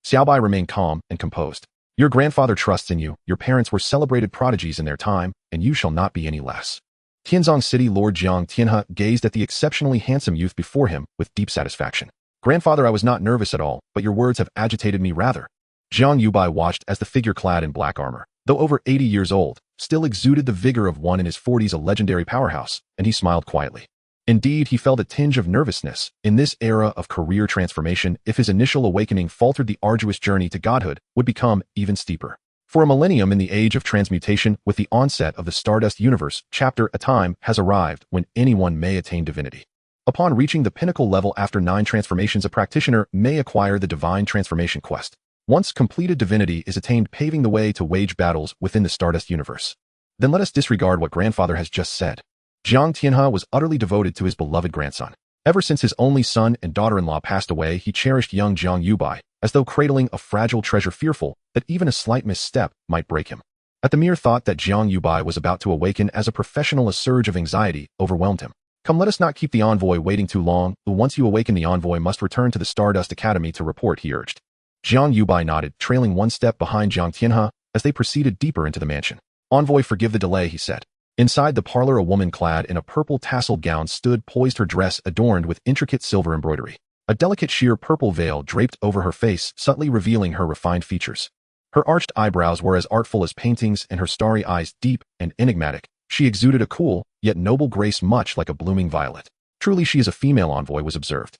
Xiaobai remained calm and composed. Your grandfather trusts in you, your parents were celebrated prodigies in their time, and you shall not be any less. Tianzong City Lord Jiang Tianhe gazed at the exceptionally handsome youth before him with deep satisfaction. Grandfather, I was not nervous at all, but your words have agitated me rather. Jiang Yubai watched as the figure clad in black armor, though over 80 years old, still exuded the vigor of one in his 40s, a legendary powerhouse, and he smiled quietly. Indeed, he felt a tinge of nervousness in this era of career transformation. If his initial awakening faltered, the arduous journey to godhood would become even steeper. For a millennium in the age of transmutation, with the onset of the Stardust universe chapter, a time has arrived when anyone may attain divinity. Upon reaching the pinnacle level after 9 transformations, a practitioner may acquire the divine transformation quest. Once completed, divinity is attained, paving the way to wage battles within the Stardust universe. Then let us disregard what grandfather has just said. Jiang Tianhe was utterly devoted to his beloved grandson. Ever since his only son and daughter-in-law passed away, he cherished young Jiang Yubai, as though cradling a fragile treasure, fearful that even a slight misstep might break him. At the mere thought that Jiang Yubai was about to awaken as a professional, a surge of anxiety overwhelmed him. Come, let us not keep the envoy waiting too long. Once you awaken, the envoy must return to the Stardust Academy to report, he urged. Jiang Yubai nodded, trailing one step behind Jiang Tianhe as they proceeded deeper into the mansion. Envoy, forgive the delay, he said. Inside the parlor, a woman clad in a purple tasseled gown stood poised, her dress adorned with intricate silver embroidery. A delicate sheer purple veil draped over her face, subtly revealing her refined features. Her arched eyebrows were as artful as paintings, and her starry eyes deep and enigmatic. She exuded a cool, yet noble grace, much like a blooming violet. Truly she is a female, envoy was observed.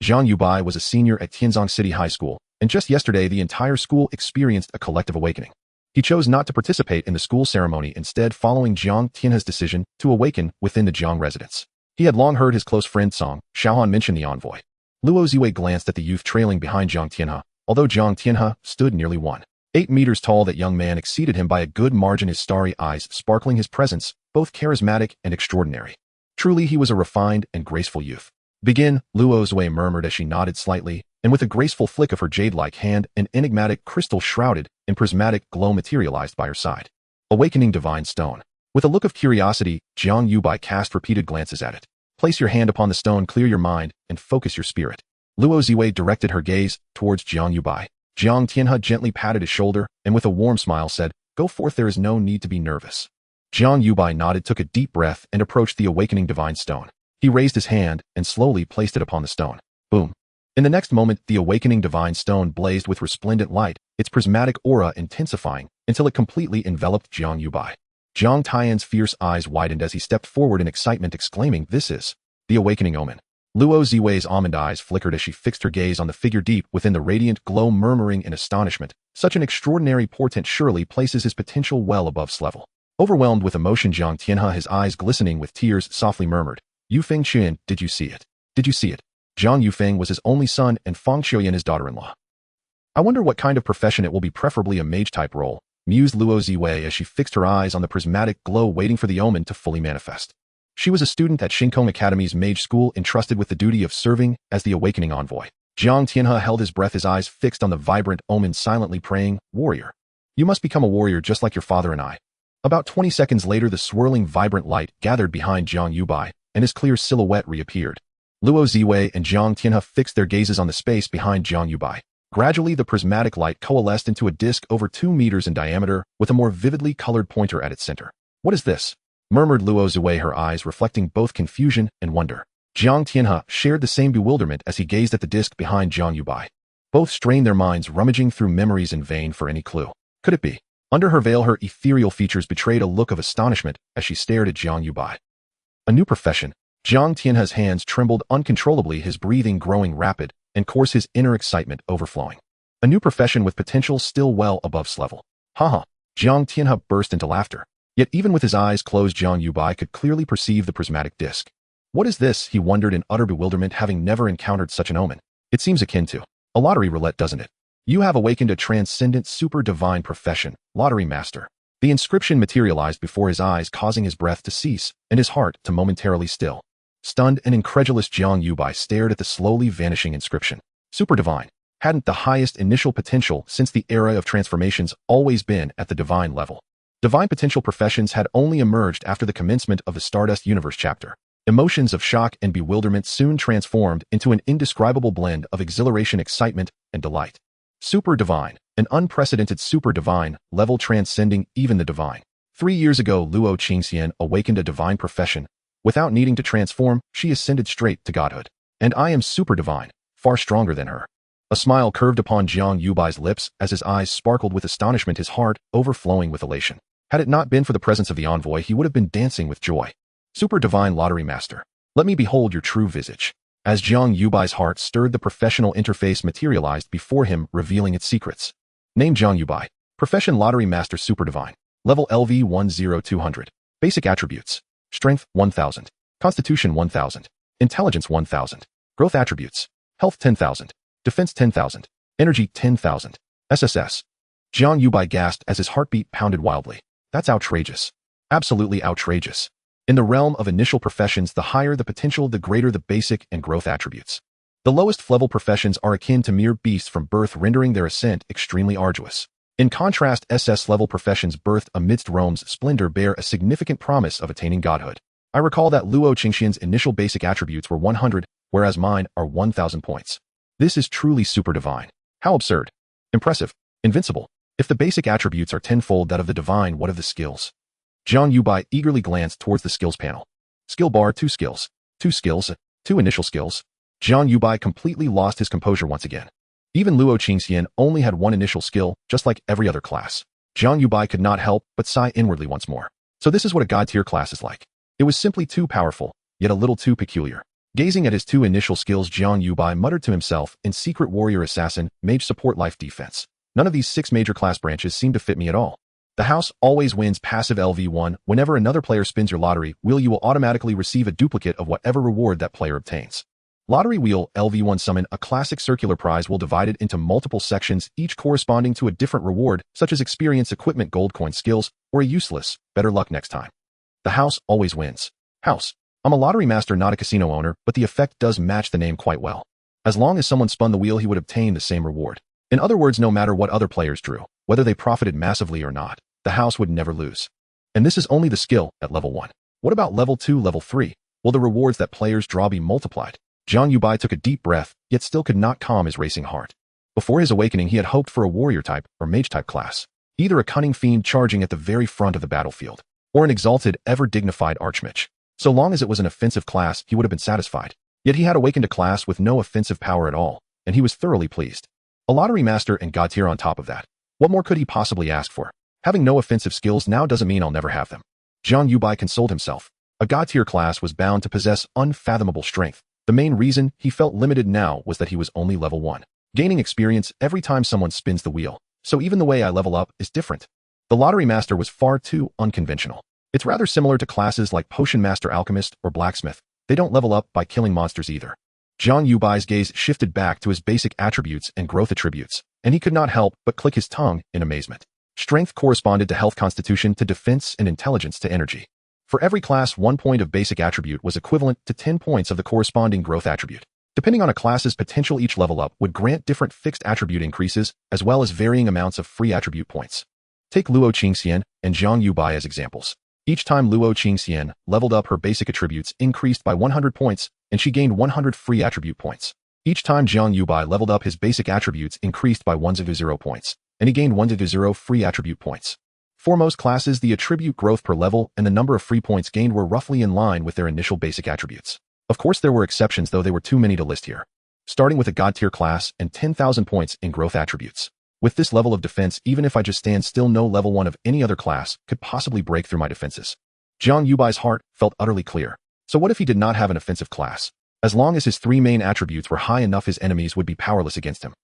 Jiang Yubai was a senior at Tianzong City High School, and just yesterday the entire school experienced a collective awakening. He chose not to participate in the school ceremony, instead following Jiang Tianhe's decision to awaken within the Jiang residence. He had long heard his close friend Song Shaohan mention the envoy. Luo Ziwei glanced at the youth trailing behind Jiang Tianhe. Although Jiang Tianhe stood nearly 1.8 meters tall, that young man exceeded him by a good margin, his starry eyes sparkling, his presence both charismatic and extraordinary. Truly he was a refined and graceful youth. Begin, Luo Ziwei murmured as she nodded slightly, and with a graceful flick of her jade-like hand, an enigmatic crystal shrouded in prismatic glow materialized by her side. Awakening divine stone. With a look of curiosity, Jiang Yubai cast repeated glances at it. Place your hand upon the stone, clear your mind, and focus your spirit. Luo Ziwei directed her gaze towards Jiang Yubai. Jiang Tianhe gently patted his shoulder, and with a warm smile said, Go forth, there is no need to be nervous. Jiang Yubai nodded, took a deep breath, and approached the awakening divine stone. He raised his hand and slowly placed it upon the stone. Boom. In the next moment, the awakening divine stone blazed with resplendent light, its prismatic aura intensifying until it completely enveloped Jiang Yubai. Jiang Tian's fierce eyes widened as he stepped forward in excitement, exclaiming, This is the awakening omen. Luo Ziwei's almond eyes flickered as she fixed her gaze on the figure deep within the radiant glow, murmuring in astonishment, Such an extraordinary portent surely places his potential well above sea level. Overwhelmed with emotion, Jiang Tianhe, his eyes glistening with tears, softly murmured, Yufeng Qian, did you see it? Did you see it? Zhang Yufeng was his only son and Fang Xiuyan his daughter-in-law. I wonder what kind of profession it will be, preferably a mage-type role, mused Luo Ziwei as she fixed her eyes on the prismatic glow, waiting for the omen to fully manifest. She was a student at Shinkong Academy's mage school, entrusted with the duty of serving as the awakening envoy. Jiang Tianhe held his breath, his eyes fixed on the vibrant omen, silently praying, Warrior. You must become a warrior just like your father and I. About 20 seconds later, the swirling vibrant light gathered behind Jiang Yubai, and his clear silhouette reappeared. Luo Ziwei and Jiang Tianhe fixed their gazes on the space behind Jiang Yubai. Gradually, the prismatic light coalesced into a disc over 2 meters in diameter, with a more vividly colored pointer at its center. What is this? Murmured Luo Ziwei, her eyes reflecting both confusion and wonder. Jiang Tianhe shared the same bewilderment as he gazed at the disc behind Jiang Yubai. Both strained their minds, rummaging through memories in vain for any clue. Could it be? Under her veil, her ethereal features betrayed a look of astonishment as she stared at Jiang Yubai. A new profession. Jiang Tianhe's hands trembled uncontrollably, his breathing growing rapid and coarse, his inner excitement overflowing. A new profession with potential still well above sea level. Haha. Jiang Tianhe burst into laughter. Yet even with his eyes closed, Jiang Yubai could clearly perceive the prismatic disc. What is this? He wondered in utter bewilderment, having never encountered such an omen. It seems akin to a lottery roulette, doesn't it? You have awakened a transcendent, super divine profession, lottery master. The inscription materialized before his eyes, causing his breath to cease and his heart to momentarily still. Stunned and incredulous, Jiang Yubai stared at the slowly vanishing inscription. Super divine. Hadn't the highest initial potential since the era of transformations always been at the divine level? Divine potential professions had only emerged after the commencement of the Stardust Universe chapter. Emotions of shock and bewilderment soon transformed into an indescribable blend of exhilaration, excitement, and delight. Super divine, an unprecedented super divine, level transcending even the divine. 3 years ago, Luo Qingxian awakened a divine profession. Without needing to transform, she ascended straight to godhood. And I am super divine, far stronger than her. A smile curved upon Jiang Yubai's lips as his eyes sparkled with astonishment, his heart overflowing with elation. Had it not been for the presence of the envoy, he would have been dancing with joy. Super divine lottery master, let me behold your true visage. As Jiang Yubai's heart stirred, the professional interface materialized before him, revealing its secrets. Name Jiang Yubai. Profession lottery master super divine. Level LV 10200. Basic attributes. Strength 1000. Constitution 1000. Intelligence 1000. Growth attributes. Health 10,000. Defense 10,000. Energy 10,000. SSS. Jiang Yubai gasped as his heartbeat pounded wildly. That's outrageous. Absolutely outrageous. In the realm of initial professions, the higher the potential, the greater the basic and growth attributes. The lowest level professions are akin to mere beasts from birth, rendering their ascent extremely arduous. In contrast, SS level professions birthed amidst Rome's splendor bear a significant promise of attaining godhood. I recall that Luo Qingxian's initial basic attributes were 100, whereas mine are 1,000 points. This is truly super divine. How absurd. Impressive. Invincible. If the basic attributes are tenfold that of the divine, what of the skills? Jiang Yubai eagerly glanced towards the skills panel. Skill bar, 2 skills. 2 skills. 2 initial skills. Jiang Yubai completely lost his composure once again. Even Luo Qingxian only had 1 initial skill, just like every other class. Jiang Yubai could not help but sigh inwardly once more. So this is what a god-tier class is like. It was simply too powerful, yet a little too peculiar. Gazing at his 2 initial skills, Jiang Yubai muttered to himself, in secret warrior assassin, mage support life defense. None of these 6 major class branches seem to fit me at all. The house always wins passive LV1. Whenever another player spins your lottery wheel, you will automatically receive a duplicate of whatever reward that player obtains. Lottery wheel LV1 summon, a classic circular prize will divide it into multiple sections, each corresponding to a different reward, such as experience, equipment, gold coin, skills, or a useless, better luck next time. The house always wins. House. I'm a lottery master, not a casino owner, but the effect does match the name quite well. As long as someone spun the wheel, he would obtain the same reward. In other words, no matter what other players drew, whether they profited massively or not, the house would never lose. And this is only the skill at level 1. What about level 2, level 3? Will the rewards that players draw be multiplied? Jiang Yubai took a deep breath, yet still could not calm his racing heart. Before his awakening, he had hoped for a warrior type or mage type class, either a cunning fiend charging at the very front of the battlefield, or an exalted, ever-dignified archmage. So long as it was an offensive class, he would have been satisfied. Yet he had awakened a class with no offensive power at all, and he was thoroughly pleased. A lottery master and god tier on top of that. What more could he possibly ask for? Having no offensive skills now doesn't mean I'll never have them. Jiang Yubai consoled himself. A god tier class was bound to possess unfathomable strength. The main reason he felt limited now was that he was only level 1, gaining experience every time someone spins the wheel. So even the way I level up is different. The lottery master was far too unconventional. It's rather similar to classes like potion master, alchemist, or blacksmith. They don't level up by killing monsters either. Jiang Yubai's gaze shifted back to his basic attributes and growth attributes, and he could not help but click his tongue in amazement. Strength corresponded to health, constitution to defense, and intelligence to energy. For every class, 1 point of basic attribute was equivalent to 10 points of the corresponding growth attribute. Depending on a class's potential, each level up would grant different fixed attribute increases, as well as varying amounts of free attribute points. Take Luo Qingxian and Jiang Yubai as examples. Each time Luo Qingxian leveled up, her basic attributes increased by 100 points, and she gained 100 free attribute points. Each time Jiang Yubai leveled up, his basic attributes increased by 100 points, and he gained 100 free attribute points. For most classes, the attribute growth per level and the number of free points gained were roughly in line with their initial basic attributes. Of course, there were exceptions, though they were too many to list here. Starting with a god tier class and 10,000 points in growth attributes. With this level of defense, even if I just stand still, no level 1 of any other class could possibly break through my defenses. Jiang Yubai's heart felt utterly clear. So what if he did not have an offensive class? As long as his 3 main attributes were high enough, his enemies would be powerless against him.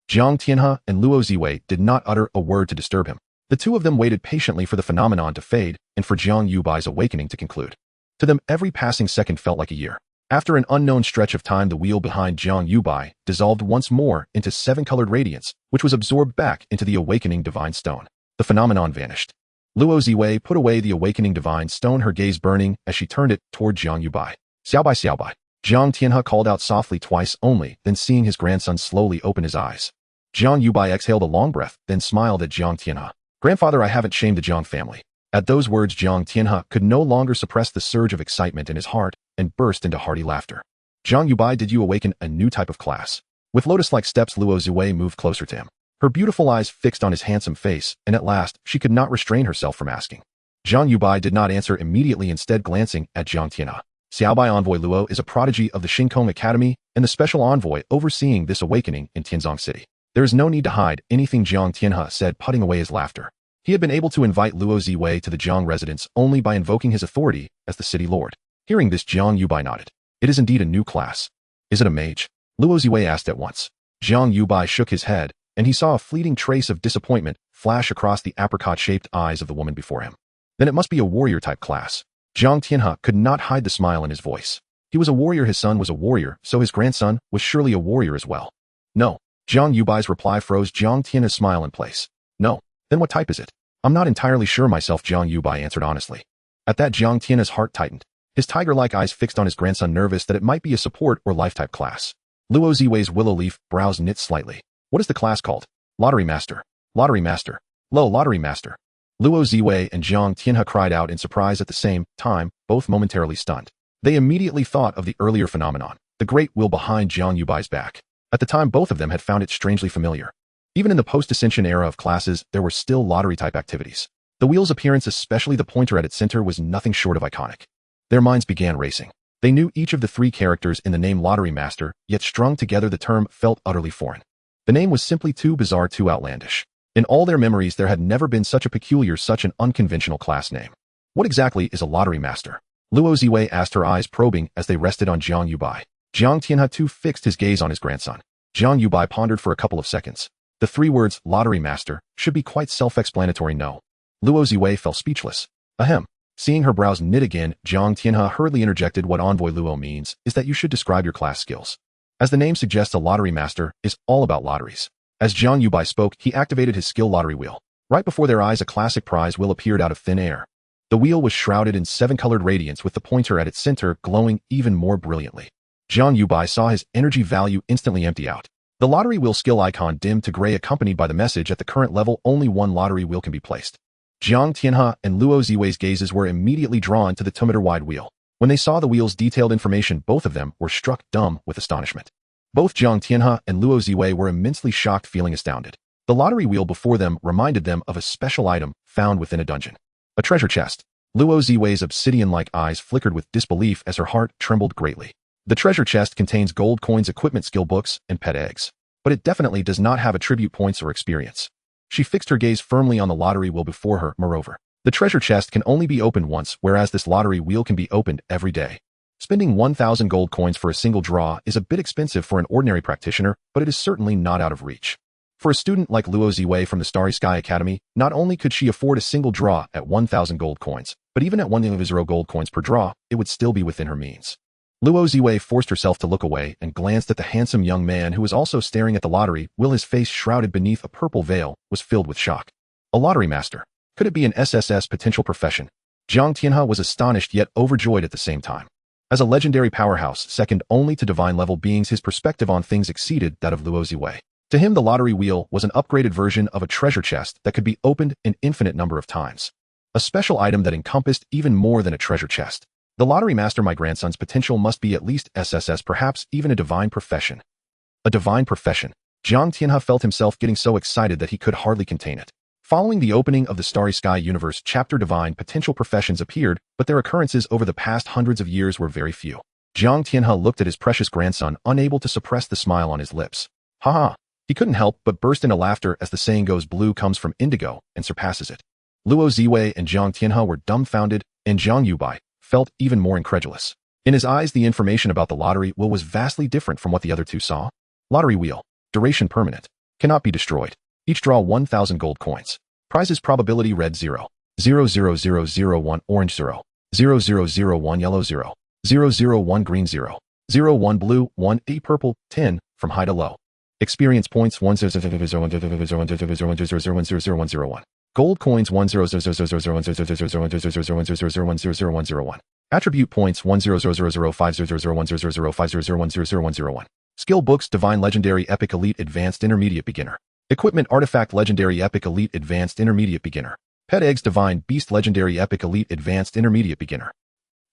Jiang Tianhe and Luo Ziwei did not utter a word to disturb him. The two of them waited patiently for the phenomenon to fade and for Jiang Yubai's awakening to conclude. To them, every passing second felt like a year. After an unknown stretch of time, the wheel behind Jiang Yubai dissolved once more into 7-colored radiance, which was absorbed back into the awakening divine stone. The phenomenon vanished. Luo Ziwei put away the awakening divine stone, her gaze burning as she turned it toward Jiang Yubai. Xiaobai, Xiaobai. Jiang Tianhe called out softly twice only, then seeing his grandson slowly open his eyes. Jiang Yubai exhaled a long breath, then smiled at Jiang Tianhe. Grandfather, I haven't shamed the Jiang family. At those words, Jiang Tianhe could no longer suppress the surge of excitement in his heart and burst into hearty laughter. Jiang Yubai, did you awaken a new type of class? With lotus-like steps, Luo Ziwei moved closer to him. Her beautiful eyes fixed on his handsome face, and at last, she could not restrain herself from asking. Jiang Yubai did not answer immediately, instead glancing at Jiang Tianhe. Xiaobai envoy Luo is a prodigy of the Xingkong Academy and the special envoy overseeing this awakening in Tianzong City. There is no need to hide anything, Jiang Tianhe said, putting away his laughter. He had been able to invite Luo Ziwei to the Jiang residence only by invoking his authority as the city lord. Hearing this, Jiang Yubai nodded. It is indeed a new class. Is it a mage? Luo Ziwei asked at once. Jiang Yubai shook his head, and he saw a fleeting trace of disappointment flash across the apricot-shaped eyes of the woman before him. Then it must be a warrior-type class. Jiang Tianhe could not hide the smile in his voice. He was a warrior, his son was a warrior, so his grandson was surely a warrior as well. No. Jiang Yubai's reply froze Jiang Tianhe's smile in place. No. Then what type is it? I'm not entirely sure myself, Jiang Yubai answered honestly. At that, Jiang Tianhe's heart tightened. His tiger-like eyes fixed on his grandson, nervous that it might be a support or life-type class. Luo Ziwei's willow leaf brows knit slightly. What is the class called? Lottery Master. Lottery Master. Lo, Lottery Master. Luo Ziwei and Jiang Tianhe cried out in surprise at the same time, both momentarily stunned. They immediately thought of the earlier phenomenon, the great wheel behind Jiang Yubai's back. At the time, both of them had found it strangely familiar. Even in the post-ascension era of classes, there were still lottery-type activities. The wheel's appearance, especially the pointer at its center, was nothing short of iconic. Their minds began racing. They knew each of the three characters in the name Lottery Master, yet strung together the term felt utterly foreign. The name was simply too bizarre, too outlandish. In all their memories, there had never been such a peculiar, such an unconventional class name. What exactly is a Lottery Master? Luo Ziwei asked, her eyes probing as they rested on Jiang Yubai. Jiang Tianhe too fixed his gaze on his grandson. Jiang Yubai pondered for a couple of seconds. The three words, Lottery Master, should be quite self-explanatory, no. Luo Ziwei fell speechless. Ahem. Seeing her brows knit again, Jiang Tianhe hurriedly interjected, what Envoy Luo means is that you should describe your class skills. As the name suggests, a Lottery Master is all about lotteries. As Jiang Yubai spoke, he activated his skill lottery wheel. Right before their eyes, a classic prize wheel appeared out of thin air. The wheel was shrouded in 7-colored radiance with the pointer at its center glowing even more brilliantly. Jiang Yubai saw his energy value instantly empty out. The lottery wheel skill icon dimmed to gray, accompanied by the message, at the current level, only one lottery wheel can be placed. Jiang Tianhe and Luo Ziwei's gazes were immediately drawn to the 2-meter-wide wheel. When they saw the wheel's detailed information, both of them were struck dumb with astonishment. Both Jiang Tianhe and Luo Ziwei were immensely shocked, feeling astounded. The lottery wheel before them reminded them of a special item found within a dungeon. A treasure chest. Luo Ziwei's obsidian-like eyes flickered with disbelief as her heart trembled greatly. The treasure chest contains gold coins, equipment, skill books, and pet eggs. But it definitely does not have attribute points or experience. She fixed her gaze firmly on the lottery wheel before her. Moreover, the treasure chest can only be opened once, whereas this lottery wheel can be opened every day. Spending 1,000 gold coins for a single draw is a bit expensive for an ordinary practitioner, but it is certainly not out of reach. For a student like Luo Ziwei from the Starry Sky Academy, not only could she afford a single draw at 1,000 gold coins, but even at 1,000 gold coins per draw, it would still be within her means. Luo Ziwei forced herself to look away and glanced at the handsome young man who was also staring at the lottery, while his face, shrouded beneath a purple veil, was filled with shock. A lottery master. Could it be an SSS potential profession? Jiang Tianhe was astonished yet overjoyed at the same time. As a legendary powerhouse, second only to divine-level beings, his perspective on things exceeded that of Luo Ziwei. To him, the lottery wheel was an upgraded version of a treasure chest that could be opened an infinite number of times. A special item that encompassed even more than a treasure chest. The lottery master, my grandson's potential must be at least SSS, perhaps even a divine profession. A divine profession. Jiang Tianhe felt himself getting so excited that he could hardly contain it. Following the opening of the Starry Sky universe chapter, divine potential professions appeared, but their occurrences over the past hundreds of years were very few. Jiang Tianhe looked at his precious grandson, unable to suppress the smile on his lips. Ha! He couldn't help but burst into laughter, as the saying goes, blue comes from indigo and surpasses it. Luo Ziwei and Jiang Tianhe were dumbfounded, and Jiang Yubai felt even more incredulous. In his eyes, the information about the lottery wheel was vastly different from what the other two saw. Lottery wheel. Duration permanent. Cannot be destroyed. Each draw 1,000 gold coins. Prizes probability red 0. 00001 orange 0. 0001 yellow 0. 001 green 0. 01 blue 1 D purple 10 from high to low. Experience points 1000101. Gold coins 10000010001. Attribute points 100050010010001. Skill books: Divine, Legendary, Epic, Elite, Advanced, Intermediate, Beginner. Equipment: Artifact, Legendary, Epic, Elite, Advanced, Intermediate, Beginner. Pet eggs: Divine, Beast, Legendary, Epic, Elite, Advanced, Intermediate, Beginner.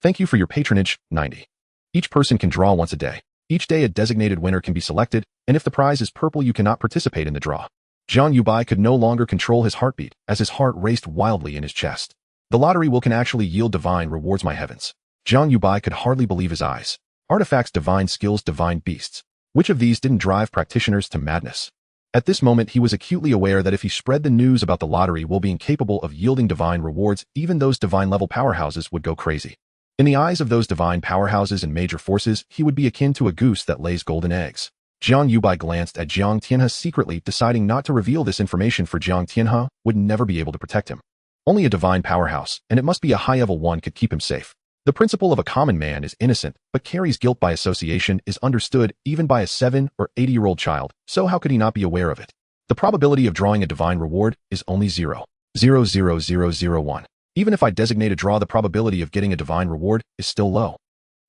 Thank you for your patronage. 90. Each person can draw once a day. Each day a designated winner can be selected, and if the prize is purple you cannot participate in the draw. Jiang Yubai could no longer control his heartbeat as his heart raced wildly in his chest. The lottery wheel can actually yield divine rewards, my heavens. Jiang Yubai could hardly believe his eyes. Artifacts, divine skills, divine beasts. Which of these didn't drive practitioners to madness? At this moment, he was acutely aware that if he spread the news about the lottery wheel being capable of yielding divine rewards, even those divine-level powerhouses would go crazy. In the eyes of those divine powerhouses and major forces, he would be akin to a goose that lays golden eggs. Jiang Yubai glanced at Jiang Tianhe secretly, deciding not to reveal this information, for Jiang Tianhe would never be able to protect him. Only a divine powerhouse, and it must be a high-level one, could keep him safe. The principle of a common man is innocent, but carries guilt by association is understood even by a 7 or 80-year-old child, so how could he not be aware of it? The probability of drawing a divine reward is only 0.00001. Even if I designate a draw, the probability of getting a divine reward is still low.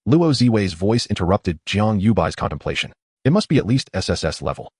Luo Ziwei's voice interrupted Jiang Yubai's contemplation. It must be at least SSS level.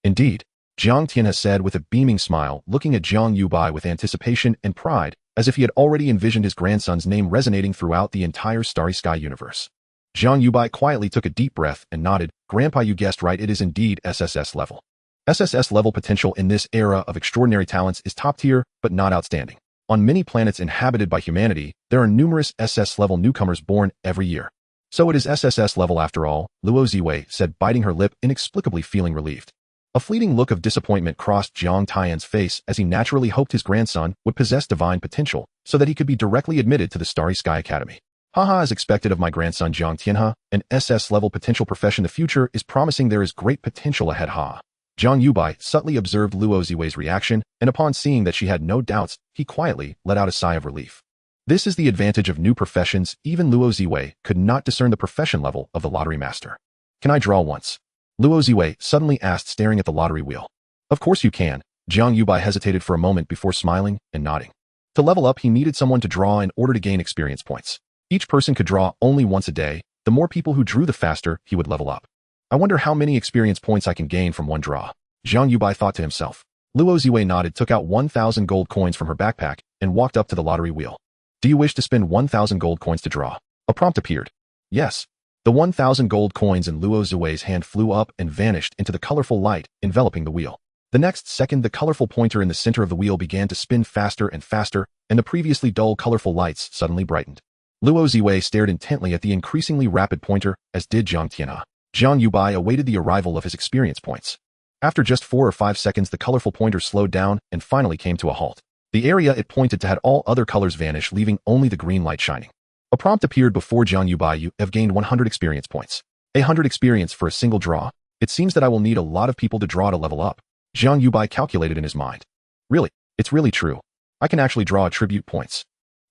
Indeed, Jiang Tianhe said with a beaming smile, looking at Jiang Yubai with anticipation and pride, as if he had already envisioned his grandson's name resonating throughout the entire starry sky universe. Jiang Yubai quietly took a deep breath and nodded. Grandpa, you guessed right, it is indeed SSS level. SSS level potential in this era of extraordinary talents is top tier, but not outstanding. On many planets inhabited by humanity, there are numerous SS level newcomers born every year. So it is SSS level after all, Luo Ziwei said, biting her lip, inexplicably feeling relieved. A fleeting look of disappointment crossed Jiang Tian's face as he naturally hoped his grandson would possess divine potential so that he could be directly admitted to the Starry Sky Academy. Haha, as expected of my grandson Jiang Tianhe, an SS-level potential profession. The future is promising. There is great potential ahead. Ha. Jiang Yubai subtly observed Luo Ziwei's reaction, and upon seeing that she had no doubts, he quietly let out a sigh of relief. This is the advantage of new professions. Even Luo Ziwei could not discern the profession level of the lottery master. Can I draw once? Luo Ziwei suddenly asked, staring at the lottery wheel. Of course you can. Jiang Yubai hesitated for a moment before smiling and nodding. To level up, he needed someone to draw in order to gain experience points. Each person could draw only once a day. The more people who drew, the faster he would level up. I wonder how many experience points I can gain from one draw. Jiang Yubai thought to himself. Luo Ziwei nodded, took out 1,000 gold coins from her backpack, and walked up to the lottery wheel. Do you wish to spend 1,000 gold coins to draw? A prompt appeared. Yes. The 1,000 gold coins in Luo Ziwei's hand flew up and vanished into the colorful light enveloping the wheel. The next second, the colorful pointer in the center of the wheel began to spin faster and faster, and the previously dull colorful lights suddenly brightened. Luo Ziwei stared intently at the increasingly rapid pointer, as did Jiang Tianhe. Jiang Yubai awaited the arrival of his experience points. After just 4 or 5 seconds, the colorful pointer slowed down and finally came to a halt. The area it pointed to had all other colors vanish, leaving only the green light shining. A prompt appeared before Jiang Yubai. You have gained 100 experience points. 100 experience for a single draw. It seems that I will need a lot of people to draw to level up. Jiang Yubai calculated in his mind. Really, it's really true. I can actually draw attribute points.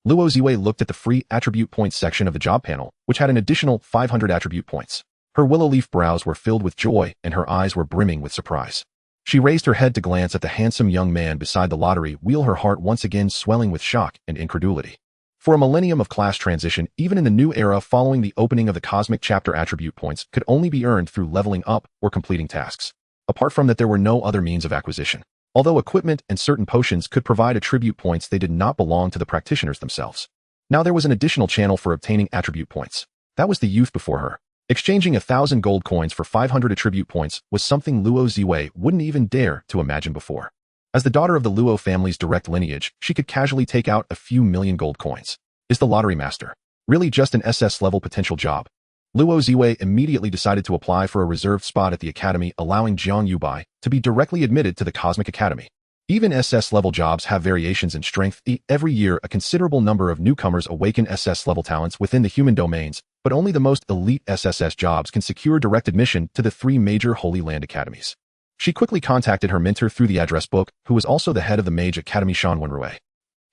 Luo Ziwei looked at the free attribute points section of the job panel, which had an additional 500 attribute points. Her willow leaf brows were filled with joy and her eyes were brimming with surprise. She raised her head to glance at the handsome young man beside the lottery wheel, her heart once again swelling with shock and incredulity. For a millennium of class transition, even in the new era following the opening of the cosmic chapter, attribute points could only be earned through leveling up or completing tasks. Apart from that, there were no other means of acquisition. Although equipment and certain potions could provide attribute points, they did not belong to the practitioners themselves. Now there was an additional channel for obtaining attribute points. That was the youth before her. Exchanging 1,000 gold coins for 500 attribute points was something Luo Ziwei wouldn't even dare to imagine before. As the daughter of the Luo family's direct lineage, she could casually take out a few million gold coins. Is the lottery master really just an SS-level potential job? Luo Ziwei immediately decided to apply for a reserved spot at the academy, allowing Jiang Yubai to be directly admitted to the Cosmic Academy. Even SS-level jobs have variations in strength. Every year, a considerable number of newcomers awaken SS-level talents within the human domains, but only the most elite SSS jobs can secure direct admission to the 3 major Holy Land academies. She quickly contacted her mentor through the address book, who was also the head of the Mage Academy, Shan Wenrui.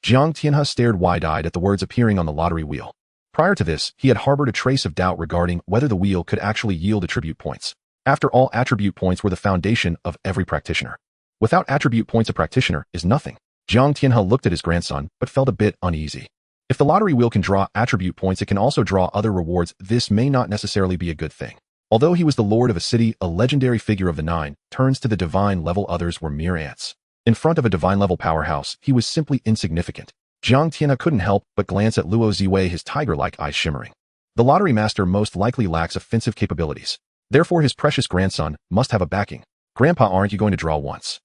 Jiang Tianhe stared wide-eyed at the words appearing on the lottery wheel. Prior to this, he had harbored a trace of doubt regarding whether the wheel could actually yield attribute points. After all, attribute points were the foundation of every practitioner. Without attribute points, a practitioner is nothing. Jiang Tianhe looked at his grandson, but felt a bit uneasy. If the lottery wheel can draw attribute points, it can also draw other rewards. This may not necessarily be a good thing. Although he was the lord of a city, a legendary figure of the 9 turns to the divine level, others were mere ants. In front of a divine level powerhouse, he was simply insignificant. Jiang Tianhe couldn't help but glance at Luo Ziwei, his tiger-like eyes shimmering. The lottery master most likely lacks offensive capabilities. Therefore, his precious grandson must have a backing. Grandpa, aren't you going to draw once?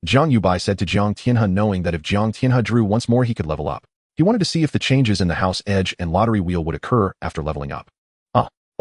Jiang Yubai said to Jiang Tianhe, knowing that if Jiang Tianhe drew once more he could level up. He wanted to see if the changes in the house edge and lottery wheel would occur after leveling up.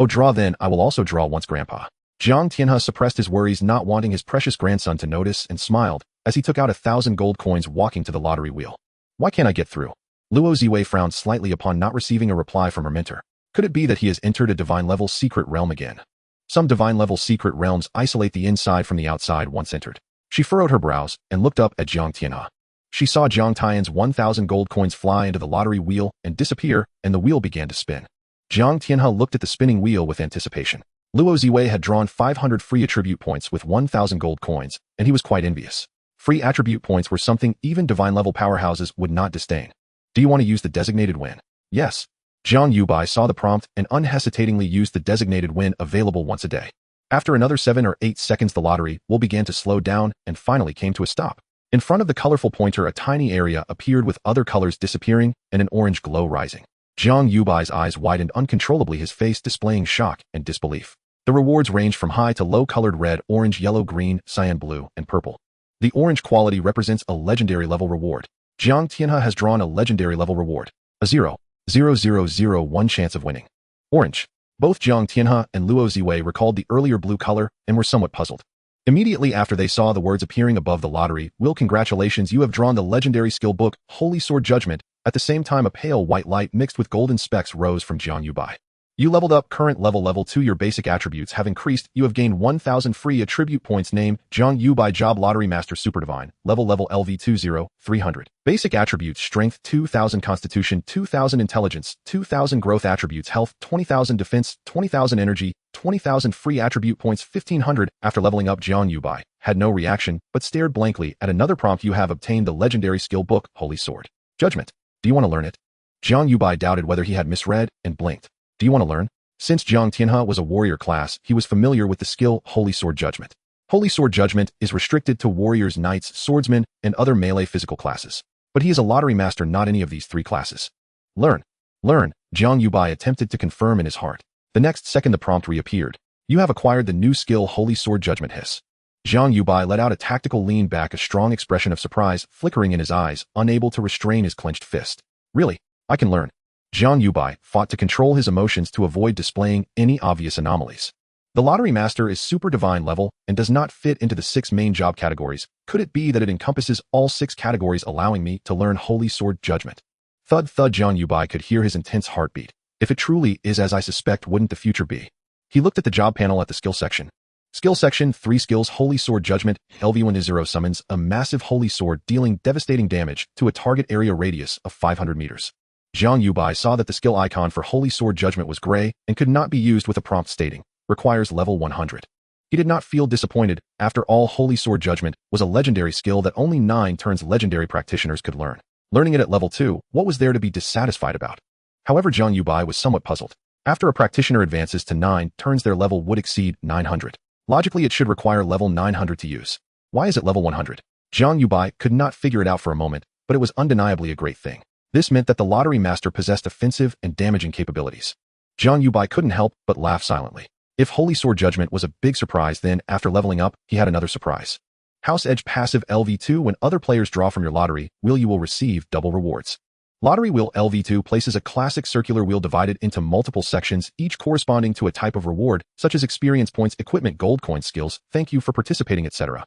Oh, draw then, I will also draw once, Grandpa. Jiang Tianhe suppressed his worries, not wanting his precious grandson to notice, and smiled as he took out 1,000 gold coins, walking to the lottery wheel. Why can't I get through? Luo Ziwei frowned slightly upon not receiving a reply from her mentor. Could it be that he has entered a divine-level secret realm again? Some divine-level secret realms isolate the inside from the outside once entered. She furrowed her brows and looked up at Jiang Tianhe. She saw Jiang Tianhe's 1,000 gold coins fly into the lottery wheel and disappear, and the wheel began to spin. Jiang Tianhe looked at the spinning wheel with anticipation. Luo Ziwei had drawn 500 free attribute points with 1,000 gold coins, and he was quite envious. Free attribute points were something even divine-level powerhouses would not disdain. Do you want to use the designated win? Yes. Jiang Yubai saw the prompt and unhesitatingly used the designated win, available once a day. After another 7 or 8 seconds, the lottery wheel began to slow down and finally came to a stop. In front of the colorful pointer, a tiny area appeared with other colors disappearing and an orange glow rising. Jiang Yubai's eyes widened uncontrollably, his face displaying shock and disbelief. The rewards ranged from high to low, colored red, orange, yellow, green, cyan, blue, and purple. The orange quality represents a legendary level reward. Jiang Tianhe has drawn a legendary level reward. A 0.0001 chance of winning. Orange. Both Jiang Tianhe and Luo Ziwei recalled the earlier blue color and were somewhat puzzled. Immediately after they saw the words appearing above the lottery wheel, congratulations, you have drawn the legendary skill book, Holy Sword Judgment. At the same time, a pale white light mixed with golden specks rose from Jiang Yubai. You leveled up. Current level 2. Your basic attributes have increased. You have gained 1,000 free attribute points. Name, Jiang Yubai. Job, Lottery Master, Super Divine. Level LV20, 300. Basic attributes: Strength 2,000, Constitution 2,000, Intelligence 2,000, Growth attributes: Health 20,000, Defense 20,000, Energy 20,000. Free attribute points 1,500. After leveling up, Jiang Yubai had no reaction but stared blankly at another prompt. You have obtained the legendary skill book, Holy Sword Judgment. Do you want to learn it? Jiang Yubai doubted whether he had misread and blinked. Do you want to learn? Since Jiang Tianhe was a warrior class, he was familiar with the skill Holy Sword Judgment. Holy Sword Judgment is restricted to warriors, knights, swordsmen, and other melee physical classes. But he is a lottery master, not any of these 3 classes. Learn. Learn. Jiang Yubai attempted to confirm in his heart. The next second the prompt reappeared. You have acquired the new skill Holy Sword Judgment. Hiss. Jiang Yubai let out a tactical lean back, a strong expression of surprise flickering in his eyes, unable to restrain his clenched fist. Really? I can learn. Jiang Yubai fought to control his emotions to avoid displaying any obvious anomalies. The lottery master is super divine level and does not fit into the 6 main job categories. Could it be that it encompasses all 6 categories, allowing me to learn Holy Sword Judgment? Thud thud. Jiang Yubai could hear his intense heartbeat. If it truly is as I suspect, wouldn't the future be? He looked at the job panel at the skill section. Skill section: 3 skills. Holy Sword Judgment. LV10 summons a massive holy sword, dealing devastating damage to a target area radius of 500 meters. Jiang Yubai saw that the skill icon for Holy Sword Judgment was gray and could not be used with a prompt stating, requires level 100. He did not feel disappointed. After all, Holy Sword Judgment was a legendary skill that only 9 turns legendary practitioners could learn. Learning it at level 2, what was there to be dissatisfied about? However, Jiang Yubai was somewhat puzzled. After a practitioner advances to 9 turns, their level would exceed 900. Logically, it should require level 900 to use. Why is it level 100? Jiang Yubai could not figure it out for a moment, but it was undeniably a great thing. This meant that the lottery master possessed offensive and damaging capabilities. Jiang Yubai couldn't help but laugh silently. If Holy Sword Judgment was a big surprise, then, after leveling up, he had another surprise. House Edge passive LV2. When other players draw from your lottery wheel, you will receive double rewards. Lottery wheel LV2 places a classic circular wheel divided into multiple sections, each corresponding to a type of reward, such as experience points, equipment, gold coins, skills, thank you for participating, etc.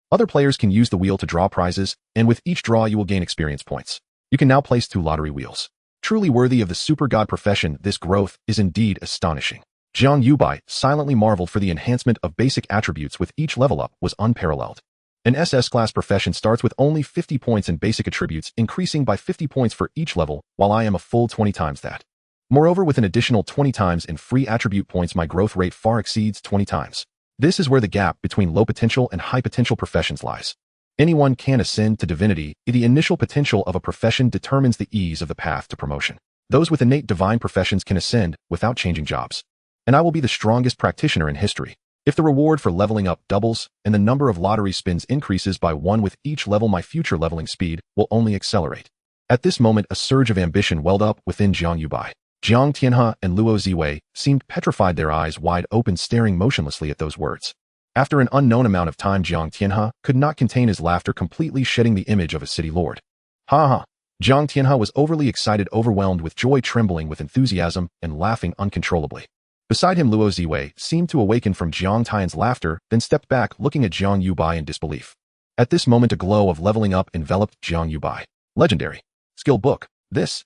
Other players can use the wheel to draw prizes, and with each draw you will gain experience points. You can now place 2 lottery wheels. Truly worthy of the super god profession, this growth is indeed astonishing. Jiang Yubai silently marveled, for the enhancement of basic attributes with each level up was unparalleled. An SS class profession starts with only 50 points in basic attributes, increasing by 50 points for each level, while I am a full 20 times that. Moreover, with an additional 20 times in free attribute points, my growth rate far exceeds 20 times. This is where the gap between low potential and high potential professions lies. Anyone can ascend to divinity. The initial potential of a profession determines the ease of the path to promotion. Those with innate divine professions can ascend without changing jobs. And I will be the strongest practitioner in history. If the reward for leveling up doubles and the number of lottery spins increases by 1 with each level, my future leveling speed will only accelerate. At this moment, a surge of ambition welled up within Jiang Yubai. Jiang Tianhe and Luo Ziwei seemed petrified, their eyes wide open, staring motionlessly at those words. After an unknown amount of time, Jiang Tianhe could not contain his laughter, completely shedding the image of a city lord. Ha ha! Jiang Tianhe was overly excited, overwhelmed with joy, trembling with enthusiasm, and laughing uncontrollably. Beside him, Luo Ziwei seemed to awaken from Jiang Tian's laughter, then stepped back, looking at Jiang Yubai in disbelief. At this moment, a glow of leveling up enveloped Jiang Yubai. Legendary. Skill book. This.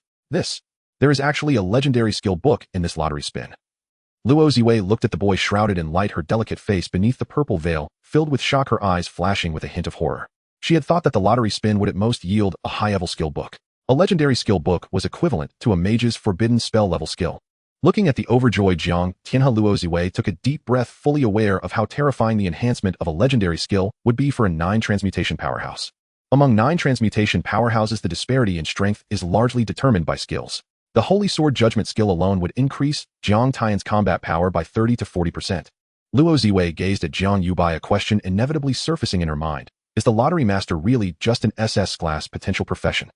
There is actually a legendary skill book in this lottery spin. Luo Ziwei looked at the boy shrouded in light, her delicate face beneath the purple veil, filled with shock, her eyes flashing with a hint of horror. She had thought that the lottery spin would at most yield a high-level skill book. A legendary skill book was equivalent to a mage's forbidden spell-level skill. Looking at the overjoyed Jiang Tianhe, Luo Ziwei took a deep breath, fully aware of how terrifying the enhancement of a legendary skill would be for a 9 transmutation powerhouse. Among 9 transmutation powerhouses, the disparity in strength is largely determined by skills. The Holy Sword Judgment skill alone would increase Jiang Tian's combat power by 30 to 40%. Luo Ziwei gazed at Jiang Yubai, a question inevitably surfacing in her mind. Is the lottery master really just an SS-class potential profession?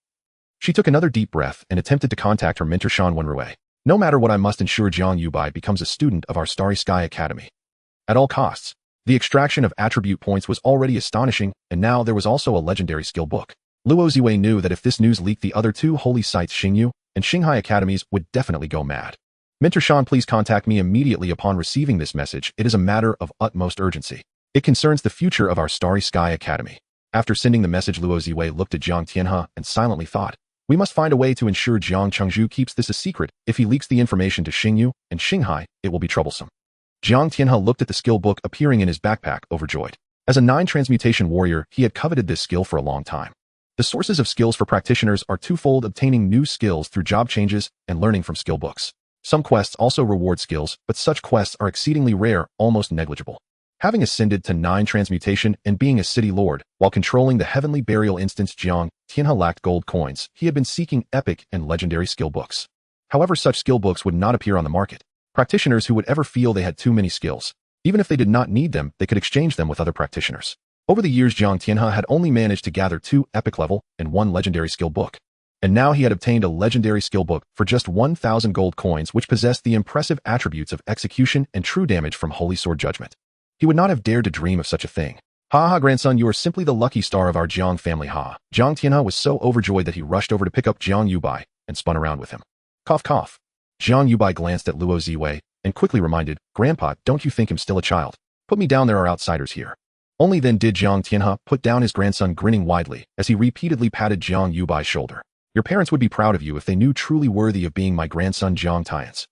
She took another deep breath and attempted to contact her mentor Shan Wenrui. No matter what, I must ensure Jiang Yubai becomes a student of our Starry Sky Academy. At all costs. The extraction of attribute points was already astonishing, and now there was also a legendary skill book. Luo Ziwei knew that if this news leaked, the other 2 holy sites, Xingyu and Xinghai Academies, would definitely go mad. Mentor Shan, please contact me immediately upon receiving this message. It is a matter of utmost urgency. It concerns the future of our Starry Sky Academy. After sending the message, Luo Ziwei looked at Jiang Tianhe and silently thought, we must find a way to ensure Jiang Chengzhu keeps this a secret. If he leaks the information to Xingyu and Xinghai, it will be troublesome. Jiang Tianhe looked at the skill book appearing in his backpack, overjoyed. As a 9 transmutation warrior, he had coveted this skill for a long time. The sources of skills for practitioners are twofold: obtaining new skills through job changes and learning from skill books. Some quests also reward skills, but such quests are exceedingly rare, almost negligible. Having ascended to 9 transmutation and being a city lord, while controlling the heavenly burial instance, Jiang Tianhe lacked gold coins. He had been seeking epic and legendary skill books. However, such skill books would not appear on the market. Practitioners who would ever feel they had too many skills, even if they did not need them, they could exchange them with other practitioners. Over the years, Jiang Tianhe had only managed to gather 2 epic level and 1 legendary skill book. And now he had obtained a legendary skill book for just 1,000 gold coins, which possessed the impressive attributes of execution and true damage from Holy Sword Judgment. He would not have dared to dream of such a thing. Ha ha, grandson, you are simply the lucky star of our Jiang family, ha. Jiang Tianhe was so overjoyed that he rushed over to pick up Jiang Yubai and spun around with him. Cough cough. Jiang Yubai glanced at Luo Ziwei and quickly reminded, Grandpa, don't you think him still a child? Put me down, there are outsiders here. Only then did Jiang Tianhe put down his grandson, grinning widely as he repeatedly patted Jiang Yubai's shoulder. Your parents would be proud of you if they knew truly worthy of being my grandson, Jiang Tian's.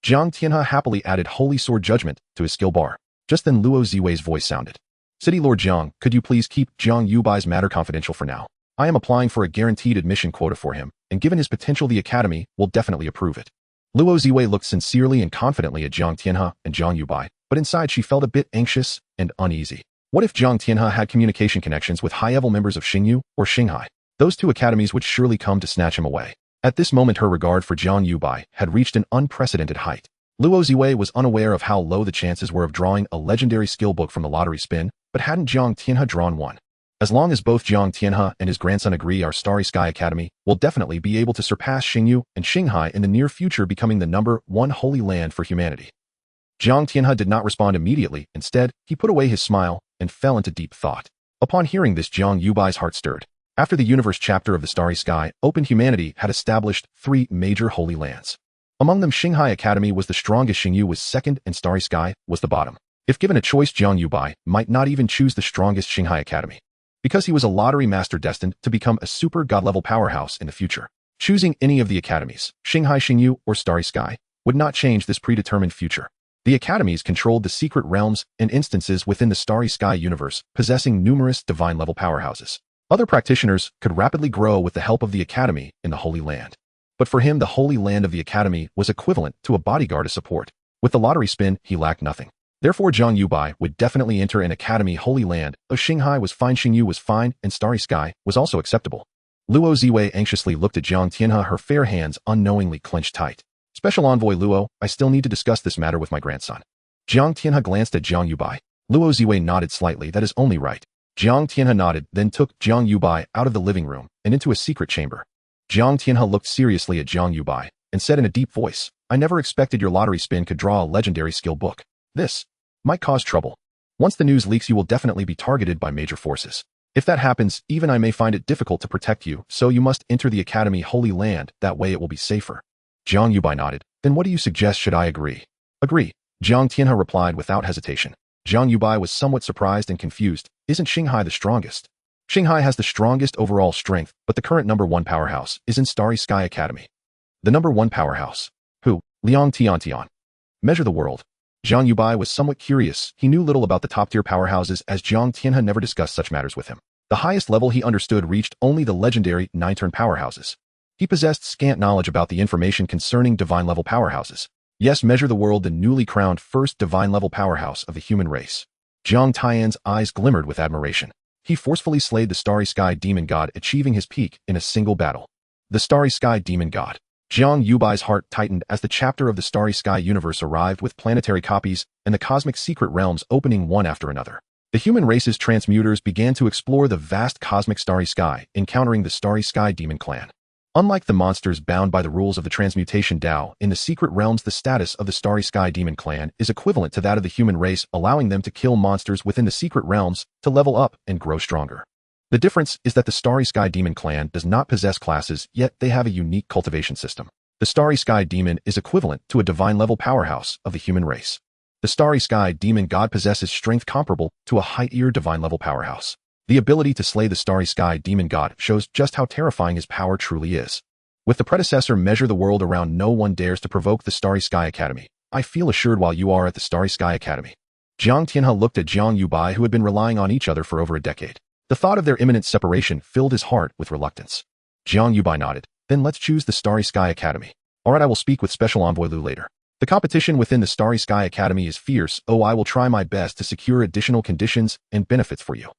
Jiang Tianhe happily added Holy Sword Judgment to his skill bar. Just then Luo Ziwei's voice sounded. City Lord Jiang, could you please keep Jiang Yubai's matter confidential for now? I am applying for a guaranteed admission quota for him, and given his potential, the Academy will definitely approve it. Luo Ziwei looked sincerely and confidently at Jiang Tianhe and Jiang Yubai, but inside she felt a bit anxious and uneasy. What if Jiang Tianhe had communication connections with high-level members of Xingyu or Xinghai? Those 2 academies would surely come to snatch him away. At this moment, her regard for Jiang Yubai had reached an unprecedented height. Luo Ziwei was unaware of how low the chances were of drawing a legendary skill book from the lottery spin, but hadn't Jiang Tianhe drawn one? As long as both Jiang Tianhe and his grandson agree, our Starry Sky Academy will definitely be able to surpass Xingyu and Xinghai in the near future, becoming the #1 holy land for humanity. Jiang Tianhe did not respond immediately. Instead, he put away his smile and fell into deep thought. Upon hearing this, Jiang Yubai's heart stirred. After the universe chapter of the Starry Sky opened, humanity had established 3 major holy lands. Among them, Xinghai Academy was the strongest, Xingyu was second, and Starry Sky was the bottom. If given a choice, Jiang Yubai might not even choose the strongest Xinghai Academy, because he was a lottery master destined to become a super god-level powerhouse in the future. Choosing any of the academies, Xinghai, Xingyu, or Starry Sky, would not change this predetermined future. The academies controlled the secret realms and instances within the Starry Sky universe, possessing numerous divine-level powerhouses. Other practitioners could rapidly grow with the help of the academy in the Holy Land. But for him, the Holy Land of the Academy was equivalent to a bodyguard of support. With the lottery spin, he lacked nothing. Therefore, Jiang Yubai would definitely enter an Academy Holy Land. Though Xinghai was fine, Xingyu was fine, and Starry Sky was also acceptable. Luo Ziwei anxiously looked at Jiang Tianhe, her fair hands unknowingly clenched tight. Special Envoy Luo, I still need to discuss this matter with my grandson. Jiang Tianhe glanced at Jiang Yubai. Luo Ziwei nodded slightly. That is only right. Jiang Tianhe nodded, then took Jiang Yubai out of the living room and into a secret chamber. Jiang Tianhe looked seriously at Jiang Yubai and said in a deep voice, I never expected your lottery spin could draw a legendary skill book. This might cause trouble. Once the news leaks, you will definitely be targeted by major forces. If that happens, even I may find it difficult to protect you, so you must enter the Academy Holy Land, that way it will be safer. Jiang Yubai nodded. Then what do you suggest? Should I agree? Agree. Jiang Tianhe replied without hesitation. Jiang Yubai was somewhat surprised and confused. Isn't Xinghai the strongest? Xinghai has the strongest overall strength, but the current #1 powerhouse is in Starry Sky Academy. The #1 powerhouse. Who? Liang Tiantian. Measure the world. Jiang Yubai was somewhat curious. He knew little about the top-tier powerhouses as Jiang Tianhe never discussed such matters with him. The highest level he understood reached only the legendary 9-turn powerhouses. He possessed scant knowledge about the information concerning divine-level powerhouses. Yes, measure the world, the newly crowned first divine-level powerhouse of the human race. Jiang Tian's eyes glimmered with admiration. He forcefully slayed the Starry Sky Demon God, achieving his peak in a single battle. The Starry Sky Demon God. Jiang Yubai's heart tightened as the chapter of the Starry Sky universe arrived with planetary copies and the cosmic secret realms opening one after another. The human race's transmuters began to explore the vast cosmic Starry Sky, encountering the Starry Sky Demon Clan. Unlike the monsters bound by the rules of the transmutation Tao, in the secret realms the status of the Starry Sky Demon Clan is equivalent to that of the human race, allowing them to kill monsters within the secret realms to level up and grow stronger. The difference is that the Starry Sky Demon Clan does not possess classes, yet they have a unique cultivation system. The Starry Sky Demon is equivalent to a divine-level powerhouse of the human race. The Starry Sky Demon God possesses strength comparable to a high-tier divine-level powerhouse. The ability to slay the Starry Sky Demon God shows just how terrifying his power truly is. With the predecessor Measure the World around, no one dares to provoke the Starry Sky Academy. I feel assured while you are at the Starry Sky Academy. Jiang Tianhe looked at Jiang Yubai, who had been relying on each other for over a decade. The thought of their imminent separation filled his heart with reluctance. Jiang Yubai nodded. Then let's choose the Starry Sky Academy. Alright, I will speak with Special Envoy Lu later. The competition within the Starry Sky Academy is fierce. Oh, I will try my best to secure additional conditions and benefits for you.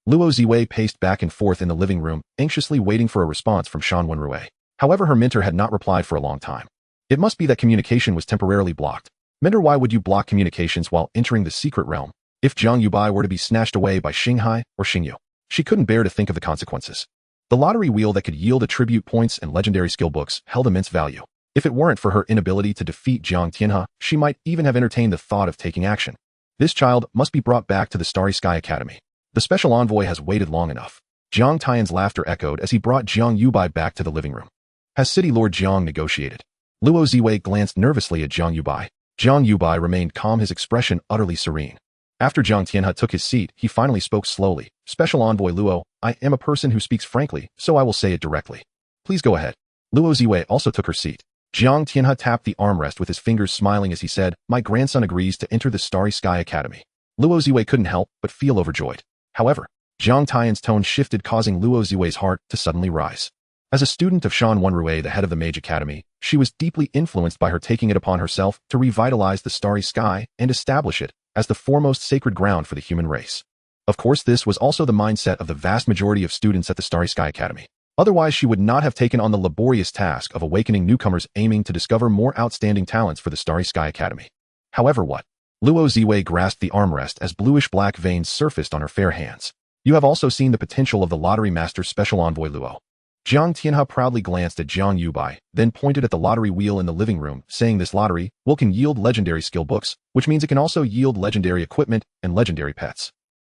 Luo Ziwei paced back and forth in the living room, anxiously waiting for a response from Shan Wenrui. However, her mentor had not replied for a long time. It must be that communication was temporarily blocked. Mentor, why would you block communications while entering the secret realm? If Jiang Yubai were to be snatched away by Xinghai or Xingyu, she couldn't bear to think of the consequences. The lottery wheel that could yield attribute points and legendary skill books held immense value. If it weren't for her inability to defeat Jiang Tianhe, she might even have entertained the thought of taking action. This child must be brought back to the Starry Sky Academy. The special envoy has waited long enough. Jiang Tian's laughter echoed as he brought Jiang Yubai back to the living room. Has City Lord Jiang negotiated? Luo Ziwei glanced nervously at Jiang Yubai. Jiang Yubai remained calm, his expression utterly serene. After Jiang Tianhe took his seat, he finally spoke slowly. Special Envoy Luo, I am a person who speaks frankly, so I will say it directly. Please go ahead. Luo Ziwei also took her seat. Jiang Tianhe tapped the armrest with his fingers, smiling as he said, my grandson agrees to enter the Starry Sky Academy. Luo Ziwei couldn't help but feel overjoyed. However, Jiang Tian's tone shifted, causing Luo Ziwei's heart to suddenly rise. As a student of Shan Wenrui, the head of the Mage Academy, she was deeply influenced by her taking it upon herself to revitalize the Starry Sky and establish it as the foremost sacred ground for the human race. Of course, this was also the mindset of the vast majority of students at the Starry Sky Academy. Otherwise, she would not have taken on the laborious task of awakening newcomers aiming to discover more outstanding talents for the Starry Sky Academy. However, what? Luo Ziwei grasped the armrest as bluish-black veins surfaced on her fair hands. You have also seen the potential of the Lottery Master Special Envoy Luo. Jiang Tianhe proudly glanced at Jiang Yubai, then pointed at the lottery wheel in the living room, saying this lottery will can yield legendary skill books, which means it can also yield legendary equipment and legendary pets.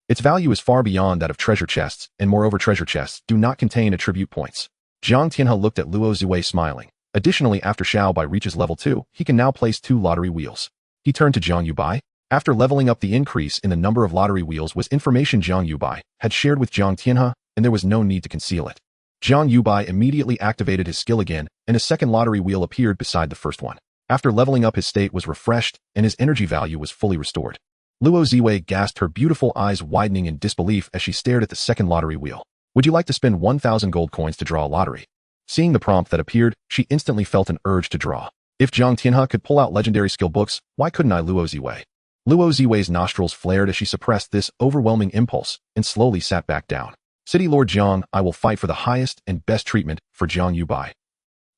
Its value is far beyond that of treasure chests, and moreover treasure chests do not contain attribute points. Jiang Tianhe looked at Luo Ziwei, smiling. Additionally, after Xiaobai reaches level 2, he can now place 2 lottery wheels. He turned to Jiang Yubai. After leveling up, the increase in the number of lottery wheels was information Jiang Yubai had shared with Jiang Tianhe, and there was no need to conceal it. Jiang Yubai immediately activated his skill again, and a second lottery wheel appeared beside the first one. After leveling up, his state was refreshed, and his energy value was fully restored. Luo Ziwei gasped, her beautiful eyes widening in disbelief as she stared at the second lottery wheel. Would you like to spend 1,000 gold coins to draw a lottery? Seeing the prompt that appeared, she instantly felt an urge to draw. If Jiang Tianhe could pull out legendary skill books, why couldn't I? Luo Ziwei. Luo Ziwei's nostrils flared as she suppressed this overwhelming impulse and slowly sat back down. City Lord Jiang, I will fight for the highest and best treatment for Jiang Yubai.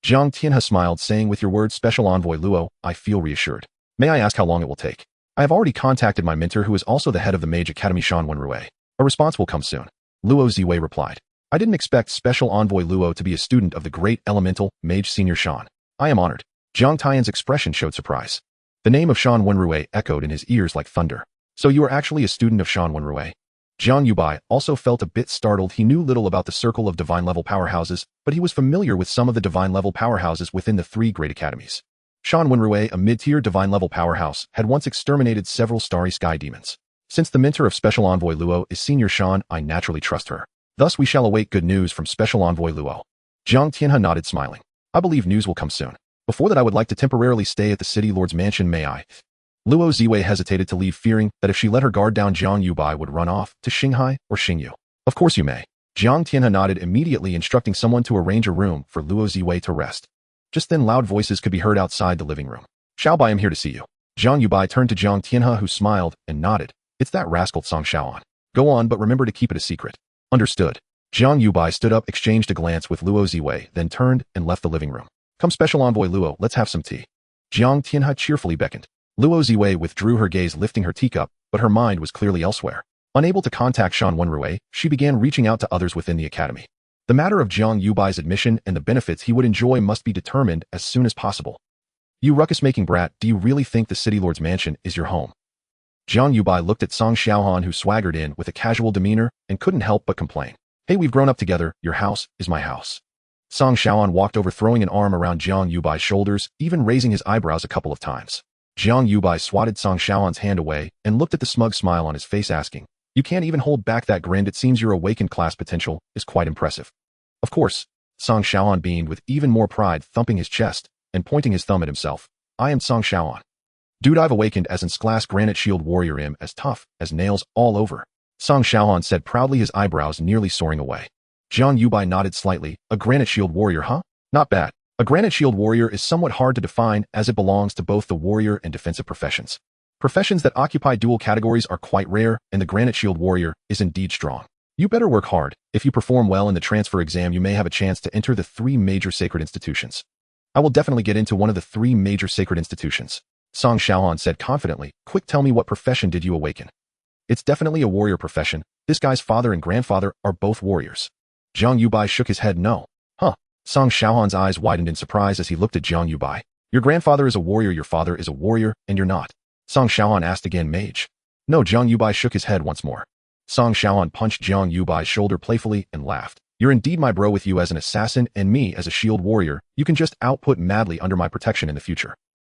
Jiang Tianhe smiled, saying, with your words, Special Envoy Luo, I feel reassured. May I ask how long it will take? I have already contacted my mentor, who is also the head of the Mage Academy, Shan Wenrui. A response will come soon. Luo Ziwei replied. I didn't expect Special Envoy Luo to be a student of the great elemental Mage Senior Shan. I am honored. Jiang Tian's expression showed surprise. The name of Shan Wenrui echoed in his ears like thunder. So you are actually a student of Shan Wenrui. Jiang Yubai also felt a bit startled. He knew little about the circle of divine-level powerhouses, but he was familiar with some of the divine-level powerhouses within the three great academies. Shan Wenrui, a mid-tier divine-level powerhouse, had once exterminated several starry sky demons. Since the mentor of Special Envoy Luo is Senior Shan, I naturally trust her. Thus we shall await good news from Special Envoy Luo. Jiang Tianhe nodded, smiling. I believe news will come soon. Before that, I would like to temporarily stay at the city lord's mansion, may I? Luo Ziwei hesitated to leave, fearing that if she let her guard down, Jiang Yubai would run off to Xinghai or Xingyu. Of course you may. Jiang Tianhe nodded, immediately instructing someone to arrange a room for Luo Ziwei to rest. Just then loud voices could be heard outside the living room. Xiaobai, I'm here to see you. Jiang Yubai turned to Jiang Tianhe, who smiled and nodded. It's that rascal Song Xiaoan. Go on, but remember to keep it a secret. Understood. Jiang Yubai stood up, exchanged a glance with Luo Ziwei, then turned and left the living room. Come, Special Envoy Luo, let's have some tea. Jiang Tianhe cheerfully beckoned. Luo Ziwei withdrew her gaze, lifting her teacup, but her mind was clearly elsewhere. Unable to contact Shan Wenrui, she began reaching out to others within the academy. The matter of Jiang Yubai's admission and the benefits he would enjoy must be determined as soon as possible. You ruckus-making brat, do you really think the city lord's mansion is your home? Jiang Yubai looked at Song Xiaohan, who swaggered in with a casual demeanor and couldn't help but complain. Hey, we've grown up together, your house is my house. Song Xiaohan walked over, throwing an arm around Jiang Yubai's shoulders, even raising his eyebrows a couple of times. Jiang Yubai swatted Song Xiaohan's hand away and looked at the smug smile on his face, asking, You can't even hold back that grin. It seems your awakened class potential is quite impressive. Of course, Song Xiaohan beamed with even more pride, thumping his chest and pointing his thumb at himself. I am Song Xiaohan. Dude, I've awakened as in class granite shield warrior, am as tough as nails all over. Song Xiaohan said proudly, his eyebrows nearly soaring away. Jiang Yubai nodded slightly. A granite shield warrior, huh? Not bad. A granite shield warrior is somewhat hard to define, as it belongs to both the warrior and defensive professions. Professions that occupy dual categories are quite rare, and the granite shield warrior is indeed strong. You better work hard. If you perform well in the transfer exam, you may have a chance to enter the 3 major sacred institutions. I will definitely get into one of the 3 major sacred institutions. Song Xiaohan said confidently. Quick, tell me, what profession did you awaken? It's definitely a warrior profession. This guy's father and grandfather are both warriors. Jiang Yubai shook his head. No. Huh. Song Xiaohan's eyes widened in surprise as he looked at Jiang Yubai. Your grandfather is a warrior, your father is a warrior, and you're not. Song Xiaohan asked again. Mage? No. Jiang Yubai shook his head once more. Song Xiaohan punched Jiang Yubai's shoulder playfully and laughed. You're indeed my bro. With you as an assassin and me as a shield warrior, you can just output madly under my protection in the future.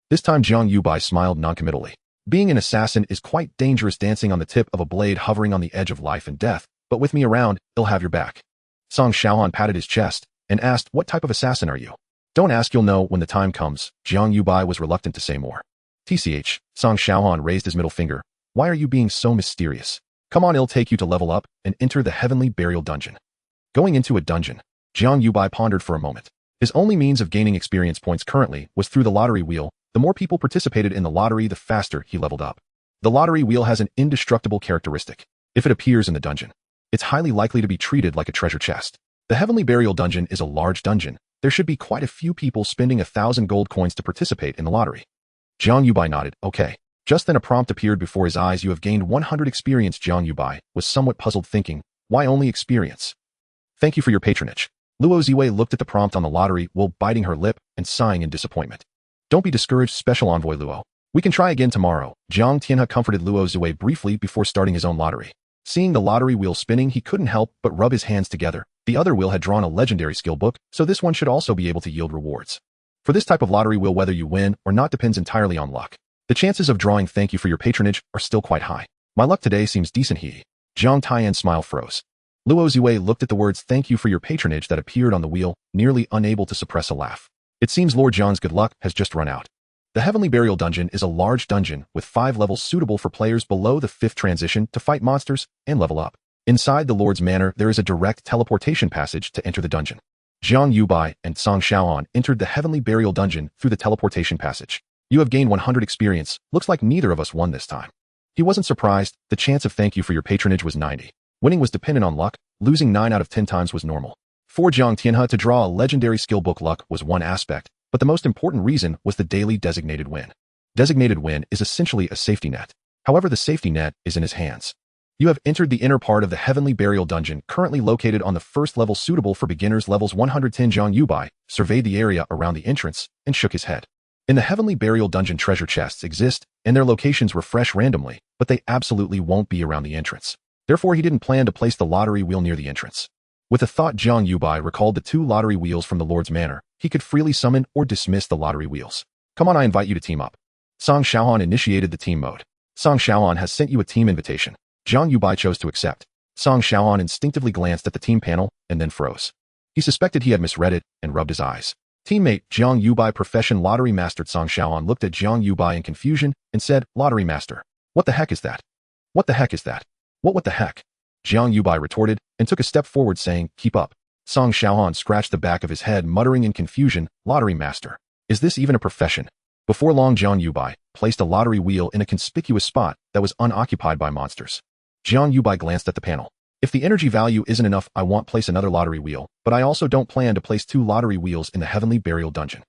This time Jiang Yubai smiled noncommittally. Being an assassin is quite dangerous, dancing on the tip of a blade, hovering on the edge of life and death, but with me around, he'll have your back. Song Xiaohan patted his chest and asked, What type of assassin are you? Don't ask, you'll know when the time comes. Jiang Yubai was reluctant to say more. TCH, Song Xiaohan raised his middle finger. Why are you being so mysterious? Come on, it'll take you to level up and enter the heavenly burial dungeon. Going into a dungeon, Jiang Yubai pondered for a moment. His only means of gaining experience points currently was through the lottery wheel. The more people participated in the lottery, the faster he leveled up. The lottery wheel has an indestructible characteristic. If it appears in the dungeon, it's highly likely to be treated like a treasure chest. The heavenly burial dungeon is a large dungeon. There should be quite a few people spending 1,000 gold coins to participate in the lottery. Jiang Yubai nodded. Okay. Just then a prompt appeared before his eyes. You have gained 100 experience. Jiang Yubai was somewhat puzzled, thinking, why only experience? Thank you for your patronage. Luo Ziwei looked at the prompt on the lottery while biting her lip and sighing in disappointment. Don't be discouraged, Special Envoy Luo. We can try again tomorrow. Jiang Tianhe comforted Luo Ziwei briefly before starting his own lottery. Seeing the lottery wheel spinning, he couldn't help but rub his hands together. The other wheel had drawn a legendary skill book, so this one should also be able to yield rewards. For this type of lottery wheel, whether you win or not depends entirely on luck. The chances of drawing thank you for your patronage are still quite high. My luck today seems decent, he. Jiang Tian's smile froze. Luo Ziwei looked at the words thank you for your patronage that appeared on the wheel, nearly unable to suppress a laugh. It seems Lord Jiang's good luck has just run out. The Heavenly Burial Dungeon is a large dungeon with 5 levels suitable for players below the 5th transition to fight monsters and level up. Inside the Lord's Manor, there is a direct teleportation passage to enter the dungeon. Jiang Yubai and Song Xiaohan entered the Heavenly Burial Dungeon through the teleportation passage. You have gained 100 experience. Looks like neither of us won this time. He wasn't surprised. The chance of thank you for your patronage was 90. Winning was dependent on luck. Losing 9 out of 10 times was normal. For Jiang Tianhe to draw a legendary skill book, luck was one aspect, but the most important reason was the daily designated win. Designated win is essentially a safety net. However, the safety net is in his hands. You have entered the inner part of the Heavenly Burial Dungeon, currently located on the first level suitable for beginners, levels 110. Jiang Yubai surveyed the area around the entrance and shook his head. In the Heavenly Burial Dungeon, treasure chests exist, and their locations refresh randomly, but they absolutely won't be around the entrance. Therefore, he didn't plan to place the lottery wheel near the entrance. With a thought, Jiang Yubai recalled the 2 lottery wheels from the Lord's Manor. He could freely summon or dismiss the lottery wheels. Come on, I invite you to team up. Song Xiaohan initiated the team mode. Song Xiaohan has sent you a team invitation. Jiang Yubai chose to accept. Song Xiaohan instinctively glanced at the team panel and then froze. He suspected he had misread it and rubbed his eyes. Teammate Jiang Yubai, profession lottery master. Song Xiaohan looked at Jiang Yubai in confusion and said, "Lottery master. What the heck is that? What the heck is that? What the heck?" Jiang Yubai retorted and took a step forward saying, "Keep up." Song Xiaohan scratched the back of his head, muttering in confusion, "Lottery master. Is this even a profession?" Before long, Jiang Yubai placed a lottery wheel in a conspicuous spot that was unoccupied by monsters. Jiang Yubai glanced at the panel. "If the energy value isn't enough, I won't place another lottery wheel, but I also don't plan to place 2 lottery wheels in the Heavenly Burial Dungeon."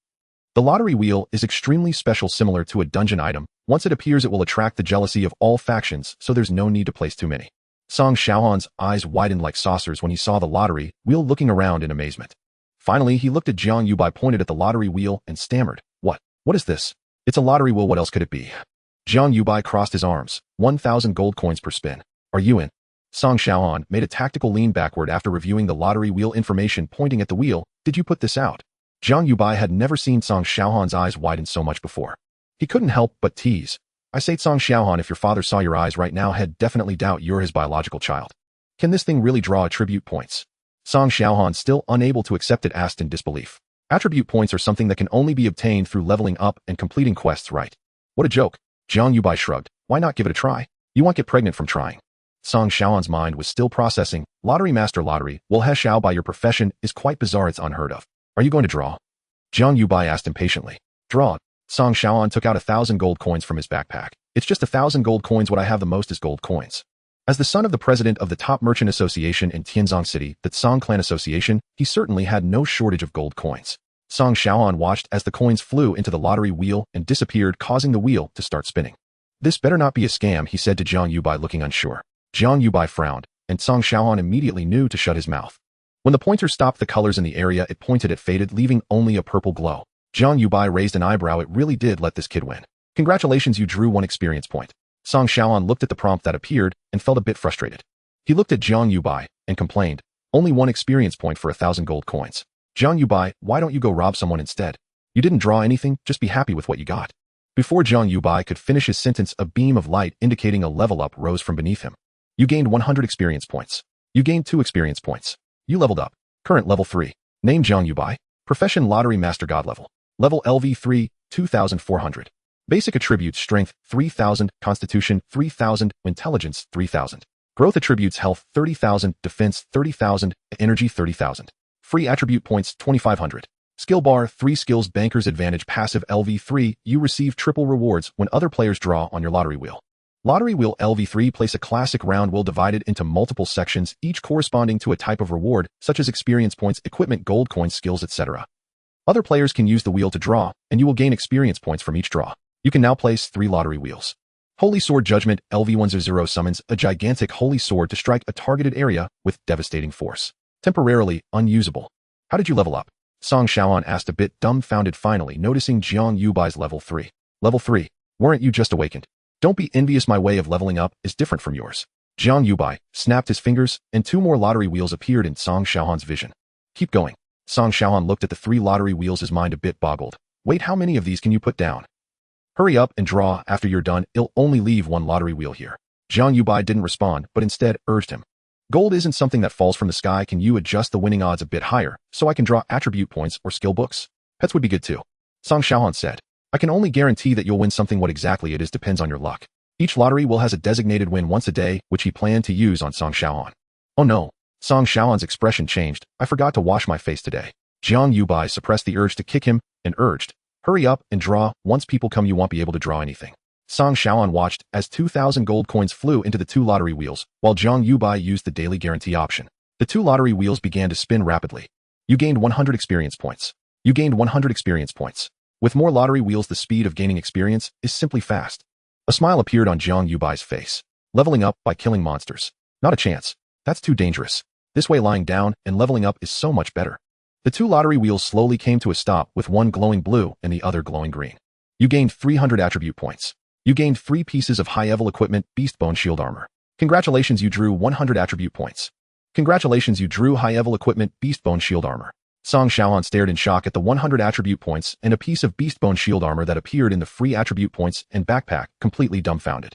The lottery wheel is extremely special, similar to a dungeon item. Once it appears, it will attract the jealousy of all factions, so there's no need to place too many. Song Xiaohan's eyes widened like saucers when he saw the lottery wheel, looking around in amazement. Finally, he looked at Jiang Yubai, pointed at the lottery wheel, and stammered, "What? What is this?" "It's a lottery wheel. What else could it be?" Jiang Yubai crossed his arms. 1,000 gold coins per spin. "Are you in?" Song Xiaohan made a tactical lean backward after reviewing the lottery wheel information, pointing at the wheel. "Did you put this out?" Jiang Yubai had never seen Song Xiaohan's eyes widen so much before. He couldn't help but tease. "I say, Song Xiaohan, if your father saw your eyes right now, he'd definitely doubt you're his biological child. Can this thing really draw attribute points?" Song Xiaohan, still unable to accept it, asked in disbelief. "Attribute points are something that can only be obtained through leveling up and completing quests, right?" "What a joke." Jiang Yubai shrugged. "Why not give it a try? You won't get pregnant from trying." Song Xiaohan's mind was still processing. "Lottery master lottery, well, Heshao by your profession is quite bizarre. It's unheard of. Are you going to draw?" Jiang Yubai asked impatiently. "Draw?" Song Xiaohan took out 1,000 gold coins from his backpack. "It's just 1,000 gold coins. What I have the most is gold coins." As the son of the president of the top merchant association in Tianzong City, the Song Clan Association, he certainly had no shortage of gold coins. Song Xiaohan watched as the coins flew into the lottery wheel and disappeared, causing the wheel to start spinning. "This better not be a scam," he said to Jiang Yubai, looking unsure. Jiang Yubai frowned, and Song Xiaohan immediately knew to shut his mouth. When the pointer stopped, the colors in the area it pointed at faded, leaving only a purple glow. Jiang Yubai raised an eyebrow. "It really did let this kid win. Congratulations, you drew 1 experience point." Song Xiaohan looked at the prompt that appeared and felt a bit frustrated. He looked at Jiang Yubai and complained, "Only 1 experience point for 1,000 gold coins. Jiang Yubai, why don't you go rob someone instead? You didn't draw anything, just be happy with what you got." Before Jiang Yubai could finish his sentence, a beam of light indicating a level up rose from beneath him. "You gained 100 experience points. You gained 2 experience points. You leveled up. Current level 3. Name Jiang Yubai. Profession lottery master, god level. Level LV3, 2,400. Basic attributes: strength, 3,000, constitution, 3,000, intelligence, 3,000. Growth attributes: health, 30,000, defense, 30,000, energy, 30,000. Free attribute points, 2,500. Skill bar, 3 skills, banker's advantage, passive LV3, you receive triple rewards when other players draw on your lottery wheel. Lottery wheel LV3, place a classic round wheel divided into multiple sections, each corresponding to a type of reward, such as experience points, equipment, gold coins, skills, etc. Other players can use the wheel to draw, and you will gain experience points from each draw. You can now place 3 lottery wheels. Holy Sword Judgment LV100 summons a gigantic holy sword to strike a targeted area with devastating force. Temporarily unusable. "How did you level up?" Song Xiaohan asked, a bit dumbfounded, finally noticing Jiang Yubai's level 3. "Level 3? Weren't you just awakened? Don't be envious. My way of leveling up is different from yours." Jiang Yubai snapped his fingers, and 2 more lottery wheels appeared in Song Xiaohan's vision. "Keep going." Song Xiaohan looked at the 3 lottery wheels, his mind a bit boggled. "Wait, how many of these can you put down?" "Hurry up and draw. After you're done, it'll only leave 1 lottery wheel here." Jiang Yubai didn't respond, but instead urged him. "Gold isn't something that falls from the sky. Can you adjust the winning odds a bit higher, so I can draw attribute points or skill books? Pets would be good too." Song Xiaohan said. "I can only guarantee that you'll win something. What exactly it is depends on your luck. Each lottery wheel has a designated win once a day, which he planned to use on Song Xiaohan." "Oh no." Song Xiaohan's expression changed. "I forgot to wash my face today." Jiang Yubai suppressed the urge to kick him and urged, "Hurry up and draw. Once people come, you won't be able to draw anything." Song Xiaohan watched as 2,000 gold coins flew into the 2 lottery wheels, while Jiang Yubai used the daily guarantee option. The 2 lottery wheels began to spin rapidly. "You gained 100 experience points. You gained 100 experience points." With more lottery wheels, the speed of gaining experience is simply fast. A smile appeared on Jiang Yubai's face. "Leveling up by killing monsters? Not a chance. That's too dangerous. This way, lying down and leveling up is so much better." The 2 lottery wheels slowly came to a stop, with one glowing blue and the other glowing green. You gained 300 attribute points. You gained 3 pieces of high-level equipment, beast bone shield armor. Congratulations, you drew 100 attribute points. Congratulations, you drew high-level equipment, beast bone shield armor. Song Xiaohan stared in shock at the 100 attribute points and a piece of beast bone shield armor that appeared in the free attribute points and backpack, completely dumbfounded.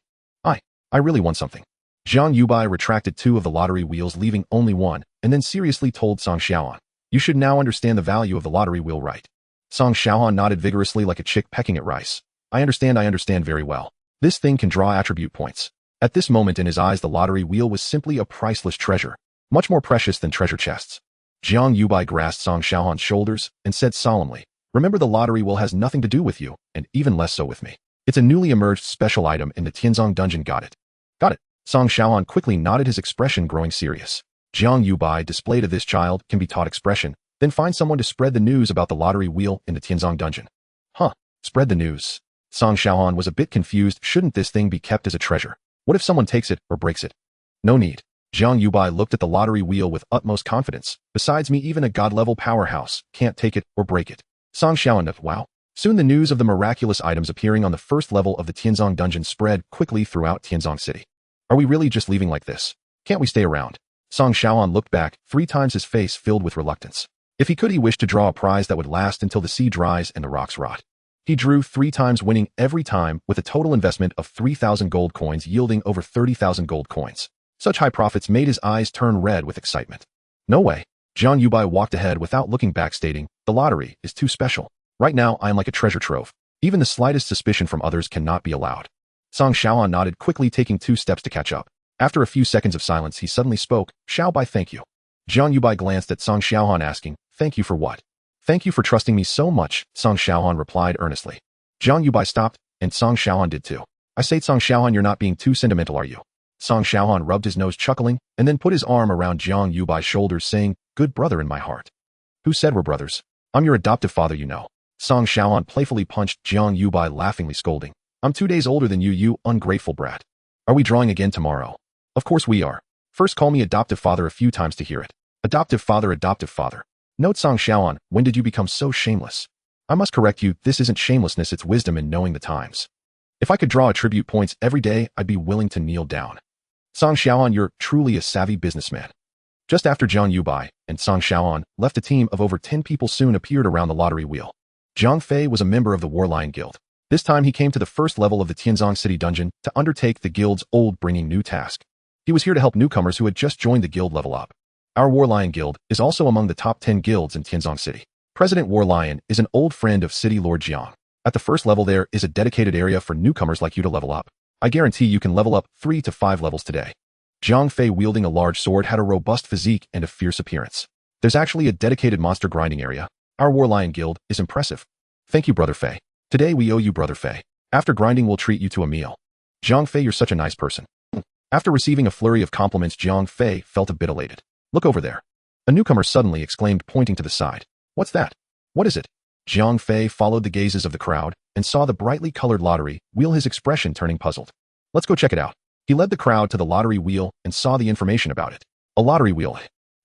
I really won something. Jiang Yubai retracted 2 of the lottery wheels, leaving only 1, and then seriously told Song Xiaohan, "You should now understand the value of the lottery wheel, right?" Song Xiaohan nodded vigorously like a chick pecking at rice. I understand very well. This thing can draw attribute points." At this moment in his eyes, the lottery wheel was simply a priceless treasure, much more precious than treasure chests. Jiang Yubai grasped Song Xiaohan's shoulders and said solemnly, "Remember, the lottery wheel has nothing to do with you, and even less so with me. It's a newly emerged special item in the Tianzong dungeon. Got it?" "Got it." Song Xiaohan quickly nodded, his expression growing serious. Jiang Yubai displayed to this child can be taught expression, then find someone to spread the news about the lottery wheel in the Tianzong dungeon. Spread the news. Song Xiaohan was a bit confused. Shouldn't this thing be kept as a treasure? What if someone takes it or breaks it? No need. Jiang Yubai looked at the lottery wheel with utmost confidence. Besides me, even a god-level powerhouse can't take it or break it. Song Xiaohan, wow. Soon the news of the miraculous items appearing on the first level of the Tianzong dungeon spread quickly throughout Tianzong City. Are we really just leaving like this? Can't we stay around? Song Xiaohan looked back, 3 times, his face filled with reluctance. If he could, he wished to draw a prize that would last until the sea dries and the rocks rot. He drew 3 times, winning every time with a total investment of 3,000 gold coins, yielding over 30,000 gold coins. Such high profits made his eyes turn red with excitement. No way. Jiang Yubai walked ahead without looking back, stating, "The lottery is too special. Right now I am like a treasure trove. Even the slightest suspicion from others cannot be allowed." Song Xiaohan nodded, quickly taking 2 steps to catch up. After a few seconds of silence, he suddenly spoke, "Xiaobai, thank you." Jiang Yubai glanced at Song Xiaohan, asking, "Thank you for what?" "Thank you for trusting me so much," Song Xiaohan replied earnestly. Jiang Yubai stopped, and Song Xiaohan did too. "I say, Song Xiaohan, you're not being too sentimental, are you?" Song Xiaohan rubbed his nose, chuckling, and then put his arm around Jiang Yubai's shoulders, saying, "Good brother in my heart." "Who said we're brothers? I'm your adoptive father, you know." Song Xiaohan playfully punched Jiang Yubai, laughingly scolding, "I'm 2 days older than you, you ungrateful brat. Are we drawing again tomorrow?" "Of course we are. First call me adoptive father a few times to hear it." Adoptive father, adoptive father. Note, Song Xiaohan, when did you become so shameless? I must correct you, this isn't shamelessness, it's wisdom in knowing the times. If I could draw attribute points every day, I'd be willing to kneel down. Song Xiaohan, you're truly a savvy businessman. Just after Jiang Yubai and Song Xiaohan left, a team of over 10 people soon appeared around the lottery wheel. Jiang Fei was a member of the War Lion Guild. This time he came to the first level of the Tianzong City dungeon to undertake the guild's old-bringing new task. He was here to help newcomers who had just joined the guild level up. Our War Lion Guild is also among the top 10 guilds in Tianzong City. President War Lion is an old friend of City Lord Jiang. At the first level there is a dedicated area for newcomers like you to level up. I guarantee you can level up 3 to 5 levels today. Jiang Fei, wielding a large sword, had a robust physique and a fierce appearance. There's actually a dedicated monster grinding area. Our War Lion Guild is impressive. Thank you, Brother Fei. Today we owe you, Brother Fei. After grinding, we'll treat you to a meal. Jiang Fei, you're such a nice person. After receiving a flurry of compliments, Jiang Fei felt a bit elated. Look over there. A newcomer suddenly exclaimed, pointing to the side. What's that? What is it? Jiang Fei followed the gazes of the crowd and saw the brightly colored lottery wheel, his expression turning puzzled. Let's go check it out. He led the crowd to the lottery wheel and saw the information about it. A lottery wheel.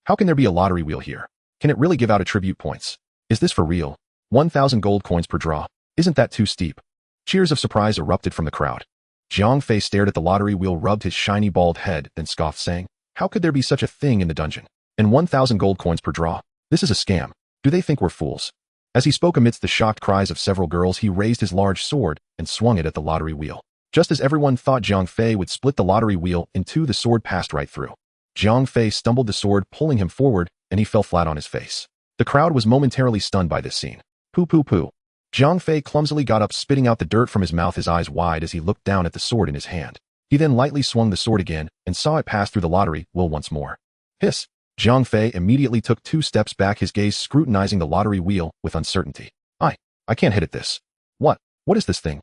How can there be a lottery wheel here? Can it really give out attribute points? Is this for real? 1,000 gold coins per draw. Isn't that too steep? Cheers of surprise erupted from the crowd. Jiang Fei stared at the lottery wheel, rubbed his shiny bald head, then scoffed, saying, how could there be such a thing in the dungeon? And 1,000 gold coins per draw. This is a scam. Do they think we're fools? As he spoke amidst the shocked cries of several girls, he raised his large sword and swung it at the lottery wheel. Just as everyone thought Jiang Fei would split the lottery wheel in two, the sword passed right through. Jiang Fei stumbled the sword, pulling him forward, and he fell flat on his face. The crowd was momentarily stunned by this scene. Pooh pooh pooh. Jiang Fei clumsily got up, spitting out the dirt from his mouth, his eyes wide as he looked down at the sword in his hand. He then lightly swung the sword again and saw it pass through the lottery wheel once more. Hiss. Jiang Fei immediately took 2 steps back, his gaze scrutinizing the lottery wheel with uncertainty. I can't hit it this. What is this thing?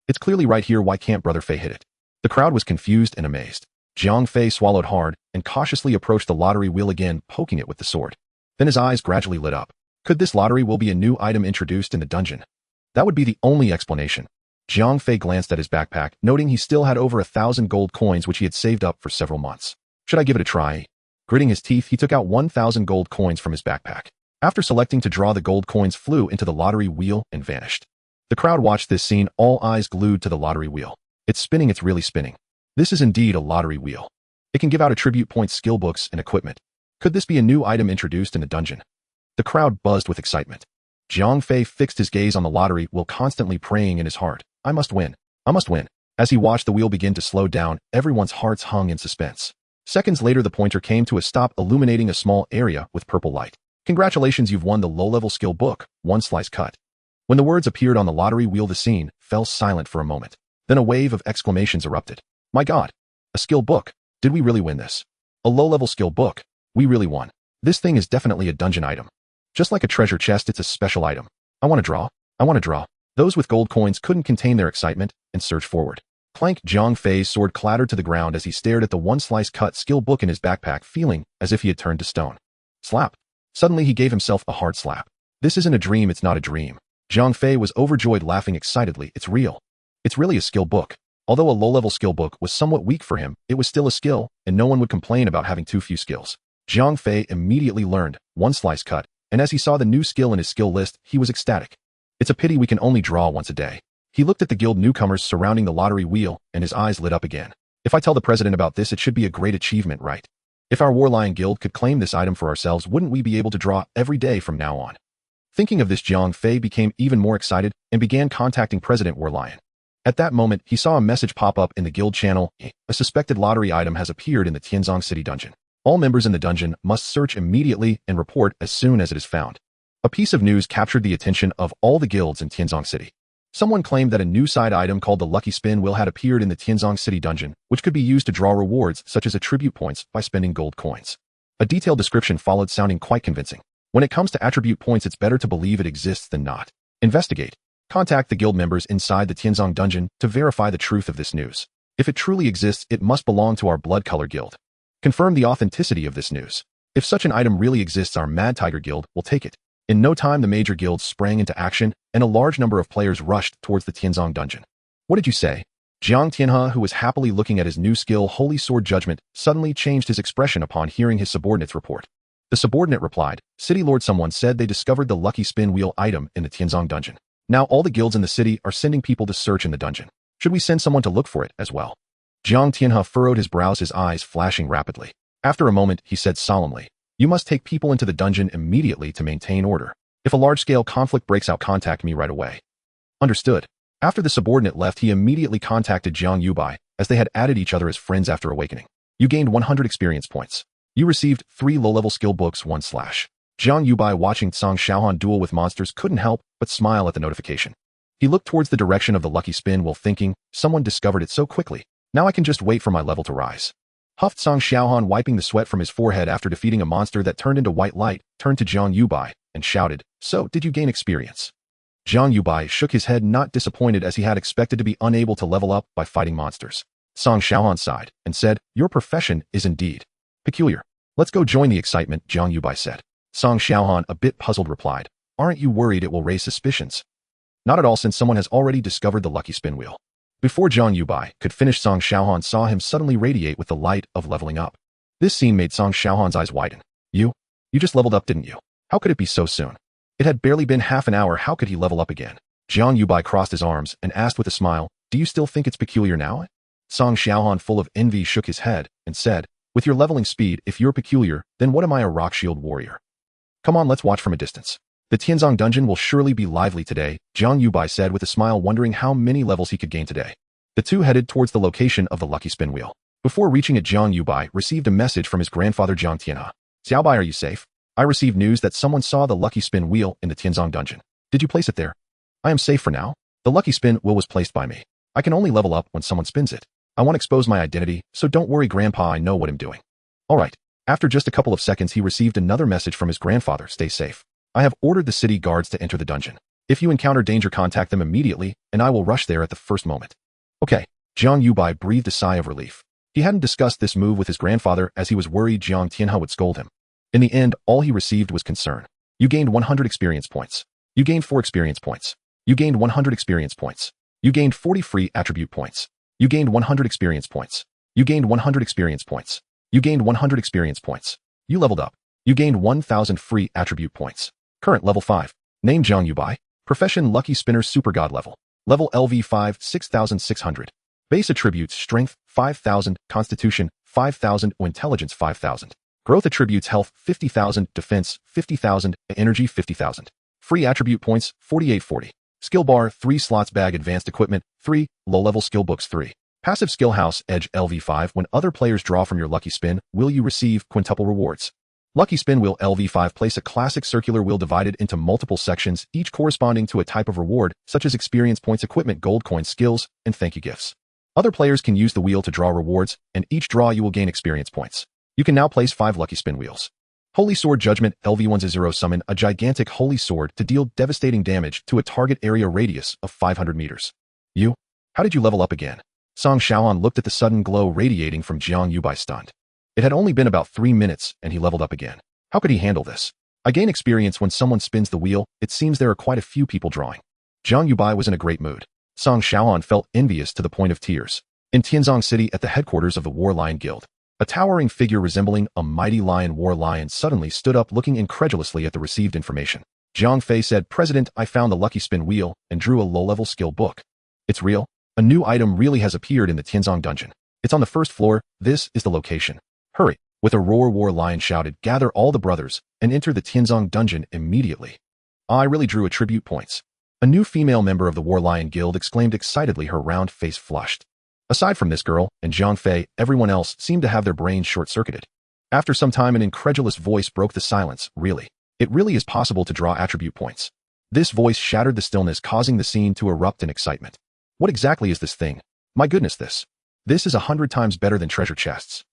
It's clearly right here, why can't Brother Fei hit it? The crowd was confused and amazed. Jiang Fei swallowed hard and cautiously approached the lottery wheel again, poking it with the sword. Then his eyes gradually lit up. Could this lottery wheel be a new item introduced in the dungeon? That would be the only explanation. Jiang Fei glanced at his backpack, noting he still had over 1,000 gold coins which he had saved up for several months. Should I give it a try? Gritting his teeth, he took out 1,000 gold coins from his backpack. After selecting to draw, the gold coins flew into the lottery wheel and vanished. The crowd watched this scene, all eyes glued to the lottery wheel. It's spinning, it's really spinning. This is indeed a lottery wheel. It can give out attribute points, skill books, and equipment. Could this be a new item introduced in the dungeon? The crowd buzzed with excitement. Jiang Fei fixed his gaze on the lottery wheel, constantly praying in his heart, I must win. I must win. As he watched the wheel begin to slow down, everyone's hearts hung in suspense. Seconds later, the pointer came to a stop, illuminating a small area with purple light. Congratulations, you've won the low-level skill book, one slice cut. When the words appeared on the lottery wheel, the scene fell silent for a moment. Then a wave of exclamations erupted. My God! A skill book! Did we really win this? A low-level skill book! We really won. This thing is definitely a dungeon item. Just like a treasure chest, it's a special item. I want to draw. I want to draw. Those with gold coins couldn't contain their excitement and surged forward. Clank! Jiang Fei's sword clattered to the ground as he stared at the one-slice-cut skill book in his backpack, feeling as if he had turned to stone. Slap! Suddenly he gave himself a hard slap. This isn't a dream, it's not a dream. Jiang Fei was overjoyed, laughing excitedly. It's real. It's really a skill book. Although a low-level skill book was somewhat weak for him, it was still a skill, and no one would complain about having too few skills. Jiang Fei immediately learned one slice cut, and as he saw the new skill in his skill list, he was ecstatic. It's a pity we can only draw once a day. He looked at the guild newcomers surrounding the lottery wheel, and his eyes lit up again. If I tell the president about this, it should be a great achievement, right? If our Warlion Guild could claim this item for ourselves, wouldn't we be able to draw every day from now on? Thinking of this, Jiang Fei became even more excited and began contacting President Warlion. At that moment, he saw a message pop up in the guild channel. A suspected lottery item has appeared in the Tianzong City dungeon. All members in the dungeon must search immediately and report as soon as it is found. A piece of news captured the attention of all the guilds in Tianzong City. Someone claimed that a new side item called the Lucky Spin Wheel had appeared in the Tianzong City dungeon, which could be used to draw rewards such as attribute points by spending gold coins. A detailed description followed, sounding quite convincing. When it comes to attribute points, it's better to believe it exists than not. Investigate. Contact the guild members inside the Tianzong dungeon to verify the truth of this news. If it truly exists, it must belong to our Blood Color Guild. Confirm the authenticity of this news. If such an item really exists, our Mad Tiger Guild will take it. In no time, the major guilds sprang into action, and a large number of players rushed towards the Tianzong dungeon. What did you say? Jiang Tianhe, who was happily looking at his new skill, Holy Sword Judgment, suddenly changed his expression upon hearing his subordinate's report. The subordinate replied, City Lord, someone said they discovered the Lucky Spin Wheel item in the Tianzong dungeon. Now all the guilds in the city are sending people to search in the dungeon. Should we send someone to look for it as well? Jiang Tianhe furrowed his brows, his eyes flashing rapidly. After a moment, he said solemnly, You must take people into the dungeon immediately to maintain order. If a large-scale conflict breaks out, contact me right away. Understood. After the subordinate left, he immediately contacted Jiang Yubai, as they had added each other as friends after awakening. You gained 100 experience points. You received 3 low-level skill books, 1 slash. Jiang Yubai, watching Song Xiaohan duel with monsters, couldn't help but smile at the notification. He looked towards the direction of the Lucky Spin Wheel, thinking, someone discovered it so quickly. Now I can just wait for my level to rise. Huffed Song Xiaohan, wiping the sweat from his forehead after defeating a monster that turned into white light, turned to Jiang Yubai and shouted, So, did you gain experience? Jiang Yubai shook his head, not disappointed, as he had expected to be unable to level up by fighting monsters. Song Xiaohan sighed and said, Your profession is indeed peculiar. Let's go join the excitement, Jiang Yubai said. Song Xiaohan, a bit puzzled, replied, Aren't you worried it will raise suspicions? Not at all, since someone has already discovered the Lucky Spin Wheel. Before Jiang Yubai could finish, Song Xiaohan saw him suddenly radiate with the light of leveling up. This scene made Song Xiaohan's eyes widen. You just leveled up, didn't you? How could it be so soon? It had barely been half an hour. How could he level up again? Jiang Yubai crossed his arms and asked with a smile, Do you still think it's peculiar now? Song Xiaohan, full of envy, shook his head and said, With your leveling speed, if you're peculiar, then what am I, a rock shield warrior? Come on, let's watch from a distance. The Tianzong dungeon will surely be lively today, Jiang Yubai said with a smile, wondering how many levels he could gain today. The two headed towards the location of the Lucky Spin Wheel. Before reaching it, Jiang Yubai received a message from his grandfather Jiang Tianhe. Xiaobai, are you safe? I received news that someone saw the Lucky Spin Wheel in the Tianzong dungeon. Did you place it there? I am safe for now. The Lucky Spin Wheel was placed by me. I can only level up when someone spins it. I won't expose my identity, so don't worry, Grandpa, I know what I'm doing. Alright. After just a couple of seconds, he received another message from his grandfather. Stay safe. I have ordered the city guards to enter the dungeon. If you encounter danger, contact them immediately, and I will rush there at the first moment. Okay. Jiang Yubai breathed a sigh of relief. He hadn't discussed this move with his grandfather, as he was worried Jiang Tianhe would scold him. In the end, all he received was concern. You gained 100 experience points. You gained 4 experience points. You gained 100 experience points. You gained 40 free attribute points. You gained 100 experience points. You gained 100 experience points. You gained 100 experience points. You leveled up. You gained 1,000 free attribute points. Current level 5. Name Jiang Yubai. Profession Lucky Spinner Super God level. Level LV5 6600. Base attributes Strength 5000, Constitution 5000, Intelligence 5000. Growth attributes Health 50,000, Defense 50,000, Energy 50,000. Free attribute points 4840. Skill bar 3 slots bag advanced equipment 3, low-level skill books 3. Passive skill house edge LV5 when other players draw from your lucky spin, will you receive quintuple rewards. Lucky spin wheel LV5 place a classic circular wheel divided into multiple sections, each corresponding to a type of reward, such as experience points, equipment, gold coins, skills, and thank you gifts. Other players can use the wheel to draw rewards, and each draw you will gain experience points. You can now place 5 lucky spin wheels. Holy Sword Judgment LV10 summon a gigantic holy sword to deal devastating damage to a target area radius of 500 meters. You? How did you level up again? Song Xiaoan looked at the sudden glow radiating from Jiang Yubai stunned. It had only been about 3 minutes and he leveled up again. How could he handle this? I gain experience when someone spins the wheel. It seems there are quite a few people drawing. Jiang Yubai was in a great mood. Song Xiaoan felt envious to the point of tears. In Tianzong City at the headquarters of the War Lion Guild, a towering figure resembling a mighty lion war lion suddenly stood up looking incredulously at the received information. Zhang Fei said, President, I found the lucky spin wheel and drew a low-level skill book. It's real? A new item really has appeared in the Tianzong dungeon. It's on the first floor. This is the location. Hurry. With a roar, War Lion shouted, gather all the brothers and enter the Tianzong dungeon immediately. I really drew attribute points. A new female member of the War Lion Guild exclaimed excitedly, her round face flushed. Aside from this girl and Zhang Fei, everyone else seemed to have their brains short-circuited. After some time, an incredulous voice broke the silence. Really? It really is possible to draw attribute points. This voice shattered the stillness, causing the scene to erupt in excitement. What exactly is this thing? My goodness, this is 100 times better than treasure chests.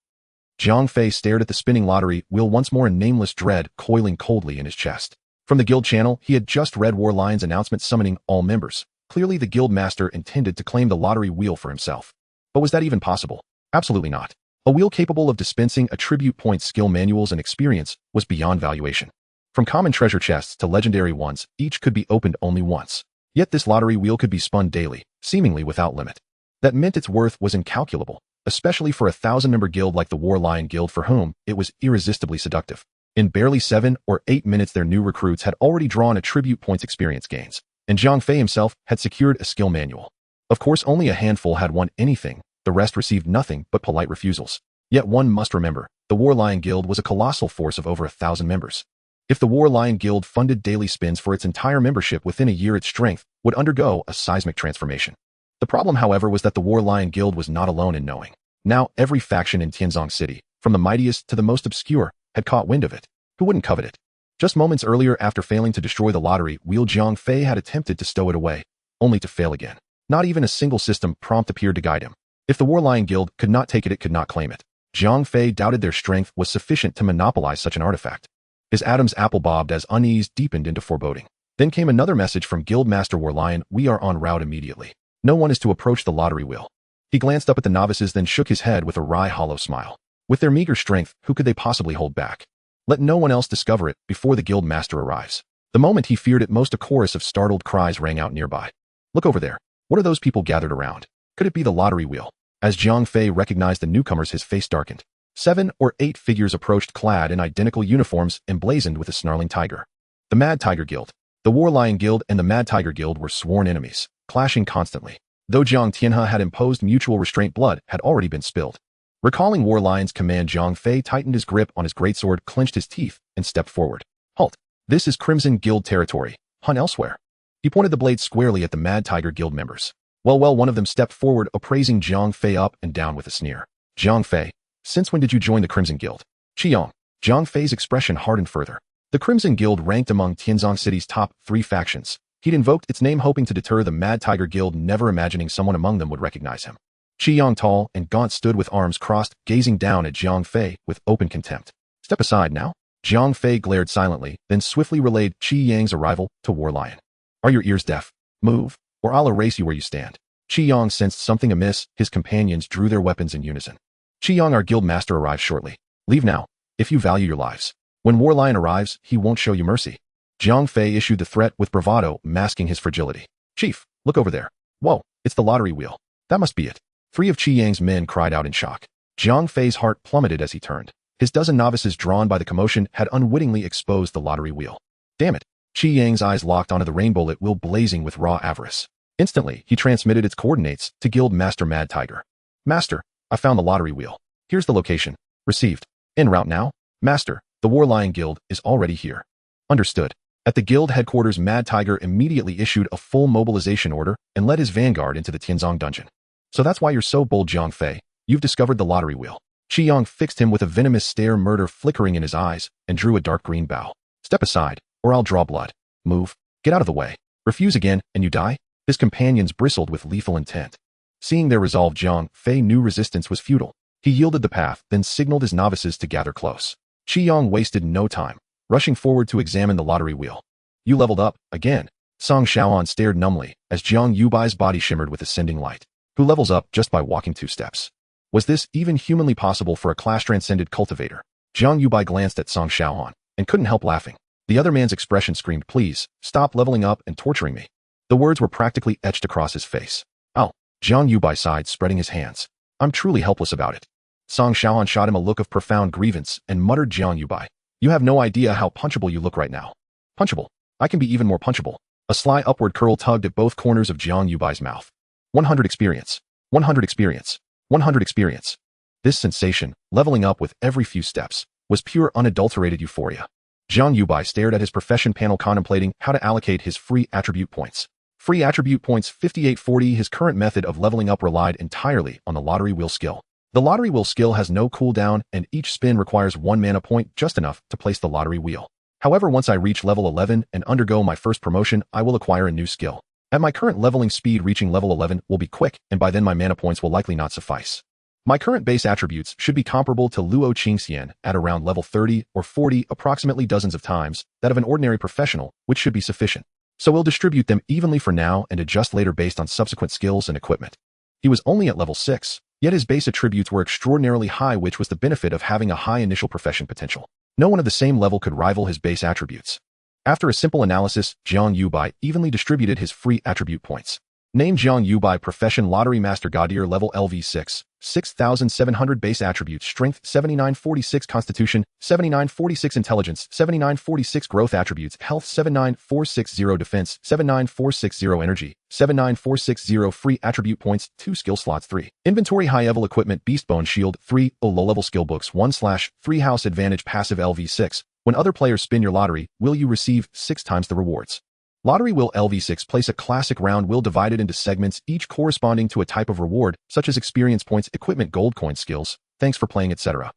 Zhang Fei stared at the spinning lottery wheel once more, in nameless dread coiling coldly in his chest. From the guild channel, he had just read War Lion's announcement summoning all members. Clearly the guild master intended to claim the lottery wheel for himself. But was that even possible? Absolutely not. A wheel capable of dispensing attribute points, skill manuals, and experience was beyond valuation. From common treasure chests to legendary ones, each could be opened only once. Yet this lottery wheel could be spun daily, seemingly without limit. That meant its worth was incalculable, especially for a 1,000-member guild like the War Lion Guild, for whom it was irresistibly seductive. In barely 7 or 8 minutes, their new recruits had already drawn attribute points experience gains, and Zhang Fei himself had secured a skill manual. Of course, only a handful had won anything. The rest received nothing but polite refusals. Yet one must remember, the War Lion Guild was a colossal force of over 1,000 members. If the War Lion Guild funded daily spins for its entire membership within a year, its strength would undergo a seismic transformation. The problem, however, was that the War Lion Guild was not alone in knowing. Now every faction in Tianzong City, from the mightiest to the most obscure, had caught wind of it. Who wouldn't covet it? Just moments earlier, after failing to destroy the lottery wheel, Zhang Fei had attempted to stow it away, only to fail again. Not even a single system prompt appeared to guide him. If the War Lion Guild could not take it, it could not claim it. Zhang Fei doubted their strength was sufficient to monopolize such an artifact. His Adam's apple bobbed as unease deepened into foreboding. Then came another message from Guild Master War Lion, we are en route immediately. No one is to approach the lottery wheel. He glanced up at the novices, then shook his head with a wry, hollow smile. With their meager strength, who could they possibly hold back? Let no one else discover it before the Guild Master arrives. The moment he feared it most, a chorus of startled cries rang out nearby. Look over there. What are those people gathered around? Could it be the lottery wheel? As Zhang Fei recognized the newcomers, his face darkened. 7 or 8 figures approached, clad in identical uniforms emblazoned with a snarling tiger. The Mad Tiger Guild. The War Lion Guild and the Mad Tiger Guild were sworn enemies, clashing constantly. Though Jiang Tianhe had imposed mutual restraint, blood had already been spilled. Recalling War Lion's command, Zhang Fei tightened his grip on his greatsword, clenched his teeth, and stepped forward. Halt! This is Crimson Guild territory. Hunt elsewhere. He pointed the blade squarely at the Mad Tiger Guild members. Well, one of them stepped forward, appraising Zhang Fei up and down with a sneer. Zhang Fei, since when did you join the Crimson Guild? Qiang. Zhang Fei's expression hardened further. The Crimson Guild ranked among Tianzong City's top 3 factions. He'd invoked its name hoping to deter the Mad Tiger Guild, never imagining someone among them would recognize him. Qiang, tall and gaunt, stood with arms crossed, gazing down at Zhang Fei with open contempt. Step aside now. Zhang Fei glared silently, then swiftly relayed Qi Yang's arrival to War Lion. Are your ears deaf? Move, or I'll erase you where you stand. Qiang sensed something amiss. His companions drew their weapons in unison. Qiang, our guild master arrives shortly. Leave now, if you value your lives. When War Lion arrives, he won't show you mercy. Zhang Fei issued the threat with bravado, masking his fragility. Chief, look over there. Whoa, it's the lottery wheel. That must be it. 3 of Qi Yang's men cried out in shock. Zhang Fei's heart plummeted as he turned. His dozen novices drawn by the commotion had unwittingly exposed the lottery wheel. Damn it, Qi Yang's eyes locked onto the rainbow-lit wheel blazing with raw avarice. Instantly, he transmitted its coordinates to Guild Master Mad Tiger. Master, I found the lottery wheel. Here's the location. Received. En route now? Master, the War Lion Guild is already here. Understood. At the guild headquarters, Mad Tiger immediately issued a full mobilization order and led his vanguard into the Tianzong dungeon. So that's why you're so bold, Jiang Fei. You've discovered the lottery wheel. Qi Yang fixed him with a venomous stare, murder flickering in his eyes, and drew a dark green bow. Step aside, or I'll draw blood. Move. Get out of the way. Refuse again, and you die? His companions bristled with lethal intent. Seeing their resolve, Jiang Fei knew resistance was futile. He yielded the path, then signaled his novices to gather close. Qi Yang wasted no time, rushing forward to examine the lottery wheel. You leveled up, again. Song Shaohan stared numbly as Jiang Yubai's body shimmered with ascending light. Who levels up just by walking 2 steps? Was this even humanly possible for a class-transcended cultivator? Jiang Yubai glanced at Song Shaohan and couldn't help laughing. The other man's expression screamed, please, stop leveling up and torturing me. The words were practically etched across his face. Oh, Jiang Yubai sighed, spreading his hands. I'm truly helpless about it. Song Shaohan shot him a look of profound grievance and muttered, Jiang Yubai, you have no idea how punchable you look right now. Punchable? I can be even more punchable. A sly upward curl tugged at both corners of Jiang Yubai's mouth. 100 experience. 100 experience. 100 experience. This sensation, leveling up with every few steps, was pure unadulterated euphoria. Jiang Yubai stared at his profession panel, contemplating how to allocate his free attribute points. Free attribute points 5840. His current method of leveling up relied entirely on the lottery wheel skill. The lottery wheel skill has no cooldown, and each spin requires 1 mana point, just enough to place the lottery wheel. However, once I reach level 11 and undergo my first promotion, I will acquire a new skill. At my current leveling speed, reaching level 11 will be quick, and by then my mana points will likely not suffice. My current base attributes should be comparable to Luo Qingxian at around level 30 or 40, approximately dozens of times that of an ordinary professional, which should be sufficient. So we'll distribute them evenly for now and adjust later based on subsequent skills and equipment. He was only at level 6, yet his base attributes were extraordinarily high, which was the benefit of having a high initial profession potential. No one of the same level could rival his base attributes. After a simple analysis, Jiang Yubai evenly distributed his free attribute points. Name Jiang Yubai, profession Lottery Master Gaudier, level LV6, 6,700 base attributes, strength 7946, constitution 7946, intelligence 7946, growth attributes, health 79460, defense 79460, energy 79460, free attribute points 2, skill slots 3, inventory, high level equipment, beast bone shield 3, low level skill books 1/3, house advantage, passive LV6. When other players spin your lottery, will you receive 6 times the rewards. Lottery wheel LV6, place a classic round wheel divided into segments, each corresponding to a type of reward, such as experience points, equipment, gold coin, skills, thanks for playing, etc.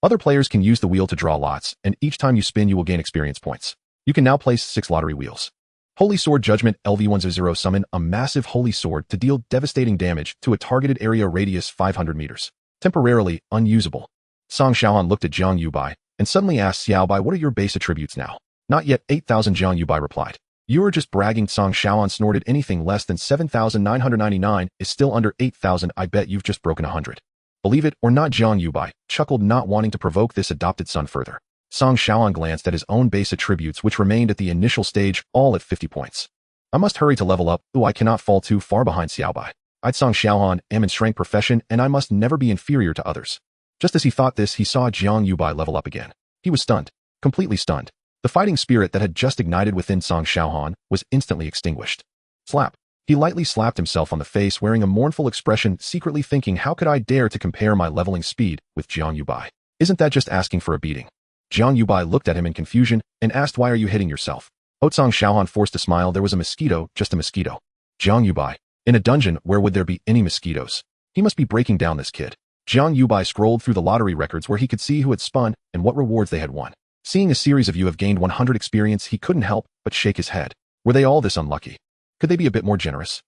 Other players can use the wheel to draw lots, and each time you spin you will gain experience points. You can now place 6 lottery wheels. Holy Sword Judgment LV100, summon a massive holy sword to deal devastating damage to a targeted area, radius 500 meters. Temporarily unusable. Song Shaohan looked at Jiang Yubai and suddenly asked, Xiaobai, what are your base attributes now? Not yet 8,000, Jiang Yubai replied. You are just bragging. Song Shaohan snorted. Anything less than 7,999 is still under 8,000. I bet you've just broken 100. Believe it or not, Jiang Yubai chuckled, not wanting to provoke this adopted son further. Song Shaohan glanced at his own base attributes, which remained at the initial stage, all at 50 points. I must hurry to level up. Ooh, I cannot fall too far behind Xiaobai. I'd Song Shaohan am in strength profession, and I must never be inferior to others. Just as he thought this, he saw Jiang Yubai level up again. He was stunned. Completely stunned. The fighting spirit that had just ignited within Song Shaohan was instantly extinguished. Slap. He lightly slapped himself on the face, wearing a mournful expression, secretly thinking, how could I dare to compare my leveling speed with Jiang Yubai? Isn't that just asking for a beating? Jiang Yubai looked at him in confusion and asked, why are you hitting yourself? Song Shaohan forced a smile. There was a mosquito, just a mosquito. Jiang Yubai. In a dungeon, where would there be any mosquitoes? He must be breaking down this kid. Jiang Yubai scrolled through the lottery records where he could see who had spun and what rewards they had won. Seeing a series of you have gained 100 experience, he couldn't help but shake his head. Were they all this unlucky? Could they be a bit more generous?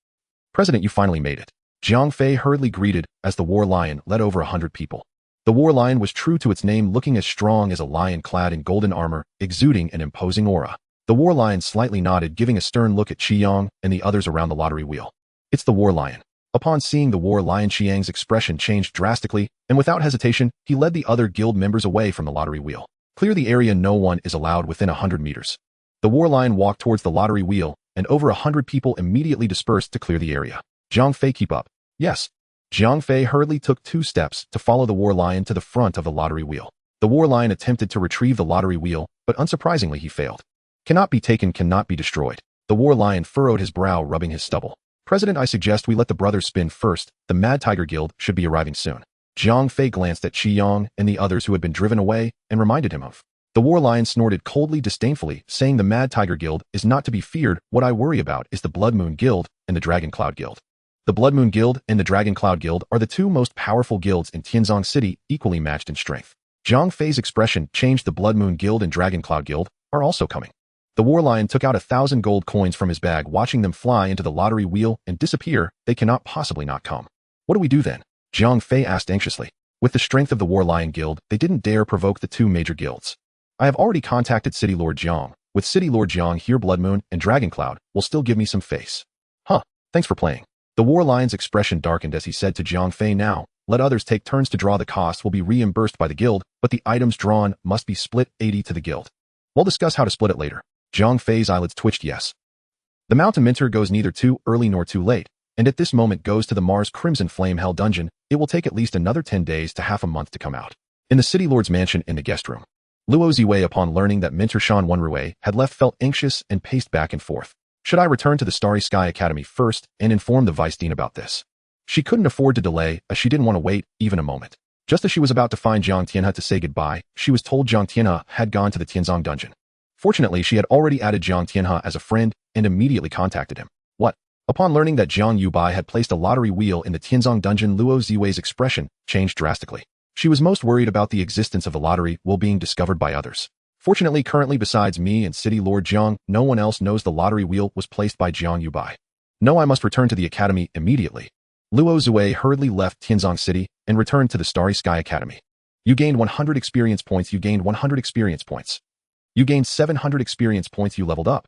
President, you finally made it. Jiang Fei hurriedly greeted as the War Lion led over 100 people. The War Lion was true to its name, looking as strong as a lion clad in golden armor, exuding an imposing aura. The War Lion slightly nodded, giving a stern look at Qi Yang and the others around the lottery wheel. It's the War Lion. Upon seeing the War Lion, Qi Yang's expression changed drastically, and without hesitation, he led the other guild members away from the lottery wheel. Clear the area. No one is allowed within 100 meters. The War Lion walked towards the lottery wheel, and over 100 people immediately dispersed to clear the area. Jiang Fei, keep up. Yes. Jiang Fei hurriedly took 2 steps to follow the War Lion to the front of the lottery wheel. The War Lion attempted to retrieve the lottery wheel, but unsurprisingly he failed. Cannot be taken, cannot be destroyed. The war lion furrowed his brow, rubbing his stubble. President, I suggest we let the brothers spin first. The Mad Tiger Guild should be arriving soon. Jiang Fei glanced at Qi Yang and the others who had been driven away and reminded him of. The war lion snorted coldly, disdainfully, saying the Mad Tiger Guild is not to be feared. What I worry about is the Blood Moon Guild and the Dragon Cloud Guild. The Blood Moon Guild and the Dragon Cloud Guild are the two most powerful guilds in Tianzong City, equally matched in strength. Jiang Fei's expression changed. The Blood Moon Guild and Dragon Cloud Guild are also coming. The war lion took out 1,000 gold coins from his bag, watching them fly into the lottery wheel and disappear. They cannot possibly not come. What do we do then? Jiang Fei asked anxiously. With the strength of the War Lion Guild, they didn't dare provoke the two major guilds. I have already contacted City Lord Jiang. With City Lord Jiang here, Blood Moon and Dragon Cloud will still give me some face. Huh, thanks for playing. The War Lion's expression darkened as he said to Jiang Fei, now, let others take turns to draw. The cost will be reimbursed by the guild, but the items drawn must be split 80 to the guild. We'll discuss how to split it later. Jiang Fei's eyelids twitched. Yes. The Mountain Minter goes neither too early nor too late, and at this moment goes to the Mars Crimson Flame Hell Dungeon. It will take at least another 10 days to half a month to come out. In the City Lord's mansion in the guest room, Luo Ziwei, upon learning that Minter Shan Wenrui had left, felt anxious and paced back and forth. Should I return to the Starry Sky Academy first and inform the Vice Dean about this? She couldn't afford to delay, as she didn't want to wait even a moment. Just as she was about to find Jiang Tianhe to say goodbye, she was told Jiang Tianhe had gone to the Tianzong dungeon. Fortunately, she had already added Jiang Tianhe as a friend and immediately contacted him. What? Upon learning that Jiang Yubai had placed a lottery wheel in the Tianzong dungeon, Luo Ziwei's expression changed drastically. She was most worried about the existence of the lottery wheel being discovered by others. Fortunately, currently besides me and City Lord Jiang, no one else knows the lottery wheel was placed by Jiang Yubai. No, I must return to the academy immediately. Luo Ziwei hurriedly left Tianzong City and returned to the Starry Sky Academy. You gained 100 experience points. You gained 100 experience points. You gained 700 experience points. You leveled up.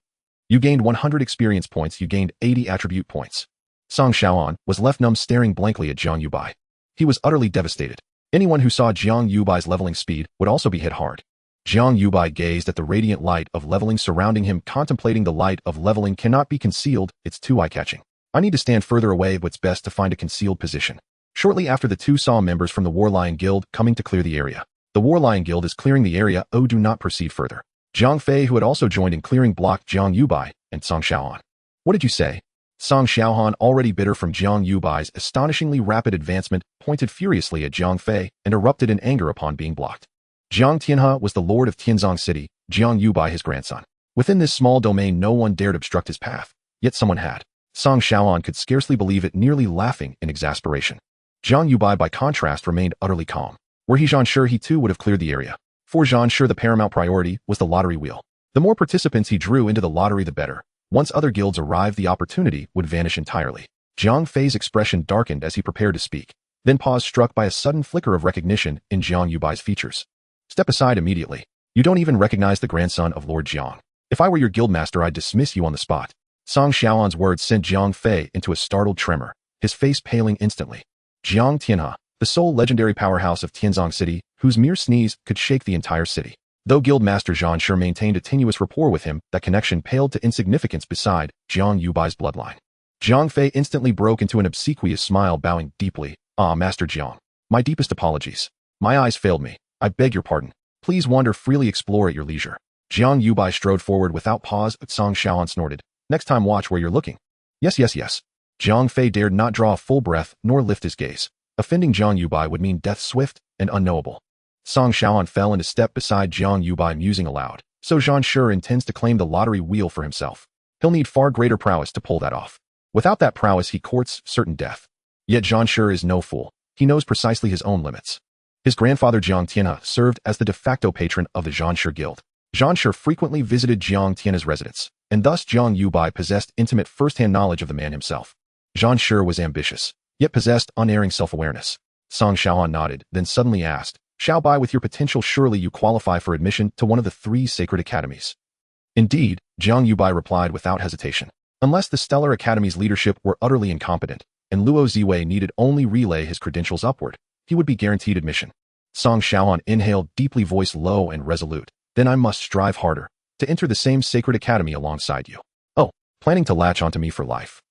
You gained 100 experience points. You gained 80 attribute points. Song Xiaoan was left numb, staring blankly at Jiang Yubai. He was utterly devastated. Anyone who saw Jiang Yubai's leveling speed would also be hit hard. Jiang Yubai gazed at the radiant light of leveling surrounding him, contemplating. The light of leveling cannot be concealed. It's too eye-catching. I need to stand further away, but it's best to find a concealed position. Shortly after, the two saw members from the War Lion Guild coming to clear the area. The War Lion Guild is clearing the area. Oh, do not proceed further. Jiang Fei, who had also joined in clearing, blocked Jiang Yubai and Song Xiaohan. What did you say? Song Xiaohan, already bitter from Jiang Yubai's astonishingly rapid advancement, pointed furiously at Jiang Fei and erupted in anger upon being blocked. Jiang Tianhe was the lord of Tianzong City, Jiang Yubai his grandson. Within this small domain, no one dared obstruct his path, yet someone had. Song Xiaohan could scarcely believe it, nearly laughing in exasperation. Jiang Yubai, by contrast, remained utterly calm. Were he Zhan sure, he too would have cleared the area. For Zhan sure, the paramount priority was the lottery wheel. The more participants he drew into the lottery, the better. Once other guilds arrived, the opportunity would vanish entirely. Jiang Fei's expression darkened as he prepared to speak, then paused, struck by a sudden flicker of recognition in Jiang Yubai's features. Step aside immediately. You don't even recognize the grandson of Lord Jiang. If I were your guildmaster, I'd dismiss you on the spot. Song Xiaoan's words sent Jiang Fei into a startled tremor, his face paling instantly. Jiang Tianhe, the sole legendary powerhouse of Tianzong City, whose mere sneeze could shake the entire city. Though Guildmaster Zhan sure maintained a tenuous rapport with him, that connection paled to insignificance beside Jiang Yubai's bloodline. Jiang Fei instantly broke into an obsequious smile, bowing deeply. Ah, Master Jiang. My deepest apologies. My eyes failed me. I beg your pardon. Please wander freely, explore at your leisure. Jiang Yubai strode forward without pause. Song Xiaohan snorted. Next time watch where you're looking. Yes, yes, yes. Jiang Fei dared not draw a full breath nor lift his gaze. Offending Jiang Yubai would mean death swift and unknowable. Song Xiaohan fell into step beside Jiang Yubai, musing aloud. So Zhan sure intends to claim the lottery wheel for himself. He'll need far greater prowess to pull that off. Without that prowess, he courts certain death. Yet Zhan sure is no fool. He knows precisely his own limits. His grandfather Jiang Tianhe served as the de facto patron of the Zhan sure Guild. Zhan sure frequently visited Jiang Tianhe's residence, and thus Jiang Yubai possessed intimate first-hand knowledge of the man himself. Zhan sure was ambitious, yet possessed unerring self-awareness. Song Xiaohan nodded, then suddenly asked, Xiaobai, with your potential, surely you qualify for admission to one of the 3 sacred academies. Indeed, Jiang Yubai replied without hesitation. Unless the Stellar Academy's leadership were utterly incompetent, and Luo Ziwei needed only relay his credentials upward, he would be guaranteed admission. Song Xiaohan inhaled deeply, voice low and resolute. Then I must strive harder to enter the same sacred academy alongside you. Oh, planning to latch onto me for life.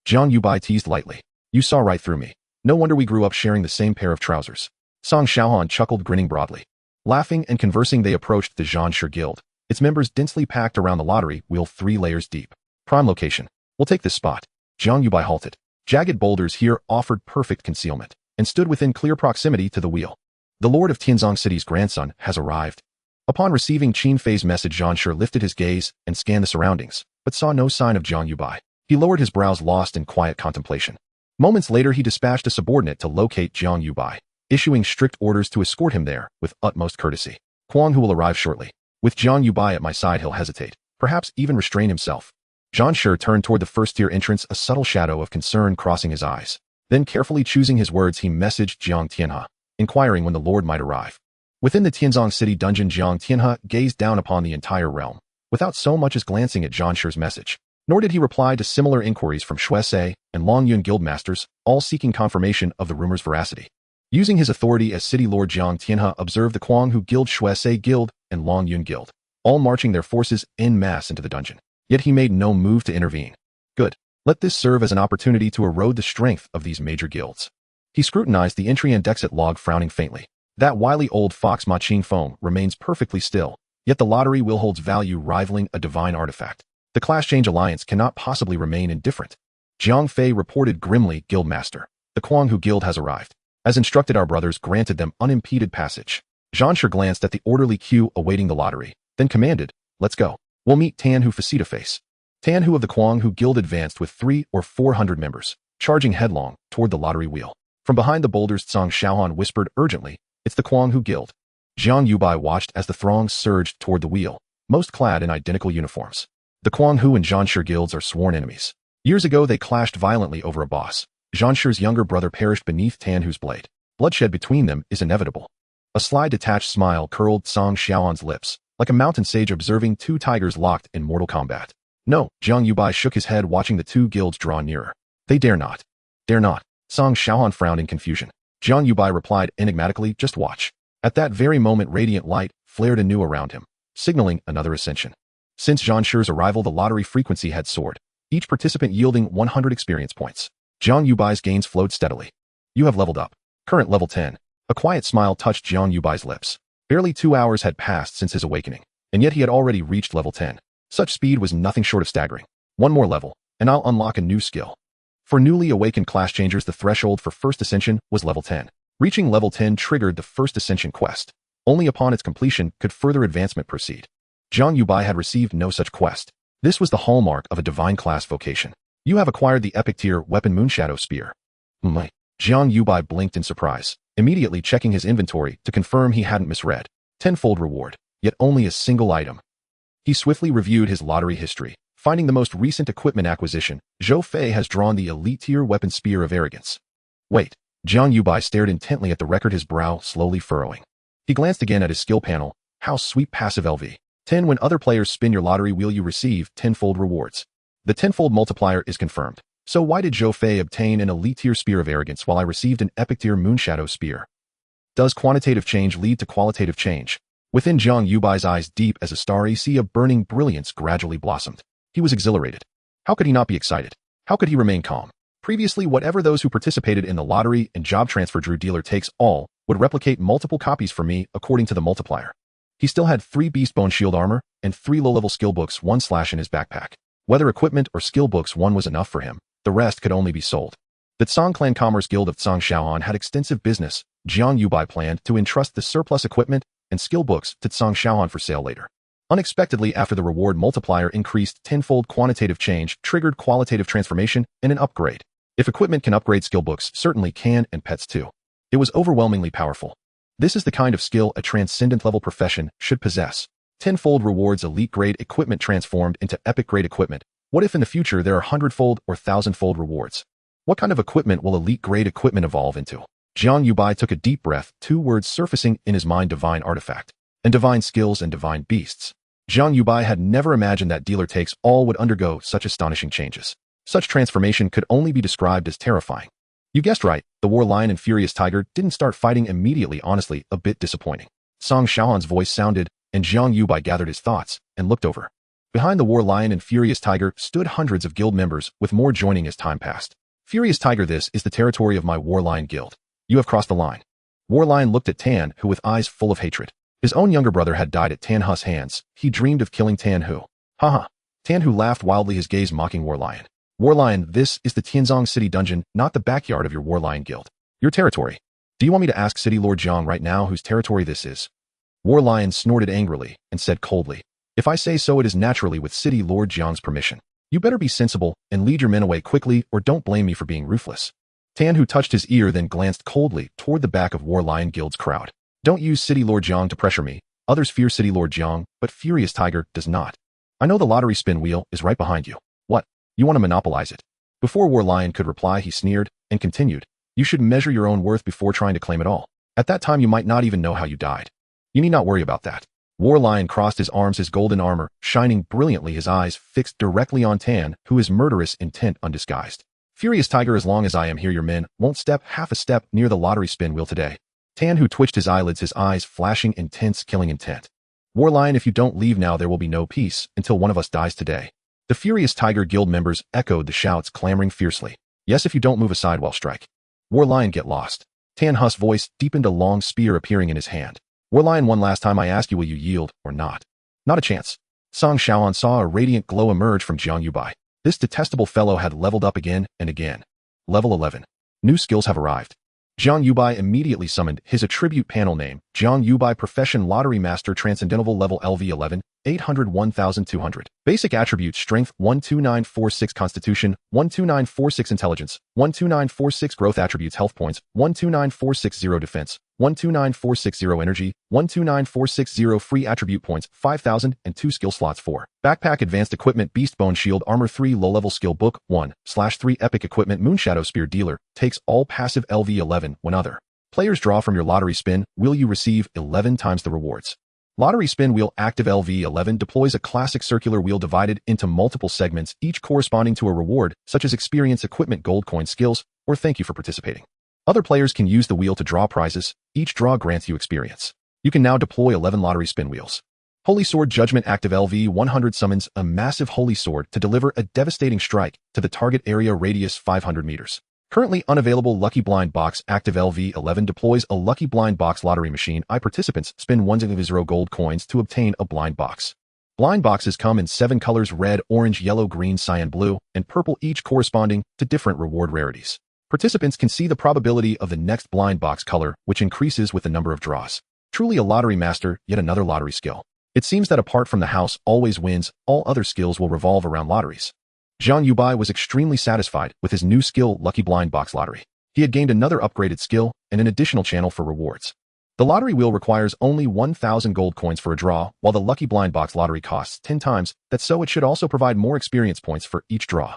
Jiang Yubai teased lightly. You saw right through me. No wonder we grew up sharing the same pair of trousers. Song Xiaohan chuckled, grinning broadly. Laughing and conversing, they approached the Zhan sure Guild. its members densely packed around the lottery wheel 3 layers deep. Prime location. We'll take this spot. Jiang Yubai halted. Jagged boulders here offered perfect concealment, and stood within clear proximity to the wheel. The Lord of Tianzong City's grandson has arrived. Upon receiving Qin Fei's message, Zhan Shi lifted his gaze and scanned the surroundings, but saw no sign of Jiang Yubai. He lowered his brows, lost in quiet contemplation. Moments later, he dispatched a subordinate to locate Jiang Yubai, issuing strict orders to escort him there with utmost courtesy. Kuang, who will arrive shortly. With Jiang Yubai at my side, he'll hesitate, perhaps even restrain himself. Zhan Shi turned toward the first-tier entrance, a subtle shadow of concern crossing his eyes. Then, carefully choosing his words, he messaged Jiang Tianhe, inquiring when the Lord might arrive. Within the Tianzong City dungeon, Jiang Tianhe gazed down upon the entire realm, without so much as glancing at Zhan Shi's message. Nor did he reply to similar inquiries from Shuesei and Longyun guildmasters, all seeking confirmation of the rumor's veracity. Using his authority as city lord, Jiang Tianhe observed the Kuanghu Guild, Shuesei Guild, and Longyun Guild, all marching their forces en masse into the dungeon. Yet he made no move to intervene. Good. Let this serve as an opportunity to erode the strength of these major guilds. He scrutinized the entry and exit log, frowning faintly. That wily old fox Ma Qing Feng remains perfectly still, yet the lottery wheel holds value rivaling a divine artifact. The Class Change Alliance cannot possibly remain indifferent. Jiang Fei reported grimly, Guildmaster. The Kuanghu Guild has arrived. As instructed, our brothers granted them unimpeded passage. Zhan Shi glanced at the orderly queue awaiting the lottery, then commanded, let's go. We'll meet Tanhu face-to-face. Tanhu of the Kuanghu Guild advanced with 300 or 400 members, charging headlong toward the lottery wheel. From behind the boulders, Tsang Xiaohan whispered urgently, it's the Kuanghu Guild. Jiang Yubai watched as the throng surged toward the wheel, most clad in identical uniforms. The Kuanghu and Zhan Shi guilds are sworn enemies. Years ago, they clashed violently over a boss. Zhan Shi's younger brother perished beneath Tanhu's blade. Bloodshed between them is inevitable. A sly, detached smile curled Tsang Xiaohan's lips, like a mountain sage observing 2 tigers locked in mortal combat. No, Jiang Yubai shook his head, watching the 2 guilds draw nearer. They dare not. Dare not. Tsang Xiaohan frowned in confusion. Jiang Yubai replied enigmatically, just watch. At that very moment, radiant light flared anew around him, signaling another ascension. Since Zhan Shi's arrival, the lottery frequency had soared, each participant yielding 100 experience points. Jiang Yubai's gains flowed steadily. You have leveled up. Current level 10. A quiet smile touched Jiang Yubai's lips. Barely 2 hours had passed since his awakening, and yet he had already reached level 10. Such speed was nothing short of staggering. One more level, and I'll unlock a new skill. For newly awakened class changers, the threshold for first ascension was level 10. Reaching level 10 triggered the first ascension quest. Only upon its completion could further advancement proceed. Jiang Yubai had received no such quest. This was the hallmark of a divine class vocation. You have acquired the epic tier weapon Moonshadow Spear. Jiang Yubai blinked in surprise, immediately checking his inventory to confirm he hadn't misread. Tenfold reward, yet only a single item. He swiftly reviewed his lottery history, finding the most recent equipment acquisition. Zhou Fei has drawn the elite tier weapon Spear of Arrogance. Wait, Jiang Yubai stared intently at the record, his brow slowly furrowing. He glanced again at his skill panel. How sweet, passive LV. 10. When other players spin your lottery wheel, you receive tenfold rewards. The tenfold multiplier is confirmed. So why did Zhou Fei obtain an elite tier Spear of Arrogance while I received an epic tier Moonshadow Spear? Does quantitative change lead to qualitative change? Within Jiang Yubai's eyes, deep as a starry sea of burning brilliance, gradually blossomed. He was exhilarated. How could he not be excited? How could he remain calm? Previously, whatever those who participated in the lottery and job transfer drew, dealer takes all, would replicate multiple copies for me according to the multiplier. He still had 3 Beastbone shield armor and 3 low-level skill books, 1 slash in his backpack. Whether equipment or skill books, 1 was enough for him. The rest could only be sold. The Tsang Clan Commerce Guild of Tsang Xiaohan had extensive business. Jiang Yubai planned to entrust the surplus equipment and skill books to Tsang Xiaohan for sale later. Unexpectedly, after the reward multiplier increased tenfold, quantitative change triggered qualitative transformation and an upgrade. If equipment can upgrade, skill books certainly can, and pets too. It was overwhelmingly powerful. This is the kind of skill a transcendent level profession should possess. Tenfold rewards elite grade equipment transformed into epic grade equipment. What if in the future there are 100-fold or 1,000-fold rewards? What kind of equipment will elite grade equipment evolve into? Jiang Yubai took a deep breath, 2 words surfacing in his mind: divine artifact, and divine skills, and divine beasts. Jiang Yubai had never imagined that dealer takes all would undergo such astonishing changes. Such transformation could only be described as terrifying. You guessed right, the War Lion and Furious Tiger didn't start fighting immediately, honestly, a bit disappointing. Tsang Xiaohan's voice sounded, and Jiang Yubai gathered his thoughts and looked over. Behind the War Lion and Furious Tiger stood hundreds of guild members, with more joining as time passed. Furious Tiger, this is the territory of my War Lion guild. You have crossed the line. War Lion looked at Tan, who with eyes full of hatred. His own younger brother had died at Tan Hu's hands. He dreamed of killing Tan Hu. Haha. Tan Hu laughed wildly, his gaze mocking War Lion. War Lion, this is the Tianzong City dungeon, not the backyard of your War Lion guild. Your territory. Do you want me to ask City Lord Jiang right now whose territory this is? War Lion snorted angrily and said coldly, if I say so, it is naturally with City Lord Jiang's permission. You better be sensible and lead your men away quickly, or don't blame me for being ruthless. Tan Hu touched his ear, then glanced coldly toward the back of War Lion Guild's crowd. Don't use City Lord Jiang to pressure me. Others fear City Lord Jiang, but Furious Tiger does not. I know the lottery spin wheel is right behind you. What? You want to monopolize it? Before War Lion could reply, he sneered and continued, you should measure your own worth before trying to claim it all. At that time, you might not even know how you died. You need not worry about that. War Lion crossed his arms, his golden armor shining brilliantly, his eyes fixed directly on Tan, who is murderous intent undisguised. Furious Tiger, as long as I am here, your men won't step half a step near the lottery spin wheel today. Tan, who twitched his eyelids, his eyes flashing intense killing intent. War Lion, if you don't leave now, there will be no peace until one of us dies today. The Furious Tiger Guild members echoed the shouts, clamoring fiercely. Yes, if you don't move aside, while strike. War Lion, get lost. Tan Hu's voice deepened, a long spear appearing in his hand. War Lion, one last time I ask you, will you yield or not? Not a chance. Song Xiaohan saw a radiant glow emerge from Jiang Yubai. This detestable fellow had leveled up again and again. Level 11. New skills have arrived. Jiang Yubai immediately summoned his attribute panel name, Jiang Yubai Profession Lottery Master Transcendental Level LV11, 801,200. Basic attributes: Strength 12946, Constitution 12946, Intelligence 12946, Growth attributes: Health points 129,460, Defense 129,460, Energy 129,460, Free attribute points 5,002, Skill slots 4. Backpack, Advanced Equipment, Beast Bone Shield, Armor 3, Low-level Skill Book 1/3, Epic Equipment, Moonshadow Spear. Dealer takes all passive LV11 when other players draw from your lottery spin wheel. You receive 11 times the rewards. Lottery spin wheel active. LV11 deploys a classic circular wheel divided into multiple segments, each corresponding to a reward, such as experience, equipment, gold coin, skills, or thank you for participating. Other players can use the wheel to draw prizes. Each draw grants you experience. You can now deploy 11 lottery spin wheels. Holy Sword Judgment active. LV100 summons a massive holy sword to deliver a devastating strike to the target area, radius 500 meters. Currently unavailable. Lucky Blind Box active. LV11 deploys a Lucky Blind Box lottery machine. Participants spin 1/0 gold coins to obtain a blind box. Blind boxes come in 7 colors: red, orange, yellow, green, cyan, blue, and purple, each corresponding to different reward rarities. Participants can see the probability of the next blind box color, which increases with the number of draws. Truly a lottery master, yet another lottery skill. It seems that apart from the house always wins, all other skills will revolve around lotteries. Jiang Yubai was extremely satisfied with his new skill, Lucky Blind Box Lottery. He had gained another upgraded skill and an additional channel for rewards. The lottery wheel requires only 1,000 gold coins for a draw, while the Lucky Blind Box Lottery costs 10 times that, so it should also provide more experience points for each draw.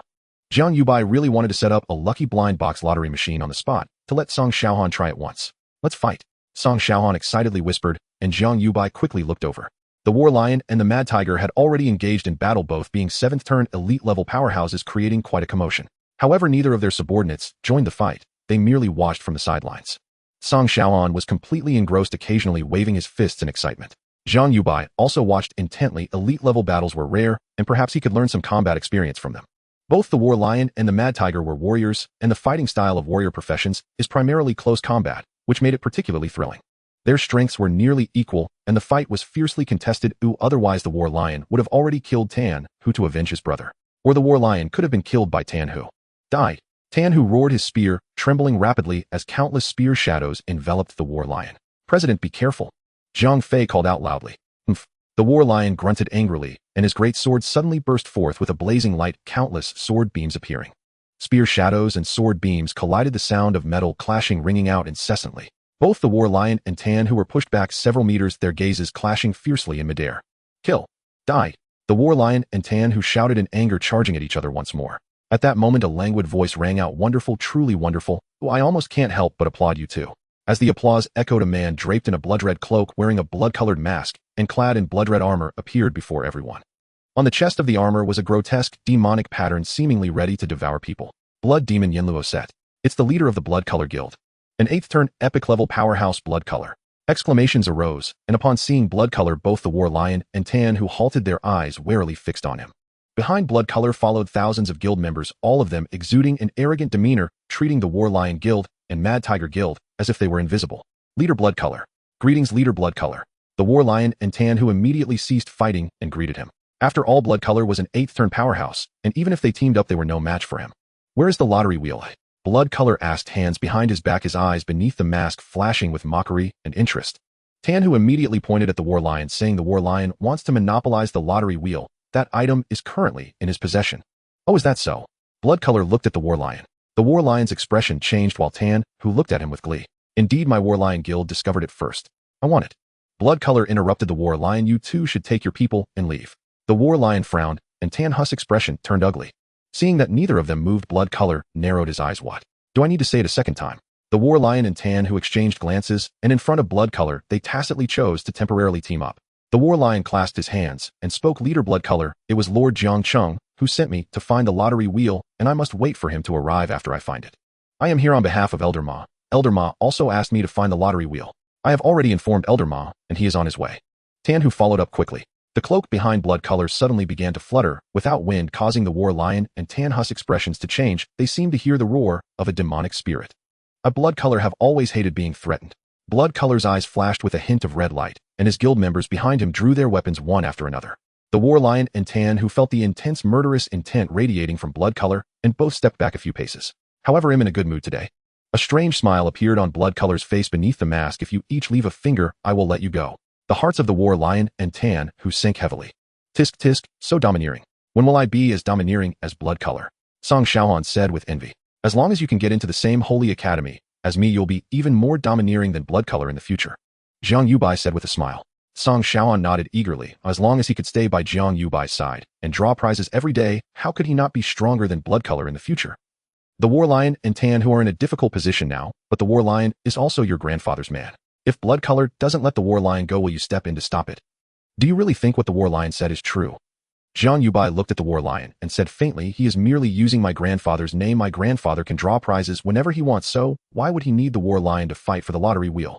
Jiang Yubai really wanted to set up a Lucky Blind Box Lottery machine on the spot to let Song Xiaohan try it once. Let's fight, Song Xiaohan excitedly whispered, and Jiang Yubai quickly looked over. The War Lion and the Mad Tiger had already engaged in battle, both being 7th turn elite-level powerhouses, creating quite a commotion. However, neither of their subordinates joined the fight. They merely watched from the sidelines. Song Xiaohan was completely engrossed, occasionally waving his fists in excitement. Jiang Yubai also watched intently. Elite-level battles were rare, and perhaps he could learn some combat experience from them. Both the War Lion and the Mad Tiger were warriors, and the fighting style of warrior professions is primarily close combat, which made it particularly thrilling. Their strengths were nearly equal, and the fight was fiercely contested. Otherwise the War Lion would have already killed Tan Hu to avenge his brother. Or the War Lion could have been killed by Tan Hu. Died. Tan Hu roared his spear, trembling rapidly as countless spear shadows enveloped the War Lion. President, be careful. Zhang Fei called out loudly. Humph. The War Lion grunted angrily, and his great sword suddenly burst forth with a blazing light, countless sword beams appearing. Spear shadows and sword beams collided, the sound of metal clashing ringing out incessantly. Both the War Lion and Tan Hu were pushed back several meters, their gazes clashing fiercely in midair. Kill. Die. The War Lion and Tan Hu shouted in anger, charging at each other once more. At that moment a languid voice rang out, wonderful, truly wonderful. Oh, I almost can't help but applaud you too. As the applause echoed, a man draped in a blood-red cloak, wearing a blood-colored mask, and clad in blood-red armor appeared before everyone. On the chest of the armor was a grotesque, demonic pattern seemingly ready to devour people. Blood Demon Yinluo Set. It's the leader of the Blood Color Guild. An 8th turn epic-level powerhouse Blood Color. Exclamations arose, and upon seeing Blood Color both the War Lion and Tan Hu halted, their eyes warily fixed on him. Behind Blood Color followed thousands of guild members, all of them exuding an arrogant demeanor, treating the War Lion Guild and Mad Tiger Guild as if they were invisible. Leader Blood Color. Greetings, Leader Blood Color. the War Lion and Tan, who immediately ceased fighting and greeted him. After all, Blood Color was an 8th turn powerhouse, and even if they teamed up they were no match for him. Where is the lottery wheel? Blood Color asked, hands behind his back, his eyes beneath the mask flashing with mockery and interest. Tan, who immediately pointed at the War Lion, saying the War Lion wants to monopolize the lottery wheel. That item is currently in his possession. Oh, is that so? Blood Color looked at the War Lion. The War Lion's expression changed while Tan, who looked at him with glee. Indeed, my War Lion guild discovered it first. I want it. Blood Color interrupted the War Lion. You two should take your people and leave. The War Lion frowned, and Tan Hu's expression turned ugly. Seeing that neither of them moved, Blood Color narrowed his eyes. What? Do I need to say it a second time? The War Lion and Tan, who exchanged glances, and in front of Blood Color, they tacitly chose to temporarily team up. The War Lion clasped his hands and spoke. Leader Blood Color, it was Lord Jiang Chung who sent me to find the lottery wheel, and I must wait for him to arrive after I find it. I am here on behalf of Elder Ma. Elder Ma also asked me to find the lottery wheel. I have already informed Elder Ma, and he is on his way. Tan, who followed up quickly. The cloak behind Blood Color suddenly began to flutter without wind, causing the War Lion and Tan Hu's expressions to change. They seemed to hear the roar of a demonic spirit. A Blood Color have always hated being threatened. Blood Color's eyes flashed with a hint of red light, and his guild members behind him drew their weapons one after another. The War Lion and Tan, who felt the intense murderous intent radiating from Blood Color, and both stepped back a few paces. However, I'm in a good mood today. A strange smile appeared on Blood Color's face beneath the mask. If you each leave a finger, I will let you go. The hearts of the War Lion and Tan, who sank heavily. Tisk tisk, so domineering. When will I be as domineering as Blood Color? Song Xiaohan said with envy. As long as you can get into the same holy academy as me, you'll be even more domineering than Blood Color in the future. Jiang Yubai said with a smile. Song Xiaohan nodded eagerly. As long as he could stay by Jiang Yubai's side and draw prizes every day, how could he not be stronger than Blood Color in the future? The War Lion and Tan, who are in a difficult position now, but the War Lion is also your grandfather's man. If Blood Color doesn't let the War Lion go, will you step in to stop it? Do you really think what the War Lion said is true? Jiang Yubai looked at the War Lion and said faintly, he is merely using my grandfather's name. My grandfather can draw prizes whenever he wants, so why would he need the War Lion to fight for the lottery wheel?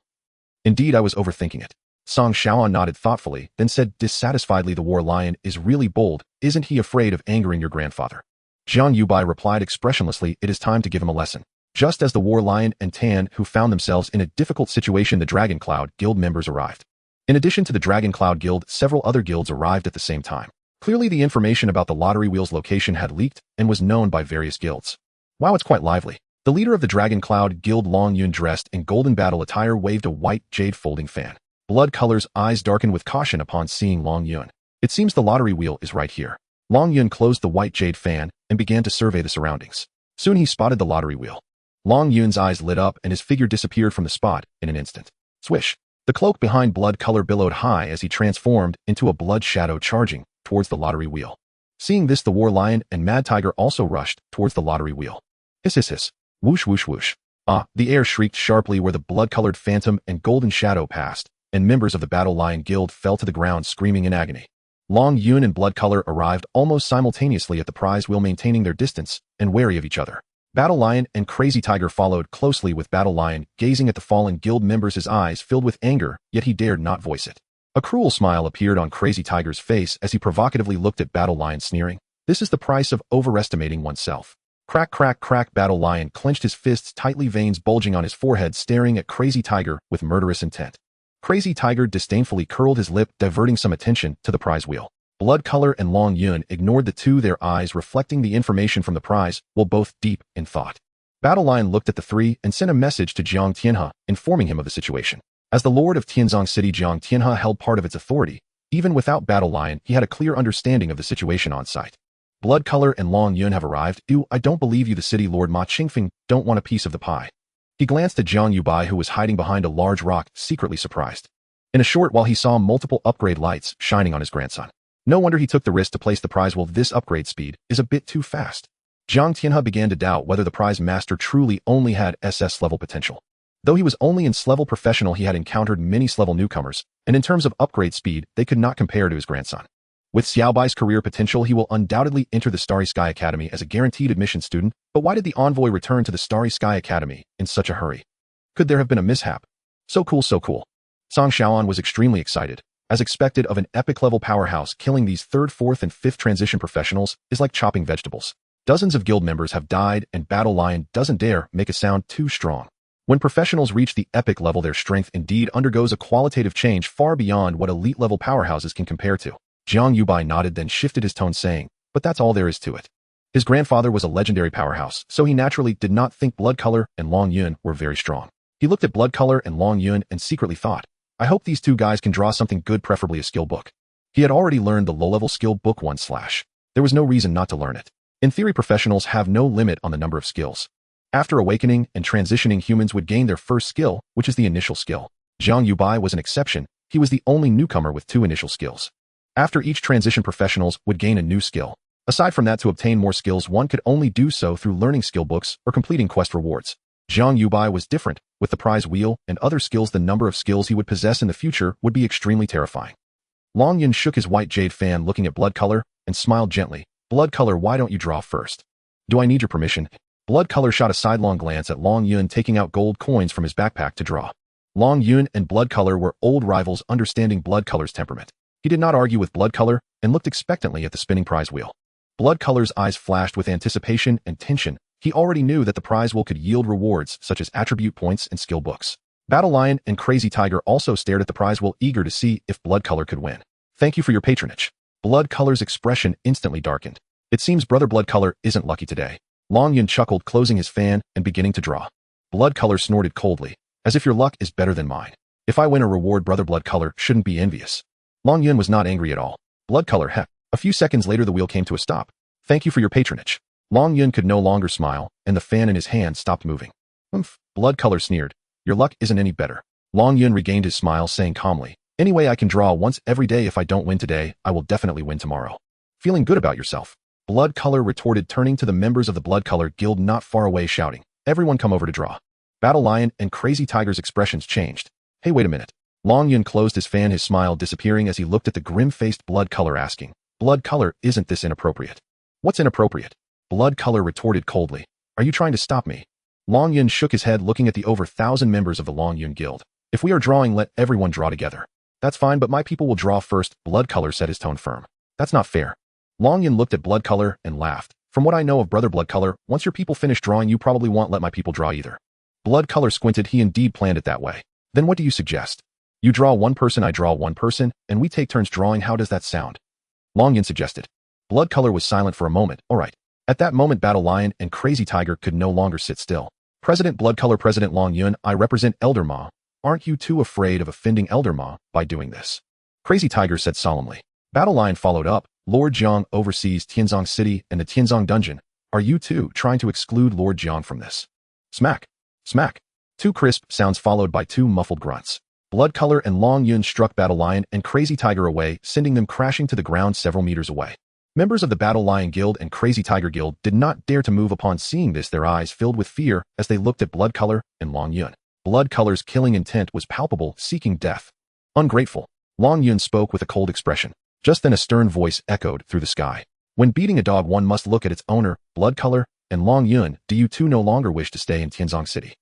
Indeed, I was overthinking it. Song Xiaohan nodded thoughtfully, then said dissatisfiedly, the War Lion is really bold. Isn't he afraid of angering your grandfather? Jiang Yubai replied expressionlessly, it is time to give him a lesson. Just as the War Lion and Tan, who found themselves in a difficult situation, the Dragon Cloud Guild members arrived. In addition to the Dragon Cloud Guild, several other guilds arrived at the same time. Clearly, the information about the lottery wheel's location had leaked and was known by various guilds. Wow, it's quite lively. The leader of the Dragon Cloud Guild, Long Yun, dressed in golden battle attire, waved a white jade folding fan. Blood Color's eyes darkened with caution upon seeing Long Yun. It seems the lottery wheel is right here. Long Yun closed the white jade fan and began to survey the surroundings. Soon he spotted the lottery wheel. Long Yun's eyes lit up and his figure disappeared from the spot in an instant. Swish! The cloak behind Blood Color billowed high as he transformed into a blood shadow, charging towards the lottery wheel. Seeing this, the War Lion and Mad Tiger also rushed towards the lottery wheel. Hiss hiss hiss. Whoosh whoosh whoosh. Ah! The air shrieked sharply where the blood-colored phantom and golden shadow passed, and members of the Battle Lion Guild fell to the ground screaming in agony. Long Yun and Blood Color arrived almost simultaneously at the prize wheel, maintaining their distance and wary of each other. Battle Lion and Crazy Tiger followed closely, with Battle Lion gazing at the fallen guild members, his eyes filled with anger, yet he dared not voice it. A cruel smile appeared on Crazy Tiger's face as he provocatively looked at Battle Lion, sneering. This is the price of overestimating oneself. Crack, crack, crack. Battle Lion clenched his fists tightly, veins bulging on his forehead, staring at Crazy Tiger with murderous intent. Crazy Tiger disdainfully curled his lip, diverting some attention to the prize wheel. Blood Color and Long Yun ignored the two, their eyes reflecting the information from the prize, while both deep in thought. Battle Lion looked at the three and sent a message to Jiang Tianhe, informing him of the situation. As the Lord of Tianzong City, Jiang Tianhe held part of its authority. Even without Battle Lion, he had a clear understanding of the situation on site. Blood Color and Long Yun have arrived. I don't believe you. The city Lord Ma Qingfeng don't want a piece of the pie. He glanced at Jiang Yubai, who was hiding behind a large rock, secretly surprised. In a short while, he saw multiple upgrade lights shining on his grandson. No wonder he took the risk to place the prize wheel. This upgrade speed is a bit too fast. Jiang Tianhe began to doubt whether the prize master truly only had SS level potential. Though he was only in S-level professional, he had encountered many S-level newcomers, and in terms of upgrade speed, they could not compare to his grandson. With Xiaobai's career potential, he will undoubtedly enter the Starry Sky Academy as a guaranteed admission student, but why did the envoy return to the Starry Sky Academy in such a hurry? Could there have been a mishap? So cool, so cool. Song Xiaohan was extremely excited. As expected of an epic-level powerhouse, killing these 3rd, 4th, and 5th transition professionals is like chopping vegetables. Dozens of guild members have died, and Battle Lion doesn't dare make a sound too strong. When professionals reach the epic level, their strength indeed undergoes a qualitative change far beyond what elite-level powerhouses can compare to. Jiang Yubai nodded, then shifted his tone, saying, "But that's all there is to it." His grandfather was a legendary powerhouse, so he naturally did not think Blood Color and Long Yun were very strong. He looked at Blood Color and Long Yun and secretly thought, "I hope these two guys can draw something good, preferably a skill book." He had already learned the low-level skill book 1/. There was no reason not to learn it. In theory, professionals have no limit on the number of skills. After awakening and transitioning, humans would gain their first skill, which is the initial skill. Jiang Yubai was an exception. He was the only newcomer with 2 initial skills. After each transition, professionals would gain a new skill. Aside from that, to obtain more skills, one could only do so through learning skill books or completing quest rewards. Jiang Yubai was different. With the prize wheel and other skills, the number of skills he would possess in the future would be extremely terrifying. Long Yun shook his white jade fan, looking at Blood Color, and smiled gently. "Blood Color, why don't you draw first?" "Do I need your permission?" Blood Color shot a sidelong glance at Long Yun, taking out gold coins from his backpack to draw. Long Yun and Blood Color were old rivals, understanding Blood Color's temperament. He did not argue with Blood Color and looked expectantly at the spinning prize wheel. Blood Color's eyes flashed with anticipation and tension. He already knew that the prize wheel could yield rewards such as attribute points and skill books. Battle Lion and Crazy Tiger also stared at the prize wheel, eager to see if Blood Color could win. "Thank you for your patronage." Blood Color's expression instantly darkened. "It seems Brother Blood Color isn't lucky today." Long Yun chuckled, closing his fan and beginning to draw. Blood Color snorted coldly, "As if your luck is better than mine. If I win a reward, Brother Blood Color shouldn't be envious." Long Yun was not angry at all. "Blood Color, heck." A few seconds later, the wheel came to a stop. "Thank you for your patronage." Long Yun could no longer smile, and the fan in his hand stopped moving. "Humph," Blood Color sneered. "Your luck isn't any better." Long Yun regained his smile, saying calmly, "Anyway, I can draw once every day. If I don't win today, I will definitely win tomorrow." "Feeling good about yourself?" Blood Color retorted, turning to the members of the Blood Color Guild not far away, shouting, "Everyone come over to draw." Battle Lion and Crazy Tiger's expressions changed. "Hey, wait a minute." Long Yun closed his fan, his smile disappearing as he looked at the grim-faced Blood Color, asking, "Blood Color, isn't this inappropriate?" "What's inappropriate?" Blood Color retorted coldly. "Are you trying to stop me?" Long Yun shook his head, looking at the over 1,000 members of the Long Yun Guild. "If we are drawing, let everyone draw together." "That's fine, but my people will draw first," Blood Color said, his tone firm. "That's not fair." Long Yun looked at Blood Color and laughed. "From what I know of Brother Blood Color, once your people finish drawing, you probably won't let my people draw either." Blood Color squinted. He indeed planned it that way. "Then what do you suggest?" "You draw one person, I draw one person, and we take turns drawing. How does that sound?" Long Yun suggested. Blood Color was silent for a moment. "All right." At that moment, Battle Lion and Crazy Tiger could no longer sit still. "President Blood Color, President Long Yun, I represent Elder Ma. Aren't you too afraid of offending Elder Ma by doing this?" Crazy Tiger said solemnly. Battle Lion followed up. "Lord Jiang oversees Tianzong City and the Tianzong Dungeon. Are you two trying to exclude Lord Jiang from this?" Smack. Smack. 2 crisp sounds followed by 2 muffled grunts. Blood Color and Long Yun struck Battle Lion and Crazy Tiger away, sending them crashing to the ground several meters away. Members of the Battle Lion Guild and Crazy Tiger Guild did not dare to move upon seeing this, their eyes filled with fear as they looked at Blood Color and Long Yun. Blood Color's killing intent was palpable, seeking death. "Ungrateful." Long Yun spoke with a cold expression. Just then a stern voice echoed through the sky. "When beating a dog, one must look at its owner. Blood Color and Long Yun, do you two no longer wish to stay in Tianzong City?"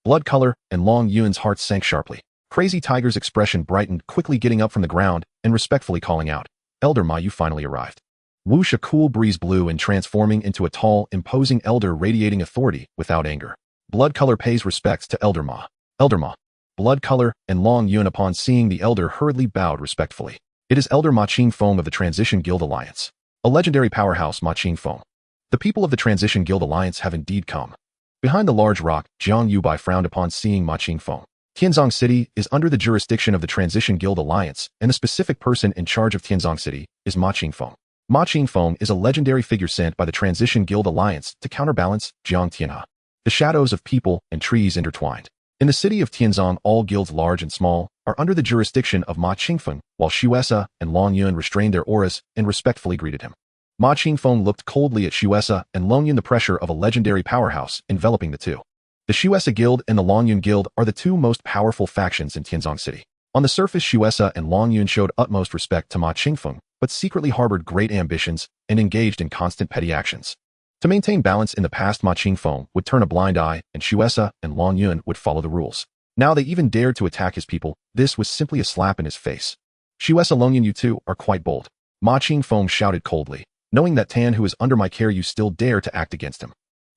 Blood Color and Long Yun's heart sank sharply. Crazy Tiger's expression brightened, quickly getting up from the ground and respectfully calling out, "Elder Ma, you finally arrived." Whoosh, a cool breeze blew in, transforming into a tall, imposing elder radiating authority without anger. Blood Color pays respects to Elder Ma. "Elder Ma." Blood Color and Long Yun, upon seeing the elder, hurriedly bowed respectfully. "It is Elder Ma Qingfeng of the Transition Guild Alliance. A legendary powerhouse, Ma Qingfeng. The people of the Transition Guild Alliance have indeed come." Behind the large rock, Jiang Yubai frowned upon seeing Ma Qingfeng. Tianzong City is under the jurisdiction of the Transition Guild Alliance, and the specific person in charge of Tianzong City is Ma Qingfeng. Ma Qingfeng is a legendary figure sent by the Transition Guild Alliance to counterbalance Jiang Tianhe. The shadows of people and trees intertwined. In the city of Tianzong, all guilds, large and small, are under the jurisdiction of Ma Qingfeng, while Shuesa and Long Yun restrained their auras and respectfully greeted him. Ma Qingfeng looked coldly at Shuesa and Long Yun, the pressure of a legendary powerhouse enveloping the two. The Shuesa Guild and the Long Yun Guild are the 2 most powerful factions in Tianzong City. On the surface, Shuesa and Long Yun showed utmost respect to Ma Qingfeng, but secretly harbored great ambitions and engaged in constant petty actions. To maintain balance in the past, Ma Qingfeng would turn a blind eye, and Shuesa and Long Yun would follow the rules. Now they even dared to attack his people. This was simply a slap in his face. "Shuesa, Long Yun, you two are quite bold." Ma Qingfeng shouted coldly. "Knowing that Tan, who is under my care, you still dare to act against him."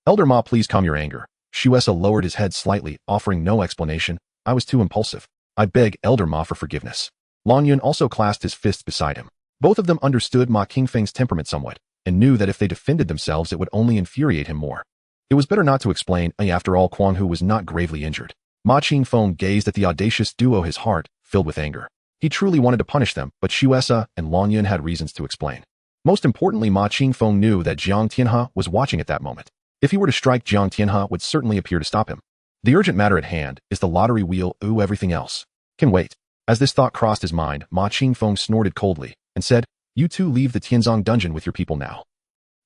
"Elder Ma, please calm your anger." Shuesa lowered his head slightly, offering no explanation. I was too impulsive. I beg Elder Ma for forgiveness. Long Yun also clasped his fists beside him. Both of them understood Ma Qingfeng's temperament somewhat, and knew that if they defended themselves it would only infuriate him more. It was better not to explain, after all Quang Hu was not gravely injured. Ma Qingfeng gazed at the audacious duo, his heart filled with anger. He truly wanted to punish them, but Shuesa and Long Yun had reasons to explain. Most importantly, Ma Qingfeng knew that Jiang Tianhe was watching at that moment. If he were to strike, Jiang Tianhe would certainly appear to stop him. The urgent matter at hand is the lottery wheel. Everything else can wait. As this thought crossed his mind, Ma Qingfeng snorted coldly and said, "You two leave the Tianzong dungeon with your people now."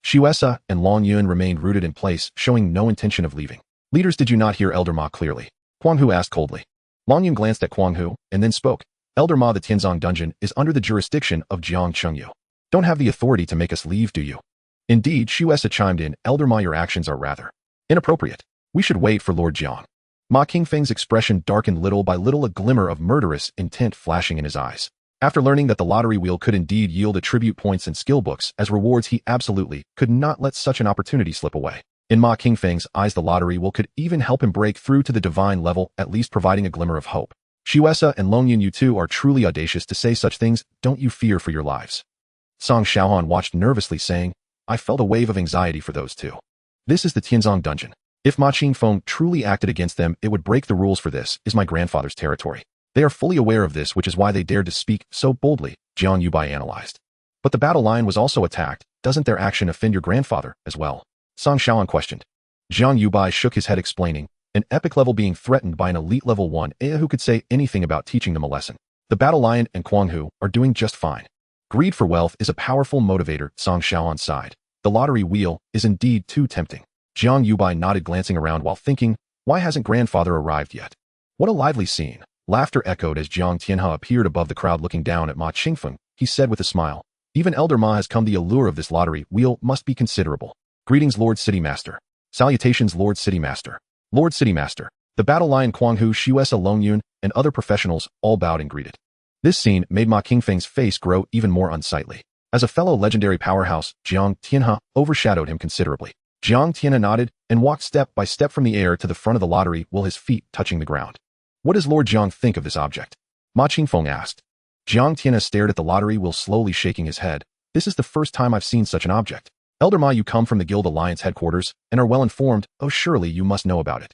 Shuesa and Long Yun remained rooted in place, showing no intention of leaving. "Leaders, did you not hear Elder Ma clearly?" Quang Hu asked coldly. Long Yun glanced at Quang Hu and then spoke. "Elder Ma, the Tianzong dungeon is under the jurisdiction of Jiang Chengyu. Don't have the authority to make us leave, do you?" "Indeed," Shuesa chimed in. "Elder Ma, your actions are rather inappropriate. We should wait for Lord Jiang." Ma Qingfeng's expression darkened little by little, a glimmer of murderous intent flashing in his eyes. After learning that the lottery wheel could indeed yield attribute points and skill books as rewards, he absolutely could not let such an opportunity slip away. In Ma Qingfeng's eyes, the lottery wheel could even help him break through to the divine level, at least providing a glimmer of hope. "Shuesa and Long Yun, you two are truly audacious to say such things. Don't you fear for your lives?" Song Xiaohan watched nervously, saying, "I felt a wave of anxiety for those two. This is the Tianzong dungeon. If Ma Qingfeng truly acted against them, it would break the rules, for this is my grandfather's territory. They are fully aware of this, which is why they dared to speak so boldly," Jiang Yubai analyzed. "But the battle line was also attacked. Doesn't their action offend your grandfather as well?" Song Xiaohan questioned. Jiang Yubai shook his head, explaining, "An epic level being threatened by an elite level 1 who could say anything about teaching them a lesson. The battle lion and Quang Hu are doing just fine. Greed for wealth is a powerful motivator." Song Xiaohan sighed. "The lottery wheel is indeed too tempting." Jiang Yubai nodded, glancing around while thinking, why hasn't grandfather arrived yet? What a lively scene. Laughter echoed as Jiang Tianhe appeared above the crowd, looking down at Ma Qingfeng. He said with a smile, "Even Elder Ma has come. The allure of this lottery wheel must be considerable. Greetings, Lord City Master." "Salutations, Lord City Master." "Lord City Master." The battle lion Quang Hu, Shuesa, Long Yun, and other professionals all bowed and greeted. This scene made Ma Qingfeng's face grow even more unsightly. As a fellow legendary powerhouse, Jiang Tianhe overshadowed him considerably. Jiang Tianhe nodded and walked step by step from the air to the front of the lottery wheel, his feet touching the ground. "What does Lord Jiang think of this object?" Ma Qingfeng asked. Jiang Tianhe stared at the lottery wheel, slowly shaking his head. "This is the first time I've seen such an object. Elder Ma, you come from the Guild Alliance headquarters and are well informed. Oh, surely you must know about it."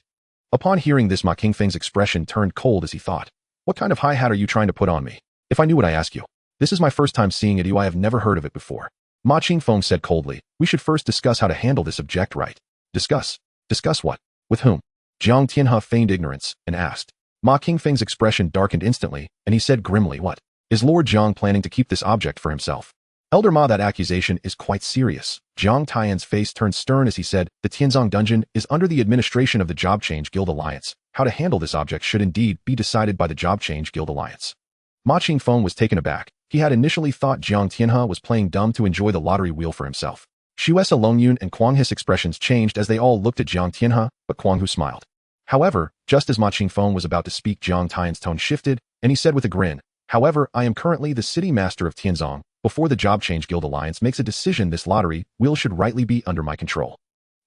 Upon hearing this, Ma Qingfeng's expression turned cold as he thought, "What kind of high hat are you trying to put on me? If I knew, would I ask you? This is my first time seeing it. I have never heard of it before." Ma Qingfeng said coldly, "We should first discuss how to handle this object, right?" "Discuss? Discuss what? With whom?" Jiang Tianhe feigned ignorance and asked. Ma Qingfeng's expression darkened instantly, and he said grimly, "What? Is Lord Jiang planning to keep this object for himself?" "Elder Ma, that accusation is quite serious." Jiang Tian's face turned stern as he said, "The Tianzong dungeon is under the administration of the Job Change Guild Alliance. How to handle this object should indeed be decided by the Job Change Guild Alliance." Ma Qingfeng was taken aback. He had initially thought Jiang Tianhe was playing dumb to enjoy the lottery wheel for himself. Shuesa, Long Yun, and Quang Hu's expressions changed as they all looked at Jiang Tianhe, but Quang Hu smiled. However, just as Ma Qingfeng was about to speak, Jiang Tian's tone shifted, and he said with a grin, "However, I am currently the city master of Tianzong. Before the Job Change Guild Alliance makes a decision, this lottery wheel should rightly be under my control."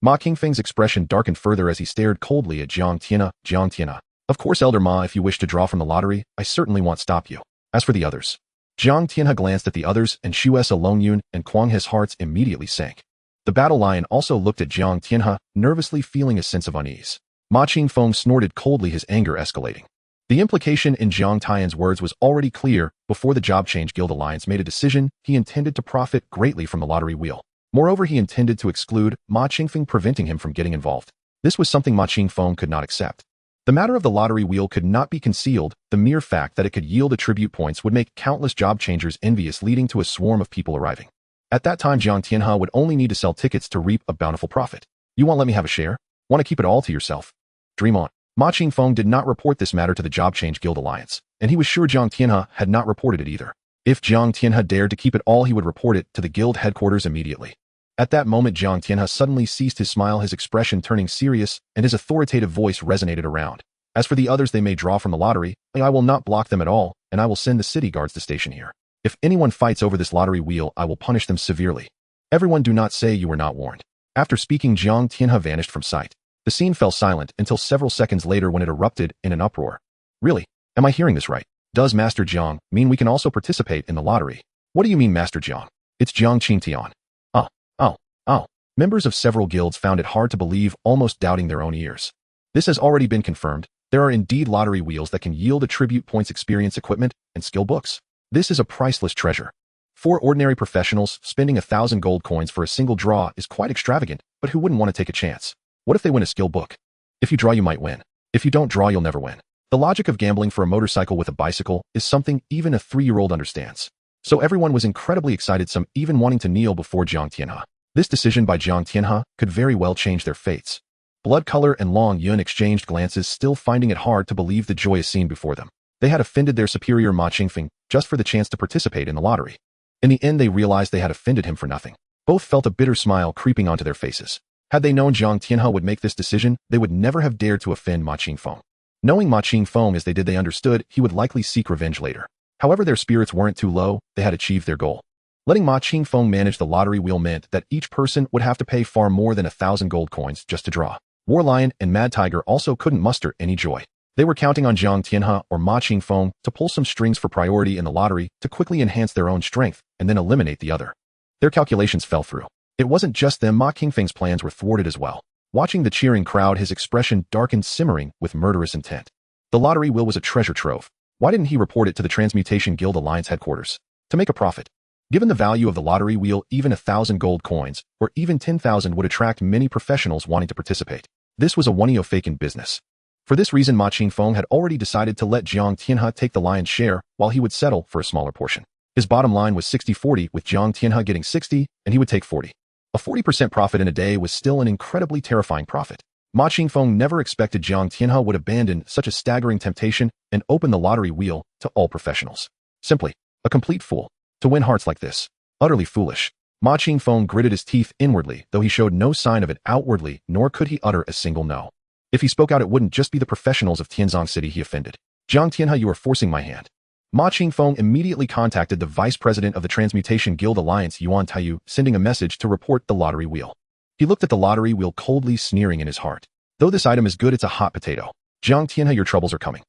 Ma Qingfeng's expression darkened further as he stared coldly at Jiang Tianhe. "Jiang Tianhe, of course, Elder Ma, if you wish to draw from the lottery, I certainly won't stop you. As for the others..." Jiang Tianhe glanced at the others, and Shuesa, Long Yun, and Quang Hu's hearts immediately sank. The battle lion also looked at Jiang Tianhe, nervously feeling a sense of unease. Ma Qingfeng snorted coldly, his anger escalating. The implication in Jiang Tian's words was already clear. Before the Job Change Guild Alliance made a decision, he intended to profit greatly from the lottery wheel. Moreover, he intended to exclude Ma Qingfeng, preventing him from getting involved. This was something Ma Qingfeng could not accept. The matter of the lottery wheel could not be concealed. The mere fact that it could yield attribute points would make countless job changers envious, leading to a swarm of people arriving. At that time, Jiang Tianhe would only need to sell tickets to reap a bountiful profit. "You won't let me have a share? Want to keep it all to yourself? Dream on." Ma Qingfeng did not report this matter to the Job Change Guild Alliance, and he was sure Jiang Tianhe had not reported it either. If Jiang Tianhe dared to keep it all, he would report it to the guild headquarters immediately. At that moment, Jiang Tianhe suddenly ceased his smile, his expression turning serious, and his authoritative voice resonated around. "As for the others, they may draw from the lottery. I will not block them at all, and I will send the city guards to station here. If anyone fights over this lottery wheel, I will punish them severely. Everyone, do not say you were not warned." After speaking, Jiang Tianhe vanished from sight. The scene fell silent until several seconds later when it erupted in an uproar. Really? Am I hearing this right? Does Master Jiang mean we can also participate in the lottery? What do you mean, Master Jiang? It's Jiang Qingtian. Oh, oh, oh. Members of several guilds found it hard to believe, almost doubting their own ears. This has already been confirmed. There are indeed lottery wheels that can yield attribute points, experience, equipment, and skill books. This is a priceless treasure. For ordinary professionals, spending 1,000 gold coins for a single draw is quite extravagant, but who wouldn't want to take a chance? What if they win a skill book? If you draw, you might win. If you don't draw, you'll never win. The logic of gambling for a motorcycle with a bicycle is something even a 3-year-old understands. So everyone was incredibly excited, some even wanting to kneel before Jiang Tianhe. This decision by Jiang Tianhe could very well change their fates. Blood Color and Long Yun exchanged glances, still finding it hard to believe the joyous scene before them. They had offended their superior Ma Qingfeng just for the chance to participate in the lottery. In the end, they realized they had offended him for nothing. Both felt a bitter smile creeping onto their faces. Had they known Jiang Tianhe would make this decision, they would never have dared to offend Ma Qingfeng. Knowing Ma Qingfeng as they did, they understood he would likely seek revenge later. However, their spirits weren't too low, they had achieved their goal. Letting Ma Qingfeng manage the lottery wheel meant that each person would have to pay far more than 1,000 gold coins just to draw. War Lion and Mad Tiger also couldn't muster any joy. They were counting on Jiang Tianhe or Ma Qingfeng to pull some strings for priority in the lottery to quickly enhance their own strength and then eliminate the other. Their calculations fell through. It wasn't just them, Ma Qingfeng's plans were thwarted as well. Watching the cheering crowd, his expression darkened, simmering with murderous intent. The lottery wheel was a treasure trove. Why didn't he report it to the Transmutation Guild Alliance headquarters? To make a profit. Given the value of the lottery wheel, even 1,000 gold coins, or even 10,000 would attract many professionals wanting to participate. This was a one-faken business. For this reason, Ma Qingfeng had already decided to let Jiang Tianhe take the lion's share, while he would settle for a smaller portion. His bottom line was 60-40, with Jiang Tianhe getting 60, and he would take 40. A 40% profit in a day was still an incredibly terrifying profit. Ma Qingfeng never expected Jiang Tianhe would abandon such a staggering temptation and open the lottery wheel to all professionals. Simply, a complete fool. To win hearts like this. Utterly foolish. Ma Qingfeng gritted his teeth inwardly, though he showed no sign of it outwardly, nor could he utter a single no. If he spoke out, it wouldn't just be the professionals of Tianzong City he offended. Jiang Tianhe, you are forcing my hand. Ma Qingfeng immediately contacted the vice president of the Transmutation Guild Alliance, Yuan Taiyu, sending a message to report the lottery wheel. He looked at the lottery wheel coldly, sneering in his heart. Though this item is good, it's a hot potato. Jiang Tianhe, your troubles are coming.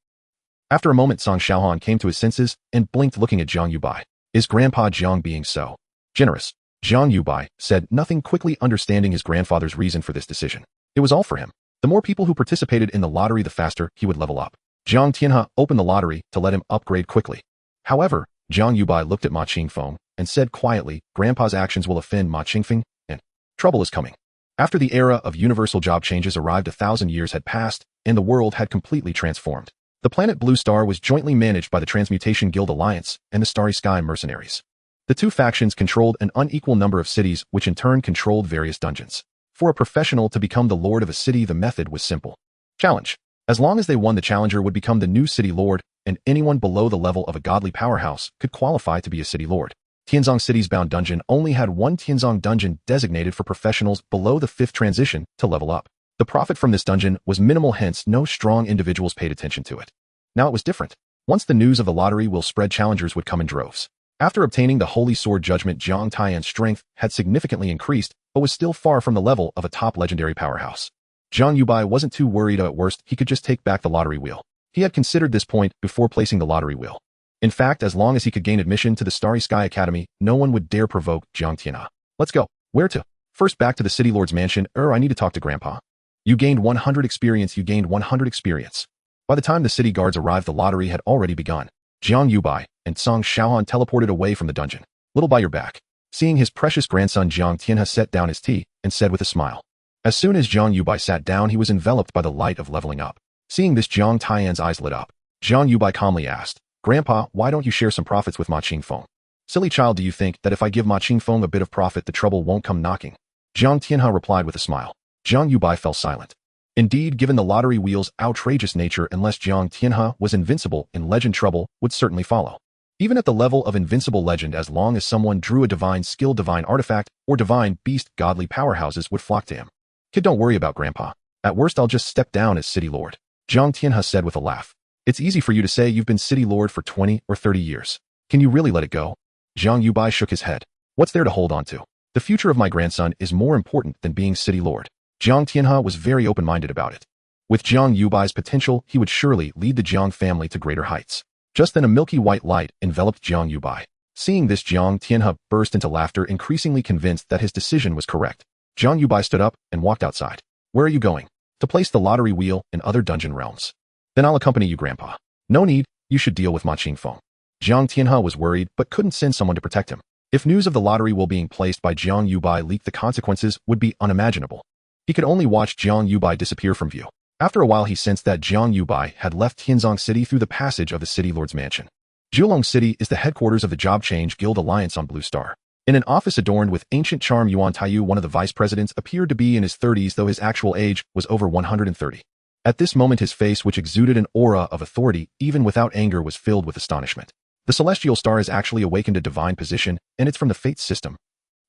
After a moment, Song Xiaohan came to his senses and blinked, looking at Jiang Yubai. Is Grandpa Jiang being so generous? Jiang Yubai said nothing, quickly understanding his grandfather's reason for this decision. It was all for him. The more people who participated in the lottery, the faster he would level up. Jiang Tianhe opened the lottery to let him upgrade quickly. However, Jiang Yubai looked at Ma Qingfeng and said quietly, Grandpa's actions will offend Ma Qingfeng, and trouble is coming. After the era of universal job changes arrived, 1,000 years had passed, and the world had completely transformed. The planet Blue Star was jointly managed by the Transmutation Guild Alliance and the Starry Sky Mercenaries. The two factions controlled an unequal number of cities, which in turn controlled various dungeons. For a professional to become the lord of a city, the method was simple. Challenge. As long as they won, the challenger would become the new city lord, and anyone below the level of a godly powerhouse could qualify to be a city lord. Tianzong City's bound dungeon only had one Tianzong dungeon designated for professionals below the 5th transition to level up. The profit from this dungeon was minimal, hence no strong individuals paid attention to it. Now it was different. Once the news of the lottery will spread, challengers would come in droves. After obtaining the Holy Sword Judgment, Jiang Tian's strength had significantly increased, but was still far from the level of a top legendary powerhouse. Jiang Yubai wasn't too worried. At worst, he could just take back the lottery wheel. He had considered this point before placing the lottery wheel. In fact, as long as he could gain admission to the Starry Sky Academy, no one would dare provoke Jiang Tianhe. Let's go. Where to? First, back to the City Lord's mansion. I need to talk to Grandpa. You gained 100 experience. You gained 100 experience. By the time the city guards arrived, the lottery had already begun. Jiang Yubai and Song Xiaohan teleported away from the dungeon. Little by your back. Seeing his precious grandson, Jiang Tianhe set down his tea and said with a smile. As soon as Jiang Yubai sat down, he was enveloped by the light of leveling up. Seeing this, Jiang Tian's eyes lit up. Jiang Yubai calmly asked, Grandpa, why don't you share some profits with Ma Qingfeng? Silly child, do you think that if I give Ma Qingfeng a bit of profit, the trouble won't come knocking? Jiang Tianhe replied with a smile. Jiang Yubai fell silent. Indeed, given the lottery wheel's outrageous nature, unless Jiang Tianhe was invincible in legend, trouble would certainly follow. Even at the level of invincible legend, as long as someone drew a divine skill, divine artifact, or divine beast, godly powerhouses would flock to him. Kid, don't worry about Grandpa. At worst, I'll just step down as City Lord. Jiang Tianhe said with a laugh. It's easy for you to say. You've been City Lord for 20 or 30 years. Can you really let it go? Jiang Yubai shook his head. What's there to hold on to? The future of my grandson is more important than being City Lord. Jiang Tianhe was very open-minded about it. With Jiang Yubai's potential, he would surely lead the Jiang family to greater heights. Just then a milky white light enveloped Jiang Yubai. Seeing this, Jiang Tianhe burst into laughter, increasingly convinced that his decision was correct. Jiang Yubai stood up and walked outside. Where are you going? To place the lottery wheel in other dungeon realms. Then I'll accompany you, Grandpa. No need, you should deal with Ma Qingfeng. Jiang Tianhe was worried but couldn't send someone to protect him. If news of the lottery wheel being placed by Jiang Yubai leaked, the consequences would be unimaginable. He could only watch Jiang Yubai disappear from view. After a while he sensed that Jiang Yubai had left Tianzong City through the passage of the City Lord's mansion. Julong City is the headquarters of the Job Change Guild Alliance on Blue Star. In an office adorned with ancient charm, Yuan Taiyu, one of the vice presidents, appeared to be in his 30s, though his actual age was over 130. At this moment his face, which exuded an aura of authority even without anger, was filled with astonishment. The celestial star has actually awakened a divine position, and it's from the Fates system.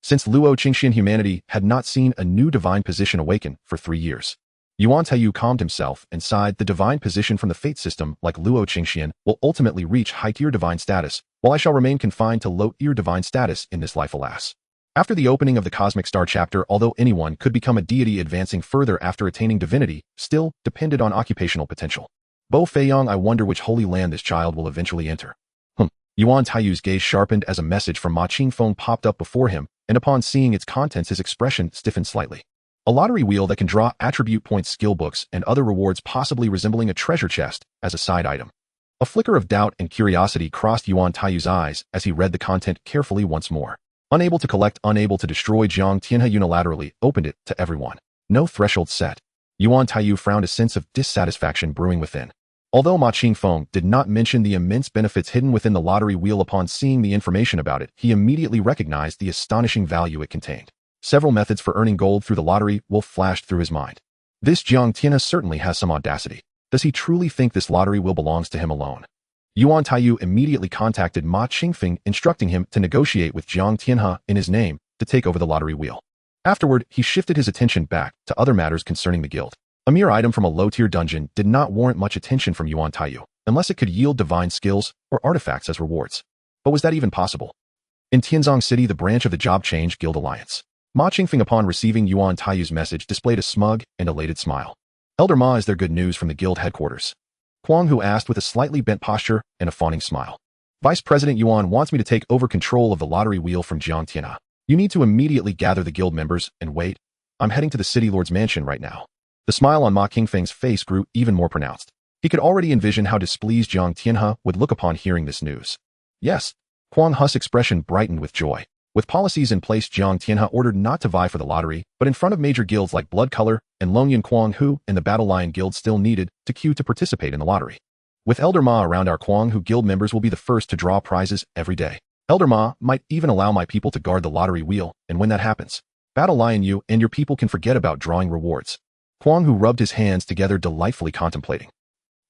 Since Luo Qingxian, humanity had not seen a new divine position awaken for 3 years. Yuan Taiyu calmed himself and sighed. The divine position from the Fate system, like Luo Qingxian, will ultimately reach high-tier divine status, while I shall remain confined to low-tier divine status in this life, alas. After the opening of the Cosmic Star chapter, although anyone could become a deity, advancing further after attaining divinity still depended on occupational potential. Bo Feiyong, I wonder which holy land this child will eventually enter. Yuan Taiyu's gaze sharpened as a message from Ma Qingfeng popped up before him, and upon seeing its contents his expression stiffened slightly. A lottery wheel that can draw attribute points, skill books, and other rewards, possibly resembling a treasure chest, as a side item. A flicker of doubt and curiosity crossed Yuan Taiyu's eyes as he read the content carefully once more. Unable to collect, unable to destroy, Jiang Tianhe unilaterally opened it to everyone. No threshold set. Yuan Taiyu frowned, a sense of dissatisfaction brewing within. Although Ma Qingfeng did not mention the immense benefits hidden within the lottery wheel, upon seeing the information about it, he immediately recognized the astonishing value it contained. Several methods for earning gold through the lottery will flashed through his mind. This Jiang Tianhe certainly has some audacity. Does he truly think this lottery wheel belongs to him alone? Yuan Taiyu immediately contacted Ma Qingfeng, instructing him to negotiate with Jiang Tianhe in his name to take over the lottery wheel. Afterward, he shifted his attention back to other matters concerning the guild. A mere item from a low-tier dungeon did not warrant much attention from Yuan Taiyu, unless it could yield divine skills or artifacts as rewards. But was that even possible? In Tianzong City, the branch of the Job Change Guild Alliance, Ma Qingfeng, upon receiving Yuan Taiyu's message, displayed a smug and elated smile. Elder Ma, is there good news from the guild headquarters? Huang Hu asked with a slightly bent posture and a fawning smile. Vice President Yuan wants me to take over control of the lottery wheel from Jiang Tianhe. You need to immediately gather the guild members and wait. I'm heading to the City Lord's mansion right now. The smile on Ma Qingfeng's face grew even more pronounced. He could already envision how displeased Jiang Tianhe would look upon hearing this news. Yes. Huang Hu's expression brightened with joy. With policies in place, Jiang Tianhe ordered not to vie for the lottery, but in front of major guilds like Blood Color and Longyan, Huang Hu and the Battle Lion Guild still needed to queue to participate in the lottery. With Elder Ma around, our Huang Hu guild members will be the first to draw prizes every day. Elder Ma might even allow my people to guard the lottery wheel, and when that happens, Battle Lion, you and your people can forget about drawing rewards. Huang Hu rubbed his hands together, delightfully contemplating.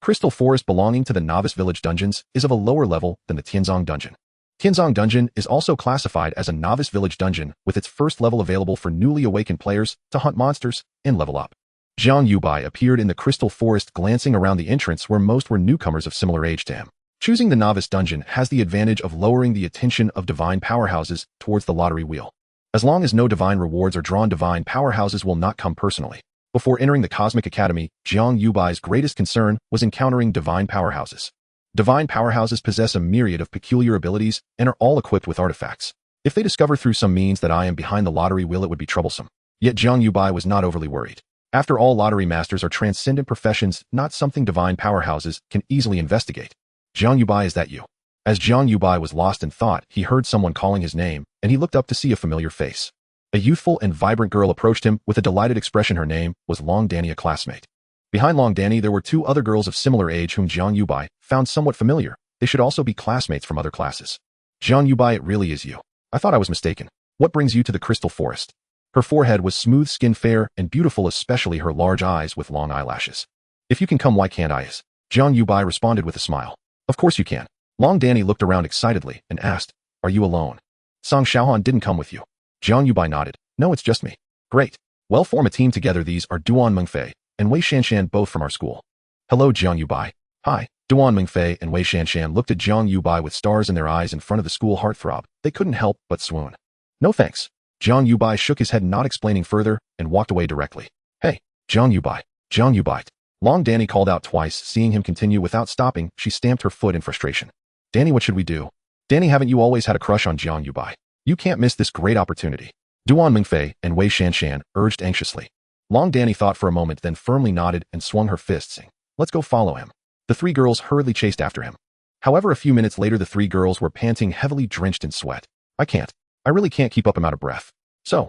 Crystal Forest, belonging to the Novice Village dungeons, is of a lower level than the Tianzong dungeon. Tianzong dungeon is also classified as a Novice Village dungeon, with its first level available for newly awakened players to hunt monsters and level up. Jiang Yubai appeared in the Crystal Forest, glancing around the entrance where most were newcomers of similar age to him. Choosing the Novice dungeon has the advantage of lowering the attention of divine powerhouses towards the lottery wheel. As long as no divine rewards are drawn, divine powerhouses will not come personally. Before entering the Cosmic Academy, Jiang Yubai's greatest concern was encountering divine powerhouses. Divine powerhouses possess a myriad of peculiar abilities and are all equipped with artifacts. If they discover through some means that I am behind the lottery wheel, it would be troublesome. Yet Jiang Yubai was not overly worried. After all, lottery masters are transcendent professions, not something divine powerhouses can easily investigate. Jiang Yubai, is that you? As Jiang Yubai was lost in thought, he heard someone calling his name, and he looked up to see a familiar face. A youthful and vibrant girl approached him with a delighted expression. Her name was Long Danny, a classmate. Behind Long Danny, there were two other girls of similar age whom Jiang Yubai found somewhat familiar. They should also be classmates from other classes. Jiang Yubai, it really is you. I thought I was mistaken. What brings you to the Crystal Forest? Her forehead was smooth, skin fair, and beautiful, especially her large eyes with long eyelashes. If you can come, why can't I? Jiang Yubai responded with a smile. Of course you can. Long Danny looked around excitedly and asked, are you alone? Song Xiaohan didn't come with you. Jiang Yubai nodded. No, it's just me. Great. Well, form a team together. These are Duan Mengfei and Wei Shanshan, both from our school. Hello, Jiang Yubai. Hi. Duan Mengfei and Wei Shanshan looked at Jiang Yubai with stars in their eyes in front of the school heartthrob. They couldn't help but swoon. No thanks. Jiang Yubai shook his head, not explaining further, and walked away directly. Hey, Jiang Yubai, Jiang Yubai. Long Danny called out twice. Seeing him continue without stopping, she stamped her foot in frustration. Danny, what should we do? Danny, haven't you always had a crush on Jiang Yubai? You can't miss this great opportunity. Duan Mingfei and Wei Shanshan urged anxiously. Long Danny thought for a moment, then firmly nodded and swung her fist, saying, "Let's go follow him." The three girls hurriedly chased after him. However, a few minutes later, the three girls were panting, heavily drenched in sweat. I really can't keep up. I'm out of breath. So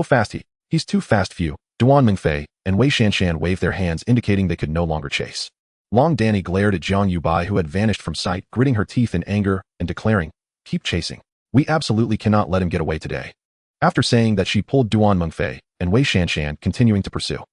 fast he's too fast for you. Duan Mingfei and Wei Shanshan waved their hands, indicating they could no longer chase. Long Danny glared at Jiang Yubai, who had vanished from sight, gritting her teeth in anger and declaring, "Keep chasing. We absolutely cannot let him get away today." After saying that, she pulled Duan Mingfei and Wei Shanshan, continuing to pursue.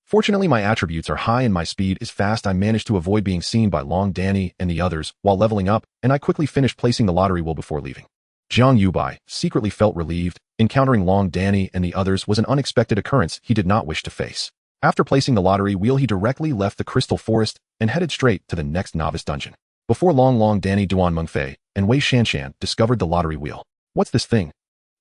Fortunately, my attributes are high and my speed is fast. I managed to avoid being seen by Long Danny and the others while leveling up, and I quickly finished placing the lottery wheel before leaving. Jiang Yubai secretly felt relieved. Encountering Long Danny and the others was an unexpected occurrence he did not wish to face. After placing the lottery wheel, he directly left the Crystal Forest and headed straight to the next novice dungeon. Before long, Long Danny, Duan Mingfei, and Wei Shanshan discovered the lottery wheel. What's this thing?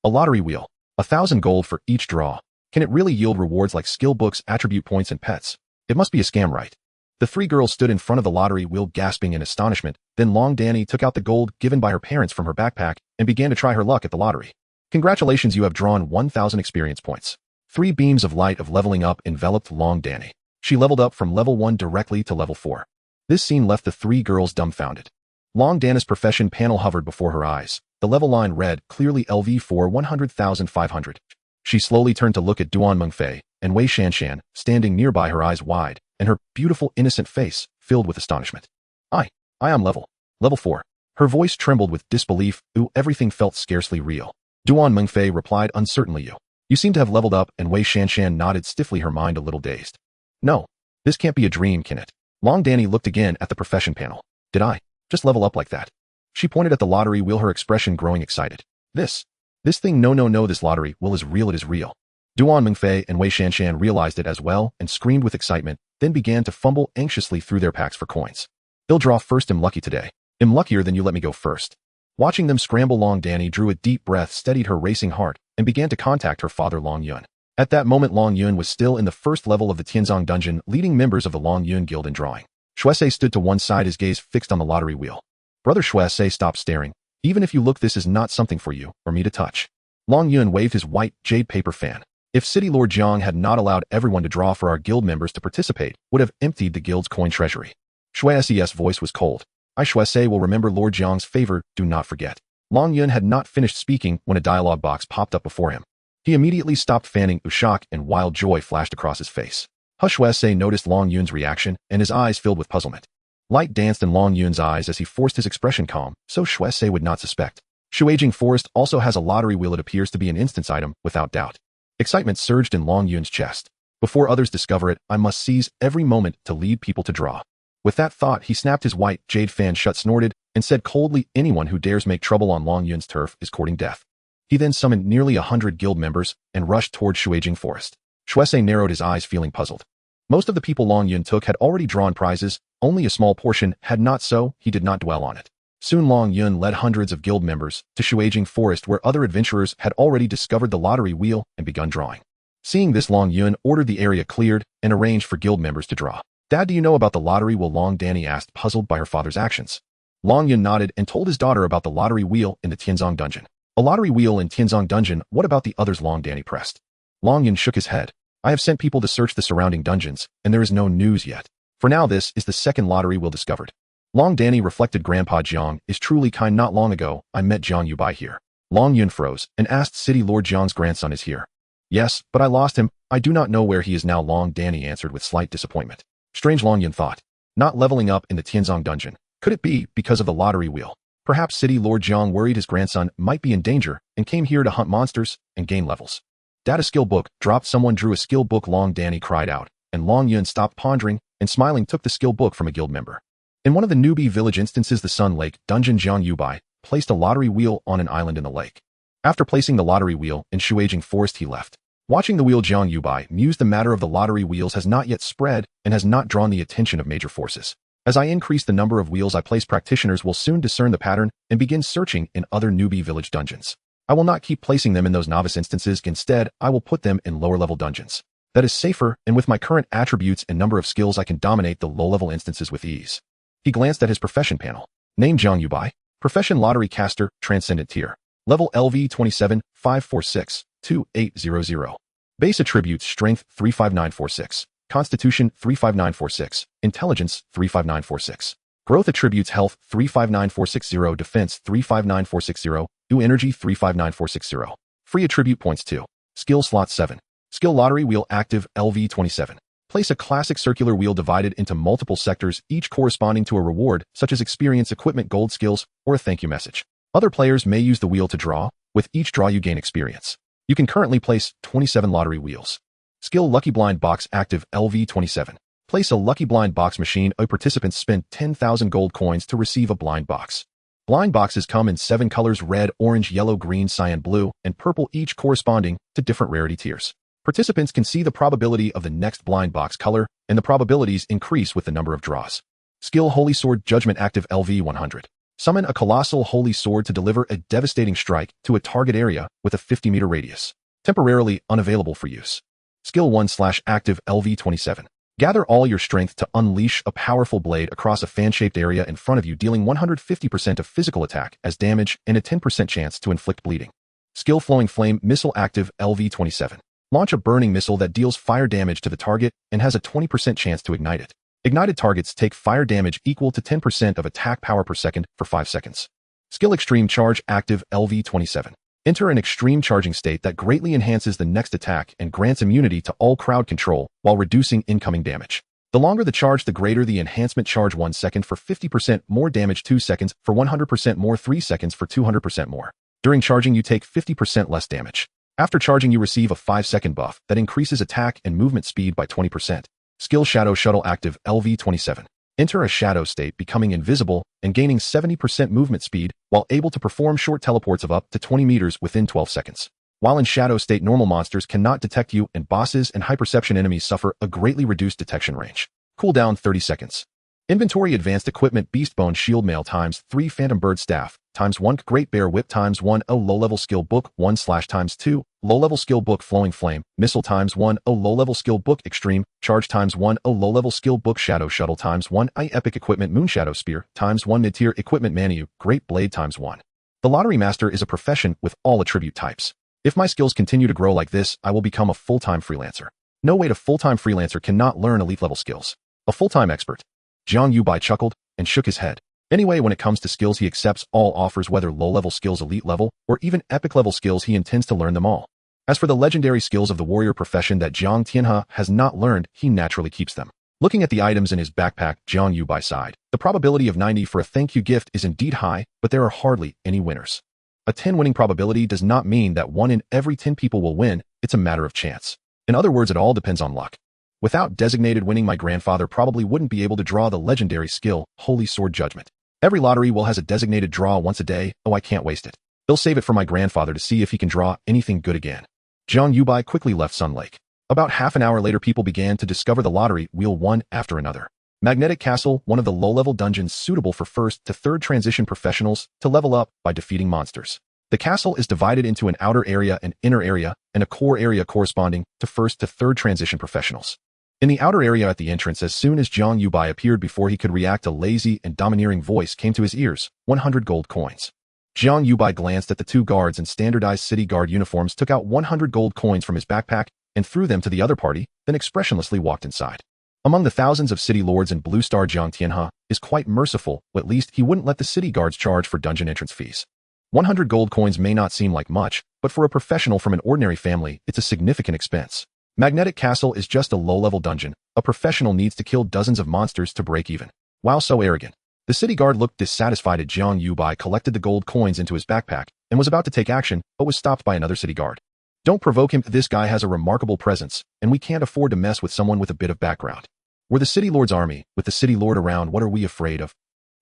A lottery wheel. 1,000 gold for each draw. Can it really yield rewards like skill books, attribute points, and pets? It must be a scam, right? The three girls stood in front of the lottery wheel, gasping in astonishment. Then Long Danny took out the gold given by her parents from her backpack and began to try her luck at the lottery. Congratulations, you have drawn 1,000 experience points. 3 beams of light of leveling up enveloped Long Danny. She leveled up from level 1 directly to level 4. This scene left the three girls dumbfounded. Long Danny's profession panel hovered before her eyes. The level line read clearly LV4 100,500. She slowly turned to look at Duan Mingfei and Wei Shanshan, standing nearby, her eyes wide, and her beautiful innocent face filled with astonishment. I am level 4. Her voice trembled with disbelief. Everything felt scarcely real. Duan Mingfei replied uncertainly, You seem to have leveled up, and Wei Shanshan nodded stiffly, her mind a little dazed. No, this can't be a dream, can it? Long Danny looked again at the profession panel. Did I just level up like that? She pointed at the lottery wheel, her expression growing excited. This thing, no, this lottery wheel is real, it is real. Duan Mingfei and Wei Shanshan realized it as well and screamed with excitement, then began to fumble anxiously through their packs for coins. They'll draw first. I'm lucky today. I'm luckier than you let me go first. Watching them scramble, Long Danny drew a deep breath, steadied her racing heart, and began to contact her father Long Yun. At that moment, Long Yun was still in the first level of the Tianzong dungeon, leading members of the Long Yun guild in drawing. Shuesei stood to one side, his gaze fixed on the lottery wheel. Brother Shuesei, stop staring. Even if you look, this is not something for you or me to touch. Long Yun waved his white jade paper fan. If City Lord Jiang had not allowed everyone to draw for our guild members to participate, would have emptied the guild's coin treasury. Shuesei's voice was cold. I, Shuesei, will remember Lord Jiang's favor, do not forget. Long Yun had not finished speaking when a dialogue box popped up before him. He immediately stopped fanning. Shock and wild joy flashed across his face. Shuesei noticed Long Yun's reaction, and his eyes filled with puzzlement. Light danced in Long Yun's eyes as he forced his expression calm, so Shuesei would not suspect. Shuijing Forest also has a lottery wheel. It appears to be an instance item, without doubt. Excitement surged in Long Yun's chest. Before others discover it, I must seize every moment to lead people to draw. With that thought, he snapped his white jade fan shut, snorted, and said coldly, anyone who dares make trouble on Long Yun's turf is courting death. He then summoned nearly 100 guild members and rushed toward Shuijing Forest. Shuesei narrowed his eyes, feeling puzzled. Most of the people Long Yun took had already drawn prizes, only a small portion had not, so he did not dwell on it. Soon Long Yun led hundreds of guild members to Shuijing Forest, where other adventurers had already discovered the lottery wheel and begun drawing. Seeing this, Long Yun ordered the area cleared and arranged for guild members to draw. Dad, do you know about the lottery wheel? Long Danny asked, puzzled by her father's actions. Long Yun nodded and told his daughter about the lottery wheel in the Tianzong dungeon. A lottery wheel in Tianzong dungeon, what about the others? Long Danny pressed. Long Yun shook his head. I have sent people to search the surrounding dungeons, and there is no news yet. For now, this is the second lottery wheel discovered. Long Danny reflected. Grandpa Jiang is truly kind. Not long ago, I met Jiang Yubai here. Long Yun froze and asked, City Lord Jiang's grandson is here. Yes, but I lost him. I do not know where he is now. Long Danny answered with slight disappointment. Strange, Long Yun thought. Not leveling up in the Tianzong dungeon. Could it be because of the lottery wheel? Perhaps City Lord Jiang worried his grandson might be in danger and came here to hunt monsters and gain levels. Data skill book dropped. Someone drew a skill book. Long Danny cried out, and Long Yun stopped pondering and smiling took the skill book from a guild member. In one of the newbie village instances, the Sun Lake dungeon, Jiang Yubai placed a lottery wheel on an island in the lake. After placing the lottery wheel in Shuijing Forest, he left. Watching the wheel, Jiang Yubai mused, the matter of the lottery wheels has not yet spread and has not drawn the attention of major forces. As I increase the number of wheels I place, practitioners will soon discern the pattern and begin searching in other newbie village dungeons. I will not keep placing them in those novice instances. Instead, I will put them in lower level dungeons. That is safer, and with my current attributes and number of skills I can dominate the low-level instances with ease. He glanced at his profession panel. Name Jiang Yubai. Profession Lottery Caster, Transcendent Tier. Level LV 27, 546, 2800. Base Attributes Strength 35946. Constitution 35946. Intelligence 35946. Growth Attributes Health 359460. Defense 359460. New Energy 359460. Free Attribute Points 2. Skill Slot 7. Skill Lottery Wheel Active LV 27. Place a classic circular wheel divided into multiple sectors, each corresponding to a reward, such as experience, equipment, gold, skills, or a thank you message. Other players may use the wheel to draw. With each draw you gain experience. You can currently place 27 lottery wheels. Skill Lucky Blind Box Active LV 27. Place a Lucky Blind Box machine. A participant spend 10,000 gold coins to receive a blind box. Blind boxes come in 7 colors: red, orange, yellow, green, cyan, blue, and purple, each corresponding to different rarity tiers. Participants can see the probability of the next blind box color, and the probabilities increase with the number of draws. Skill Holy Sword Judgment Active LV 100. Summon a colossal holy sword to deliver a devastating strike to a target area with a 50-meter radius. Temporarily unavailable for use. Skill 1/Active LV 27. Gather all your strength to unleash a powerful blade across a fan-shaped area in front of you, dealing 150% of physical attack as damage and a 10% chance to inflict bleeding. Skill Flowing Flame Missile Active LV 27. Launch a burning missile that deals fire damage to the target and has a 20% chance to ignite it. Ignited targets take fire damage equal to 10% of attack power per second for 5 seconds. Skill Extreme Charge Active LV 27. Enter an extreme charging state that greatly enhances the next attack and grants immunity to all crowd control while reducing incoming damage. The longer the charge, the greater the enhancement. Charge 1 second for 50% more damage, 2 seconds for 100% more, 3 seconds for 200% more. During charging, you take 50% less damage. After charging, you receive a 5-second buff that increases attack and movement speed by 20%. Skill Shadow Shuttle Active LV 27. Enter a shadow state, becoming invisible and gaining 70% movement speed while able to perform short teleports of up to 20 meters within 12 seconds. While in shadow state, normal monsters cannot detect you, and bosses and high-perception enemies suffer a greatly reduced detection range. Cooldown 30 seconds. Inventory Advanced Equipment Beast Bone Shield Mail ×3 Phantom Bird Staff ×1 Great Bear Whip ×1 a Low-Level Skill Book 1/2 Low-Level Skill Book Flowing Flame Missile ×1 a Low-Level Skill Book Extreme Charge ×1 a Low-Level Skill Book Shadow Shuttle ×1 I Epic Equipment Moonshadow Spear ×1 Mid-Tier Equipment Manu Great Blade ×1. The Lottery Master is a profession with all attribute types. If my skills continue to grow like this, I will become a full-time freelancer. No wait, a full-time freelancer cannot learn elite-level skills. A full-time expert. Jiang Yubai chuckled and shook his head. Anyway, when it comes to skills, he accepts all offers, whether low-level skills, elite level, or even epic-level skills. He intends to learn them all. As for the legendary skills of the warrior profession that Jiang Tianhe has not learned, he naturally keeps them. Looking at the items in his backpack, Jiang Yubai sighed. The probability of 90 for a thank you gift is indeed high, but there are hardly any winners. A 10 winning probability does not mean that 1 in every 10 people will win. It's a matter of chance. In other words, it all depends on luck. Without designated winning, my grandfather probably wouldn't be able to draw the legendary skill, Holy Sword Judgment. Every lottery will has a designated draw once a day. Oh, I can't waste it. He'll save it for my grandfather to see if he can draw anything good again. Jiang Yubai quickly left Sun Lake. About half an hour later, people began to discover the lottery wheel one after another. Magnetic Castle, one of the low-level dungeons suitable for 1st to 3rd transition professionals to level up by defeating monsters. The castle is divided into an outer area, an inner area, and a core area corresponding to 1st to 3rd transition professionals. In the outer area at the entrance, as soon as Jiang Yubai appeared, before he could react, a lazy and domineering voice came to his ears. 100 gold coins. Jiang Yubai glanced at the 2 guards in standardized city guard uniforms, took out 100 gold coins from his backpack, and threw them to the other party, then expressionlessly walked inside. Among the thousands of city lords in Blue Star, Jiang Tianhe is quite merciful. At least he wouldn't let the city guards charge for dungeon entrance fees. 100 gold coins may not seem like much, but for a professional from an ordinary family, it's a significant expense. Magnetic Castle is just a low-level dungeon. A professional needs to kill dozens of monsters to break even. While so arrogant, the city guard looked dissatisfied at Jiang Yubai, collected the gold coins into his backpack, and was about to take action, but was stopped by another city guard. Don't provoke him. This guy has a remarkable presence, and we can't afford to mess with someone with a bit of background. We're the city lord's army. With the city lord around, what are we afraid of?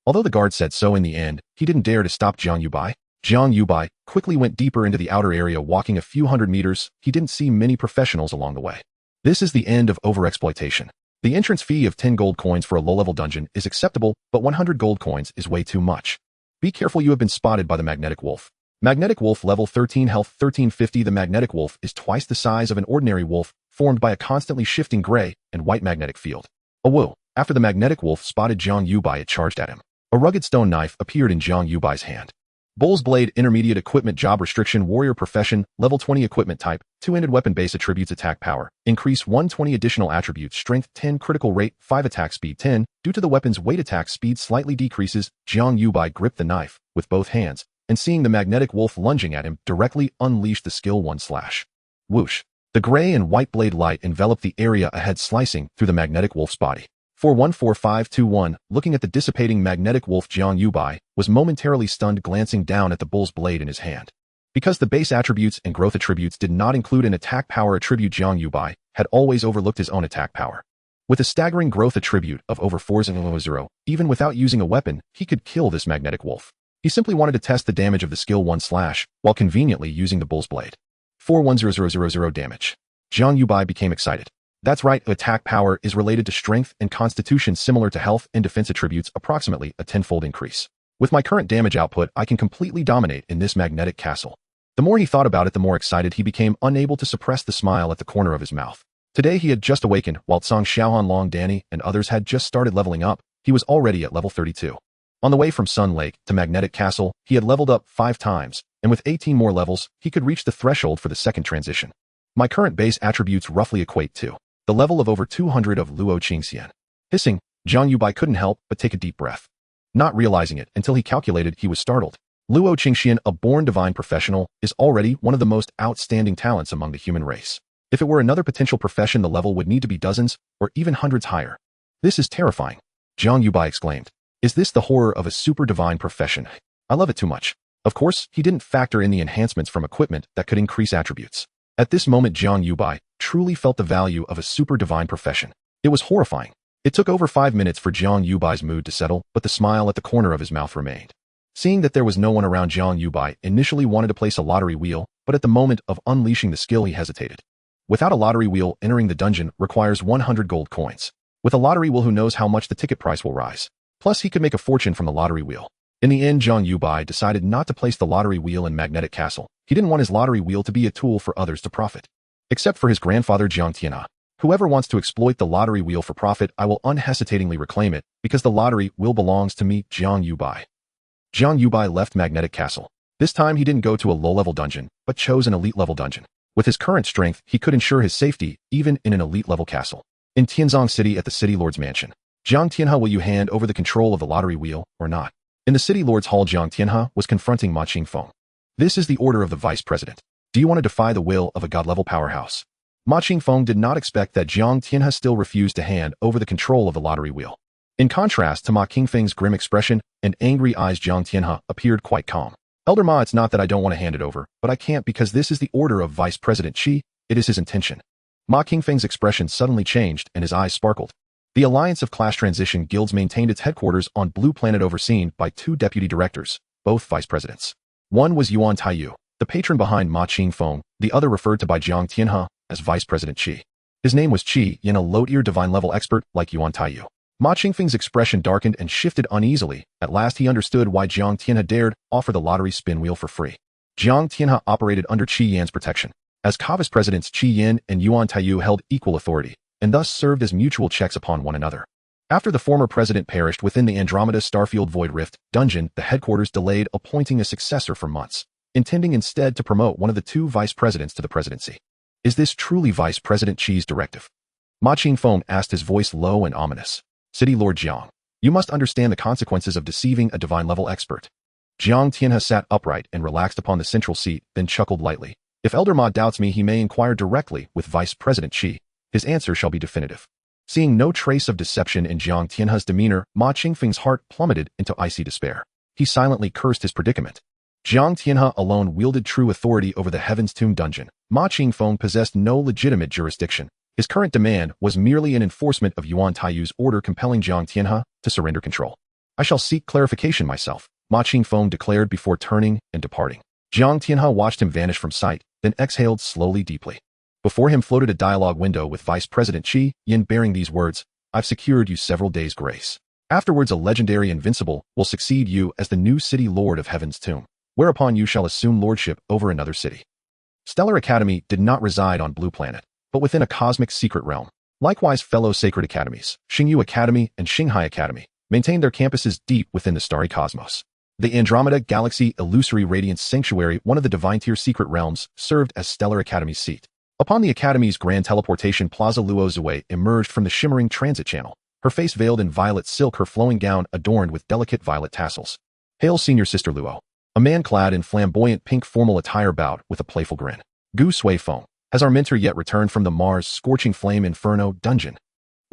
Although the guard said so in the end, he didn't dare to stop Jiang Yubai. Jiang Yubai quickly went deeper into the outer area, walking a few hundred meters. He didn't see many professionals along the way. This is the end of overexploitation. The entrance fee of 10 gold coins for a low-level dungeon is acceptable, but 100 gold coins is way too much. Be careful, you have been spotted by the Magnetic Wolf. Magnetic Wolf level 13, health 1350. The Magnetic Wolf is twice the size of an ordinary wolf, formed by a constantly shifting gray and white magnetic field. Awoo! After the magnetic wolf spotted Jiang Yubai, it charged at him. A rugged stone knife appeared in Jiang Yubai's hand. Bull's Blade, intermediate equipment, job restriction, warrior profession, level 20 equipment type, two-handed weapon, base attributes, attack power, increase 120 additional attributes, strength 10, critical rate 5, attack speed 10. Due to the weapon's weight, attack speed slightly decreases. Jiang Yubai gripped the knife with both hands, and seeing the magnetic wolf lunging at him, directly unleashed the skill 1 slash. Whoosh! The gray and white blade light enveloped the area ahead, slicing through the magnetic wolf's body. 414521, looking at the dissipating magnetic wolf, Jiang Yubai was momentarily stunned, glancing down at the bull's blade in his hand. Because the base attributes and growth attributes did not include an attack power attribute, Jiang Yubai had always overlooked his own attack power. With a staggering growth attribute of over 400, even without using a weapon, he could kill this magnetic wolf. He simply wanted to test the damage of the skill 1 slash, while conveniently using the bull's blade. 410000 damage. Jiang Yubai became excited. That's right, attack power is related to strength and constitution, similar to health and defense attributes, approximately a 10-fold increase. With my current damage output, I can completely dominate in this magnetic castle. The more he thought about it, the more excited he became, unable to suppress the smile at the corner of his mouth. Today he had just awakened, while Tsang Xiaohan, Long Danny, and others had just started leveling up. He was already at level 32. On the way from Sun Lake to Magnetic Castle, he had leveled up 5 times, and with 18 more levels, he could reach the threshold for the second transition. My current base attributes roughly equate to the level of over 200 of Luo Qingxian. Hissing, Jiang Yubai couldn't help but take a deep breath. Not realizing it until he calculated, he was startled. Luo Qingxian, a born divine professional, is already one of the most outstanding talents among the human race. If it were another potential profession, the level would need to be dozens or even hundreds higher. This is terrifying, Jiang Yubai exclaimed. Is this the horror of a super divine profession? I love it too much. Of course, he didn't factor in the enhancements from equipment that could increase attributes. At this moment, Jiang Yubai truly felt the value of a super divine profession. It was horrifying. It took over 5 minutes for Jiang Yubai's mood to settle, but the smile at the corner of his mouth remained. Seeing that there was no one around, Jiang Yubai initially wanted to place a lottery wheel, but at the moment of unleashing the skill, he hesitated. Without a lottery wheel, entering the dungeon requires 100 gold coins. With a lottery wheel, who knows how much the ticket price will rise. Plus, he could make a fortune from the lottery wheel. In the end, Jiang Yubai decided not to place the lottery wheel in Magnetic Castle. He didn't want his lottery wheel to be a tool for others to profit. Except for his grandfather, Jiang Tianhe. Whoever wants to exploit the lottery wheel for profit, I will unhesitatingly reclaim it, because the lottery wheel belongs to me, Jiang Yubai. Jiang Yubai left Magnetic Castle. This time he didn't go to a low-level dungeon, but chose an elite-level dungeon. With his current strength, he could ensure his safety, even in an elite-level castle. In Tianzong City at the City Lord's mansion. Jiang Tianhe, will you hand over the control of the lottery wheel, or not? In the City Lord's hall, Jiang Tianhe was confronting Ma Qingfeng. This is the order of the vice president. Do you want to defy the will of a god-level powerhouse? Ma Qingfeng did not expect that Jiang Tianhe still refused to hand over the control of the lottery wheel. In contrast to Ma Qingfeng's grim expression and angry eyes, Jiang Tianhe appeared quite calm. Elder Ma, it's not that I don't want to hand it over, but I can't, because this is the order of Vice President Qi. It is his intention. Ma Qingfeng's expression suddenly changed and his eyes sparkled. The Alliance of Class Transition Guilds maintained its headquarters on Blue Planet, overseen by 2 deputy directors, both vice presidents. One was Yuan Taiyu, the patron behind Ma Qingfeng, the other referred to by Jiang Tianhe as Vice President Qi. His name was Qi Yin, a low-tier divine level expert like Yuan Taiyu. Ma Qingfeng's expression darkened and shifted uneasily. At last he understood why Jiang Tianhe dared offer the lottery spin wheel for free. Jiang Tianhe operated under Qi Yan's protection. As Vice Presidents, Qi Yin and Yuan Taiyu held equal authority, and thus served as mutual checks upon one another. After the former president perished within the Andromeda Starfield Void Rift dungeon, the headquarters delayed appointing a successor for months, intending instead to promote one of the 2 vice presidents to the presidency. Is this truly Vice President Qi's directive? Ma Qingfeng asked, his voice low and ominous. City Lord Jiang, you must understand the consequences of deceiving a divine-level expert. Jiang Tianhe sat upright and relaxed upon the central seat, then chuckled lightly. If Elder Ma doubts me, he may inquire directly with Vice President Qi. His answer shall be definitive. Seeing no trace of deception in Jiang Tianhe's demeanor, Ma Qingfeng's heart plummeted into icy despair. He silently cursed his predicament. Jiang Tianhe alone wielded true authority over the Heaven's Tomb dungeon. Ma Qingfeng possessed no legitimate jurisdiction. His current demand was merely an enforcement of Yuan Taiyu's order compelling Jiang Tianhe to surrender control. I shall seek clarification myself, Ma Qingfeng declared before turning and departing. Jiang Tianhe watched him vanish from sight, then exhaled slowly deeply. Before him floated a dialogue window with Vice President Qi Yin bearing these words, I've secured you several days' grace. Afterwards, a legendary Invincible will succeed you as the new City Lord of Heaven's Tomb, whereupon you shall assume lordship over another city. Stellar Academy did not reside on Blue Planet. but within a cosmic secret realm. Likewise, fellow sacred academies, Xingyu Academy and Xinghai Academy, maintained their campuses deep within the starry cosmos. The Andromeda Galaxy Illusory Radiance Sanctuary, one of the divine-tier secret realms, served as Stellar Academy's seat. Upon the Academy's grand teleportation, Plaza Luo Ziwei emerged from the shimmering transit channel, her face veiled in violet silk, her flowing gown adorned with delicate violet tassels. Hail, Senior Sister Luo. A man clad in flamboyant pink formal attire bowed with a playful grin. Gu Sui Feng, has our mentor yet returned from the Mars Scorching Flame Inferno dungeon?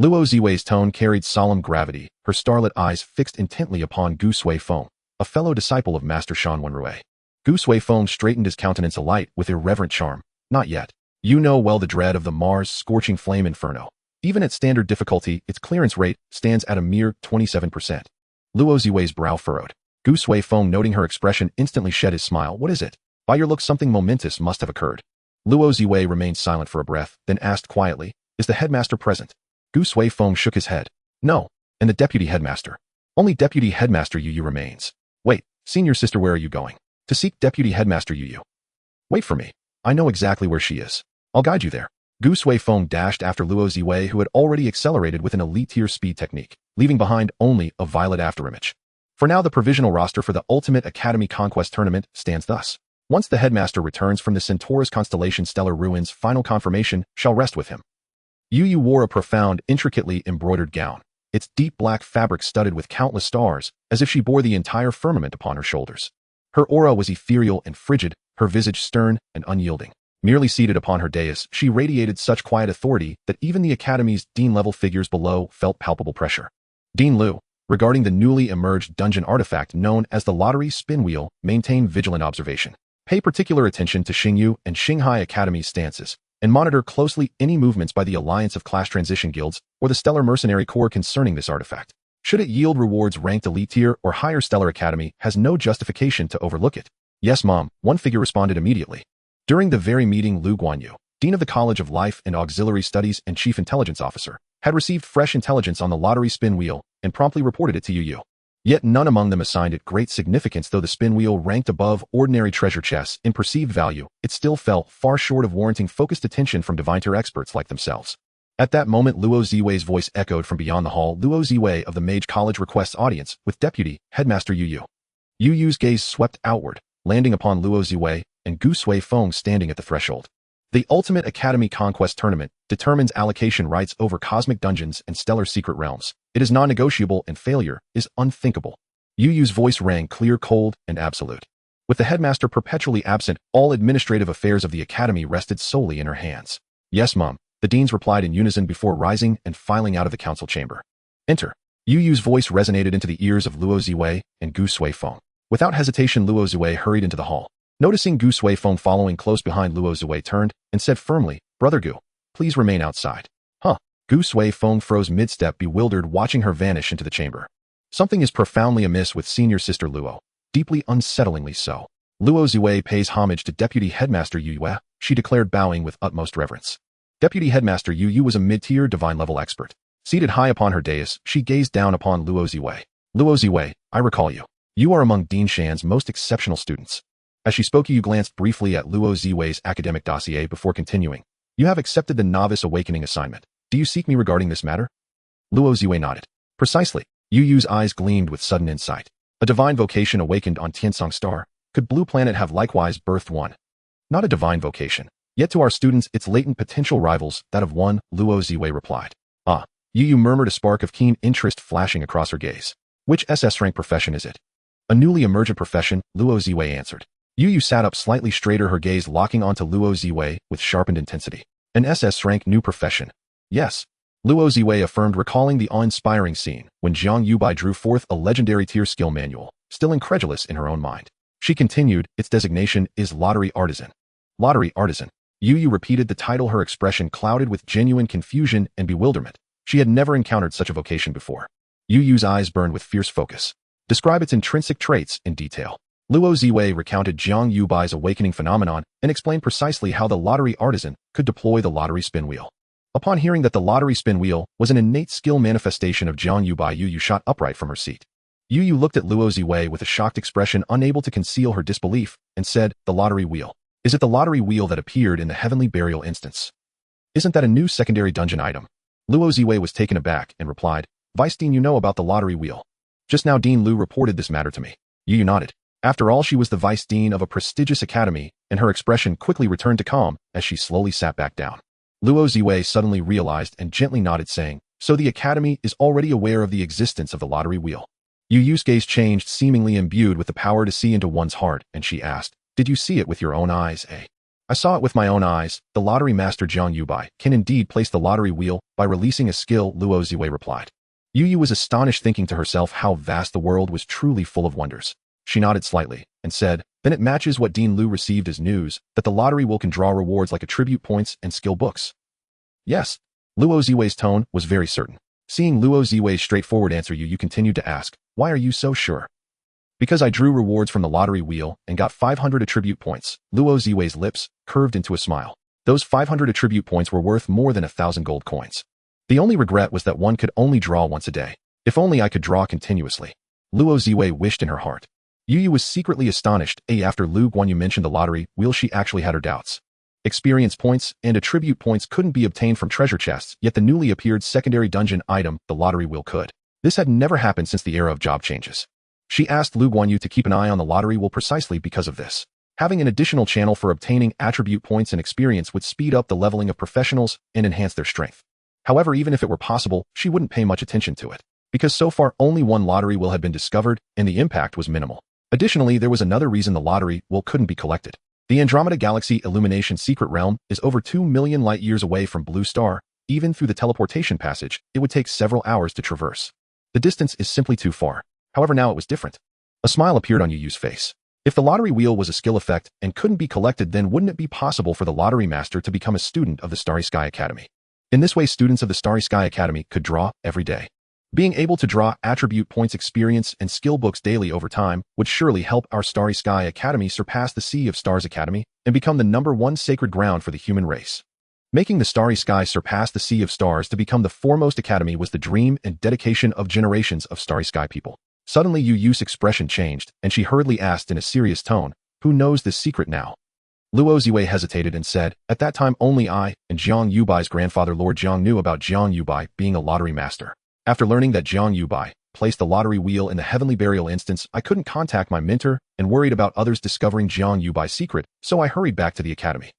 Luo Ziwei's tone carried solemn gravity, her starlit eyes fixed intently upon Gu Sui Feng, a fellow disciple of Master Shan Wenrui. Gu Sui Feng straightened his countenance alight with irreverent charm. Not yet. You know well the dread of the Mars Scorching Flame Inferno. Even at standard difficulty, its clearance rate stands at a mere 27%. Luo Ziwei's brow furrowed. Gu Sui Feng, noting her expression, instantly shed his smile. What is it? By your look, something momentous must have occurred. Luo Ziwei remained silent for a breath, then asked quietly, is the headmaster present? Gu Sui Feng shook his head. No. And the deputy headmaster? Only Deputy Headmaster Yu remains. Wait, Senior Sister, where are you going? To seek Deputy Headmaster Yu. Wait for me. I know exactly where she is. I'll guide you there. Gu Sui Feng dashed after Luo Ziwei, who had already accelerated with an elite-tier speed technique, leaving behind only a violet afterimage. For now, the provisional roster for the Ultimate Academy Conquest Tournament stands thus. Once the headmaster returns from the Centaurus constellation Stellar Ruins, final confirmation shall rest with him. Yu wore a profound, intricately embroidered gown, its deep black fabric studded with countless stars, as if she bore the entire firmament upon her shoulders. Her aura was ethereal and frigid, her visage stern and unyielding. Merely seated upon her dais, she radiated such quiet authority that even the Academy's Dean-level figures below felt palpable pressure. Dean Liu, regarding the newly emerged dungeon artifact known as the Lottery Spin Wheel, maintain vigilant observation. Pay particular attention to Xingyu and Xinghai Academy's stances, and monitor closely any movements by the Alliance of Class Transition Guilds or the Stellar Mercenary Corps concerning this artifact. Should it yield rewards ranked elite tier or higher, Stellar Academy has no justification to overlook it. Yes, Mom, one figure responded immediately. During the very meeting, Lu Guanyu, Dean of the College of Life and Auxiliary Studies and Chief Intelligence Officer, had received fresh intelligence on the Lottery Spin Wheel and promptly reported it to Yu. Yet none among them assigned it great significance. Though the spin wheel ranked above ordinary treasure chests in perceived value, it still fell far short of warranting focused attention from divine-tier experts like themselves. At that moment, Luo Ziwei's voice echoed from beyond the hall. Luo Ziwei of the Mage College requests audience with Deputy Headmaster Yu. Yu's gaze swept outward, landing upon Luo Ziwei and Gu Sui Feng standing at the threshold. The Ultimate Academy Conquest Tournament determines allocation rights over cosmic dungeons and stellar secret realms. It is non-negotiable, and failure is unthinkable. Yu's voice rang clear, cold, and absolute. With the headmaster perpetually absent, all administrative affairs of the academy rested solely in her hands. Yes, Mom, the deans replied in unison before rising and filing out of the council chamber. Enter. Yu's voice resonated into the ears of Luo Ziwei and Gu Sui Feng. Without hesitation, Luo Ziwei hurried into the hall. Noticing Gu Sui Feng following close behind, Luo Ziwei turned and said firmly, Brother Gu, please remain outside. Huh? Gu Sui Feng froze mid-step, bewildered, watching her vanish into the chamber. Something is profoundly amiss with Senior Sister Luo, deeply unsettlingly so. Luo Ziwei pays homage to Deputy Headmaster Yu, she declared, bowing with utmost reverence. Deputy Headmaster Yu was a mid-tier divine-level expert. Seated high upon her dais, she gazed down upon Luo Ziwei. Luo Ziwei, I recall you. You are among Dean Shan's most exceptional students. As she spoke, Yu glanced briefly at Luo Ziwei's academic dossier before continuing. You have accepted the Novice Awakening assignment. Do you seek me regarding this matter? Luo Ziwei nodded. Precisely. Yu's eyes gleamed with sudden insight. A divine vocation awakened on Tiansong Star. Could Blue Planet have likewise birthed one? Not a divine vocation. Yet to our students, its latent potential rivals that of one, Luo Ziwei replied. Ah. Yu murmured, a spark of keen interest flashing across her gaze. Which SS rank profession is it? A newly emergent profession, Luo Ziwei answered. Yu sat up slightly straighter, her gaze locking onto Luo Ziwei with sharpened intensity. An SS rank new profession. Yes. Luo Ziwei affirmed, recalling the awe-inspiring scene when Jiang Yubai drew forth a legendary tier skill manual, still incredulous in her own mind. She continued, its designation is Lottery Artisan. Lottery Artisan. Yu repeated the title, her expression clouded with genuine confusion and bewilderment. She had never encountered such a vocation before. Yu's eyes burned with fierce focus. Describe its intrinsic traits in detail. Luo Ziwei recounted Jiang Yubai's awakening phenomenon and explained precisely how the Lottery Artisan could deploy the Lottery Spin Wheel. Upon hearing that the Lottery Spin Wheel was an innate skill manifestation of Jiang Yubai, Yu shot upright from her seat. Yu looked at Luo Ziwei with a shocked expression, unable to conceal her disbelief, and said, The Lottery Wheel. Is it the Lottery Wheel that appeared in the Heavenly Burial instance? Isn't that a new secondary dungeon item? Luo Ziwei was taken aback and replied, Vice Dean, you know about the lottery wheel. Just now Dean Lu reported this matter to me. Yu nodded. After all, she was the vice dean of a prestigious academy, and her expression quickly returned to calm as she slowly sat back down. Luo Ziwei suddenly realized and gently nodded, saying, so the academy is already aware of the existence of the lottery wheel. Yu Yu's gaze changed, seemingly imbued with the power to see into one's heart, and she asked, did you see it with your own eyes, eh? I saw it with my own eyes. The lottery master Jiang Yubai can indeed place the lottery wheel by releasing a skill, Luo Ziwei replied. Yu was astonished, thinking to herself how vast the world was, truly full of wonders. She nodded slightly and said, then it matches what Dean Lu received as news, that the lottery will can draw rewards like attribute points and skill books. Yes. Luo Ziwei's tone was very certain. Seeing Luo Ziwei's straightforward answer, Yu continued to ask, why are you so sure? Because I drew rewards from the lottery wheel and got 500 attribute points. Luo Ziwei's lips curved into a smile. Those 500 attribute points were worth more than 1,000 gold coins. The only regret was that one could only draw once a day. If only I could draw continuously. Luo Ziwei wished in her heart. Yu was secretly astonished. After Lu Guanyu mentioned the lottery wheel, she actually had her doubts. Experience points and attribute points couldn't be obtained from treasure chests, yet the newly appeared secondary dungeon item, the lottery wheel, could. This had never happened since the era of job changes. She asked Lu Guanyu to keep an eye on the lottery wheel precisely because of this. Having an additional channel for obtaining attribute points and experience would speed up the leveling of professionals and enhance their strength. However, even if it were possible, she wouldn't pay much attention to it, because so far only one lottery wheel had been discovered and the impact was minimal. Additionally, there was another reason the lottery wheel couldn't be collected. The Andromeda Galaxy Illumination Secret Realm is over 2 million light-years away from Blue Star. Even through the teleportation passage, it would take several hours to traverse. The distance is simply too far. However, now it was different. A smile appeared on Yu Yu's face. If the lottery wheel was a skill effect and couldn't be collected, then wouldn't it be possible for the lottery master to become a student of the Starry Sky Academy? In this way, students of the Starry Sky Academy could draw every day. Being able to draw attribute points, experience, and skill books daily over time would surely help our Starry Sky Academy surpass the Sea of Stars Academy and become the #1 sacred ground for the human race. Making the Starry Sky surpass the Sea of Stars to become the foremost academy was the dream and dedication of generations of Starry Sky people. Suddenly, Yu Yu's expression changed, and she hurriedly asked in a serious tone, who knows this secret now? Luo Ziwei hesitated and said, at that time only I and Jiang Yubai's grandfather Lord Jiang knew about Jiang Yubai being a lottery master. After learning that Jiang Yubai placed the lottery wheel in the heavenly burial instance, I couldn't contact my mentor and worried about others discovering Jiang Yubai's secret, so I hurried back to the academy.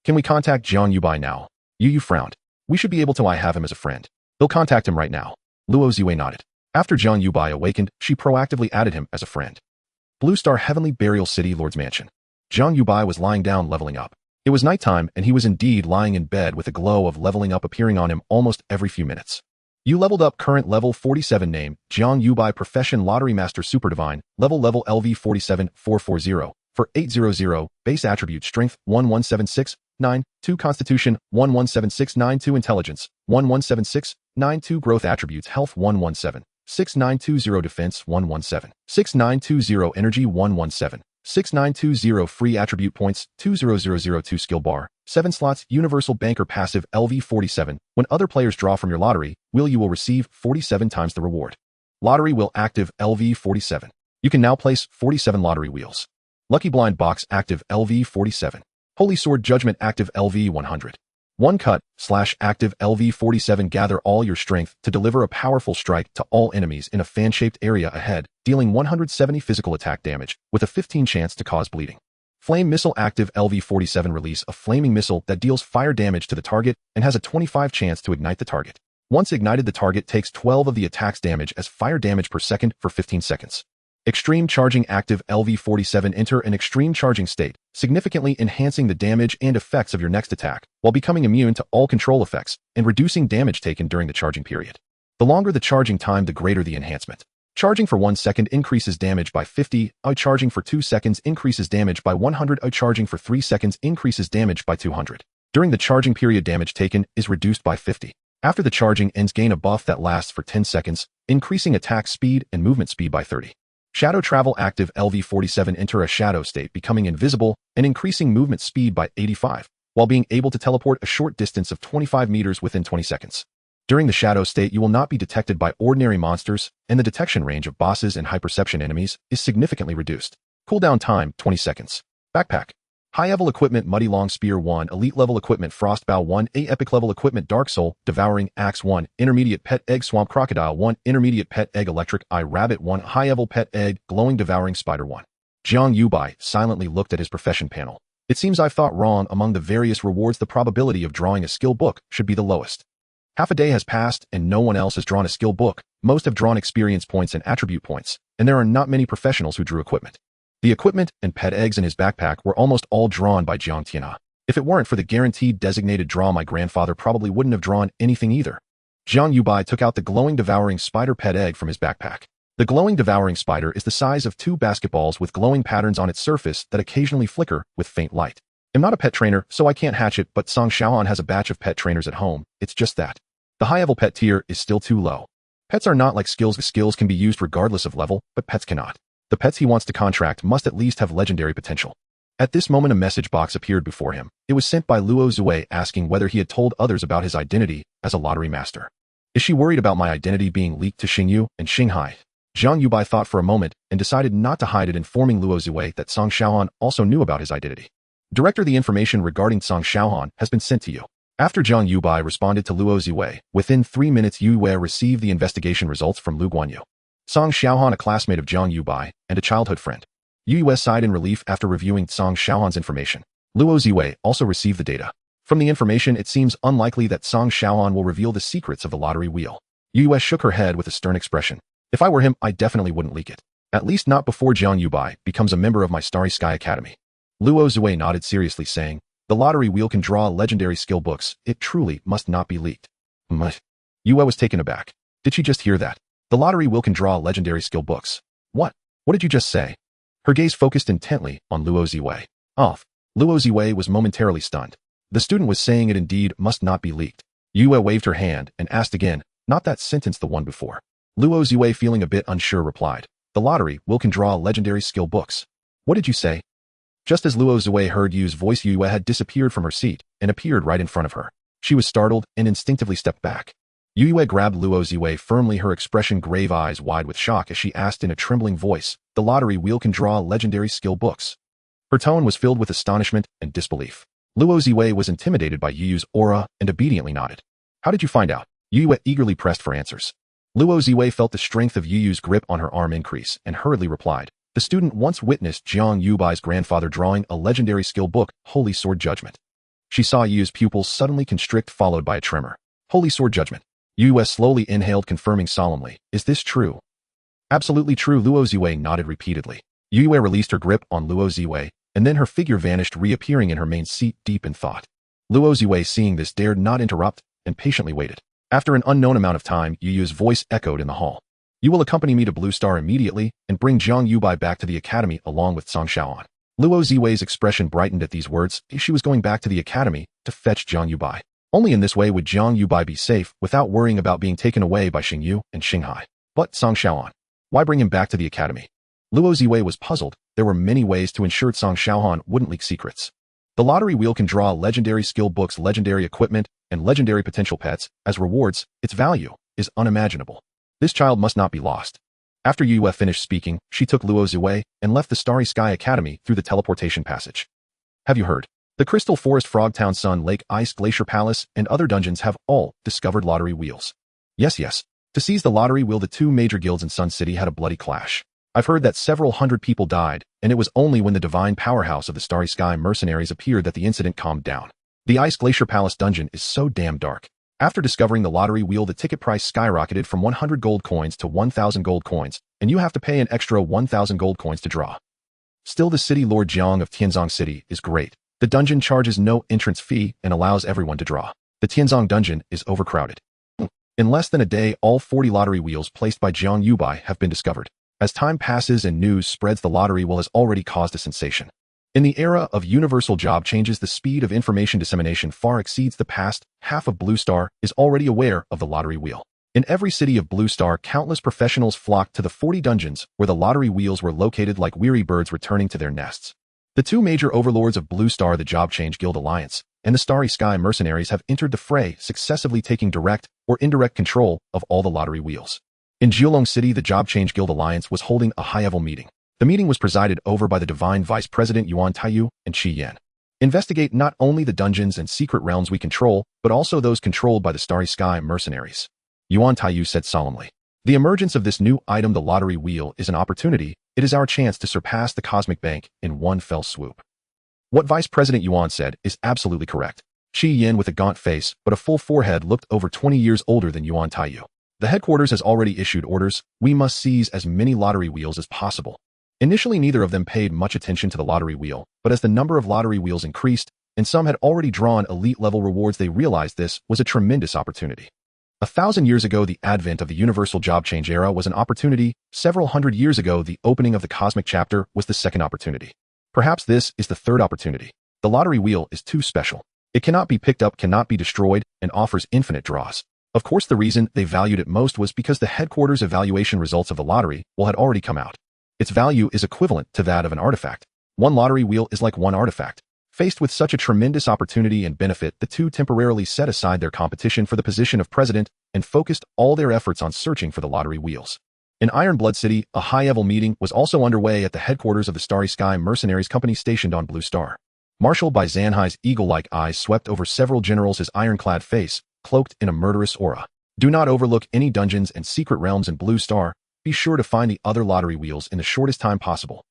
Can we contact Jiang Yubai now? Yu frowned. We should be able to. I have him as a friend. They'll contact him right now. Luo Ziwei nodded. After Jiang Yubai awakened, she proactively added him as a friend. Blue Star Heavenly Burial City Lord's Mansion. Jiang Yubai was lying down, leveling up. It was nighttime, and he was indeed lying in bed with a glow of leveling up appearing on him almost every few minutes. You leveled up. Current level 47. Name, Jiang Yubai. Profession, Lottery Master Super Divine. Level LV 47440. For 800. Base attribute Strength 11769. Constitution 11769. Intelligence 11769. Growth attributes Health 1176920. Defense 1176920. Energy 1176920. Free attribute points 20002. Skill bar 7 slots. Universal Banker Passive LV 47. When other players draw from your lottery wheel, you will receive 47 times the reward. Lottery wheel active LV 47. You can now place 47 lottery wheels. Lucky Blind Box active LV 47. Holy Sword Judgment active LV 100. One cut / active LV 47. Gather all your strength to deliver a powerful strike to all enemies in a fan-shaped area ahead, dealing 170 physical attack damage with a 15 chance to cause bleeding. Flame Missile active LV 47. Release a flaming missile that deals fire damage to the target and has a 25 chance to ignite the target. Once ignited, the target takes 12 of the attack's damage as fire damage per second for 15 seconds. Extreme Charging active LV 47. Enter an extreme charging state, significantly enhancing the damage and effects of your next attack, while becoming immune to all control effects and reducing damage taken during the charging period. The longer the charging time, the greater the enhancement. Charging for 1 second increases damage by 50. Charging for 2 seconds increases damage by 100. Charging for 3 seconds increases damage by 200. During the charging period, damage taken is reduced by 50. After the charging ends, gain a buff that lasts for 10 seconds, increasing attack speed and movement speed by 30. Shadow Travel active LV 47. Enter a shadow state, becoming invisible and increasing movement speed by 85, while being able to teleport a short distance of 25 meters within 20 seconds. During the shadow state, you will not be detected by ordinary monsters, and the detection range of bosses and high perception enemies is significantly reduced. Cooldown time 20 seconds. Backpack. High-level equipment Muddy Long Spear 1, elite-level equipment Frostbow 1, epic-level equipment Dark Soul, Devouring Axe 1, intermediate pet egg Swamp Crocodile 1, intermediate pet egg Electric Eye Rabbit 1, high-level pet egg Glowing Devouring Spider 1. Jiang Yubai silently looked at his profession panel. It seems I've thought wrong. Among the various rewards, the probability of drawing a skill book should be the lowest. Half a day has passed and no one else has drawn a skill book. Most have drawn experience points and attribute points, and there are not many professionals who drew equipment. The equipment and pet eggs in his backpack were almost all drawn by Jiang Tianhe. If it weren't for the guaranteed designated draw, my grandfather probably wouldn't have drawn anything either. Jiang Yubai took out the glowing devouring spider pet egg from his backpack. The glowing devouring spider is the size of 2 basketballs with glowing patterns on its surface that occasionally flicker with faint light. I'm not a pet trainer, so I can't hatch it, but Song Xiaohan has a batch of pet trainers at home. It's just that the high-level pet tier is still too low. Pets are not like skills. Skills can be used regardless of level, but pets cannot. The pets he wants to contract must at least have legendary potential. At this moment, a message box appeared before him. It was sent by Luo Zui asking whether he had told others about his identity as a lottery master. Is she worried about my identity being leaked to Xingyu and Xinghai? Jiang Yubai thought for a moment and decided not to hide it, informing Luo Zui that Song Xiaohan also knew about his identity. Director, the information regarding Song Xiaohan has been sent to you. After Jiang Yubai responded to Luo Zui, within 3 minutes Yue received the investigation results from Lu Guanyu. Song Xiaohan, a classmate of Jiang Yubai and a childhood friend. Yue sighed in relief after reviewing Song Xiaohan's information. Luo Zui also received the data. From the information, it seems unlikely that Song Xiaohan will reveal the secrets of the lottery wheel. Yue shook her head with a stern expression. If I were him, I definitely wouldn't leak it. At least not before Jiang Yubai becomes a member of my Starry Sky Academy. Luo Zui nodded seriously, saying, the lottery wheel can draw legendary skill books. It truly must not be leaked. Yue was taken aback. Did she just hear that? The lottery wheel can draw legendary skill books. What? What did you just say? Her gaze focused intently on Luo Zui. Off. Luo Zui was momentarily stunned. The student was saying it indeed must not be leaked. Yue waved her hand and asked again, not that sentence, the one before. Luo Zui, feeling a bit unsure, replied, the lottery wheel can draw legendary skill books. What did you say? Just as Luo Zui heard Yu's voice, Yue had disappeared from her seat and appeared right in front of her. She was startled and instinctively stepped back. Yue grabbed Luo Zui firmly, her expression grave, eyes wide with shock, as she asked in a trembling voice, the lottery wheel can draw legendary skill books. Her tone was filled with astonishment and disbelief. Luo Zui was intimidated by Yu's aura and obediently nodded. How did you find out? Yue eagerly pressed for answers. Luo Zui felt the strength of Yu's grip on her arm increase and hurriedly replied, the student once witnessed Jiang Yubai's grandfather drawing a legendary skill book, Holy Sword Judgment. She saw Yu's pupils suddenly constrict, followed by a tremor. Holy Sword Judgment. Yue slowly inhaled, confirming solemnly, is this true? Absolutely true. Luo Zui nodded repeatedly. Yue released her grip on Luo Zui, and then her figure vanished, reappearing in her main seat deep in thought. Luo Zui, seeing this, dared not interrupt and patiently waited. After an unknown amount of time, Yu's voice echoed in the hall. You will accompany me to Blue Star immediately and bring Jiang Yubai back to the academy along with Song Xiaohan. Luo Ziwei's expression brightened at these words. She was going back to the academy to fetch Jiang Yubai. Only in this way would Jiang Yubai be safe without worrying about being taken away by Xingyu and Xinghai. But Song Xiaohan, why bring him back to the academy? Luo Ziwei was puzzled. There were many ways to ensure Song Xiaohan wouldn't leak secrets. The lottery wheel can draw legendary skill books, legendary equipment, and legendary potential pets as rewards. Its value is unimaginable. This child must not be lost. After Yue finished speaking, she took Luo Zui and left the Starry Sky Academy through the teleportation passage. Have you heard? The Crystal Forest, Frogtown, Sun Lake, Ice Glacier Palace, and other dungeons have all discovered lottery wheels. Yes. To seize the lottery wheel, the 2 major guilds in Sun City had a bloody clash. I've heard that several hundred people died, and it was only when the divine powerhouse of the Starry Sky mercenaries appeared that the incident calmed down. The Ice Glacier Palace dungeon is so damn dark. After discovering the lottery wheel, the ticket price skyrocketed from 100 gold coins to 1,000 gold coins, and you have to pay an extra 1,000 gold coins to draw. Still, the city Lord Jiang of Tianzong City is great. The dungeon charges no entrance fee and allows everyone to draw. The Tianzong dungeon is overcrowded. In less than a day, all 40 lottery wheels placed by Jiang Yubai have been discovered. As time passes and news spreads, the lottery wheel has already caused a sensation. In the era of universal job changes, the speed of information dissemination far exceeds the past. Half of Blue Star is already aware of the lottery wheel. In every city of Blue Star, countless professionals flocked to the 40 dungeons where the lottery wheels were located, like weary birds returning to their nests. The 2 major overlords of Blue Star, the Job Change Guild Alliance and the Starry Sky Mercenaries, have entered the fray, successively taking direct or indirect control of all the lottery wheels. In Jiulong City, the Job Change Guild Alliance was holding a high-level meeting. The meeting was presided over by the Divine Vice President Yuan Taiyu and Qi Yan. Investigate not only the dungeons and secret realms we control, but also those controlled by the Starry Sky mercenaries. Yuan Taiyu said solemnly. The emergence of this new item, the lottery wheel, is an opportunity. It is our chance to surpass the Cosmic Bank in one fell swoop. What Vice President Yuan said is absolutely correct. Shi Yin, with a gaunt face but a full forehead, looked over 20 years older than Yuan Taiyu. The headquarters has already issued orders. We must seize as many lottery wheels as possible. Initially, neither of them paid much attention to the lottery wheel, but as the number of lottery wheels increased, and some had already drawn elite-level rewards, they realized this was a tremendous opportunity. 1,000 years ago, the advent of the universal job change era was an opportunity. Several hundred years ago, the opening of the cosmic chapter was the second opportunity. Perhaps this is the third opportunity. The lottery wheel is too special. It cannot be picked up, cannot be destroyed, and offers infinite draws. Of course, the reason they valued it most was because the headquarters evaluation results of the lottery had already come out. Its value is equivalent to that of an artifact. One lottery wheel is like one artifact. Faced with such a tremendous opportunity and benefit, the two temporarily set aside their competition for the position of president and focused all their efforts on searching for the lottery wheels. In Iron Blood City, a high-level meeting was also underway at the headquarters of the Starry Sky Mercenaries Company stationed on Blue Star. Marshal Bai Zanhai's eagle-like eyes swept over several generals, his ironclad face cloaked in a murderous aura. Do not overlook any dungeons and secret realms in Blue Star. Be sure to find the other lottery wheels in the shortest time possible.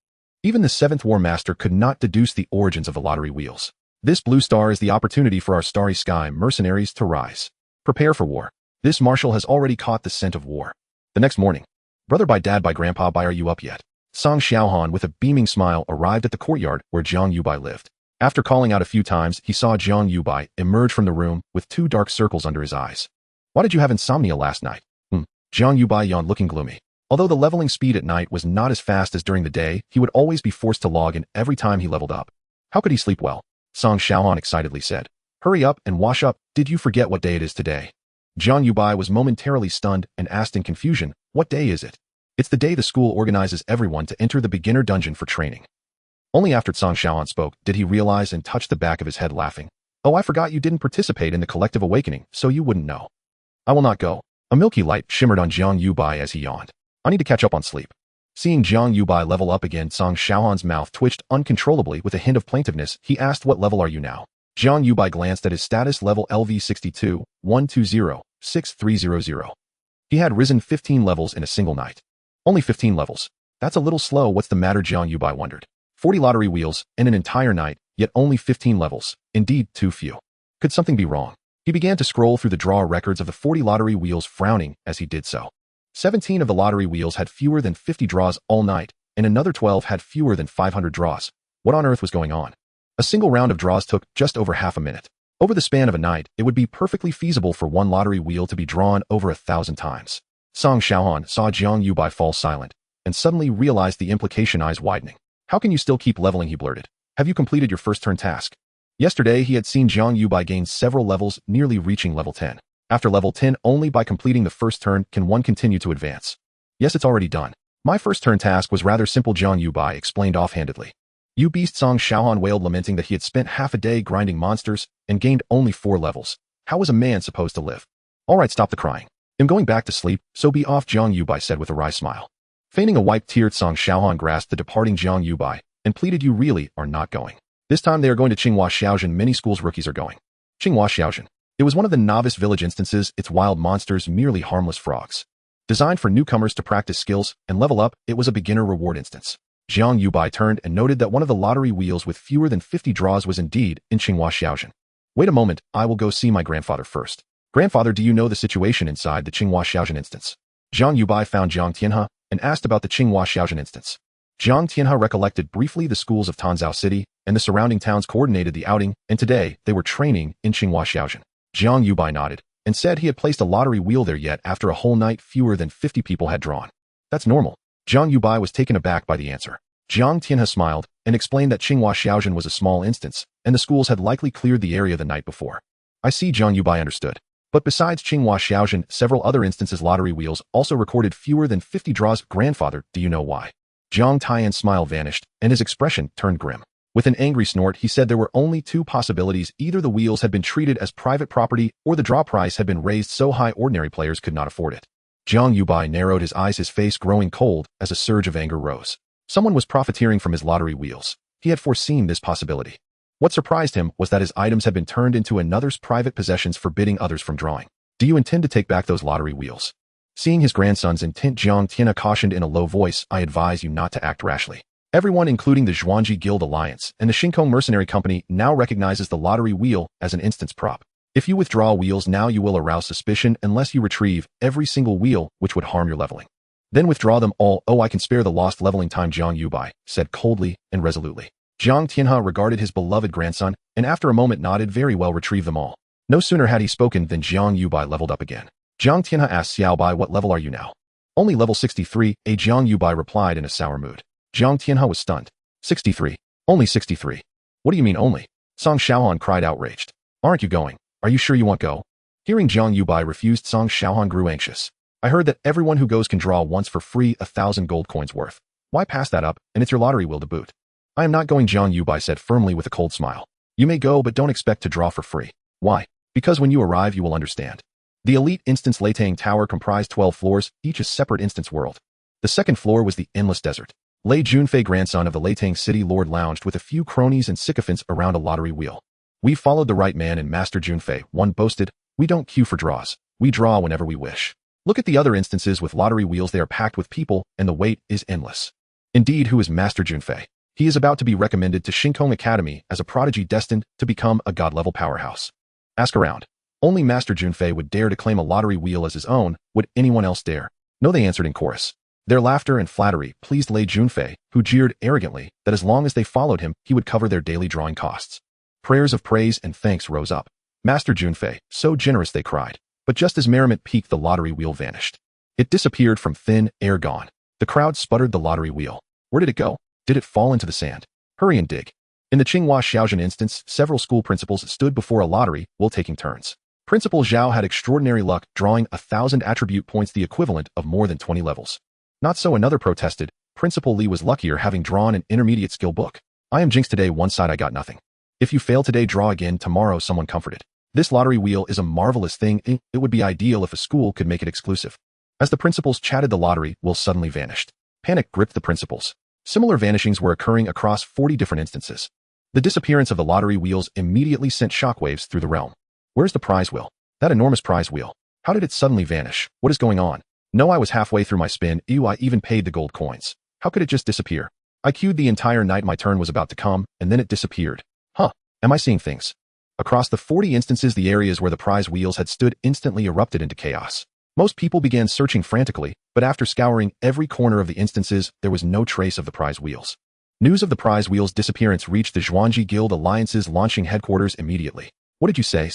Even the 7th War Master could not deduce the origins of the lottery wheels. This Blue Star is the opportunity for our Starry Sky mercenaries to rise. Prepare for war. This marshal has already caught the scent of war. The next morning. Brother by dad by grandpa by, are you up yet? Song Xiaohan, with a beaming smile, arrived at the courtyard where Jiang Yubai lived. After calling out a few times, he saw Jiang Yubai emerge from the room with 2 dark circles under his eyes. Why did you have insomnia last night? Jiang Yubai yawned, looking gloomy. Although the leveling speed at night was not as fast as during the day, he would always be forced to log in every time he leveled up. How could he sleep well? Song Xiaohan excitedly said. Hurry up and wash up. Did you forget what day it is today? Jiang Yubai was momentarily stunned and asked in confusion, what day is it? It's the day the school organizes everyone to enter the beginner dungeon for training. Only after Song Xiaohan spoke did he realize and touch the back of his head, laughing. Oh, I forgot you didn't participate in the collective awakening, so you wouldn't know. I will not go. A milky light shimmered on Jiang Yubai as he yawned. I need to catch up on sleep. Seeing Jiang Yubai level up again, Song Xiaohan's mouth twitched uncontrollably with a hint of plaintiveness. He asked, what level are you now? Jiang Yubai glanced at his status level, LV62, 120, 6300. He had risen 15 levels in a single night. Only 15 levels. That's a little slow. What's the matter? Jiang Yubai wondered. 40 lottery wheels in an entire night, yet only 15 levels. Indeed, too few. Could something be wrong? He began to scroll through the draw records of the 40 lottery wheels, frowning as he did so. 17 of the lottery wheels had fewer than 50 draws all night, and another 12 had fewer than 500 draws. What on earth was going on? A single round of draws took just over half a minute. Over the span of a night, it would be perfectly feasible for one lottery wheel to be drawn over 1,000 times. Song Xiaohan saw Jiang Yubai fall silent, and suddenly realized the implication, eyes widening. How can you still keep leveling? He blurted. Have you completed your first turn task? Yesterday, he had seen Jiang Yubai gain several levels, nearly reaching level 10. After level 10, only by completing the first turn can one continue to advance. Yes, it's already done. My first turn task was rather simple, Jiang Yubai explained offhandedly. You beast, Song Xiaohan wailed, lamenting that he had spent half a day grinding monsters and gained only 4 levels. How was a man supposed to live? All right, stop the crying. I'm going back to sleep, so be off, Jiang Yubai said with a wry smile. Feigning a wiped tear, Song Xiaohan grasped the departing Jiang Yubai and pleaded, you really are not going. This time they are going to Qinghua Xiaojin. Many schools rookies are going. Qinghua Xiaojin. It was one of the novice village instances. Its wild monsters, merely harmless frogs. Designed for newcomers to practice skills and level up, it was a beginner reward instance. Jiang Yubai turned and noted that one of the lottery wheels with fewer than 50 draws was indeed in Qinghua Xiaojin. Wait a moment, I will go see my grandfather first. Grandfather, do you know the situation inside the Qinghua Xiaojin instance? Jiang Yubai found Jiang Tianhe and asked about the Qinghua Xiaojin instance. Jiang Tianhe recollected briefly the schools of Tanzhou City and the surrounding towns coordinated the outing, and today they were training in Qinghua Xiaojin. Jiang Yubai nodded and said he had placed a lottery wheel there, yet after a whole night fewer than 50 people had drawn. That's normal. Jiang Yubai was taken aback by the answer. Jiang Tianhe smiled and explained that Qinghua Xiaojin was a small instance, and the schools had likely cleared the area the night before. I see, Jiang Yubai understood. But besides Qinghua Xiaojin, several other instances lottery wheels also recorded fewer than 50 draws. Grandfather, do you know why? Jiang Tian's smile vanished, and his expression turned grim. With an angry snort, he said there were only 2 possibilities. Either the wheels had been treated as private property, or the draw price had been raised so high ordinary players could not afford it. Jiang Yubai narrowed his eyes, his face growing cold as a surge of anger rose. Someone was profiteering from his lottery wheels. He had foreseen this possibility. What surprised him was that his items had been turned into another's private possessions, forbidding others from drawing. Do you intend to take back those lottery wheels? Seeing his grandson's intent, Jiang Tianhe cautioned in a low voice, I advise you not to act rashly. Everyone, including the Zhuangji Guild Alliance and the Shinkong Mercenary Company, now recognizes the lottery wheel as an instance prop. If you withdraw wheels now, you will arouse suspicion unless you retrieve every single wheel, which would harm your leveling. Then withdraw them all. Oh, I can spare the lost leveling time, Jiang Yubai said coldly and resolutely. Jiang Tianhe regarded his beloved grandson, and after a moment nodded. Very well, retrieve them all. No sooner had he spoken than Jiang Yubai leveled up again. Jiang Tianhe asked Xiao Bai, what level are you now? Only level 63, Jiang Yubai replied in a sour mood. Jiang Tianhe was stunned. 63. Only 63. What do you mean only? Song Xiaohan cried, outraged. Aren't you going? Are you sure you won't go? Hearing Jiang Yubai refused, Song Xiaohan grew anxious. I heard that everyone who goes can draw once for free 1,000 gold coins worth. Why pass that up, and it's your lottery wheel to boot? I am not going, Jiang Yubai said firmly with a cold smile. You may go, but don't expect to draw for free. Why? Because when you arrive you will understand. The elite instance Leitang Tower comprised 12 floors, each a separate instance world. The second floor was the endless desert. Lei Junfei, grandson of the Leitang City Lord, lounged with a few cronies and sycophants around a lottery wheel. We followed the right man and Master Junfei, one boasted. We don't queue for draws. We draw whenever we wish. Look at the other instances with lottery wheels. They are packed with people, and the wait is endless. Indeed, who is Master Junfei? He is about to be recommended to Shinkong Academy as a prodigy destined to become a god-level powerhouse. Ask around. Only Master Junfei would dare to claim a lottery wheel as his own. Would anyone else dare? No, they answered in chorus. Their laughter and flattery pleased Lei Junfei, who jeered arrogantly that as long as they followed him, he would cover their daily drawing costs. Prayers of praise and thanks rose up. Master Junfei, so generous, they cried. But just as merriment peaked, the lottery wheel vanished. It disappeared from thin air, gone. The crowd sputtered. The lottery wheel. Where did it go? Did it fall into the sand? Hurry and dig. In the Tsinghua Xiaozhen instance, several school principals stood before a lottery while taking turns. Principal Zhao had extraordinary luck, drawing 1,000 attribute points, the equivalent of more than 20 levels. Not so, another protested. Principal Li was luckier, having drawn an intermediate skill book. I am jinxed today, one side I got nothing. If you fail today, draw again tomorrow, someone comforted. This lottery wheel is a marvelous thing. It would be ideal if a school could make it exclusive. As the principals chatted, the lottery wheel suddenly vanished. Panic gripped the principals. Similar vanishings were occurring across 40 different instances. The disappearance of the lottery wheels immediately sent shockwaves through the realm. Where's the prize wheel? That enormous prize wheel. How did it suddenly vanish? What is going on? No, I was halfway through my spin. I even paid the gold coins. How could it just disappear? I queued the entire night. My turn was about to come, and then it disappeared. Huh. Am I seeing things? Across the 40 instances, the areas where the prize wheels had stood instantly erupted into chaos. Most people began searching frantically, but after scouring every corner of the instances, there was no trace of the prize wheels. News of the prize wheels' disappearance reached the Zhuangji Guild Alliance's launching headquarters immediately. What did you say?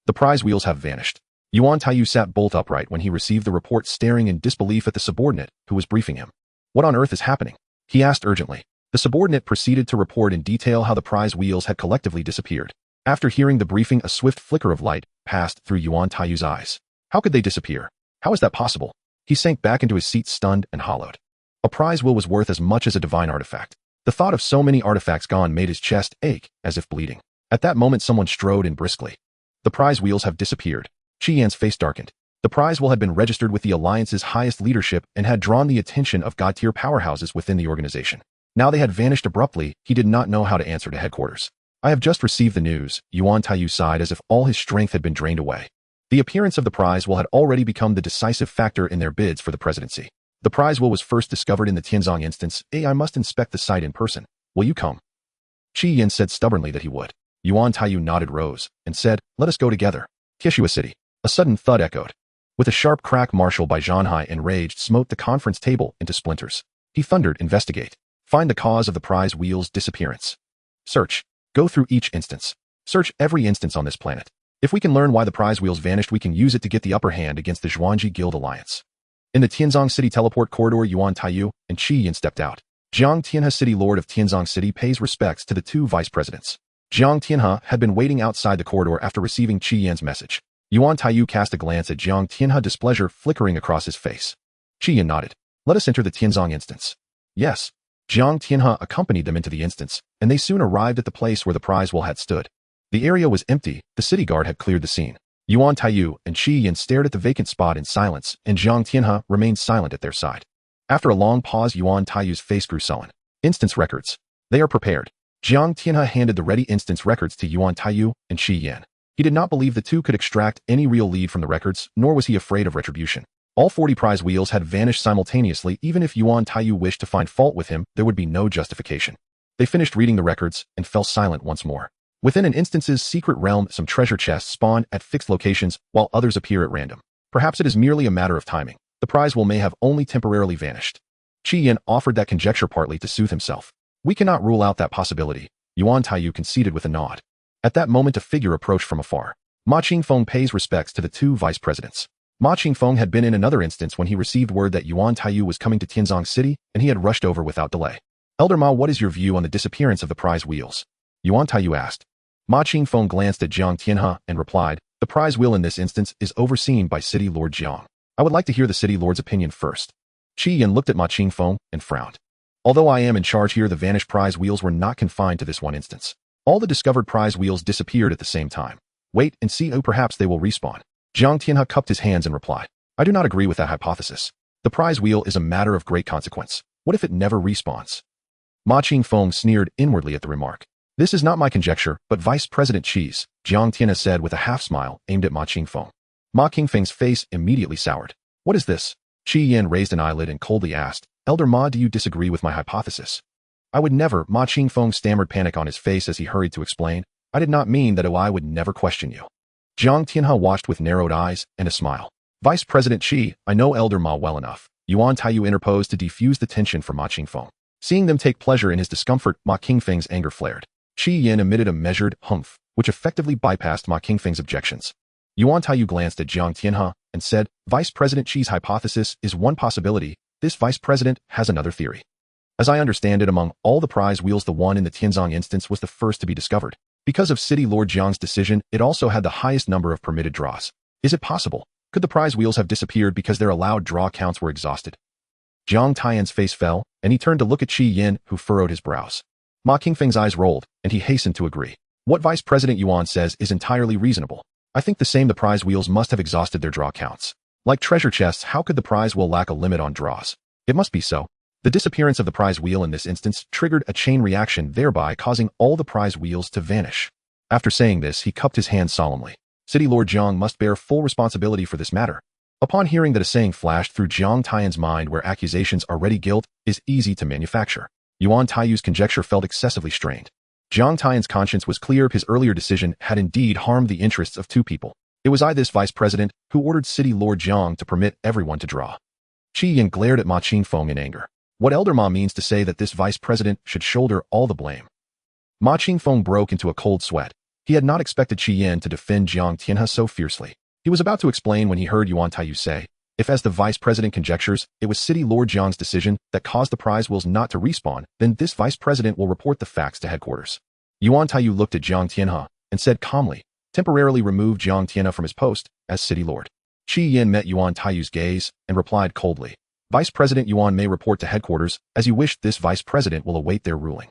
The prize wheels have vanished. Yuan Taiyu sat bolt upright when he received the report, staring in disbelief at the subordinate who was briefing him. What on earth is happening? He asked urgently. The subordinate proceeded to report in detail how the prize wheels had collectively disappeared. After hearing the briefing, a swift flicker of light passed through Yuan Taiyu's eyes. How could they disappear? How is that possible? He sank back into his seat, stunned and hollowed. A prize wheel was worth as much as a divine artifact. The thought of so many artifacts gone made his chest ache, as if bleeding. At that moment, someone strode in briskly. The prize wheels have disappeared. Qi Yan's face darkened. The prize wheel had been registered with the Alliance's highest leadership and had drawn the attention of god-tier powerhouses within the organization. Now they had vanished abruptly. He did not know how to answer to headquarters. I have just received the news. Yuan Taiyu sighed as if all his strength had been drained away. The appearance of the prize wheel had already become the decisive factor in their bids for the presidency. The prize wheel was first discovered in the Tianzong instance. I must inspect the site in person. Will you come? Qi Yan said stubbornly that he would. Yuan Taiyu nodded, rose, and said, let us go together. Kishua City. A sudden thud echoed. With a sharp crack, Marshal Baizhanhai, enraged, smote the conference table into splinters. He thundered, investigate. Find the cause of the prize wheel's disappearance. Search. Go through each instance. Search every instance on this planet. If we can learn why the prize wheels vanished, we can use it to get the upper hand against the Zhuangji Guild Alliance. In the Tianzong City teleport corridor, Yuan Taiyu and Qi Yan stepped out. Jiang Tianhe, City Lord of Tianzong City, pays respects to the two vice presidents. Jiang Tianhe had been waiting outside the corridor after receiving Qi Yan's message. Yuan Taiyu cast a glance at Jiang Tianhe, displeasure flickering across his face. Qi Yan nodded. Let us enter the Tianzong instance. Yes. Jiang Tianhe accompanied them into the instance, and they soon arrived at the place where the prize wheel had stood. The area was empty. The city guard had cleared the scene. Yuan Taiyu and Qi Yan stared at the vacant spot in silence, and Jiang Tianhe remained silent at their side. After a long pause, Yuan Taiyu's face grew sullen. Instance records. They are prepared. Jiang Tianhe handed the ready instance records to Yuan Taiyu and Qi Yan. He did not believe the two could extract any real lead from the records, nor was he afraid of retribution. All 40 prize wheels had vanished simultaneously. Even if Yuan Taiyu wished to find fault with him, there would be no justification. They finished reading the records and fell silent once more. Within an instance's secret realm, some treasure chests spawn at fixed locations, while others appear at random. Perhaps it is merely a matter of timing. The prize wheel may have only temporarily vanished. Qi Yan offered that conjecture partly to soothe himself. We cannot rule out that possibility, Yuan Taiyu conceded with a nod. At that moment a figure approached from afar. Ma Qingfeng pays respects to the two vice presidents. Ma Qingfeng had been in another instance when he received word that Yuan Taiyu was coming to Tianzong City, and he had rushed over without delay. Elder Ma, what is your view on the disappearance of the prize wheels? Yuan Taiyu asked. Ma Qingfeng glanced at Jiang Tianhe and replied, the prize wheel in this instance is overseen by City Lord Jiang. I would like to hear the City Lord's opinion first. Qi Yan looked at Ma Qingfeng and frowned. Although I am in charge here, the vanished prize wheels were not confined to this one instance. All the discovered prize wheels disappeared at the same time. Wait and see, perhaps they will respawn. Jiang Tianhe cupped his hands and replied, I do not agree with that hypothesis. The prize wheel is a matter of great consequence. What if it never respawns? Ma Qingfeng sneered inwardly at the remark. This is not my conjecture, but Vice President Qi's, Jiang Tianhe said with a half-smile aimed at Ma Qingfeng. Ma Qingfeng's face immediately soured. What is this? Qi Yan raised an eyelid and coldly asked, Elder Ma, do you disagree with my hypothesis? I would never, Ma Qingfeng stammered, panic on his face as he hurried to explain. I did not mean that I would never question you. Jiang Tianhe watched with narrowed eyes and a smile. Vice President Qi, I know Elder Ma well enough. Yuan Taiyu interposed to defuse the tension for Ma Qingfeng. Seeing them take pleasure in his discomfort, Ma Qingfeng's anger flared. Qi Yan emitted a measured humph, which effectively bypassed Ma Qingfeng's objections. Yuan Taiyu glanced at Jiang Tianhe and said, Vice President Qi's hypothesis is one possibility. This vice president has another theory. As I understand it, among all the prize wheels, the one in the Tianzong instance was the first to be discovered. Because of City Lord Jiang's decision, it also had the highest number of permitted draws. Is it possible? Could the prize wheels have disappeared because their allowed draw counts were exhausted? Jiang Tian's face fell, and he turned to look at Qi Yan, who furrowed his brows. Ma Qingfeng's eyes rolled, and he hastened to agree. What Vice President Yuan says is entirely reasonable. I think the same. The prize wheels must have exhausted their draw counts. Like treasure chests, how could the prize wheel lack a limit on draws? It must be so. The disappearance of the prize wheel in this instance triggered a chain reaction, thereby causing all the prize wheels to vanish. After saying this, he cupped his hands solemnly. City Lord Jiang must bear full responsibility for this matter. Upon hearing that, a saying flashed through Jiang Tian's mind, where accusations are ready, guilt is easy to manufacture. Yuan Taiyu's conjecture felt excessively strained. Jiang Tian's conscience was clear. His earlier decision had indeed harmed the interests of two people. It was I, this vice president, who ordered City Lord Jiang to permit everyone to draw. Qi Yan glared at Ma Qingfeng in anger. What Elder Ma means to say that this vice president should shoulder all the blame. Ma Qingfeng broke into a cold sweat. He had not expected Qi Yan to defend Jiang Tianhe so fiercely. He was about to explain when he heard Yuan Taiyu say, if, as the vice president conjectures, it was City Lord Jiang's decision that caused the prize wheels not to respawn, then this vice president will report the facts to headquarters. Yuan Taiyu looked at Jiang Tianhe and said calmly, temporarily remove Jiang Tianhe from his post as city lord. Qi Yan met Yuan Taiyu's gaze and replied coldly, Vice President Yuan may report to headquarters as you wish. This vice president will await their ruling.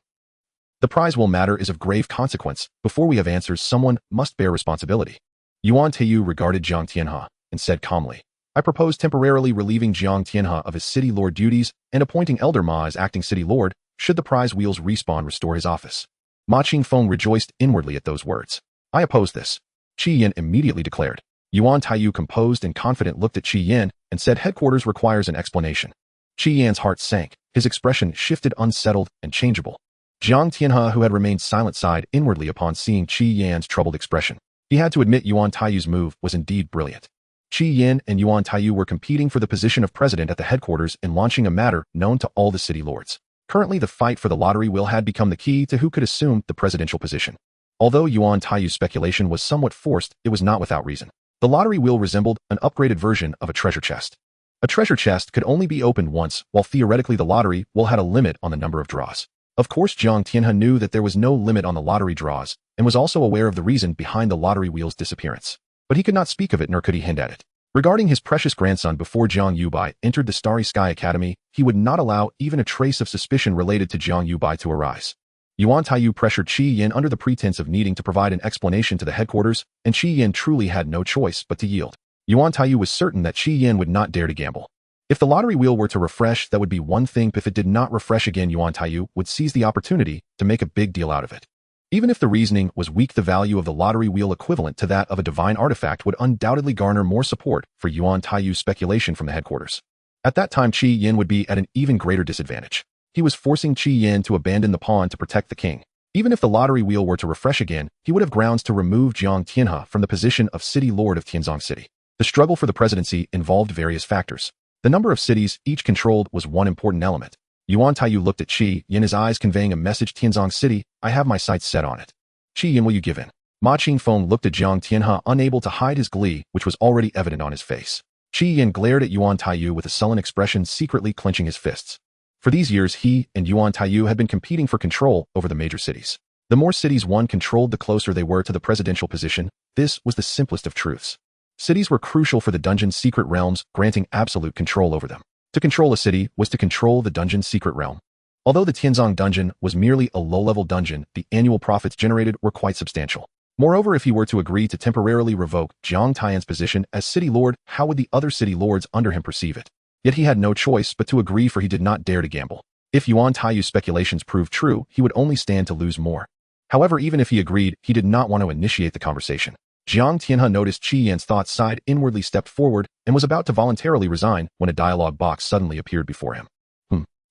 The prize wheel matter is of grave consequence. Before we have answers, someone must bear responsibility. Yuan Taiyu regarded Jiang Tianhe and said calmly, I propose temporarily relieving Jiang Tianhe of his city lord duties and appointing Elder Ma as acting city lord. Should the prize wheels respawn, restore his office. Ma Qingfeng rejoiced inwardly at those words. I oppose this. Qi Yan immediately declared. Yuan Taiyu, composed and confident, looked at Qi Yan and said, headquarters requires an explanation. Qi Yan's heart sank. His expression shifted, unsettled and changeable. Jiang Tianhe, who had remained silent, sighed inwardly upon seeing Qi Yan's troubled expression. He had to admit Yuan Taiyu's move was indeed brilliant. Qi Yan and Yuan Taiyu were competing for the position of president at the headquarters and launching a matter known to all the city lords. Currently, the fight for the lottery wheel had become the key to who could assume the presidential position. Although Yuan Taiyu's speculation was somewhat forced, it was not without reason. The lottery wheel resembled an upgraded version of a treasure chest. A treasure chest could only be opened once, while theoretically the lottery wheel had a limit on the number of draws. Of course, Jiang Tianhe knew that there was no limit on the lottery draws, and was also aware of the reason behind the lottery wheel's disappearance. But he could not speak of it, nor could he hint at it. Regarding his precious grandson, before Jiang Yubai entered the Starry Sky Academy, he would not allow even a trace of suspicion related to Jiang Yubai to arise. Yuan Taiyu pressured Qi Yan under the pretense of needing to provide an explanation to the headquarters, and Qi Yan truly had no choice but to yield. Yuan Taiyu was certain that Qi Yan would not dare to gamble. If the lottery wheel were to refresh, that would be one thing. If it did not refresh again, Yuan Taiyu would seize the opportunity to make a big deal out of it. Even if the reasoning was weak, the value of the lottery wheel equivalent to that of a divine artifact would undoubtedly garner more support for Yuan Taiyu's speculation from the headquarters. At that time, Qi Yin would be at an even greater disadvantage. He was forcing Qi Yin to abandon the pawn to protect the king. Even if the lottery wheel were to refresh again, he would have grounds to remove Jiang Tianhe from the position of city lord of Tianzong City. The struggle for the presidency involved various factors. The number of cities each controlled was one important element. Yuan Taiyu looked at Qi Yin, his eyes conveying a message. Tianzong City, I have my sights set on it. Qi Yin, will you give in? Ma Qingfeng looked at Jiang Tianhe, unable to hide his glee, which was already evident on his face. Qi Yin glared at Yuan Taiyu with a sullen expression, secretly clenching his fists. For these years, he and Yuan Taiyu had been competing for control over the major cities. The more cities one controlled, the closer they were to the presidential position. This was the simplest of truths. Cities were crucial for the dungeon's secret realms, granting absolute control over them. To control a city was to control the dungeon's secret realm. Although the Tianzong dungeon was merely a low-level dungeon, the annual profits generated were quite substantial. Moreover, if he were to agree to temporarily revoke Jiang Tian's position as city lord, how would the other city lords under him perceive it? Yet he had no choice but to agree, for he did not dare to gamble. If Yuan Taiyu's speculations proved true, he would only stand to lose more. However, even if he agreed, he did not want to initiate the conversation. Jiang Tianhe noticed Qi Yin's thoughts, sighed inwardly, stepped forward, and was about to voluntarily resign when a dialogue box suddenly appeared before him.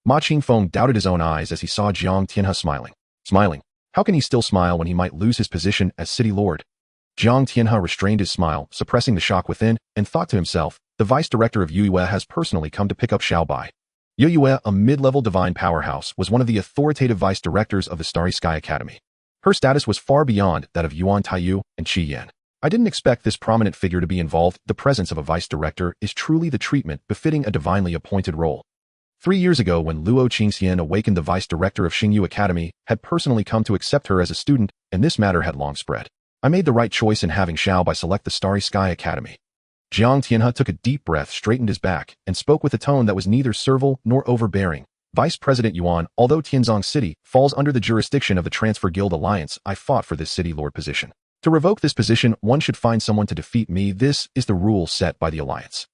Ma Qingfeng doubted his own eyes as he saw Jiang Tianhe smiling. Smiling? How can he still smile when he might lose his position as city lord? Jiang Tianhe restrained his smile, suppressing the shock within, and thought to himself, the vice director of Yue has personally come to pick up Xiao Bai. Yue, a mid-level divine powerhouse, was one of the authoritative vice directors of the Starry Sky Academy. Her status was far beyond that of Yuan Taiyu and Qi Yin. I didn't expect this prominent figure to be involved. The presence of a vice director is truly the treatment befitting a divinely appointed role. 3 years ago, when Luo Qingxian awakened, the vice director of Xingyu Academy had personally come to accept her as a student, and this matter had long spread. I made the right choice in having Xiao Bai select the Starry Sky Academy. Jiang Tianhe took a deep breath, straightened his back, and spoke with a tone that was neither servile nor overbearing. Vice President Yuan, although Tianzong City falls under the jurisdiction of the Transfer Guild Alliance, I fought for this city lord position. To revoke this position, one should find someone to defeat me. This is the rule set by the Alliance.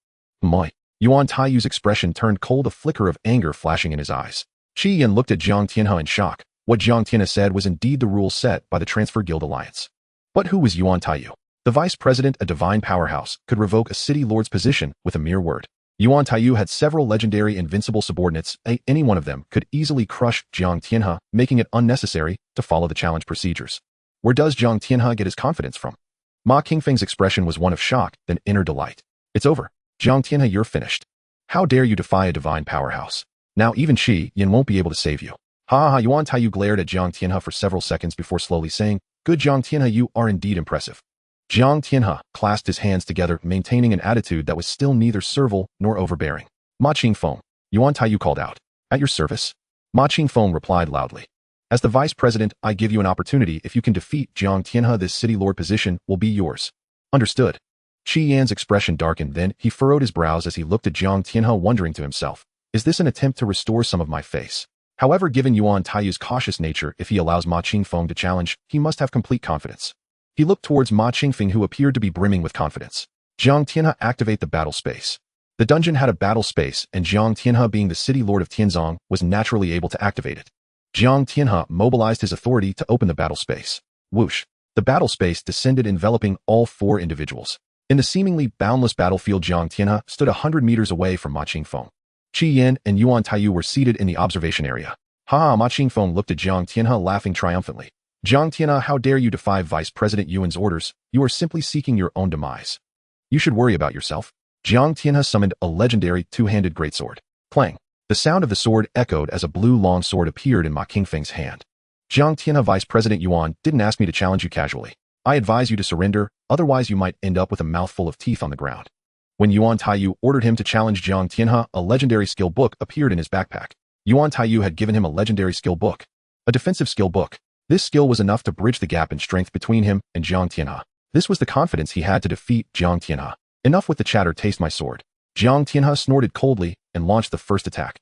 Yuan Taiyu's expression turned cold, a flicker of anger flashing in his eyes. Qi Yin looked at Jiang Tianhe in shock. What Jiang Tianhe said was indeed the rule set by the Transfer Guild Alliance. But who was Yuan Taiyu? The vice president, a divine powerhouse, could revoke a city lord's position with a mere word. Yuan Taiyu had several legendary invincible subordinates. Any one of them could easily crush Jiang Tianhe, making it unnecessary to follow the challenge procedures. Where does Jiang Tianhe get his confidence from? Ma Qingfeng's expression was one of shock, then inner delight. It's over. Jiang Tianhe, you're finished. How dare you defy a divine powerhouse? Now even Qi Yin won't be able to save you. Ha. Yuan Taiyu glared at Jiang Tianhe for several seconds before slowly saying, Good Jiang Tianhe, you are indeed impressive. Jiang Tianhe clasped his hands together, maintaining an attitude that was still neither servile nor overbearing. Ma Qingfeng, Yuan Taiyu called out. At your service? Ma Qingfeng replied loudly. As the vice president, I give you an opportunity. If you can defeat Jiang Tianhe, this city lord position will be yours. Understood. Qi Yan's expression darkened, then he furrowed his brows as he looked at Jiang Tianhe, wondering to himself, is this an attempt to restore some of my face? However, given Yuan Taiyu's cautious nature, if he allows Ma Qingfeng to challenge, he must have complete confidence. He looked towards Ma Qingfeng, who appeared to be brimming with confidence. Jiang Tianhe, activate the battle space. The dungeon had a battle space, and Jiang Tianhe, being the city lord of Tianzong, was naturally able to activate it. Jiang Tianhe mobilized his authority to open the battle space. Whoosh! The battle space descended, enveloping all 4 individuals. In the seemingly boundless battlefield, Jiang Tianhe stood 100 meters away from Ma Qingfeng. Qi Yin and Yuan Taiyu were seated in the observation area. Ha! Ma Qingfeng looked at Jiang Tianhe, laughing triumphantly. Jiang Tianhe, how dare you defy Vice President Yuan's orders? You are simply seeking your own demise. You should worry about yourself. Jiang Tianhe summoned a legendary 2-handed greatsword. Clang! The sound of the sword echoed as a blue longsword appeared in Ma Qingfeng's hand. Jiang Tianhe, Vice President Yuan didn't ask me to challenge you casually. I advise you to surrender, otherwise you might end up with a mouthful of teeth on the ground. When Yuan Taiyu ordered him to challenge Jiang Tianhe, a legendary skill book appeared in his backpack. Yuan Taiyu had given him a legendary skill book. A defensive skill book. This skill was enough to bridge the gap in strength between him and Jiang Tianhe. This was the confidence he had to defeat Jiang Tianhe. Enough with the chatter, taste my sword. Jiang Tianhe snorted coldly and launched the first attack.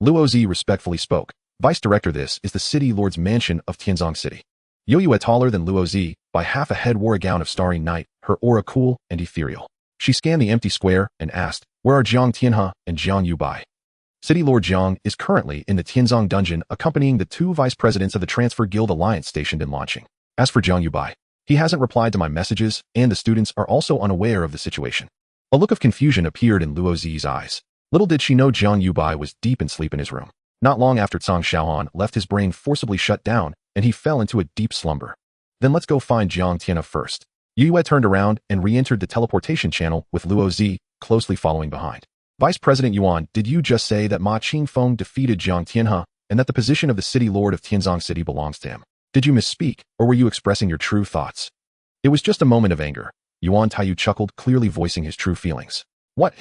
Luo Zi respectfully spoke. Vice Director, this is the City Lord's mansion of Tianzong City. Yue, taller than Luo Zi, by half a head, wore a gown of starry night, her aura cool and ethereal. She scanned the empty square and asked, Where are Jiang Tianhe and Jiang Yubai? City Lord Jiang is currently in the Tianzong dungeon accompanying the two vice presidents of the Transfer Guild Alliance stationed in Launching. As for Jiang Yubai, he hasn't replied to my messages, and the students are also unaware of the situation. A look of confusion appeared in Luo Zi's eyes. Little did she know Jiang Yubai was deep in sleep in his room. Not long after Zhang Xiaoan left, his brain forcibly shut down, and he fell into a deep slumber. Then let's go find Jiang Tianhe first. Yue turned around and re-entered the teleportation channel with Luo Zi closely following behind. Vice President Yuan, did you just say that Ma Qingfeng defeated Jiang Tianhe and that the position of the city lord of Tianzong City belongs to him? Did you misspeak, or were you expressing your true thoughts? It was just a moment of anger. Yuan Taiyu chuckled, clearly voicing his true feelings. What?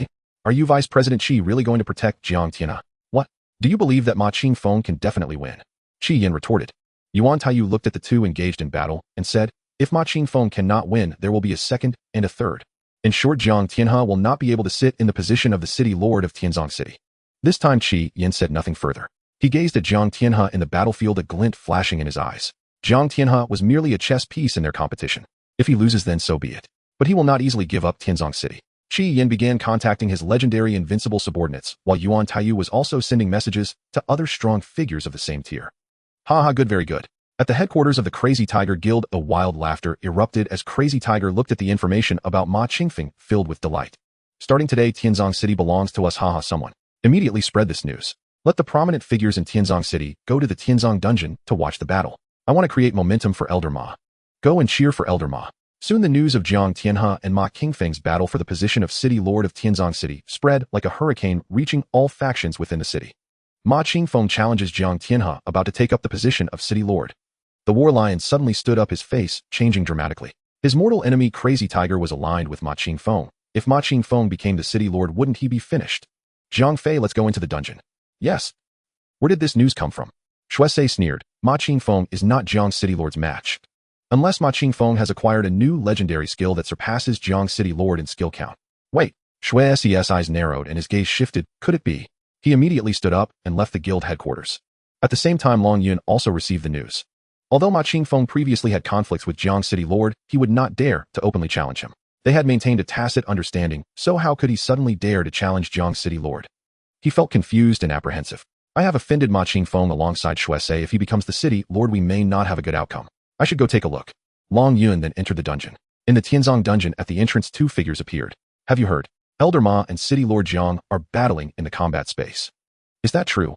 Are you Vice President Qi really going to protect Jiang Tianhe? What? Do you believe that Ma Qingfeng can definitely win? Qi Yin retorted. Yuan Taiyu looked at the two engaged in battle and said, if Ma Qingfeng cannot win, there will be a second and a third. In short, Jiang Tianhe will not be able to sit in the position of the city lord of Tianzong City. This time Qi Yin said nothing further. He gazed at Jiang Tianhe in the battlefield, a glint flashing in his eyes. Jiang Tianhe was merely a chess piece in their competition. If he loses, then so be it. But he will not easily give up Tianzong City. Qi Yin began contacting his legendary Invincible subordinates, while Yuan Taiyu was also sending messages to other strong figures of the same tier. Ha, good, very good. At the headquarters of the Crazy Tiger Guild, a wild laughter erupted as Crazy Tiger looked at the information about Ma Qingfeng, filled with delight. Starting today, Tianzong City belongs to us. Someone immediately spread this news. Let the prominent figures in Tianzong City go to the Tianzong dungeon to watch the battle. I want to create momentum for Elder Ma. Go and cheer for Elder Ma. Soon the news of Jiang Tianhe and Ma Qingfeng's battle for the position of city lord of Tianzong City spread like a hurricane, reaching all factions within the city. Ma Qingfeng challenges Jiang Tianhe, about to take up the position of city lord. The war lion suddenly stood up, his face changing dramatically. His mortal enemy Crazy Tiger was aligned with Ma Qingfeng. If Ma Qingfeng became the city lord, wouldn't he be finished? Zhang Fei, let's go into the dungeon. Yes. Where did this news come from? Shuesei sneered. Ma Qingfeng is not Jiang's city lord's match. Unless Ma Qingfeng has acquired a new legendary skill that surpasses Jiang's city lord in skill count. Wait. Shuesei's eyes narrowed and his gaze shifted. Could it be? He immediately stood up and left the guild headquarters. At the same time, Long Yun also received the news. Although Ma Qingfeng previously had conflicts with Jiang's city lord, he would not dare to openly challenge him. They had maintained a tacit understanding, so how could he suddenly dare to challenge Jiang's city lord? He felt confused and apprehensive. I have offended Ma Qingfeng alongside Shuesei. If he becomes the city lord, we may not have a good outcome. I should go take a look. Long Yun then entered the dungeon. In the Tianzong dungeon, at the entrance, two figures appeared. Have you heard? Elder Ma and city lord Jiang are battling in the combat space. Is that true?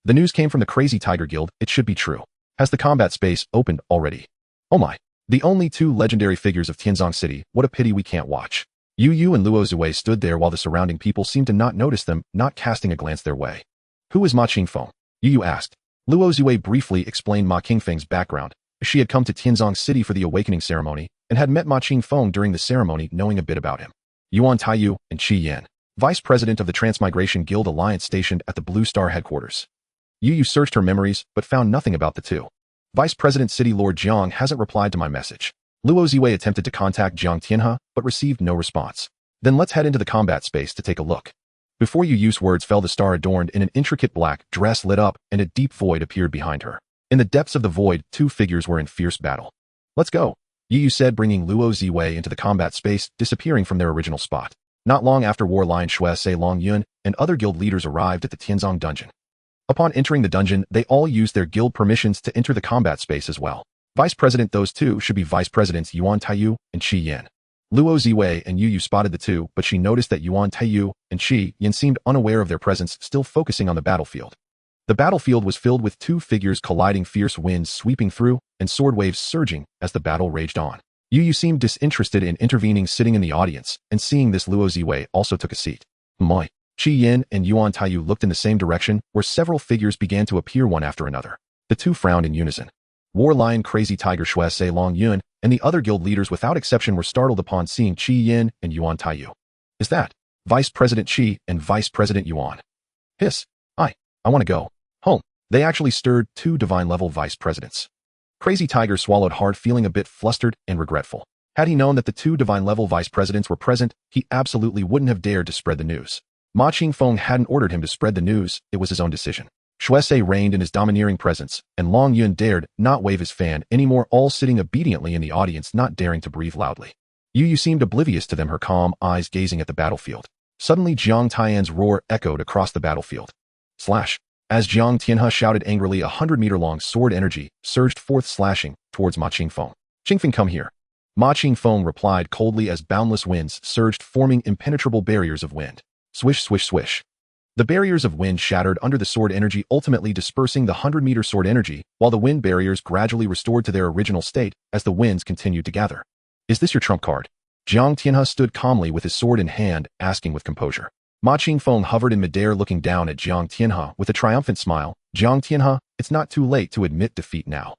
The news came from the Crazy Tiger Guild. It should be true. Has the combat space opened already? Oh my. The only two legendary figures of Tianzong City. What a pity we can't watch. Yu and Luo Zui stood there while the surrounding people seemed to not notice them, not casting a glance their way. Who is Ma Qingfeng? Yu asked. Luo Zui briefly explained Ma Qingfeng's background. She had come to Tianzong City for the awakening ceremony and had met Ma Qingfeng during the ceremony, knowing a bit about him. Yuan Taiyu and Qi Yin, vice president of the Transmigration Guild Alliance stationed at the Blue Star headquarters. Yu searched her memories, but found nothing about the two. Vice President City Lord Jiang hasn't replied to my message. Luo Ziwei attempted to contact Jiang Tianhe, but received no response. Then let's head into the combat space to take a look. Before Yu's words fell, the star adorned in an intricate black dress lit up, and a deep void appeared behind her. In the depths of the void, two figures were in fierce battle. Let's go, Yu said, bringing Luo Ziwei into the combat space, disappearing from their original spot. Not long after, War Lion Shuesei, Long Yun, and other guild leaders arrived at the Tianzong dungeon. Upon entering the dungeon, they all used their guild permissions to enter the combat space as well. Vice President, those two should be Vice Presidents Yuan Taiyu and Qi Yin. Luo Ziwei and Yu spotted the two, but she noticed that Yuan Taiyu and Qi Yin seemed unaware of their presence, still focusing on the battlefield. The battlefield was filled with two figures colliding, fierce winds sweeping through, and sword waves surging as the battle raged on. Yu seemed disinterested in intervening, sitting in the audience, and seeing this, Luo Ziwei also took a seat. Moi. Qi Yin and Yuan Taiyu looked in the same direction, where several figures began to appear one after another. The two frowned in unison. War Lion Crazy Tiger Shuesei, Long Yun, and the other guild leaders without exception were startled upon seeing Qi Yin and Yuan Taiyu. Is that Vice President Qi and Vice President Yuan? Hiss. I want to go home. They actually stirred two divine-level vice presidents. Crazy Tiger swallowed hard, feeling a bit flustered and regretful. Had he known that the two divine-level vice presidents were present, he absolutely wouldn't have dared to spread the news. Ma Qingfeng hadn't ordered him to spread the news, it was his own decision. Shuesei reigned in his domineering presence, and Long Yun dared not wave his fan anymore, all sitting obediently in the audience, not daring to breathe loudly. Yu seemed oblivious to them, her calm eyes gazing at the battlefield. Suddenly Jiang Tian's roar echoed across the battlefield. Slash. As Jiang Tianhe shouted angrily, 100-meter-long sword energy surged forth, slashing towards Ma Qingfeng. Qingfeng, come here. Ma Qingfeng replied coldly as boundless winds surged, forming impenetrable barriers of wind. Swish, swish, swish. The barriers of wind shattered under the sword energy, ultimately dispersing the 100-meter sword energy, while the wind barriers gradually restored to their original state as the winds continued to gather. Is this your trump card? Jiang Tianhe stood calmly with his sword in hand, asking with composure. Ma Qingfeng hovered in midair, looking down at Jiang Tianhe with a triumphant smile. Jiang Tianhe, it's not too late to admit defeat now.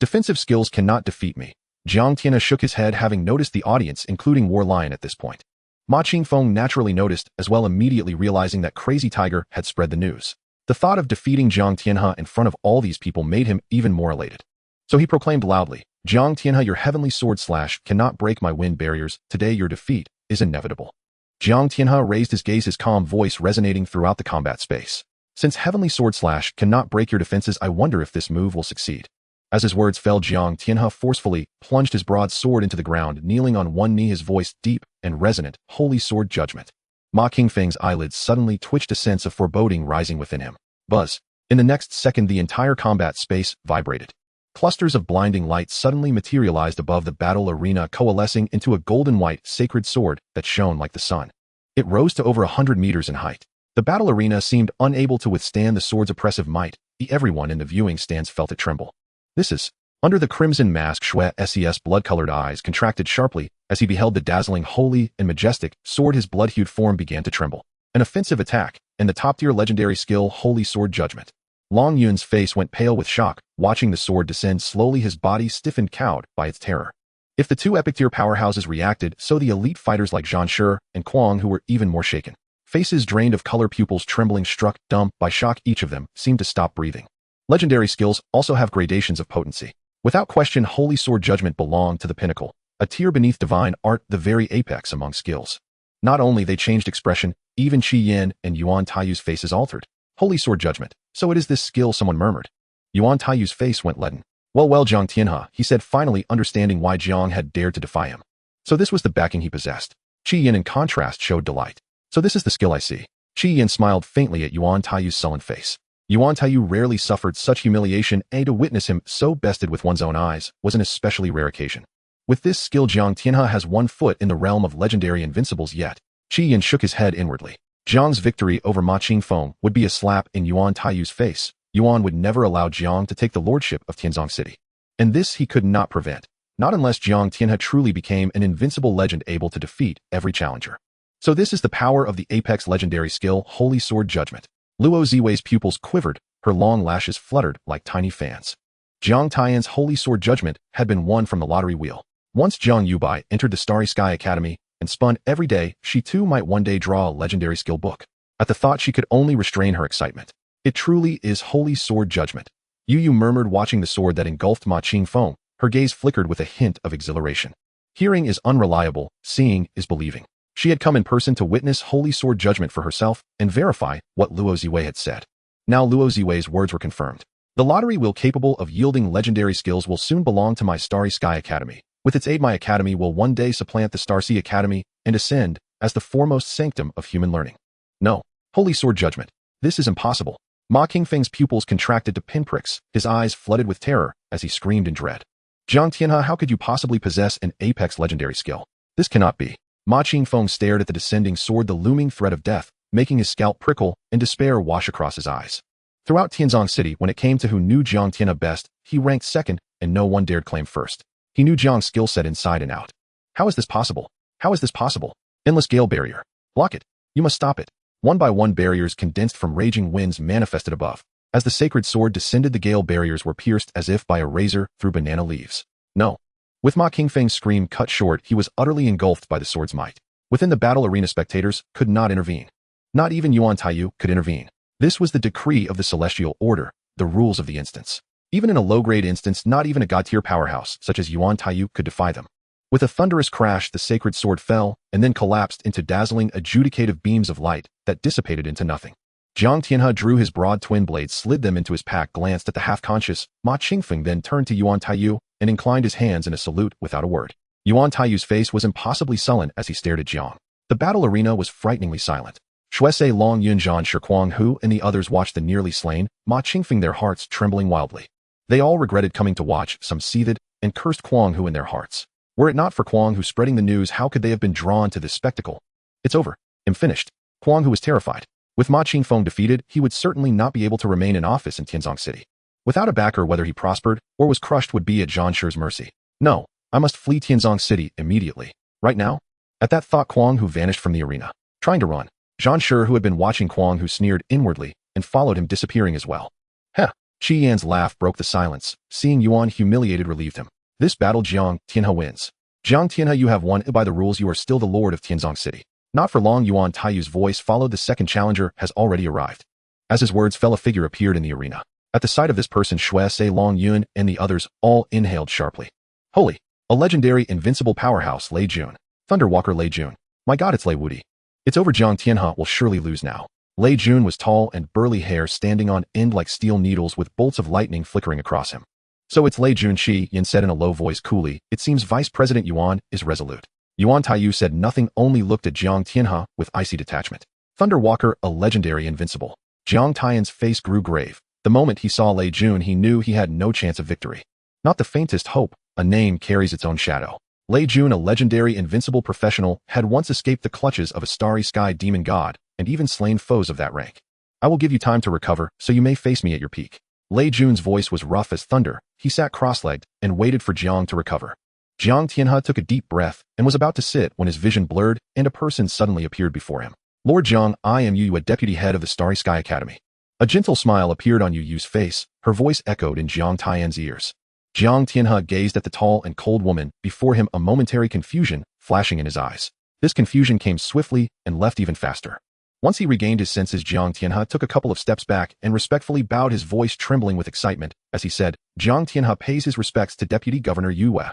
Defensive skills cannot defeat me. Jiang Tianhe shook his head, having noticed the audience, including War Lion, at this point. Ma Qingfeng naturally noticed as well, immediately realizing that Crazy Tiger had spread the news. The thought of defeating Jiang Tianhe in front of all these people made him even more elated. So he proclaimed loudly, Jiang Tianhe, your heavenly sword slash cannot break my wind barriers. Today your defeat is inevitable. Jiang Tianhe raised his gaze, his calm voice resonating throughout the combat space. Since heavenly sword slash cannot break your defenses, I wonder if this move will succeed. As his words fell, Jiang Tianhe forcefully plunged his broad sword into the ground, kneeling on one knee, his voice deep and resonant. Holy sword judgment. Ma Qingfeng's eyelids suddenly twitched, a sense of foreboding rising within him. Buzz. In the next second, the entire combat space vibrated. Clusters of blinding light suddenly materialized above the battle arena, coalescing into a golden-white sacred sword that shone like the sun. It rose to over 100 meters in height. The battle arena seemed unable to withstand the sword's oppressive might. Everyone in the viewing stands felt it tremble. This is... Under the crimson mask, Shue's blood-colored eyes contracted sharply as he beheld the dazzling, holy, and majestic sword. His blood-hued form began to tremble. An offensive attack, and the top-tier legendary skill, Holy Sword Judgment. Long Yun's face went pale with shock, watching the sword descend slowly, his body stiffened, cowed by its terror. If the two epic-tier powerhouses reacted, so the elite fighters like Zhang Shi and Kuang, who were even more shaken. Faces drained of color, pupils trembling, struck dumb by shock, each of them seemed to stop breathing. Legendary skills also have gradations of potency. Without question, Holy Sword Judgment belonged to the pinnacle, a tier beneath divine art, the very apex among skills. Not only they changed expression, even Qi Yin and Yuan Taiyu's faces altered. Holy Sword Judgment. So it is this skill, someone murmured. Yuan Taiyu's face went leaden. Well, Jiang Tianhe, he said, finally understanding why Jiang had dared to defy him. So this was the backing he possessed. Qi Yin, in contrast, showed delight. So this is the skill I see. Qi Yin smiled faintly at Yuan Taiyu's sullen face. Yuan Taiyu rarely suffered such humiliation, and to witness him so bested with one's own eyes was an especially rare occasion. With this skill, Jiang Tianhe has one foot in the realm of legendary invincibles yet. Qi Yin shook his head inwardly. Jiang's victory over Ma Qingfeng would be a slap in Yuan Taiyu's face. Yuan would never allow Jiang to take the lordship of Tianzong City. And this he could not prevent, not unless Jiang Tianhe truly became an invincible legend able to defeat every challenger. So this is the power of the apex legendary skill, Holy Sword Judgment. Luo Ziwei's pupils quivered, her long lashes fluttered like tiny fans. Jiang Tian's Holy Sword Judgment had been won from the lottery wheel. Once Jiang Yubai entered the Starry Sky Academy and spun every day, she too might one day draw a legendary skill book. At the thought, she could only restrain her excitement. It truly is Holy Sword Judgment. Yu murmured, watching the sword that engulfed Ma Qingfeng. Her gaze flickered with a hint of exhilaration. Hearing is unreliable, seeing is believing. She had come in person to witness Holy Sword Judgment for herself and verify what Luo Ziwei had said. Now Luo Ziwei's words were confirmed. The lottery wheel capable of yielding legendary skills will soon belong to my Starry Sky Academy. With its aid, my academy will one day supplant the Starsea Academy and ascend as the foremost sanctum of human learning. No, Holy Sword Judgment. This is impossible. Ma Qingfeng's pupils contracted to pinpricks, his eyes flooded with terror as he screamed in dread. Jiang Tianhe, how could you possibly possess an apex legendary skill? This cannot be. Ma Qingfeng stared at the descending sword, the looming threat of death, making his scalp prickle and despair wash across his eyes. Throughout Tianzong City, when it came to who knew Jiang Tianhe best, he ranked second, and no one dared claim first. He knew Jiang's skill set inside and out. How is this possible? How is this possible? Endless gale barrier. Block it. You must stop it. One by one, barriers condensed from raging winds manifested above. As the sacred sword descended, the gale barriers were pierced as if by a razor through banana leaves. No. With Ma Qingfeng's scream cut short, he was utterly engulfed by the sword's might. Within the battle arena, spectators could not intervene. Not even Yuan Taiyu could intervene. This was the decree of the celestial order, the rules of the instance. Even in a low-grade instance, not even a god-tier powerhouse such as Yuan Taiyu could defy them. With a thunderous crash, the sacred sword fell and then collapsed into dazzling, adjudicative beams of light that dissipated into nothing. Jiang Tianhe drew his broad twin blades, slid them into his pack, glanced at the half-conscious Ma Qingfeng, then turned to Yuan Taiyu and inclined his hands in a salute without a word. Yuan Taiyu's face was impossibly sullen as he stared at Jiang. The battle arena was frighteningly silent. Shuese Long Yun Zhan Shikuang Hu and the others watched the nearly slain, Ma Qingfeng, their hearts trembling wildly. They all regretted coming to watch, some seethed, and cursed Kuang Hu in their hearts. Were it not for Kuang Hu spreading the news, how could they have been drawn to this spectacle? It's over. I'm finished. Kuang Hu was terrified. With Ma Qingfeng defeated, he would certainly not be able to remain in office in Tianzong City. Without a backer, whether he prospered or was crushed would be at Zhan Shi's mercy. No, I must flee Tianzong City immediately. Right now? At that thought, Kuang Hu vanished from the arena, trying to run. Zhan Shi, who had been watching Kuang Hu, sneered inwardly and followed him, disappearing as well. Heh! Qi Yan's laugh broke the silence. Seeing Yuan humiliated relieved him. This battle Jiang Tianhe wins. Jiang Tianhe, you have won. By the rules, you are still the lord of Tianzong City. Not for long. Yuan Taiyu's voice followed. The second challenger has already arrived. As his words fell, a figure appeared in the arena. At the sight of this person, Shuese Long Yun and the others all inhaled sharply. Holy! A legendary invincible powerhouse, Lei Jun. Thunderwalker Lei Jun. My god, it's Lei Wudi. It's over. Jiang Tianhe will surely lose now. Lei Jun was tall and burly, hair standing on end like steel needles with bolts of lightning flickering across him. So it's Lei Jun, Shi Yan said in a low voice coolly. It seems Vice President Yuan is resolute. Yuan Taiyu said nothing, only looked at Jiang Tianhe with icy detachment. Thunderwalker, a legendary invincible. Jiang Tian's face grew grave. The moment he saw Lei Jun, he knew he had no chance of victory. Not the faintest hope. A name carries its own shadow. Lei Jun, a legendary invincible professional, had once escaped the clutches of a starry sky demon god, and even slain foes of that rank. I will give you time to recover, so you may face me at your peak. Lei Jun's voice was rough as thunder. He sat cross-legged and waited for Jiang to recover. Jiang Tianhe took a deep breath and was about to sit when his vision blurred and a person suddenly appeared before him. Lord Jiang, I am Yu, a deputy head of the Starry Sky Academy. A gentle smile appeared on Yu Yu's face. Her voice echoed in Jiang Tian's ears. Jiang Tianhe gazed at the tall and cold woman before him, a momentary confusion flashing in his eyes. This confusion came swiftly and left even faster. Once he regained his senses, Jiang Tianhe took a couple of steps back and respectfully bowed, his voice trembling with excitement, as he said, Jiang Tianhe pays his respects to Deputy Governor Yu Yue.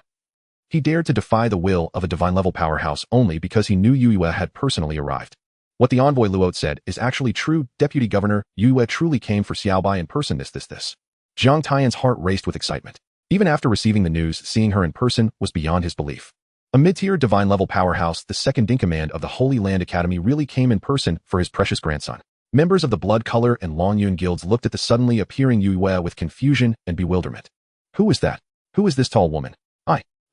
He dared to defy the will of a divine-level powerhouse only because he knew Yu Yue had personally arrived. What the envoy Luote said is actually true. Deputy Governor Yu Yue truly came for Xiaobai in person. This. Jiang Tian's heart raced with excitement. Even after receiving the news, seeing her in person was beyond his belief. A mid-tier divine-level powerhouse, the second-in-command of the Holy Land Academy, really came in person for his precious grandson. Members of the Blood Color and Long Yun guilds looked at the suddenly appearing Yu Yue with confusion and bewilderment. Who is that? Who is this tall woman?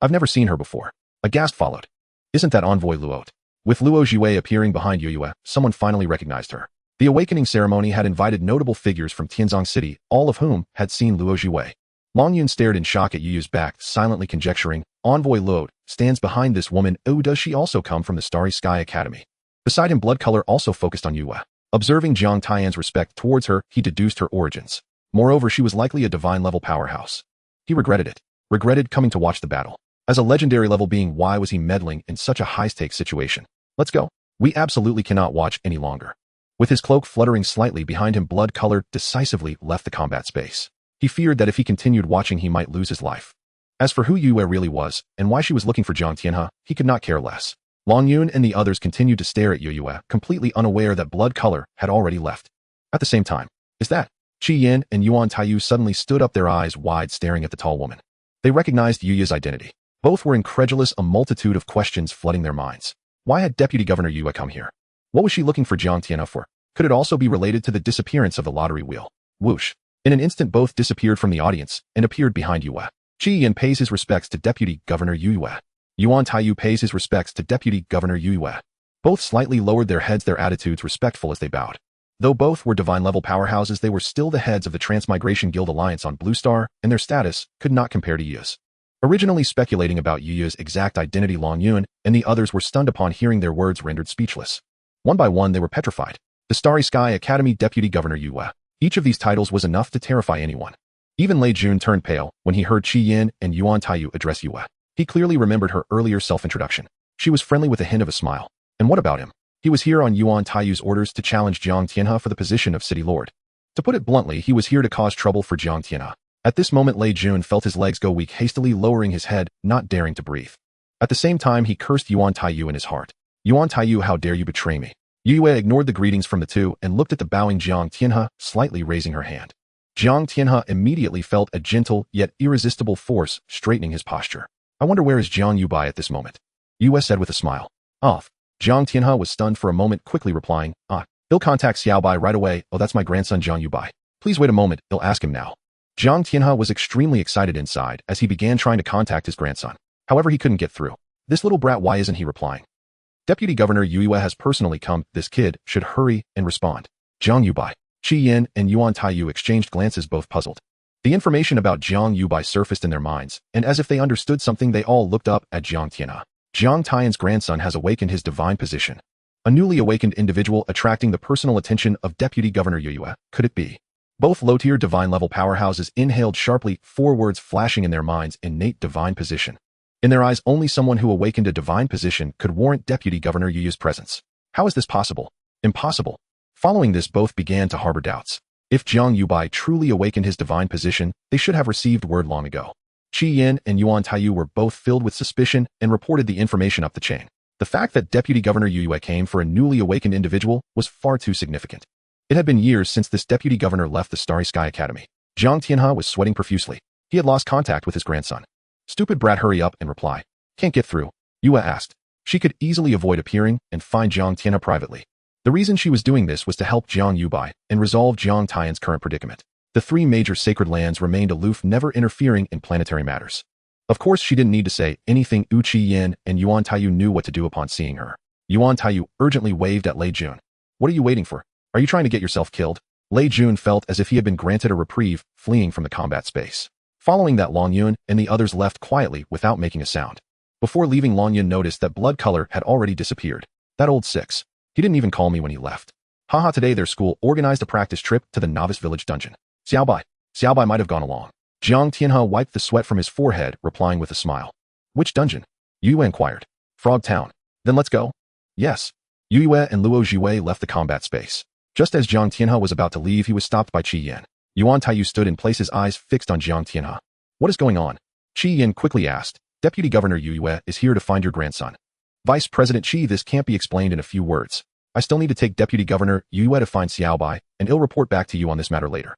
I've never seen her before. A gasp followed. Isn't that envoy Luote? With Luo Jue appearing behind Yu Yue, someone finally recognized her. The awakening ceremony had invited notable figures from Tianzong City, all of whom had seen Luo Jue. Long Yun stared in shock at Yu Yu's back, silently conjecturing, Envoy Luote stands behind this woman. Oh, does she also come from the Starry Sky Academy? Beside him, Blood Color also focused on Yu Yue. Observing Jiang Tian's respect towards her, he deduced her origins. Moreover, she was likely a divine-level powerhouse. He regretted it. Regretted coming to watch the battle. As a legendary level being, why was he meddling in such a high-stakes situation? Let's go. We absolutely cannot watch any longer. With his cloak fluttering slightly behind him, Blood Color decisively left the combat space. He feared that if he continued watching, he might lose his life. As for who Yu Yue really was, and why she was looking for Jiang Tianhe, he could not care less. Long Yun and the others continued to stare at Yu Yue, completely unaware that Blood Color had already left. At the same time, is that? Qi Yan and Yuan Taiyu suddenly stood up, their eyes wide, staring at the tall woman. They recognized Yu Yue's identity. Both were incredulous, a multitude of questions flooding their minds. Why had Deputy Governor Yu Yue come here? What was she looking for Jiang Tianhe for? Could it also be related to the disappearance of the lottery wheel? Whoosh. In an instant, both disappeared from the audience and appeared behind Yu Yue. Qi Yan pays his respects to Deputy Governor Yu Yue. Yuan Taiyu pays his respects to Deputy Governor Yu Yue. Both slightly lowered their heads, their attitudes respectful as they bowed. Though both were divine-level powerhouses, they were still the heads of the Transmigration Guild Alliance on Blue Star, and their status could not compare to Yu's. Originally speculating about Yu Yue's exact identity, Long Yun and the others were stunned upon hearing their words, rendered speechless. One by one, they were petrified. The Starry Sky Academy Deputy Governor Yu Yue. Each of these titles was enough to terrify anyone. Even Lei Jun turned pale when he heard Qi Yan and Yuan Taiyu address Yu Yue. He clearly remembered her earlier self-introduction. She was friendly with a hint of a smile. And what about him? He was here on Yuan Taiyu's orders to challenge Jiang Tianhe for the position of City Lord. To put it bluntly, he was here to cause trouble for Jiang Tianhe. At this moment, Lei Jun felt his legs go weak, hastily lowering his head, not daring to breathe. At the same time, he cursed Yuan Taiyu in his heart. Yuan Taiyu, how dare you betray me? Yu Yue ignored the greetings from the two and looked at the bowing Jiang Tianhe, slightly raising her hand. Jiang Tianhe immediately felt a gentle yet irresistible force straightening his posture. I wonder where is Jiang Yubai at this moment? Yu Yue said with a smile. Off. Jiang Tianhe was stunned for a moment, quickly replying, He'll contact Xiaobai right away. Oh, that's my grandson Jiang Yubai. Please wait a moment, he'll ask him now. Jiang Tianhe was extremely excited inside as he began trying to contact his grandson. However, he couldn't get through. This little brat, why isn't he replying? Deputy Governor Yu Yue has personally come. This kid should hurry and respond. Jiang Yubai. Qi Yin and Yuan Taiyu exchanged glances, both puzzled. The information about Jiang Yubai surfaced in their minds, and as if they understood something, they all looked up at Jiang Tianhe. Jiang Taiyan's grandson has awakened his divine position. A newly awakened individual attracting the personal attention of Deputy Governor Yu Yue. Could it be? Both low-tier divine-level powerhouses inhaled sharply, 4 words flashing in their minds: innate divine position. In their eyes, only someone who awakened a divine position could warrant Deputy Governor Yu Yue's presence. How is this possible? Impossible. Following this, both began to harbor doubts. If Jiang Yubai truly awakened his divine position, they should have received word long ago. Qi Yin and Yuan Taiyu were both filled with suspicion and reported the information up the chain. The fact that Deputy Governor Yu Yue came for a newly awakened individual was far too significant. It had been years since this deputy governor left the Starry Sky Academy. Jiang Tianhe was sweating profusely. He had lost contact with his grandson. Stupid brat, hurry up and reply. Can't get through? Yue asked. She could easily avoid appearing and find Jiang Tianhe privately. The reason she was doing this was to help Jiang Yubai and resolve Jiang Taiyan's current predicament. The 3 major sacred lands remained aloof, never interfering in planetary matters. Of course, she didn't need to say anything. Qi Yin and Yuan Taiyu knew what to do upon seeing her. Yuan Taiyu urgently waved at Lei Jun. What are you waiting for? Are you trying to get yourself killed? Lei Jun felt as if he had been granted a reprieve, fleeing from the combat space. Following that, Long Yun and the others left quietly without making a sound. Before leaving, Long Yun noticed that blood color had already disappeared. That old 6. He didn't even call me when he left. Haha, today their school organized a practice trip to the novice village dungeon. Xiaobai might have gone along. Jiang Tianhe wiped the sweat from his forehead, replying with a smile. Which dungeon? Yu Yue inquired. Frog Town. Then let's go. Yes. Yu Yue and Luo Jiwei left the combat space. Just as Jiang Tianhe was about to leave, he was stopped by Qi Yin. Yuan Taiyu stood in place, his eyes fixed on Jiang Tianhe. What is going on? Qi Yin quickly asked. Deputy Governor Yu Yue is here to find your grandson. Vice President Qi, this can't be explained in a few words. I still need to take Deputy Governor Yu Yue to find Xiaobai, and he'll report back to you on this matter later.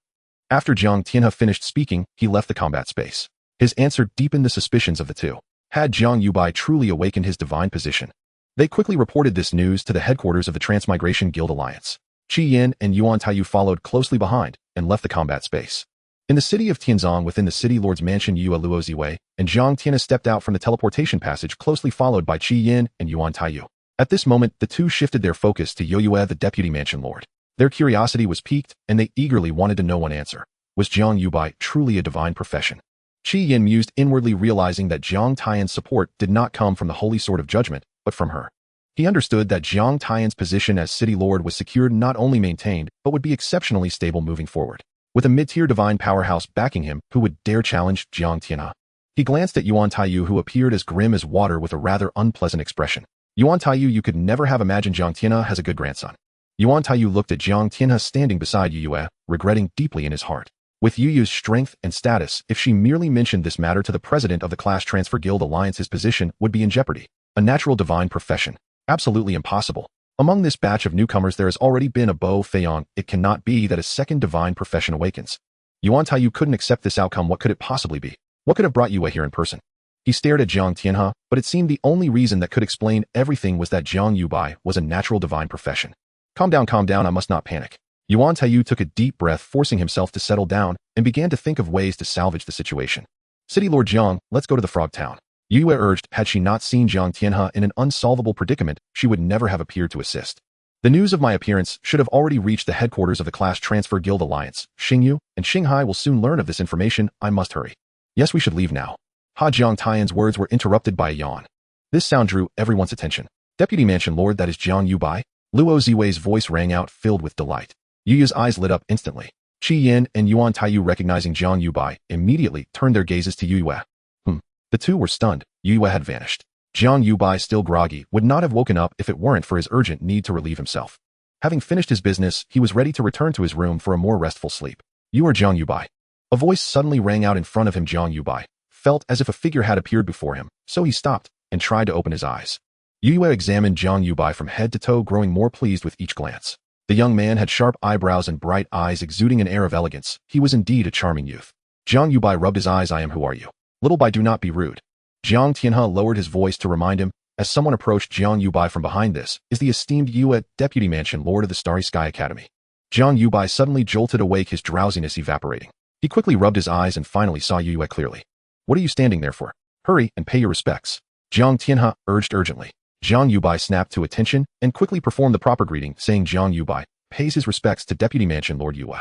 After Jiang Tianhe finished speaking, he left the combat space. His answer deepened the suspicions of the two. Had Jiang Yubai truly awakened his divine position? They quickly reported this news to the headquarters of the Transmigration Guild Alliance. Qi Yin and Yuan Taiyu followed closely behind and left the combat space. In the city of Tianzong, within the city lord's mansion, Yue Luo Ziwei and Jiang Tianhe stepped out from the teleportation passage, closely followed by Qi Yin and Yuan Taiyu. At this moment, the two shifted their focus to Yue, the deputy mansion lord. Their curiosity was piqued, and they eagerly wanted to know one answer. Was Jiang Yubai truly a divine profession? Qi Yin mused inwardly, realizing that Jiang Taiyan's support did not come from the holy sword of judgment, but from her. He understood that Jiang Taiyan's position as city lord was secured, not only maintained, but would be exceptionally stable moving forward. With a mid-tier divine powerhouse backing him, who would dare challenge Jiang Tianhe? He glanced at Yuan Taiyu, who appeared as grim as water with a rather unpleasant expression. Yuan Taiyu, you could never have imagined Jiang Tianhe has a good grandson. Yuan Taiyu looked at Jiang Tianhe standing beside Yue, regretting deeply in his heart. With Yu's strength and status, if she merely mentioned this matter to the president of the Class Transfer Guild Alliance, his position would be in jeopardy. A natural divine profession. Absolutely impossible. Among this batch of newcomers, there has already been a Bo Feiyong. It cannot be that a second divine profession awakens. Yuan Taiyu couldn't accept this outcome. What could it possibly be? What could have brought Yue here in person? He stared at Jiang Tianhe, but it seemed the only reason that could explain everything was that Jiang Yubai was a natural divine profession. Calm down, I must not panic. Yuan Taiyu took a deep breath, forcing himself to settle down, and began to think of ways to salvage the situation. City Lord Jiang, let's go to the Frog Town. Yue urged. Had she not seen Jiang Tianhe in an unsolvable predicament, she would never have appeared to assist. The news of my appearance should have already reached the headquarters of the Class Transfer Guild Alliance. Xingyu and Xinghai will soon learn of this information. I must hurry. Yes, we should leave now. Jiang Taiyan's words were interrupted by a yawn. This sound drew everyone's attention. Deputy Mansion Lord, that is Jiang Yubai? Luo Ziwei's voice rang out, filled with delight. Yu's eyes lit up instantly. Qi Yin and Yuan Taiyu, recognizing Jiang Yubai, immediately turned their gazes to Yue. The two were stunned. Yue had vanished. Jiang Yubai, still groggy, would not have woken up if it weren't for his urgent need to relieve himself. Having finished his business, he was ready to return to his room for a more restful sleep. You are Jiang Yubai. A voice suddenly rang out in front of him. Jiang Yubai felt as if a figure had appeared before him, so he stopped and tried to open his eyes. Yue examined Jiang Yubai from head to toe, growing more pleased with each glance. The young man had sharp eyebrows and bright eyes, exuding an air of elegance. He was indeed a charming youth. Jiang Yubai rubbed his eyes. I am. Who are you? Little Bai, do not be rude. Jiang Tianhe lowered his voice to remind him. As someone approached Jiang Yubai from behind, this is the esteemed Yue, Deputy Mansion Lord of the Starry Sky Academy. Jiang Yubai suddenly jolted awake, his drowsiness evaporating. He quickly rubbed his eyes and finally saw Yue clearly. What are you standing there for? Hurry and pay your respects, Jiang Tianhe urged urgently. Jiang Yubai snapped to attention and quickly performed the proper greeting, saying Jiang Yubai pays his respects to Deputy Mansion Lord Yue.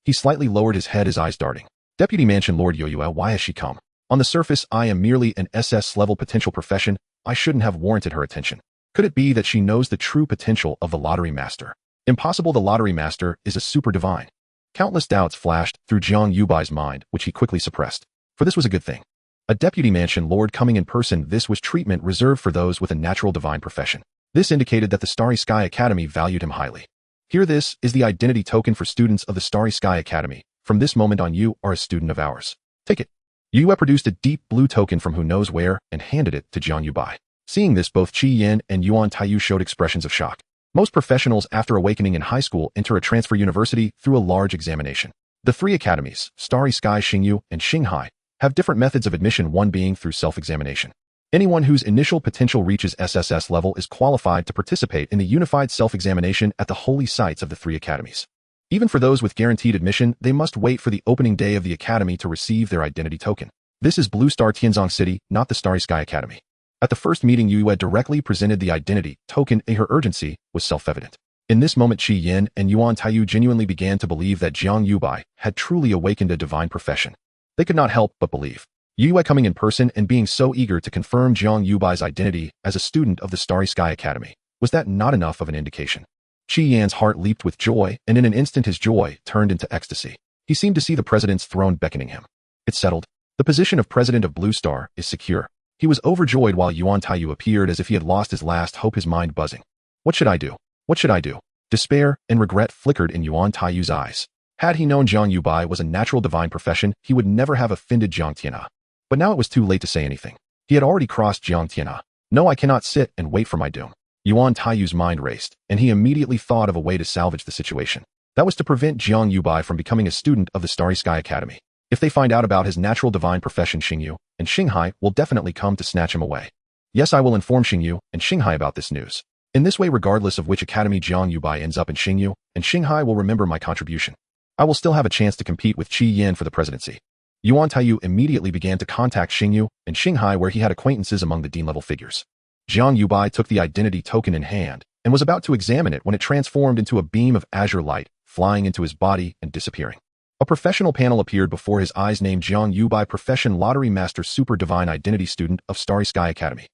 He slightly lowered his head, his eyes darting. Deputy Mansion Lord Yue, why has she come? On the surface, I am merely an SS-level potential profession. I shouldn't have warranted her attention. Could it be that she knows the true potential of the Lottery Master? Impossible, the Lottery Master is a super divine. Countless doubts flashed through Jiang Yubai's mind, which he quickly suppressed. For this was a good thing. A Deputy Mansion Lord coming in person, this was treatment reserved for those with a natural divine profession. This indicated that the Starry Sky Academy valued him highly. Here, this is the identity token for students of the Starry Sky Academy. From this moment on, you are a student of ours. Take it. Yue produced a deep blue token from who knows where and handed it to Jiang Yubai. Seeing this, both Qi Yin and Yuan Taiyu showed expressions of shock. Most professionals after awakening in high school enter a transfer university through a large examination. The three academies, Starry Sky, Xingyu, and Xinghai, have different methods of admission, one being through self-examination. Anyone whose initial potential reaches SSS level is qualified to participate in the unified self-examination at the holy sites of the three academies. Even for those with guaranteed admission, they must wait for the opening day of the academy to receive their identity token. This is Blue Star Tianzong City, not the Starry Sky Academy. At the first meeting, Yue directly presented the identity token, and her urgency was self-evident. In this moment, Qi Yin and Yuan Taiyu genuinely began to believe that Jiang Yubai had truly awakened a divine profession. They could not help but believe. Yue coming in person and being so eager to confirm Jiang Yubai's identity as a student of the Starry Sky Academy, was that not enough of an indication? Qi Yan's heart leaped with joy, and in an instant his joy turned into ecstasy. He seemed to see the president's throne beckoning him. It's settled. The position of president of Blue Star is secure. He was overjoyed while Yuan Taiyu appeared as if he had lost his last hope, his mind buzzing. What should I do? What should I do? Despair and regret flickered in Yuan Taiyu's eyes. Had he known Jiang Yubai was a natural divine profession, he would never have offended Jiang Tianhe. But now it was too late to say anything. He had already crossed Jiang Tianhe. No, I cannot sit and wait for my doom. Yuan Taiyu's mind raced, and he immediately thought of a way to salvage the situation. That was to prevent Jiang Yubai from becoming a student of the Starry Sky Academy. If they find out about his natural divine profession, Xingyu and Xinghai will definitely come to snatch him away. Yes, I will inform Xingyu and Xinghai about this news. In this way, regardless of which academy Jiang Yubai ends up in, Xingyu and Xinghai will remember my contribution. I will still have a chance to compete with Qi Yin for the presidency. Yuan Taiyu immediately began to contact Xingyu and Xinghai, where he had acquaintances among the dean-level figures. Jiang Yubai took the identity token in hand and was about to examine it when it transformed into a beam of azure light, flying into his body and disappearing. A professional panel appeared before his eyes named Jiang Yubai, Profession Lottery Master, Super Divine Identity Student of Starry Sky Academy.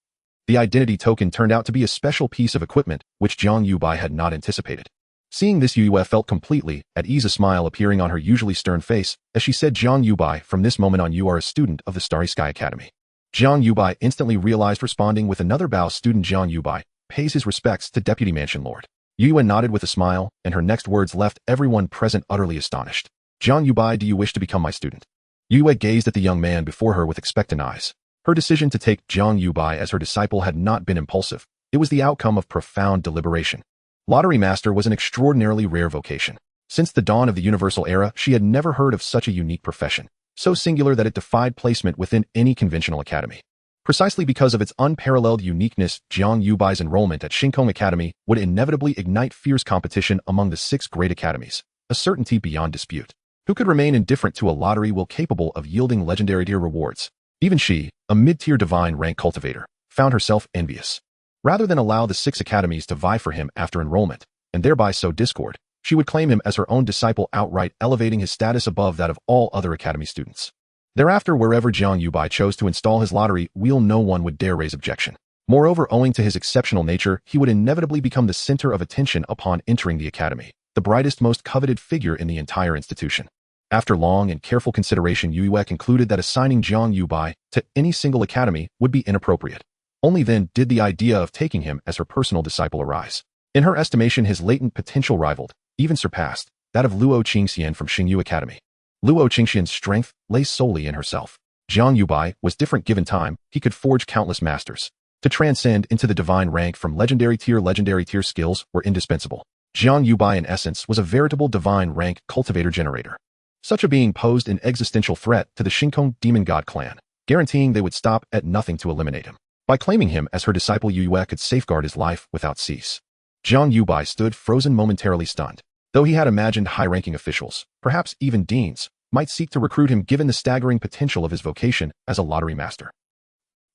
The identity token turned out to be a special piece of equipment which Jiang Yubai had not anticipated. Seeing this, Yue felt completely at ease, a smile appearing on her usually stern face as she said, Jiang Yubai, from this moment on you are a student of the Starry Sky Academy. Jiang Yubai instantly realized, responding with another bow. Student Jiang Yubai pays his respects to Deputy Mansion Lord. Yue nodded with a smile, and her next words left everyone present utterly astonished. Jiang Yubai, do you wish to become my student? Yue gazed at the young man before her with expectant eyes. Her decision to take Jiang Yubai as her disciple had not been impulsive. It was the outcome of profound deliberation. Lottery Master was an extraordinarily rare vocation. Since the dawn of the universal era, she had never heard of such a unique profession, so singular that it defied placement within any conventional academy. Precisely because of its unparalleled uniqueness, Jiang Yubai's enrollment at Xingkong Academy would inevitably ignite fierce competition among the 6 great academies, a certainty beyond dispute. Who could remain indifferent to a lottery will capable of yielding legendary tier rewards? Even she, a mid-tier divine rank cultivator, found herself envious. Rather than allow the 6 academies to vie for him after enrollment, and thereby sow discord, she would claim him as her own disciple, outright elevating his status above that of all other academy students. Thereafter, wherever Jiang Yubai chose to install his lottery wheel, no one would dare raise objection. Moreover, owing to his exceptional nature, he would inevitably become the center of attention upon entering the academy, the brightest, most coveted figure in the entire institution. After long and careful consideration, Yue concluded that assigning Jiang Yubai to any single academy would be inappropriate. Only then did the idea of taking him as her personal disciple arise. In her estimation, his latent potential rivaled, even surpassed, that of Luo Qingxian from Xingyu Academy. Luo Qingxian's strength lay solely in herself. Jiang Yubai was different. Given time, he could forge countless masters. To transcend into the divine rank from legendary tier skills were indispensable. Jiang Yubai in essence was a veritable divine rank cultivator generator. Such a being posed an existential threat to the Xingkong demon god clan, guaranteeing they would stop at nothing to eliminate him. By claiming him as her disciple, Yue could safeguard his life without cease. Jiang Yubai stood frozen, momentarily stunned. Though he had imagined high-ranking officials, perhaps even deans, might seek to recruit him given the staggering potential of his vocation as a lottery master.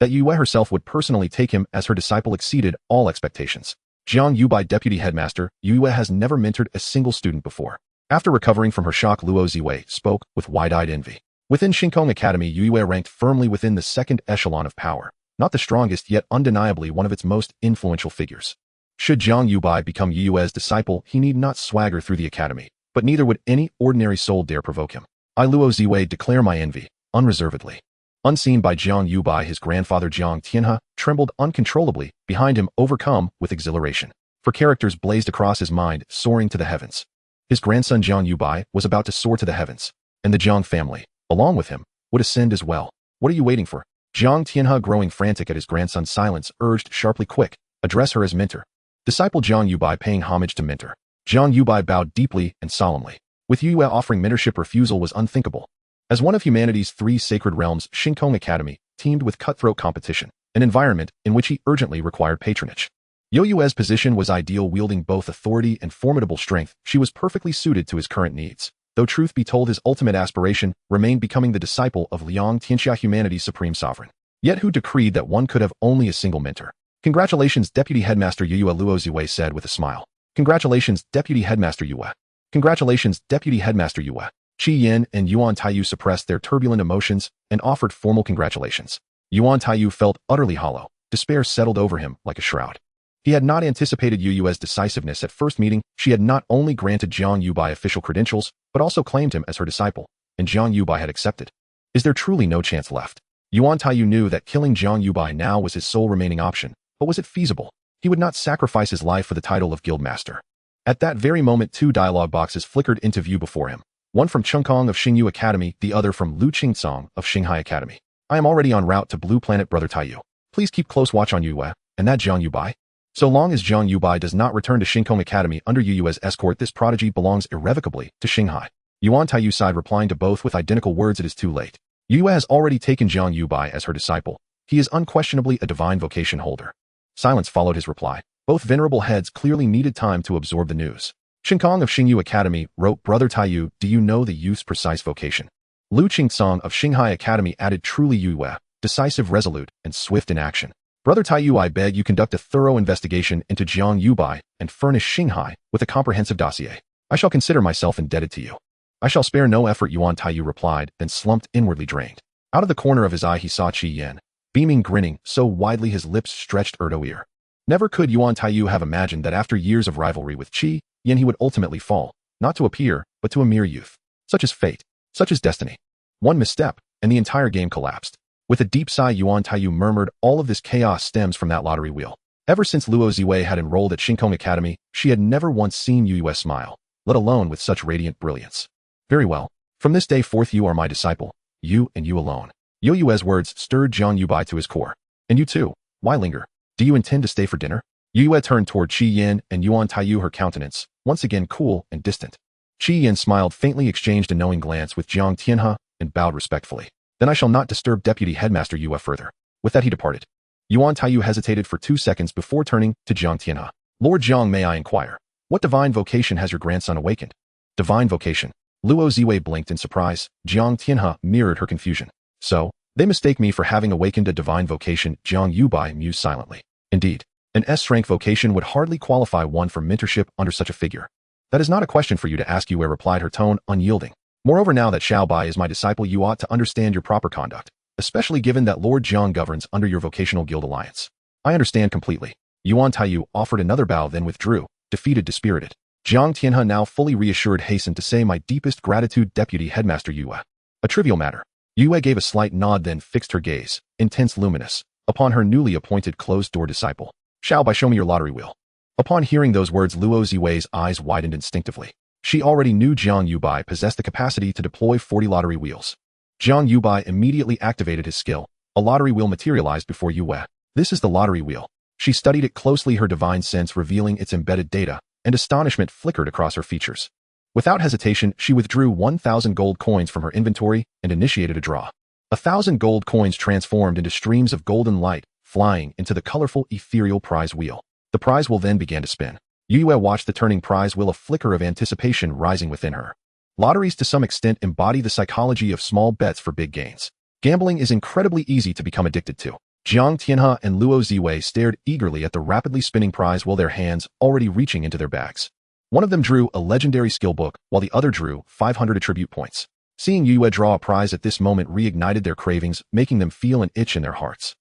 That Yue herself would personally take him as her disciple exceeded all expectations. Jiang Yubai, deputy headmaster, Yue has never mentored a single student before. After recovering from her shock, Luo Ziwei spoke with wide-eyed envy. Within Xingkong Academy, Yue ranked firmly within the second echelon of power, not the strongest yet undeniably one of its most influential figures. Should Jiang Yubai become Yue's disciple, he need not swagger through the academy, but neither would any ordinary soul dare provoke him. I, Luo Ziwei, declare my envy, unreservedly. Unseen by Jiang Yubai, his grandfather Jiang Tianhe trembled uncontrollably behind him, overcome with exhilaration. For characters blazed across his mind, soaring to the heavens. His grandson Jiang Yubai was about to soar to the heavens, and the Jiang family, along with him, would ascend as well. What are you waiting for? Jiang Tianhe, growing frantic at his grandson's silence, urged sharply, quick, address her as mentor. Disciple Jiang Yubai paying homage to mentor. Jiang Yubai bowed deeply and solemnly. With Yue offering mentorship, refusal was unthinkable. As one of humanity's three sacred realms, Xingkong Academy teemed with cutthroat competition, an environment in which he urgently required patronage. Yue's position was ideal, wielding both authority and formidable strength. She was perfectly suited to his current needs. Though truth be told, his ultimate aspiration remained becoming the disciple of Liang Tianxia, humanity's supreme sovereign. Yet who decreed that one could have only a single mentor? Congratulations, Deputy Headmaster Yue, Luo Ziwei said with a smile. Congratulations, Deputy Headmaster Yue. Congratulations, Deputy Headmaster Yue. Qi Yin and Yuan Taiyu suppressed their turbulent emotions and offered formal congratulations. Yuan Taiyu felt utterly hollow. Despair settled over him like a shroud. He had not anticipated Yue's decisiveness at first meeting. She had not only granted Jiang Yubai official credentials, but also claimed him as her disciple, and Jiang Yubai had accepted. Is there truly no chance left? Yuan Taiyu knew that killing Jiang Yubai now was his sole remaining option, but was it feasible? He would not sacrifice his life for the title of guildmaster. At that very moment, two dialogue boxes flickered into view before him. One from Chengkong of Xingyu Academy, the other from Lu Qingsong of Xinghai Academy. I am already en route to Blue Planet, Brother Taiyu. Please keep close watch on Yue, and that Jiang Yubai. So long as Jiang Yubai does not return to Xingkong Academy under Yue's escort, this prodigy belongs irrevocably to Xinghai. Yuan Taiyu sighed, replying to both with identical words, it is too late. Yue has already taken Jiang Yubai as her disciple. He is unquestionably a divine vocation holder. Silence followed his reply. Both venerable heads clearly needed time to absorb the news. Chengkong of Xingyu Academy wrote, Brother Taiyu, do you know the youth's precise vocation? Lu Qingsong of Xinghai Academy added, truly Yue, decisive, resolute, and swift in action. Brother Taiyu, I beg you conduct a thorough investigation into Jiang Yubai and furnish Xinghai with a comprehensive dossier. I shall consider myself indebted to you. I shall spare no effort, Yuan Taiyu replied, then slumped inwardly drained. Out of the corner of his eye he saw Qi Yin, beaming, grinning, so widely his lips stretched ear. Never could Yuan Taiyu have imagined that after years of rivalry with Qi Yin he would ultimately fall, not to a peer, but to a mere youth. Such is fate, such is destiny. One misstep, and the entire game collapsed. With a deep sigh, Yuan Taiyu murmured, all of this chaos stems from that lottery wheel. Ever since Luo Ziwei had enrolled at Xingkong Academy, she had never once seen Yue smile, let alone with such radiant brilliance. Very well. From this day forth you are my disciple, you and you alone. Yue's words stirred Jiang Yubai to his core. And you too, why linger? Do you intend to stay for dinner? Yue turned toward Qi Yin and Yuan Taiyu, her countenance, once again cool and distant. Qi Yin smiled faintly, exchanged a knowing glance with Jiang Tianhe, and bowed respectfully. Then I shall not disturb Deputy Headmaster Yue further. With that he departed. Yuan Taiyu hesitated for 2 seconds before turning to Jiang Tianhe. Lord Jiang, may I inquire, what divine vocation has your grandson awakened? Divine vocation? Luo Ziwei blinked in surprise. Jiang Tianhe mirrored her confusion. So, they mistake me for having awakened a divine vocation, Jiang Yubai mused silently. Indeed, an S-rank vocation would hardly qualify one for mentorship under such a figure. That is not a question for you to ask, Yue replied, her tone unyielding. Moreover, now that Xiao Bai is my disciple, you ought to understand your proper conduct, especially given that Lord Jiang governs under your vocational guild alliance. I understand completely. Yuan Taiyu offered another bow, then withdrew, defeated, dispirited. Jiang Tianhe, now fully reassured, hastened to say, my deepest gratitude, Deputy Headmaster Yue. A trivial matter. Yue gave a slight nod, then fixed her gaze, intense, luminous, upon her newly appointed closed-door disciple. Xiao Bai, show me your lottery wheel. Upon hearing those words, Luo Ziwei's eyes widened instinctively. She already knew Jiang Yubai possessed the capacity to deploy 40 lottery wheels. Jiang Yubai immediately activated his skill. A lottery wheel materialized before Yue. This is the lottery wheel. She studied it closely, her divine sense revealing its embedded data, and astonishment flickered across her features. Without hesitation, she withdrew 1,000 gold coins from her inventory and initiated a draw. 1,000 gold coins transformed into streams of golden light, flying into the colorful, ethereal prize wheel. The prize wheel then began to spin. Yue watched the turning prize wheel, a flicker of anticipation rising within her. Lotteries to some extent embody the psychology of small bets for big gains. Gambling is incredibly easy to become addicted to. Jiang Tianhe and Luo Ziwei stared eagerly at the rapidly spinning prize wheel, their hands already reaching into their bags. One of them drew a legendary skill book, while the other drew 500 attribute points. Seeing Yue draw a prize at this moment reignited their cravings, making them feel an itch in their hearts.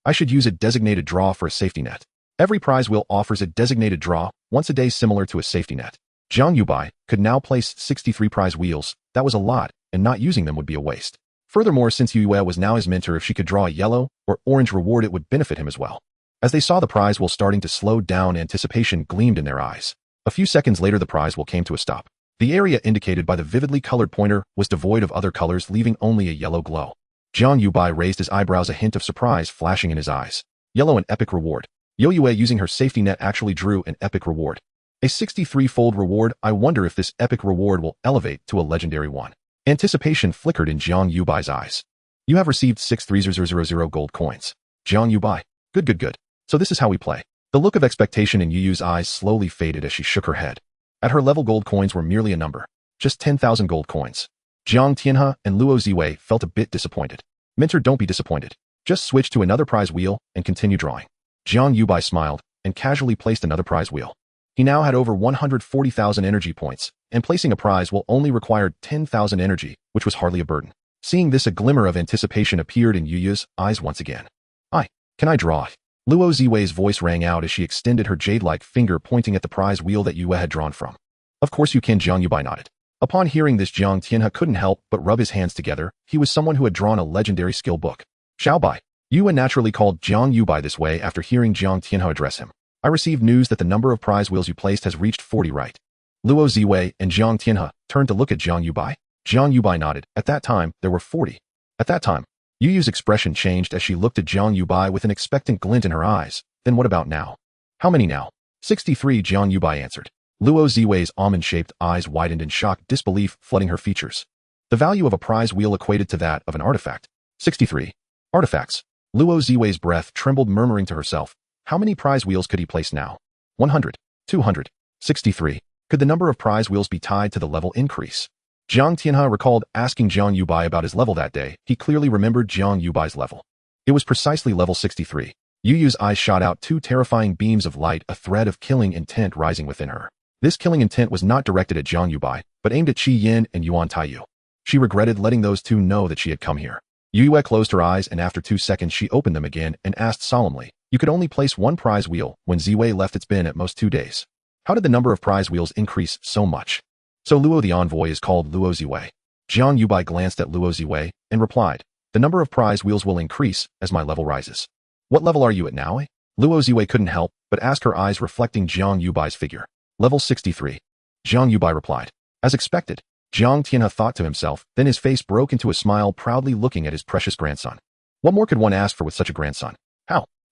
I should use a designated draw for a safety net. Every prize wheel offers a designated draw once a day, similar to a safety net. Jiang Yubai could now place 63 prize wheels. That was a lot, and not using them would be a waste. Furthermore, since Yue was now his mentor, if she could draw a yellow or orange reward, it would benefit him as well. As they saw the prize wheel starting to slow down, anticipation gleamed in their eyes. A few seconds later, the prize wheel came to a stop. The area indicated by the vividly colored pointer was devoid of other colors, leaving only a yellow glow. Jiang Yubai raised his eyebrows, a hint of surprise flashing in his eyes. Yellow, an epic reward. Yue, using her safety net, actually drew an epic reward. A 63-fold reward. I wonder if this epic reward will elevate to a legendary one. Anticipation flickered in Jiang Yubai's eyes. You have received 63000 gold coins. Jiang Yubai. Good. So this is how we play. The look of expectation in Yu's eyes slowly faded as she shook her head. At her level, gold coins were merely a number. Just 10,000 gold coins. Jiang Tianhe and Luo Ziwei felt a bit disappointed. Mentor, don't be disappointed. Just switch to another prize wheel and continue drawing. Jiang Yubai smiled and casually placed another prize wheel. He now had over 140,000 energy points, and placing a prize wheel only required 10,000 energy, which was hardly a burden. Seeing this, a glimmer of anticipation appeared in Yu's eyes once again. Can I draw? Luo Ziwei's voice rang out as she extended her jade-like finger, pointing at the prize wheel that Yue had drawn from. Of course you can, Jiang Yubai nodded. Upon hearing this, Jiang Tianhe couldn't help but rub his hands together. He was someone who had drawn a legendary skill book. Xiaobai. Yue naturally called Jiang Yubai this way after hearing Jiang Tianhe address him. I received news that the number of prize wheels you placed has reached 40, right? Luo Ziwei and Jiang Tianhe turned to look at Jiang Yubai. Jiang Yubai nodded. At that time, there were 40. At that time, Yu's expression changed as she looked at Jiang Yubai with an expectant glint in her eyes. Then what about now? How many now? 63, Jiang Yubai answered. Luo Ziwei's almond-shaped eyes widened in shocked disbelief, flooding her features. The value of a prize wheel equated to that of an artifact. 63. Artifacts. Luo Ziwei's breath trembled, murmuring to herself. How many prize wheels could he place now? 100. 200. 63. Could the number of prize wheels be tied to the level increase? Jiang Tianhe recalled asking Jiang Yubai about his level that day. He clearly remembered Jiang Yubai's level. It was precisely level 63. Yu's eyes shot out two terrifying beams of light, a thread of killing intent rising within her. This killing intent was not directed at Jiang Yubai, but aimed at Qi Yin and Yuan Taiyu. She regretted letting those two know that she had come here. Yue closed her eyes, and after 2 seconds she opened them again and asked solemnly, you could only place one prize wheel when Ziwei left. It's been at most 2 days. How did the number of prize wheels increase so much? So Luo the envoy is called Luo Ziwei. Jiang Yubai glanced at Luo Ziwei and replied, the number of prize wheels will increase as my level rises. What level are you at now? Luo Ziwei couldn't help but ask, her eyes reflecting Jiang Yubai's figure. Level 63. Jiang Yubai replied. As expected. Jiang Tianhe thought to himself, then his face broke into a smile, proudly looking at his precious grandson. What more could one ask for with such a grandson?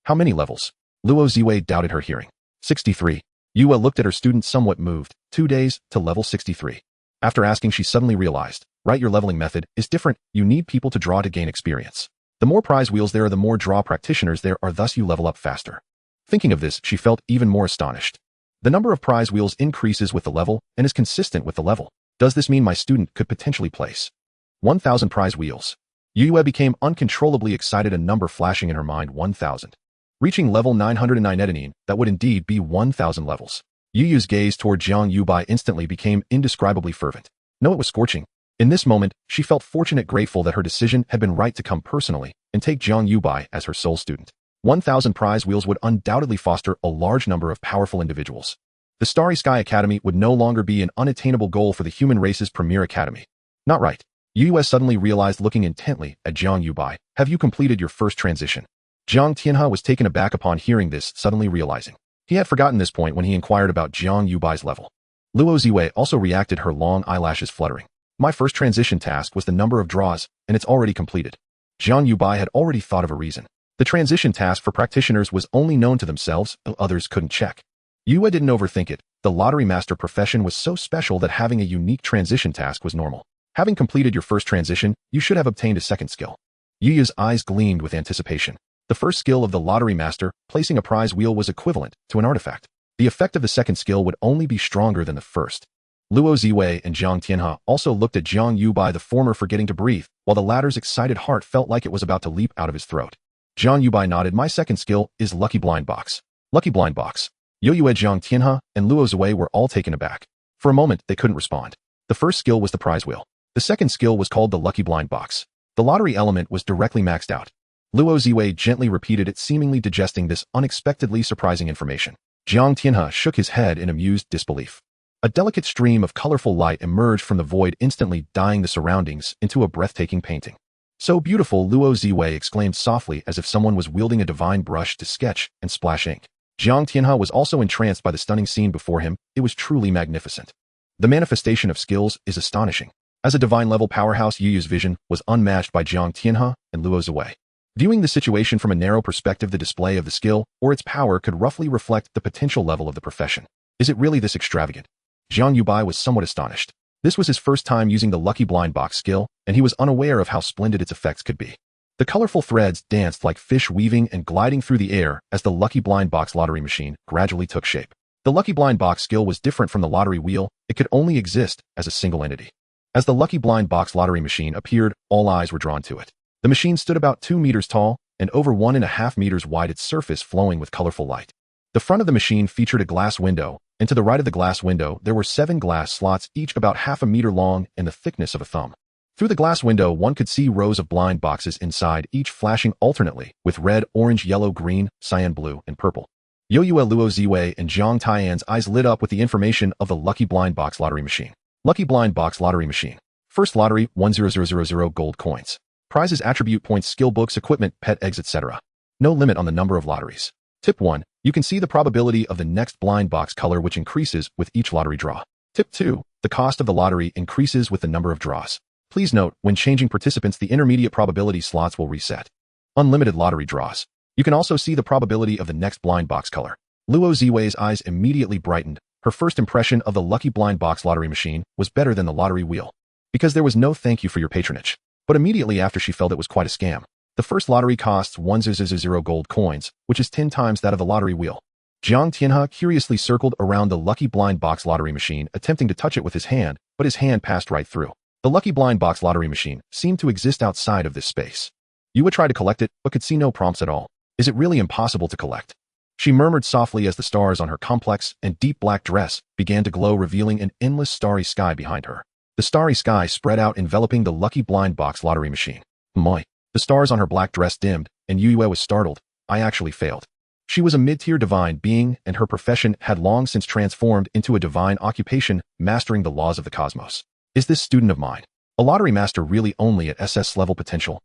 How many levels? Luo Ziwei doubted her hearing. 63. Yue looked at her student, somewhat moved. 2 days to level 63. After asking, she suddenly realized, right, your leveling method is different. You need people to draw to gain experience. The more prize wheels there are, the more draw practitioners there are, thus you level up faster. Thinking of this, she felt even more astonished. The number of prize wheels increases with the level and is consistent with the level. Does this mean my student could potentially place 1,000 prize wheels? Yue became uncontrollably excited, a number flashing in her mind. 1,000. Reaching level 909 editing, that would indeed be 1,000 levels. Yu's gaze toward Jiang Yubai instantly became indescribably fervent. No, it was scorching. In this moment, she felt fortunate, grateful that her decision had been right to come personally and take Jiang Yubai as her sole student. 1,000 prize wheels would undoubtedly foster a large number of powerful individuals. The Starry Sky Academy would no longer be an unattainable goal for the human race's premier academy. Not right. Yue suddenly realized, looking intently at Jiang Yubai. Have you completed your first transition? Jiang Tianhe was taken aback upon hearing this, suddenly realizing. He had forgotten this point when he inquired about Jiang Yubai's level. Luo Ziwei also reacted, her long eyelashes fluttering. My first transition task was the number of draws, and it's already completed. Jiang Yubai had already thought of a reason. The transition task for practitioners was only known to themselves, though others couldn't check. Yue didn't overthink it. The lottery master profession was so special that having a unique transition task was normal. Having completed your first transition, you should have obtained a second skill. Yu's eyes gleamed with anticipation. The first skill of the lottery master, placing a prize wheel, was equivalent to an artifact. The effect of the second skill would only be stronger than the first. Luo Ziwei and Jiang Tianhe also looked at Jiang Yubai, the former forgetting to breathe, while the latter's excited heart felt like it was about to leap out of his throat. Jiang Yubai nodded. My second skill is Lucky Blind Box. Lucky Blind Box. Yoyue, Jiang Tianhe, and Luo Ziwei were all taken aback. For a moment, they couldn't respond. The first skill was the prize wheel. The second skill was called the Lucky Blind Box. The lottery element was directly maxed out. Luo Ziwei gently repeated it, seemingly digesting this unexpectedly surprising information. Jiang Tianhe shook his head in amused disbelief. A delicate stream of colorful light emerged from the void, instantly dyeing the surroundings into a breathtaking painting. So beautiful, Luo Ziwei exclaimed softly, as if someone was wielding a divine brush to sketch and splash ink. Jiang Tianhe was also entranced by the stunning scene before him. It was truly magnificent. The manifestation of skills is astonishing. As a divine-level powerhouse, Yu's vision was unmatched by Jiang Tianhe and Luo Ziwei. Viewing the situation from a narrow perspective, the display of the skill or its power could roughly reflect the potential level of the profession. Is it really this extravagant? Jiang Yubai was somewhat astonished. This was his first time using the Lucky Blind Box skill, and he was unaware of how splendid its effects could be. The colorful threads danced like fish, weaving and gliding through the air as the Lucky Blind Box lottery machine gradually took shape. The Lucky Blind Box skill was different from the lottery wheel. It could only exist as a single entity. As the Lucky Blind Box lottery machine appeared, all eyes were drawn to it. The machine stood about 2 meters tall and over 1.5 meters wide, its surface flowing with colorful light. The front of the machine featured a glass window, and to the right of the glass window there were 7 glass slots, each about half a meter long and the thickness of a thumb. Through the glass window one could see rows of blind boxes inside, each flashing alternately with red, orange, yellow, green, cyan blue, and purple. Yoyue, Luo Ziwei, and Zhang Tian's eyes lit up with the information of the Lucky Blind Box lottery machine. Lucky Blind Box lottery machine. First lottery, 10000 gold coins. Prizes, attribute points, skill books, equipment, pet eggs, etc. No limit on the number of lotteries. Tip 1. You can see the probability of the next blind box color, which increases with each lottery draw. Tip 2. The cost of the lottery increases with the number of draws. Please note, when changing participants, the intermediate probability slots will reset. Unlimited lottery draws. You can also see the probability of the next blind box color. Luo Ziwei's eyes immediately brightened. Her first impression of the Lucky Blind Box lottery machine was better than the lottery wheel, because there was no thank you for your patronage. But immediately after, she felt it was quite a scam. The first lottery costs 100 gold coins, which is 10 times that of the lottery wheel. Jiang Tianhe curiously circled around the Lucky Blind Box lottery machine, attempting to touch it with his hand, but his hand passed right through. The Lucky Blind Box lottery machine seemed to exist outside of this space. Yue tried to collect it, but could see no prompts at all. Is it really impossible to collect? She murmured softly as the stars on her complex and deep black dress began to glow, revealing an endless starry sky behind her. The starry sky spread out, enveloping the Lucky Blind Box lottery machine. Moi. The stars on her black dress dimmed, and Yue was startled. I actually failed. She was a mid-tier divine being, and her profession had long since transformed into a divine occupation, mastering the laws of the cosmos. Is this student of mine a lottery master really only at SS level potential?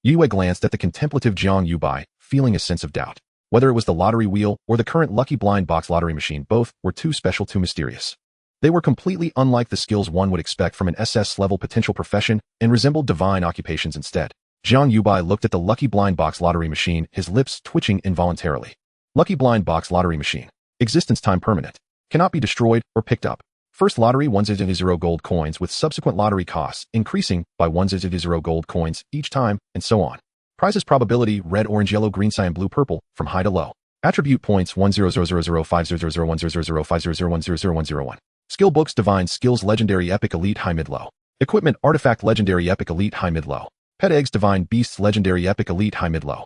Yue glanced at the contemplative Jiang Yubai, feeling a sense of doubt. Whether it was the lottery wheel or the current Lucky Blind Box lottery machine, both were too special, too mysterious. They were completely unlike the skills one would expect from an SS-level potential profession and resembled divine occupations instead. Jiang Yubai looked at the Lucky Blind Box lottery machine, his lips twitching involuntarily. Lucky Blind Box lottery machine. Existence time permanent. Cannot be destroyed or picked up. First lottery, 100 gold coins, with subsequent lottery costs increasing by 100 gold coins each time, and so on. Prizes, probability, red, orange, yellow, green, cyan, blue, purple, from high to low. Attribute points, 100005000100100100101. Skill books, divine skills, legendary, epic, elite, high, mid, low. Equipment, artifact, legendary, epic, elite, high, mid, low. Pet eggs, divine beasts, legendary, epic, elite, high, mid, low.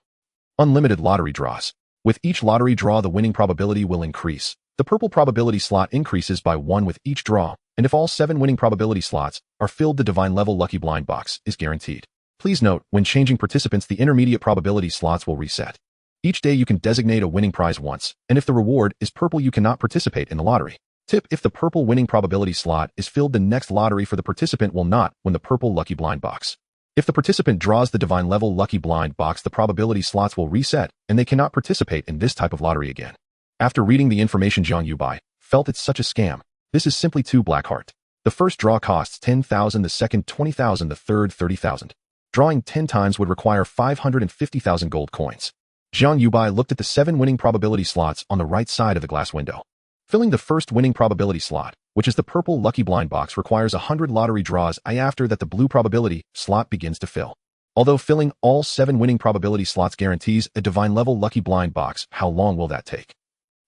Unlimited lottery draws. With each lottery draw, the winning probability will increase. The purple probability slot increases by 1 with each draw, and if all 7 winning probability slots are filled, the divine level Lucky Blind Box is guaranteed. Please note, when changing participants, the intermediate probability slots will reset. Each day you can designate a winning prize once, and if the reward is purple, you cannot participate in the lottery. Tip: if the purple winning probability slot is filled, the next lottery for the participant will not win the purple Lucky Blind Box. If the participant draws the divine level Lucky Blind Box, the probability slots will reset, and they cannot participate in this type of lottery again. After reading the information, Jiang Yubai felt it's such a scam. This is simply too black heart. The first draw costs 10,000, the second 20,000, the third 30,000. Drawing 10 times would require 550,000 gold coins. Jiang Yubai looked at the 7 winning probability slots on the right side of the glass window. Filling the first winning probability slot, which is the purple Lucky Blind Box, requires 100 lottery draws. After that, the blue probability slot begins to fill. Although filling all 7 winning probability slots guarantees a divine-level lucky blind box, how long will that take?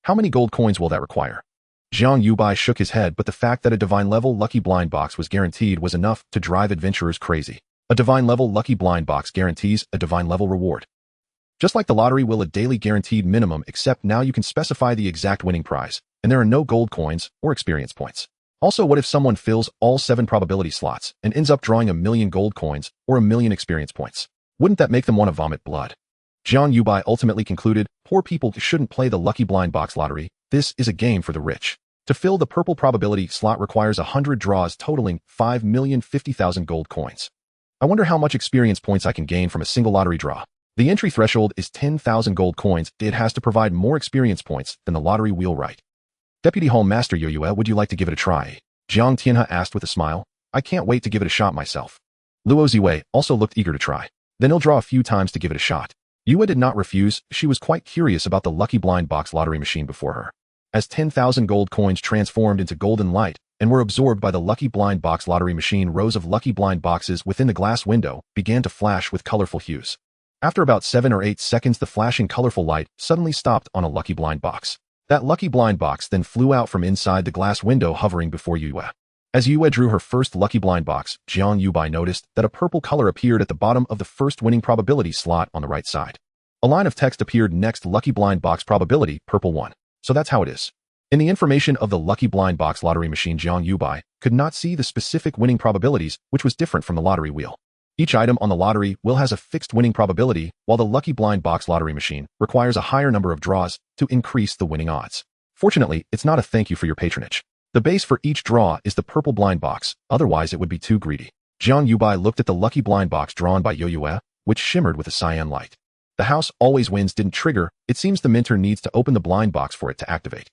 How many gold coins will that require? Jiang Yubai shook his head, but the fact that a divine-level lucky blind box was guaranteed was enough to drive adventurers crazy. A divine-level lucky blind box guarantees a divine-level reward. Just like the lottery will a daily guaranteed minimum, except now you can specify the exact winning prize, and there are no gold coins or experience points. Also, what if someone fills all 7 probability slots and ends up drawing 1,000,000 gold coins or 1,000,000 experience points? Wouldn't that make them want to vomit blood? Jiang Yubai ultimately concluded, poor people shouldn't play the lucky blind box lottery. This is a game for the rich. To fill the purple probability slot requires 100 draws totaling 5,050,000 gold coins. I wonder how much experience points I can gain from a single lottery draw. The entry threshold is 10,000 gold coins. It has to provide more experience points than the lottery wheel, right? Deputy Hall Master Yoyue, would you like to give it a try? Jiang Tianhe asked with a smile. I can't wait to give it a shot myself. Luo Ziwei also looked eager to try. Then he'll draw a few times to give it a shot. Yue did not refuse. She was quite curious about the lucky blind box lottery machine before her. As 10,000 gold coins transformed into golden light and were absorbed by the lucky blind box lottery machine, rows of lucky blind boxes within the glass window began to flash with colorful hues. After about 7 or 8 seconds, the flashing colorful light suddenly stopped on a lucky blind box. That lucky blind box then flew out from inside the glass window, hovering before Yue. As Yue drew her first lucky blind box, Jiang Yubai noticed that a purple color appeared at the bottom of the first winning probability slot on the right side. A line of text appeared next: lucky blind box probability, purple 1. So that's how it is. In the information of the lucky blind box lottery machine, Jiang Yubai could not see the specific winning probabilities, which was different from the lottery wheel. Each item on the lottery wheel has a fixed winning probability, while the lucky blind box lottery machine requires a higher number of draws to increase the winning odds. Fortunately, it's not a thank you for your patronage. The base for each draw is the purple blind box, otherwise it would be too greedy. Jiang Yubai looked at the lucky blind box drawn by Yoyue, which shimmered with a cyan light. The house always wins didn't trigger. It seems the minter needs to open the blind box for it to activate.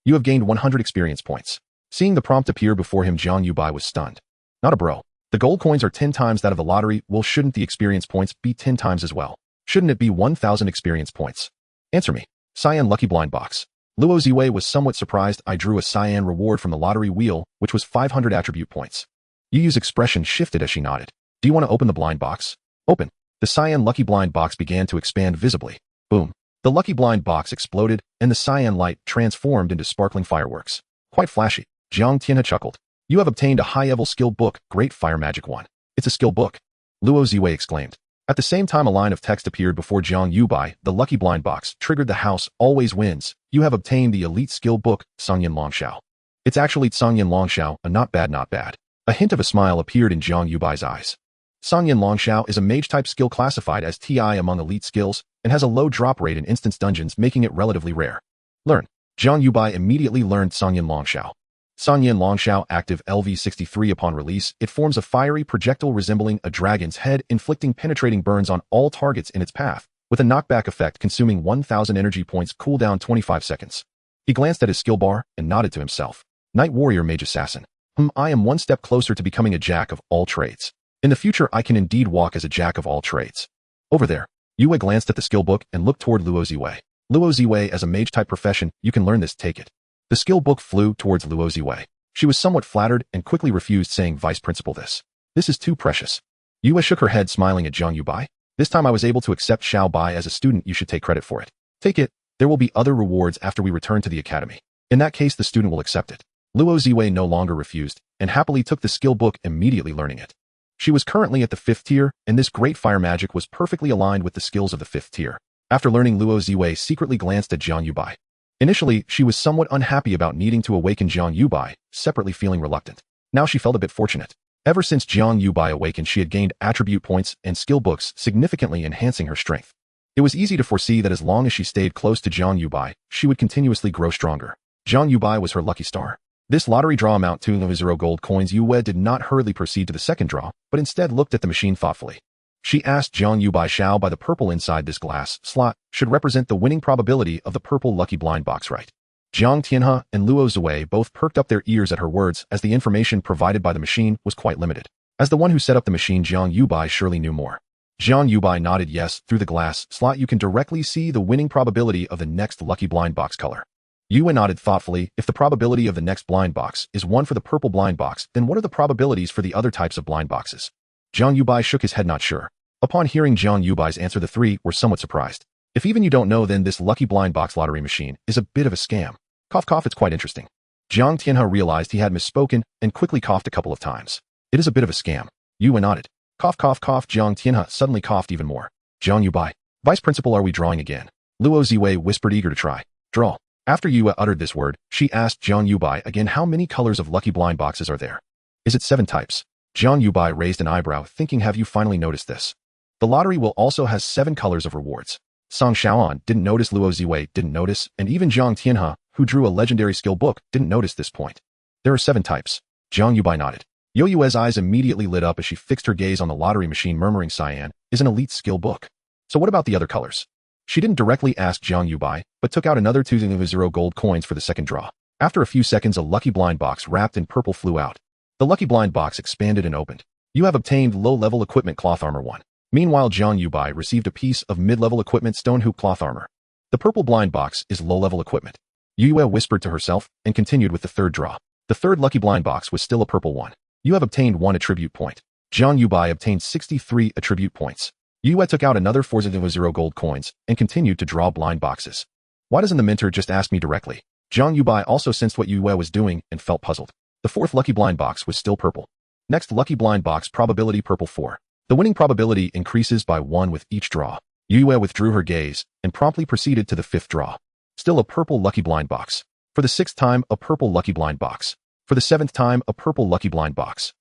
You have gained 100 experience points. Seeing the prompt appear before him, Jiang Yubai was stunned. Not a bro. The gold coins are 10 times that of the lottery. Well, shouldn't the experience points be 10 times as well? Shouldn't it be 1,000 experience points? Answer me. Cyan lucky blind box. Luo Ziwei was somewhat surprised. I drew a cyan reward from the lottery wheel, which was 500 attribute points. Yu's expression shifted as she nodded. Do you want to open the blind box? Open. The cyan lucky blind box began to expand visibly. Boom. The lucky blind box exploded, and the cyan light transformed into sparkling fireworks. Quite flashy. Jiang Tianhe chuckled. You have obtained a high-level skill book, Great Fire Magic 1. It's a skill book. Luo Ziwei exclaimed. At the same time, a line of text appeared before Jiang Yubai. The lucky blind box triggered. The house always wins. You have obtained the elite skill book, Sangyan Longxiao. It's actually Sangyan Longxiao, a not bad, not bad. A hint of a smile appeared in Jiang Yubai's eyes. Sangyan Longxiao is a mage-type skill classified as TI among elite skills and has a low drop rate in instance dungeons, making it relatively rare. Learn. Jiang Yubai immediately learned Sangyan Longxiao. Sangyan Longxiao active LV63. Upon release, it forms a fiery projectile resembling a dragon's head, inflicting penetrating burns on all targets in its path, with a knockback effect consuming 1,000 energy points, cooldown 25 seconds. He glanced at his skill bar and nodded to himself. Knight Warrior Mage Assassin. I am one step closer to becoming a jack of all trades. In the future, I can indeed walk as a jack of all trades. Over there. Yue glanced at the skill book and looked toward Luo Ziwei. Luo Ziwei, as a mage-type profession, you can learn this, take it. The skill book flew towards Luo Ziwei. She was somewhat flattered and quickly refused, saying, Vice Principal, this is too precious. Yue shook her head, smiling at Jiang Yubai. This time I was able to accept Xiao Bai as a student. You should take credit for it. Take it. There will be other rewards after we return to the academy. In that case, the student will accept it. Luo Ziwei no longer refused and happily took the skill book, immediately learning it. She was currently at the 5th tier, and this great fire magic was perfectly aligned with the skills of the 5th tier. After learning, Luo Ziwei secretly glanced at Jiang Yubai. Initially, she was somewhat unhappy about needing to awaken Jiang Yubai, separately feeling reluctant. Now she felt a bit fortunate. Ever since Jiang Yubai awakened, she had gained attribute points and skill books, significantly enhancing her strength. It was easy to foresee that as long as she stayed close to Jiang Yubai, she would continuously grow stronger. Jiang Yubai was her lucky star. This lottery draw amount to 0 gold coins. Yue did not hurriedly proceed to the second draw, but instead looked at the machine thoughtfully. She asked Jiang Yubai, Xiao Bai, the purple inside this glass slot should represent the winning probability of the purple lucky blind box, right? Jiang Tianhe and Luo Ziwei both perked up their ears at her words, as the information provided by the machine was quite limited. As the one who set up the machine, Jiang Yubai surely knew more. Jiang Yubai nodded yes. Through the glass slot you can directly see the winning probability of the next lucky blind box color. Yue nodded thoughtfully. If the probability of the next blind box is 1 for the purple blind box, then what are the probabilities for the other types of blind boxes? Jiang Yubai shook his head, not sure. Upon hearing Jiang Yubai's answer, the three were somewhat surprised. If even you don't know, then this lucky blind box lottery machine is a bit of a scam. Cough cough, it's quite interesting. Jiang Tianhe realized he had misspoken and quickly coughed a couple of times. It is a bit of a scam. Yue nodded. Cough cough cough. Jiang Tianhe suddenly coughed even more. Jiang Yubai, Vice Principal, are we drawing again? Luo Ziwei whispered, eager to try. Draw. After Yue uttered this word, she asked Jiang Yubai again, how many colors of lucky blind boxes are there? Is it 7 types? Jiang Yubai raised an eyebrow, thinking, have you finally noticed this? The lottery will also has 7 colors of rewards. Song Shaoan didn't notice, Luo Ziwei didn't notice, and even Jiang Tianhe, who drew a legendary skill book, didn't notice this point. There are 7 types. Jiang Yubai nodded. Yo Yue's eyes immediately lit up as she fixed her gaze on the lottery machine, murmuring, Cyan is an elite skill book. So what about the other colors? She didn't directly ask Jiang Yubai, but took out another 2 gold coins for the second draw. After a few seconds, a lucky blind box wrapped in purple flew out. The lucky blind box expanded and opened. You have obtained low-level equipment cloth armor 1. Meanwhile, Jiang Yubai received a piece of mid-level equipment stone hoop cloth armor. The purple blind box is low-level equipment. Yue whispered to herself and continued with the third draw. The third lucky blind box was still a purple one. You have obtained 1 attribute point. Jiang Yubai obtained 63 attribute points. Yue took out another 4 gold coins and continued to draw blind boxes. Why doesn't the mentor just ask me directly? Jiang Yubai also sensed what Yue was doing and felt puzzled. The fourth lucky blind box was still purple. Next lucky blind box, probability purple 4. The winning probability increases by 1 with each draw. Yue withdrew her gaze and promptly proceeded to the 5th draw. Still a purple lucky blind box. For the 6th time, a purple lucky blind box. For the 7th time, a purple lucky blind box.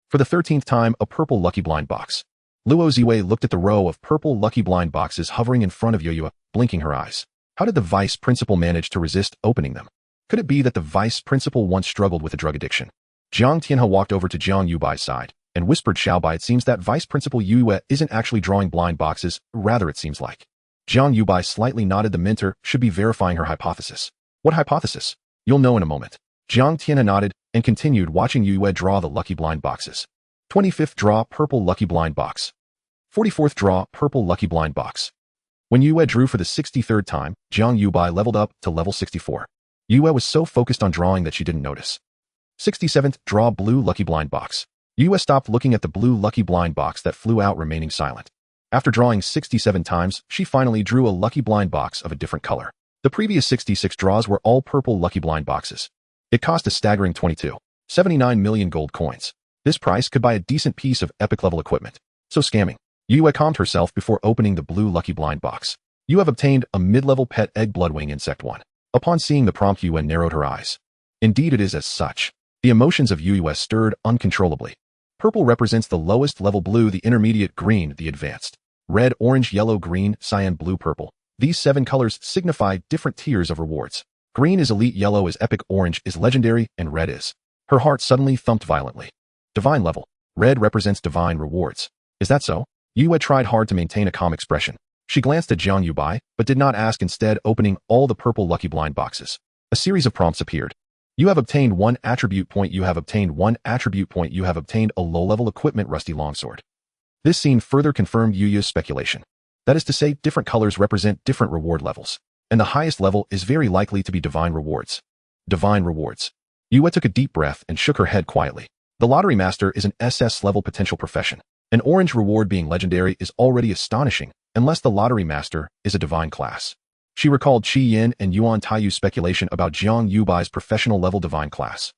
For the 13th time, a purple lucky blind box. Luo Ziwei looked at the row of purple lucky blind boxes hovering in front of Yue, blinking her eyes. How did the vice principal manage to resist opening them? Could it be that the vice principal once struggled with a drug addiction? Jiang Tianhe walked over to Jiang Yubai's side and whispered, Xiaobai, it seems that vice principal Yue isn't actually drawing blind boxes, rather it seems like. Jiang Yubai slightly nodded. The mentor should be verifying her hypothesis. What hypothesis? You'll know in a moment. Jiang Tianhe nodded and continued watching Yue draw the lucky blind boxes. 25th draw, purple lucky blind box. 44th draw, purple lucky blind box. When Yue drew for the 63rd time, Jiang Yubai leveled up to level 64. Yue was so focused on drawing that she didn't notice. 67th draw, blue lucky blind box. Yue stopped looking at the blue lucky blind box that flew out, remaining silent. After drawing 67 times, she finally drew a lucky blind box of a different color. The previous 66 draws were all purple lucky blind boxes. It cost a staggering 22.79 million gold coins. This price could buy a decent piece of epic-level equipment. So scamming. Yue calmed herself before opening the blue lucky blind box. You have obtained a mid-level pet egg bloodwing insect 1. Upon seeing the prompt, Yue narrowed her eyes. Indeed it is as such. The emotions of Yue stirred uncontrollably. Purple represents the lowest level, blue the intermediate, green the advanced. Red, orange, yellow, green, cyan, blue, purple. These 7 colors signify different tiers of rewards. Green is elite, yellow is epic, orange is legendary, and red is. Her heart suddenly thumped violently. Divine level. Red represents divine rewards. Is that so? Yue tried hard to maintain a calm expression. She glanced at Jiang Yubai, but did not ask, instead opening all the purple lucky blind boxes. A series of prompts appeared. You have obtained 1 attribute point. You have obtained 1 attribute point. You have obtained a low-level equipment rusty longsword. This scene further confirmed Yue's speculation. That is to say, different colors represent different reward levels, and the highest level is very likely to be divine rewards. Divine rewards. Yue took a deep breath and shook her head quietly. The lottery master is an SS-level potential profession. An orange reward being legendary is already astonishing, unless the lottery master is a divine class. She recalled Qi Yin and Yuan Taiyu's speculation about Jiang Yubai's professional-level divine class.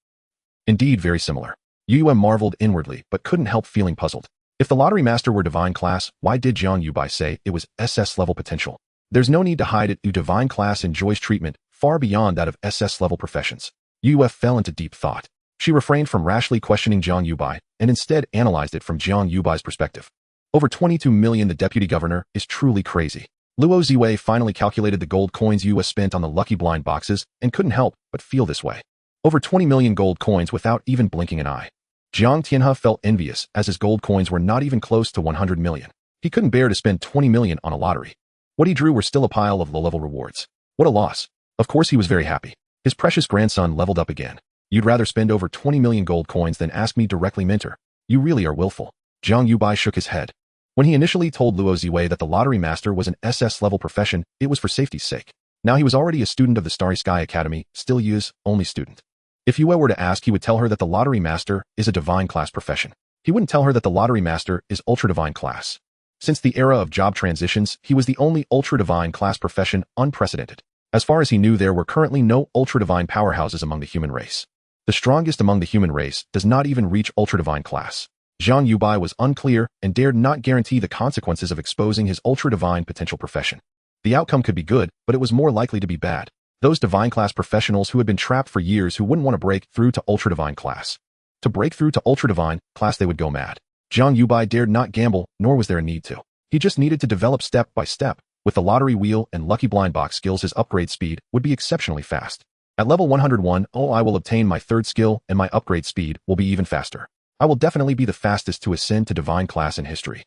Indeed, very similar. Yue marveled inwardly, but couldn't help feeling puzzled. If the lottery master were divine class, why did Jiang Yubai say it was SS-level potential? There's no need to hide it. Divine class enjoys treatment far beyond that of SS-level professions. Yue fell into deep thought. She refrained from rashly questioning Jiang Yubai and instead analyzed it from Jiang Yubai's perspective. Over 22 million, the deputy governor is truly crazy. Luo Ziwei finally calculated the gold coins Yue spent on the lucky blind boxes and couldn't help but feel this way. Over 20 million gold coins without even blinking an eye. Jiang Tianhe felt envious as his gold coins were not even close to 100 million. He couldn't bear to spend 20 million on a lottery. What he drew were still a pile of low-level rewards. What a loss. Of course he was very happy. His precious grandson leveled up again. You'd rather spend over 20 million gold coins than ask me directly, mentor. You really are willful. Jiang Yubai shook his head. When he initially told Luo Ziwei that the lottery master was an SS-level profession, it was for safety's sake. Now he was already a student of the Starry Sky Academy, still Yu's only student. If Yue were to ask, he would tell her that the lottery master is a divine class profession. He wouldn't tell her that the lottery master is ultra-divine class. Since the era of job transitions, he was the only ultra-divine class profession unprecedented. As far as he knew, there were currently no ultra-divine powerhouses among the human race. The strongest among the human race does not even reach ultra-divine class. Jiang Yubai was unclear and dared not guarantee the consequences of exposing his ultra-divine potential profession. The outcome could be good, but it was more likely to be bad. Those divine class professionals who had been trapped for years who wouldn't want to break through to ultra-divine class. To break through to ultra-divine class, they would go mad. Jiang Yubai dared not gamble, nor was there a need to. He just needed to develop step by step. With the lottery wheel and lucky blind box skills, his upgrade speed would be exceptionally fast. At level 101, I will obtain my third skill, and my upgrade speed will be even faster. I will definitely be the fastest to ascend to divine class in history.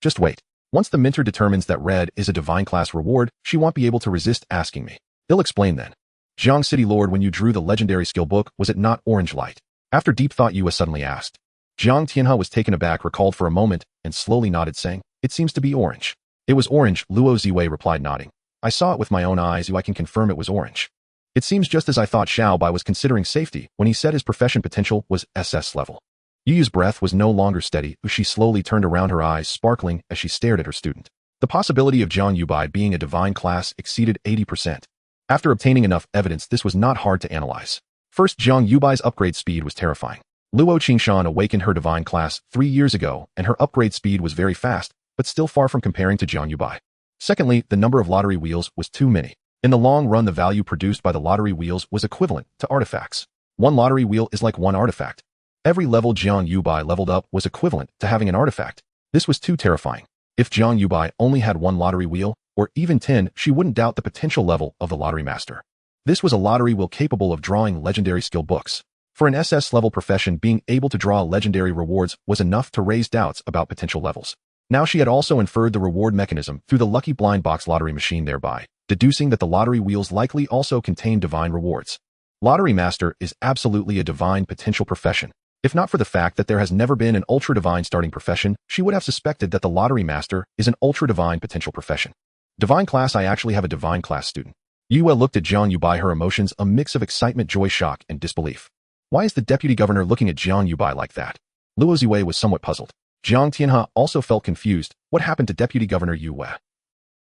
Just wait. Once the mentor determines that red is a divine class reward, she won't be able to resist asking me. He'll explain then. Jiang City Lord, when you drew the legendary skill book, was it not orange light? After deep thought, Yue suddenly asked. Jiang Tianhe was taken aback, recalled for a moment, and slowly nodded, saying, "It seems to be orange." "It was orange," Luo Ziwei replied, nodding. "I saw it with my own eyes, I can confirm it was orange." It seems just as I thought. Xiao Bai was considering safety when he said his profession potential was SS level. Yu's breath was no longer steady. She slowly turned around, her eyes sparkling as she stared at her student. The possibility of Jiang Yubai being a divine class exceeded 80%. After obtaining enough evidence, this was not hard to analyze. First, Jiang Yubai's upgrade speed was terrifying. Luo Qingshan awakened her divine class 3 years ago, and her upgrade speed was very fast, but still far from comparing to Jiang Yubai. Secondly, the number of lottery wheels was too many. In the long run, the value produced by the lottery wheels was equivalent to artifacts. One lottery wheel is like one artifact. Every level Jiang Yubai leveled up was equivalent to having an artifact. This was too terrifying. If Jiang Yubai only had one lottery wheel, or even 10, she wouldn't doubt the potential level of the lottery master. This was a lottery wheel capable of drawing legendary skill books. For an SS-level profession, being able to draw legendary rewards was enough to raise doubts about potential levels. Now she had also inferred the reward mechanism through the lucky blind box lottery machine, thereby deducing that the lottery wheels likely also contain divine rewards. Lottery master is absolutely a divine potential profession. If not for the fact that there has never been an ultra-divine starting profession, she would have suspected that the lottery master is an ultra-divine potential profession. Divine class, I actually have a divine class student. Yue looked at Jiang Yubai, her emotions a mix of excitement, joy, shock, and disbelief. Why is the deputy governor looking at Jiang Yubai like that? Luo Ziwei was somewhat puzzled. Jiang Tianhe also felt confused. What happened to Deputy Governor Yue?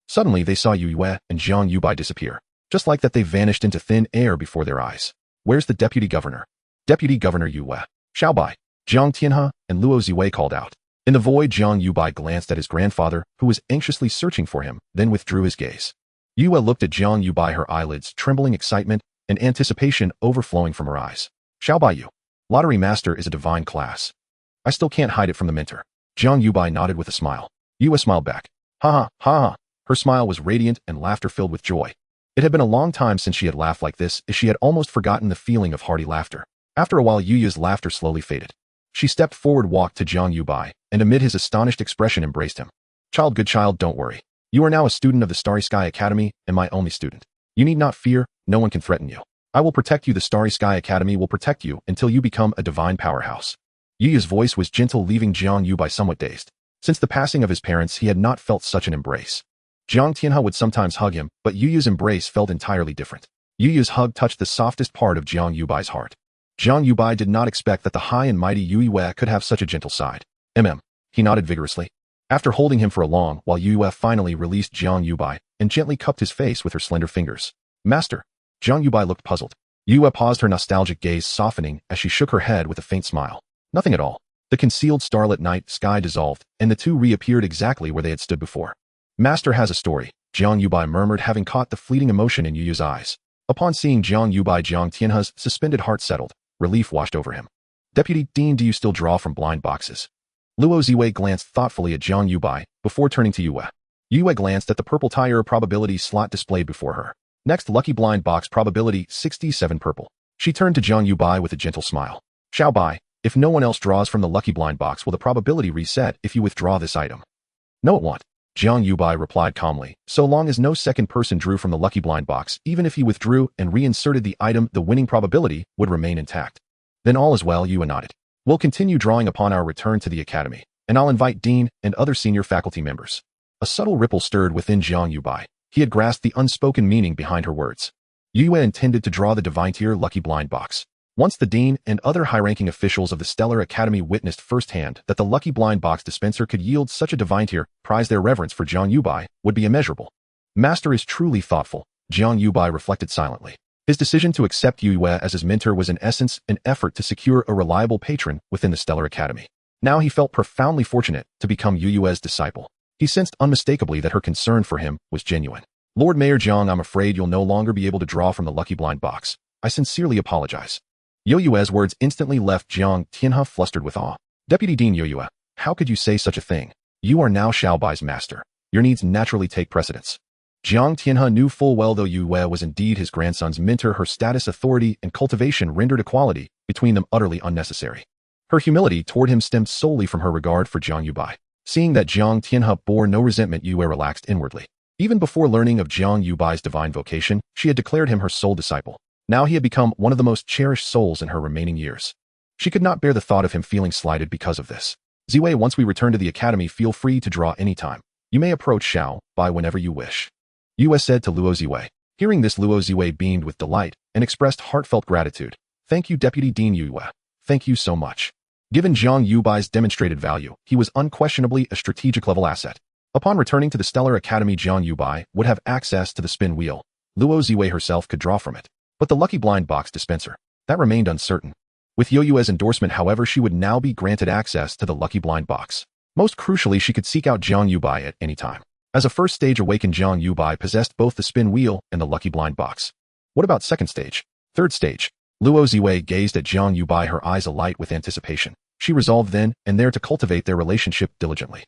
Suddenly, they saw Yue and Jiang Yubai disappear. Just like that, they vanished into thin air before their eyes. Where's the deputy governor? Deputy Governor Yue, Xiao Bai, Jiang Tianhe, and Luo Ziwei called out. In the void, Jiang Yubai glanced at his grandfather, who was anxiously searching for him, then withdrew his gaze. Yue looked at Jiang Yubai, her eyelids trembling, excitement and anticipation overflowing from her eyes. Xiao Bai, you. Lottery master is a divine class. I still can't hide it from the mentor. Jiang Yubai nodded with a smile. Yue smiled back. Ha ha, ha ha. Her smile was radiant and laughter filled with joy. It had been a long time since she had laughed like this, as she had almost forgotten the feeling of hearty laughter. After a while, Yu's laughter slowly faded. She stepped forward, walked to Jiang Yubai, and amid his astonished expression embraced him. Child, good child, don't worry. You are now a student of the Starry Sky Academy, and my only student. You need not fear, no one can threaten you. I will protect you. The Starry Sky Academy will protect you until you become a divine powerhouse. Yu's voice was gentle, leaving Jiang Yubai somewhat dazed. Since the passing of his parents, he had not felt such an embrace. Jiang Tianhe would sometimes hug him, but Yu's embrace felt entirely different. Yu's hug touched the softest part of Jiang Yubai's heart. Jiang Yubai did not expect that the high and mighty Yue could have such a gentle side. He nodded vigorously. After holding him for a long while, Yue finally released Jiang Yubai and gently cupped his face with her slender fingers. Master. Jiang Yubai looked puzzled. Yue paused, her nostalgic gaze softening as she shook her head with a faint smile. Nothing at all. The concealed starlit night sky dissolved, and the two reappeared exactly where they had stood before. Master has a story, Jiang Yubai murmured, having caught the fleeting emotion in Yu's eyes. Upon seeing Jiang Yubai, Jiang Tianhe's suspended heart settled. Relief washed over him. Deputy Dean, do you still draw from blind boxes? Luo Ziwei glanced thoughtfully at Jiang Yubai before turning to Yue. Yue glanced at the purple tire probability slot displayed before her. Next, lucky blind box probability 67 purple. She turned to Jiang Yubai with a gentle smile. Xiao Bai, if no one else draws from the lucky blind box, will the probability reset if you withdraw this item? No, it won't. Jiang Yubai replied calmly. So long as no second person drew from the lucky blind box, even if he withdrew and reinserted the item, the winning probability would remain intact. Then all is well, Yue nodded. We'll continue drawing upon our return to the academy, and I'll invite Dean and other senior faculty members. A subtle ripple stirred within Jiang Yubai. He had grasped the unspoken meaning behind her words. Yue intended to draw the divine tier lucky blind box. Once the dean and other high-ranking officials of the Stellar Academy witnessed firsthand that the lucky blind box dispenser could yield such a divine tier prize, their reverence for Jiang Yubai would be immeasurable. Master is truly thoughtful, Jiang Yubai reflected silently. His decision to accept Yue as his mentor was in essence an effort to secure a reliable patron within the Stellar Academy. Now he felt profoundly fortunate to become Yue's disciple. He sensed unmistakably that her concern for him was genuine. Lord Mayor Jiang, I'm afraid you'll no longer be able to draw from the lucky blind box. I sincerely apologize. Yue's words instantly left Jiang Tianhe flustered with awe. Deputy Dean Yue, how could you say such a thing? You are now Xiaobai's master. Your needs naturally take precedence. Jiang Tianhe knew full well though Yue was indeed his grandson's mentor, her status, authority, and cultivation rendered equality between them utterly unnecessary. Her humility toward him stemmed solely from her regard for Jiang Yubai. Seeing that Jiang Tianhe bore no resentment, Yue relaxed inwardly. Even before learning of Jiang Yubai's divine vocation, she had declared him her sole disciple. Now he had become one of the most cherished souls in her remaining years. She could not bear the thought of him feeling slighted because of this. Ziwei, once we return to the academy, feel free to draw any time. You may approach Xiaobai whenever you wish. Yue said to Luo Ziwei. Hearing this, Luo Ziwei beamed with delight and expressed heartfelt gratitude. Thank you, Deputy Dean Yue. Thank you so much. Given Jiang Yubai's demonstrated value, he was unquestionably a strategic-level asset. Upon returning to the Stellar Academy, Jiang Yubai would have access to the spin wheel. Luo Ziwei herself could draw from it. But the lucky blind box dispenser, that remained uncertain. With Yue's endorsement, however, she would now be granted access to the lucky blind box. Most crucially, she could seek out Jiang Yubai at any time. As a first stage, awakened Jiang Yubai possessed both the spin wheel and the lucky blind box. What about second stage? Third stage? Luo Ziwei gazed at Jiang Yubai, her eyes alight with anticipation. She resolved then and there to cultivate their relationship diligently.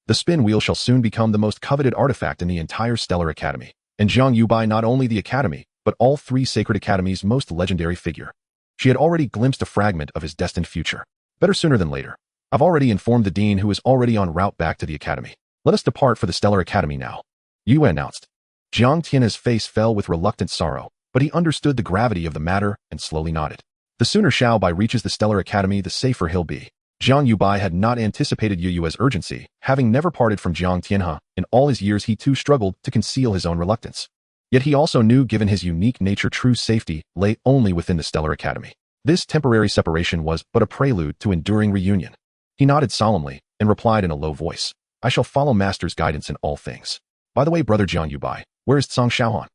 The spin wheel shall soon become the most coveted artifact in the entire Stellar Academy, and Jiang Yubai not only the Academy, but all three Sacred Academies' most legendary figure. She had already glimpsed a fragment of his destined future. Better sooner than later. I've already informed the Dean, who is already en route back to the Academy. Let us depart for the Stellar Academy now, Yue announced. Jiang Tianhe's face fell with reluctant sorrow, but he understood the gravity of the matter and slowly nodded. The sooner Xiaobai reaches the Stellar Academy, the safer he'll be. Jiang Yubai had not anticipated Yue's urgency. Having never parted from Jiang Tianhe, in all his years he too struggled to conceal his own reluctance. Yet he also knew, given his unique nature, true safety lay only within the Stellar Academy. This temporary separation was but a prelude to enduring reunion. He nodded solemnly and replied in a low voice, I shall follow Master's guidance in all things. By the way, brother Jiang Yubai, where is Cang Xiaohan?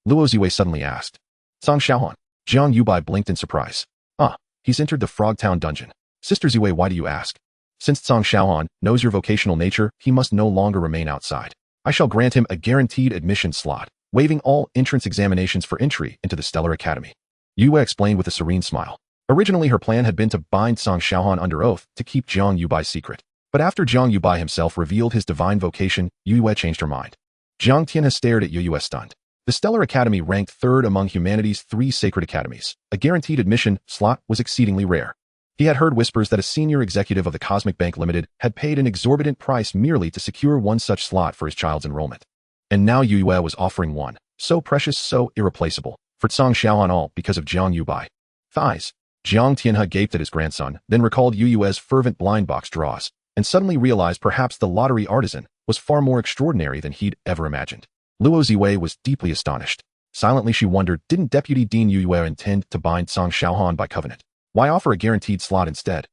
Luo Ziwei suddenly asked. Cang Xiaohan? Jiang Yubai blinked in surprise. Ah, he's entered the Frogtown dungeon. Sister Ziwei, why do you ask? Since Cang Xiaohan knows your vocational nature, he must no longer remain outside. I shall grant him a guaranteed admission slot, waiving all entrance examinations for entry into the Stellar Academy. Yue explained with a serene smile. Originally, her plan had been to bind Cang Xiaohan under oath to keep Jiang Yubai secret. But after Jiang Yubai himself revealed his divine vocation, Yue changed her mind. Jiang Tianhe stared at Yue stunned. The Stellar Academy ranked third among humanity's three sacred academies. A guaranteed admission slot was exceedingly rare. He had heard whispers that a senior executive of the Cosmic Bank Limited had paid an exorbitant price merely to secure one such slot for his child's enrollment. And now Yue was offering one, so precious, so irreplaceable, for Cang Xiaohan, all because of Jiang Yubai. Thighs. Jiang Tianhe gaped at his grandson, then recalled Yue's fervent blind box draws, and suddenly realized perhaps the lottery artisan was far more extraordinary than he'd ever imagined. Luo Ziwei was deeply astonished. Silently she wondered, didn't Deputy Dean Yue intend to bind Cang Xiaohan by covenant? Why offer a guaranteed slot instead?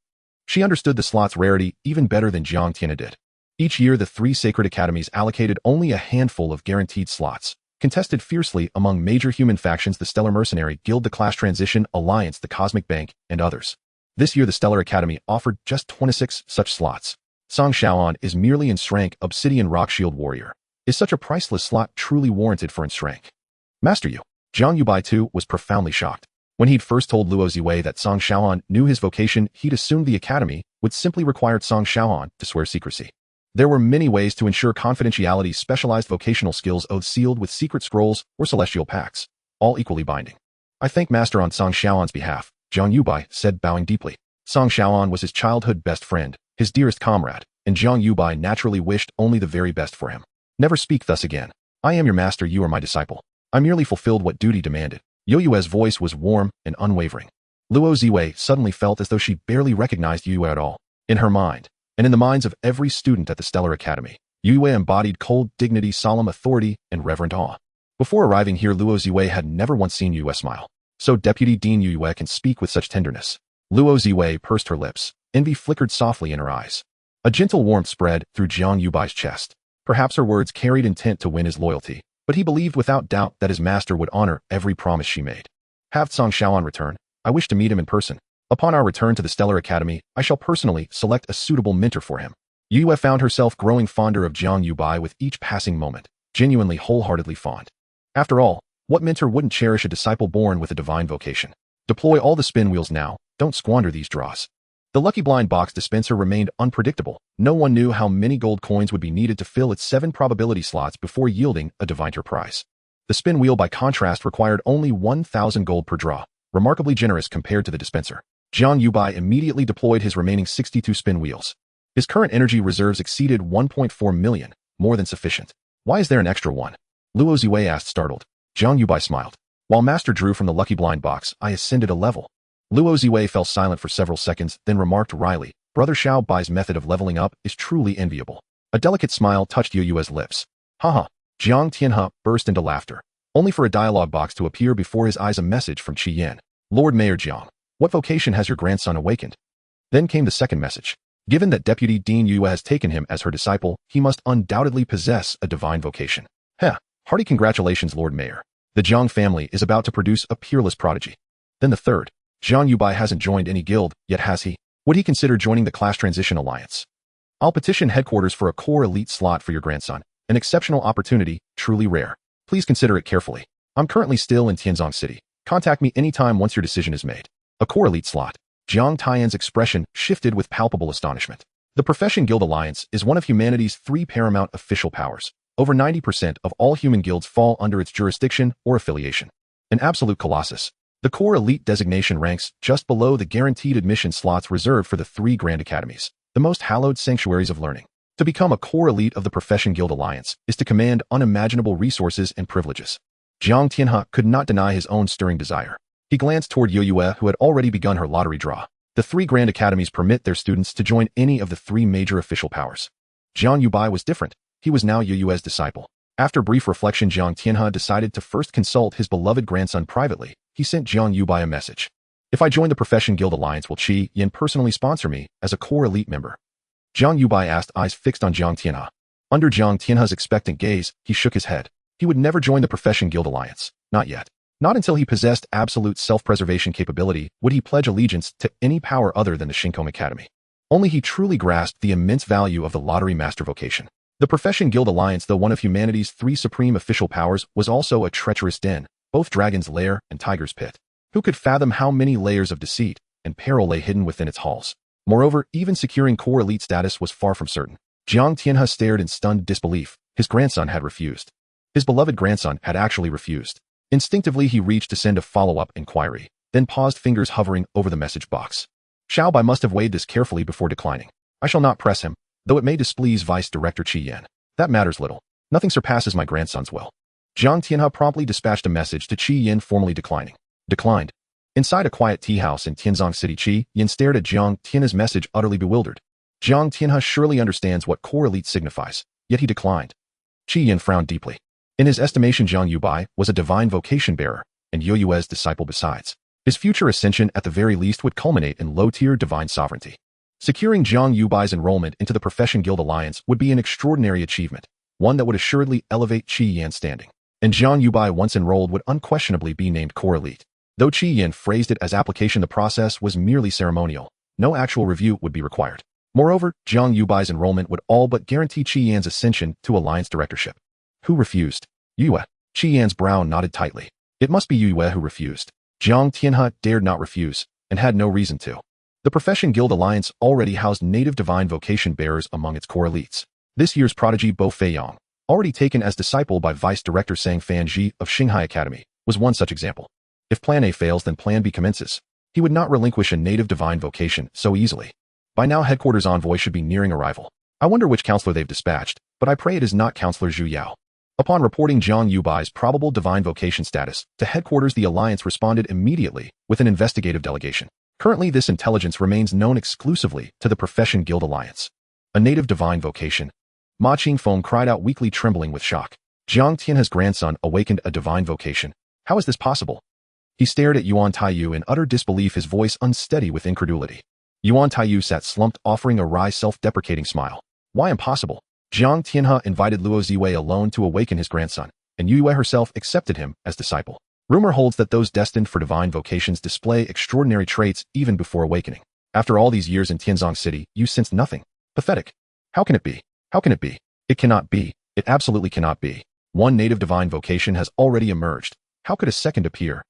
She understood the slot's rarity even better than Jiang Tianhe did. Each year, the three sacred academies allocated only a handful of guaranteed slots, contested fiercely among major human factions: the Stellar Mercenary Guild, the Class Transition Alliance, the Cosmic Bank, and others. This year, the Stellar Academy offered just 26 such slots. Cang Xiaohan is merely Enshrank Obsidian Rock Shield Warrior. Is such a priceless slot truly warranted for Enshrank? Master Yu. Jiang Yubai too was profoundly shocked. When he'd first told Luo Ziwei that Cang Xiaohan knew his vocation, he'd assumed the academy would simply require Cang Xiaohan to swear secrecy. There were many ways to ensure confidentiality: specialized vocational skills, oaths sealed with secret scrolls, or celestial pacts, all equally binding. I thank Master on Cang Xiaohan's behalf, Jiang Yubai said, bowing deeply. Cang Xiaohan was his childhood best friend, his dearest comrade, and Jiang Yubai naturally wished only the very best for him. Never speak thus again. I am your master, you are my disciple. I merely fulfilled what duty demanded. Yue's voice was warm and unwavering. Luo Ziwei suddenly felt as though she barely recognized Yue at all. In her mind, and in the minds of every student at the Stellar Academy, Yue embodied cold dignity, solemn authority, and reverent awe. Before arriving here, Luo Ziwei had never once seen Yue smile. So Deputy Dean Yubai can speak with such tenderness. Luo Ziwei pursed her lips. Envy flickered softly in her eyes. A gentle warmth spread through Jiang Yubai's chest. Perhaps her words carried intent to win his loyalty, but he believed without doubt that his master would honor every promise she made. Have Song Shaoan return. I wish to meet him in person. Upon our return to the Stellar Academy, I shall personally select a suitable mentor for him. Yue found herself growing fonder of Jiang Yubai with each passing moment, genuinely wholeheartedly fond. After all, what mentor wouldn't cherish a disciple born with a divine vocation? Deploy all the spin wheels now, don't squander these draws. The lucky blind box dispenser remained unpredictable. No one knew how many gold coins would be needed to fill its 7 probability slots before yielding a divine prize. The spin wheel, by contrast, required only 1,000 gold per draw, remarkably generous compared to the dispenser. Jiang Yubai immediately deployed his remaining 62 spin wheels. His current energy reserves exceeded 1.4 million, more than sufficient. Why is there an extra one? Luo Ziwei asked, startled. Jiang Yubai smiled. While Master drew from the lucky blind box, I ascended a level. Luo Ziwei fell silent for several seconds, then remarked wryly, Brother Xiao Bai's method of leveling up is truly enviable. A delicate smile touched Yue's lips. Haha. Jiang Tianhe burst into laughter, only for a dialogue box to appear before his eyes. A message from Qi Yan. Lord Mayor Jiang, what vocation has your grandson awakened? Then came the second message. Given that Deputy Dean Yue has taken him as her disciple, he must undoubtedly possess a divine vocation. Heh, hearty congratulations, Lord Mayor. The Jiang family is about to produce a peerless prodigy. Then the third. Jiang Yubai hasn't joined any guild, yet has he? Would he consider joining the Class Transition Alliance? I'll petition headquarters for a core elite slot for your grandson. An exceptional opportunity, truly rare. Please consider it carefully. I'm currently still in Tianzong City. Contact me anytime once your decision is made. A core elite slot. Jiang Tian's expression shifted with palpable astonishment. The Profession Guild Alliance is one of humanity's 3 paramount official powers. Over 90% of all human guilds fall under its jurisdiction or affiliation. An absolute colossus. The core elite designation ranks just below the guaranteed admission slots reserved for the 3 grand academies, the most hallowed sanctuaries of learning. To become a core elite of the Profession Guild Alliance is to command unimaginable resources and privileges. Jiang Tianhe could not deny his own stirring desire. He glanced toward Yue, who had already begun her lottery draw. The 3 grand academies permit their students to join any of the 3 major official powers. Jiang Yubai was different. He was now Yue's disciple. After brief reflection, Jiang Tianhe decided to first consult his beloved grandson privately. He sent Jiang Yubai a message. If I join the Profession Guild Alliance, will Qi Yan personally sponsor me as a core elite member? Jiang Yubai asked, eyes fixed on Jiang Tianhe. Under Jiang Tianhe's expectant gaze, he shook his head. He would never join the Profession Guild Alliance. Not yet. Not until he possessed absolute self-preservation capability would he pledge allegiance to any power other than the Shinkom Academy. Only he truly grasped the immense value of the lottery master vocation. The Profession Guild Alliance, though one of humanity's 3 supreme official powers, was also a treacherous den, both Dragon's Lair and Tiger's Pit. Who could fathom how many layers of deceit and peril lay hidden within its halls? Moreover, even securing core elite status was far from certain. Jiang Tianhe stared in stunned disbelief. His grandson had refused. His beloved grandson had actually refused. Instinctively, he reached to send a follow-up inquiry, then paused, fingers hovering over the message box. Xiao Bai must have weighed this carefully before declining. I shall not press him, though it may displease Vice Director Qi Yan. That matters little. Nothing surpasses my grandson's will. Jiang Tianhe promptly dispatched a message to Qi Yan, formally declining. Declined. Inside a quiet tea house in Tianzong City, Qi Yan stared at Jiang Tianhe's message, utterly bewildered. Jiang Tianhe surely understands what core elite signifies, yet he declined. Qi Yan frowned deeply. In his estimation, Jiang Yubai was a divine vocation bearer, and Yue's disciple besides. His future ascension at the very least would culminate in low-tier divine sovereignty. Securing Jiang Yubai's enrollment into the Profession Guild Alliance would be an extraordinary achievement, one that would assuredly elevate Qi Yan's standing. And Jiang Yubai, once enrolled, would unquestionably be named core elite. Though Qi Yan phrased it as application, the process was merely ceremonial. No actual review would be required. Moreover, Jiang Yubai's enrollment would all but guarantee Qi Yan's ascension to alliance directorship. Who refused? Yue. Qi Yan's brow knotted tightly. It must be Yue who refused. Jiang Tianhe dared not refuse, and had no reason to. The Profession Guild Alliance already housed native divine vocation bearers among its core elites. This year's prodigy Bo Feiyang, already taken as disciple by Vice Director Sang Fanji of Xinghai Academy, was one such example. If Plan A fails, then Plan B commences. He would not relinquish a native divine vocation so easily. By now, headquarters envoy should be nearing arrival. I wonder which counselor they've dispatched, but I pray it is not Counselor Zhu Yao. Upon reporting Jiang Yubai's probable divine vocation status to headquarters, the Alliance responded immediately with an investigative delegation. Currently, this intelligence remains known exclusively to the Profession Guild Alliance. A native divine vocation. Ma Qingfeng cried out weakly, trembling with shock. Jiang Tianhe's grandson awakened a divine vocation. How is this possible? He stared at Yuan Taiyu in utter disbelief, his voice unsteady with incredulity. Yuan Taiyu sat slumped, offering a wry, self-deprecating smile. Why impossible? Jiang Tianhe invited Luo Ziwei alone to awaken his grandson, and Yue herself accepted him as disciple. Rumor holds that those destined for divine vocations display extraordinary traits even before awakening. After all these years in Tianzong City, you sensed nothing. Pathetic. How can it be? How can it be? It cannot be. It absolutely cannot be. One native divine vocation has already emerged. How could a second appear?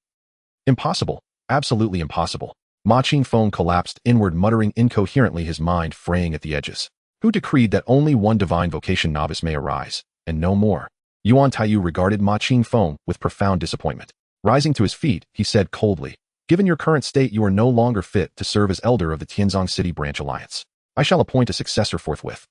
Impossible. Absolutely impossible. Ma Qingfeng collapsed inward, muttering incoherently, his mind fraying at the edges. Who decreed that only one divine vocation novice may arise, and no more? Yuan Taiyu regarded Ma Qingfeng with profound disappointment. Rising to his feet, he said coldly, "Given your current state, you are no longer fit to serve as elder of the Tianzong City Branch Alliance. I shall appoint a successor forthwith."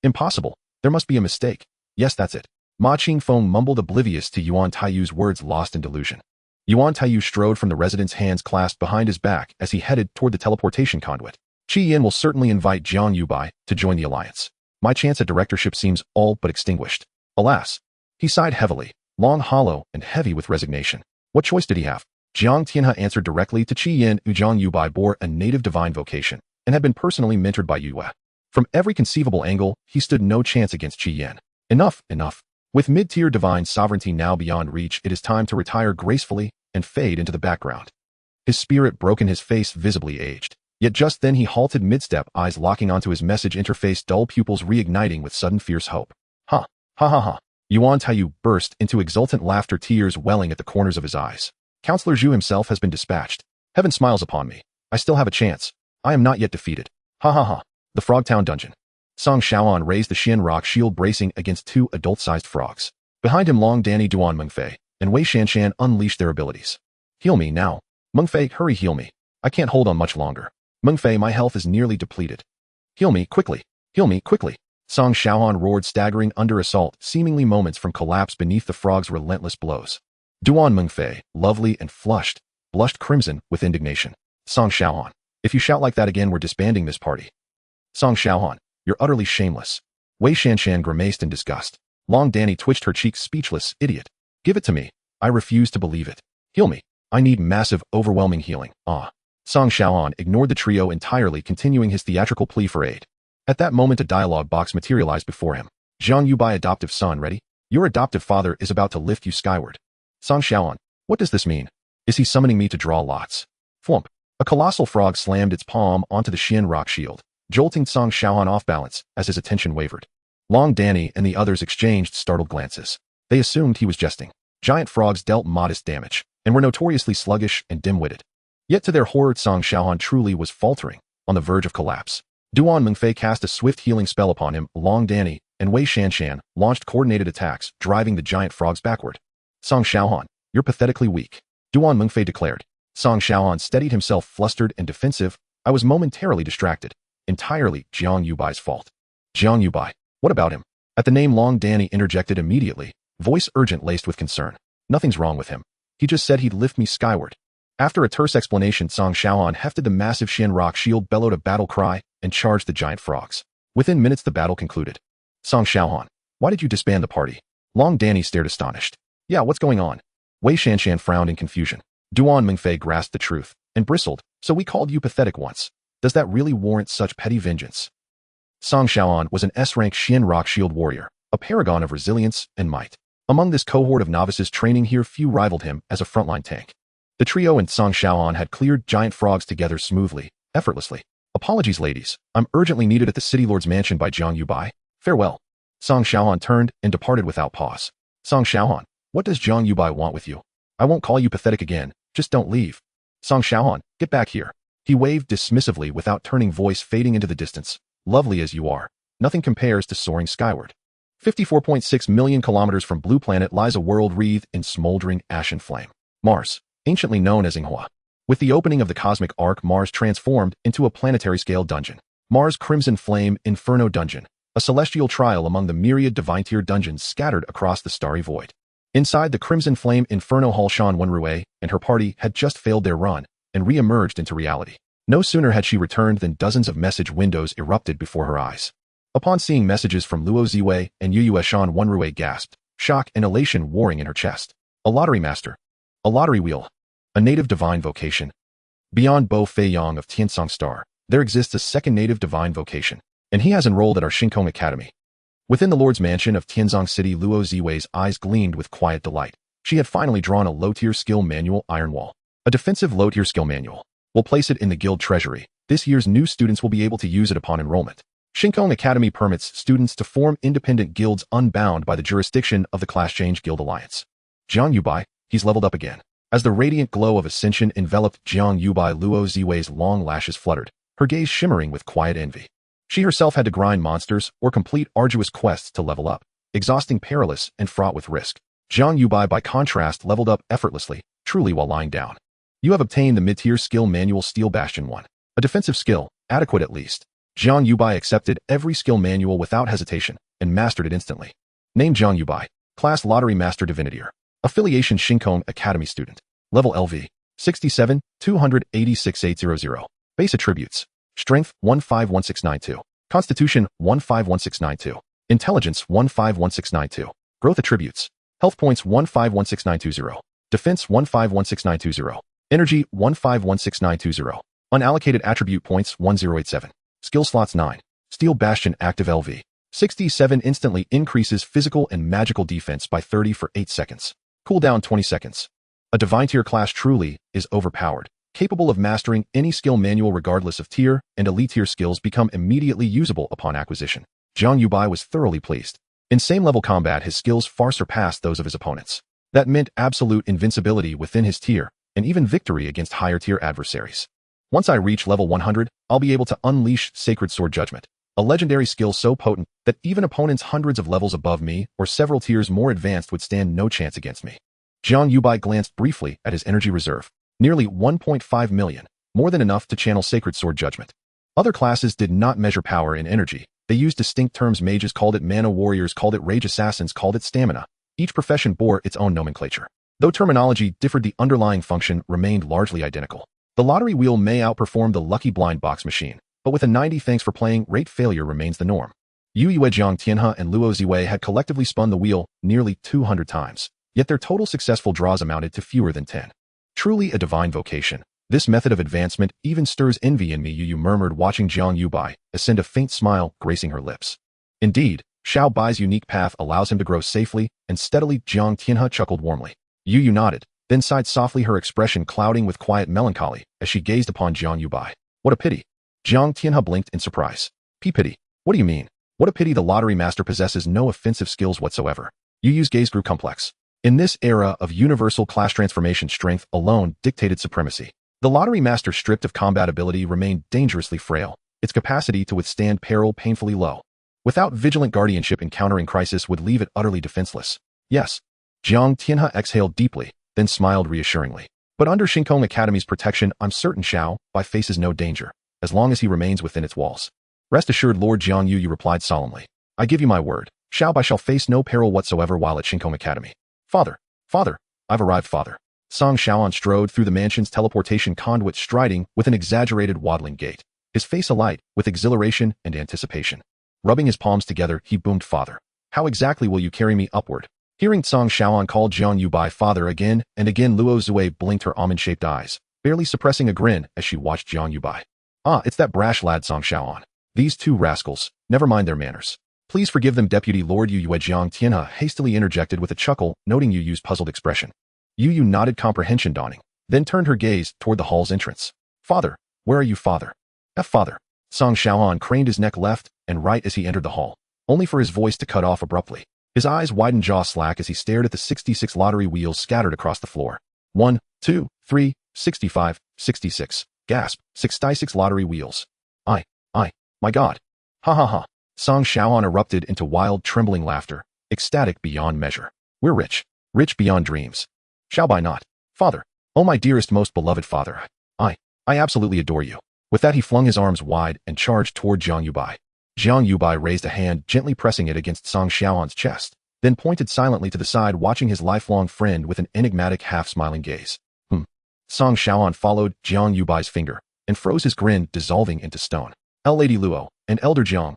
Impossible. There must be a mistake. Yes, that's it. Ma Qingfeng mumbled, oblivious to Yuan Taiyu's words, lost in delusion. Yuan Taiyu strode from the resident's, hands clasped behind his back as he headed toward the teleportation conduit. Qi Yin will certainly invite Jiang Yubai to join the alliance. My chance at directorship seems all but extinguished. Alas. He sighed heavily, long, hollow, and heavy with resignation. What choice did he have? Jiang Tianhe answered directly to Qi Yin. Jiang Yubai bore a native divine vocation and had been personally mentored by Yue. From every conceivable angle, he stood no chance against Qi Yin. Enough, enough. With mid-tier divine sovereignty now beyond reach, it is time to retire gracefully and fade into the background. His spirit broken, his face visibly aged. Yet just then he halted mid-step, eyes locking onto his message interface, dull pupils reigniting with sudden fierce hope. Ha! Ha ha ha! Yuan Taiyu burst into exultant laughter, tears welling at the corners of his eyes. Counselor Zhu himself has been dispatched. Heaven smiles upon me. I still have a chance. I am not yet defeated. Ha ha ha. The Frogtown Dungeon. Song Shaoan raised the Xian rock shield, bracing against two adult-sized frogs. Behind him, Long Danny, Duan Mengfei, and Wei Shanshan unleashed their abilities. Heal me now. Mengfei, hurry, heal me. I can't hold on much longer. Mengfei, my health is nearly depleted. Heal me quickly. Heal me quickly. Song Shaoan roared, staggering under assault, seemingly moments from collapse beneath the frog's relentless blows. Duan Mengfei, lovely and flushed, blushed crimson with indignation. Song Shaoan, if you shout like that again, we're disbanding this party. Song Shaoan, you're utterly shameless. Wei Shanshan grimaced in disgust. Long Danny twitched her cheeks, speechless. Idiot. Give it to me. I refuse to believe it. Heal me. I need massive, overwhelming healing. Ah. Song Shaoan ignored the trio entirely, continuing his theatrical plea for aid. At that moment, a dialogue box materialized before him. Jiang Yubai, adoptive son, ready? Your adoptive father is about to lift you skyward. Song Shaoan, what does this mean? Is he summoning me to draw lots? Flump. A colossal frog slammed its palm onto the Xian rock shield, jolting Song Shaoan off balance as his attention wavered. Long Danny and the others exchanged startled glances. They assumed he was jesting. Giant frogs dealt modest damage, and were notoriously sluggish and dim-witted. Yet to their horror, Song Shaoan truly was faltering, on the verge of collapse. Duan Mengfei cast a swift healing spell upon him. Long Danny and Wei Shanshan launched coordinated attacks, driving the giant frogs backward. Song Shaoan, you're pathetically weak, Duan Mengfei declared. Song Shaoan steadied himself, flustered and defensive. I was momentarily distracted. Entirely Jiang Yubai's fault. Jiang Yubai, what about him? At the name, Long Danny interjected immediately, voice urgent laced with concern. Nothing's wrong with him. He just said he'd lift me skyward. After a terse explanation, Song Shaoan hefted the massive Xian rock shield, bellowed a battle cry, and charged the giant frogs. Within minutes, the battle concluded. Song Shaoan, why did you disband the party? Long Danny stared astonished. Yeah, what's going on? Wei Shanshan frowned in confusion. Duan Mengfei grasped the truth and bristled. So we called you pathetic once. Does that really warrant such petty vengeance? Song Shaoan was an S-rank Xian rock shield warrior, a paragon of resilience and might. Among this cohort of novices training here, few rivaled him as a frontline tank. The trio and Song Shaoan had cleared giant frogs together smoothly, effortlessly. Apologies, ladies. I'm urgently needed at the City Lord's mansion by Jiang Yubai. Farewell. Song Shaoan turned and departed without pause. Song Shaoan, what does Jiang Yubai want with you? I won't call you pathetic again. Just don't leave. Song Shaoan, get back here. He waved dismissively without turning, voice fading into the distance. Lovely as you are, nothing compares to soaring skyward. 54.6 million kilometers from Blue Planet lies a world wreathed in smoldering ashen flame. Mars, anciently known as Inghua. With the opening of the cosmic arc, Mars transformed into a planetary-scale dungeon. Mars Crimson Flame Inferno Dungeon, a celestial trial among the myriad divine-tier dungeons scattered across the starry void. Inside the Crimson Flame Inferno Hall, Shan Wenrui and her party had just failed their run and re-emerged into reality. No sooner had she returned than dozens of message windows erupted before her eyes. Upon seeing messages from Luo Ziwei and Yue, Shan Wenrui gasped, shock and elation warring in her chest. A lottery master. A lottery wheel. A native divine vocation. Beyond Bo Fei Yang of Tiansong Star, there exists a second native divine vocation, and he has enrolled at our Shinkong Academy. Within the Lord's mansion of Tianzong City, Luo Ziwei's eyes gleamed with quiet delight. She had finally drawn a low-tier skill manual iron wall. A defensive low-tier skill manual. We'll place it in the guild treasury. This year's new students will be able to use it upon enrollment. Shinkong Academy permits students to form independent guilds unbound by the jurisdiction of the Class Change Guild Alliance. Jiang Yubai, he's leveled up again. As the radiant glow of ascension enveloped Jiang Yubai, Luo Ziwei's long lashes fluttered, her gaze shimmering with quiet envy. She herself had to grind monsters or complete arduous quests to level up, exhausting, perilous, and fraught with risk. Jiang Yubai, by contrast, leveled up effortlessly, truly while lying down. You have obtained the mid-tier skill manual Steel Bastion 1. A defensive skill, adequate at least. Jiang Yubai accepted every skill manual without hesitation and mastered it instantly. Name Jiang Yubai. Class Lottery Master Divinatier. Affiliation Shinkong Academy student. Level LV. 67, 286,800. Base attributes. Strength 151692. Constitution 151692. Intelligence 151692. Growth attributes. Health points 151620. Defense 151620. Energy 151620. Unallocated attribute points 1087. Skill slots 9. Steel Bastion active LV. 67 instantly increases physical and magical defense by 30 for 8 seconds. Cooldown 20 seconds. A divine tier class truly is overpowered, capable of mastering any skill manual regardless of tier, and elite tier skills become immediately usable upon acquisition. Jiang Yubai was thoroughly pleased. In same-level combat, his skills far surpassed those of his opponents. That meant absolute invincibility within his tier, and even victory against higher-tier adversaries. Once I reach level 100, I'll be able to unleash Sacred Sword Judgment, a legendary skill so potent that even opponents hundreds of levels above me or several tiers more advanced would stand no chance against me. Jiang Yubai glanced briefly at his energy reserve. Nearly 1.5 million, more than enough to channel Sacred Sword Judgment. Other classes did not measure power in energy. They used distinct terms. Mages called it mana, warriors called it rage, assassins called it stamina. Each profession bore its own nomenclature. Though terminology differed, the underlying function remained largely identical. The lottery wheel may outperform the lucky blind box machine, but with a 90 thanks for playing rate, failure remains the norm. Yu Yue, Jiang Tianhe, and Luo Ziwei had collectively spun the wheel nearly 200 times, yet their total successful draws amounted to fewer than 10. Truly a divine vocation. This method of advancement even stirs envy in me, Yu murmured, watching Jiang Yubai ascend, a faint smile gracing her lips. Indeed, Xiao Bai's unique path allows him to grow safely and steadily. Jiang Tianhe chuckled warmly. Yu nodded, then sighed softly, her expression clouding with quiet melancholy as she gazed upon Jiang Yubai. What a pity. Jiang Tianhe blinked in surprise. Pity? What do you mean? What a pity. The lottery master possesses no offensive skills whatsoever. Yu's gaze grew complex. In this era of universal class transformation, strength alone dictated supremacy. The lottery master, stripped of combat ability, remained dangerously frail, its capacity to withstand peril painfully low. Without vigilant guardianship, encountering crisis would leave it utterly defenseless. Yes. Jiang Tianhe exhaled deeply, then smiled reassuringly. But under Shinkong Academy's protection, I'm certain Xiao Bai faces no danger, as long as he remains within its walls. Rest assured, Lord Jiang, Yu replied solemnly. I give you my word, Xiao Bai shall face no peril whatsoever while at Shinkong Academy. Father, I've arrived, father. Song Xiaoan strode through the mansion's teleportation conduit, striding with an exaggerated waddling gait, his face alight with exhilaration and anticipation. Rubbing his palms together, he boomed, Father, how exactly will you carry me upward? Hearing Song Xiaoan call Jiang Yubai father again and again, Luo Ziwei blinked her almond-shaped eyes, barely suppressing a grin as she watched Jiang Yubai. Ah, it's that brash lad Song Xiaoan. These two rascals, never mind their manners. Please forgive them, Deputy Lord Yu. Jiang Tianhe hastily interjected with a chuckle, noting Yu's puzzled expression. Yu nodded, comprehension dawning, then turned her gaze toward the hall's entrance. Father, where are you, father? Father. Song Xiaoan craned his neck left and right as he entered the hall, only for his voice to cut off abruptly. His eyes widened, jaw slack, as he stared at the 66 lottery wheels scattered across the floor. 1, 2, 3, 65, 66. Gasp, 66 lottery wheels. My God. Ha ha ha. Song Xiaoan erupted into wild, trembling laughter, ecstatic beyond measure. We're rich. Rich beyond dreams. Xiao Bai not. Father. Oh, my dearest, most beloved father. I absolutely adore you. With that, he flung his arms wide and charged toward Jiang Yubai. Jiang Yubai raised a hand, gently pressing it against Song Xiaoan's chest, then pointed silently to the side, watching his lifelong friend with an enigmatic, half-smiling gaze. Song Xiaoan followed Jiang Yubai's finger and froze, his grin dissolving into stone. Lady Luo and Elder Jiang.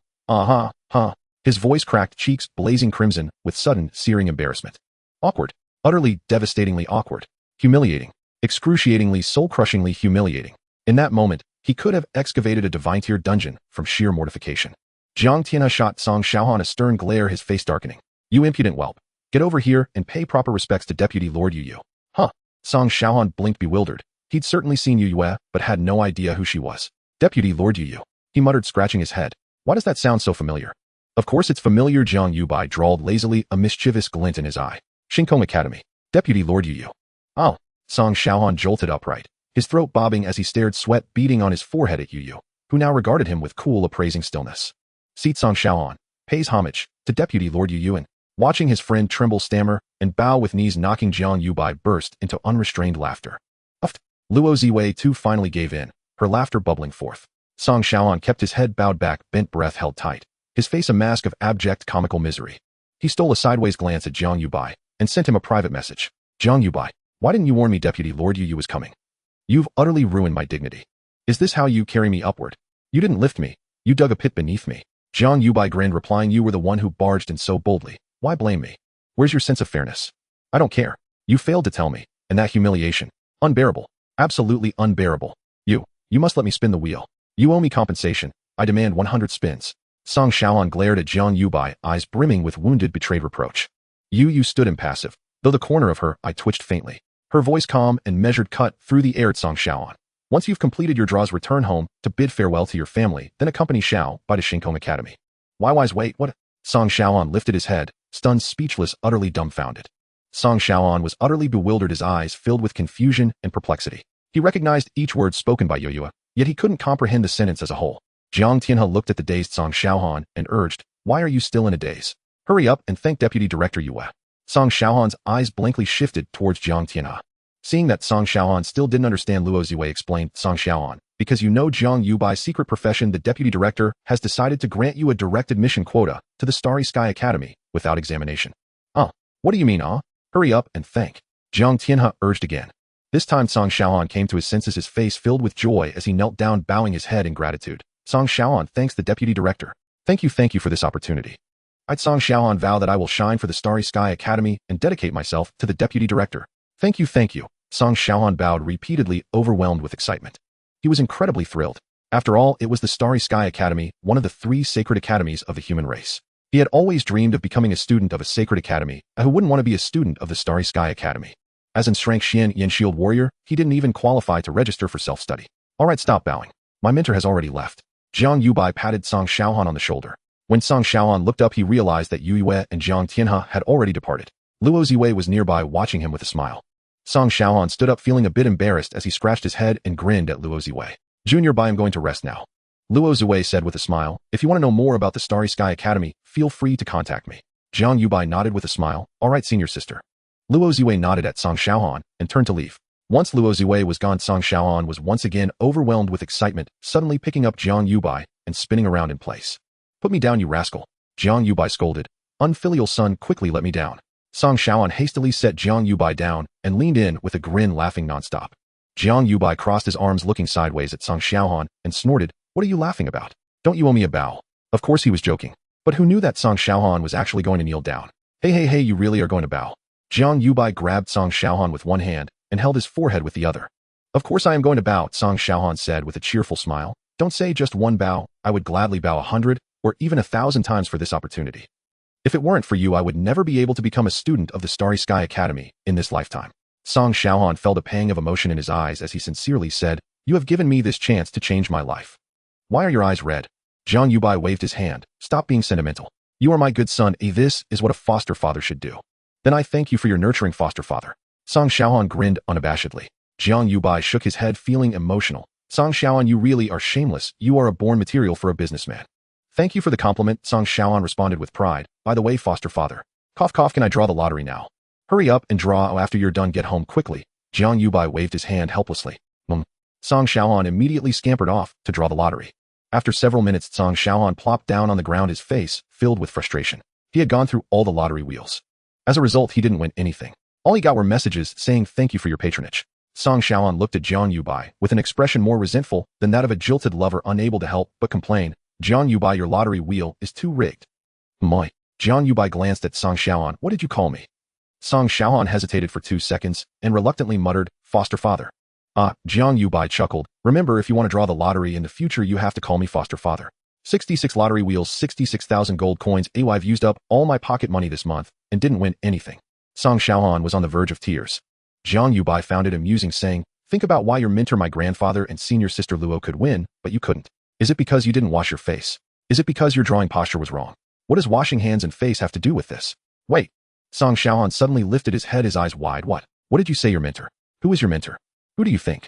His voice cracked, cheeks blazing crimson with sudden, searing embarrassment. Awkward. Utterly, devastatingly awkward. Humiliating. Excruciatingly, soul-crushingly humiliating. In that moment, he could have excavated a divine-tier dungeon from sheer mortification. Jiang Tianhe shot Song Xiaohan a stern glare, his face darkening. You impudent whelp. Get over here and pay proper respects to Deputy Lord Yu Yu. Huh. Song Xiaohan blinked bewildered. He'd certainly seen Yu Yue, but had no idea who she was. Deputy Lord Yu Yu. He muttered, scratching his head. Why does that sound so familiar? Of course it's familiar, Jiang Yubai drawled lazily, a mischievous glint in his eye. Shinkong Academy. Deputy Lord Yu Yu. Oh. Song Xiaohan jolted upright, his throat bobbing as he stared, sweat beading on his forehead at Yu Yu, who now regarded him with cool, appraising stillness. Seat Song Xiaohan pays homage to Deputy Lord Yu Yu, and, watching his friend tremble, stammer, and bow with knees knocking, Jiang Yubai burst into unrestrained laughter. Uft. Luo Ziwei too finally gave in, her laughter bubbling forth. Song Xiaohan kept his head bowed back, bent breath held tight, his face a mask of abject comical misery. He stole a sideways glance at Jiang Yubai and sent him a private message. Jiang Yubai, why didn't you warn me Deputy Lord Yu Yu was coming? You've utterly ruined my dignity. Is this how you carry me upward? You didn't lift me. You dug a pit beneath me. Jiang Yubai grinned, replying, you were the one who barged in so boldly. Why blame me? Where's your sense of fairness? I don't care. You failed to tell me, and that humiliation. Unbearable. Absolutely unbearable. You must let me spin the wheel. You owe me compensation. I demand 100 spins. Song Xiaohan glared at Jiang Yubai, eyes brimming with wounded, betrayed reproach. Yu Yu stood impassive, though the corner of her eye twitched faintly. Her voice calm and measured cut through the air at Song Xiaohan. Once you've completed your draws, return home to bid farewell to your family, then accompany Xiao by to Shinkong Academy. Wise, wait, what? Song Xiaohan lifted his head, stunned, speechless, utterly dumbfounded. Song Xiaohan was utterly bewildered, his eyes filled with confusion and perplexity. He recognized each word spoken by Yu Yu, yet he couldn't comprehend the sentence as a whole. Jiang Tianhe looked at the dazed Song Xiaohan and urged, why are you still in a daze? Hurry up and thank Deputy Director Yue. Song Xiaohan's eyes blankly shifted towards Jiang Tianhe. Seeing that Song Xiaohan still didn't understand, Luo Ziwei explained, Song Xiaohan, because you know Jiang Yubai's secret profession, the Deputy Director has decided to grant you a direct admission quota to the Starry Sky Academy without examination. What do you mean, Hurry up and thank. Jiang Tianhe urged again. This time Song Xiaohan came to his senses, his face filled with joy as he knelt down, bowing his head in gratitude. Song Xiaohan thanks the Deputy Director. Thank you for this opportunity. I, Song Xiaohan, vow that I will shine for the Starry Sky Academy and dedicate myself to the Deputy Director. Thank you. Song Xiaohan bowed repeatedly, overwhelmed with excitement. He was incredibly thrilled. After all, it was the Starry Sky Academy, one of the 3 sacred academies of the human race. He had always dreamed of becoming a student of a sacred academy, and who wouldn't want to be a student of the Starry Sky Academy? As in Shrank Xian Yen Shield Warrior, he didn't even qualify to register for self-study. Alright, stop bowing. My mentor has already left. Jiang Yubai patted Song Xiaohan on the shoulder. When Song Xiaohan looked up, he realized that Yu Yue and Jiang Tianhe had already departed. Luo Ziwei was nearby, watching him with a smile. Song Xiaohan stood up, feeling a bit embarrassed as he scratched his head and grinned at Luo Ziwei. Junior Bai, I'm going to rest now. Luo Ziwei said with a smile, if you want to know more about the Starry Sky Academy, feel free to contact me. Jiang Yubai nodded with a smile. Alright, senior sister. Luo Ziwei nodded at Song Xiaohan and turned to leave. Once Luo Ziwei was gone, Song Xiaohan was once again overwhelmed with excitement, suddenly picking up Jiang Yubai and spinning around in place. Put me down, you rascal. Jiang Yubai scolded. Unfilial son, quickly let me down. Song Xiaohan hastily set Jiang Yubai down and leaned in with a grin, laughing nonstop. Jiang Yubai crossed his arms, looking sideways at Song Xiaohan and snorted, what are you laughing about? Don't you owe me a bow? Of course he was joking. But who knew that Song Xiaohan was actually going to kneel down? Hey, you really are going to bow? Jiang Yubai grabbed Song Xiaohan with one hand and held his forehead with the other. Of course I am going to bow, Song Xiaohan said with a cheerful smile. Don't say just one bow. I would gladly bow 100 or even 1,000 times for this opportunity. If it weren't for you, I would never be able to become a student of the Starry Sky Academy in this lifetime. Song Xiaohan felt a pang of emotion in his eyes as he sincerely said, you have given me this chance to change my life. Why are your eyes red? Jiang Yubai waved his hand. Stop being sentimental. You are my good son. This is what a foster father should do. Then I thank you for your nurturing, foster father. Song Xiaohan grinned unabashedly. Jiang Yubai shook his head, feeling emotional. Song Xiaohan, you really are shameless. You are a born material for a businessman. Thank you for the compliment, Song Xiaohan responded with pride. By the way, foster father. Cough, can I draw the lottery now? Hurry up and draw. After you're done, get home quickly. Jiang Yubai waved his hand helplessly. Song Xiaohan immediately scampered off to draw the lottery. After several minutes, Song Xiaohan plopped down on the ground, his face filled with frustration. He had gone through all the lottery wheels. As a result, he didn't win anything. All he got were messages saying thank you for your patronage. Song Xiaohan looked at Jiang Yubai with an expression more resentful than that of a jilted lover unable to help but complain. Jiang Yubai, your lottery wheel is too rigged. Moi. Jiang Yubai glanced at Song Xiaohan. What did you call me? Song Xiaohan hesitated for 2 seconds and reluctantly muttered, foster father. Jiang Yubai chuckled. Remember, if you want to draw the lottery in the future, you have to call me foster father. 66 lottery wheels, 66,000 gold coins. I've used up all my pocket money this month and didn't win anything. Song Xiaohan was on the verge of tears. Jiang Yubai found it amusing, saying, think about why your mentor, my grandfather, and senior sister Luo could win, but you couldn't. Is it because you didn't wash your face? Is it because your drawing posture was wrong? What does washing hands and face have to do with this? Wait. Song Xiaohan suddenly lifted his head, his eyes wide. What did you say, your mentor? Who is your mentor? Who do you think?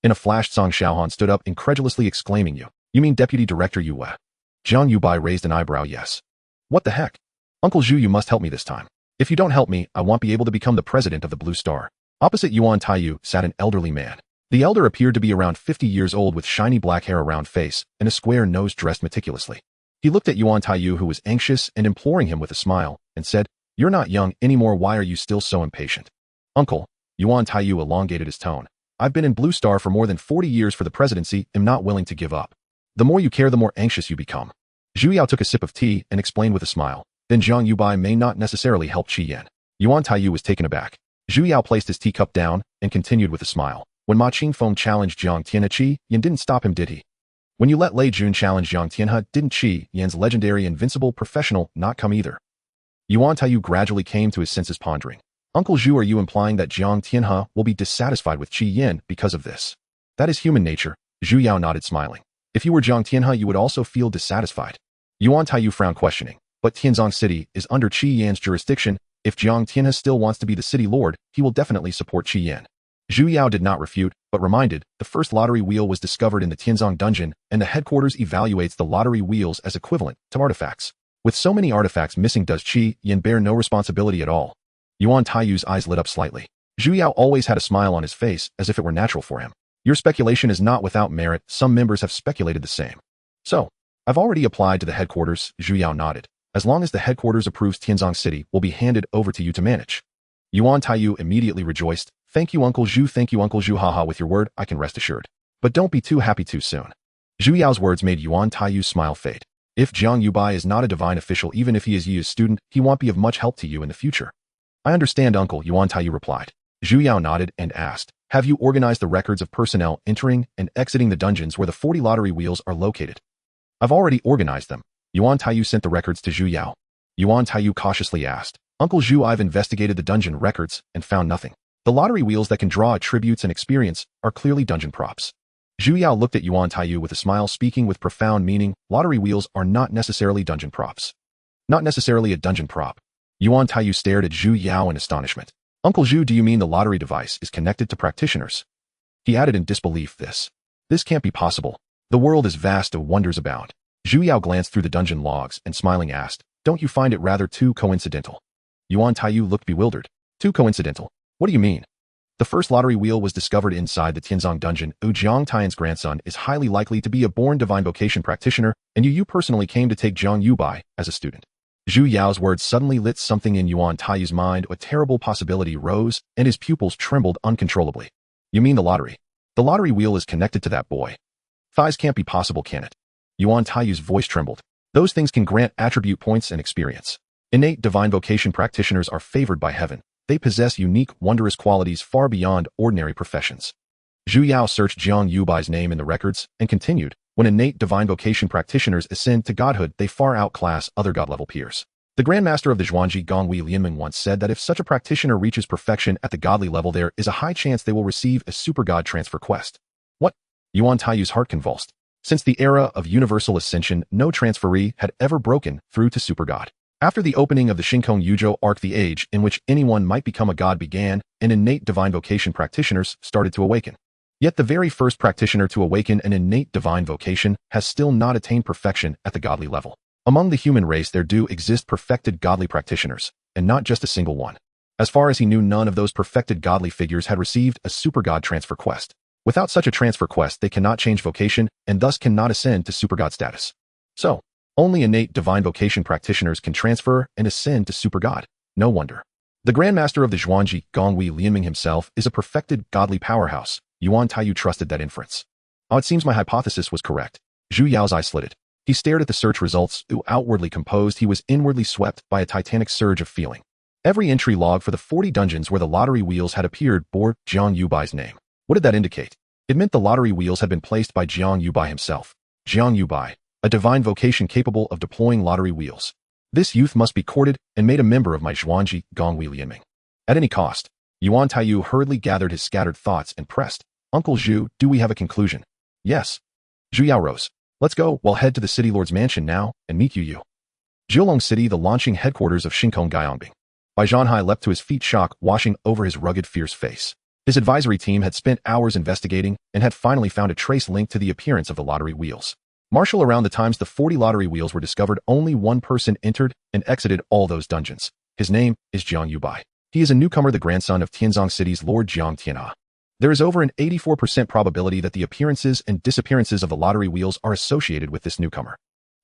In a flash, Song Xiaohan stood up, incredulously exclaiming, You mean Deputy Director Yue? Jiang Yubai raised an eyebrow. Yes. What the heck? Uncle Zhu, you must help me this time. If you don't help me, I won't be able to become the president of the Blue Star. Opposite Yuan Taiyu sat an elderly man. The elder appeared to be around 50 years old with shiny black hair, a round face, and a square nose, dressed meticulously. He looked at Yuan Taiyu, who was anxious and imploring him with a smile, and said, You're not young anymore. Why are you still so impatient? Uncle, Yuan Taiyu elongated his tone. I've been in Blue Star for more than 40 years for the presidency, am not willing to give up. The more you care, the more anxious you become. Zhu Yao took a sip of tea and explained with a smile. Then Jiang Yubai may not necessarily help Qi Yan. Yuan Taiyu was taken aback. Zhu Yao placed his teacup down and continued with a smile. When Ma Qingfeng challenged Jiang Tianhe, Qi Yan didn't stop him, did he? When you let Lei Jun challenge Jiang Tianhe, didn't Qi Yan's legendary Invincible professional not come either? Yuan Taiyu gradually came to his senses, pondering. Uncle Zhu, are you implying that Jiang Tianhe will be dissatisfied with Qi Yan because of this? That is human nature. Zhu Yao nodded, smiling. If you were Jiang Tianhe, you would also feel dissatisfied. Yuan Taiyu frowned, questioning. But Tianzong City is under Qi Yan's jurisdiction. If Jiang Tianhe still wants to be the city lord, he will definitely support Qi Yan. Zhu Yao did not refute, but reminded, the first lottery wheel was discovered in the Tianzong dungeon, and the headquarters evaluates the lottery wheels as equivalent to artifacts. With so many artifacts missing, does Qi Yan bear no responsibility at all? Yuan Taiyu's eyes lit up slightly. Zhu Yao always had a smile on his face, as if it were natural for him. Your speculation is not without merit. Some members have speculated the same. So, I've already applied to the headquarters. Zhu Yao nodded. As long as the headquarters approves, Tianzong City will be handed over to you to manage. Yuan Taiyu immediately rejoiced. Thank you, Uncle Zhu. Thank you, Uncle Zhu. Haha, with your word, I can rest assured. But don't be too happy too soon. Zhu Yao's words made Yuan Taiyu's smile fade. If Jiang Yubai is not a divine official, even if he is Yi's student, he won't be of much help to you in the future. I understand, Uncle, Yuan Taiyu replied. Zhu Yao nodded and asked, have you organized the records of personnel entering and exiting the dungeons where the 40 lottery wheels are located? I've already organized them. Yuan Taiyu sent the records to Zhu Yao. Yuan Taiyu cautiously asked, Uncle Zhu, I've investigated the dungeon records and found nothing. The lottery wheels that can draw attributes and experience are clearly dungeon props. Zhu Yao looked at Yuan Taiyu with a smile, speaking with profound meaning. Lottery wheels are not necessarily dungeon props. Not necessarily a dungeon prop. Yuan Taiyu stared at Zhu Yao in astonishment. Uncle Zhu, do you mean the lottery device is connected to practitioners? He added in disbelief, This can't be possible. The world is vast, wonders abound. Zhu Yao glanced through the dungeon logs and smiling asked, don't you find it rather too coincidental? Yuan Taiyu looked bewildered. Too coincidental? What do you mean? The first lottery wheel was discovered inside the Tianzong dungeon. Jiang Tian's grandson is highly likely to be a born divine vocation practitioner, and you personally came to take Jiang Yubai as a student. Zhu Yao's words suddenly lit something in Yuan Taiyu's mind. A terrible possibility rose, and his pupils trembled uncontrollably. You mean the lottery? The lottery wheel is connected to that boy. Thighs can't be possible, can it? Yuan Taiyu's voice trembled. Those things can grant attribute points and experience. Innate divine vocation practitioners are favored by heaven. They possess unique, wondrous qualities far beyond ordinary professions. Zhu Yao searched Jiang Yubai's name in the records and continued, when innate divine vocation practitioners ascend to godhood, they far outclass other god-level peers. The Grandmaster of the Zhuangji Gonghui Lianming once said that if such a practitioner reaches perfection at the godly level, there is a high chance they will receive a super god transfer quest. What? Yuan Taiyu's heart convulsed. Since the era of universal ascension, no transferee had ever broken through to super god. After the opening of the Shinkong Yuzhou arc, the age in which anyone might become a god began, and innate divine vocation practitioners started to awaken. Yet the very first practitioner to awaken an innate divine vocation has still not attained perfection at the godly level. Among the human race there do exist perfected godly practitioners, and not just a single one. As far as he knew, none of those perfected godly figures had received a super god transfer quest. Without such a transfer quest, they cannot change vocation, and thus cannot ascend to super god status. So, only innate divine vocation practitioners can transfer and ascend to super god. No wonder. The Grandmaster of the Zhuangji Gonghui Lianming himself is a perfected godly powerhouse. Yuan Taiyu trusted that inference. It seems my hypothesis was correct. Zhu Yao's eye slitted. He stared at the search results. Outwardly composed, he was inwardly swept by a titanic surge of feeling. Every entry log for the 40 dungeons where the lottery wheels had appeared bore Jiang Yubai's name. What did that indicate? It meant the lottery wheels had been placed by Jiang Yubai himself. Jiang Yubai, a divine vocation capable of deploying lottery wheels. This youth must be courted and made a member of my Zhuangji Gonghui Lianming. At any cost. Yuan Taiyu hurriedly gathered his scattered thoughts and pressed. Uncle Zhu, do we have a conclusion? Yes. Zhu Yao rose. Let's go. We'll head to the city lord's mansion now and meet Yu. Jiulong City, the launching headquarters of Shinkong Gaiongbing. Bai Zhanhai leapt to his feet, shock washing over his rugged, fierce face. His advisory team had spent hours investigating and had finally found a trace linked to the appearance of the lottery wheels. Marshal, around the times the 40 lottery wheels were discovered, only one person entered and exited all those dungeons. His name is Jiang Yubai. He is a newcomer, the grandson of Tianzong City's Lord Jiang Tianha. There is over an 84% probability that the appearances and disappearances of the lottery wheels are associated with this newcomer.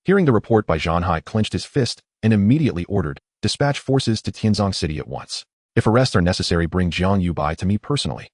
Hearing the report, Bai Zhanhai clenched his fist and immediately ordered, dispatch forces to Tianzong City at once. If arrests are necessary, bring Jiang Yubai to me personally.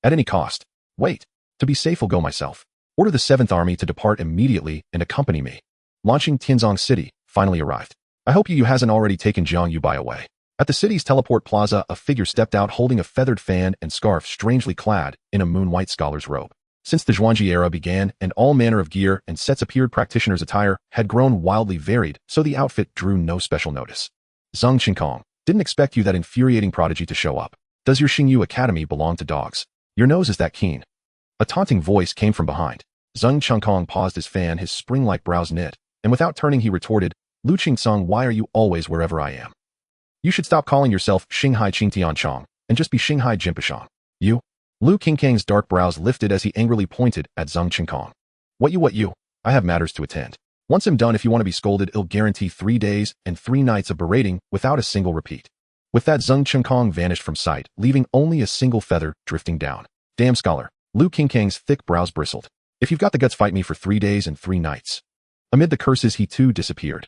At any cost. Wait. To be safe, I'll go myself. Order the 7th Army to depart immediately and accompany me. Launching Tianzong City finally arrived. I hope Yu hasn't already taken Jiang Yubai away. At the city's teleport plaza, a figure stepped out holding a feathered fan and scarf, strangely clad in a moon-white scholar's robe. Since the Zhuangji era began and all manner of gear and sets appeared, practitioner's attire had grown wildly varied, so the outfit drew no special notice. Zheng Qinkong, didn't expect you, that infuriating prodigy, to show up. Does your Xingyu Academy belong to dogs? Your nose is that keen. A taunting voice came from behind. Zheng Qinkong paused his fan, his spring-like brows knit, and without turning he retorted, Lu Qingsong, why are you always wherever I am? You should stop calling yourself Xinghai Qingtianchong and just be Xinghai Jinpishang. You? Lu Qingkang's dark brows lifted as he angrily pointed at Zheng Qinkong. What you? I have matters to attend. Once I'm done, if you want to be scolded, I'll guarantee 3 days and 3 nights of berating without a single repeat. With that, Zheng Qinkong vanished from sight, leaving only a single feather drifting down. Damn scholar. Lu Qingkang's thick brows bristled. If you've got the guts, fight me for 3 days and 3 nights. Amid the curses, he too disappeared.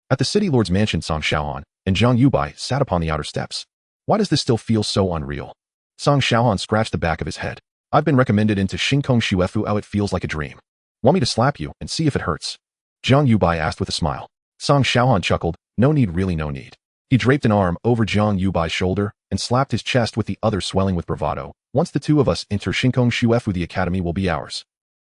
At the city lord's mansion, Song Xiaohan and Jiang Yubai sat upon the outer steps. Why does this still feel so unreal? Song Xiaohan scratched the back of his head. I've been recommended into Shinkong Shuefu. Oh, it feels like a dream. Want me to slap you and see if it hurts? Jiang Yubai asked with a smile. Song Xiaohan chuckled. No need, really no need. He draped an arm over Jiang Yubai's shoulder and slapped his chest with the other, swelling with bravado. Once the 2 of us enter Shinkong Shuefu, the academy will be ours.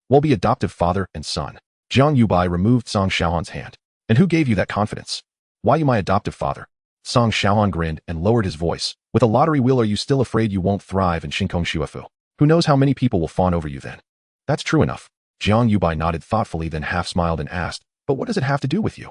We'll be adoptive father and son. Jiang Yubai removed Song Xiaohan's hand. And who gave you that confidence? Why, you my adoptive father? Song Xiaohan grinned and lowered his voice. With a lottery wheel, are you still afraid you won't thrive in Shinkong Shuefu? Who knows how many people will fawn over you then? That's true enough. Jiang Yubai nodded thoughtfully, then half smiled and asked, but what does it have to do with you?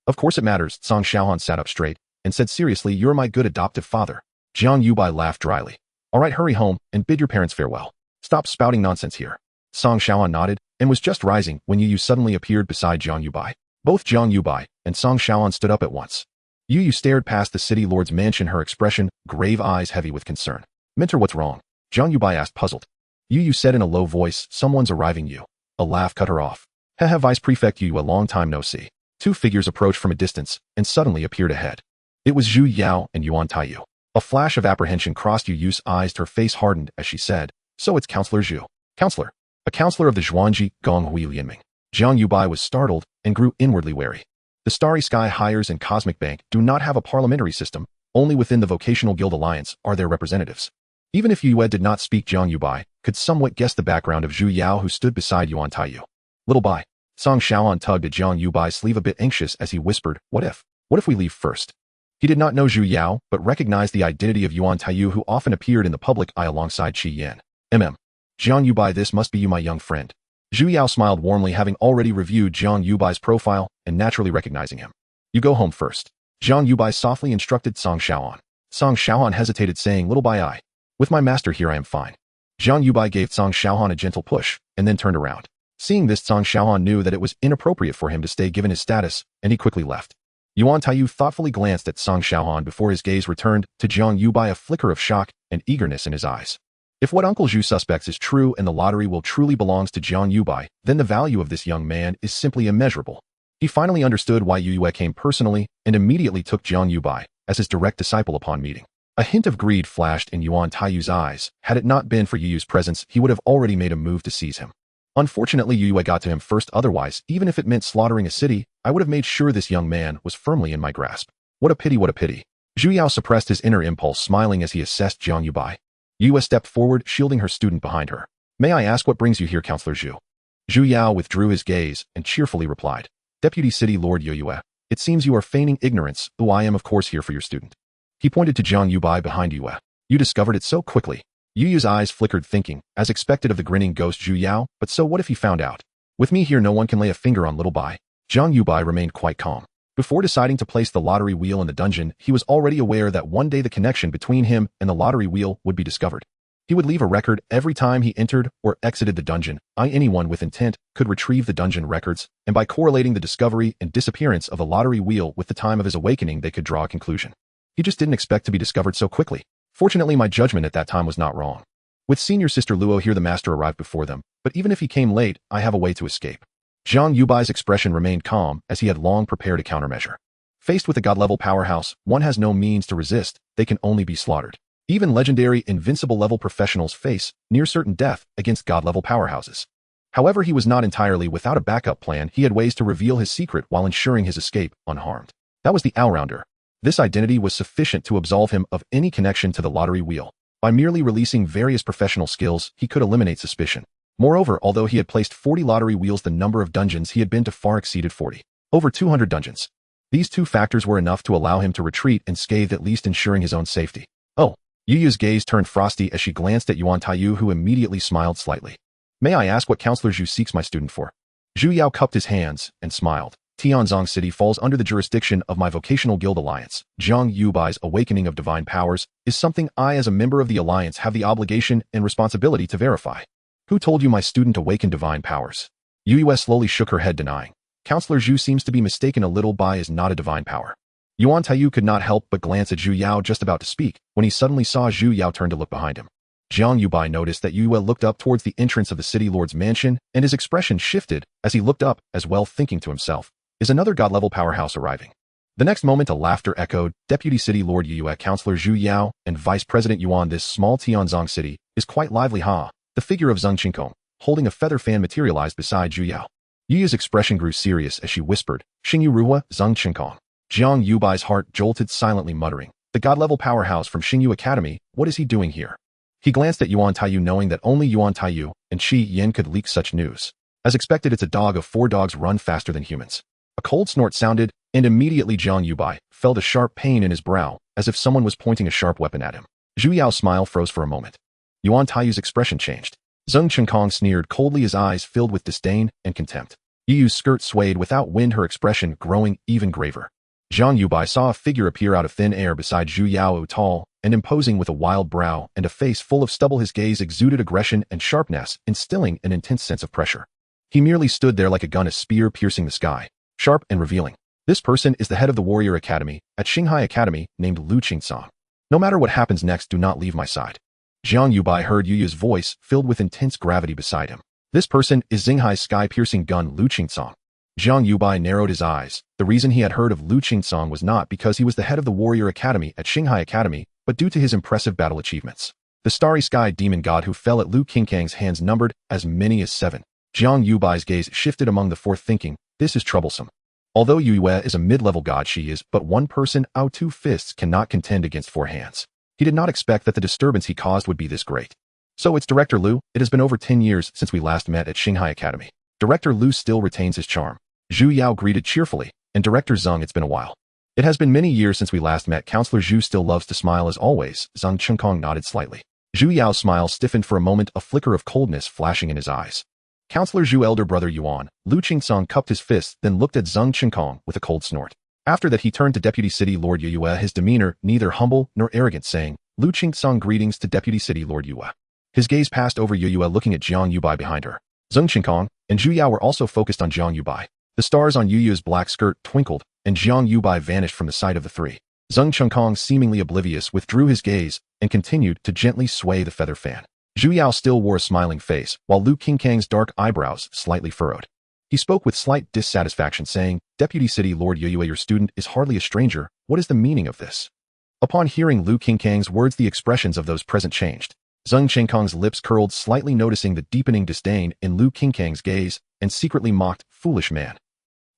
Of course it matters. Song Xiaohan sat up straight and said seriously, you're my good adoptive father. Jiang Yubai laughed dryly. All right, hurry home and bid your parents farewell. Stop spouting nonsense here. Song Xiaohan nodded and was just rising when Yu suddenly appeared beside Jiang Yubai. Both Jiang Yubai and Song Xiaohan stood up at once. Yu stared past the city lord's mansion, her expression, grave eyes heavy with concern. Mentor, what's wrong? Jiang Yubai asked, puzzled. Yu said in a low voice, someone's arriving. Yu. A laugh cut her off. Hehe, Vice Prefect Yu, a long time no see. 2 figures approached from a distance and suddenly appeared ahead. It was Zhu Yao and Yuan Taiyu. A flash of apprehension crossed Yu's eyes, her face hardened as she said, so it's Counselor Zhu. Counselor. A counselor of the Zhuangji Gonghui Lianming. Jiang Yubai was startled and grew inwardly wary. The Starry Sky Hires and Cosmic Bank do not have a parliamentary system. Only within the Vocational Guild Alliance are there representatives. Even if Yue did not speak, Jiang Yubai could somewhat guess the background of Zhu Yao, who stood beside Yuan Taiyu. Little Bai. Song Xiaohan tugged at Jiang Yubai's sleeve, a bit anxious as he whispered, What if we leave first? He did not know Zhu Yao, but recognized the identity of Yuan Taiyu, who often appeared in the public eye alongside Qi Yan. Jiang Yubai, this must be you, my young friend. Zhu Yao smiled warmly, having already reviewed Jiang Yubai's profile and naturally recognizing him. You go home first. Jiang Yubai softly instructed Song Xiaohan. Song Xiaohan hesitated, saying, Little Bai, with my master here I am fine. Jiang Yubai gave Song Xiaohan a gentle push and then turned around. Seeing this, Song Xiaohan knew that it was inappropriate for him to stay given his status, and he quickly left. Yuan Taiyu thoughtfully glanced at Song Xiaohan before his gaze returned to Jiang Yubai, a flicker of shock and eagerness in his eyes. If what Uncle Zhu suspects is true and the lottery will truly belongs to Jiang Yubai, then the value of this young man is simply immeasurable. He finally understood why Yu came personally and immediately took Jiang Yubai as his direct disciple upon meeting. A hint of greed flashed in Yuan Taiyu's eyes. Had it not been for Yu's presence, he would have already made a move to seize him. Unfortunately, Yu got to him first. Otherwise, even if it meant slaughtering a city, I would have made sure this young man was firmly in my grasp. What a pity, what a pity. Zhu Yao suppressed his inner impulse, smiling as he assessed Jiang Yubai. Yue stepped forward, shielding her student behind her. May I ask what brings you here, Counselor Zhu? Zhu Yao withdrew his gaze and cheerfully replied. Deputy City Lord Yue, it seems you are feigning ignorance, though I am of course here for your student. He pointed to Jiang Yubai behind Yue. You discovered it so quickly. Yu's eyes flickered, thinking, as expected of the grinning ghost Zhu Yao, but so what if he found out? With me here no one can lay a finger on little Bai. Jiang Yubai remained quite calm. Before deciding to place the lottery wheel in the dungeon, he was already aware that one day the connection between him and the lottery wheel would be discovered. He would leave a record every time he entered or exited the dungeon. Anyone with intent could retrieve the dungeon records, and by correlating the discovery and disappearance of the lottery wheel with the time of his awakening, they could draw a conclusion. He just didn't expect to be discovered so quickly. Fortunately, my judgment at that time was not wrong. With senior sister Luo here, the master arrived before them, but even if he came late, I have a way to escape. Jiang Yubai's expression remained calm, as he had long prepared a countermeasure. Faced with a god-level powerhouse, one has no means to resist, they can only be slaughtered. Even legendary Invincible-level professionals face near-certain death against god-level powerhouses. However, he was not entirely without a backup plan. He had ways to reveal his secret while ensuring his escape unharmed. That was the all-rounder. This identity was sufficient to absolve him of any connection to the lottery wheel. By merely releasing various professional skills, he could eliminate suspicion. Moreover, although he had placed 40 lottery wheels, the number of dungeons he had been to far exceeded 40. Over 200 dungeons. These two factors were enough to allow him to retreat unscathed, at least ensuring his own safety. Oh. Yu's gaze turned frosty as she glanced at Yuan Taiyu, who immediately smiled slightly. May I ask what Counselor Zhu seeks my student for? Zhu Yao cupped his hands and smiled. Tianzong City falls under the jurisdiction of my vocational guild alliance. Jiang Yubai's awakening of divine powers is something I, as a member of the alliance, have the obligation and responsibility to verify. Who told you my student awakened divine powers? Yue slowly shook her head, denying. Counselor Zhu seems to be mistaken. A little Bai is not a divine power. Yuan Taiyu could not help but glance at Zhu Yao, just about to speak, when he suddenly saw Zhu Yao turn to look behind him. Jiang Yubai noticed that Yue looked up towards the entrance of the city lord's mansion, and his expression shifted as he looked up as well, thinking to himself, is another god-level powerhouse arriving? The next moment a laughter echoed. Deputy City Lord Yue, Counselor Zhu Yao, and Vice President Yuan. This small Tianzong City is quite lively, ha. The figure of Zheng Qingkong, holding a feather fan, materialized beside Zhu Yao. Yu's expression grew serious as she whispered, Xingyu Ruhua, Zheng Qingkong. Jiang Yubai's heart jolted, silently muttering, the god-level powerhouse from Xingyu Academy, what is he doing here? He glanced at Yuan Taiyu, knowing that only Yuan Taiyu and Qi Yin could leak such news. As expected, it's a dog of 4 dogs run faster than humans. A cold snort sounded, and immediately Jiang Yubai felt a sharp pain in his brow, as if someone was pointing a sharp weapon at him. Zhu Yao's smile froze for a moment. Yuan Taiyu's expression changed. Zheng Qingkong sneered coldly, his eyes filled with disdain and contempt. Yu's skirt swayed without wind, her expression growing even graver. Jiang Yubai saw a figure appear out of thin air beside Zhu Yao, tall and imposing with a wild brow and a face full of stubble. His gaze exuded aggression and sharpness, instilling an intense sense of pressure. He merely stood there like a gun, a spear piercing the sky, sharp and revealing. This person is the head of the Warrior Academy at Shanghai Academy, named Lu Qingsong. No matter what happens next, do not leave my side. Jiang Yubai heard Yu's voice filled with intense gravity beside him. This person is Xinghai's sky-piercing gun, Lu Qingsong. Jiang Yubai narrowed his eyes. The reason he had heard of Lu Qingsong was not because he was the head of the Warrior Academy at Shanghai Academy, but due to his impressive battle achievements. The starry sky demon god who fell at Lu Qingkang's hands numbered as many as 7. Jiang Yubai's gaze shifted among the 4, thinking, this is troublesome. Although Yue is a mid-level god, she is but one person. Our 2 fists cannot contend against 4 hands. He did not expect that the disturbance he caused would be this great. So it's Director Lu. It has been over 10 years since we last met at Shanghai Academy. Director Lu still retains his charm. Zhu Yao greeted cheerfully, and Director Zheng, it's been a while. It has been many years since we last met. Counselor Zhu still loves to smile as always. Zheng Qingkong nodded slightly. Zhu Yao's smile stiffened for a moment, a flicker of coldness flashing in his eyes. Counselor Zhu, elder brother Yuan, Lu Qingsong cupped his fists, then looked at Zheng Qingkong with a cold snort. After that he turned to Deputy City Lord Yue, his demeanor neither humble nor arrogant, saying, Lu Qingsong, greetings to Deputy City Lord Yue. His gaze passed over Yue, looking at Jiang Yubai behind her. Zheng Qingkong and Zhu Yao were also focused on Jiang Yubai. The stars on Yu's black skirt twinkled, and Jiang Yubai vanished from the sight of the 3. Zheng Qingkong, seemingly oblivious, withdrew his gaze and continued to gently sway the feather fan. Zhu Yao still wore a smiling face, while Lu Qingkang's dark eyebrows slightly furrowed. He spoke with slight dissatisfaction, saying, Deputy City Lord Yue, your student is hardly a stranger. What is the meaning of this? Upon hearing Lu Qingkang's words, the expressions of those present changed. Zheng Qingkong's lips curled slightly, noticing the deepening disdain in Lu Qingkang's gaze, and secretly mocked, foolish man.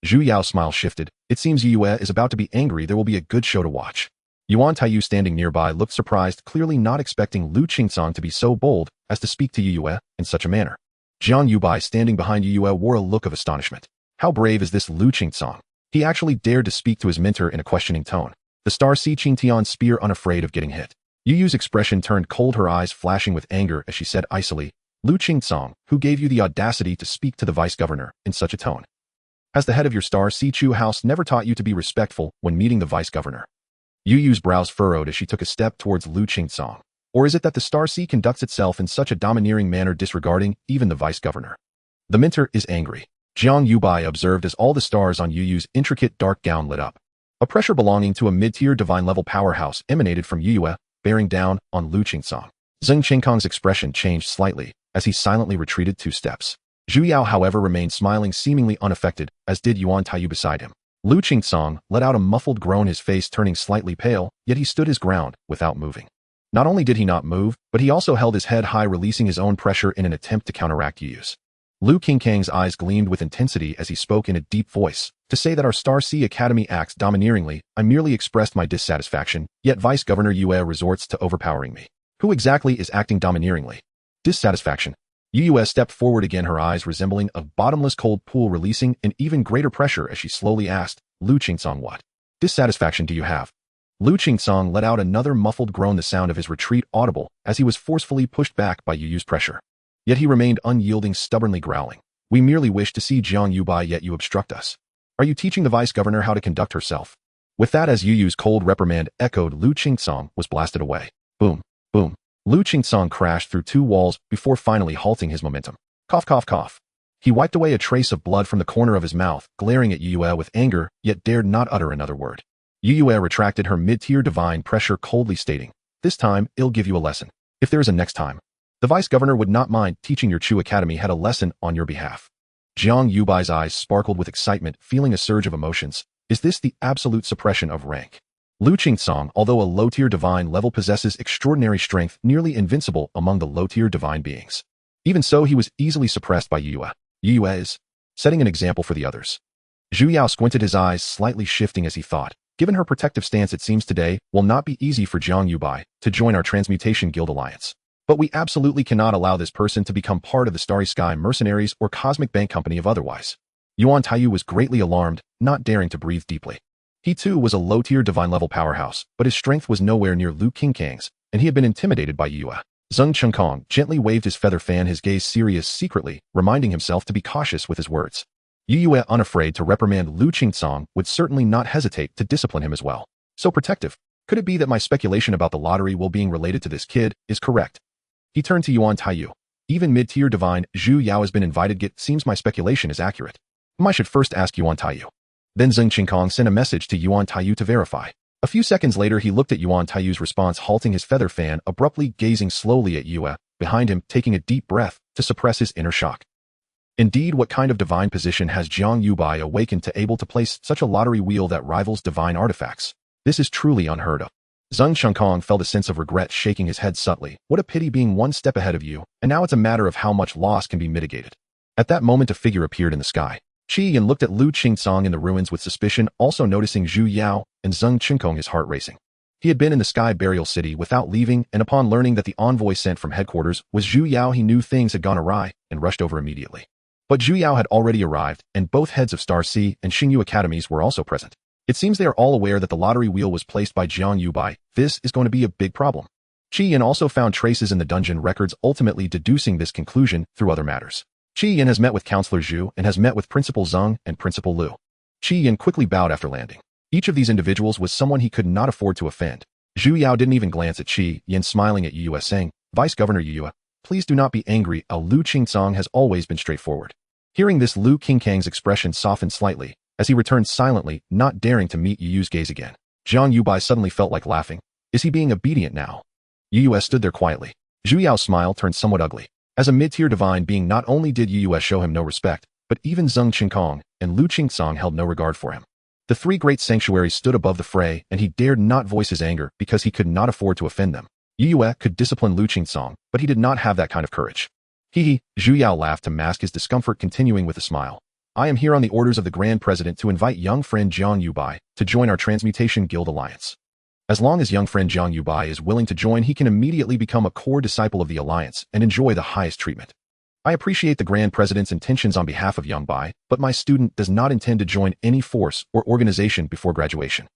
Zhu Yao's smile shifted. It seems Yue is about to be angry. There will be a good show to watch. Yuan Taiyu standing nearby looked surprised, clearly not expecting Lu Qingsong to be so bold as to speak to Yue in such a manner. Jiang Yubai standing behind Yue wore a look of astonishment. How brave is this Lu Qingsong? He actually dared to speak to his mentor in a questioning tone. The star Si Qingtian's spear unafraid of getting hit. Yu's expression turned cold, her eyes flashing with anger as she said icily, Lu Qingsong, who gave you the audacity to speak to the vice-governor in such a tone? Has the head of your star Si Chu house never taught you to be respectful when meeting the vice-governor? Yu's brows furrowed as she took a step towards Lu Qingsong. Or is it that the star Si conducts itself in such a domineering manner, disregarding even the vice-governor? The mentor is angry. Jiang Yubai observed as all the stars on Yu's intricate dark gown lit up. A pressure belonging to a mid-tier divine-level powerhouse emanated from Yue, bearing down on Lu Qingsong. Zheng Qingkong's expression changed slightly as he silently retreated 2 steps. Zhu Yao, however, remained smiling, seemingly unaffected, as did Yuan Taiyu beside him. Lu Qingsong let out a muffled groan, his face turning slightly pale, yet he stood his ground without moving. Not only did he not move, but he also held his head high, releasing his own pressure in an attempt to counteract Yu's. Lu Qingkang's eyes gleamed with intensity as he spoke in a deep voice. To say that our Star Sea Academy acts domineeringly, I merely expressed my dissatisfaction, yet Vice-Governor Yue resorts to overpowering me. Who exactly is acting domineeringly? Dissatisfaction. Yue stepped forward again, her eyes resembling a bottomless cold pool, releasing an even greater pressure as she slowly asked, Lu Qingsong, what dissatisfaction do you have? Lu Qingsong let out another muffled groan, the sound of his retreat audible as he was forcefully pushed back by Yu's pressure. Yet he remained unyielding, stubbornly growling. We merely wish to see Jiang Yubai, yet you obstruct us. Are you teaching the vice-governor how to conduct herself? With that, as Yu's cold reprimand echoed, Lu Qingsong was blasted away. Boom, boom. Lu Qingsong crashed through 2 walls before finally halting his momentum. Cough, cough, cough. He wiped away a trace of blood from the corner of his mouth, glaring at Yue with anger, yet dared not utter another word. Yue retracted her mid-tier divine pressure, coldly stating, this time, I'll give you a lesson. If there is a next time, the vice-governor would not mind teaching your Chu Academy had a lesson on your behalf. Jiang Yubai's eyes sparkled with excitement, feeling a surge of emotions. Is this the absolute suppression of rank? Lu Qingsong, although a low-tier divine level, possesses extraordinary strength, nearly invincible among the low-tier divine beings. Even so, he was easily suppressed by Yue. Yue is setting an example for the others. Zhu Yao squinted, his eyes slightly shifting as he thought, given her protective stance, it seems today will not be easy for Jiang Yubai to join our Transmutation Guild Alliance. But we absolutely cannot allow this person to become part of the Starry Sky Mercenaries or Cosmic Bank Company of otherwise. Yuan Taiyu was greatly alarmed, not daring to breathe deeply. He too was a low-tier divine-level powerhouse, but his strength was nowhere near Lu Qingkang's, and he had been intimidated by Yue. Zheng Qingkong gently waved his feather fan, his gaze serious, secretly reminding himself to be cautious with his words. Yue, unafraid to reprimand Lu Qingsong, would certainly not hesitate to discipline him as well. So protective. Could it be that my speculation about the lottery will being related to this kid is correct? He turned to Yuan Taiyu. Even mid-tier divine Zhu Yao has been invited. It seems my speculation is accurate. I should first ask Yuan Taiyu. Then Zheng Qingkong sent a message to Yuan Taiyu to verify. A few seconds later, he looked at Yuan Taiyu's response, halting his feather fan abruptly, gazing slowly at Yue, behind him, taking a deep breath to suppress his inner shock. Indeed, what kind of divine position has Jiang Yubai awakened to able to place such a lottery wheel that rivals divine artifacts? This is truly unheard of. Zheng Qingkong felt a sense of regret, shaking his head subtly. What a pity, being one step ahead of you, and now it's a matter of how much loss can be mitigated. At that moment, a figure appeared in the sky. Qi Yan looked at Lu Qingsong in the ruins with suspicion, also noticing Zhu Yao and Zheng Qingkong, his heart racing. He had been in the Sky Burial City without leaving, and upon learning that the envoy sent from headquarters was Zhu Yao, he knew things had gone awry and rushed over immediately. But Zhu Yao had already arrived, and both heads of Star Sea and Xingyu Academies were also present. It seems they are all aware that the lottery wheel was placed by Jiang Yubai. This is going to be a big problem. Qi Yan also found traces in the dungeon records, ultimately deducing this conclusion through other matters. Qi Yan has met with Counselor Zhu and has met with Principal Zheng and Principal Lu. Qi Yan quickly bowed after landing. Each of these individuals was someone he could not afford to offend. Zhu Yao didn't even glance at Qi Yan, smiling at Yue, saying, Vice-Governor Yue, please do not be angry. Lu Qingsong has always been straightforward. Hearing this, Lu Qingkang's expression softened slightly as he returned silently, not daring to meet Yu's gaze again. Jiang Yubai suddenly felt like laughing. Is he being obedient now? Yue stood there quietly. Zhu Yao's smile turned somewhat ugly. As a mid-tier divine being, not only did Yue show him no respect, but even Zheng Qingkong and Lu Qingsong held no regard for him. The 3 great sanctuaries stood above the fray, and he dared not voice his anger because he could not afford to offend them. Yue could discipline Lu Qingsong, but he did not have that kind of courage. Hee. Zhu Yao laughed to mask his discomfort, continuing with a smile. I am here on the orders of the Grand President to invite young friend Jiang Yubai to join our Transmutation Guild Alliance. As long as young friend Jiang Yubai is willing to join, he can immediately become a core disciple of the alliance and enjoy the highest treatment. I appreciate the Grand President's intentions on behalf of Young Bai, but my student does not intend to join any force or organization before graduation.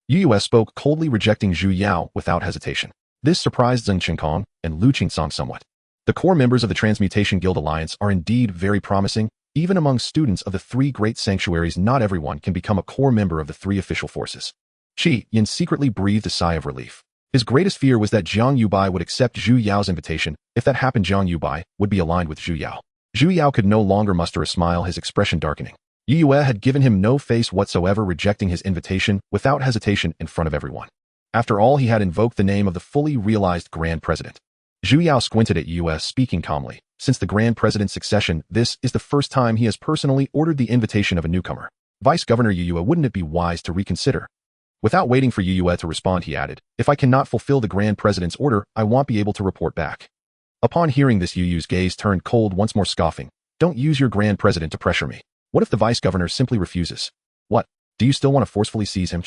Yu spoke, coldly rejecting Zhu Yao without hesitation. This surprised Zheng Qinkong and Lu Qingsong somewhat. The core members of the Transmutation Guild Alliance are indeed very promising. Even among students of the three great sanctuaries, not everyone can become a core member of the three official forces. Qi Yin secretly breathed a sigh of relief. His greatest fear was that Jiang Yubai would accept Zhu Yao's invitation. If that happened, Jiang Yubai would be aligned with Zhu Yao. Zhu Yao could no longer muster a smile, his expression darkening. Yu Yue had given him no face whatsoever, rejecting his invitation without hesitation in front of everyone. After all, he had invoked the name of the fully realized Grand President. Zhu Yao squinted at Yu Yue, speaking calmly. Since the Grand President's succession, this is the first time he has personally ordered the invitation of a newcomer. Vice Governor Yu Yue, wouldn't it be wise to reconsider? Without waiting for Yu Yue to respond, he added, if I cannot fulfill the Grand President's order, I won't be able to report back. Upon hearing this, Yu Yu's gaze turned cold, once more scoffing. Don't use your Grand President to pressure me. What if the Vice Governor simply refuses? What? Do you still want to forcefully seize him?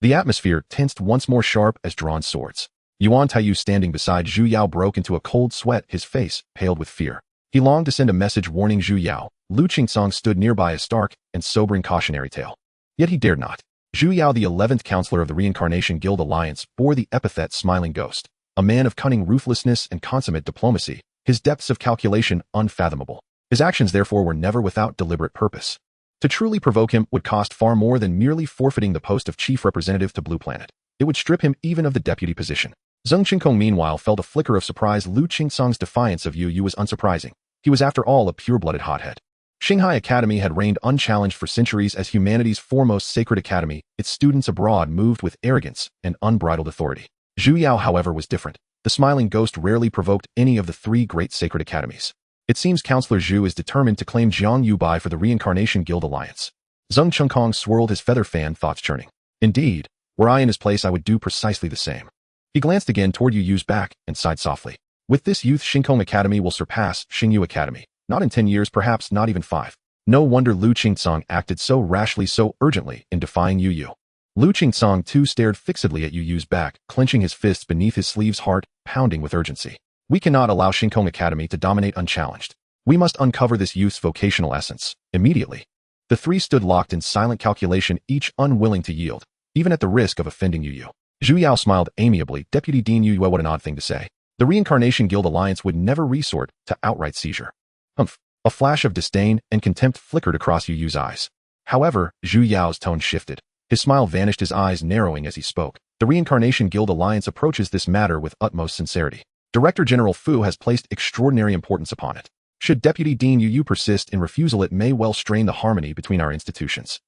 The atmosphere tensed once more, sharp as drawn swords. Yuan Taiyu, standing beside Zhu Yao, broke into a cold sweat, his face paled with fear. He longed to send a message warning Zhu Yao. Lu Qingsong stood nearby, a stark and sobering cautionary tale. Yet he dared not. Zhu Yao, the 11th counselor of the Reincarnation Guild Alliance, bore the epithet Smiling Ghost. A man of cunning ruthlessness and consummate diplomacy, his depths of calculation unfathomable. His actions, therefore, were never without deliberate purpose. To truly provoke him would cost far more than merely forfeiting the post of chief representative to Blue Planet. It would strip him even of the deputy position. Zheng Qinkong, meanwhile, felt a flicker of surprise. Lu Qingsong's defiance of Yu Yu was unsurprising. He was, after all, a pure-blooded hothead. Shanghai Academy had reigned unchallenged for centuries as humanity's foremost sacred academy. Its students abroad moved with arrogance and unbridled authority. Zhu Yao, however, was different. The Smiling Ghost rarely provoked any of the three great sacred academies. It seems Counselor Zhu is determined to claim Jiang Yubai for the Reincarnation Guild Alliance. Zheng Qinkong swirled his feather fan, thoughts churning. Indeed, were I in his place, I would do precisely the same. He glanced again toward Yu Yu's back and sighed softly. With this youth, Xingkong Academy will surpass Xingyu Academy. Not in 10 years, perhaps not even 5. No wonder Lu Qingsong acted so rashly, so urgently in defying Yu Yu. Lu Qingsong too stared fixedly at Yu Yu's back, clenching his fists beneath his sleeves, heart pounding with urgency. We cannot allow Xingkong Academy to dominate unchallenged. We must uncover this youth's vocational essence, immediately. The three stood locked in silent calculation, each unwilling to yield, even at the risk of offending Yu Yu. Zhu Yao smiled amiably. Deputy Dean Yu Yu, what an odd thing to say. The Reincarnation Guild Alliance would never resort to outright seizure. Humph. A flash of disdain and contempt flickered across Yu Yu's eyes. However, Zhu Yao's tone shifted. His smile vanished, his eyes narrowing as he spoke. The Reincarnation Guild Alliance approaches this matter with utmost sincerity. Director General Fu has placed extraordinary importance upon it. Should Deputy Dean Yu Yu persist in refusal, it may well strain the harmony between our institutions.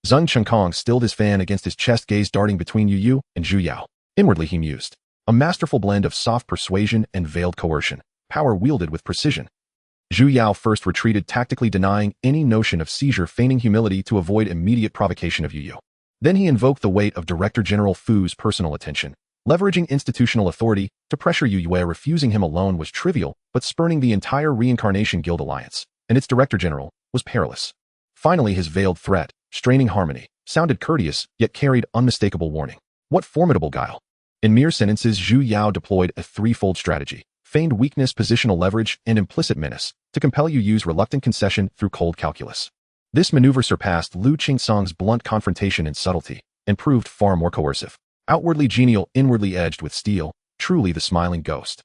Zheng Qinkong stilled his fan against his chest, gaze darting between Yu Yu and Zhu Yao. Inwardly he mused. A masterful blend of soft persuasion and veiled coercion, power wielded with precision. Zhu Yao first retreated, tactically denying any notion of seizure, feigning humility to avoid immediate provocation of Yu Yu. Then he invoked the weight of Director General Fu's personal attention. Leveraging institutional authority to pressure Yu Yue, refusing him alone was trivial, but spurning the entire Reincarnation Guild Alliance and its Director General was perilous. Finally, his veiled threat, straining harmony, sounded courteous, yet carried unmistakable warning. What formidable guile! In mere sentences, Zhu Yao deployed a threefold strategy: feigned weakness, positional leverage, and implicit menace, to compel Yu Yu's reluctant concession through cold calculus. This maneuver surpassed Lu Qingsong's blunt confrontation in subtlety, and proved far more coercive. Outwardly genial, inwardly edged with steel, truly the Smiling Ghost.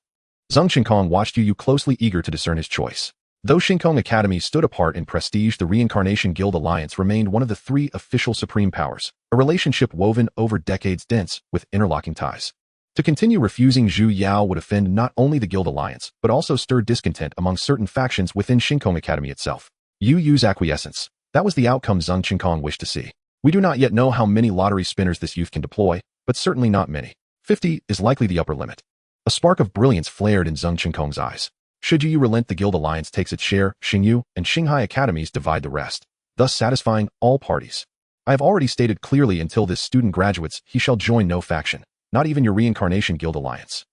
Zheng Qinkong watched Yu Yu closely, eager to discern his choice. Though Xingkong Academy stood apart in prestige, the Reincarnation Guild Alliance remained one of the three official supreme powers, a relationship woven over decades, dense with interlocking ties. To continue refusing Zhu Yao would offend not only the Guild Alliance, but also stir discontent among certain factions within Xingkong Academy itself. Yu Yu's acquiescence. That was the outcome Zheng Qinkong wished to see. We do not yet know how many lottery spinners this youth can deploy, but certainly not many. 50 is likely the upper limit. A spark of brilliance flared in Zheng Qinkong's eyes. Should Yu Yu relent, the Guild Alliance takes its share, Xingyu and Shanghai Academies divide the rest, thus satisfying all parties. I have already stated clearly, until this student graduates, he shall join no faction, not even your Reincarnation Guild Alliance.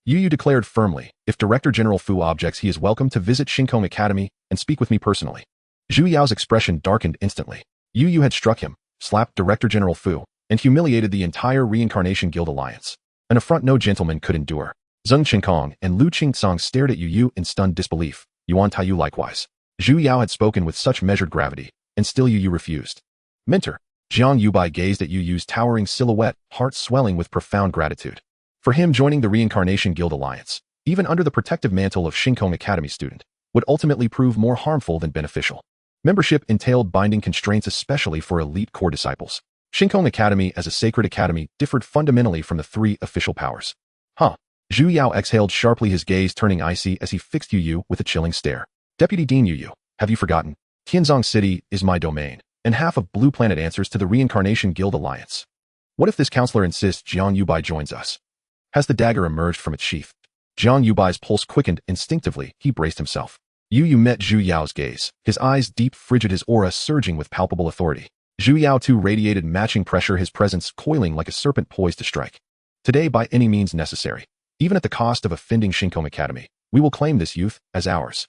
Yu Yu declared firmly, if Director General Fu objects, he is welcome to visit Xingkong Academy and speak with me personally. Zhu Yao's expression darkened instantly. Yu Yu had struck him, slapped Director General Fu, and humiliated the entire Reincarnation Guild alliance. An affront no gentleman could endure. Zheng Qinkong and Lu Qingsong stared at Yu in stunned disbelief. Yuan Taiyu likewise. Zhu Yao had spoken with such measured gravity, and still Yu refused. Mentor. Jiang Yubai gazed at Yu's towering silhouette, heart swelling with profound gratitude. For him, joining the Reincarnation Guild alliance, even under the protective mantle of Xingkong Academy student, would ultimately prove more harmful than beneficial. Membership entailed binding constraints, especially for elite core disciples. Xingkong Academy as a sacred academy differed fundamentally from the three official powers. Huh. Zhu Yao exhaled sharply, his gaze turning icy as he fixed Yu with a chilling stare. Deputy Dean Yu, have you forgotten? Tianzong City is my domain, and half of Blue Planet answers to the Reincarnation Guild alliance. What if this counselor insists Jiang Yubai joins us? Has the dagger emerged from its sheath? Jiang Yubai's pulse quickened. Instinctively, he braced himself. Yu met Zhu Yao's gaze, his eyes deep, frigid, his aura surging with palpable authority. Zhu Yao too radiated matching pressure, his presence coiling like a serpent poised to strike. Today, by any means necessary, even at the cost of offending Xingkong Academy, we will claim this youth as ours.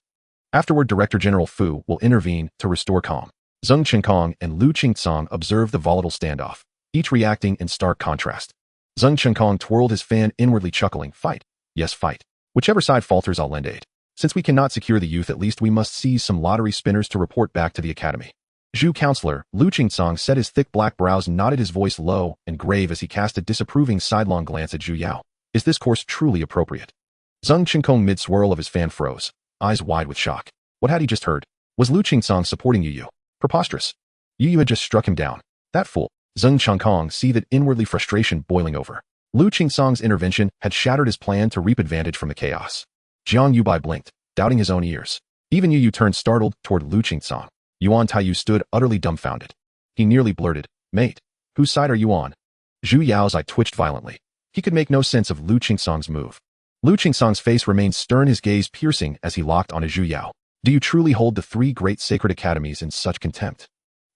Afterward, Director General Fu will intervene to restore calm. Zheng Qinkong and Lu Qingsong observed the volatile standoff, each reacting in stark contrast. Zheng Qinkong twirled his fan, inwardly chuckling. Fight. Yes, fight. Whichever side falters, I'll lend aid. Since we cannot secure the youth, at least we must seize some lottery spinners to report back to the academy. Zhu Counselor Lu Qingsong set his thick black brows, nodded, his voice low and grave as he cast a disapproving sidelong glance at Zhu Yao. Is this course truly appropriate? Zheng Qinkong mid-swirl of his fan froze, eyes wide with shock. What had he just heard? Was Lu Qingsong supporting Yu? Preposterous. Yu had just struck him down. That fool. Zheng Qinkong seethed inwardly, frustration boiling over. Lu Qingsong's intervention had shattered his plan to reap advantage from the chaos. Jiang Yubai blinked, doubting his own ears. Even Yu turned startled toward Lu Qingsong. Yuan Taiyu stood utterly dumbfounded. He nearly blurted, "Mate, whose side are you on?" Zhu Yao's eye twitched violently. He could make no sense of Lu Qingsong's move. Lu Qingsong's face remained stern, his gaze piercing as he locked onto Zhu Yao. Do you truly hold the three great sacred academies in such contempt?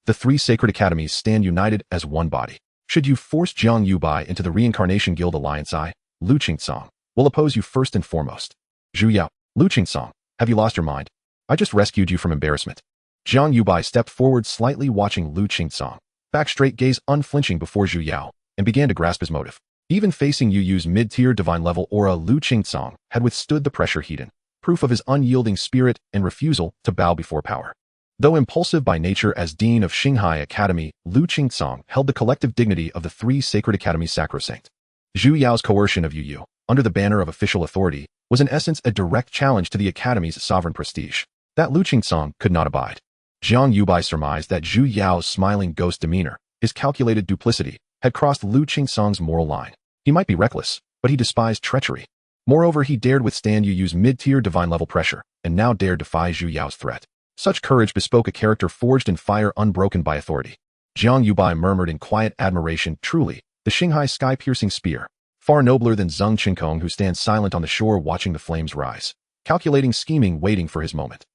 The three sacred academies stand united as one body. Should you force Jiang Yubai into the Reincarnation Guild alliance, I, Lu Qingsong, will oppose you first and foremost. Zhu Yao, Lu Qingsong, have you lost your mind? I just rescued you from embarrassment. Jiang Yubai stepped forward slightly, watching Lu Qingsong, back straight, gaze unflinching before Zhu Yao, and began to grasp his motive. Even facing Yu's mid-tier divine-level aura, Lu Qingsong had withstood the pressure heat in, proof of his unyielding spirit and refusal to bow before power. Though impulsive by nature, as Dean of Xinghai Academy, Lu Qingsong held the collective dignity of the three sacred academies sacrosanct. Zhu Yao's coercion of Yu, under the banner of official authority, was in essence a direct challenge to the academy's sovereign prestige. That Lu Qingsong could not abide. Jiang Yubai surmised that Zhu Yao's smiling ghost demeanor, his calculated duplicity, had crossed Lu Qingsong's moral line. He might be reckless, but he despised treachery. Moreover, he dared withstand Yu's mid-tier divine-level pressure, and now dared defy Zhu Yao's threat. Such courage bespoke a character forged in fire, unbroken by authority. Jiang Yubai murmured in quiet admiration, truly, the Xinghai sky-piercing spear, far nobler than Zheng Qinkong, who stands silent on the shore watching the flames rise, calculating, scheming, waiting for his moment.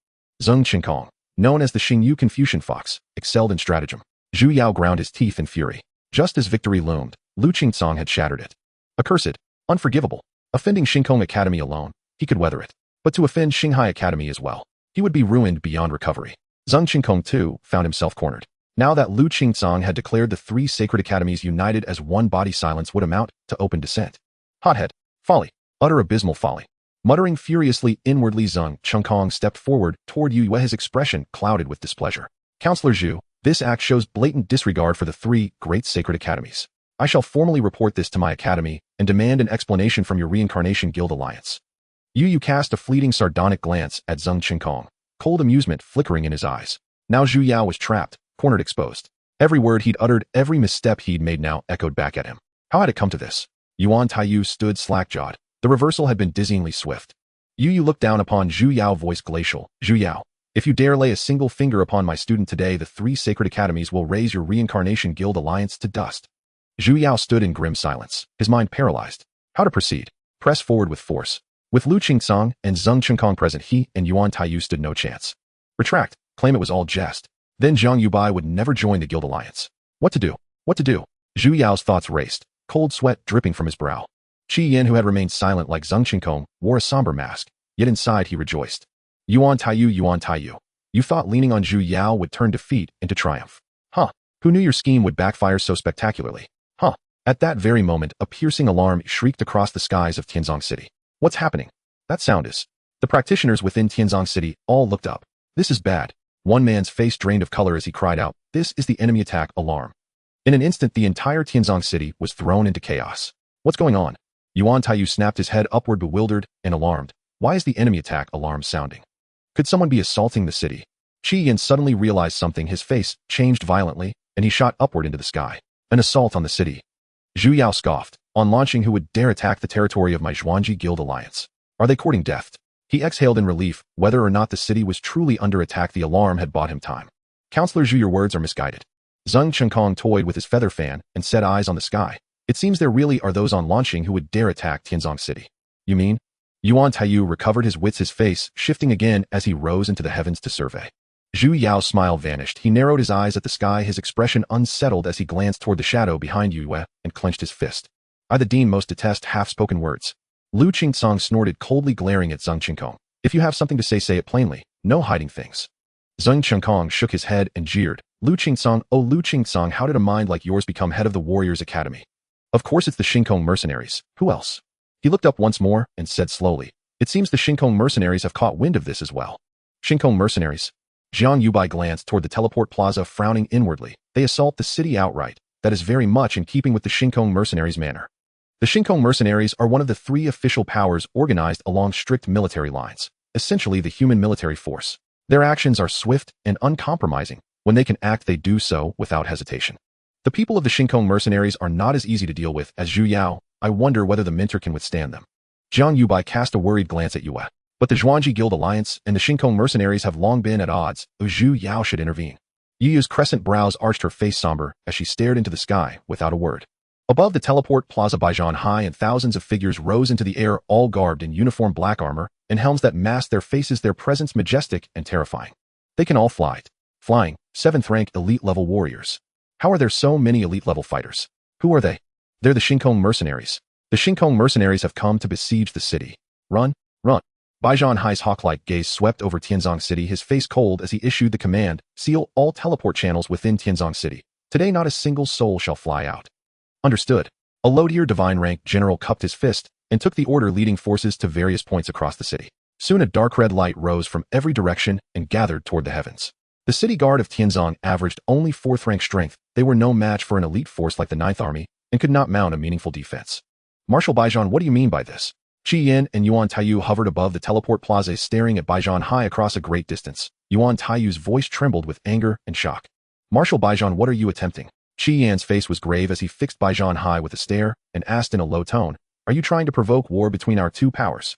Zheng Qinkong, known as the Xingyu Confucian Fox, excelled in stratagem. Zhu Yao ground his teeth in fury. Just as victory loomed, Lu Qingsong had shattered it. Accursed, unforgivable. Offending Xingkong Academy alone, he could weather it. But to offend Xinghai Academy as well, he would be ruined beyond recovery. Zheng Qinkong too found himself cornered. Now that Lu Qingsong had declared the three sacred academies united as one body, silence would amount to open dissent. Hothead. Folly. Utter abysmal folly. Muttering furiously inwardly, Zheng Qinkong stepped forward toward Yu, his expression clouded with displeasure. Counselor Zhu, this act shows blatant disregard for the three great sacred academies. I shall formally report this to my academy and demand an explanation from your Reincarnation Guild alliance. Yu cast a fleeting sardonic glance at Zheng Qinkong, cold amusement flickering in his eyes. Now Zhu Yao was trapped, cornered, exposed. Every word he'd uttered, every misstep he'd made now echoed back at him. How had it come to this? Yuan Taiyu stood slack-jawed. The reversal had been dizzyingly swift. Yu looked down upon Zhu Yao, voice glacial. Zhu Yao, if you dare lay a single finger upon my student today, the three sacred academies will raise your Reincarnation Guild alliance to dust. Zhu Yao stood in grim silence, his mind paralyzed. How to proceed? Press forward with force. With Lu Qingsong and Zheng Qinkong present, he and Yuan Taiyu stood no chance. Retract, claim it was all jest. Then Jiang Yubai would never join the guild alliance. What to do? What to do? Zhu Yao's thoughts raced, cold sweat dripping from his brow. Qi Yin, who had remained silent like Zheng Qinkong, wore a somber mask, yet inside he rejoiced. Yuan Taiyu, you thought leaning on Zhu Yao would turn defeat into triumph. Huh, who knew your scheme would backfire so spectacularly? Huh. At that very moment, a piercing alarm shrieked across the skies of Tianzong City. What's happening? That sound is. The practitioners within Tianzong City all looked up. This is bad. One man's face drained of color as he cried out, "This is the enemy attack alarm." In an instant, the entire Tianzong City was thrown into chaos. What's going on? Yuan Taiyu snapped his head upward, bewildered and alarmed. Why is the enemy attack alarm sounding? Could someone be assaulting the city? Qi Yin suddenly realized something. His face changed violently, and he shot upward into the sky. An assault on the city. Zhu Yao scoffed. On launching, who would dare attack the territory of my Zhuangji Guild Alliance? Are they courting death? He exhaled in relief. Whether or not the city was truly under attack, the alarm had bought him time. Counselor Zhu, your words are misguided. Zheng Chenkong toyed with his feather fan and set eyes on the sky. It seems there really are those on launching who would dare attack Tianzong City. You mean? Yuan Taiyu recovered his wits, his face shifting again as he rose into the heavens to survey. Zhu Yao's smile vanished. He narrowed his eyes at the sky, his expression unsettled as he glanced toward the shadow behind Yue and clenched his fist. I, the dean, most detest half-spoken words. Lu Qingcong snorted, coldly glaring at Zheng Chenkong. If you have something to say it plainly. No hiding things. Zheng Chenkong shook his head and jeered. Lu Qingcong, oh Lu Qingcong, how did a mind like yours become head of the Warriors Academy? Of course it's the Shinkong mercenaries. Who else? He looked up once more and said slowly, it seems the Shinkong mercenaries have caught wind of this as well. Shinkong mercenaries? Jiang Yubai glanced toward the teleport plaza, frowning inwardly. They assault the city outright. That is very much in keeping with the Shinkong mercenaries' manner. The Shinkong mercenaries are one of the 3 official powers organized along strict military lines, essentially the human military force. Their actions are swift and uncompromising. When they can act, they do so without hesitation. The people of the Shinkong mercenaries are not as easy to deal with as Zhu Yao. I wonder whether the mentor can withstand them. Jiang Yubai cast a worried glance at Yue. But the Zhuangji Guild Alliance and the Shinkong mercenaries have long been at odds. Zhu Yao should intervene. Yu's crescent brows arched, her face somber as she stared into the sky without a word. Above the teleport plaza, Baijian High and thousands of figures rose into the air, all garbed in uniform black armor and helms that masked their faces, their presence majestic and terrifying. They can all fly. Flying, 7th rank elite level warriors. How are there so many elite level fighters? Who are they? They're the Shinkong mercenaries. The Shinkong mercenaries have come to besiege the city. Run, run. Baijian Hai's hawk-like gaze swept over Tianzong City, his face cold as he issued the command, seal all teleport channels within Tianzong City. Today not a single soul shall fly out. Understood. A low-tier divine rank general cupped his fist and took the order, leading forces to various points across the city. Soon a dark red light rose from every direction and gathered toward the heavens. The city guard of Tianzong averaged only 4th rank strength. They were no match for an elite force like the 9th Army and could not mount a meaningful defense. Marshal Baijian, what do you mean by this? Qi Yin and Yuan Taiyu hovered above the teleport plaza, staring at Baijian High across a great distance. Yuan Taiyu's voice trembled with anger and shock. Marshal Baijian, what are you attempting? Qi Yan's face was grave as he fixed Baijian High with a stare and asked in a low tone, are you trying to provoke war between our 2 powers?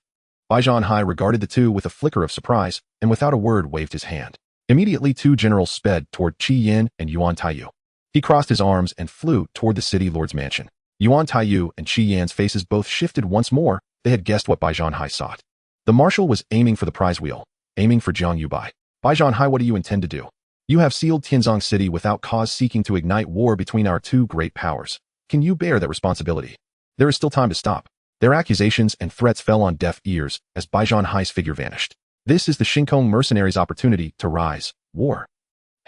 Baijian High regarded the two with a flicker of surprise and without a word waved his hand. Immediately 2 generals sped toward Qi Yin and Yuan Taiyu. He crossed his arms and flew toward the city lord's mansion. Yuan Taiyu and Qi Yan's faces both shifted once more. They had guessed what Baijian High sought. The marshal was aiming for the prize wheel, aiming for Jiang Yubai. Baijian High, what do you intend to do? You have sealed Tianzong City without cause, seeking to ignite war between our 2 great powers. Can you bear that responsibility? There is still time to stop. Their accusations and threats fell on deaf ears as Baijian High's figure vanished. This is the Shinkong mercenaries' opportunity to rise. War.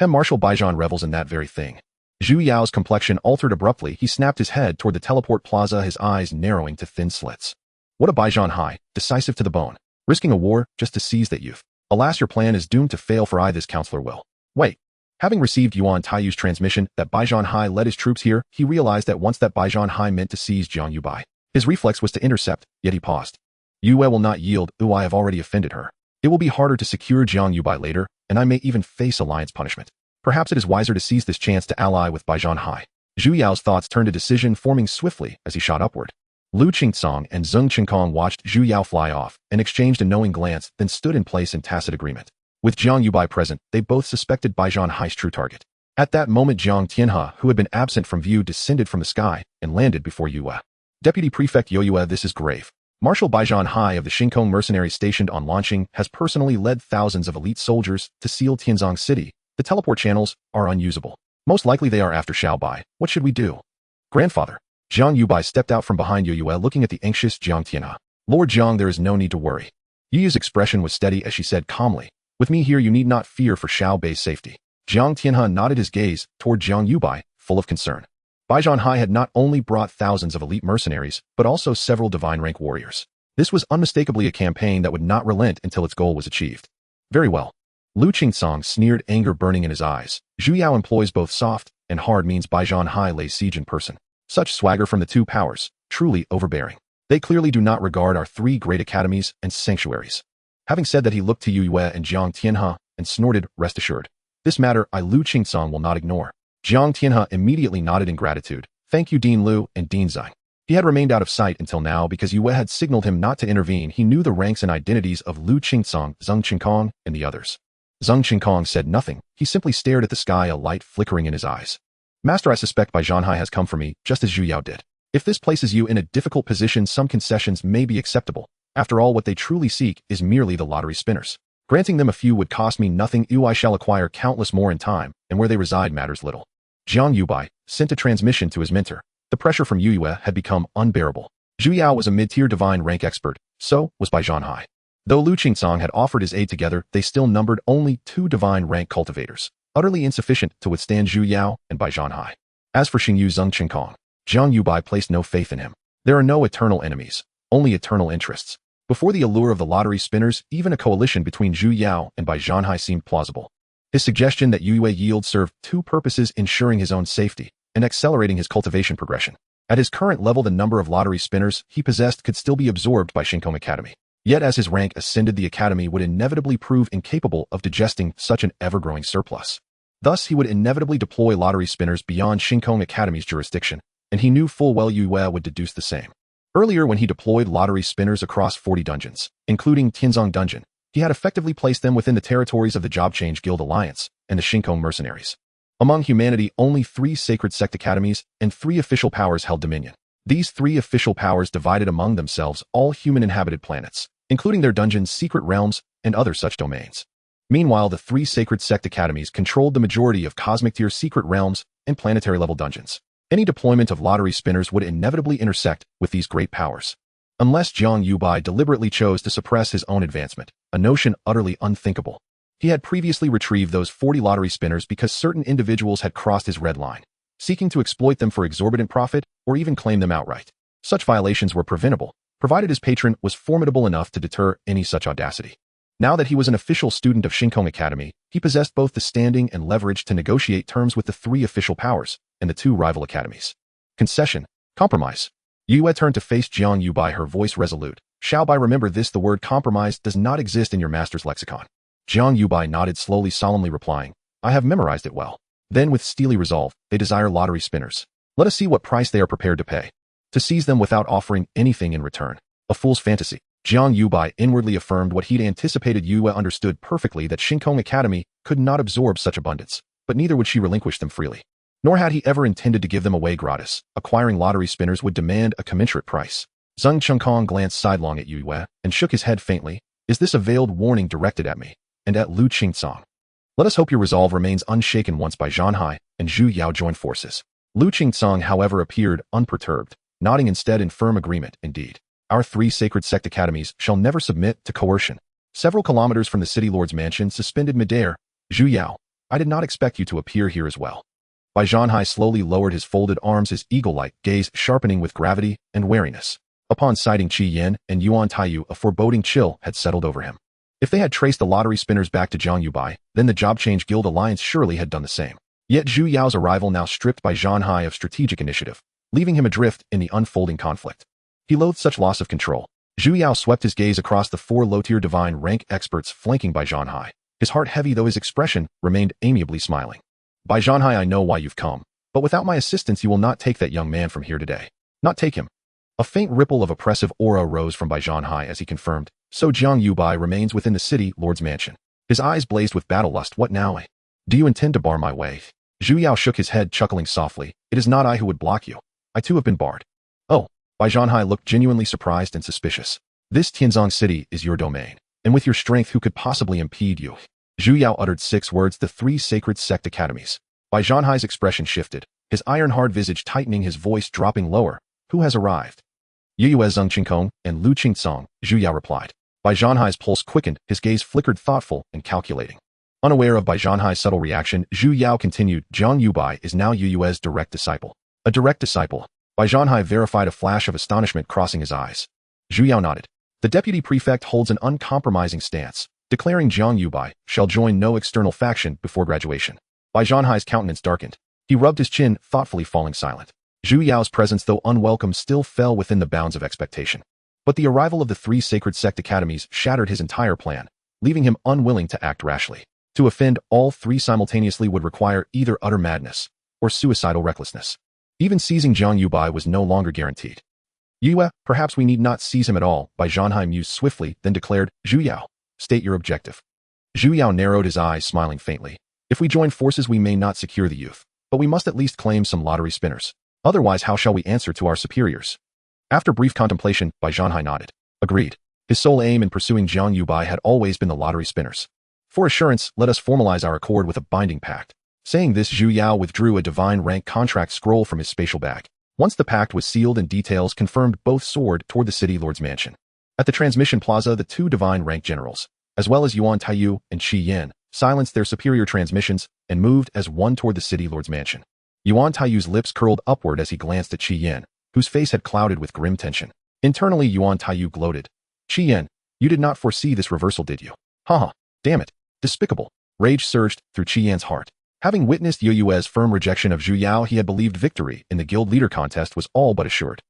Marshal Baijian revels in that very thing. Zhu Yao's complexion altered abruptly. He snapped his head toward the teleport plaza, his eyes narrowing to thin slits. What a Baijian High, decisive to the bone. Risking a war just to seize that youth. Alas, your plan is doomed to fail, for I, this counselor, will. Wait. Having received Yuan Taiyu's transmission that Baijian High led his troops here, he realized at once that Baijian High meant to seize Jiang Yubai. His reflex was to intercept, yet he paused. Yue will not yield. I have already offended her. It will be harder to secure Jiang Yubai later, and I may even face alliance punishment. Perhaps it is wiser to seize this chance to ally with Baijian High. Zhu Yao's thoughts turned to decision, forming swiftly as he shot upward. Lu Qingcong and Zheng Chenkong watched Zhu Yao fly off and exchanged a knowing glance, then stood in place in tacit agreement. With Jiang Yubai present, they both suspected Baijian High's true target. At that moment, Jiang Tianhe, who had been absent from view, descended from the sky and landed before Yue. Deputy Prefect Yue, this is grave. Marshal Baijian High of the Shinkong mercenaries stationed on launching has personally led thousands of elite soldiers to seal Tianzong City. The teleport channels are unusable. Most likely they are after Xiaobai. What should we do? Grandfather. Jiang Yubai stepped out from behind Yue, looking at the anxious Jiang Tianhe. Lord Jiang, there is no need to worry. Yu's expression was steady as she said calmly, with me here you need not fear for Xiaobei's safety. Jiang Tianhe nodded his gaze toward Jiang Yubai, full of concern. Bai Zhanhai had not only brought thousands of elite mercenaries, but also several divine rank warriors. This was unmistakably a campaign that would not relent until its goal was achieved. Very well. Lu Qingsong sneered, anger burning in his eyes. Zhu Yao employs both soft and hard means. Bai Zhanhai lays siege in person. Such swagger from the two powers, truly overbearing. They clearly do not regard our three great academies and sanctuaries. Having said that, he looked to Yu Yue and Jiang Tianhe and snorted, rest assured. This matter Lu Qingsong will not ignore. Jiang Tianhe immediately nodded in gratitude. Thank you, Dean Lu and Dean Zhang. He had remained out of sight until now because Yu Yue had signaled him not to intervene. He knew the ranks and identities of Lu Qingsong, Zheng Qinkong, and the others. Zheng Qinkong said nothing. He simply stared at the sky, a light flickering in his eyes. Master, I suspect Bai Zhanhai has come for me, just as Zhu Yao did. If this places you in a difficult position, some concessions may be acceptable. After all, what they truly seek is merely the lottery spinners. Granting them a few would cost me nothing. I shall acquire countless more in time, and where they reside matters little. Jiang Yubai sent a transmission to his mentor. The pressure from Yu Yue had become unbearable. Zhu Yao was a mid-tier divine rank expert, so was Bai Zhanhai. Though Lu Qingsong had offered his aid together, they still numbered only 2 divine rank cultivators, utterly insufficient to withstand Zhu Yao and Bai Zhanhai. As for Xingyu Zheng Qinkong, Jiang Yubai placed no faith in him. There are no eternal enemies, only eternal interests. Before the allure of the lottery spinners, even a coalition between Zhu Yao and Bai Zhanhai seemed plausible. His suggestion that Yu Yue yield served 2 purposes: ensuring his own safety and accelerating his cultivation progression. At his current level, the number of lottery spinners he possessed could still be absorbed by Shinkong Academy. Yet as his rank ascended, the academy would inevitably prove incapable of digesting such an ever-growing surplus. Thus, he would inevitably deploy lottery spinners beyond Shinkong Academy's jurisdiction, and he knew full well Yu Yue would deduce the same. Earlier, when he deployed lottery spinners across 40 dungeons, including Tianzong Dungeon, he had effectively placed them within the territories of the Job Change Guild Alliance and the Shinkong mercenaries. Among humanity, only 3 sacred sect academies and 3 official powers held dominion. These 3 official powers divided among themselves all human-inhabited planets, including their dungeons, secret realms, and other such domains. Meanwhile, the 3 sacred sect academies controlled the majority of cosmic-tier secret realms and planetary-level dungeons. Any deployment of lottery spinners would inevitably intersect with these great powers. Unless Jiang Yubai deliberately chose to suppress his own advancement, a notion utterly unthinkable. He had previously retrieved those 40 lottery spinners because certain individuals had crossed his red line, seeking to exploit them for exorbitant profit or even claim them outright. Such violations were preventable, provided his patron was formidable enough to deter any such audacity. Now that he was an official student of Shinkong Academy, he possessed both the standing and leverage to negotiate terms with the 3 official powers and the 2 rival academies. Concession. Compromise. Yu Yue turned to face Jiang Yubai, her voice resolute. Shall I remember this? The word compromise does not exist in your master's lexicon. Jiang Yubai nodded slowly, solemnly replying, I have memorized it well. Then with steely resolve, they desire lottery spinners. Let us see what price they are prepared to pay. To seize them without offering anything in return. A fool's fantasy. Jiang Yubai inwardly affirmed what he'd anticipated. Yu Yue understood perfectly that Shinkong Academy could not absorb such abundance, but neither would she relinquish them freely. Nor had he ever intended to give them away gratis. Acquiring lottery spinners would demand a commensurate price. Zheng Qinkong glanced sidelong at Yu Yue and shook his head faintly. Is this a veiled warning directed at me and at Lu Qingsong? Let us hope your resolve remains unshaken. Once Bai Zhanhai and Zhu Yao joined forces. Lu Qingsong, however, appeared unperturbed, nodding instead in firm agreement. Indeed, our 3 sacred sect academies shall never submit to coercion. Several kilometers from the city lord's mansion, suspended midair, Zhu Yao, I did not expect you to appear here as well. Bai Zhanhai slowly lowered his folded arms, his eagle-like gaze sharpening with gravity and wariness. Upon sighting Qi Yin and Yuan Taiyu, a foreboding chill had settled over him. If they had traced the lottery spinners back to Jiang Yubai, then the Job Change Guild Alliance surely had done the same. Yet Zhu Yao's arrival now stripped Bai Zhanhai of strategic initiative, leaving him adrift in the unfolding conflict. He loathed such loss of control. Zhu Yao swept his gaze across the 4 low-tier divine rank experts flanking Bai Zhanhai, his heart heavy though his expression remained amiably smiling. Bai Zhanhai, I know why you've come, but without my assistance you will not take that young man from here today. Not take him. A faint ripple of oppressive aura rose from Bai Zhanhai as he confirmed, so Jiang Yubai remains within the city lord's mansion. His eyes blazed with battle lust. What now? Do you intend to bar my way? Zhu Yao shook his head, chuckling softly. It is not I who would block you. I too have been barred. Oh. Bai Zhanhai looked genuinely surprised and suspicious. This Tianzong city is your domain, and with your strength who could possibly impede you? Zhu Yao uttered 6 words, the 3 sacred sect academies. Bai Zhanhai's expression shifted, his iron-hard visage tightening, his voice dropping lower. Who has arrived? Yu Yue, Zheng Qinkong, and Lu Qingsong, Zhu Yao replied. Bai Zhanhai's pulse quickened, his gaze flickered, thoughtful and calculating. Unaware of Bai Zhanhai's subtle reaction, Zhu Yao continued, Jiang Yubai is now Yu Yue's direct disciple. A direct disciple. Bai Zhanhai verified, a flash of astonishment crossing his eyes. Zhu Yao nodded. The deputy prefect holds an uncompromising stance, declaring Jiang Yubai shall join no external faction before graduation. Bai Zhanhai's countenance darkened. He rubbed his chin, thoughtfully falling silent. Zhu Yao's presence, though unwelcome, still fell within the bounds of expectation. But the arrival of the 3 sacred sect academies shattered his entire plan, leaving him unwilling to act rashly. To offend all 3 simultaneously would require either utter madness or suicidal recklessness. Even seizing Jiang Yubai was no longer guaranteed. Yue, perhaps we need not seize him at all, Bai Zhanhai mused swiftly, then declared, Zhu Yao, state your objective. Zhu Yao narrowed his eyes, smiling faintly. If we join forces, we may not secure the youth, but we must at least claim some lottery spinners. Otherwise, how shall we answer to our superiors? After brief contemplation, Bai Zhanhai nodded. Agreed. His sole aim in pursuing Jiang Yubai had always been the lottery spinners. For assurance, let us formalize our accord with a binding pact. Saying this, Zhu Yao withdrew a divine rank contract scroll from his spatial bag. Once the pact was sealed and details confirmed, both soared toward the city lord's mansion. At the transmission plaza, the 2 divine rank generals, as well as Yuan Taiyu and Qi Yin, silenced their superior transmissions and moved as one toward the city lord's mansion. Yuan Taiyu's lips curled upward as he glanced at Qi Yin, whose face had clouded with grim tension. Internally, Yuan Taiyu gloated. Qi Yin, you did not foresee this reversal, did you? Haha, damn it. Despicable. Rage surged through Qi Yin's heart. Having witnessed Yu Yue's firm rejection of Zhu Yao, he had believed victory in the guild leader contest was all but assured.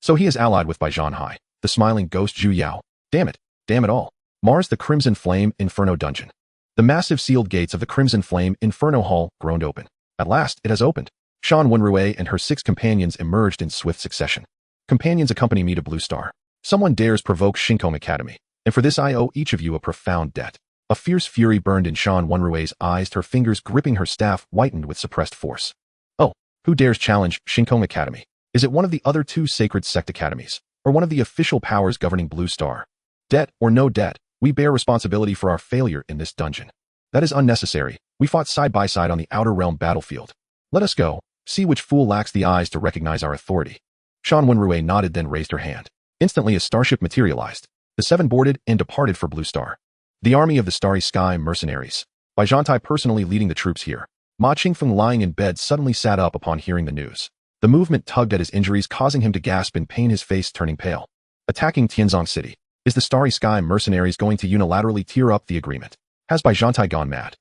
So he is allied with Bai Zhanhai, the smiling ghost Zhu Yao. Damn it all. Mars, the Crimson Flame Inferno Dungeon. The massive sealed gates of the Crimson Flame Inferno Hall groaned open. At last, it has opened. Shan Wenrui and her 6 companions emerged in swift succession. Companions, accompany me to Blue Star. Someone dares provoke Shinkong Academy, and for this I owe each of you a profound debt. A fierce fury burned in Shan Wenrui's eyes, her fingers gripping her staff whitened with suppressed force. Oh, who dares challenge Shinkong Academy? Is it one of the other 2 sacred sect academies, or one of the official powers governing Blue Star? Debt or no debt, we bear responsibility for our failure in this dungeon. That is unnecessary. We fought side by side on the Outer Realm battlefield. Let us go, see which fool lacks the eyes to recognize our authority. Shan Wenrui nodded, then raised her hand. Instantly, a starship materialized. The 7 boarded and departed for Blue Star. The army of the Starry Sky mercenaries. Bai Zhanhai personally leading the troops here. Ma Qingfeng, lying in bed, suddenly sat up upon hearing the news. The movement tugged at his injuries, causing him to gasp in pain, his face turning pale. Attacking Tianzong City. Is the Starry Sky mercenaries going to unilaterally tear up the agreement? Has Bai Zhanhai gone mad?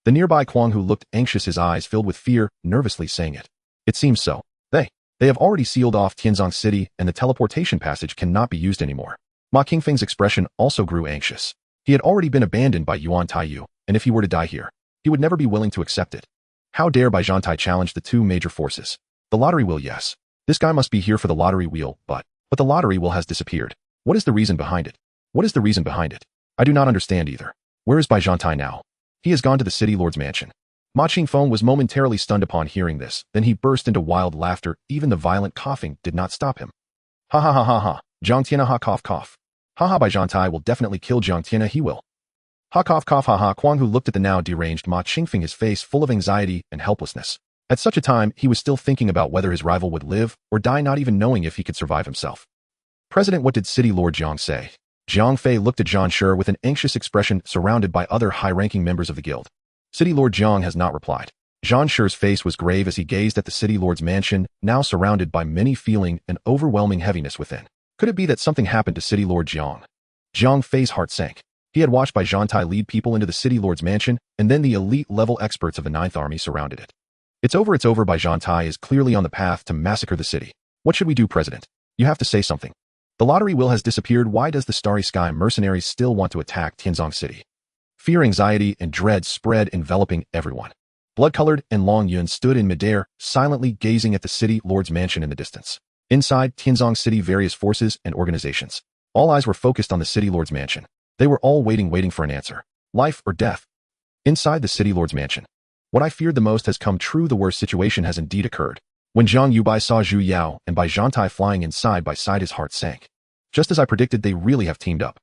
The nearby Kuang, who looked anxious, his eyes filled with fear, nervously saying it. It seems so. They have already sealed off Tianzong City, and the teleportation passage cannot be used anymore. Ma Qingfeng's expression also grew anxious. He had already been abandoned by Yuan Taiyu, and if he were to die here, he would never be willing to accept it. How dare Bai Zhanhai challenge the 2 major forces? The lottery wheel, yes. This guy must be here for the lottery wheel, but the lottery wheel has disappeared. What is the reason behind it? I do not understand either. Where is Bai Zhanhai now? He has gone to the city lord's mansion. Ma Qingfeng was momentarily stunned upon hearing this, then he burst into wild laughter. Even the violent coughing did not stop him. Ha ha ha ha ha, Jiang Tianha, ha, cough cough. Ha ha, Bai Zhanhai will definitely kill Jiang Tianha, he will. Ha cough cough, ha ha. Kuang, who looked at the now deranged Ma Qingfeng, his face full of anxiety and helplessness. At such a time, he was still thinking about whether his rival would live or die, not even knowing if he could survive himself. President, what did City Lord Jiang say? Jiang Fei looked at Zhan Shi with an anxious expression, surrounded by other high-ranking members of the guild. City Lord Jiang has not replied. Zhan Shi's face was grave as he gazed at the City Lord's mansion, now surrounded by many, feeling an overwhelming heaviness within. Could it be that something happened to City Lord Jiang? Jiang Fei's heart sank. He had watched Bai Zhanhai lead people into the City Lord's mansion, and then the elite-level experts of the Ninth Army surrounded it. It's over, Bai Zhanhai is clearly on the path to massacre the city. What should we do, President? You have to say something. The lottery wheel has disappeared. Why does the Starry Sky mercenaries still want to attack Tianzong City? Fear, anxiety, and dread spread, enveloping everyone. Blood-colored and Long Yun stood in midair, silently gazing at the City Lord's mansion in the distance. Inside Tianzong City, various forces and organizations. All eyes were focused on the City Lord's mansion. They were all waiting for an answer. Life or death. Inside the City Lord's mansion. What I feared the most has come true. The worst situation has indeed occurred. When Jiang Yubai saw Zhu Yao and Bai Zhanhai flying in side by side, his heart sank. Just as I predicted, they really have teamed up.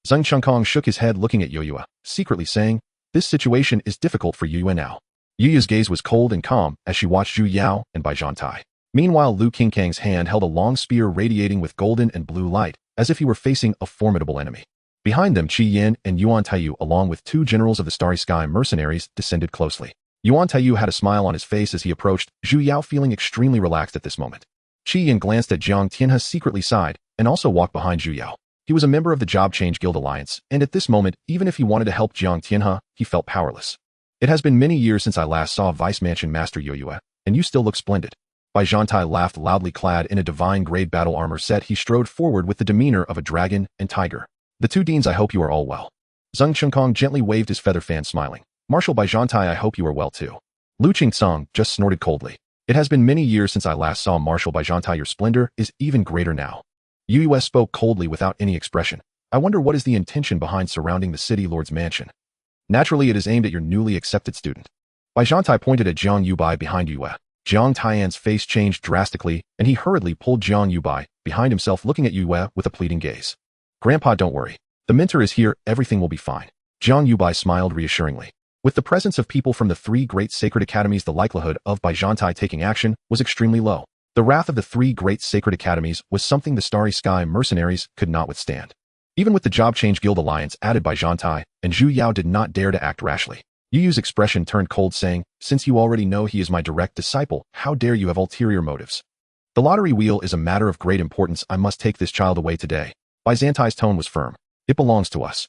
Zheng Chengkong shook his head, looking at Yue, secretly saying, this situation is difficult for Yue now. Yue's gaze was cold and calm as she watched Zhu Yao and Bai Zhanhai. Meanwhile, Lu Qingkang's hand held a long spear radiating with golden and blue light, as if he were facing a formidable enemy. Behind them, Qi Yin and Yuan Taiyu, along with 2 generals of the Starry Sky mercenaries, descended closely. Yuan Taiyu had a smile on his face as he approached, Zhu Yao feeling extremely relaxed at this moment. Qi Yin glanced at Jiang Tianhe, secretly sighed, and also walked behind Zhu Yao. He was a member of the Job Change Guild Alliance, and at this moment, even if he wanted to help Jiang Tianhe, he felt powerless. It has been many years since I last saw Vice Mansion Master Yue, and you still look splendid. Bai Zhantai laughed loudly. Clad in a divine-grade battle armor set, he strode forward with the demeanor of a dragon and tiger. The two deans, I hope you are all well. Zheng Chengkong gently waved his feather fan, smiling. Marshal Bai Zhantai, I hope you are well too. Lu Qingsong just snorted coldly. It has been many years since I last saw Marshal Bai Zhantai. Your splendor is even greater now. Yue spoke coldly without any expression. I wonder what is the intention behind surrounding the city lord's mansion. Naturally, it is aimed at your newly accepted student. Bai Zhantai pointed at Jiang Yubai behind Yue. Jiang Taiyan's face changed drastically, and he hurriedly pulled Jiang Yubai behind himself, looking at Yue with a pleading gaze. Grandpa, don't worry. The mentor is here, everything will be fine. Jiang Yubai smiled reassuringly. With the presence of people from the three great sacred academies, the likelihood of Bai Zhantai taking action was extremely low. The wrath of the three great sacred academies was something the Starry Sky mercenaries could not withstand. Even with the Job Change Guild Alliance added by Zhantai, and Zhu Yao did not dare to act rashly. Yu's expression turned cold, saying, since you already know he is my direct disciple, how dare you have ulterior motives? The lottery wheel is a matter of great importance. I must take this child away today. Bai Zhantai's tone was firm. It belongs to us.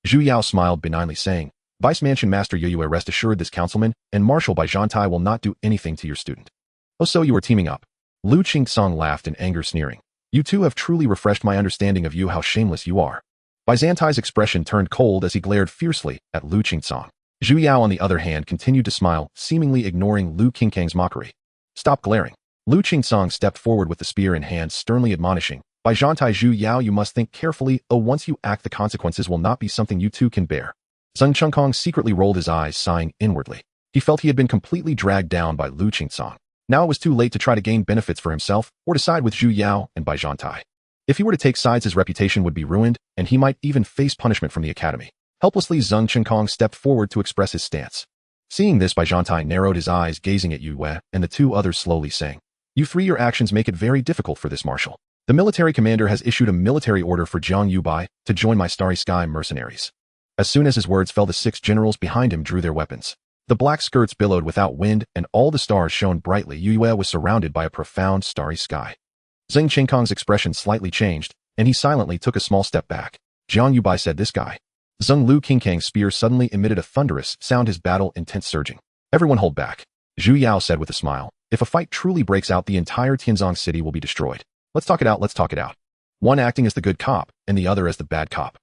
Zhu Yao smiled benignly, saying, Vice Mansion Master Yue, rest assured this councilman and Marshal Bai Zhantai will not do anything to your student. Oh, so you are teaming up. Lu Qingsong laughed in anger, sneering. You two have truly refreshed my understanding of you, how shameless you are. Bai Zhantai's expression turned cold as he glared fiercely at Lu Qingsong. Zhu Yao, on the other hand, continued to smile, seemingly ignoring Lu Qingkang's mockery. Stop glaring. Lu Qingsong stepped forward with the spear in hand, sternly admonishing, Bai Zhantai, Zhu Yao, you must think carefully. Oh, once you act, the consequences will not be something you two can bear. Zheng Chengkong secretly rolled his eyes, sighing inwardly. He felt he had been completely dragged down by Lu Qingsong. Now it was too late to try to gain benefits for himself or to side with Zhu Yao and Bai Zhantai. If he were to take sides, his reputation would be ruined, and he might even face punishment from the academy. Helplessly, Zheng Chengkong stepped forward to express his stance. Seeing this, Bai Zhantai narrowed his eyes, gazing at Yue and the two others, slowly saying, You three, your actions make it very difficult for this marshal. The military commander has issued a military order for Jiang Yubai to join my Starry Sky mercenaries. As soon as his words fell, the 6 generals behind him drew their weapons. The black skirts billowed without wind, and all the stars shone brightly. Yue was surrounded by a profound starry sky. Zheng Chengkong's expression slightly changed, and he silently took a small step back. Jiang Yubai said, This guy. Zheng Lu Qingkang's spear suddenly emitted a thunderous sound, his battle intent surging. Everyone hold back. Zhu Yao said with a smile. If a fight truly breaks out, the entire Tianzong city will be destroyed. Let's talk it out, let's talk it out. One acting as the good cop, and the other as the bad cop.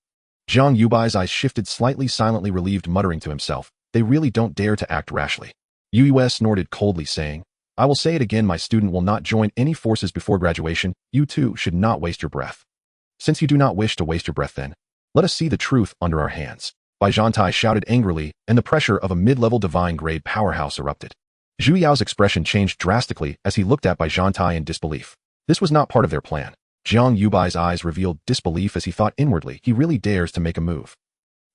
Jiang Yubai's eyes shifted slightly, silently relieved, muttering to himself, They really don't dare to act rashly. Yue snorted coldly, saying, I will say it again, my student will not join any forces before graduation. You too should not waste your breath. Since you do not wish to waste your breath, then, let us see the truth under our hands. Bai Zhantai shouted angrily, and the pressure of a mid-level divine-grade powerhouse erupted. Zhu Yao's expression changed drastically as he looked at Bai Zhantai in disbelief. This was not part of their plan. Jiang Yubai's eyes revealed disbelief as he thought inwardly, he really dares to make a move.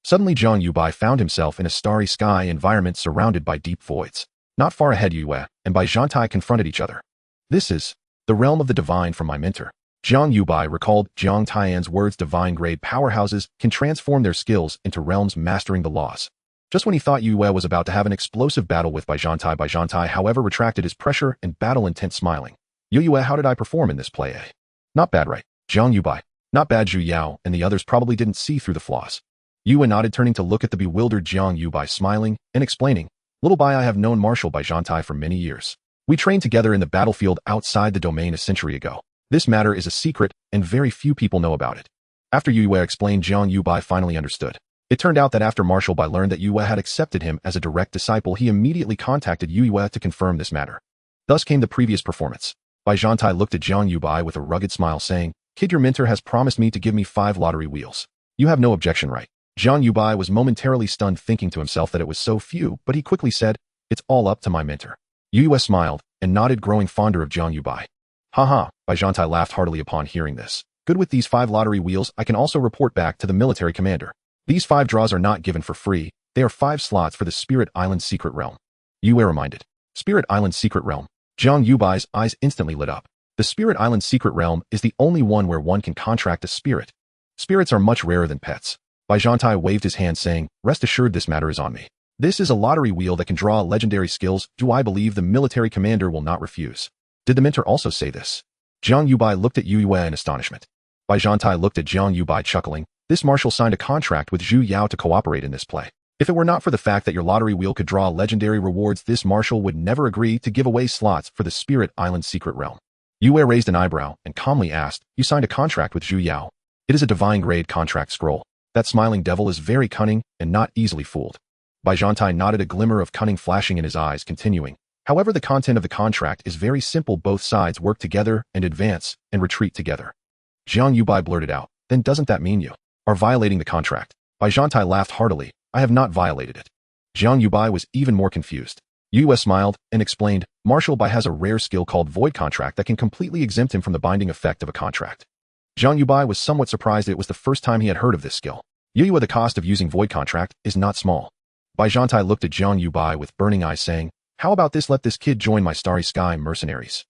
Suddenly, Jiang Yubai found himself in a starry sky environment surrounded by deep voids. Not far ahead, Yue and Bai Zhantai confronted each other. This is the realm of the divine from my mentor. Jiang Yubai recalled Jiang Taiyan's words, divine-grade powerhouses can transform their skills into realms mastering the laws. Just when he thought Yue was about to have an explosive battle with Bai Zhantai, however, retracted his pressure and battle intent, smiling. Yue, how did I perform in this play, eh? Not bad, right? Jiang Yubai. Not bad. Zhu Yao and the others probably didn't see through the flaws. Yue nodded, turning to look at the bewildered Jiang Yubai, smiling and explaining, Little Bai, I have known Marshal Bai Zhantai for many years. We trained together in the battlefield outside the domain a century ago. This matter is a secret, and very few people know about it. After Yue explained, Jiang Yubai finally understood. It turned out that after Marshal Bai learned that Yue had accepted him as a direct disciple, he immediately contacted Yue to confirm this matter. Thus came the previous performance. Bai Zhantai looked at Jiang Yubai with a rugged smile, saying, Kid, your mentor has promised me to give me 5 lottery wheels. You have no objection, right? Jiang Yubai was momentarily stunned, thinking to himself that it was so few, but he quickly said, It's all up to my mentor. Yue smiled and nodded, growing fonder of Jiang Yubai. Haha, Bai Zhantai laughed heartily upon hearing this. Good, with these 5 lottery wheels, I can also report back to the military commander. These 5 draws are not given for free. They are 5 slots for the Spirit Island Secret Realm. Yue reminded. Spirit Island Secret Realm. Jiang Yubai's eyes instantly lit up. The Spirit Island Secret Realm is the only one where one can contract a spirit. Spirits are much rarer than pets. Bai Zhantai waved his hand, saying, Rest assured, this matter is on me. This is a lottery wheel that can draw legendary skills. Do I believe the military commander will not refuse? Did the mentor also say this? Jiang Yubai looked at Yu Yue in astonishment. Bai Zhantai looked at Jiang Yubai chuckling. This marshal signed a contract with Zhu Yao to cooperate in this play. If it were not for the fact that your lottery wheel could draw legendary rewards, this marshal would never agree to give away slots for the Spirit Island secret realm. Yue raised an eyebrow and calmly asked, "You signed a contract with Zhu Yao?" "It is a divine-grade contract scroll. That smiling devil is very cunning and not easily fooled." Bai Zhantai nodded, a glimmer of cunning flashing in his eyes, continuing. "However, the content of the contract is very simple. Both sides work together and advance and retreat together." Jiang Yubai blurted out, "Then doesn't that mean you are violating the contract?" Bai Zhantai laughed heartily. "I have not violated it." Jiang Yubai was even more confused. Yue smiled and explained, "Marshal Bai has a rare skill called Void Contract that can completely exempt him from the binding effect of a contract." Jiang Yubai was somewhat surprised. It was the first time he had heard of this skill. Yue, the cost of using Void Contract is not small. Bai Zhantai looked at Jiang Yubai with burning eyes, saying, "How about this? Let this kid join my Starry Sky mercenaries."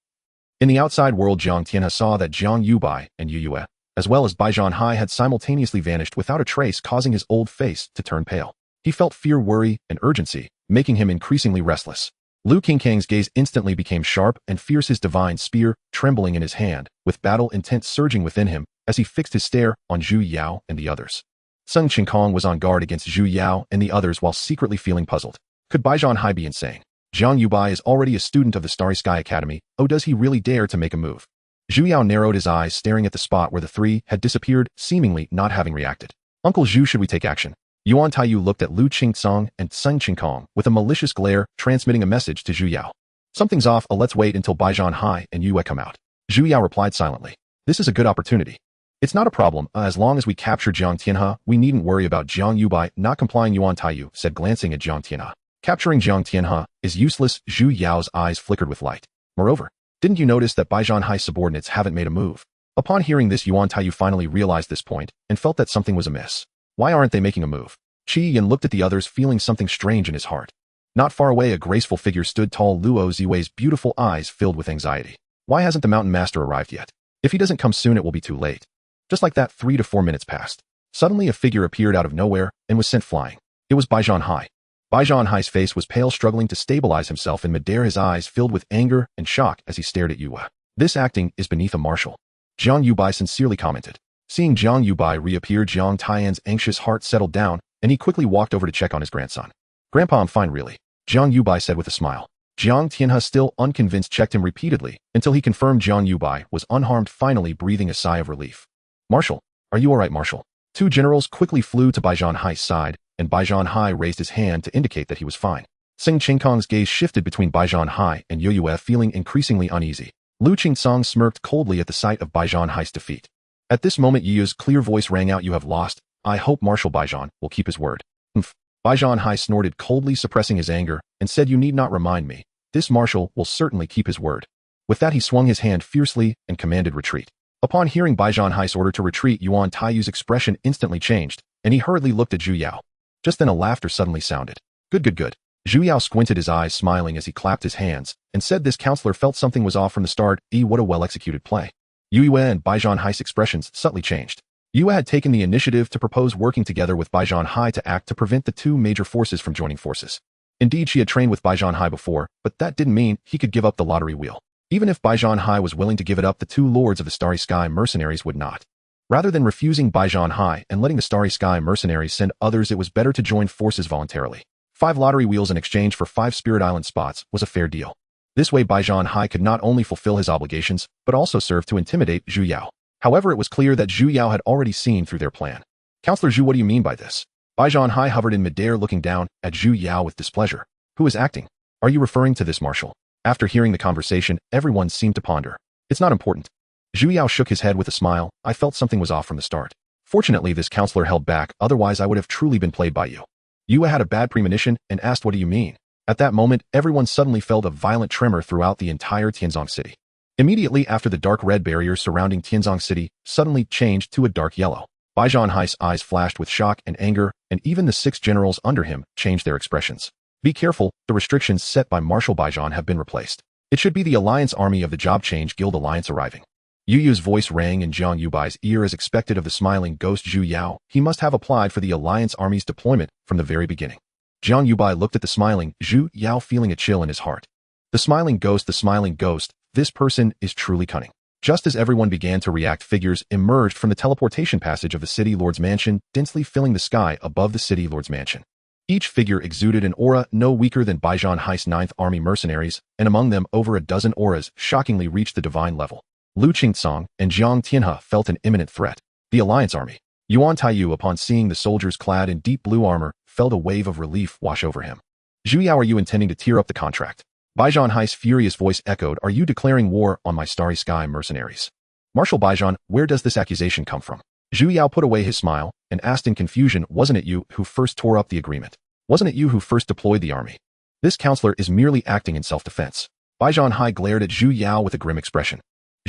In the outside world, Jiang Tianhe saw that Jiang Yubai and Yue, as well as Bai Zhantai, had simultaneously vanished without a trace, causing his old face to turn pale. He felt fear, worry, and urgency, making him increasingly restless. Lu Qingkang's gaze instantly became sharp and fierce, his divine spear trembling in his hand, with battle intent surging within him as he fixed his stare on Zhu Yao and the others. Sun Qinkong was on guard against Zhu Yao and the others while secretly feeling puzzled. Could Bai Zhantai be insane? Jiang Yubai is already a student of the Starry Sky Academy. Oh, does he really dare to make a move? Zhu Yao narrowed his eyes, staring at the spot where the three had disappeared, seemingly not having reacted. "Uncle Zhu, should we take action?" Yuan Taiyu looked at Lu Qingcong and Sun Qinkong with a malicious glare, transmitting a message to Zhu Yao. "Something's off. Let's wait until Bai Zhantai and Yue come out." Zhu Yao replied silently. "This is a good opportunity. It's not a problem. As long as we capture Jiang Tianhe, we needn't worry about Jiang Yubai not complying," Yuan Taiyu said, glancing at Jiang Tianhe. "Capturing Jiang Tianhe is useless." Zhu Yao's eyes flickered with light. "Moreover, didn't you notice that Bai Zhanhai's subordinates haven't made a move?" Upon hearing this, Yuan Taiyu finally realized this point and felt that something was amiss. Why aren't they making a move? Qi Yan looked at the others, feeling something strange in his heart. Not far away, a graceful figure stood tall. Luo Ziwei's beautiful eyes filled with anxiety. Why hasn't the mountain master arrived yet? If he doesn't come soon, it will be too late. Just like that, 3 to 4 minutes passed. Suddenly, a figure appeared out of nowhere and was sent flying. It was Bai Zhantai. Bai Zhanhai's face was pale, struggling to stabilize himself in midair, his eyes filled with anger and shock as he stared at Yue. "This acting is beneath a marshal," Jiang Yubai sincerely commented. Seeing Jiang Yubai reappear, Jiang Taiyan's anxious heart settled down, and he quickly walked over to check on his grandson. "Grandpa, I'm fine, really," Jiang Yubai said with a smile. Jiang Tianhe, still unconvinced, checked him repeatedly until he confirmed Jiang Yubai was unharmed, finally breathing a sigh of relief. "Marshal, are you all right, Marshal?" Two generals quickly flew to Bai Zhanhai's side, and Bai Zhantai raised his hand to indicate that he was fine. Sun Qinkong's gaze shifted between Bai Zhantai and Yue, feeling increasingly uneasy. Lu Qingsong smirked coldly at the sight of Bai Zhanhai's defeat. At this moment, Yu's clear voice rang out, "You have lost. I hope Marshal Bai Zhan will keep his word." "Humph." Bai Zhantai snorted, coldly suppressing his anger, and said, "You need not remind me. This marshal will certainly keep his word." With that, he swung his hand fiercely and commanded retreat. Upon hearing Bai Zhanhai's order to retreat, Yuan Taiyu's expression instantly changed, and he hurriedly looked at Zhu Yao. Just then, a laughter suddenly sounded. Good, good, good. Zhu Yao squinted his eyes, smiling as he clapped his hands, and said this counselor felt something was off from the start. What a well-executed play. Yue and Bai Zhanhai's expressions subtly changed. Yue had taken the initiative to propose working together with Bai Zhanhai to act to prevent the two major forces from joining forces. Indeed, she had trained with Bai Zhanhai before, but that didn't mean he could give up the lottery wheel. Even if Bai Zhanhai was willing to give it up, the two lords of the Starry Sky mercenaries would not. Rather than refusing Bai Zhanhai and letting the Starry Sky mercenaries send others, it was better to join forces voluntarily. 5 lottery wheels in exchange for 5 Spirit Island spots was a fair deal. This way, Bai Zhanhai could not only fulfill his obligations, but also serve to intimidate Zhu Yao. However, it was clear that Zhu Yao had already seen through their plan. "Counselor Zhu, what do you mean by this?" Bai Zhanhai hovered in midair, looking down at Zhu Yao with displeasure. "Who is acting? Are you referring to this marshal?" After hearing the conversation, everyone seemed to ponder. "It's not important." Zhu Yao shook his head with a smile. "I felt something was off from the start. Fortunately, this counselor held back, otherwise I would have truly been played by you." Yue had a bad premonition and asked, "What do you mean?" At that moment, everyone suddenly felt a violent tremor throughout the entire Tianzong city. Immediately after, the dark red barrier surrounding Tianzong city suddenly changed to a dark yellow. Bai Zhanhai's eyes flashed with shock and anger, and even the 6 generals under him changed their expressions. "Be careful, the restrictions set by Marshal Bai Zhan have been replaced. It should be the Alliance Army of the Job Change Guild Alliance arriving." Yu's voice rang in Jiang Yubai's ear as expected of the smiling ghost Zhu Yao. He must have applied for the Alliance Army's deployment from the very beginning. Jiang Yubai looked at the smiling Zhu Yao, feeling a chill in his heart. The smiling ghost, this person is truly cunning. Just as everyone began to react, figures emerged from the teleportation passage of the City Lord's mansion, densely filling the sky above the City Lord's mansion. Each figure exuded an aura no weaker than Baijian Hai's 9th Army mercenaries, and among them over a dozen auras shockingly reached the divine level. Lu Qingcong and Jiang Tianhe felt an imminent threat. The Alliance Army. Yuan Taiyu, upon seeing the soldiers clad in deep blue armor, felt a wave of relief wash over him. Zhu Yao, are you intending to tear up the contract? Baijian Hai's furious voice echoed, are you declaring war on my starry sky mercenaries? Marshal Baijian, where does this accusation come from? Zhu Yao put away his smile and asked in confusion, wasn't it you who first tore up the agreement? Wasn't it you who first deployed the army? This counselor is merely acting in self-defense. Baijian Hai glared at Zhu Yao with a grim expression.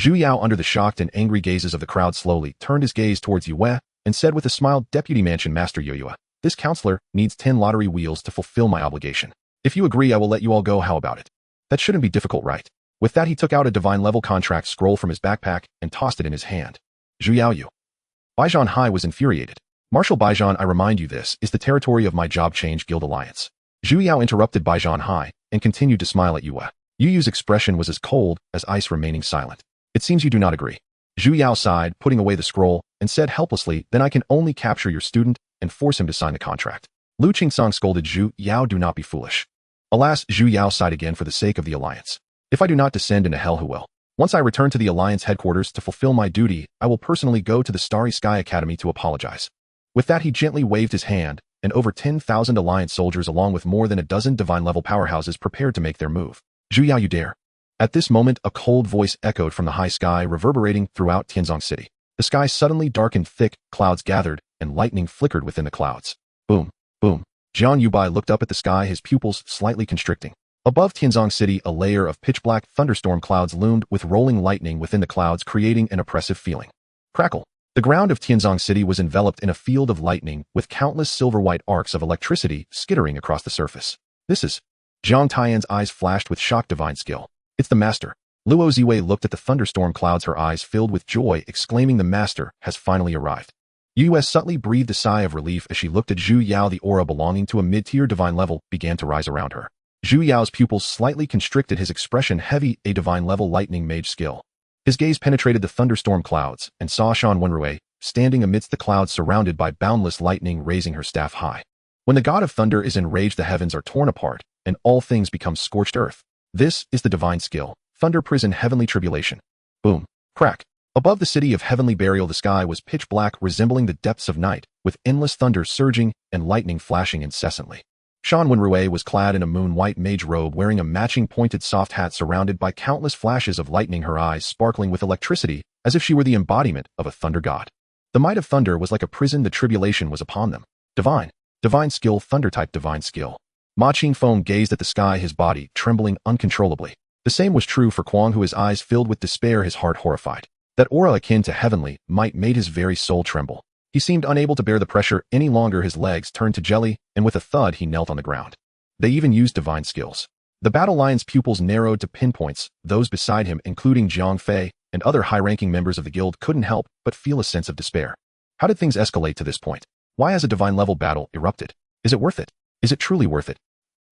Zhu Yao, under the shocked and angry gazes of the crowd, slowly turned his gaze towards Yue and said with a smile, Deputy Mansion Master Yue, this counselor needs 10 lottery wheels to fulfill my obligation. If you agree, I will let you all go. How about it? That shouldn't be difficult, right? With that, he took out a divine level contract scroll from his backpack and tossed it in his hand. Zhu Yao, you. Baijian Hai was infuriated. Marshal Baijian, I remind you, this is the territory of my job change guild alliance. Zhu Yao interrupted Baijian Hai and continued to smile at Yue. Yu's expression was as cold as ice, remaining silent. It seems you do not agree. Zhu Yao sighed, putting away the scroll, and said helplessly, then I can only capture your student and force him to sign the contract. Lu Qingcong scolded Zhu Yao, do not be foolish. Alas, Zhu Yao sighed again, for the sake of the alliance. If I do not descend into hell, who will? Once I return to the alliance headquarters to fulfill my duty, I will personally go to the Starry Sky Academy to apologize. With that, he gently waved his hand, and over 10,000 alliance soldiers along with more than a dozen divine-level powerhouses prepared to make their move. Zhu Yao, you dare. At this moment, a cold voice echoed from the high sky, reverberating throughout Tianzong City. The sky suddenly darkened, thick clouds gathered, and lightning flickered within the clouds. Boom, boom. Jiang Yubai looked up at the sky, his pupils slightly constricting. Above Tianzong City, a layer of pitch-black thunderstorm clouds loomed, with rolling lightning within the clouds creating an oppressive feeling. Crackle. The ground of Tianzong City was enveloped in a field of lightning, with countless silver-white arcs of electricity skittering across the surface. This is... Zhang Tian's eyes flashed with shocked divine skill. It's the master. Luo Ziwei looked at the thunderstorm clouds, her eyes filled with joy, exclaiming, the master has finally arrived. Yue subtly breathed a sigh of relief as she looked at Zhu Yao. The aura belonging to a mid-tier divine level began to rise around her. Zhu Yao's pupils slightly constricted, his expression heavy, a divine level lightning mage skill. His gaze penetrated the thunderstorm clouds and saw Shan Wenrui standing amidst the clouds, surrounded by boundless lightning, raising her staff high. When the god of thunder is enraged, the heavens are torn apart and all things become scorched earth. This is the divine skill, Thunder Prison, Heavenly Tribulation. Boom. Crack. Above the city of heavenly burial, the sky was pitch black, resembling the depths of night, with endless thunder surging and lightning flashing incessantly. Shan Wenrui was clad in a moon-white mage robe, wearing a matching pointed soft hat, surrounded by countless flashes of lightning, her eyes sparkling with electricity, as if she were the embodiment of a thunder god. The might of thunder was like a prison, the tribulation was upon them. Divine skill, thunder-type divine skill. Ma Qingfeng gazed at the sky, his body trembling uncontrollably. The same was true for Kuang, who, his eyes filled with despair, his heart horrified. That aura akin to heavenly might made his very soul tremble. He seemed unable to bear the pressure any longer, his legs turned to jelly, and with a thud he knelt on the ground. They even used divine skills. The battle lion's pupils narrowed to pinpoints. Those beside him, including Jiang Fei and other high-ranking members of the guild, couldn't help but feel a sense of despair. How did things escalate to this point? Why has a divine-level battle erupted? Is it worth it? Is it truly worth it?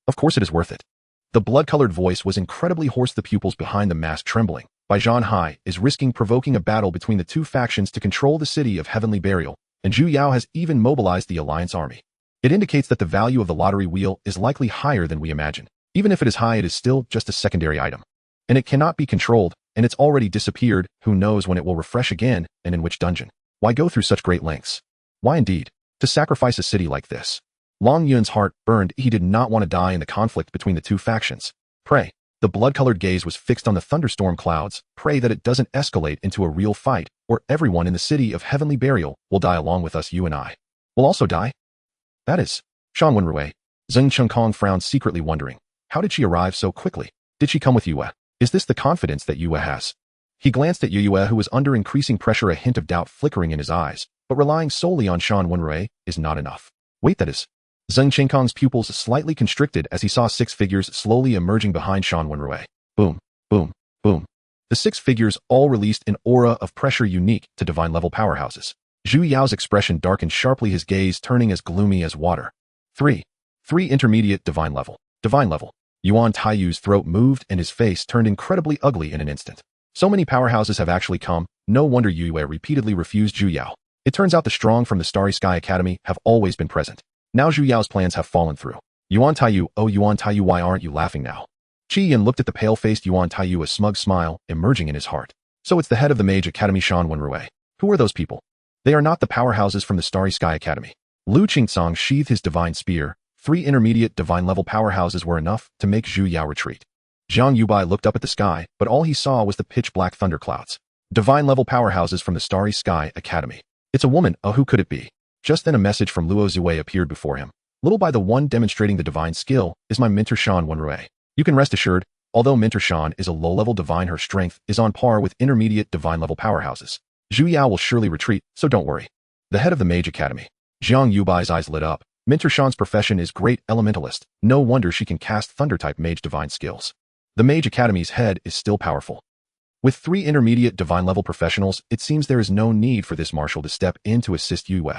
Of course it is worth it. The blood-colored voice was incredibly hoarse, the pupils behind the mask trembling. Baijian Hai is risking provoking a battle between the two factions to control the city of heavenly burial, and Zhu Yao has even mobilized the alliance army. It indicates that the value of the lottery wheel is likely higher than we imagine. Even if it is high, it is still just a secondary item. And it cannot be controlled, and it's already disappeared. Who knows when it will refresh again, and in which dungeon? Why go through such great lengths? Why indeed? To sacrifice a city like this? Long Yun's heart burned. He did not want to die in the conflict between the two factions. Pray. The blood-colored gaze was fixed on the thunderstorm clouds. Pray that it doesn't escalate into a real fight, or everyone in the city of heavenly burial will die along with us. You and I will also die. That is. Shan Wenrui. Zheng Chengkong frowned, secretly wondering. How did she arrive so quickly? Did she come with Yue? Is this the confidence that Yue has? He glanced at Yue, who was under increasing pressure, a hint of doubt flickering in his eyes. But relying solely on Shan Wenrui is not enough. Wait, that is. Zheng Chengkong's pupils slightly constricted as he saw 6 figures slowly emerging behind Shan Wenrui. Boom, boom, boom. The 6 figures all released an aura of pressure unique to divine-level powerhouses. Zhu Yao's expression darkened sharply, his gaze turning as gloomy as water. 3. 3 intermediate divine level. Divine level. Yuan Taiyu's throat moved and his face turned incredibly ugly in an instant. So many powerhouses have actually come, no wonder Yu Yue repeatedly refused Zhu Yao. It turns out the strong from the Starry Sky Academy have always been present. Now Zhu Yao's plans have fallen through. Yuan Taiyu, oh Yuan Taiyu, why aren't you laughing now? Qi Yin looked at the pale-faced Yuan Taiyu, a smug smile emerging in his heart. So it's the head of the Mage Academy, Shan Wenrui. Who are those people? They are not the powerhouses from the Starry Sky Academy. Lu Qingcong sheathed his divine spear. 3 intermediate divine level powerhouses were enough to make Zhu Yao retreat. Jiang Yubai looked up at the sky, but all he saw was the pitch-black thunderclouds. Divine level powerhouses from the Starry Sky Academy. It's a woman, oh who could it be? Just then a message from Luo Zui appeared before him. Little by the one demonstrating the divine skill is my mentor Shan Wenrui. You can rest assured, although mentor Shan is a low-level divine, her strength is on par with intermediate divine level powerhouses. Zhu Yao will surely retreat, so don't worry. The head of the Mage Academy. Jiang Yubai's eyes lit up. Mentor Shan's profession is great elementalist. No wonder she can cast thunder-type mage divine skills. The Mage Academy's head is still powerful. With 3 intermediate divine level professionals, it seems there is no need for this marshal to step in to assist Yu Yue.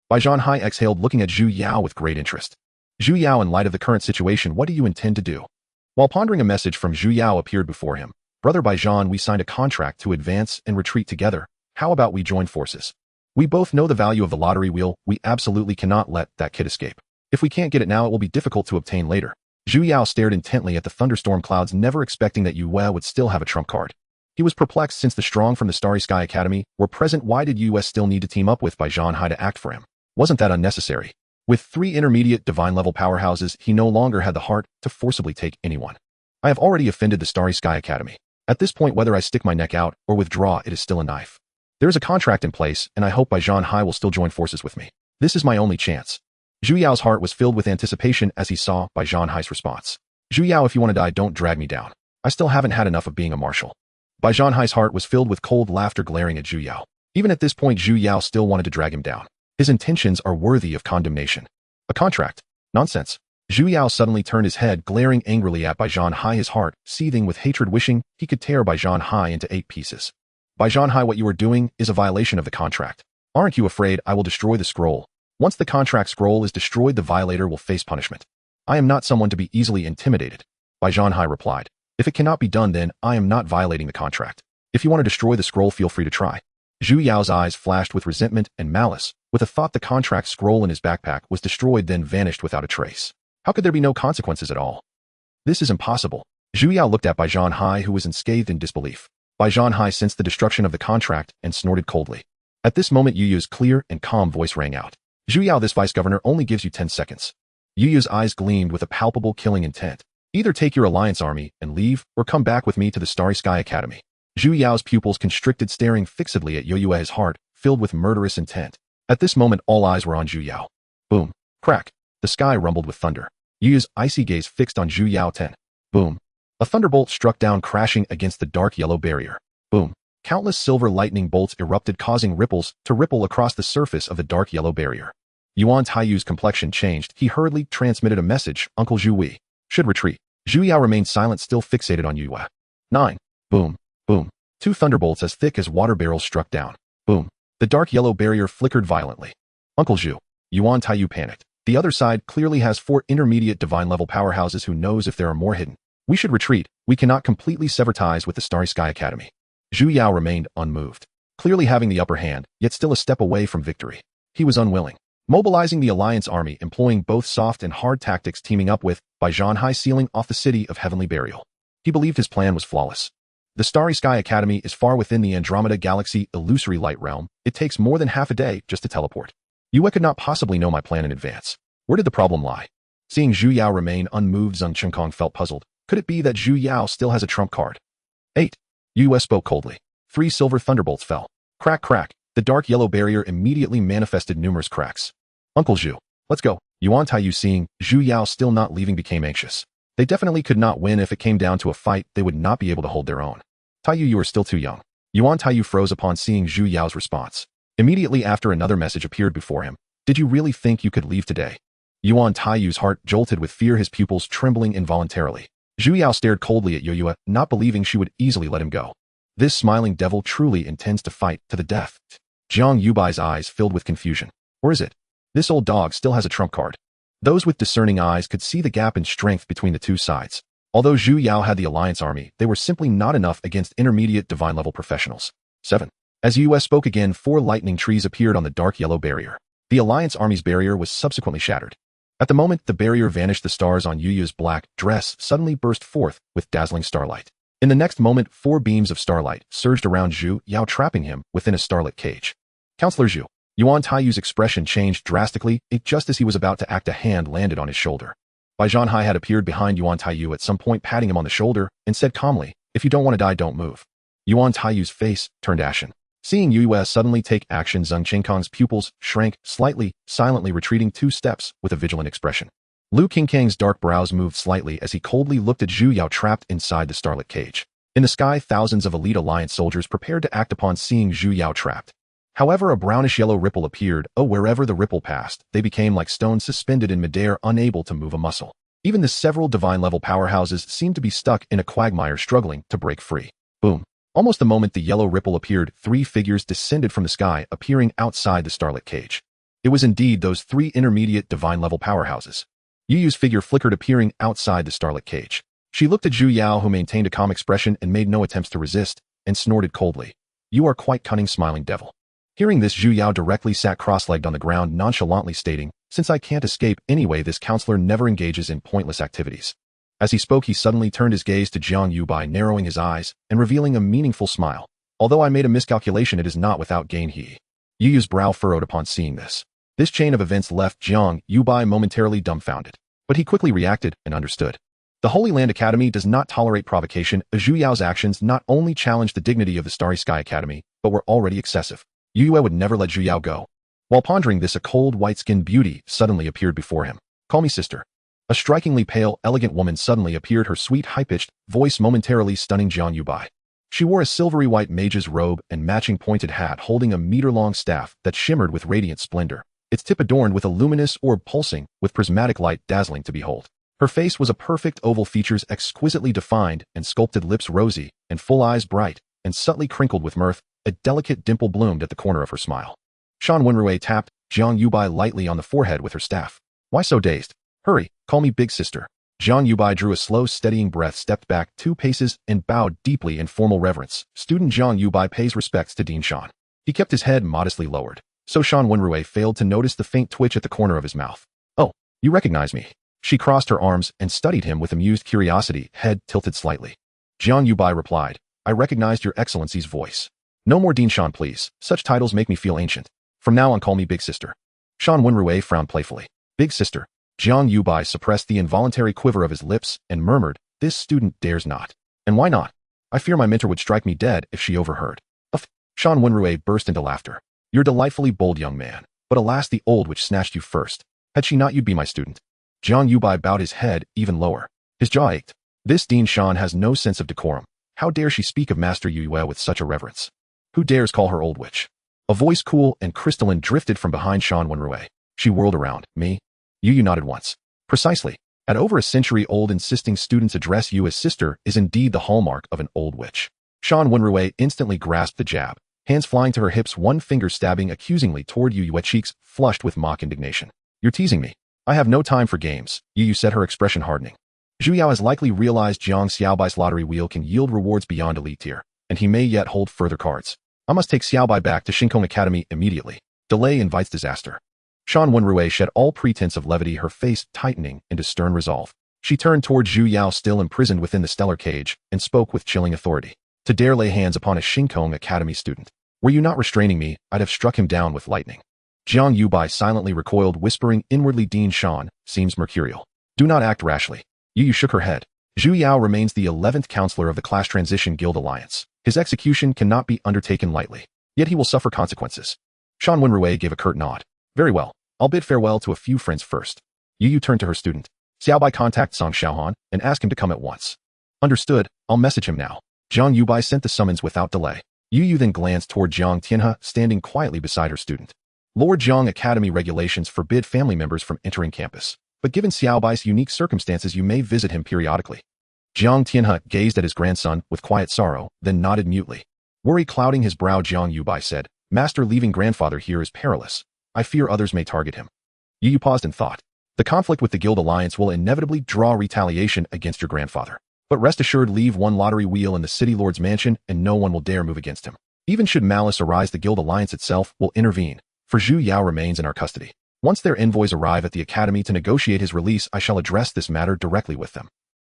Bai Zhanhai exhaled, looking at Zhu Yao with great interest. Zhu Yao, in light of the current situation, what do you intend to do? While pondering, a message from Zhu Yao appeared before him. Brother Bai Zhan, we signed a contract to advance and retreat together. How about we join forces? We both know the value of the lottery wheel. We absolutely cannot let that kid escape. If we can't get it now, it will be difficult to obtain later. Zhu Yao stared intently at the thunderstorm clouds, never expecting that Yu Yue would still have a trump card. He was perplexed. Since the strong from the Starry Sky Academy were present, why did Yu Yue still need to team up with Bai Zhanhai to act for him? Wasn't that unnecessary? With 3 intermediate divine level powerhouses, he no longer had the heart to forcibly take anyone. I have already offended the Starry Sky Academy. At this point, whether I stick my neck out or withdraw, it is still a knife. There is a contract in place, and I hope Bai Zhanhai will still join forces with me. This is my only chance. Zhu Yao's heart was filled with anticipation as he saw Bai Zhanhai's response. Zhu Yao, if you want to die, don't drag me down. I still haven't had enough of being a marshal. Bai Zhanhai's heart was filled with cold laughter, glaring at Zhu Yao. Even at this point, Zhu Yao still wanted to drag him down. His intentions are worthy of condemnation. A contract? Nonsense. Zhu Yao suddenly turned his head, glaring angrily at Bai Zhanhai, his heart seething with hatred, wishing he could tear Bai Zhanhai into 8 pieces. Bai Zhanhai, what you are doing is a violation of the contract. Aren't you afraid I will destroy the scroll? Once the contract scroll is destroyed, the violator will face punishment. I am not someone to be easily intimidated. Bai Zhanhai replied. If it cannot be done, then I am not violating the contract. If you want to destroy the scroll, feel free to try. Zhu Yao's eyes flashed with resentment and malice, with a thought the contract scroll in his backpack was destroyed, then vanished without a trace. How could there be no consequences at all? This is impossible. Zhu Yao looked at Bai Zhanhai, who was unscathed in disbelief. Bai Zhanhai sensed the destruction of the contract and snorted coldly. At this moment, Yu Yu's clear and calm voice rang out. Zhu Yao, this vice-governor only gives you 10 seconds. Yu Yu's eyes gleamed with a palpable killing intent. Either take your alliance army and leave, or come back with me to the Starry Sky Academy. Zhu Yao's pupils constricted, staring fixedly at Yu Yue, his heart filled with murderous intent. At this moment, all eyes were on Zhu Yao. Boom. Crack. The sky rumbled with thunder. Yu Yu's icy gaze fixed on Zhu Yao. 10. Boom. A thunderbolt struck down, crashing against the dark yellow barrier. Boom. Countless silver lightning bolts erupted, causing ripples to ripple across the surface of the dark yellow barrier. Yuan Taiyu's complexion changed. He hurriedly transmitted a message. Uncle Zhu Wei should retreat. Zhu Yao remained silent, still fixated on Yu Yue. 9. Boom. Boom. 2 thunderbolts as thick as water barrels struck down. Boom. The dark yellow barrier flickered violently. Uncle Zhu. Yuan Taiyu panicked. The other side clearly has 4 intermediate divine level powerhouses. Who knows if there are more hidden? We should retreat. We cannot completely sever ties with the Starry Sky Academy. Zhu Yao remained unmoved, clearly having the upper hand, yet still a step away from victory. He was unwilling. Mobilizing the alliance army, employing both soft and hard tactics, teaming up with Bai Zhanhai, sealing off the city of heavenly burial. He believed his plan was flawless. The Starry Sky Academy is far within the Andromeda Galaxy illusory light realm. It takes more than half a day just to teleport. Yu Yue could not possibly know my plan in advance. Where did the problem lie? Seeing Zhu Yao remain unmoved, Zheng Chengkong felt puzzled. Could it be that Zhu Yao still has a trump card? 8. Yu Yue spoke coldly. 3 silver thunderbolts fell. Crack, crack. The dark yellow barrier immediately manifested numerous cracks. Uncle Zhu, let's go. Yuan Taiyu, seeing Zhu Yao still not leaving, became anxious. They definitely could not win. If it came down to a fight, they would not be able to hold their own. Taiyu, you are still too young. Yuan Taiyu froze upon seeing Zhu Yao's response. Immediately after, another message appeared before him. Did you really think you could leave today? Yuan Taiyu's heart jolted with fear, his pupils trembling involuntarily. Zhu Yao stared coldly at Yu Yue, not believing she would easily let him go. This smiling devil truly intends to fight to the death. Jiang Yubai's eyes filled with confusion. Or is it? This old dog still has a trump card. Those with discerning eyes could see the gap in strength between the two sides. Although Zhu Yao had the Alliance army, they were simply not enough against intermediate divine-level professionals. 7. As Yue spoke again, 4 lightning trees appeared on the dark yellow barrier. The Alliance army's barrier was subsequently shattered. At the moment the barrier vanished, the stars on Yu's black dress suddenly burst forth with dazzling starlight. In the next moment, 4 beams of starlight surged around Zhu Yao, trapping him within a starlit cage. Counselor Zhu. Yuan Taiyu's expression changed drastically. Just as he was about to act, a hand landed on his shoulder. Bai Zhanhai had appeared behind Yuan Taiyu at some point, patting him on the shoulder, and said calmly, "If you don't want to die, don't move." Yuan Taiyu's face turned ashen. Seeing Yue suddenly take action, Zheng Qingkang's pupils shrank slightly, silently retreating 2 steps with a vigilant expression. Lu Qingkang's dark brows moved slightly as he coldly looked at Zhu Yao trapped inside the starlit cage. In the sky, thousands of elite Alliance soldiers prepared to act upon seeing Zhu Yao trapped. However, a brownish-yellow ripple appeared. Wherever the ripple passed, they became like stones suspended in midair, unable to move a muscle. Even the several divine-level powerhouses seemed to be stuck in a quagmire, struggling to break free. Boom. Almost the moment the yellow ripple appeared, 3 figures descended from the sky, appearing outside the starlit cage. It was indeed those 3 intermediate divine-level powerhouses. Yu's figure flickered, appearing outside the starlit cage. She looked at Zhu Yao, who maintained a calm expression and made no attempts to resist, and snorted coldly. "You are quite cunning, smiling devil." Hearing this, Zhu Yao directly sat cross-legged on the ground, nonchalantly stating, "Since I can't escape anyway, this counselor never engages in pointless activities." As he spoke, he suddenly turned his gaze to Jiang Yubai, narrowing his eyes and revealing a meaningful smile. "Although I made a miscalculation, it is not without gain." Yu's brow furrowed upon seeing this. This chain of events left Jiang Yubai momentarily dumbfounded. But he quickly reacted and understood. The Holy Land Academy does not tolerate provocation. Zhu Yao's actions not only challenged the dignity of the Starry Sky Academy, but were already excessive. Yue would never let Zhu Yao go. While pondering this, a cold, white-skinned beauty suddenly appeared before him. "Call me sister." A strikingly pale, elegant woman suddenly appeared, her sweet, high-pitched voice momentarily stunning Jiang Yubai. She wore a silvery white mage's robe and matching pointed hat, holding a meter-long staff that shimmered with radiant splendor, its tip adorned with a luminous orb pulsing with prismatic light, dazzling to behold. Her face was a perfect oval, features exquisitely defined and sculpted, lips rosy and full, eyes bright and subtly crinkled with mirth. A delicate dimple bloomed at the corner of her smile. Shan Wenrui tapped Jiang Yubai lightly on the forehead with her staff. "Why so dazed? Hurry, call me big sister." Jiang Yubai drew a slow, steadying breath, stepped back 2 paces, and bowed deeply in formal reverence. Student Jiang Yubai pays respects to Dean Shan. He kept his head modestly lowered, so Shan Wenrui failed to notice the faint twitch at the corner of his mouth. "Oh, you recognize me?" She crossed her arms and studied him with amused curiosity, head tilted slightly. Jiang Yubai replied, "I recognized your excellency's voice." "No more Dean Shan, please. Such titles make me feel ancient. From now on, call me big sister." Shan Wenrui frowned playfully. "Big sister." Jiang Yubai suppressed the involuntary quiver of his lips and murmured, "This student dares not." "And why not? I fear my mentor would strike me dead if she overheard." Shan Wenrui burst into laughter. "You're delightfully bold, young man. But alas, the old witch snatched you first. Had she not, you'd be my student." Jiang Yubai bowed his head even lower. His jaw ached. This Dean Shan has no sense of decorum. How dare she speak of Master Yue with such a reverence? Who dares call her old witch? A voice cool and crystalline drifted from behind Shan Wenrui. She whirled around. "Me?" Yu nodded once. "Precisely. At over a century old, insisting students address you as sister is indeed the hallmark of an old witch." Shan Wenrui instantly grasped the jab, hands flying to her hips, one finger stabbing accusingly toward Yu, cheeks flushed with mock indignation. "You're teasing me. I have no time for games," Yu said, her expression hardening. Zhu Yao has likely realized Jiang Xiaobai's lottery wheel can yield rewards beyond elite tier, and he may yet hold further cards. "I must take Xiaobai back to Shinkong Academy immediately. Delay invites disaster." Shan Wenrui shed all pretense of levity, her face tightening into stern resolve. She turned toward Zhu Yao, still imprisoned within the stellar cage, and spoke with chilling authority. "To dare lay hands upon a Shinkong Academy student. Were you not restraining me, I'd have struck him down with lightning." Jiang Yubai silently recoiled, whispering inwardly, "Dean Shan seems mercurial. Do not act rashly." Yu shook her head. Zhu Yao remains the 11th counselor of the Class Transition Guild Alliance. His execution cannot be undertaken lightly. Yet he will suffer consequences. Shan Wenrui gave a curt nod. "Very well. I'll bid farewell to a few friends first." Yu turned to her student. "Xiaobai, contact Song Xiaohan and ask him to come at once." "Understood. I'll message him now." Jiang Yubai sent the summons without delay. Yu then glanced toward Jiang Tianhe, standing quietly beside her student. "Lord Jiang, Academy regulations forbid family members from entering campus. But given Xiaobai's unique circumstances, you may visit him periodically." Jiang Tianhe gazed at his grandson with quiet sorrow, then nodded mutely. Worry clouding his brow, Jiang Yubai said, "Master, leaving grandfather here is perilous. I fear others may target him." Yu paused in thought. The conflict with the Guild Alliance will inevitably draw retaliation against your grandfather. But rest assured, leave one lottery wheel in the City Lord's mansion and no one will dare move against him. Even should malice arise, the Guild Alliance itself will intervene, for Zhu Yao remains in our custody. Once their envoys arrive at the academy to negotiate his release, I shall address this matter directly with them.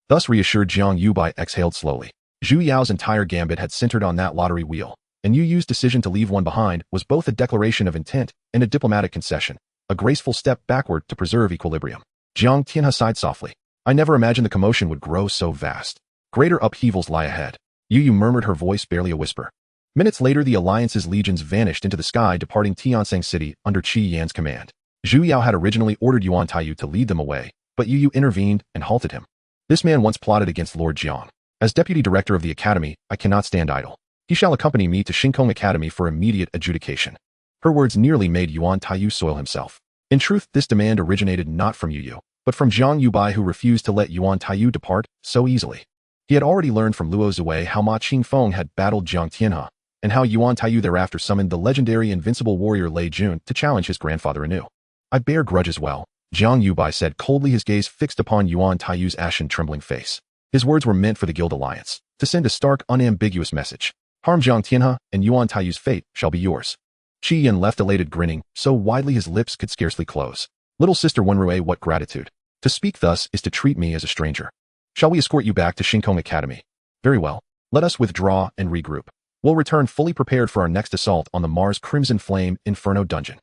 Thus reassured, Jiang Yubai exhaled slowly. Zhu Yao's entire gambit had centered on that lottery wheel, and Yu Yu's decision to leave one behind was both a declaration of intent and a diplomatic concession, a graceful step backward to preserve equilibrium. Jiang Tianhe sighed softly. I never imagined the commotion would grow so vast. Greater upheavals lie ahead. Yu Yu murmured, her voice barely a whisper. Minutes later, the Alliance's legions vanished into the sky, departing Tiansheng City under Qi Yan's command. Zhu Yao had originally ordered Yuan Taiyu to lead them away, but Yu Yu intervened and halted him. This man once plotted against Lord Jiang. As deputy director of the academy, I cannot stand idle. He shall accompany me to Shinkong Academy for immediate adjudication. Her words nearly made Yuan Taiyu soil himself. In truth, this demand originated not from Yu Yu, but from Jiang Yubai, who refused to let Yuan Taiyu depart so easily. He had already learned from Luo Zui how Ma Qingfeng had battled Jiang Tianhe, and how Yuan Taiyu thereafter summoned the legendary invincible warrior Lei Jun to challenge his grandfather anew. I bear grudge as well, Jiang Yubai said coldly, his gaze fixed upon Yuan Taiyu's ashen, trembling face. His words were meant for the Guild Alliance, to send a stark, unambiguous message. Harm Jiang Tianhe, and Yuan Taiyu's fate shall be yours. Qi Yan left elated, grinning so widely his lips could scarcely close. Little sister Wenrui, what gratitude! To speak thus is to treat me as a stranger. Shall we escort you back to Shinkong Academy? Very well. Let us withdraw and regroup. We'll return fully prepared for our next assault on the Mars Crimson Flame Inferno dungeon.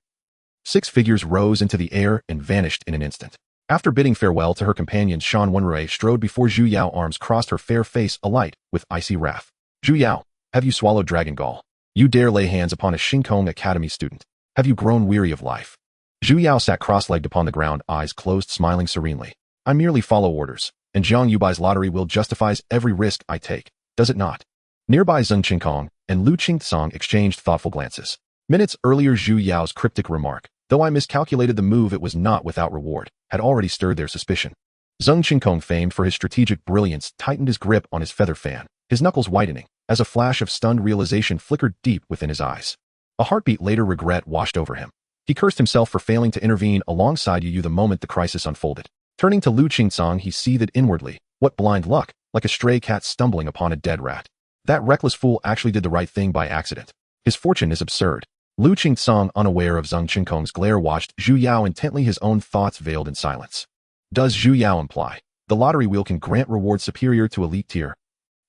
6 figures rose into the air and vanished in an instant. After bidding farewell to her companions, Shan Wenrui strode before Zhu Yao, arms crossed, her fair face alight with icy wrath. Zhu Yao, have you swallowed dragon gall? You dare lay hands upon a Shinkong Academy student? Have you grown weary of life? Zhu Yao sat cross-legged upon the ground, eyes closed, smiling serenely. I merely follow orders, and Jiang Yubai's lottery wheel justifies every risk I take, does it not? Nearby, Zheng Qingkong and Lu Qingtsong exchanged thoughtful glances. Minutes earlier, Zhu Yao's cryptic remark, though I miscalculated the move, it was not without reward, had already stirred their suspicion. Zheng Qingkong, famed for his strategic brilliance, tightened his grip on his feather fan, his knuckles whitening, as a flash of stunned realization flickered deep within his eyes. A heartbeat later, regret washed over him. He cursed himself for failing to intervene alongside Yu Yu the moment the crisis unfolded. Turning to Lu Qingtsong, he seethed inwardly. What blind luck, like a stray cat stumbling upon a dead rat. That reckless fool actually did the right thing by accident. His fortune is absurd. Lu Qingtsong, unaware of Zheng Qingkong's glare, watched Zhu Yao intently, his own thoughts veiled in silence. Does Zhu Yao imply the lottery wheel can grant rewards superior to elite tier?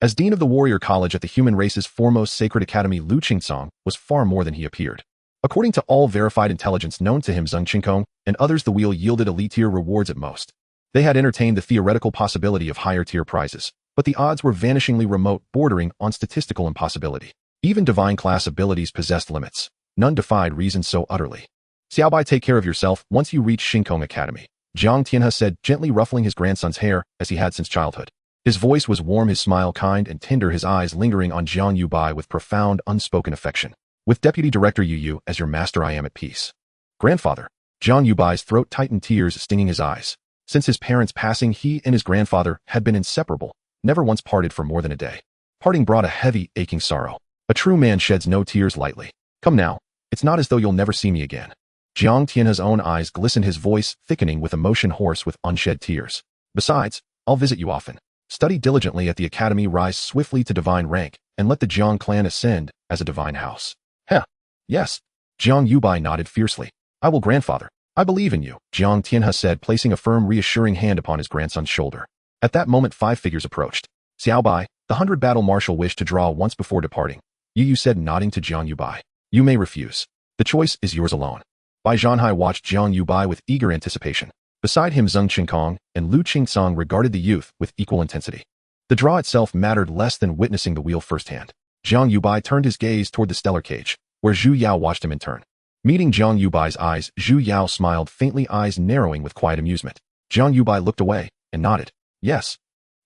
As dean of the warrior college at the human race's foremost sacred academy, Lu Qingtsong was far more than he appeared. According to all verified intelligence known to him, Zheng Qingkong and others, the wheel yielded elite tier rewards at most. They had entertained the theoretical possibility of higher tier prizes, but the odds were vanishingly remote, bordering on statistical impossibility. Even divine class abilities possessed limits. None defied reason so utterly. Xiaobai, take care of yourself once you reach Shinkong Academy, Jiang Tianhe said, gently ruffling his grandson's hair as he had since childhood. His voice was warm, his smile kind and tender, his eyes lingering on Jiang Yubai with profound, unspoken affection. With Deputy Director Yu Yu as your master, I am at peace. Grandfather. Jiang Yubai's throat tightened, tears stinging his eyes. Since his parents' passing, he and his grandfather had been inseparable, never once parted for more than a day. Parting brought a heavy, aching sorrow. A true man sheds no tears lightly. Come now. It's not as though you'll never see me again. Jiang Tianhe's own eyes glistened, his voice thickening with emotion, hoarse with unshed tears. Besides, I'll visit you often. Study diligently at the academy, rise swiftly to divine rank, and let the Jiang clan ascend as a divine house. Heh. Yes. Jiang Yubai nodded fiercely. I will, grandfather. I believe in you, Jiang Tianhe said, placing a firm, reassuring hand upon his grandson's shoulder. At that moment, 5 figures approached. Xiaobai, the 100 battle marshal, wished to draw once before departing. Yu Yu said, nodding to Jiang Yubai. You may refuse. The choice is yours alone. Bai Zhanhai watched Jiang Yubai with eager anticipation. Beside him, Zheng Qingkong and Lu Qingtsong regarded the youth with equal intensity. The draw itself mattered less than witnessing the wheel firsthand. Jiang Yubai turned his gaze toward the stellar cage, where Zhu Yao watched him in turn. Meeting Jiang Yubai's eyes, Zhu Yao smiled faintly, eyes narrowing with quiet amusement. Jiang Yubai looked away and nodded. Yes.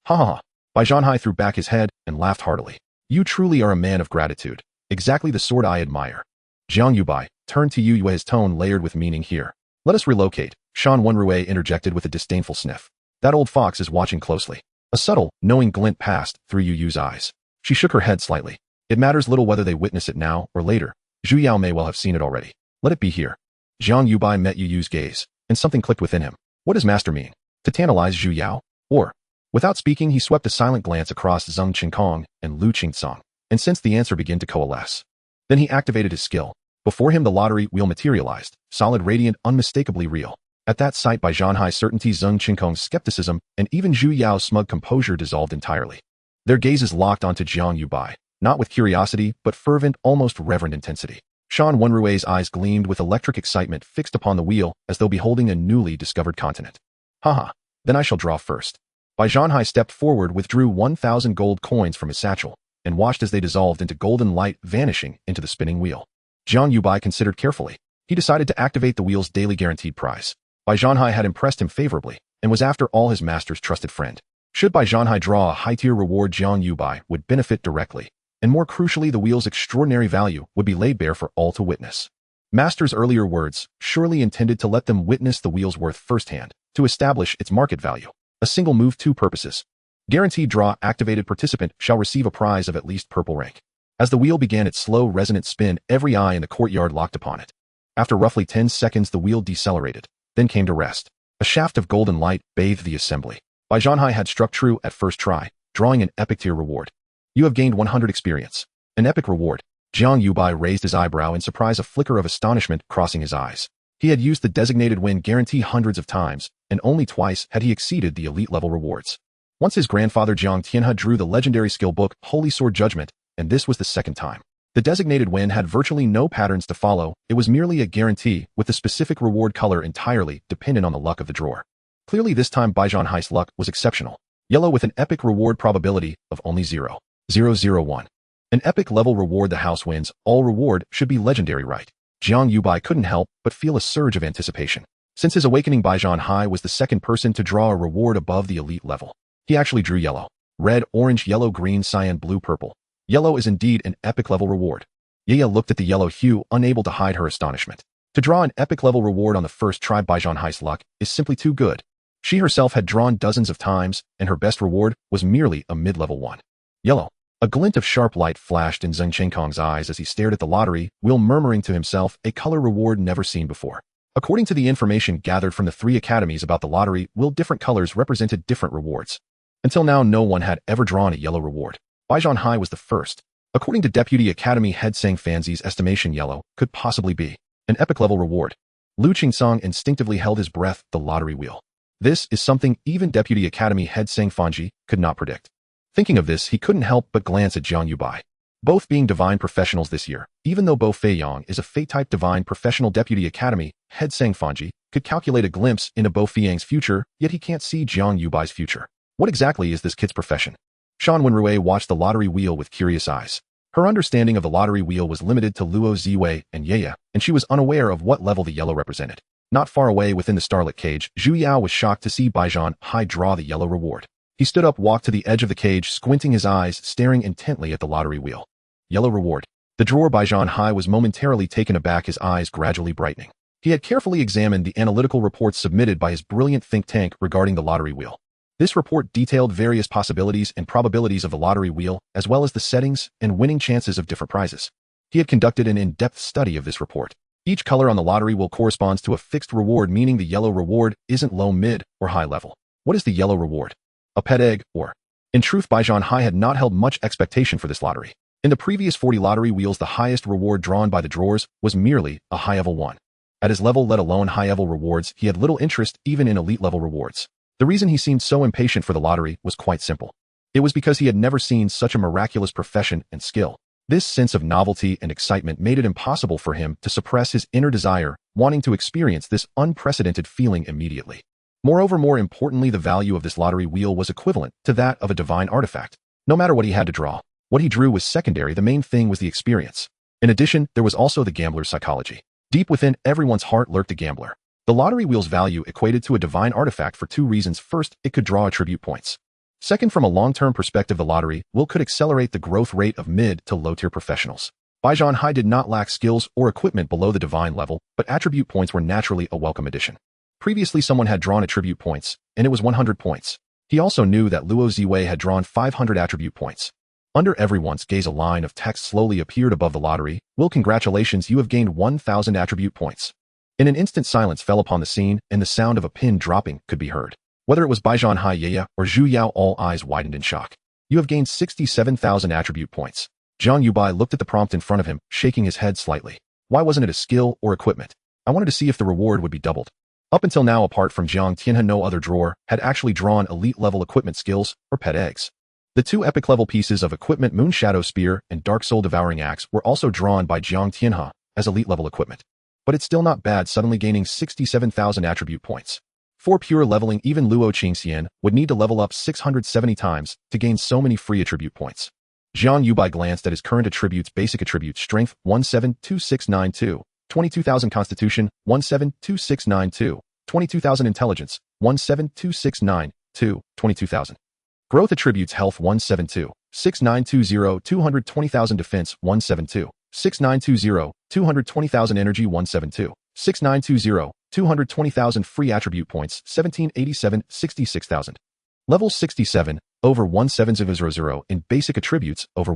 Ha ha ha. Bai Zhanhai threw back his head and laughed heartily. You truly are a man of gratitude. Exactly the sort I admire. Jiang Yubai turned to Yu Yu, his tone layered with meaning. Here. Let us relocate, Shan Wenrui interjected with a disdainful sniff. That old fox is watching closely. A subtle, knowing glint passed through Yu Yu's eyes. She shook her head slightly. It matters little whether they witness it now or later. Zhu Yao may well have seen it already. Let it be here. Jiang Yubai met Yu Yu's gaze, and something clicked within him. What does master mean? To tantalize Zhu Yao? Or? Without speaking, he swept a silent glance across Zheng Qingkong and Lu Qingcong, and sensed the answer begin to coalesce. Then he activated his skill. Before him the lottery wheel materialized, solid, radiant, unmistakably real. At that sight, by Zhanhai's certainty, Zheng Qingkong's skepticism, and even Zhu Yao's smug composure dissolved entirely. Their gazes locked onto Jiang Yubai, not with curiosity, but fervent, almost reverent intensity. Shan Wenrui's eyes gleamed with electric excitement fixed upon the wheel as though beholding a newly discovered continent. Haha, then I shall draw first. Bai Zhanhai stepped forward, withdrew 1,000 gold coins from his satchel, and watched as they dissolved into golden light, vanishing into the spinning wheel. Jiang Yubai considered carefully. He decided to activate the wheel's daily guaranteed prize. Bai Zhanhai had impressed him favorably, and was after all his master's trusted friend. Should Bai Zhanhai draw a high-tier reward, Jiang Yubai would benefit directly, and more crucially, the wheel's extraordinary value would be laid bare for all to witness. Master's earlier words, surely intended to let them witness the wheel's worth firsthand, to establish its market value. A single move, two purposes. Guaranteed draw. Activated participant shall receive a prize of at least purple rank. As the wheel began its slow, resonant spin, every eye in the courtyard locked upon it. After roughly 10 seconds, the wheel decelerated, then came to rest. A shaft of golden light bathed the assembly. Bai Zhanhai had struck true at first try, drawing an epic tier reward. You have gained 100 experience. An epic reward. Jiang Yubai raised his eyebrow in surprise, a flicker of astonishment crossing his eyes. He had used the designated win guarantee hundreds of times, and only twice had he exceeded the elite level rewards. Once his grandfather Jiang Tianhe drew the legendary skill book, Holy Sword Judgment, and this was the second time. The designated win had virtually no patterns to follow. It was merely a guarantee, with the specific reward color entirely dependent on the luck of the drawer. Clearly this time Bai Zhanhai's luck was exceptional. Yellow with an epic reward probability of only 0.001. An epic level reward. The house wins. All reward should be legendary, right? Jiang Yubai couldn't help but feel a surge of anticipation. Since his awakening, Bai Zhanhai was the second person to draw a reward above the elite level. He actually drew yellow. Red, orange, yellow, green, cyan, blue, purple. Yellow is indeed an epic level reward. Yaya looked at the yellow hue, unable to hide her astonishment. To draw an epic level reward on the first try, Bai Zhanhai's luck is simply too good. She herself had drawn dozens of times, and her best reward was merely a mid-level one. Yellow. A glint of sharp light flashed in Zheng Qingkong's eyes as he stared at the lottery wheel, murmuring to himself, a color reward never seen before. According to the information gathered from the 3 academies about the lottery wheel, different colors represented different rewards. Until now, no one had ever drawn a yellow reward. Bai Zhanhai was the first. According to Deputy Academy Head Sang Fanzi's estimation, yellow could possibly be an epic level reward. Lu Qingsong instinctively held his breath. The lottery wheel. This is something even Deputy Academy Head Sang Fanji could not predict. Thinking of this, he couldn't help but glance at Jiang Yubai. Both being divine professionals this year, even though Bo Feiyang is a Fate-type divine professional, Deputy Academy Head Sang Fanji could calculate a glimpse into Bo Feiyang's future, yet he can't see Jiang Yubai's future. What exactly is this kid's profession? Shan Wenrui watched the lottery wheel with curious eyes. Her understanding of the lottery wheel was limited to Luo Ziwei and Yaya, and she was unaware of what level the yellow represented. Not far away within the starlit cage, Zhu Yao was shocked to see Bai Zhanhai draw the yellow reward. He stood up, walked to the edge of the cage, squinting his eyes, staring intently at the lottery wheel. Yellow reward. The drawer. Bai Zhanhai was momentarily taken aback, his eyes gradually brightening. He had carefully examined the analytical reports submitted by his brilliant think tank regarding the lottery wheel. This report detailed various possibilities and probabilities of the lottery wheel, as well as the settings and winning chances of different prizes. He had conducted an in-depth study of this report. Each color on the lottery wheel corresponds to a fixed reward, meaning the yellow reward isn't low, mid, or high level. What is the yellow reward? A pet egg, or? In truth, Bai Zhanhai had not held much expectation for this lottery. In the previous 40 lottery wheels, the highest reward drawn by the drawers was merely a high-level one. At his level, let alone high-level rewards, he had little interest even in elite-level rewards. The reason he seemed so impatient for the lottery was quite simple. It was because he had never seen such a miraculous profession and skill. This sense of novelty and excitement made it impossible for him to suppress his inner desire, wanting to experience this unprecedented feeling immediately. Moreover, more importantly, the value of this lottery wheel was equivalent to that of a divine artifact. No matter what he had to draw, what he drew was secondary. The main thing was the experience. In addition, there was also the gambler's psychology. Deep within everyone's heart lurked a gambler. The lottery wheel's value equated to a divine artifact for 2 reasons. First, it could draw attribute points. Second, from a long-term perspective, the lottery wheel could accelerate the growth rate of mid to low-tier professionals. Bai Zhanhai did not lack skills or equipment below the divine level, but attribute points were naturally a welcome addition. Previously, someone had drawn attribute points, and it was 100 points. He also knew that Luo Ziwei had drawn 500 attribute points. Under everyone's gaze, a line of text slowly appeared above the lottery. Will, congratulations, you have gained 1,000 attribute points. In an instant, silence fell upon the scene, and the sound of a pin dropping could be heard. Whether it was Baijian Hai Yaya or Zhu Yao, all eyes widened in shock. You have gained 67,000 attribute points. Jiang Yubai looked at the prompt in front of him, shaking his head slightly. Why wasn't it a skill or equipment? I wanted to see if the reward would be doubled. Up until now, apart from Jiang Tianhe, no other drawer had actually drawn elite-level equipment skills or pet eggs. The two epic-level pieces of equipment, Moon Shadow Spear and Dark Soul Devouring Axe, were also drawn by Jiang Tianhe as elite-level equipment. But it's still not bad suddenly gaining 67,000 attribute points. For pure leveling, even Luo Qingxian would need to level up 670 times to gain so many free attribute points. Jiang Yubai glanced at his current attributes: basic attribute strength 172692, 22,000 constitution 172692, 22,000 intelligence 172692, 22,000. Growth attributes health 172, 6920, 220,000 defense 172, 6920, 220,000 energy 172, 6920, 220,000 free attribute points 1787, 66,000. Level 67, over 1700 in basic attributes, over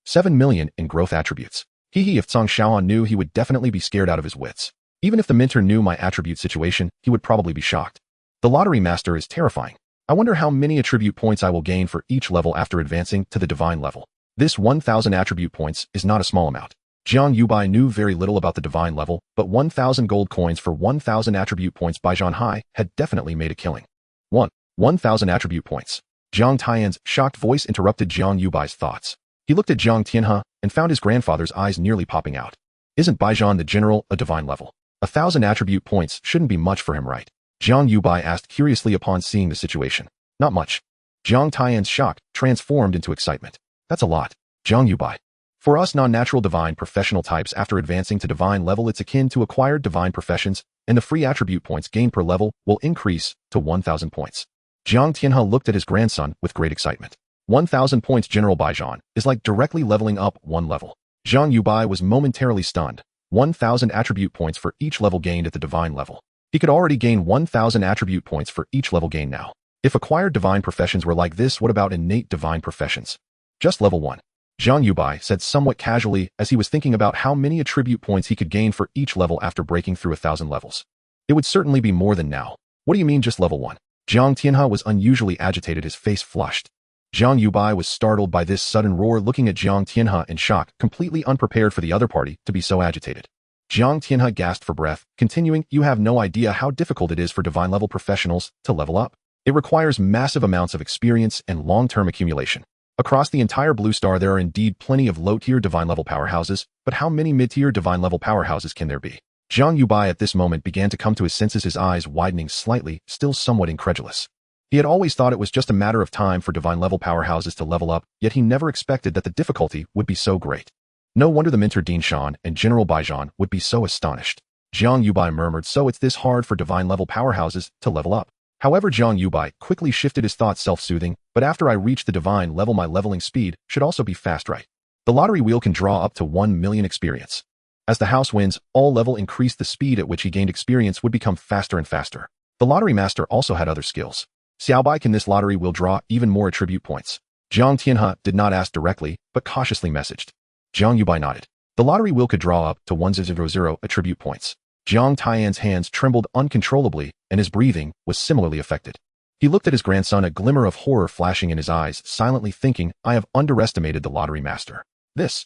7 million in growth attributes. If Zhang Xiaohan knew, he would definitely be scared out of his wits. Even if the mentor knew my attribute situation, he would probably be shocked. The lottery master is terrifying. I wonder how many attribute points I will gain for each level after advancing to the divine level. This 1,000 attribute points is not a small amount. Jiang Yubai knew very little about the divine level, but 1,000 gold coins for 1,000 attribute points by Baijian Hai had definitely made a killing. 1,000 attribute points. Jiang Tian's shocked voice interrupted Jiang Yubai's thoughts. He looked at Jiang Tianhe and found his grandfather's eyes nearly popping out. Isn't Baijian the general a divine level? 1,000 attribute points shouldn't be much for him, right? Jiang Yubai asked curiously upon seeing the situation. Not much. Jiang Tian's shock transformed into excitement. That's a lot. Jiang Yubai. For us non-natural divine professional types, after advancing to divine level, it's akin to acquired divine professions, and the free attribute points gained per level will increase to 1,000 points. Jiang Tianhe looked at his grandson with great excitement. 1,000 points General Baijian is like directly leveling up one level. Jiang Yubai was momentarily stunned. 1,000 attribute points for each level gained at the divine level. He could already gain 1,000 attribute points for each level gained now. If acquired divine professions were like this, what about innate divine professions? Just level 1. Jiang Yubai said somewhat casually as he was thinking about how many attribute points he could gain for each level after breaking through 1,000 levels. It would certainly be more than now. What do you mean just level 1? Jiang Tianhe was unusually agitated, his face flushed. Jiang Yubai was startled by this sudden roar, looking at Jiang Tianhe in shock, completely unprepared for the other party to be so agitated. Jiang Tianhe gasped for breath, continuing, "You have no idea how difficult it is for divine level professionals to level up. It requires massive amounts of experience and long-term accumulation. Across the entire Blue Star there are indeed plenty of low-tier divine level powerhouses, but how many mid-tier divine level powerhouses can there be?" Jiang Yubai at this moment began to come to his senses, his eyes widening slightly, still somewhat incredulous. He had always thought it was just a matter of time for divine level powerhouses to level up, yet he never expected that the difficulty would be so great. No wonder the mentor Din Shan and General Baijian would be so astonished. Jiang Yubai murmured, "So it's this hard for divine level powerhouses to level up." However, Jiang Yubai quickly shifted his thoughts, self-soothing, "But after I reach the divine level, my leveling speed should also be fast, right? The lottery wheel can draw up to 1 million experience. As the house wins, all level increased, the speed at which he gained experience would become faster and faster. The lottery master also had other skills. Xiaobai, can this lottery wheel draw even more attribute points?" Jiang Tianhe did not ask directly, but cautiously messaged. Jiang Yubai nodded. The lottery wheel could draw up to 100 attribute points. Jiang Tian's hands trembled uncontrollably, and his breathing was similarly affected. He looked at his grandson, a glimmer of horror flashing in his eyes, silently thinking, "I have underestimated the lottery master. This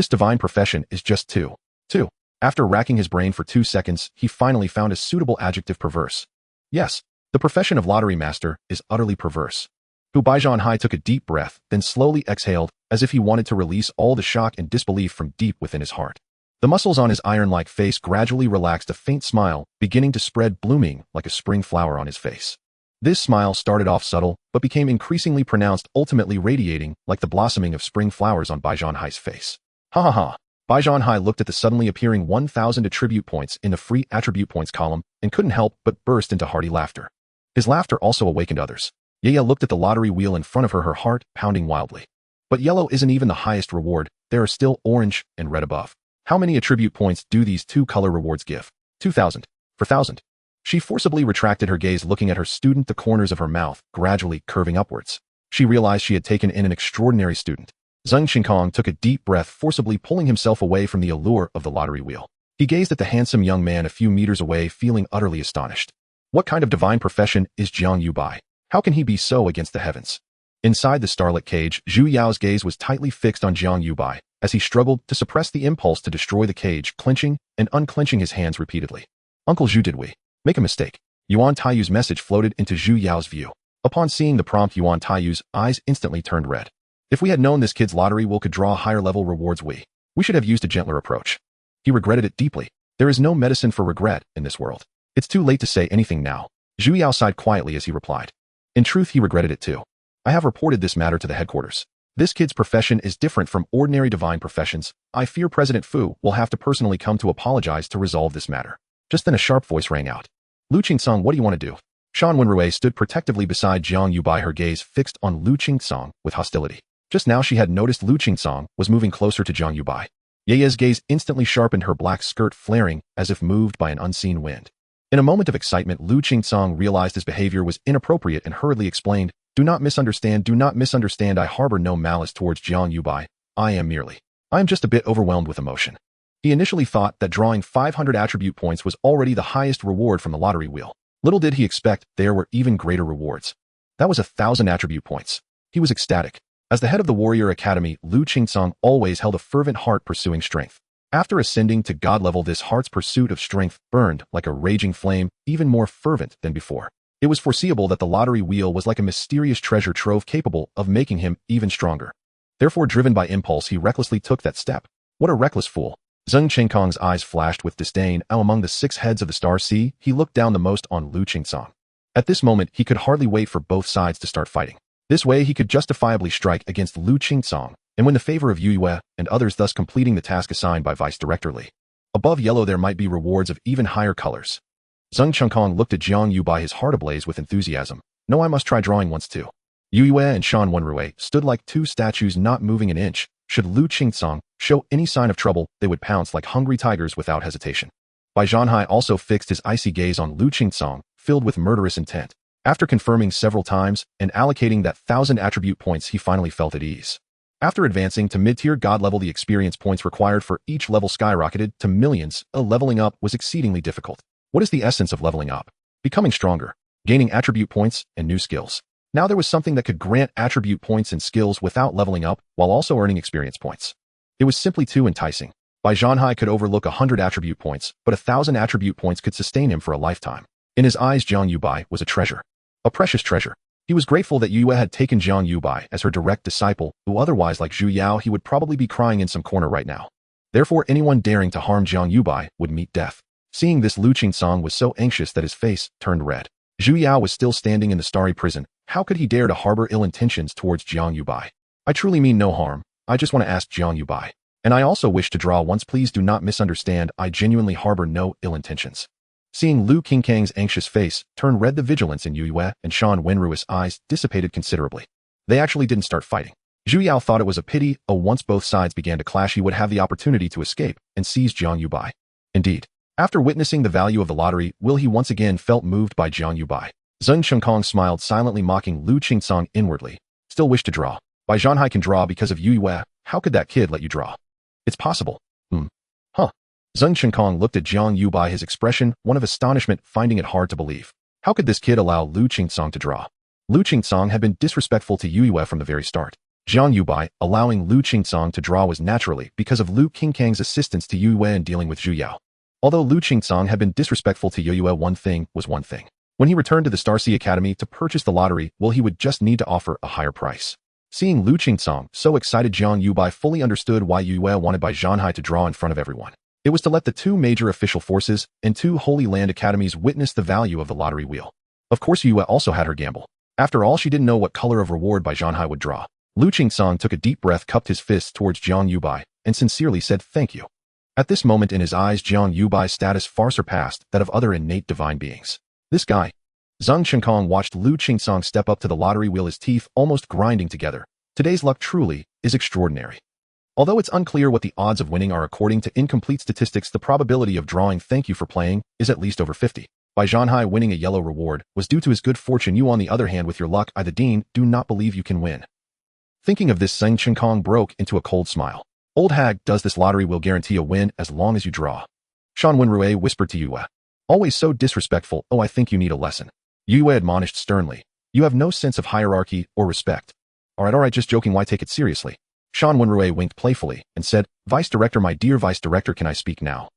divine profession is just too. After racking his brain for 2 seconds, he finally found a suitable adjective: perverse. Yes, the profession of lottery master is utterly perverse. Baijian Hai took a deep breath, then slowly exhaled, as if he wanted to release all the shock and disbelief from deep within his heart. The muscles on his iron-like face gradually relaxed, a faint smile beginning to spread, blooming like a spring flower on his face. This smile started off subtle, but became increasingly pronounced, ultimately radiating like the blossoming of spring flowers on Baijian Hai's face. Ha ha ha. Baijian Hai looked at the suddenly appearing 1,000 attribute points in the free attribute points column and couldn't help but burst into hearty laughter. His laughter also awakened others. Yaya looked at the lottery wheel in front of her, her heart pounding wildly. But yellow isn't even the highest reward, there are still orange and red above. How many attribute points do these two color rewards give? 2,000. 4,000. She forcibly retracted her gaze, looking at her student, the corners of her mouth gradually curving upwards. She realized she had taken in an extraordinary student. Zheng Xinkong took a deep breath, forcibly pulling himself away from the allure of the lottery wheel. He gazed at the handsome young man a few meters away, feeling utterly astonished. What kind of divine profession is Jiang Yubai? How can he be so against the heavens? Inside the starlit cage, Zhu Yao's gaze was tightly fixed on Jiang Yubai, as he struggled to suppress the impulse to destroy the cage, clenching and unclenching his hands repeatedly. Uncle Zhu, did we make a mistake? Yuan Taiyu's message floated into Zhu Yao's view. Upon seeing the prompt, Yuan Taiyu's eyes instantly turned red. If we had known this kid's lottery will could draw higher level rewards, we should have used a gentler approach. He regretted it deeply. There is no medicine for regret in this world. It's too late to say anything now. Zhu Yao sighed quietly as he replied. In truth, he regretted it too. I have reported this matter to the headquarters. This kid's profession is different from ordinary divine professions. I fear President Fu will have to personally come to apologize to resolve this matter. Just then a sharp voice rang out. Lu Qingsong, what do you want to do? Shan Wenrui stood protectively beside Jiang Yubai, her gaze fixed on Lu Qingsong with hostility. Just now she had noticed Lu Qingsong was moving closer to Jiang Yubai. Ye's gaze instantly sharpened, her black skirt flaring as if moved by an unseen wind. In a moment of excitement, Lu Qingsong realized his behavior was inappropriate and hurriedly explained, do not misunderstand, I harbor no malice towards Jiang Yubai. I am just a bit overwhelmed with emotion. He initially thought that drawing 500 attribute points was already the highest reward from the lottery wheel. Little did he expect there were even greater rewards. That was 1,000 attribute points. He was ecstatic. As the head of the Warrior Academy, Lu Qingsong always held a fervent heart pursuing strength. After ascending to God level, this heart's pursuit of strength burned like a raging flame, even more fervent than before. It was foreseeable that the lottery wheel was like a mysterious treasure trove capable of making him even stronger. Therefore, driven by impulse, he recklessly took that step. What a reckless fool. Zheng Chengkong's eyes flashed with disdain. Out among the 6 heads of the Star Sea, he looked down the most on Lu Qingsong. At this moment, he could hardly wait for both sides to start fighting. This way, he could justifiably strike against Lu Qingsong and win the favor of Yu Yue and others, thus completing the task assigned by Vice Director Li. Above yellow, there might be rewards of even higher colors. Zheng Chengkong looked at Jiang Yubai, his heart ablaze with enthusiasm. No, I must try drawing once too. Yu Yue and Shan Wenrui stood like 2 statues, not moving an inch. Should Lu Qingsong show any sign of trouble, they would pounce like hungry tigers without hesitation. Bai Zhanhai also fixed his icy gaze on Lu Qingsong, filled with murderous intent. After confirming several times and allocating that 1,000 attribute points, he finally felt at ease. After advancing to mid-tier God level, the experience points required for each level skyrocketed to millions. Leveling up was exceedingly difficult. What is the essence of leveling up? Becoming stronger, gaining attribute points and new skills. Now there was something that could grant attribute points and skills without leveling up, while also earning experience points. It was simply too enticing. Bai Zhanhai could overlook 100 attribute points, but 1,000 attribute points could sustain him for a lifetime. In his eyes, Jiang Yubai was a treasure. A precious treasure. He was grateful that Yu Yue had taken Jiang Yubai as her direct disciple, who otherwise, like Zhu Yao, he would probably be crying in some corner right now. Therefore, anyone daring to harm Jiang Yubai would meet death. Seeing this, Lu Qingsong was so anxious that his face turned red. Zhu Yao was still standing in the starry prison. How could he dare to harbor ill intentions towards Jiang Yubai? I truly mean no harm. I just want to ask Jiang Yubai. And I also wish to draw once. Please do not misunderstand. I genuinely harbor no ill intentions. Seeing Lu Qingsong's anxious face turn red, the vigilance in Yu Yue and Shan Wenrui's eyes dissipated considerably. They actually didn't start fighting. Zhu Yao thought it was a pity. Once both sides began to clash, he would have the opportunity to escape and seize Jiang Yubai. Indeed, after witnessing the value of the lottery, will he once again felt moved by Jiang Yubai. Zheng Chengkong smiled silently, mocking Lu Qingsong inwardly. Still wish to draw. Bai Zhanhai can draw because of Yu Yue. How could that kid let you draw? It's possible. Huh. Zheng Chengkong looked at Jiang Yubai, his expression one of astonishment, finding it hard to believe. How could this kid allow Lu Qingsong to draw? Lu Qingsong had been disrespectful to Yu Yue from the very start. Jiang Yubai allowing Lu Qingsong to draw was naturally because of Lu Qingsong's assistance to Yu Yue in dealing with Zhu Yao. Although Lu Qingsong had been disrespectful to Yu Yue, one thing was one thing. When he returned to the Star Sea Academy to purchase the lottery, he would just need to offer a higher price. Seeing Lu Qingsong so excited, Jiang Yubai fully understood why Yu Yue wanted Bai Zhanhai to draw in front of everyone. It was to let the 2 major official forces and 2 Holy Land academies witness the value of the lottery wheel. Of course, Yu Yue also had her gamble. After all, she didn't know what color of reward Bai Zhanhai would draw. Lu Qingsong took a deep breath, cupped his fists towards Jiang Yubai, and sincerely said thank you. At this moment in his eyes, Jiang Yubai's status far surpassed that of other innate divine beings. This guy. Zheng Chengkong watched Lu Qingsong step up to the lottery wheel, his teeth almost grinding together. Today's luck truly is extraordinary. Although it's unclear what the odds of winning are according to incomplete statistics, the probability of drawing thank you for playing is at least over 50. Bai Zhanhai winning a yellow reward was due to his good fortune. You, on the other hand, with your luck, I the dean, do not believe you can win. Thinking of this, Zheng Chengkong broke into a cold smile. Old hag, does this lottery will guarantee a win as long as you draw? Shan Wenrui whispered to Yue. Always so disrespectful. Oh, I think you need a lesson. Yue admonished sternly. You have no sense of hierarchy or respect. Alright, just joking, why take it seriously? Shan Wenrui winked playfully and said, Vice Director, my dear Vice Director, can I speak now?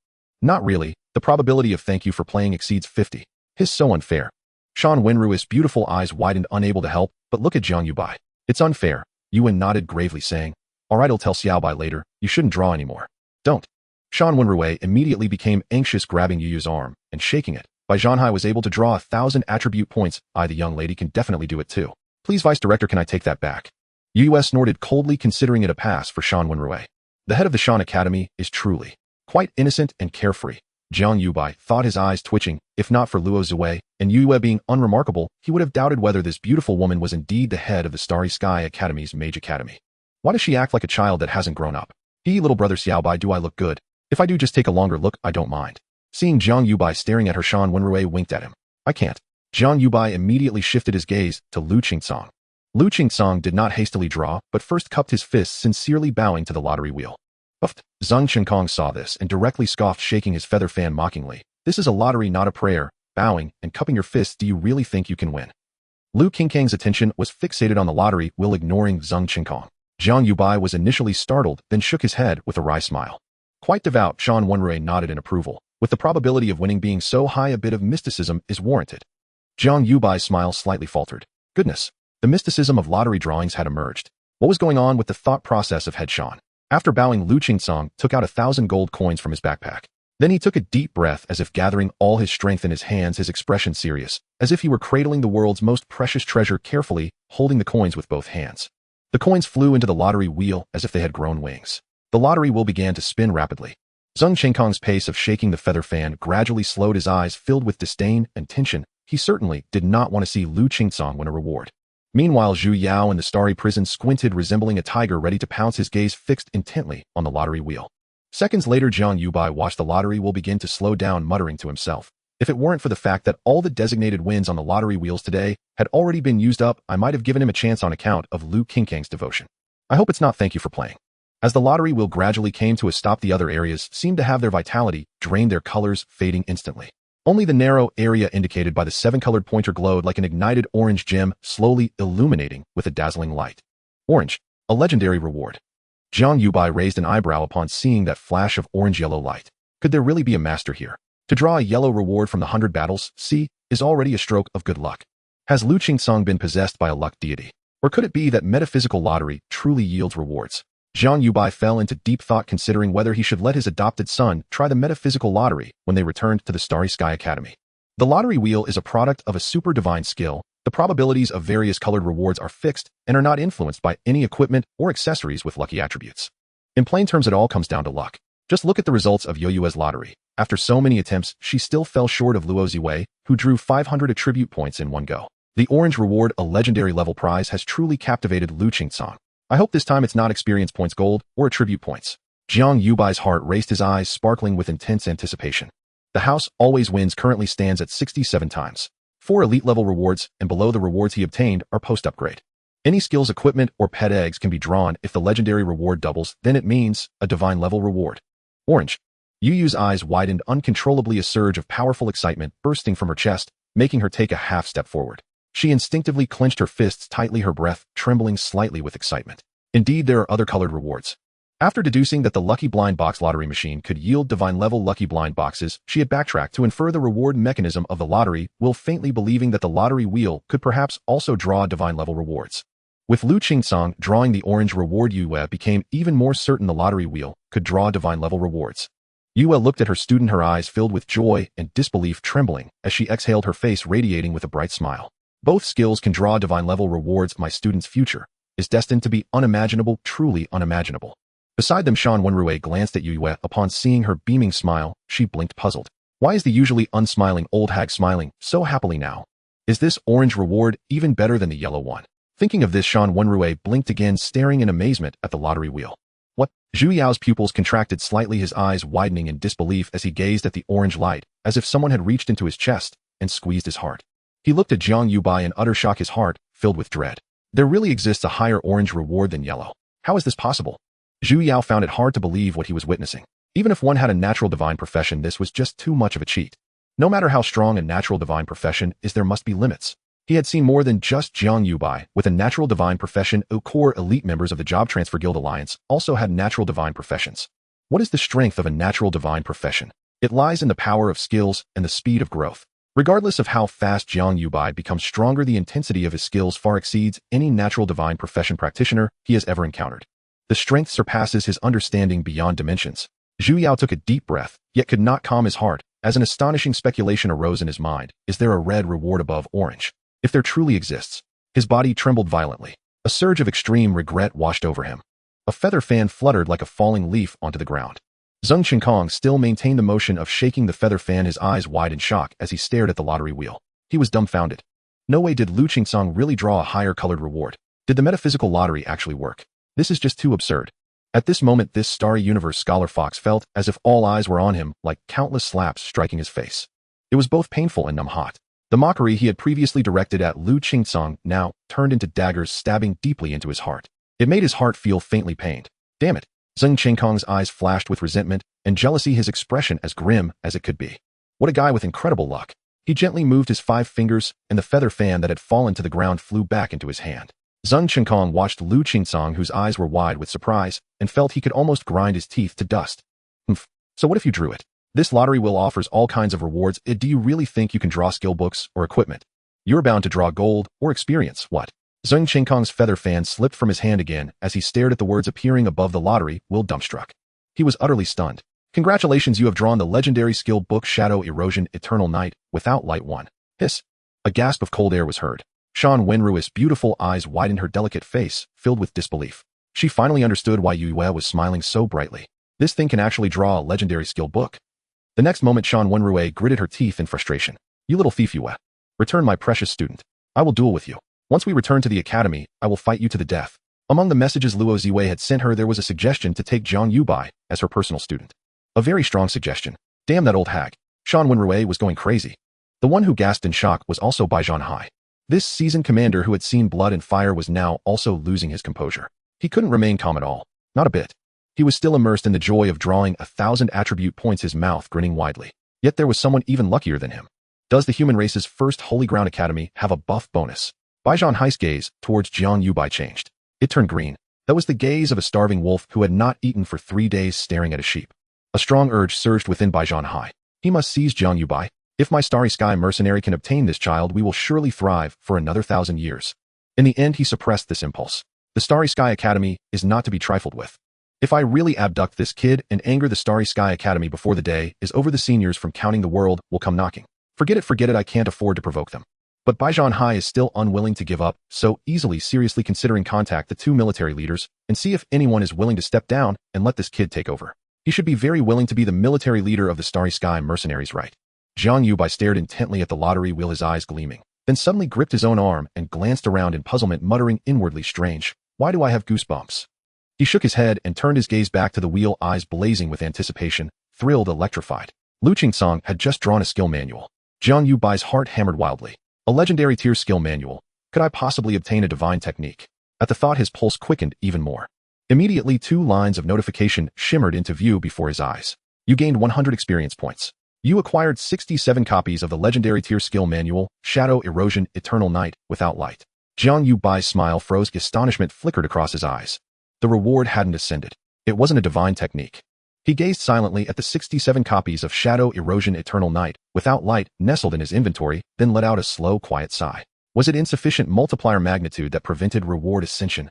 Not really. The probability of thank you for playing exceeds 50. His so unfair. Shan Wenrui's beautiful eyes widened, unable to help, but look at Jiang Yubai. It's unfair. Yuan nodded gravely, saying, Alright, I'll tell Xiaobai later. You shouldn't draw anymore. Don't. Shan Wenrui immediately became anxious, grabbing Yu's arm and shaking it. Bai Zhanhai was able to draw 1,000 attribute points. The young lady can definitely do it too. Please, Vice Director, can I take that back? Yu snorted coldly, considering it a pass for Shan Wenrui. The head of the Shan Academy is truly quite innocent and carefree. Jiang Yubai thought, his eyes twitching. If not for Luo Zue and Yue being unremarkable, he would have doubted whether this beautiful woman was indeed the head of the Starry Sky Academy's Mage Academy. Why does she act like a child that hasn't grown up? Little brother Xiaobai, do I look good? If I do, just take a longer look, I don't mind. Seeing Jiang Yubai staring at her, Shan Wenrui winked at him. I can't. Jiang Yubai immediately shifted his gaze to Lu Qingsong. Lu Qingsong did not hastily draw, but first cupped his fists, sincerely bowing to the lottery wheel. Uffed. Zhang Qinkong saw this and directly scoffed, shaking his feather fan mockingly. This is a lottery, not a prayer. Bowing and cupping your fists, do you really think you can win? Lu Qinkang's attention was fixated on the lottery wheel, ignoring Zhang Qinkong. Jiang Yubai was initially startled, then shook his head with a wry smile. Quite devout, Shan Wenrui nodded in approval. With the probability of winning being so high, a bit of mysticism is warranted. Jiang Yubai's smile slightly faltered. Goodness. The mysticism of lottery drawings had emerged. What was going on with the thought process of head Shan? After bowing, Lu Qingsong took out 1,000 gold coins from his backpack. Then he took a deep breath, as if gathering all his strength in his hands, his expression serious, as if he were cradling the world's most precious treasure, carefully holding the coins with both hands. The coins flew into the lottery wheel as if they had grown wings. The lottery wheel began to spin rapidly. Zhang Qinkong's pace of shaking the feather fan gradually slowed, his eyes filled with disdain and tension. He certainly did not want to see Lu Qingsong win a reward. Meanwhile, Zhu Yao in the starry prison squinted, resembling a tiger ready to pounce, his gaze fixed intently on the lottery wheel. Seconds later, Jiang Yubai watched the lottery wheel begin to slow down, muttering to himself. If it weren't for the fact that all the designated wins on the lottery wheels today had already been used up, I might have given him a chance on account of Lu Qinkang's devotion. I hope it's not thank you for playing. As the lottery wheel gradually came to a stop, the other areas seemed to have their vitality drained, their colors fading instantly. Only the narrow area indicated by the 7-colored pointer glowed like an ignited orange gem, slowly illuminating with a dazzling light. Orange, a legendary reward. Jiang Yubai raised an eyebrow upon seeing that flash of orange-yellow light. Could there really be a master here? To draw a yellow reward from the 100 battles, is already a stroke of good luck. Has Lu Qingsong been possessed by a luck deity? Or could it be that metaphysical lottery truly yields rewards? Jiang Yubai fell into deep thought, considering whether he should let his adopted son try the metaphysical lottery when they returned to the Starry Sky Academy. The lottery wheel is a product of a super divine skill. The probabilities of various colored rewards are fixed and are not influenced by any equipment or accessories with lucky attributes. In plain terms, it all comes down to luck. Just look at the results of Yue's lottery. After so many attempts, she still fell short of Luo Ziwei, who drew 500 attribute points in one go. The orange reward, a legendary level prize, has truly captivated Lu Qingsong. I hope this time it's not experience points gold or attribute points. Jiang Yubai's heart raced, his eyes sparkling with intense anticipation. The house always wins currently stands at 67 times. 4 elite level rewards, and below the rewards he obtained are post-upgrade. Any skills, equipment, or pet eggs can be drawn. If the legendary reward doubles, then it means a divine level reward. Orange. Yu's eyes widened uncontrollably, a surge of powerful excitement bursting from her chest, making her take a half step forward. She instinctively clenched her fists tightly, her breath trembling slightly with excitement. Indeed, there are other colored rewards. After deducing that the Lucky Blind Box lottery machine could yield divine-level Lucky Blind Boxes, she had backtracked to infer the reward mechanism of the lottery wheel, faintly believing that the lottery wheel could perhaps also draw divine-level rewards. With Lu Qingsong drawing the orange reward, Yue became even more certain the lottery wheel could draw divine-level rewards. Yue looked at her student, her eyes filled with joy and disbelief, trembling as she exhaled, her face radiating with a bright smile. Both skills can draw divine-level rewards. My student's future is destined to be unimaginable, truly unimaginable. Beside them, Shan Wenrui glanced at Yue. Upon seeing her beaming smile, she blinked, puzzled. Why is the usually unsmiling old hag smiling so happily now? Is this orange reward even better than the yellow one? Thinking of this, Shan Wenrui blinked again, staring in amazement at the lottery wheel. What? Zhu Yao's pupils contracted slightly, his eyes widening in disbelief as he gazed at the orange light, as if someone had reached into his chest and squeezed his heart. He looked at Jiang Yubai in utter shock, his heart filled with dread. There really exists a higher orange reward than yellow. How is this possible? Zhu Yao found it hard to believe what he was witnessing. Even if one had a natural divine profession, this was just too much of a cheat. No matter how strong a natural divine profession is, there must be limits. He had seen more than just Jiang Yubai with a natural divine profession. Core elite members of the Job Transfer Guild Alliance also had natural divine professions. What is the strength of a natural divine profession? It lies in the power of skills and the speed of growth. Regardless of how fast Jiang Yubai becomes stronger, the intensity of his skills far exceeds any natural divine profession practitioner he has ever encountered. The strength surpasses his understanding beyond dimensions. Zhu Yao took a deep breath, yet could not calm his heart, as an astonishing speculation arose in his mind. Is there a red reward above orange? If there truly exists. His body trembled violently. A surge of extreme regret washed over him. A feather fan fluttered like a falling leaf onto the ground. Zheng Qinkong still maintained the motion of shaking the feather fan, his eyes wide in shock as he stared at the lottery wheel. He was dumbfounded. No way did Lu Qingsong really draw a higher colored reward. Did the metaphysical lottery actually work? This is just too absurd. At this moment, this starry universe scholar Fox felt as if all eyes were on him, like countless slaps striking his face. It was both painful and numb-hot. The mockery he had previously directed at Lu Qingsong now turned into daggers stabbing deeply into his heart. It made his heart feel faintly pained. Damn it! Zheng Qinkong's eyes flashed with resentment and jealousy, his expression as grim as it could be. What a guy with incredible luck. He gently moved his 5 fingers, and the feather fan that had fallen to the ground flew back into his hand. Zheng Qinkong watched Lu Qingsong, whose eyes were wide with surprise, and felt he could almost grind his teeth to dust. So what if you drew it? This lottery wheel offers all kinds of rewards. Do you really think you can draw skill books or equipment? You're bound to draw gold or experience. What? Zheng Qinkong's feather fan slipped from his hand again as he stared at the words appearing above the lottery wheel, dumbstruck. He was utterly stunned. Congratulations, you have drawn the legendary skill book Shadow Erosion Eternal Night without light 1. Hiss. A gasp of cold air was heard. Shan Wenrui's beautiful eyes widened, her delicate face filled with disbelief. She finally understood why Yu Yue was smiling so brightly. This thing can actually draw a legendary skill book. The next moment, Shan Wenrui gritted her teeth in frustration. You little thief, Yue. Return, my precious student. I will duel with you. Once we return to the academy, I will fight you to the death. Among the messages Luo Ziwei had sent her, there was a suggestion to take Jiang Yubai as her personal student. A very strong suggestion. Damn that old hag. Shan Wenrui was going crazy. The one who gasped in shock was also Bai Zhanhai. This seasoned commander who had seen blood and fire was now also losing his composure. He couldn't remain calm at all. Not a bit. He was still immersed in the joy of drawing 1,000 attribute points, his mouth grinning widely. Yet there was someone even luckier than him. Does the human race's first Holy Ground Academy have a buff bonus? Bai Zhanhai's gaze towards Jiang Yubai changed. It turned green. That was the gaze of a starving wolf who had not eaten for 3 days, staring at a sheep. A strong urge surged within Bai Zhanhai. He must seize Jiang Yubai. If my Starry Sky mercenary can obtain this child, we will surely thrive for another 1,000 years. In the end, he suppressed this impulse. The Starry Sky Academy is not to be trifled with. If I really abduct this kid and anger the Starry Sky Academy before the day is over, the seniors from counting the world will come knocking. Forget it, I can't afford to provoke them. But Bai Zhanhai is still unwilling to give up so easily, seriously considering contact the 2 military leaders and see if anyone is willing to step down and let this kid take over. He should be very willing to be the military leader of the Starry Sky mercenaries, right? Jiang Yubai stared intently at the lottery wheel, his eyes gleaming, then suddenly gripped his own arm and glanced around in puzzlement, muttering inwardly, strange. Why do I have goosebumps? He shook his head and turned his gaze back to the wheel, eyes blazing with anticipation, thrilled, electrified. Lu Qingsong had just drawn a skill manual. Jiang Yubai's heart hammered wildly. A legendary tier skill manual. Could I possibly obtain a divine technique? At the thought, his pulse quickened even more. Immediately, 2 lines of notification shimmered into view before his eyes. You gained 100 experience points. You acquired 67 copies of the legendary tier skill manual, Shadow Erosion Eternal Night without light. Jiang Yubai's smile froze, astonishment flickered across his eyes. The reward hadn't ascended. It wasn't a divine technique. He gazed silently at the 67 copies of Shadow Erosion Eternal Night without light nestled in his inventory, then let out a slow, quiet sigh. Was it insufficient multiplier magnitude that prevented reward ascension?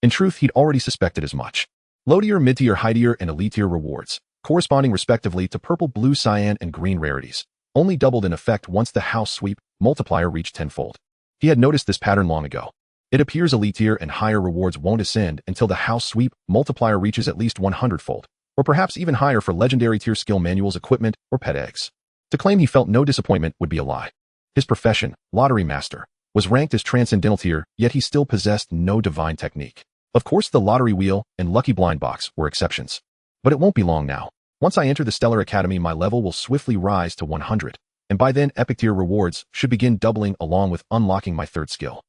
In truth, he'd already suspected as much. Low-tier, mid-tier, high-tier, and elite-tier rewards, corresponding respectively to purple, blue, cyan, and green rarities, only doubled in effect once the house sweep multiplier reached tenfold. He had noticed this pattern long ago. It appears elite-tier and higher rewards won't ascend until the house sweep multiplier reaches at least 100-fold, or perhaps even higher for legendary tier skill manuals, equipment, or pet eggs. To claim he felt no disappointment would be a lie. His profession, lottery master, was ranked as transcendental tier, yet he still possessed no divine technique. Of course, the lottery wheel and lucky blind box were exceptions. But it won't be long now. Once I enter the Stellar Academy, my level will swiftly rise to 100, and by then epic tier rewards should begin doubling along with unlocking my 3rd skill.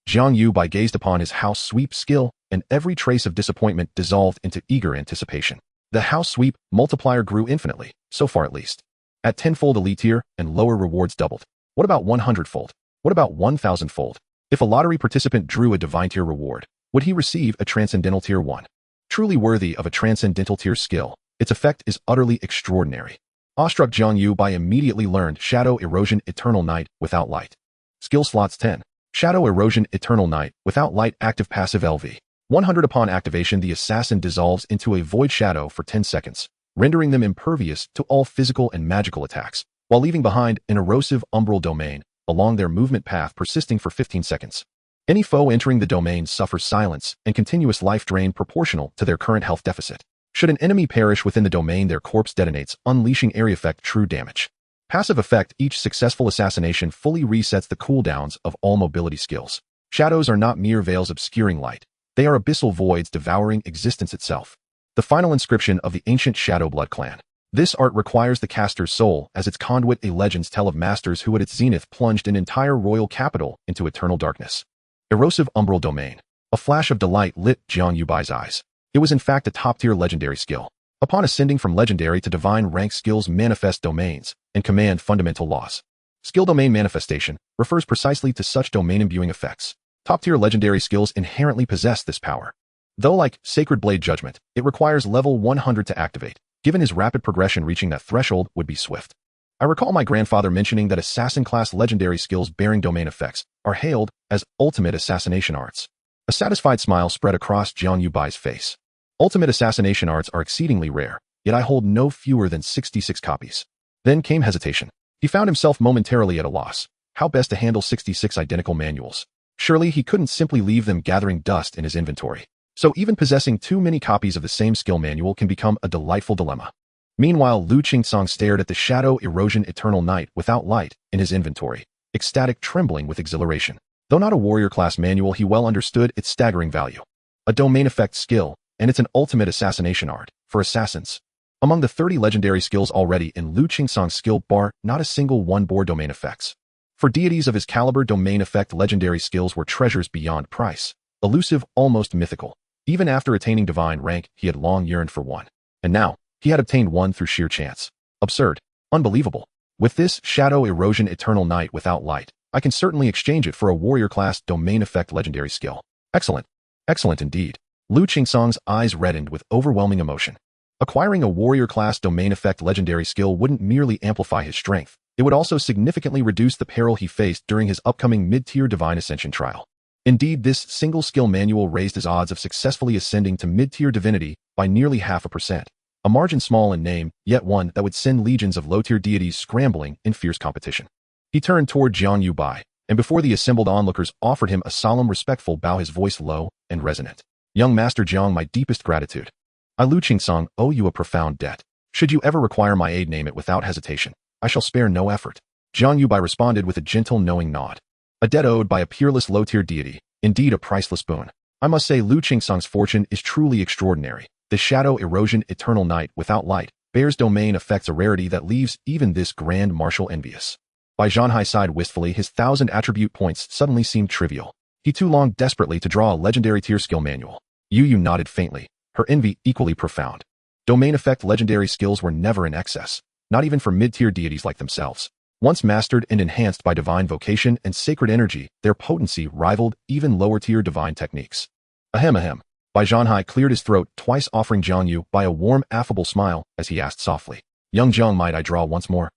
Jiang Yubai gazed upon his house sweep skill, and every trace of disappointment dissolved into eager anticipation. The house sweep multiplier grew infinitely, so far at least. At 10-fold elite tier, and lower rewards doubled. What about 100-fold? What about 1,000-fold? If a lottery participant drew a divine tier reward, would he receive a transcendental tier 1? Truly worthy of a transcendental tier skill, its effect is utterly extraordinary. Awestruck Jiang Yubai immediately learned Shadow Erosion Eternal Night without light. Skill slots 10. Shadow Erosion Eternal Night without light active passive LV. 100 upon activation, the assassin dissolves into a void shadow for 10 seconds, rendering them impervious to all physical and magical attacks, while leaving behind an erosive umbral domain along their movement path persisting for 15 seconds. Any foe entering the domain suffers silence and continuous life drain proportional to their current health deficit. Should an enemy perish within the domain, their corpse detonates, unleashing area effect true damage. Passive effect, each successful assassination fully resets the cooldowns of all mobility skills. Shadows are not mere veils obscuring light. They are abyssal voids devouring existence itself. The final inscription of the ancient Shadowblood clan. This art requires the caster's soul as its conduit. A legends tell of masters who at its zenith plunged an entire royal capital into eternal darkness. Erosive umbral domain. A flash of delight lit Jiang Yubai's eyes. It was in fact a top-tier legendary skill. Upon ascending from legendary to divine rank, skills manifest domains and command fundamental laws. Skill domain manifestation refers precisely to such domain imbuing effects. Top-tier legendary skills inherently possess this power. Though like Sacred Blade Judgment, it requires level 100 to activate. Given his rapid progression, reaching that threshold would be swift. I recall my grandfather mentioning that assassin-class legendary skills bearing domain effects are hailed as ultimate assassination arts. A satisfied smile spread across Jiang Yubai's face. Ultimate assassination arts are exceedingly rare, yet I hold no fewer than 66 copies. Then came hesitation. He found himself momentarily at a loss. How best to handle 66 identical manuals? Surely he couldn't simply leave them gathering dust in his inventory. So even possessing too many copies of the same skill manual can become a delightful dilemma. Meanwhile, Lu Qingsong stared at the Shadow Erosion Eternal Night without light in his inventory, ecstatic, trembling with exhilaration. Though not a warrior-class manual, he well understood its staggering value. A domain effect skill, and it's an ultimate assassination art for assassins. Among the 30 legendary skills already in Lu Qingsong's skill bar, not a single one bore domain effects. For deities of his caliber, domain effect legendary skills were treasures beyond price, elusive, almost mythical. Even after attaining divine rank, he had long yearned for one. And now, he had obtained one through sheer chance. Absurd. Unbelievable. With this Shadow Erosion Eternal Night without light, I can certainly exchange it for a warrior-class domain effect legendary skill. Excellent. Excellent indeed. Lu Qingsong's eyes reddened with overwhelming emotion. Acquiring a warrior-class domain effect legendary skill wouldn't merely amplify his strength, it would also significantly reduce the peril he faced during his upcoming mid-tier divine ascension trial. Indeed, this single skill manual raised his odds of successfully ascending to mid-tier divinity by nearly 0.5%. A margin small in name, yet one that would send legions of low-tier deities scrambling in fierce competition. He turned toward Jiang Yubai, and before the assembled onlookers offered him a solemn, respectful bow, his voice low and resonant. Young Master Jiang, my deepest gratitude. I, Lu Qingsong, owe you a profound debt. Should you ever require my aid, name it without hesitation. I shall spare no effort. Jiang Yubai responded with a gentle, knowing nod. A debt owed by a peerless low-tier deity, indeed a priceless boon. I must say Lu Qingsong's fortune is truly extraordinary. The Shadow Erosion Eternal Night without light bears domain effects, a rarity that leaves even this grand marshal envious. Bai Zhanhai sighed wistfully, his 1,000 attribute points suddenly seemed trivial. He too longed desperately to draw a legendary tier skill manual. Yu nodded faintly, her envy equally profound. Domain effect legendary skills were never in excess, not even for mid-tier deities like themselves. Once mastered and enhanced by divine vocation and sacred energy, their potency rivaled even lower-tier divine techniques. Ahem. Bai Zhanhai cleared his throat, twice offering Jiang Yubai a warm, affable smile as he asked softly, Young Jiang, might I draw once more?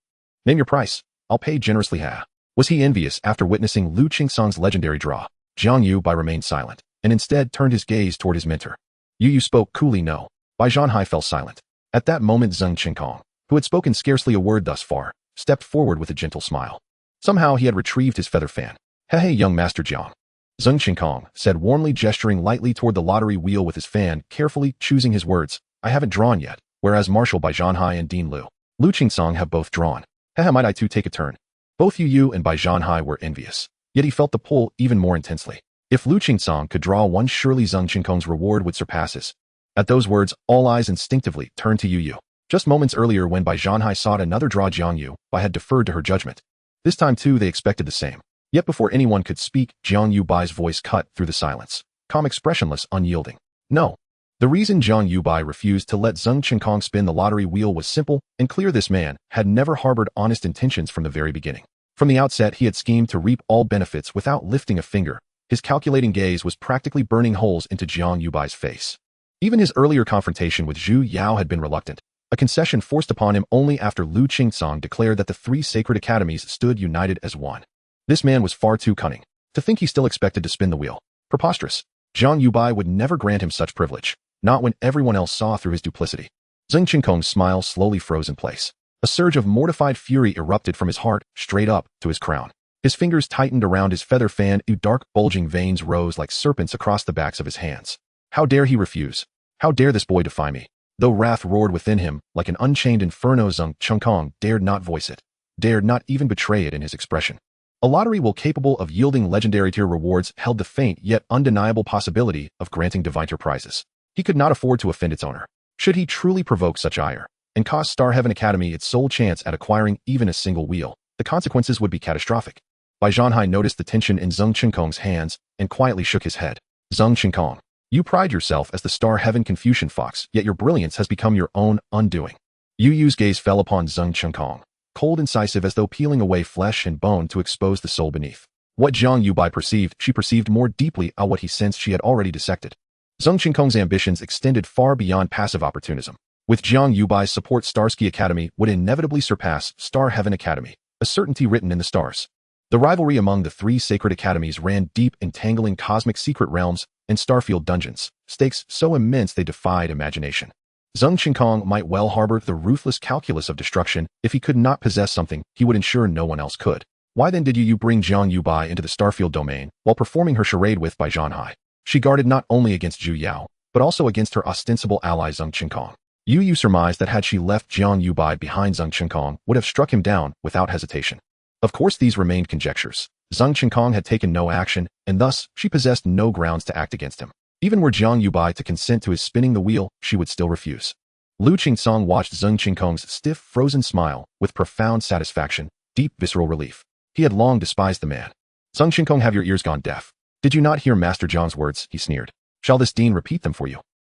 Name your price. I'll pay generously. Was he envious after witnessing Lu Qingsong's legendary draw? Jiang Yubai remained silent, and instead turned his gaze toward his mentor. Yu spoke coolly. No. Bai Zhanhai fell silent. At that moment, Zeng Qinkong, who had spoken scarcely a word thus far, stepped forward with a gentle smile. Somehow he had retrieved his feather fan. Hey, young Master Jiang. Zeng Qinkong said warmly, gesturing lightly toward the lottery wheel with his fan, carefully choosing his words. I haven't drawn yet, whereas Marshal Bai Zhanhai and Dean Lu Qingsong have both drawn. Might I too take a turn? Both Yu and Bai Zhanhai were envious, yet he felt the pull even more intensely. If Lu Qingsong could draw one, surely Zeng Qinkong's reward would surpass his. At those words, all eyes instinctively turned to Yu. Just moments earlier, when Bai Zhanhai sought another draw, Jiang Yubai had deferred to her judgment. This time too they expected the same. Yet before anyone could speak, Jiang Yubai's voice cut through the silence, calm, expressionless, unyielding. No. The reason Jiang Yubai refused to let Zheng Qinkong spin the lottery wheel was simple and clear. This man had never harbored honest intentions from the very beginning. From the outset, he had schemed to reap all benefits without lifting a finger. His calculating gaze was practically burning holes into Jiang Yubai's face. Even his earlier confrontation with Zhu Yao had been reluctant, a concession forced upon him only after Lu Qingsong declared that the three sacred academies stood united as one. This man was far too cunning. To think he still expected to spin the wheel. Preposterous. Jiang Yubai would never grant him such privilege, not when everyone else saw through his duplicity. Zheng Qinkong's smile slowly froze in place. A surge of mortified fury erupted from his heart, straight up to his crown. His fingers tightened around his feather fan, dark, bulging veins rose like serpents across the backs of his hands. How dare he refuse? How dare this boy defy me? Though wrath roared within him, like an unchained inferno, Zheng Qinkong dared not voice it, dared not even betray it in his expression. A lottery wheel capable of yielding legendary tier rewards held the faint yet undeniable possibility of granting divine tier prizes. He could not afford to offend its owner. Should he truly provoke such ire, and cost Star Heaven Academy its sole chance at acquiring even a single wheel, the consequences would be catastrophic. Bai Zhanhai noticed the tension in Zheng Qinkong's hands and quietly shook his head. Zheng Qinkong, you pride yourself as the Star Heaven Confucian fox, yet your brilliance has become your own undoing. Yu Yu's gaze fell upon Zheng Qinkong, cold, incisive, as though peeling away flesh and bone to expose the soul beneath. What Jiang Yubai perceived, she perceived more deeply what he sensed she had already dissected. Zheng Qinkong's ambitions extended far beyond passive opportunism. With Jiang Yubai's support, Starsky Academy would inevitably surpass Star Heaven Academy, a certainty written in the stars. The rivalry among the three sacred academies ran deep, entangling cosmic secret realms and starfield dungeons, stakes so immense they defied imagination. Zheng Qinkong might well harbor the ruthless calculus of destruction. If he could not possess something, he would ensure no one else could. Why then did Yu bring Jiang Yubai into the starfield domain while performing her charade with Bai Zhanhai? She guarded not only against Zhu Yao, but also against her ostensible ally Zheng Qinkong. Yu surmised that had she left Jiang Yubai behind, Zheng Qinkong would have struck him down without hesitation. Of course, these remained conjectures. Zheng Qinkong had taken no action, and thus she possessed no grounds to act against him. Even were Jiang Yubai to consent to his spinning the wheel, she would still refuse. Lu Qingsong watched Zheng Qinkong's stiff, frozen smile with profound satisfaction, deep visceral relief. He had long despised the man. Zheng Qinkong, have your ears gone deaf? Did you not hear Master Jiang's words? He sneered. Shall this dean repeat them for you?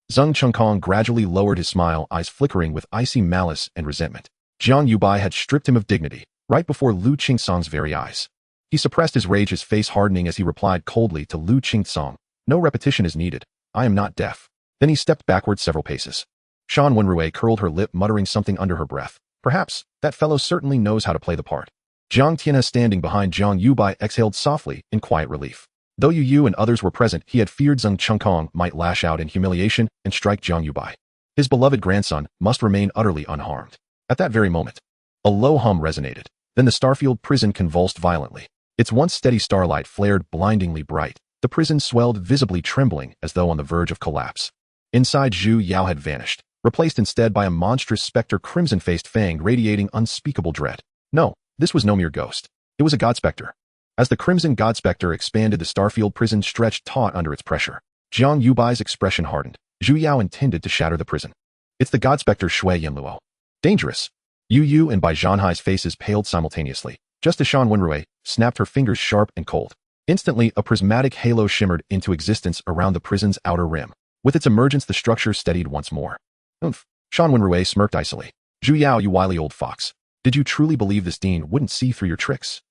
Zheng Qinkong gradually lowered his smile, eyes flickering with icy malice and resentment. Jiang Yubai had stripped him of dignity, right before Lu Qingsong's very eyes. He suppressed his rage, his face hardening as he replied coldly to Lu Qingsong, "No repetition is needed. I am not deaf." Then he stepped backward several paces. Shan Wenrui curled her lip, muttering something under her breath. Perhaps, that fellow certainly knows how to play the part. Jiang Tianhe, standing behind Jiang Yubai, exhaled softly in quiet relief. Though Yu and others were present, he had feared Zheng Qinkong might lash out in humiliation and strike Jiang Yubai. His beloved grandson must remain utterly unharmed. At that very moment, a low hum resonated. Then the starfield prison convulsed violently. Its once steady starlight flared blindingly bright. The prison swelled, visibly trembling as though on the verge of collapse. Inside, Zhu Yao had vanished, replaced instead by a monstrous specter, crimson-faced, fanged, radiating unspeakable dread. No, this was no mere ghost. It was a god specter. As the crimson god specter expanded, the starfield prison stretched taut under its pressure. Jiang Yubai's expression hardened. Zhu Yao intended to shatter the prison. It's the god specter, Shui Yanluo. Dangerous. Yu and Bai Zhanhai's faces paled simultaneously, just as Shan Wenrui snapped her fingers sharp and cold. Instantly, a prismatic halo shimmered into existence around the prison's outer rim. With its emergence, the structure steadied once more. Oomph. Shan Wenrui smirked icily. Zhu Yao, you wily old fox. Did you truly believe this dean wouldn't see through your tricks?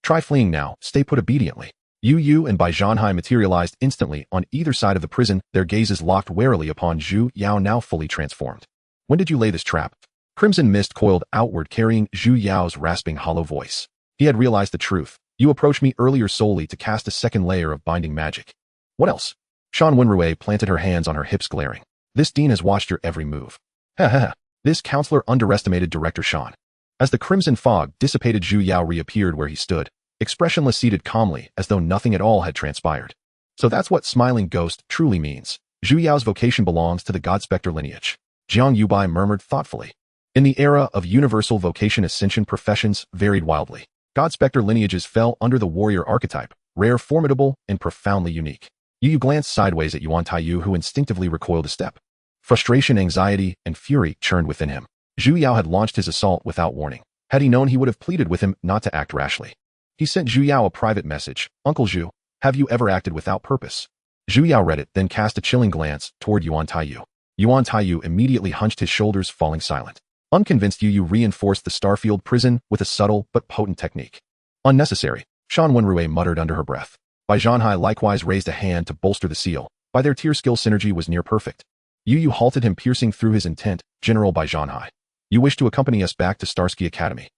Try fleeing now, stay put obediently. Yu and Bai Zhanhai materialized instantly on either side of the prison, their gazes locked warily upon Zhu Yao, now fully transformed. When did you lay this trap? Crimson mist coiled outward, carrying Zhu Yao's rasping, hollow voice. He had realized the truth. You approached me earlier solely to cast a second layer of binding magic. What else? Shan Wenrui planted her hands on her hips, glaring. This dean has watched your every move. Ha ha ha. This counselor underestimated Director Shan. As the crimson fog dissipated, Zhu Yao reappeared where he stood, expressionless, seated calmly as though nothing at all had transpired. So that's what smiling ghost truly means. Zhu Yao's vocation belongs to the god specter lineage. Jiang Yubai murmured thoughtfully. In the era of universal vocation, ascension professions varied wildly. God specter lineages fell under the warrior archetype, rare, formidable, and profoundly unique. Yu glanced sideways at Yuan Taiyu, who instinctively recoiled a step. Frustration, anxiety, and fury churned within him. Zhu Yao had launched his assault without warning. Had he known, he would have pleaded with him not to act rashly. He sent Zhu Yao a private message. Uncle Zhu, have you ever acted without purpose? Zhu Yao read it, then cast a chilling glance toward Yuan Taiyu. Yuan Taiyu immediately hunched his shoulders, falling silent. Unconvinced, Yu reinforced the Starfield prison with a subtle but potent technique. Unnecessary, Shan Wenrui muttered under her breath. Bai Zhanhai likewise raised a hand to bolster the seal. By their tier skill synergy was near perfect. Yu halted him, piercing through his intent. General Bai Zhanhai, you wish to accompany us back to Starsky Academy?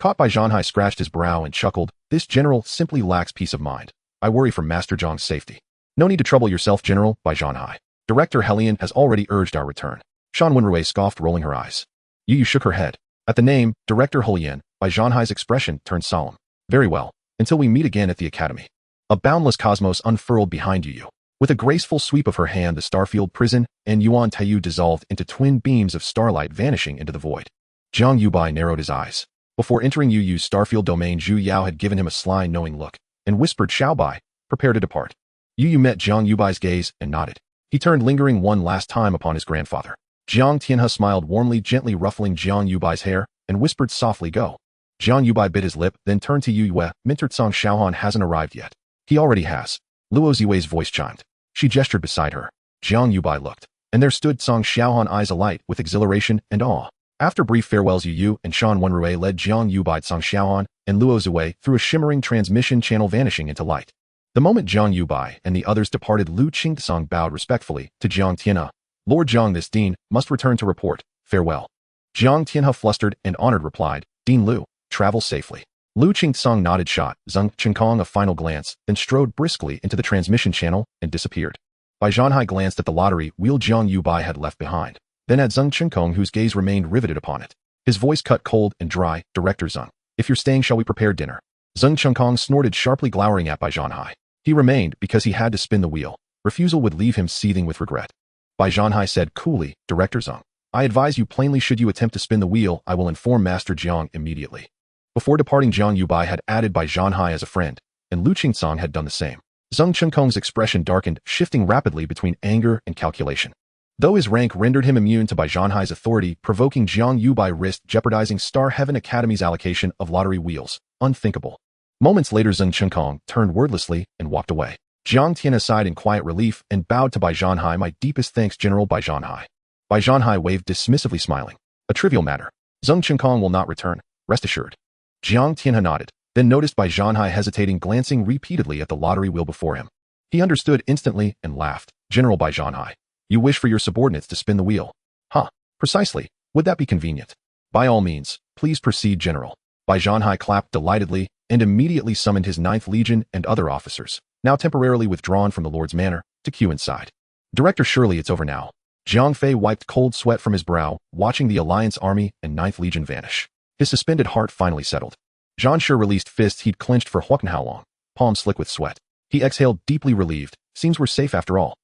Caught Bai Zhanhai scratched his brow and chuckled. This general simply lacks peace of mind. I worry for Master Zhang's safety. No need to trouble yourself, General Bai Zhanhai. Director Helian has already urged our return. Shan Wenrui scoffed, rolling her eyes. Yu shook her head. At the name, Director Helian, Bai Zhanhai's expression turned solemn. Very well, until we meet again at the academy. A boundless cosmos unfurled behind Yu. With a graceful sweep of her hand, the Starfield prison and Yuan Taiyu dissolved into twin beams of starlight, vanishing into the void. Jiang Yubai narrowed his eyes. Before entering Yu's Starfield domain, Zhu Yao had given him a sly, knowing look, and whispered, Xiao Bai, prepare to depart. Yu met Jiang Yubai's gaze and nodded. He turned, lingering one last time upon his grandfather. Jiang Tianhe smiled warmly, gently ruffling Jiang Yubai's hair, and whispered softly, go. Jiang Yubai bit his lip, then turned to Yu Yue. Minter Tsang Xiaohan hasn't arrived yet. He already has. Luo Ziwei's voice chimed. She gestured beside her. Jiang Yubai looked, and there stood Tsang Xiaohan, eyes alight with exhilaration and awe. After brief farewells, Yu and Shan Wenrui led Jiang Yubai, Tsang Xiaohan, and Luo Ziwei through a shimmering transmission channel, vanishing into light. The moment Jiang Yubai and the others departed, Lu Qingtsang bowed respectfully to Jiang Tianhe. Lord Jiang, this Dean must return to report. Farewell. Jiang Tianhe, flustered and honored, replied, Dean Lu, travel safely. Lu Qingtsang nodded, shot Zheng Qinkong a final glance, then strode briskly into the transmission channel and disappeared. Bai Zhanhai glanced at the lottery wheel Jiang Yubai had left behind, then at Zheng Qinkong, whose gaze remained riveted upon it. His voice cut cold and dry. Director Zheng, if you're staying, shall we prepare dinner? Zheng Qinkong snorted sharply, glowering at Bai Zhanhai. He remained because he had to spin the wheel. Refusal would leave him seething with regret. Bai Zhanhai said coolly, Director Zheng, I advise you plainly, should you attempt to spin the wheel, I will inform Master Jiang immediately. Before departing, Jiang Yubai had added Bai Zhanhai as a friend, and Lu Qingtsang had done the same. Zheng Qinkong's expression darkened, shifting rapidly between anger and calculation. Though his rank rendered him immune to Bai Zhanhai's authority, provoking Jiang Yubai risked jeopardizing Star Heaven Academy's allocation of lottery wheels. Unthinkable. Moments later, Zheng Qinkong turned wordlessly and walked away. Jiang Tianhe sighed in quiet relief and bowed to Bai Zhanhai. My deepest thanks, General Bai Zhanhai. Bai Zhanhai waved dismissively, smiling. A trivial matter. Zheng Qinkong will not return, rest assured. Jiang Tianhe nodded, then noticed Bai Zhanhai hesitating, glancing repeatedly at the lottery wheel before him. He understood instantly and laughed. General Bai Zhanhai, you wish for your subordinates to spin the wheel? Huh, precisely. Would that be convenient? By all means, please proceed, General. Bai Zhanhai clapped delightedly and immediately summoned his 9th Legion and other officers, now temporarily withdrawn from the Lord's Manor, to queue inside. Director, surely it's over now. Jiang Fei wiped cold sweat from his brow, watching the Alliance Army and 9th Legion vanish. His suspended heart finally settled. Zhan Shi released fists he'd clenched for how long, palms slick with sweat. He exhaled, deeply relieved. Seems we're safe after all.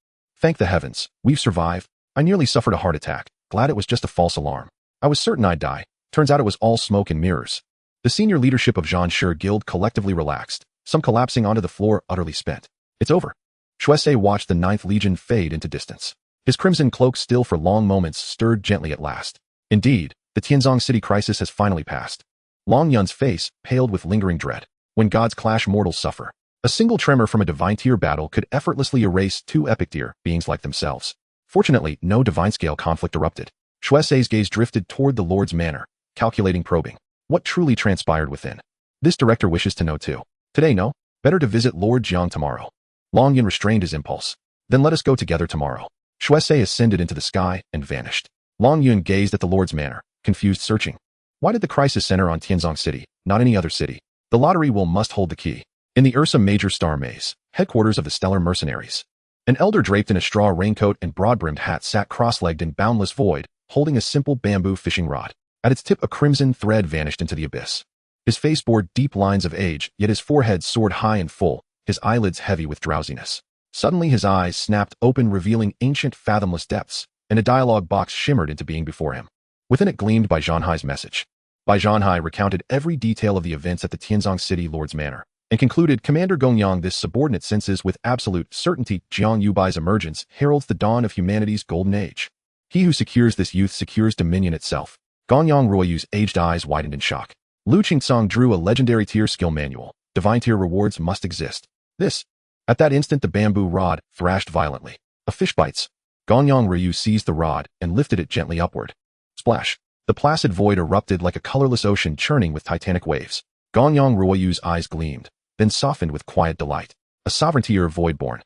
Thank the heavens, we've survived. I nearly suffered a heart attack. Glad it was just a false alarm. I was certain I'd die. Turns out it was all smoke and mirrors. The senior leadership of Zhan Shi Guild collectively relaxed, some collapsing onto the floor, utterly spent. It's over. Shuesei watched the 9th Legion fade into distance. His crimson cloak, still for long moments, stirred gently at last. Indeed, the Tianzong city crisis has finally passed. Long Yun's face paled with lingering dread. When gods clash, mortals suffer. A single tremor from a divine tier battle could effortlessly erase 2 epic tier beings like themselves. Fortunately, no divine-scale conflict erupted. Shuesei's gaze drifted toward the Lord's Manor, calculating, probing. What truly transpired within? This director wishes to know too. Today, no? Better to visit Lord Jiang tomorrow. Long Yun restrained his impulse. Then let us go together tomorrow. Shuesei ascended into the sky and vanished. Long Yun gazed at the Lord's Manor, confused, searching. Why did the crisis center on Tianzong City, not any other city? The lottery wheel must hold the key. In the Ursa Major Star Maze, headquarters of the Stellar Mercenaries, an elder draped in a straw raincoat and broad-brimmed hat sat cross-legged in boundless void, holding a simple bamboo fishing rod. At its tip, a crimson thread vanished into the abyss. His face bore deep lines of age, yet his forehead soared high and full, his eyelids heavy with drowsiness. Suddenly his eyes snapped open, revealing ancient, fathomless depths, and a dialogue box shimmered into being before him. Within it gleamed Bai Zhanhai's message. Bai Zhanhai recounted every detail of the events at the Tianzong City Lord's Manor, and concluded, Commander Gongyang, this subordinate senses with absolute certainty Jiang Yubai's emergence heralds the dawn of humanity's golden age. He who secures this youth secures dominion itself. Gongyang Ruoyu's aged eyes widened in shock. Lu Qingtsang drew a legendary tier skill manual. Divine tier rewards must exist. This At that instant the bamboo rod thrashed violently. A fish bites. Gonyang Ryu seized the rod and lifted it gently upward. Splash. The placid void erupted like a colorless ocean churning with titanic waves. Gonyang Ryu's eyes gleamed, then softened with quiet delight. A sovereigntier void-born.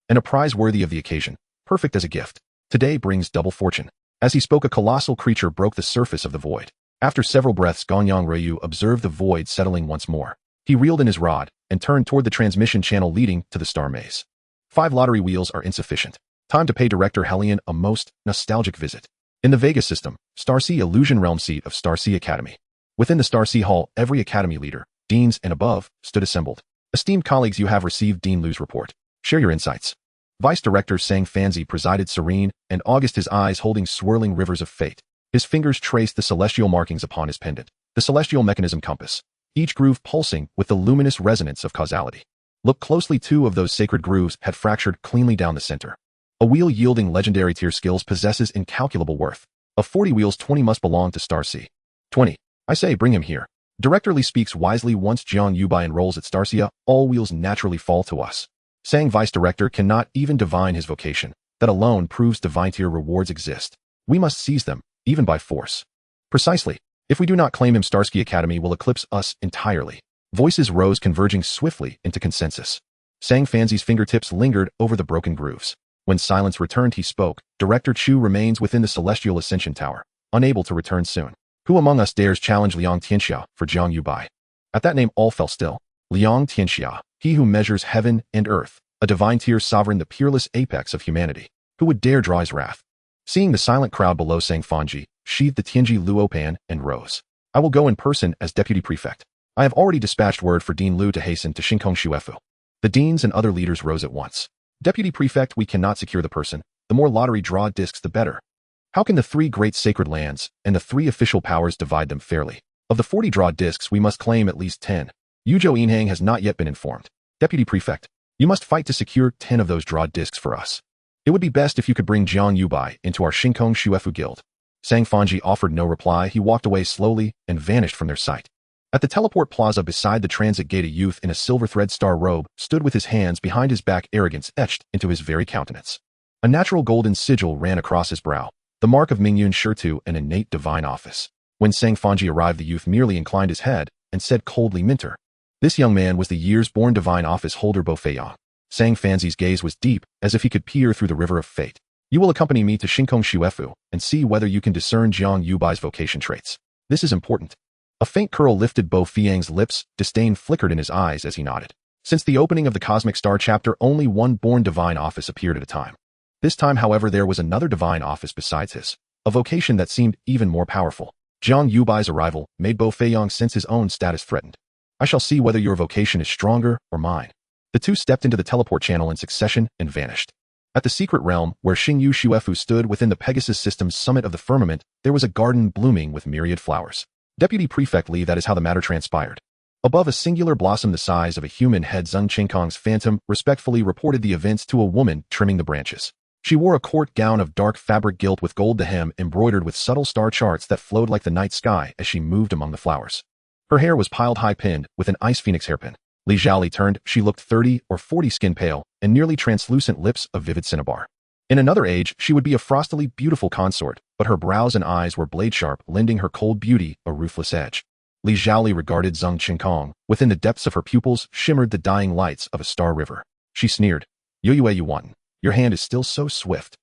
And a prize worthy of the occasion, perfect as a gift. Today brings double fortune. As he spoke, a colossal creature broke the surface of the void. After several breaths, Gonyang Ryu observed the void settling once more. He reeled in his rod and turned toward the transmission channel leading to the star maze. 5 lottery wheels are insufficient. Time to pay Director Hellion a most nostalgic visit. In the Vega system, Starsea Illusion Realm seat of Starsea Academy. Within the Starsea Hall, every academy leader, deans and above, stood assembled. Esteemed colleagues, you have received Dean Lu's report. Share your insights. Vice Director Sang Fanzi presided serene and august, his eyes holding swirling rivers of fate. His fingers traced the celestial markings upon his pendant, the celestial mechanism compass, each groove pulsing with the luminous resonance of causality. Look closely, 2 of those sacred grooves had fractured cleanly down the center. A wheel yielding legendary tier skills possesses incalculable worth. Of 40 wheels, 20 must belong to Starsea. 20. I say, bring him here. Director Lee speaks wisely. Once Jiang Yubai enrolls at Starsea, all wheels naturally fall to us. Sang Vice Director cannot even divine his vocation. That alone proves divine tier rewards exist. We must seize them, even by force. Precisely. If we do not claim him, Starsea Academy will eclipse us entirely. Voices rose, converging swiftly into consensus. Sang Fanzi's fingertips lingered over the broken grooves. When silence returned, he spoke. Director Chu remains within the Celestial Ascension Tower, unable to return soon. Who among us dares challenge Liang Tianxia for Jiang Yubai? At that name all fell still. Liang Tianxia, he who measures heaven and earth, a divine tier sovereign, the peerless apex of humanity. Who would dare draw his wrath? Seeing the silent crowd below, Sang Fanji sheathed the Tianji Luopan and rose. I will go in person as deputy prefect. I have already dispatched word for Dean Lu to hasten to Shinkong Shuefu. The deans and other leaders rose at once. Deputy prefect, we cannot secure the person. The more lottery draw discs, the better. How can the 3 great sacred lands and the 3 official powers divide them fairly? Of the 40 draw discs, we must claim at least 10. Yuzhou Yinhang has not yet been informed. Deputy prefect, you must fight to secure 10 of those draw discs for us. It would be best if you could bring Jiang Yubai into our Shinkong Shuefu guild. Sang Fanji offered no reply. He walked away slowly and vanished from their sight. At the teleport plaza beside the transit gate, a youth in a silver thread star robe stood with his hands behind his back, arrogance etched into his very countenance. A natural golden sigil ran across his brow, the mark of Mingyun Shirtu, an innate divine office. When Sang Fanji arrived, the youth merely inclined his head and said coldly, Minter. This young man was the years-born divine office holder Bo Feiyang. Sang Fanzi's gaze was deep, as if he could peer through the river of fate. You will accompany me to Shinkong Shuefu and see whether you can discern Jiang Yubai's vocation traits. This is important. A faint curl lifted Bo Feiyang's lips, disdain flickered in his eyes as he nodded. Since the opening of the Cosmic Star chapter, only one born divine office appeared at a time. This time, however, there was another divine office besides his, a vocation that seemed even more powerful. Jiang Yubai's arrival made Bo Feiyang sense his own status threatened. I shall see whether your vocation is stronger or mine. The 2 stepped into the teleport channel in succession and vanished. At the secret realm, where Xingyu Shuefu stood within the Pegasus system's summit of the firmament, there was a garden blooming with myriad flowers. Deputy Prefect Li, that is how the matter transpired. Above a singular blossom the size of a human head, Zheng Qingkong's phantom respectfully reported the events to a woman trimming the branches. She wore a court gown of dark fabric gilt with gold, the hem embroidered with subtle star charts that flowed like the night sky as she moved among the flowers. Her hair was piled high, pinned with an ice phoenix hairpin. Li Zhaoli turned. She looked 30 or 40, skin pale, and nearly translucent lips of vivid cinnabar. In another age, she would be a frostily beautiful consort, but her brows and eyes were blade-sharp, lending her cold beauty a ruthless edge. Li Zhaoli regarded Zheng Qingkong. Within the depths of her pupils shimmered the dying lights of a star river. She sneered. Yue you won. Your hand is still so swift.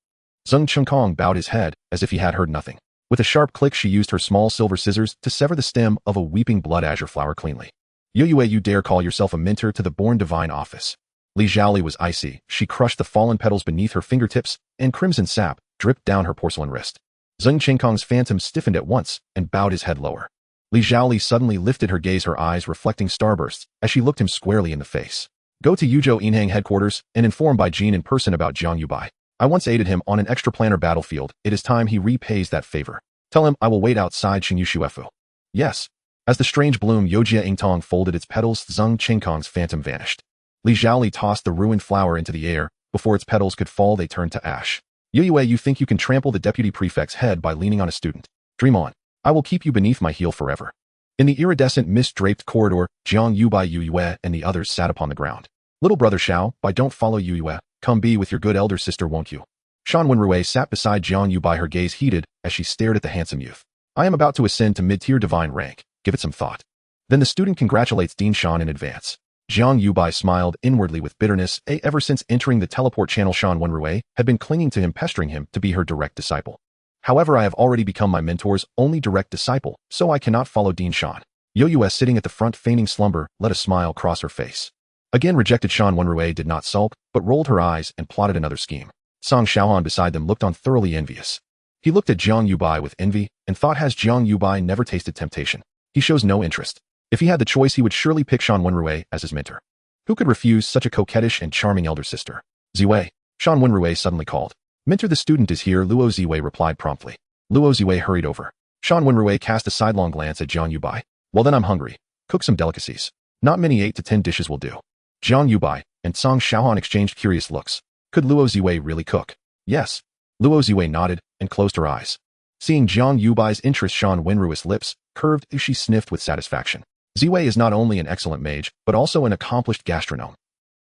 Zheng Qingkong bowed his head as if he had heard nothing. With a sharp click, she used her small silver scissors to sever the stem of a weeping blood azure flower cleanly. Yue, you dare call yourself a mentor to the born divine office? Li Zhaoli was icy. She crushed the fallen petals beneath her fingertips, and crimson sap dripped down her porcelain wrist. Zheng Qingkong's phantom stiffened at once and bowed his head lower. Li Zhaoli suddenly lifted her gaze, her eyes reflecting starbursts, as she looked him squarely in the face. Go to Yuzhou Yinhang headquarters and inform Bai Jin in person about Jiang Yubai. I once aided him on an extraplanar battlefield. It is time he repays that favor. Tell him I will wait outside Xingyu Shuefu. Yes. As the strange bloom Yojia Yingtong folded its petals, Zheng Qingkong's phantom vanished. Li Zhaoli tossed the ruined flower into the air. Before its petals could fall, they turned to ash. Yue, you think you can trample the deputy prefect's head by leaning on a student? Dream on. I will keep you beneath my heel forever. In the iridescent mist-draped corridor, Jiang Yubai, Yue, and the others sat upon the ground. Little brother Xiao, don't follow Yue. Come be with your good elder sister, won't you? Shan Wenrui sat beside Jiang Yubai, her gaze heated as she stared at the handsome youth. I am about to ascend to mid-tier divine rank. Give it some thought. Then the student congratulates Dean Shan in advance. Jiang Yubai smiled inwardly with bitterness. Ever since entering the teleport channel, Shan Wenrui had been clinging to him, pestering him to be her direct disciple. However, I have already become my mentor's only direct disciple, so I cannot follow Dean Shan. Yue, sitting at the front feigning slumber, let a smile cross her face. Again rejected, Shan Wenrui did not sulk, but rolled her eyes and plotted another scheme. Song Xiaohan beside them looked on thoroughly envious. He looked at Jiang Yubai with envy and thought, has Jiang Yubai never tasted temptation? He shows no interest. If he had the choice, he would surely pick Shan Wenrui as his mentor. Who could refuse such a coquettish and charming elder sister? Ziwei, Shan Wenrui suddenly called. Mentor, the student is here, Luo Ziwei replied promptly. Luo Ziwei hurried over. Shan Wenrui cast a sidelong glance at Jiang Yubai. Well then, I'm hungry. Cook some delicacies. Not many 8 to 10 dishes will do. Jiang Yubai and Song Xiaohan exchanged curious looks. Could Luo Ziwei really cook? Yes. Luo Ziwei nodded and closed her eyes. Seeing Jiang Yubai's interest, Shan Wenrui's lips curved as she sniffed with satisfaction. Ziwei is not only an excellent mage, but also an accomplished gastronome.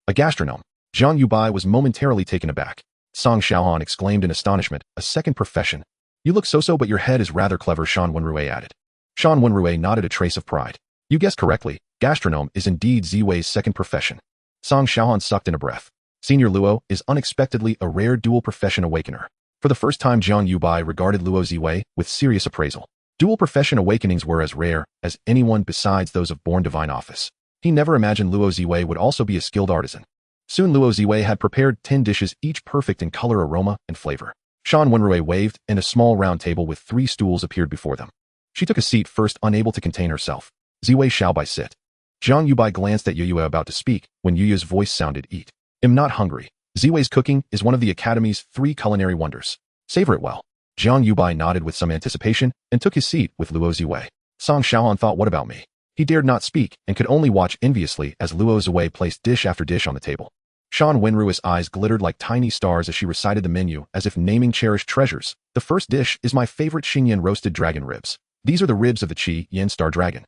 A gastronome? Jiang Yubai was momentarily taken aback. Song Xiaohan exclaimed in astonishment, a second profession. You look so-so, but your head is rather clever, Shan Wenrui added. Shan Wenrui nodded, a trace of pride. You guessed correctly, gastronome is indeed Ziwei's second profession. Song Xiaohan sucked in a breath. Senior Luo is unexpectedly a rare dual profession awakener. For the first time, Jiang Yubai regarded Luo Ziwei with serious appraisal. Dual profession awakenings were as rare as anyone besides those of born divine office. He never imagined Luo Ziwei would also be a skilled artisan. Soon Luo Ziwei had prepared 10 dishes, each perfect in color, aroma, and flavor. Shan Wenrui waved, and a small round table with 3 stools appeared before them. She took a seat first, unable to contain herself. Ziwei Xiaobai, sit. Jiang Yubai glanced at Yue about to speak, when Yue's voice sounded, eat. Am not hungry. Ziwei's cooking is one of the Academy's 3 culinary wonders. Savor it well. Jiang Yubai nodded with some anticipation and took his seat with Luo Ziwei. Song Xiaohan thought, what about me? He dared not speak and could only watch enviously as Luo Ziwei placed dish after dish on the table. Shan Wenrui's eyes glittered like tiny stars as she recited the menu as if naming cherished treasures. The first dish is my favorite Xingyan roasted dragon ribs. These are the ribs of the Qi Yin Star Dragon.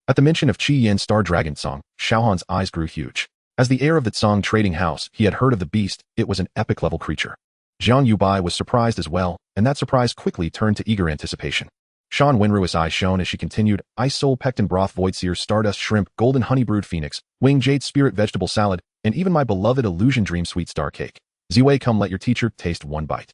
At the mention of Qi Yin Star Dragon, Song Xiaohan's eyes grew huge. As the heir of the Tsong trading house, he had heard of the beast. It was an epic-level creature. Jiang Yubai was surprised as well, and that surprise quickly turned to eager anticipation. Shan Wenrui's eyes shone as she continued, ice soul pectin broth, void sear, stardust shrimp, golden honey brewed phoenix, wing jade spirit vegetable salad, and even my beloved illusion dream sweet star cake. Ziwei, come let your teacher taste one bite.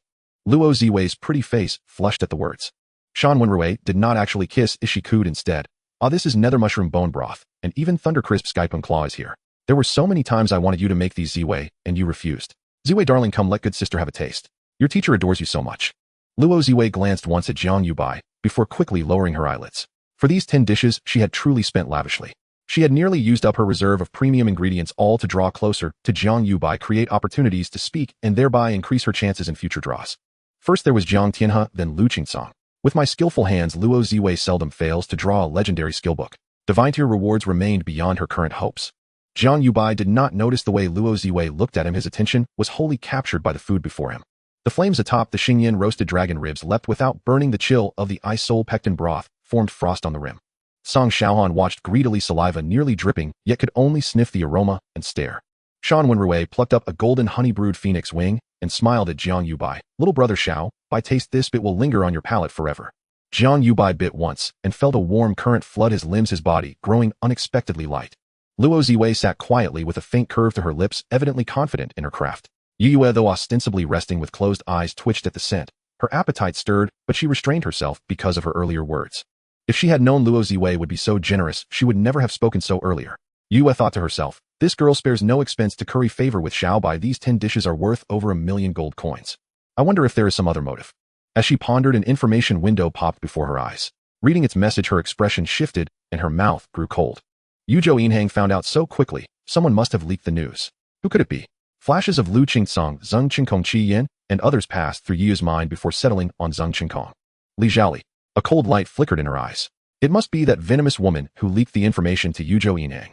Luo Ziwei's pretty face flushed at the words. Shan Wenrui did not actually kiss as she cooed instead. Ah, this is nether mushroom bone broth, and even Thunder Crisp Skypum Claw is here. There were so many times I wanted you to make these, Ziwei, and you refused. Ziwei darling, come let good sister have a taste. Your teacher adores you so much. Luo Ziwei glanced once at Jiang Yubai, before quickly lowering her eyelids. For these 10 dishes, she had truly spent lavishly. She had nearly used up her reserve of premium ingredients, all to draw closer to Jiang Yubai, create opportunities to speak, and thereby increase her chances in future draws. First there was Jiang Tianhe, then Lu Qingsong. With my skillful hands, Luo Ziwei seldom fails to draw a legendary skillbook. Divine tier rewards remained beyond her current hopes. Jiang Yubai did not notice the way Luo Ziwei looked at him. His attention was wholly captured by the food before him. The flames atop the Xingyan roasted dragon ribs leapt without burning. The chill of the ice soul pectin broth formed frost on the rim. Song Xiaohan watched greedily, saliva nearly dripping, yet could only sniff the aroma and stare. Shan Wenrui plucked up a golden honey-brewed phoenix wing and smiled at Jiang Yubai. Little brother Xiao, by taste this bit will linger on your palate forever. Jiang Yubai bit once and felt a warm current flood his limbs, his body growing unexpectedly light. Luo Ziwei sat quietly with a faint curve to her lips, evidently confident in her craft. Yue, though ostensibly resting with closed eyes, twitched at the scent. Her appetite stirred, but she restrained herself because of her earlier words. If she had known Luo Ziwei would be so generous, she would never have spoken so earlier. Yue thought to herself, this girl spares no expense to curry favor with Xiaobai. These 10 dishes are worth over 1 million gold coins. I wonder if there is some other motive. As she pondered, an information window popped before her eyes. Reading its message, her expression shifted and her mouth grew cold. Yuzhou Yinhang found out so quickly. Someone must have leaked the news. Who could it be? Flashes of Lu Qingsong, Zheng Qingkong, Qi Yin, and others passed through Yu's mind before settling on Zheng Qingkong. Li Zhaoli. A cold light flickered in her eyes. It must be that venomous woman who leaked the information to Yuzhou Yinhang.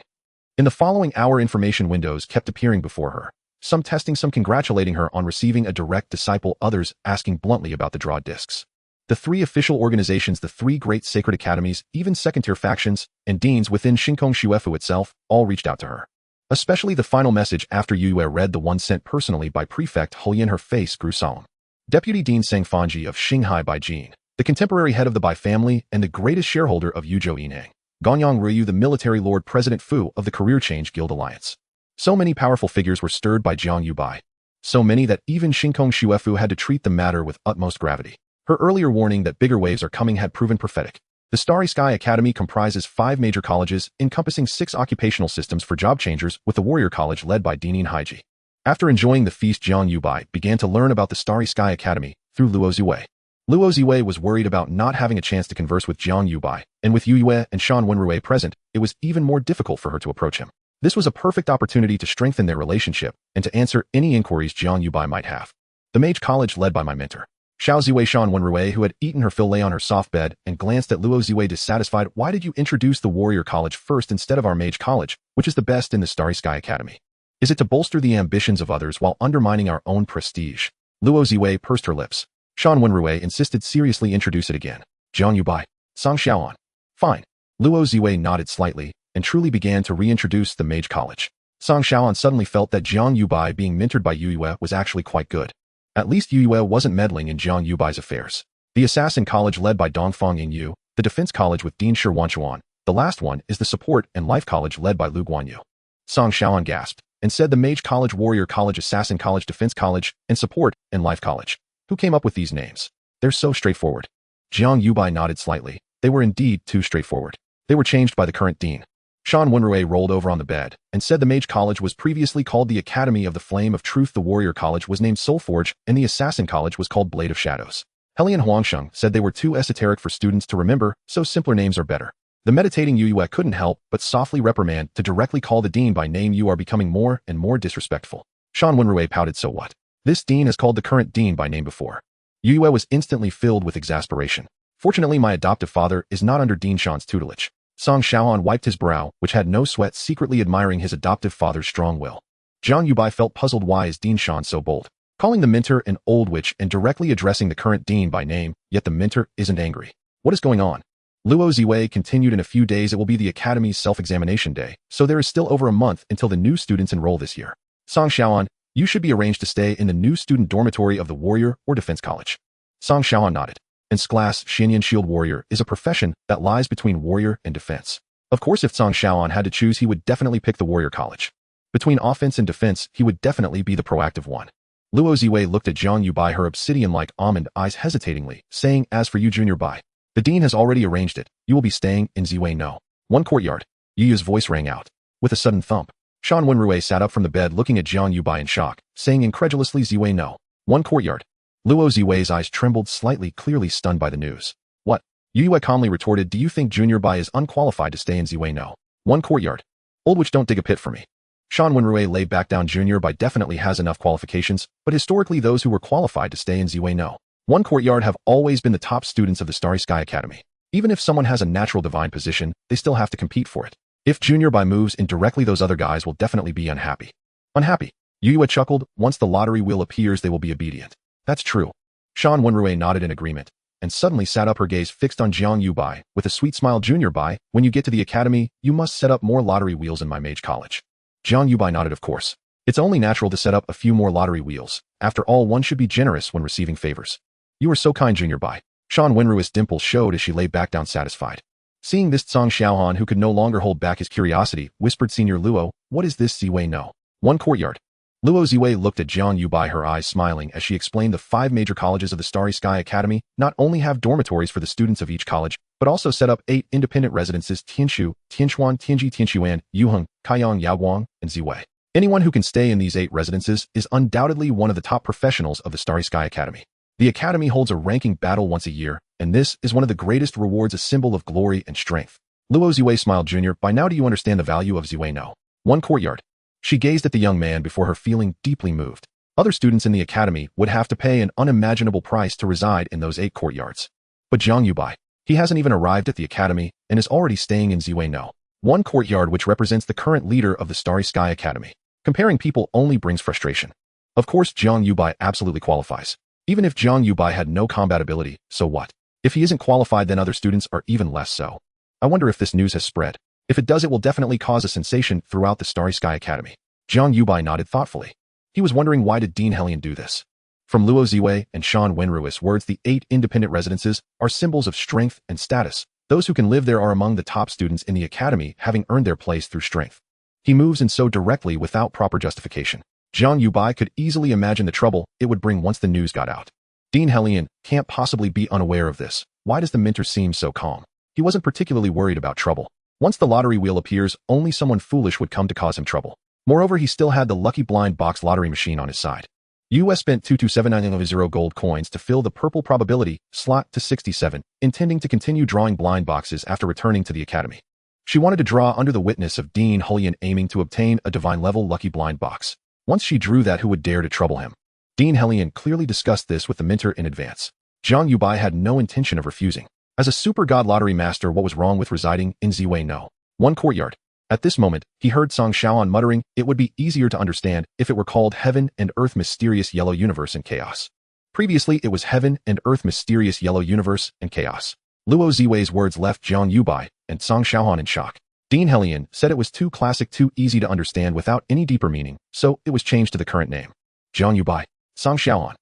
In the following hour, information windows kept appearing before her. Some testing, some congratulating her on receiving a direct disciple, others asking bluntly about the draw discs. The 3 official organizations, the 3 great sacred academies, even second-tier factions, and deans within Shinkong Shuefu itself, all reached out to her. Especially the final message after Yue read the one sent personally by Prefect Hulian. Her face grew solemn. Deputy Dean Sang Fanji of Xinghai Baijin, the contemporary head of the Bai family and the greatest shareholder of Yuzhou Yineng. Gonyang Ryu, the military lord President Fu of the Career Change Guild Alliance. So many powerful figures were stirred by Jiang Yubai. So many that even Shinkong Xuefu had to treat the matter with utmost gravity. Her earlier warning that bigger waves are coming had proven prophetic. The Starry Sky Academy comprises 5 major colleges, encompassing 6 occupational systems for job changers, with the Warrior College led by Dinan Haiji. After enjoying the feast, Jiang Yubai began to learn about the Starry Sky Academy through Luo Ziwei. Luo Ziwei was worried about not having a chance to converse with Jiang Yubai, and with Yue and Shan Wenrui present, it was even more difficult for her to approach him. This was a perfect opportunity to strengthen their relationship and to answer any inquiries Jiang Yubai might have. The Mage College led by my mentor, Xiao Ziwei. Shan Wenrui, who had eaten her fill, lay on her soft bed and glanced at Luo Ziwei dissatisfied. Why did you introduce the Warrior College first instead of our Mage College, which is the best in the Starry Sky Academy? Is it to bolster the ambitions of others while undermining our own prestige? Luo Ziwei pursed her lips. Shan Wenrui insisted, seriously introduce it again. Jiang Yubai. Sang Xiaoan. Fine. Luo Ziwei nodded slightly and truly began to reintroduce the Mage College. Sang Xiaoan suddenly felt that Jiang Yubai being mentored by Yue was actually quite good. At least Yue wasn't meddling in Jiang Yubai's affairs. The Assassin College led by Dongfang Yingyu, the Defense College with Dean Shi Wanchuan, the last one is the Support and Life College led by Lu Guanyu. Sang Xiaoan gasped and said the Mage College, Warrior College, Assassin College, Defense College, and Support and Life College. Who came up with these names? They're so straightforward. Jiang Yubai nodded slightly. They were indeed too straightforward. They were changed by the current dean. Shan Wenrui rolled over on the bed and said the Mage College was previously called the Academy of the Flame of Truth, the Warrior College was named Soulforge, and the Assassin College was called Blade of Shadows. Helian Huangsheng said they were too esoteric for students to remember, so simpler names are better. The meditating Yue couldn't help but softly reprimand to directly call the dean by name. You are becoming more and more disrespectful. Shan Wenrui pouted. So what? This dean has called the current dean by name before. Yue was instantly filled with exasperation. Fortunately, my adoptive father is not under Dean Shan's tutelage. Sang Xiaoan wiped his brow, which had no sweat, secretly admiring his adoptive father's strong will. Jiang Yubai felt puzzled. Why is Dean Shan so bold, calling the mentor an old witch and directly addressing the current dean by name, yet the mentor isn't angry? What is going on? Luo Ziwei continued. In a few days it will be the Academy's self-examination day, so there is still over a month until the new students enroll this year. Sang Xiaoan, you should be arranged to stay in the new student dormitory of the Warrior or Defense College. Sang Xiaoan nodded. In class, Xinyan Shield Warrior is a profession that lies between warrior and defense. Of course, if Sang Xiaoan had to choose, he would definitely pick the Warrior College. Between offense and defense, he would definitely be the proactive one. Luo Ziwei looked at Jiang Yubai, her obsidian-like almond eyes hesitatingly, saying, as for you, Junior Bai, the dean has already arranged it. You will be staying in Ziwei No. 1 courtyard. Yu's voice rang out. With a sudden thump, Shan Wenrui sat up from the bed looking at Jiang Yubai in shock, saying incredulously, Ziwei No. 1 courtyard. Luo Ziwei's eyes trembled slightly, clearly stunned by the news. What? Yue calmly retorted, do you think Junior Bai is unqualified to stay in Ziwei No. 1 courtyard? Old witch, don't dig a pit for me. Shan Wenrui lay back down. Junior Bai definitely has enough qualifications, but historically those who were qualified to stay in Ziwei No. 1 courtyard have always been the top students of the Starry Sky Academy. Even if someone has a natural divine position, they still have to compete for it. If Junior Bai moves in directly, those other guys will definitely be unhappy. Unhappy? Yue chuckled. Once the lottery wheel appears, they will be obedient. That's true. Shan Wenrui nodded in agreement, and suddenly sat up, her gaze fixed on Jiang Yubai, with a sweet smile. Junior Bai, when you get to the academy, you must set up more lottery wheels in my Mage College. Jiang Yubai nodded. Of course. It's only natural to set up a few more lottery wheels. After all, one should be generous when receiving favors. You are so kind, Junior Bai. Shan Wenrui's dimples showed as she lay back down satisfied. Seeing this, Sang Xiaohan, who could no longer hold back his curiosity, whispered, Senior Luo, what is this Ziwei No. 1 courtyard? Luo Ziwei looked at Jiang Yubai, her eyes smiling as she explained the 5 major colleges of the Starry Sky Academy not only have dormitories for the students of each college, but also set up 8 independent residences: Tianshu, Tianchuan, Tianji, Tianshuan, Yuheng, Kaiyang, Yaoguang, and Ziwei. Anyone who can stay in these 8 residences is undoubtedly one of the top professionals of the Starry Sky Academy. The Academy holds a ranking battle once a year, and this is one of the greatest rewards, a symbol of glory and strength. Luo Ziwei smiled. Junior, by now do you understand the value of Ziwei No. 1 courtyard? She gazed at the young man before her, feeling deeply moved. Other students in the academy would have to pay an unimaginable price to reside in those 8 courtyards. But Jiang Yubai, he hasn't even arrived at the academy and is already staying in Ziwei No. 1 courtyard, which represents the current leader of the Starry Sky Academy. Comparing people only brings frustration. Of course, Jiang Yubai absolutely qualifies. Even if Jiang Yubai had no combat ability, so what? If he isn't qualified, then other students are even less so. I wonder if this news has spread. If it does, it will definitely cause a sensation throughout the Starry Sky Academy. Jiang Yubai nodded thoughtfully. He was wondering, why did Dean Helion do this? From Luo Ziwei and Shan Wenrui's words, the 8 independent residences are symbols of strength and status. Those who can live there are among the top students in the academy, having earned their place through strength. He moves in so directly without proper justification. Jiang Yubai could easily imagine the trouble it would bring once the news got out. Dean Helion can't possibly be unaware of this. Why does the mentor seem so calm? He wasn't particularly worried about trouble. Once the lottery wheel appears, only someone foolish would come to cause him trouble. Moreover, he still had the lucky blind box lottery machine on his side. US spent 22790 gold coins to fill the purple probability slot to 67, intending to continue drawing blind boxes after returning to the academy. She wanted to draw under the witness of Dean Helion, aiming to obtain a divine level lucky blind box. Once she drew that, who would dare to trouble him? Dean Helion clearly discussed this with the mentor in advance. Jiang Yubai had no intention of refusing. As a super god lottery master, what was wrong with residing in Ziwei No. 1 courtyard? At this moment, he heard Song Xiaohan muttering, it would be easier to understand if it were called Heaven and Earth Mysterious Yellow Universe and Chaos. Previously, it was Heaven and Earth Mysterious Yellow Universe and Chaos. Luo Ziwei's words left Jiang Yubai and Song Xiaohan in shock. Dean Helion said it was too classic, too easy to understand without any deeper meaning, so it was changed to the current name. Jiang Yubai. Song Xiaohan.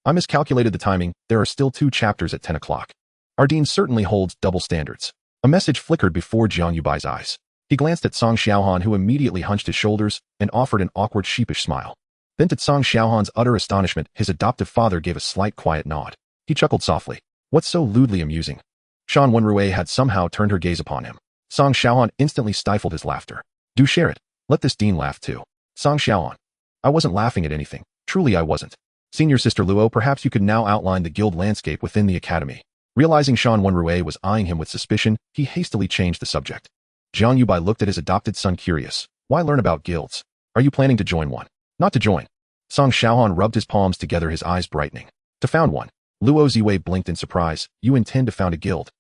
I miscalculated the timing. There are still 2 chapters at 10 o'clock. Our dean certainly holds double standards. A message flickered before Jiang Yubai's eyes. He glanced at Song Xiaohan, who immediately hunched his shoulders and offered an awkward, sheepish smile. Then, to Song Xiaohan's utter astonishment, his adoptive father gave a slight, quiet nod. He chuckled softly. What's so lewdly amusing? Shan Wenrui had somehow turned her gaze upon him. Song Xiaohan instantly stifled his laughter. Do share it. Let this dean laugh too. Song Xiaohan. I wasn't laughing at anything. Truly I wasn't. Senior Sister Luo, perhaps you could now outline the guild landscape within the academy. Realizing Shan Wenrui was eyeing him with suspicion, he hastily changed the subject. Jiang Yubai looked at his adopted son, curious. Why learn about guilds? Are you planning to join one? Not to join. Song Xiaohan rubbed his palms together, his eyes brightening. To found one. Luo Ziwei blinked in surprise. You intend to found a guild?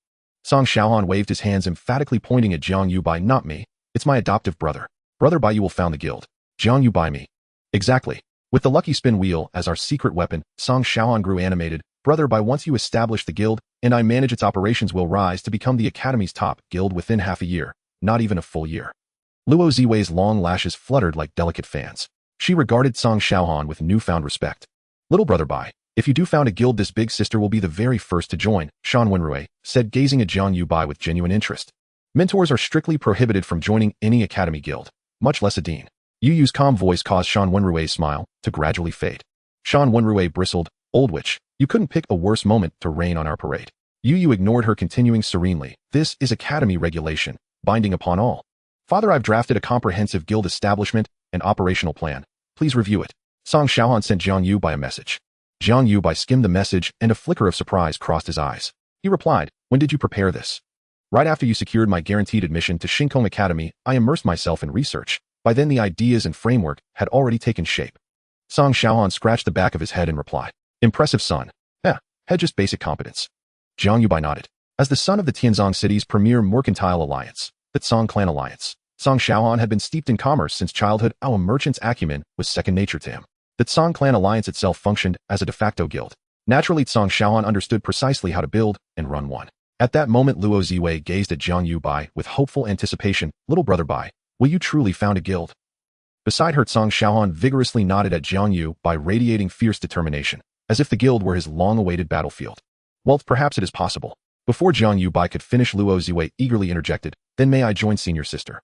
Song Xiaohan waved his hands, emphatically pointing at Jiang Yubai. Not me. It's my adoptive brother. Brother Bai, you will found the guild. Jiang Yubai, me. Exactly. With the lucky spin wheel as our secret weapon, Song Xiaohan grew animated. Brother Bai, once you establish the guild and I manage its operations, will rise to become the academy's top guild within half a year, not even a full year. Luo Ziwei's long lashes fluttered like delicate fans. She regarded Song Xiaohan with newfound respect. Little brother Bai, if you do found a guild, this big sister will be the very first to join, Shan Wenrui said, gazing at Jiang Yubai with genuine interest. Mentors are strictly prohibited from joining any academy guild, much less a dean. Yu Yu's calm voice caused Shan Wenrui's smile to gradually fade. Shan Wenrui bristled. Old witch, you couldn't pick a worse moment to rain on our parade. Yu Yu ignored her, continuing serenely. This is academy regulation, binding upon all. Father, I've drafted a comprehensive guild establishment and operational plan. Please review it. Song Xiaohan sent Jiang Yubai a message. Jiang Yubai skimmed the message, and a flicker of surprise crossed his eyes. He replied, when did you prepare this? Right after you secured my guaranteed admission to Shinkong Academy, I immersed myself in research. By then the ideas and framework had already taken shape. Song Xiaohan scratched the back of his head and replied, impressive, son. Had just basic competence. Jiang Yubai nodded. As the son of the Tianzong City's premier mercantile alliance, the Song Clan Alliance, Song Xiaohan had been steeped in commerce since childhood. Our merchant's acumen was second nature to him. The Song Clan Alliance itself functioned as a de facto guild. Naturally, Song Xiaohan understood precisely how to build and run one. At that moment, Luo Ziwei gazed at Jiang Yubai with hopeful anticipation. Little brother Bai, will you truly found a guild? Beside her, Song Xiaohan vigorously nodded at Jiang Yubai, radiating fierce determination, as if the guild were his long-awaited battlefield. Well, perhaps it is possible. Before Jiang Yubai could finish, Luo Ziwei eagerly interjected, then may I join senior sister?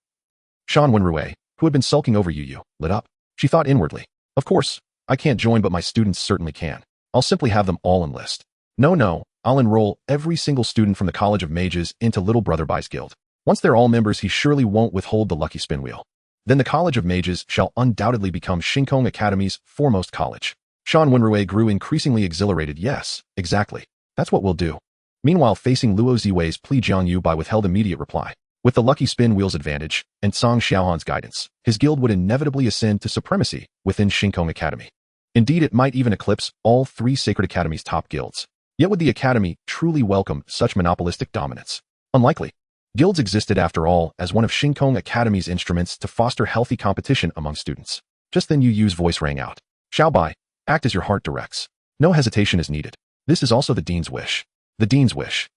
Shan Wenrui, who had been sulking over Yu, lit up. She thought inwardly, of course, I can't join, but my students certainly can. I'll simply have them all enlist. No, I'll enroll every single student from the College of Mages into Little Brother Bai's guild. Once they're all members, he surely won't withhold the lucky spin wheel. Then the College of Mages shall undoubtedly become Shinkong Academy's foremost college. Shan Wenrui grew increasingly exhilarated. Yes, exactly. That's what we'll do. Meanwhile, facing Luo Ziwei's plea, Jiang Yubai withheld immediate reply. With the lucky spin wheel's advantage and Song Xiaohan's guidance, his guild would inevitably ascend to supremacy within Shinkong Academy. Indeed, it might even eclipse all 3 Sacred Academy's top guilds. Yet would the Academy truly welcome such monopolistic dominance? Unlikely. Guilds existed, after all, as one of Shinkong Academy's instruments to foster healthy competition among students. Just then Yu Yu's voice rang out. Xiaobai, act as your heart directs. No hesitation is needed. This is also the Dean's wish. The Dean's wish.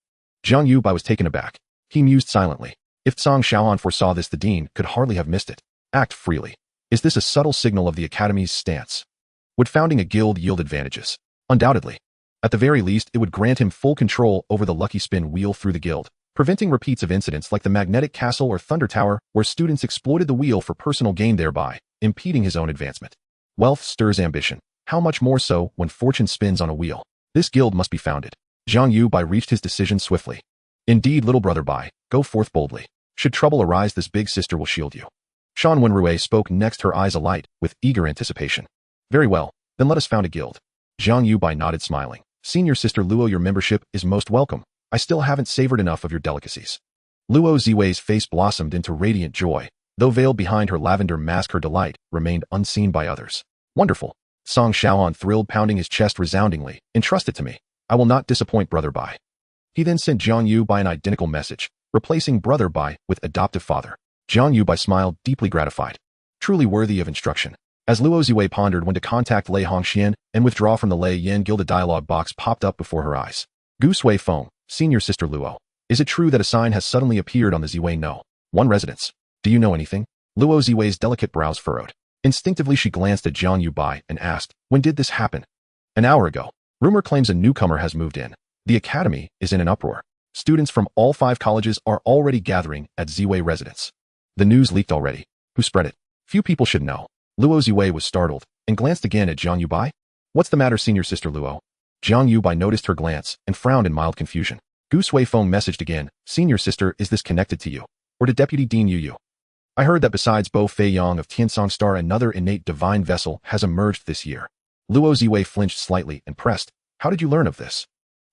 Jiang Yubai was taken aback. He mused silently. If Song Xiaohan foresaw this, the dean could hardly have missed it. Act freely. Is this a subtle signal of the academy's stance? Would founding a guild yield advantages? Undoubtedly. At the very least, it would grant him full control over the lucky spin wheel through the guild, preventing repeats of incidents like the Magnetic Castle or Thunder Tower, where students exploited the wheel for personal gain, thereby impeding his own advancement. Wealth stirs ambition. How much more so when fortune spins on a wheel? This guild must be founded. Jiang Yubai reached his decision swiftly. Indeed, little brother Bai, go forth boldly. Should trouble arise, this big sister will shield you. Shan Wenrui spoke next, her eyes alight with eager anticipation. Very well, then let us found a guild. Jiang Yubai nodded, smiling. Senior sister Luo, your membership is most welcome. I still haven't savored enough of your delicacies. Luo Ziwei's face blossomed into radiant joy, though veiled behind her lavender mask, her delight remained unseen by others. Wonderful. Song Xiaohan thrilled, pounding his chest resoundingly. Entrust it to me. I will not disappoint brother Bai. He then sent Jiang Yubai an identical message, replacing brother Bai with adoptive father. Jiang Yubai smiled, deeply gratified. Truly worthy of instruction. As Luo Ziwei pondered when to contact Lei Hongxian and withdraw from the Lei Yan Guild, a dialogue box popped up before her eyes. Gu Sui Feng, senior sister Luo. Is it true that a sign has suddenly appeared on the Ziwei No. 1 residence? Do you know anything? Luo Ziwei's delicate brows furrowed. Instinctively she glanced at Jiang Yubai and asked, when did this happen? An hour ago. Rumor claims a newcomer has moved in. The academy is in an uproar. Students from all 5 colleges are already gathering at Ziwei residence. The news leaked already. Who spread it? Few people should know. Luo Ziwei was startled and glanced again at Jiang Yubai. What's the matter, senior sister Luo? Jiang Yubai noticed her glance and frowned in mild confusion. Gu Sui Feng messaged again. Senior sister, is this connected to you? Or to Deputy Dean Yu? I heard that besides Bo Fei Yang of Tiansong Star, another innate divine vessel has emerged this year. Luo Ziwei flinched slightly and pressed. How did you learn of this?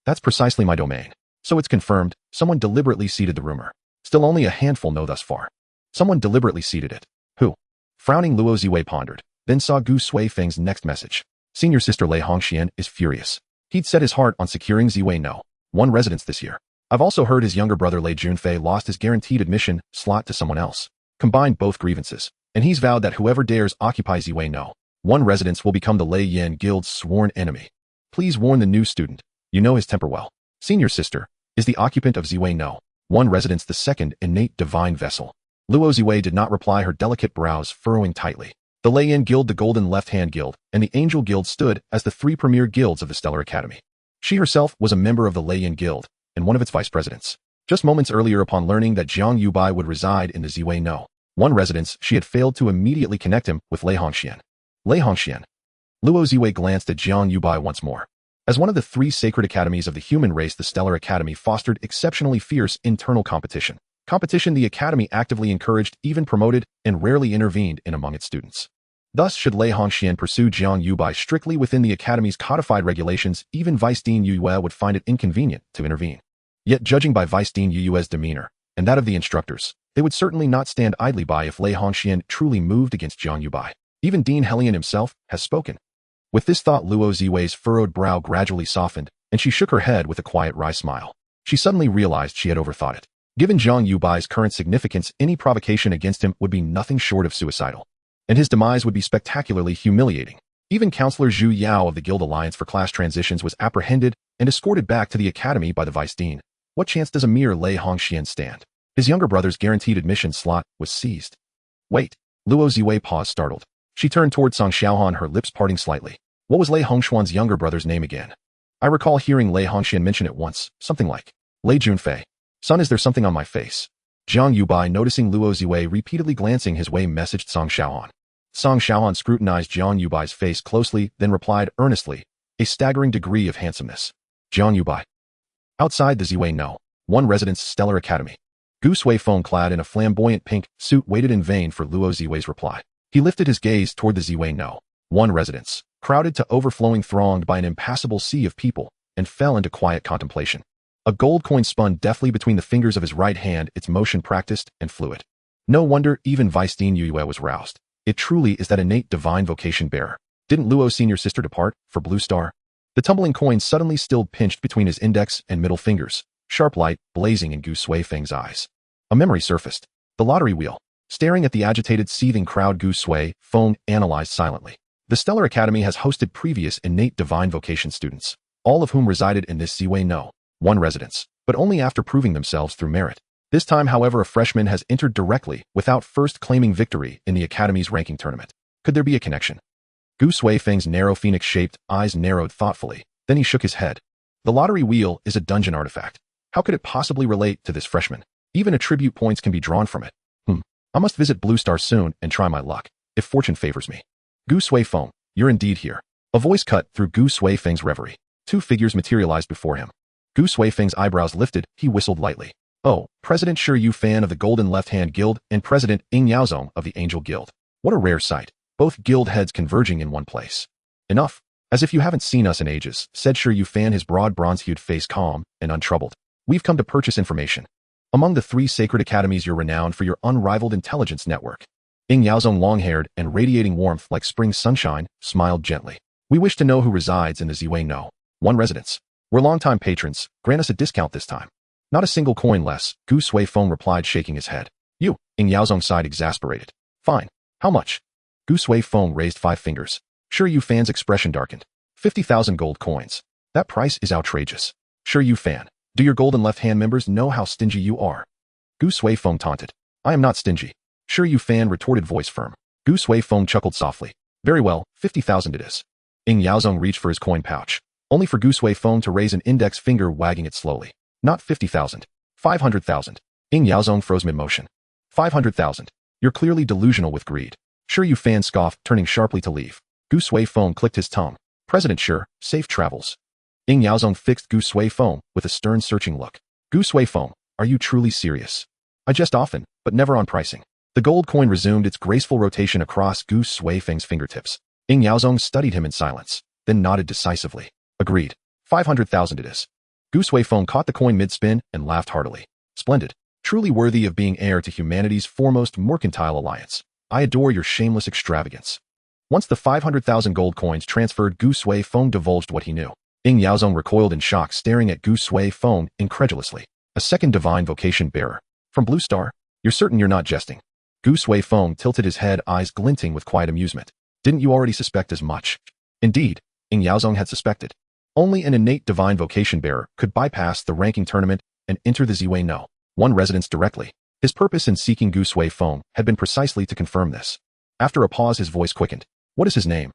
That's precisely my domain. So it's confirmed, someone deliberately seeded the rumor. Still only a handful know thus far. Someone deliberately seeded it. Who? Frowning, Luo Ziwei pondered, then saw Gu Sui Feng's next message. Senior sister Lei Hongxian is furious. He'd set his heart on securing Ziwei No. 1 residence this year. I've also heard his younger brother Lei Junfei lost his guaranteed admission slot to someone else. Combined both grievances, and he's vowed that whoever dares occupy Ziwei No. 1 residence will become the Lei Yan Guild's sworn enemy. Please warn the new student. You know his temper well. Senior sister, is the occupant of Ziwei No. 1 residence the second innate divine vessel? Luo Ziwei did not reply, her delicate brows furrowing tightly. The Lei Yan Guild, the Golden Left-Hand Guild, and the Angel Guild stood as the 3 premier guilds of the Stellar Academy. She herself was a member of the Lei Yan Guild and one of its vice presidents. Just moments earlier, upon learning that Jiang Yubai would reside in the Ziwei No. 1 residence, she had failed to immediately connect him with Lei Hongxian. Lei Hongxian. Luo Ziwei glanced at Jiang Yubai once more. As one of the 3 sacred academies of the human race, the Stellar Academy fostered exceptionally fierce internal competition. Competition the academy actively encouraged, even promoted, and rarely intervened in among its students. Thus, should Lei Hongxian pursue Jiang Yubai strictly within the academy's codified regulations, even Vice Dean Yu would find it inconvenient to intervene. Yet, judging by Vice Dean Yu's demeanor, and that of the instructors, they would certainly not stand idly by if Lei Hongxian truly moved against Jiang Yubai. Even Dean Helian himself has spoken. With this thought, Luo Ziwei's furrowed brow gradually softened, and she shook her head with a quiet wry smile. She suddenly realized she had overthought it. Given Jiang Yubai's current significance, any provocation against him would be nothing short of suicidal, and his demise would be spectacularly humiliating. Even Counselor Zhu Yao of the Guild Alliance for Class Transitions was apprehended and escorted back to the academy by the vice dean. What chance does a mere Lei Hongxian stand? His younger brother's guaranteed admission slot was seized. Wait. Luo Ziwei paused, startled. She turned toward Song Xiaohan, her lips parting slightly. What was Lei Hongxuan's younger brother's name again? I recall hearing Lei Hongxian mention it once, something like Lei Junfei. Son, is there something on my face? Jiang Yubai, noticing Luo Ziwei repeatedly glancing his way, messaged Song Xiaohan. Song Xiaohan scrutinized Jiang Yubai's face closely, then replied earnestly, a staggering degree of handsomeness. Jiang Yubai. Outside the Ziwei No. 1 residence Stellar Academy. Gu Sui Feng, clad in a flamboyant pink suit, waited in vain for Luo Ziwei's reply. He lifted his gaze toward the Ziwei No. 1 residence, crowded to overflowing, thronged by an impassable sea of people, and fell into quiet contemplation. A gold coin spun deftly between the fingers of his right hand, its motion practiced and fluid. No wonder even Vice Dean Yu was roused. It truly is that innate divine vocation bearer. Didn't Luo's senior sister depart for Blue Star? The tumbling coin suddenly still pinched between his index and middle fingers, sharp light blazing in Gu Sui Feng's eyes. A memory surfaced. The lottery wheel. Staring at the agitated, seething crowd, Gu Sui Feng analyzed silently. The Stellar Academy has hosted previous innate divine vocation students, all of whom resided in this Ziwei No. 1 residence, but only after proving themselves through merit. This time, however, a freshman has entered directly without first claiming victory in the Academy's ranking tournament. Could there be a connection? Gu Suifeng's narrow phoenix-shaped eyes narrowed thoughtfully. Then he shook his head. The lottery wheel is a dungeon artifact. How could it possibly relate to this freshman? Even attribute points can be drawn from it. I must visit Blue Star soon and try my luck, if fortune favors me. Gu Suifeng, you're indeed here. A voice cut through Gu Suifeng's reverie. Two figures materialized before him. Gu Suifeng's eyebrows lifted, he whistled lightly. Oh, President Shi Yu Fan of the Golden Left-Hand Guild and President Ing Yaozong of the Angel Guild. What a rare sight. Both guild heads converging in one place. Enough. As if you haven't seen us in ages, said Shi Yu Fan, his broad bronze-hued face calm and untroubled. We've come to purchase information. Among the 3 sacred academies, you're renowned for your unrivaled intelligence network. Ing Yaozong, long-haired and radiating warmth like spring sunshine, smiled gently. We wish to know who resides in the Ziwei No. 1 residence. We're longtime patrons. Grant us a discount this time. Not a single coin less, Gu Suifeng replied, shaking his head. You, Ing Yaozong sighed, exasperated. Fine. How much? Gu Suifeng raised 5 fingers. Shi Yu Fan's expression darkened. 50,000 gold coins. That price is outrageous. Shi Yu Fan, do your Golden Left-Hand members know how stingy you are? Gu Suifeng taunted. I am not stingy. Shi Yu Fan retorted, voice firm. Gu Suifeng chuckled softly. Very well, 50,000 it is. Ing Yaozong reached for his coin pouch, only for Gu Suifeng to raise an index finger, wagging it slowly. Not 50,000. 500,000. Ing Yaozong froze mid-motion. 500,000. You're clearly delusional with greed. Shi Yu Fan scoffed, turning sharply to leave. Gu Suifeng clicked his tongue. President Shi, safe travels. Ing Yaozong fixed Gu Suifeng with a stern, searching look. Gu Suifeng, are you truly serious? I jest often, but never on pricing. The gold coin resumed its graceful rotation across Gu Suifeng's fingertips. Ing Yaozong studied him in silence, then nodded decisively. Agreed. 500,000 it is. Gu Suifeng caught the coin mid-spin and laughed heartily. Splendid. Truly worthy of being heir to humanity's foremost mercantile alliance. I adore your shameless extravagance. Once the 500,000 gold coins transferred, Gu Suifeng divulged what he knew. Ing Yaozong recoiled in shock, staring at Gu Suifeng incredulously. A second divine vocation bearer. From Blue Star? You're certain you're not jesting? Gu Suifeng tilted his head, eyes glinting with quiet amusement. Didn't you already suspect as much? Indeed, Ing Yaozong had suspected. Only an innate divine vocation bearer could bypass the ranking tournament and enter the Ziwei No. 1 residence directly. His purpose in seeking Gu Suifeng had been precisely to confirm this. After a pause, his voice quickened. What is his name?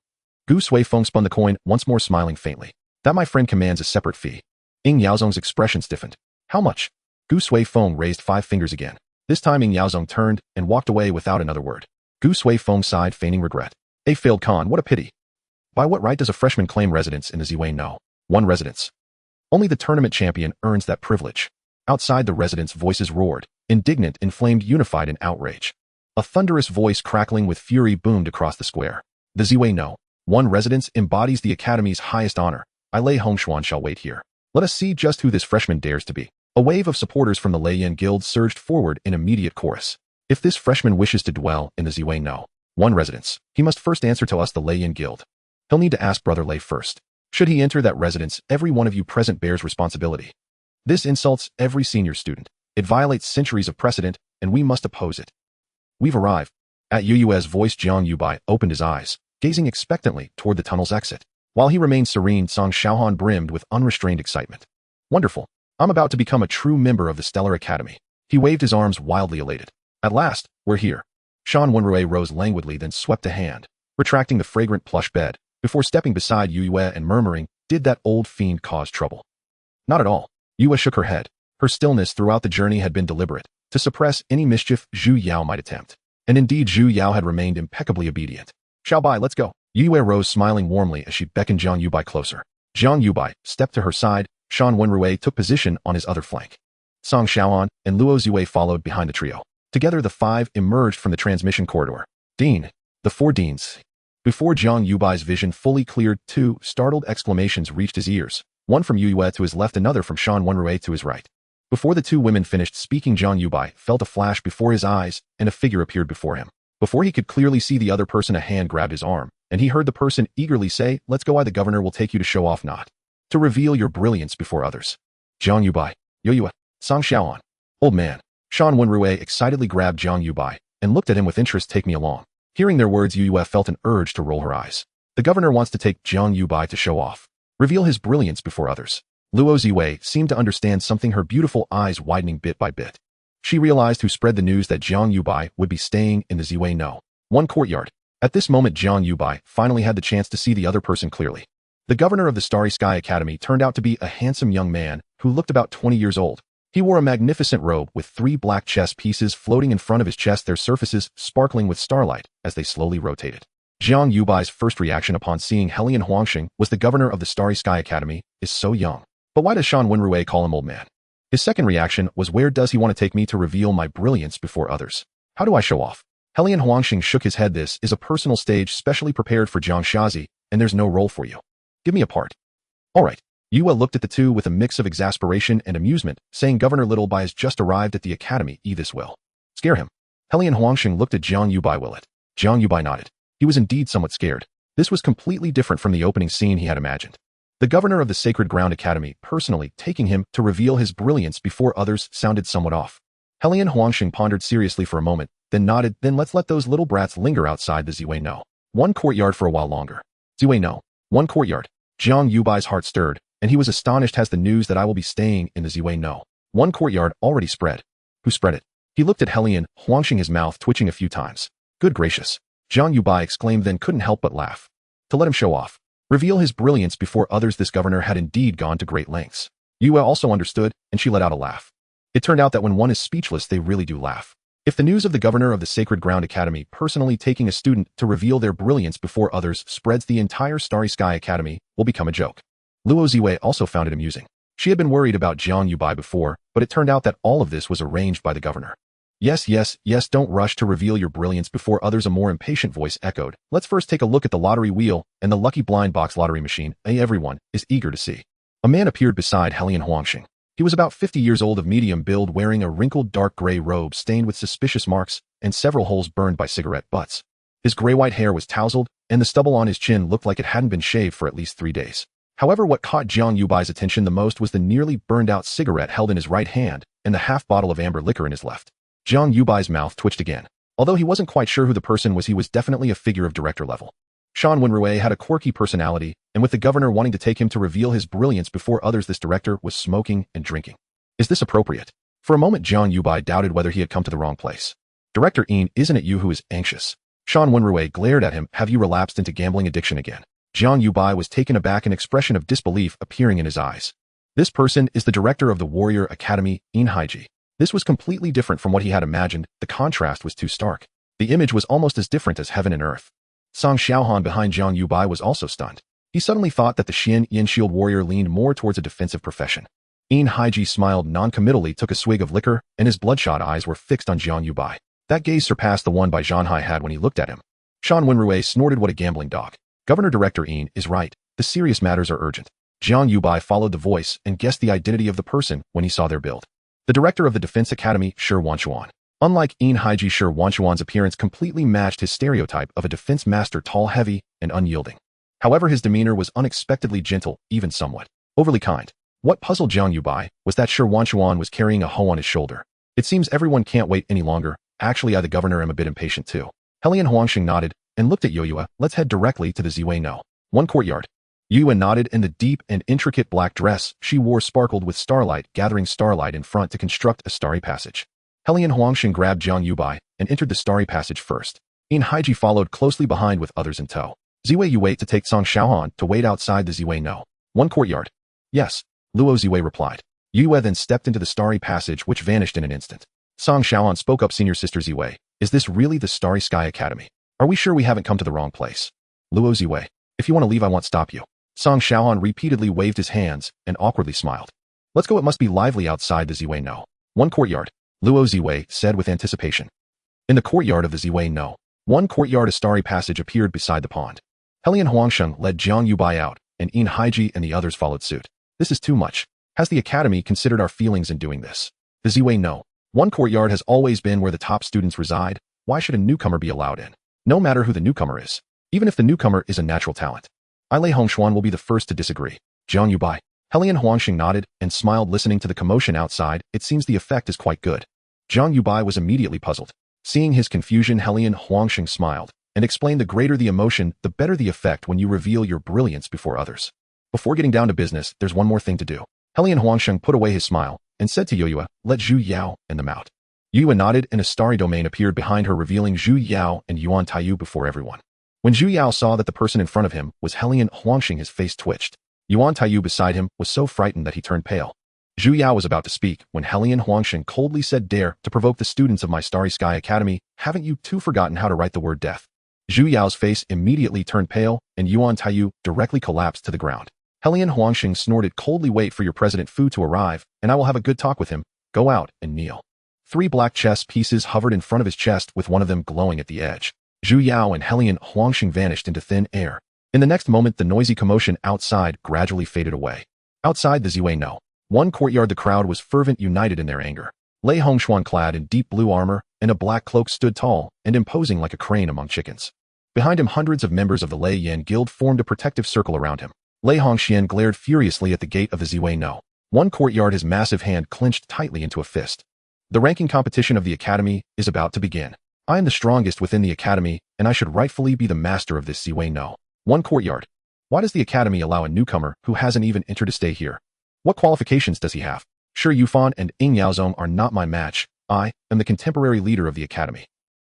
Gu Suifeng spun the coin, once more smiling faintly. That, my friend, commands a separate fee. Ing Yaozong's expression stiffened. How much? Gu Suifeng raised 5 fingers again. This time Ing Yaozong turned and walked away without another word. Gu Suifeng sighed, feigning regret. A failed con, what a pity. By what right does a freshman claim residence in the Ziwei No. 1 residence? Only the tournament champion earns that privilege. Outside the residence, voices roared, indignant, inflamed, unified in outrage. A thunderous voice crackling with fury boomed across the square. The Ziwei No. 1 residence embodies the Academy's highest honor. I Lei Hongshuan shall wait here. Let us see just who this freshman dares to be. A wave of supporters from the Leiyan Guild surged forward in immediate chorus. If this freshman wishes to dwell in the Ziwei No. 1 residence, he must first answer to us, the Leiyan Guild. He'll need to ask Brother Lei first. Should he enter that residence, every one of you present bears responsibility. This insults every senior student. It violates centuries of precedent, and we must oppose it. We've arrived. At Yu's voice, Jiang Yubai opened his eyes, gazing expectantly toward the tunnel's exit. While he remained serene, Song Xiaohan brimmed with unrestrained excitement. Wonderful. I'm about to become a true member of the Stellar Academy. He waved his arms, wildly elated. At last, we're here. Shan Wenrui rose languidly, then swept a hand, retracting the fragrant plush bed, before stepping beside Yue and murmuring, did that old fiend cause trouble? Not at all. Yue shook her head. Her stillness throughout the journey had been deliberate, to suppress any mischief Zhu Yao might attempt. And indeed, Zhu Yao had remained impeccably obedient. Xiaobai, let's go. Yue rose, smiling warmly as she beckoned Jiang Yubai closer. Jiang Yubai stepped to her side. Shan Wenrui took position on his other flank. Song Xiaoan and Luo Zue followed behind the trio. Together, the 5 emerged from the transmission corridor. Dean. The 4 deans. Before Jiang Yubai's vision fully cleared, 2 startled exclamations reached his ears, one from Yue to his left, another from Shan Wenrui to his right. Before the 2 women finished speaking, Jiang Yubai felt a flash before his eyes, and a figure appeared before him. Before he could clearly see the other person, a hand grabbed his arm, and he heard the person eagerly say, "Let's go. The governor will take you to show off, not to reveal your brilliance before others." Jiang Yubai, Yue, Song Xiaoan. Old man. Shan Wenrui excitedly grabbed Jiang Yubai and looked at him with interest. Take me along. Hearing their words, Yue felt an urge to roll her eyes. The governor wants to take Jiang Yubai to show off, reveal his brilliance before others. Luo Ziwei seemed to understand something, her beautiful eyes widening bit by bit. She realized who spread the news that Jiang Yubai would be staying in the Ziwei No. 1 courtyard. At this moment Jiang Yubai finally had the chance to see the other person clearly. The governor of the Starry Sky Academy turned out to be a handsome young man who looked about 20 years old. He wore a magnificent robe with 3 black chess pieces floating in front of his chest, their surfaces sparkling with starlight as they slowly rotated. Jiang Yubai's first reaction upon seeing Helian Huangxing was the governor of the Starry Sky Academy is so young. But why does Shan Wenrui call him old man? His second reaction was, where does he want to take me to reveal my brilliance before others? How do I show off? Helian Huangxing shook his head. This is a personal stage specially prepared for Jiang Shazi, and there's no role for you. Give me a part. All right. Yue looked at the two with a mix of exasperation and amusement, saying Governor Littlebai has just arrived at the academy. This will scare him. Helian Huangxing looked at Jiang Yubai. Will it? Jiang Yubai nodded. He was indeed somewhat scared. This was completely different from the opening scene he had imagined. The governor of the Sacred Ground Academy personally taking him to reveal his brilliance before others sounded somewhat off. Helian Huangxing pondered seriously for a moment, then nodded. Then let's let those little brats linger outside the Ziwei No. 1 courtyard for a while longer. Ziwei No. 1 courtyard. Jiang Yubai's heart stirred, and he was astonished as the news that I will be staying in the Ziwei No. 1 courtyard already spread. Who spread it? He looked at Helian Huangxing, his mouth twitching a few times. Good gracious. Jiang Yubai exclaimed, then couldn't help but laugh. To let him show off. Reveal his brilliance before others. This governor had indeed gone to great lengths. Yue also understood, and she let out a laugh. It turned out that when one is speechless, they really do laugh. If the news of the governor of the Sacred Ground Academy personally taking a student to reveal their brilliance before others spreads, the entire Starry Sky Academy will become a joke. Luo Ziwei also found it amusing. She had been worried about Jiang Yubai before, but it turned out that all of this was arranged by the governor. Yes, don't rush to reveal your brilliance before others, a more impatient voice echoed. Let's first take a look at the lottery wheel and the lucky blind box lottery machine everyone is eager to see. A man appeared beside Helian Huangxing. He was about 50 years old, of medium build, wearing a wrinkled dark gray robe stained with suspicious marks and several holes burned by cigarette butts. His gray-white hair was tousled, and the stubble on his chin looked like it hadn't been shaved for at least 3 days. However, what caught Jiang Yubai's attention the most was the nearly burned-out cigarette held in his right hand and the half bottle of amber liquor in his left. Jiang Yubai's mouth twitched again. Although he wasn't quite sure who the person was, he was definitely a figure of director level. Shan Wenrui had a quirky personality, and with the governor wanting to take him to reveal his brilliance before others, this director was smoking and drinking. Is this appropriate? For a moment, Jiang Yubai doubted whether he had come to the wrong place. Director Yin, isn't it you who is anxious? Shan Wenrui glared at him. Have you relapsed into gambling addiction again? Jiang Yubai was taken aback, an expression of disbelief appearing in his eyes. This person is the director of the Warrior Academy, Yin Haiji. This was completely different from what he had imagined. The contrast was too stark. The image was almost as different as heaven and earth. Song Xiaohan behind Jiang Yubai was also stunned. He suddenly thought that the Xian Yin Shield warrior leaned more towards a defensive profession. Yin Haiji smiled non-committally, took a swig of liquor, and his bloodshot eyes were fixed on Jiang Yubai. That gaze surpassed the one by Zhanhai had when he looked at him. Shan Wenrui snorted. What a gambling dog. Governor Director Yin is right. The serious matters are urgent. Jiang Yubai followed the voice and guessed the identity of the person when he saw their build. The director of the Defense Academy, Shi Wanchuan. Unlike Yin Haiji, Shi Wanchuan's appearance completely matched his stereotype of a defense master, tall, heavy, and unyielding. However, his demeanor was unexpectedly gentle, even somewhat overly kind. What puzzled Jiang Yubai was that Shi Wanchuan was carrying a hoe on his shoulder. It seems everyone can't wait any longer. Actually, I, the governor, am a bit impatient too. Helian Huangxing nodded and looked at Yue. Let's head directly to the Ziwei No. 1 courtyard. Yue nodded, and the deep and intricate black dress she wore sparkled with starlight, gathering starlight in front to construct a starry passage. Helian Huangxing grabbed Jiang Yubai and entered the starry passage first. Yin Haiji followed closely behind with others in tow. Ziwei, you wait to take Song Xiaohan to wait outside the Ziwei No. 1 courtyard. Yes, Luo Ziwei replied. Yue then stepped into the starry passage, which vanished in an instant. Song Xiaohan spoke up. Senior Sister Ziwei, is this really the Starry Sky Academy? Are we sure we haven't come to the wrong place? Luo Ziwei, if you want to leave, I won't stop you. Song Xiaohan repeatedly waved his hands and awkwardly smiled. Let's go, it must be lively outside the Ziwei No. 1 courtyard. Luo Ziwei said with anticipation. In the courtyard of the Ziwei No. 1 courtyard, a starry passage appeared beside the pond. Helian Huangxing led Jiang Yubai out, and Yin Haiji and the others followed suit. This is too much. Has the academy considered our feelings in doing this? The Ziwei No. 1 courtyard has always been where the top students reside. Why should a newcomer be allowed in? No matter who the newcomer is. Even if the newcomer is a natural talent. Lei Hongshuan will be the first to disagree. Jiang Yubai. Helian Huangxing nodded and smiled, listening to the commotion outside. It seems the effect is quite good. Jiang Yubai was immediately puzzled. Seeing his confusion, Helian Huangxing smiled and explained, the greater the emotion, the better the effect when you reveal your brilliance before others. Before getting down to business, there's one more thing to do. Helian Huangxing put away his smile and said to Yue, let Zhu Yao and them out. Yue nodded and a starry domain appeared behind her, revealing Zhu Yao and Yuan Taiyu before everyone. When Zhu Yao saw that the person in front of him was Helian Huangxing, his face twitched. Yuan Taiyu beside him was so frightened that he turned pale. Zhu Yao was about to speak when Helian Huangxing coldly said, "Dare to provoke the students of my Starry Sky Academy, haven't you two forgotten how to write the word death?" Zhu Yao's face immediately turned pale, and Yuan Taiyu directly collapsed to the ground. Helian Huangxing snorted coldly, "Wait for your President Fu to arrive, and I will have a good talk with him. Go out and kneel." 3 black chess pieces hovered in front of his chest, with one of them glowing at the edge. Zhu Yao and Helian Huangxing vanished into thin air. In the next moment, the noisy commotion outside gradually faded away. Outside the Ziwei No. 1 courtyard, the crowd was fervent, united in their anger. Lei Hongshuan, clad in deep blue armor and a black cloak, stood tall and imposing like a crane among chickens. Behind him, hundreds of members of the Lei Yan Guild formed a protective circle around him. Lei Hongxian glared furiously at the gate of the Ziwei No. 1 courtyard, his massive hand clenched tightly into a fist. The ranking competition of the academy is about to begin. I am the strongest within the academy, and I should rightfully be the master of this Ziwei No. 1 courtyard. Why does the academy allow a newcomer who hasn't even entered to stay here? What qualifications does he have? Sure, Yufan and Ing Yaozong are not my match. I am the contemporary leader of the academy.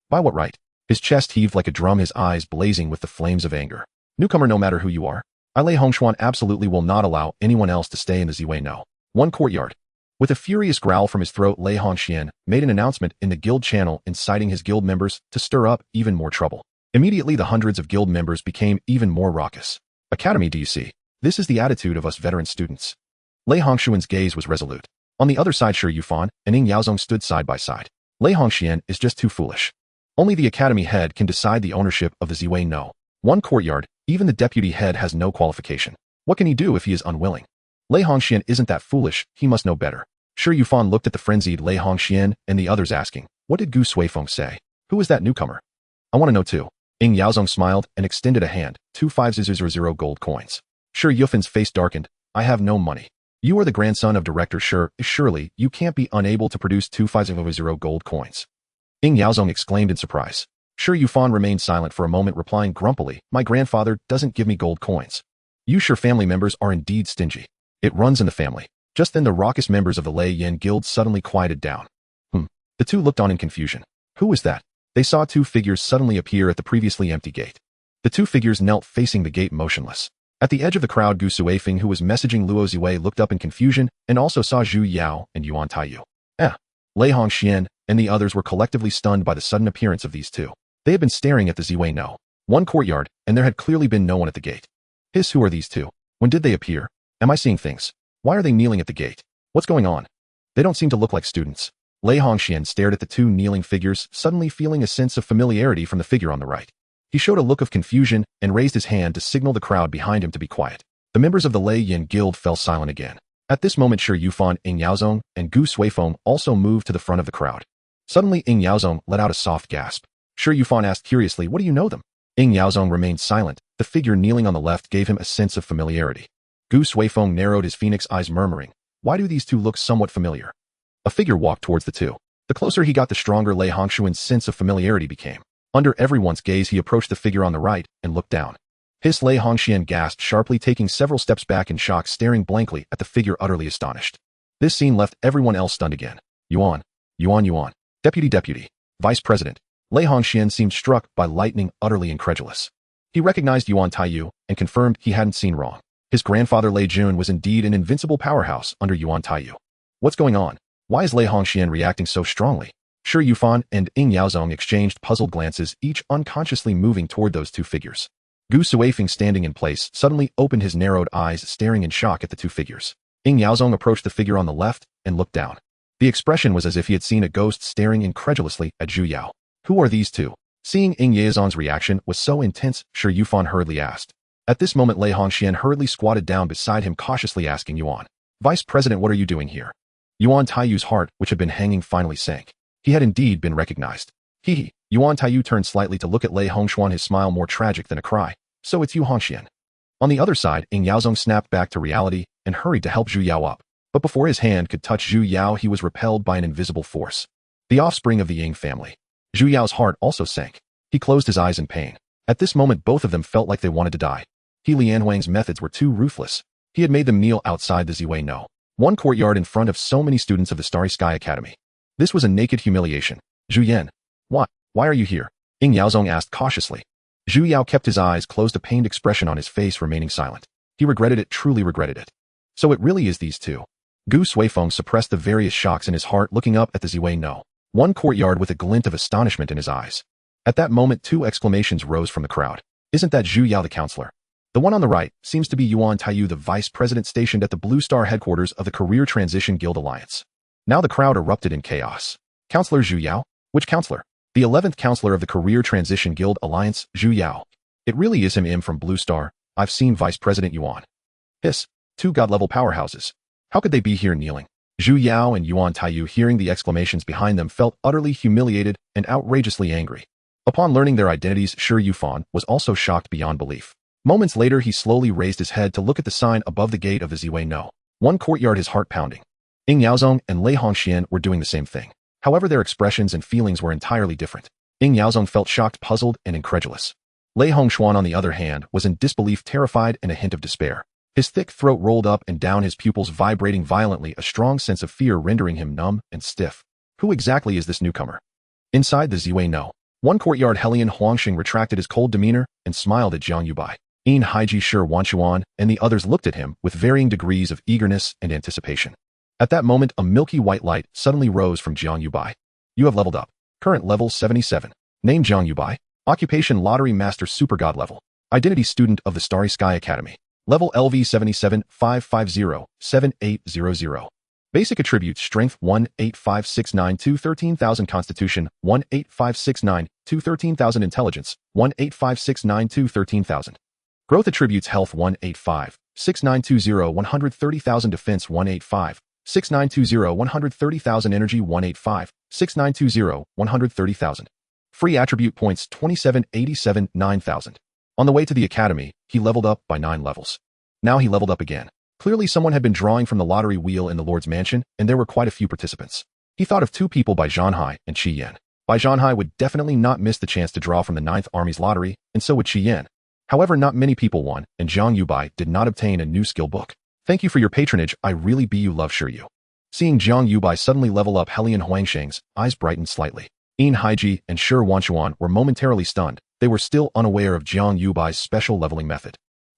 By what right? His chest heaved like a drum, his eyes blazing with the flames of anger. Newcomer, no matter who you are, I, Lei Hongshuan, absolutely will not allow anyone else to stay in the Ziwei No. 1 courtyard. With a furious growl from his throat, Lei Hongxian made an announcement in the guild channel, inciting his guild members to stir up even more trouble. Immediately, the hundreds of guild members became even more raucous. Academy, do you see? This is the attitude of us veteran students. Lei Hongshuan's gaze was resolute. On the other side, Shi Yufan and Ing Yaozong stood side by side. Lei Hongxian is just too foolish. Only the academy head can decide the ownership of the Ziwei No. 1 courtyard. Even the deputy head has no qualification. What can he do if he is unwilling? Lei Hongxian isn't that foolish, he must know better. Shi Yufan looked at the frenzied Lei Hongxian and the others, asking, "What did Gu Suifeng say? Who is that newcomer? I want to know too." Ing Yaozong smiled and extended a hand, 25000 gold coins. Shi Yufan's face darkened. "I have no money. You are the grandson of Director Shi. Surely you can't be unable to produce 25000 gold coins." Ing Yaozong exclaimed in surprise. Shi Yufan remained silent for a moment, replying grumpily, "My grandfather doesn't give me gold coins. You Shi family members are indeed stingy. It runs in the family." Just then, the raucous members of the Lei Yan Guild suddenly quieted down. The two looked on in confusion. Who was that? They saw 2 figures suddenly appear at the previously empty gate. The 2 figures knelt facing the gate, motionless. At the edge of the crowd, Gu Suifeng, who was messaging Luo Ziwei, looked up in confusion and also saw Zhu Yao and Yuan Taiyu. Lei Hongxian and the others were collectively stunned by the sudden appearance of these 2. They had been staring at the Ziwei No. 1 courtyard, and there had clearly been no one at the gate. Who are these 2? When did they appear? Am I seeing things? Why are they kneeling at the gate? What's going on? They don't seem to look like students. Lei Hongxian stared at the 2 kneeling figures, suddenly feeling a sense of familiarity from the figure on the right. He showed a look of confusion and raised his hand to signal the crowd behind him to be quiet. The members of the Lei Yan Guild fell silent again. At this moment, Shi Yufan, Ing Yaozong, and Gu Suifeng also moved to the front of the crowd. Suddenly, Ing Yaozong let out a soft gasp. Shi Yufan asked curiously, "What do you know them?" Ing Yaozong remained silent. The figure kneeling on the left gave him a sense of familiarity. Gu Suifeng narrowed his phoenix eyes, murmuring, "Why do these 2 look somewhat familiar?" A figure walked towards the 2. The closer he got, the stronger Lei Hongshuan's sense of familiarity became. Under everyone's gaze, he approached the figure on the right and looked down. Lei Hongxian gasped sharply, taking several steps back in shock, staring blankly at the figure, utterly astonished. This scene left everyone else stunned again. Yuan. Deputy. Vice President. Lei Hongxian seemed struck by lightning, utterly incredulous. He recognized Yuan Taiyu and confirmed he hadn't seen wrong. His grandfather Lei Jun was indeed an invincible powerhouse under Yuan Taiyu. What's going on? Why is Lei Hongxian reacting so strongly? Shi Yufan and Ing Yaozong exchanged puzzled glances, each unconsciously moving toward those 2 figures. Gu Suifeng, standing in place, suddenly opened his narrowed eyes, staring in shock at the 2 figures. Ing Yaozong approached the figure on the left and looked down. The expression was as if he had seen a ghost, staring incredulously at Zhu Yao. Who are these 2? Seeing Ing Yaozong's reaction was so intense, Shi Yufan hurriedly asked. At this moment, Lei Hongxian hurriedly squatted down beside him, cautiously asking Yuan, "Vice President, what are you doing here?" Yuan Taiyu's heart, which had been hanging, finally sank. He had indeed been recognized. Yuan Taiyu turned slightly to look at Lei Hongshuan, his smile more tragic than a cry. "So it's you, Hongxian." On the other side, Ing Yaozong snapped back to reality and hurried to help Zhu Yao up. But before his hand could touch Zhu Yao, he was repelled by an invisible force. The offspring of the Ying family. Zhu Yao's heart also sank. He closed his eyes in pain. At this moment, both of them felt like they wanted to die. He Lianhuang's methods were too ruthless. He had made them kneel outside the Ziwei No. 1 courtyard in front of so many students of the Starry Sky Academy. This was a naked humiliation. Zhu Yan. Why are you here? Ying Yaozong asked cautiously. Zhu Yao kept his eyes closed, a pained expression on his face, remaining silent. He regretted it, truly regretted it. So it really is these two. Gu Suifeng suppressed the various shocks in his heart, looking up at the Ziwei No one courtyard with a glint of astonishment in his eyes. At that moment, two exclamations rose from the crowd. Isn't that Zhu Yao the counselor? The one on the right seems to be Yuan Taiyu, the vice president stationed at the Blue Star headquarters of the Career Transition Guild Alliance. Now the crowd erupted in chaos. Counselor Zhu Yao? Which counselor? The 11th counselor of the Career Transition Guild Alliance, Zhu Yao. It really is him from Blue Star. I've seen Vice President Yuan. Hiss. Two god-level powerhouses. How could they be here kneeling? Zhu Yao and Yuan Taiyu, hearing the exclamations behind them, felt utterly humiliated and outrageously angry. Upon learning their identities, Shi Yufan was also shocked beyond belief. Moments later, he slowly raised his head to look at the sign above the gate of the Ziwei No one courtyard, his heart pounding. Ying Yaozong and Lei Hongxian were doing the same thing. However, their expressions and feelings were entirely different. Ying Yaozong felt shocked, puzzled, and incredulous. Lei Hongxuan, on the other hand, was in disbelief, terrified, and a hint of despair. His thick throat rolled up and down, his pupils vibrating violently, a strong sense of fear rendering him numb and stiff. Who exactly is this newcomer? Inside the Ziwei No one courtyard, Helian Huangxing retracted his cold demeanor and smiled at Jiang Yubai. Yin Haiji, Shi Wanchuan, and the others looked at him with varying degrees of eagerness and anticipation. At that moment, a milky white light suddenly rose from Jiang Yubai. You have leveled up. Current level 77. Name Jiang Yubai. Occupation Lottery Master, Super God level. Identity student of the Starry Sky Academy. Level LV 77-550-7800. Basic attributes: Strength 18569-213,000, Constitution 18569-213,000, Intelligence 18569-213,000. Growth attributes: Health 185-6920-130,000, Defense 185-6920-130,000, Energy 185-6920-130,000. Free attribute points 2787-9000. On the way to the academy, he leveled up by 9 levels. Now he leveled up again. Clearly someone had been drawing from the lottery wheel in the Lord's mansion, and there were quite a few participants. He thought of two people, Bai Zhanhai and Qi Yan. Bai Zhanhai would definitely not miss the chance to draw from the 9th Army's lottery, and so would Qi Yan. However, not many people won, and Jiang Yubai did not obtain a new skill book. Thank you for your patronage, I really be you love sure you. Seeing Jiang Yubai suddenly level up, Helian Huangsheng's eyes brightened slightly. Yin Haiji and Shi Wanchuan were momentarily stunned. They were still unaware of Jiang Yubai's special leveling method.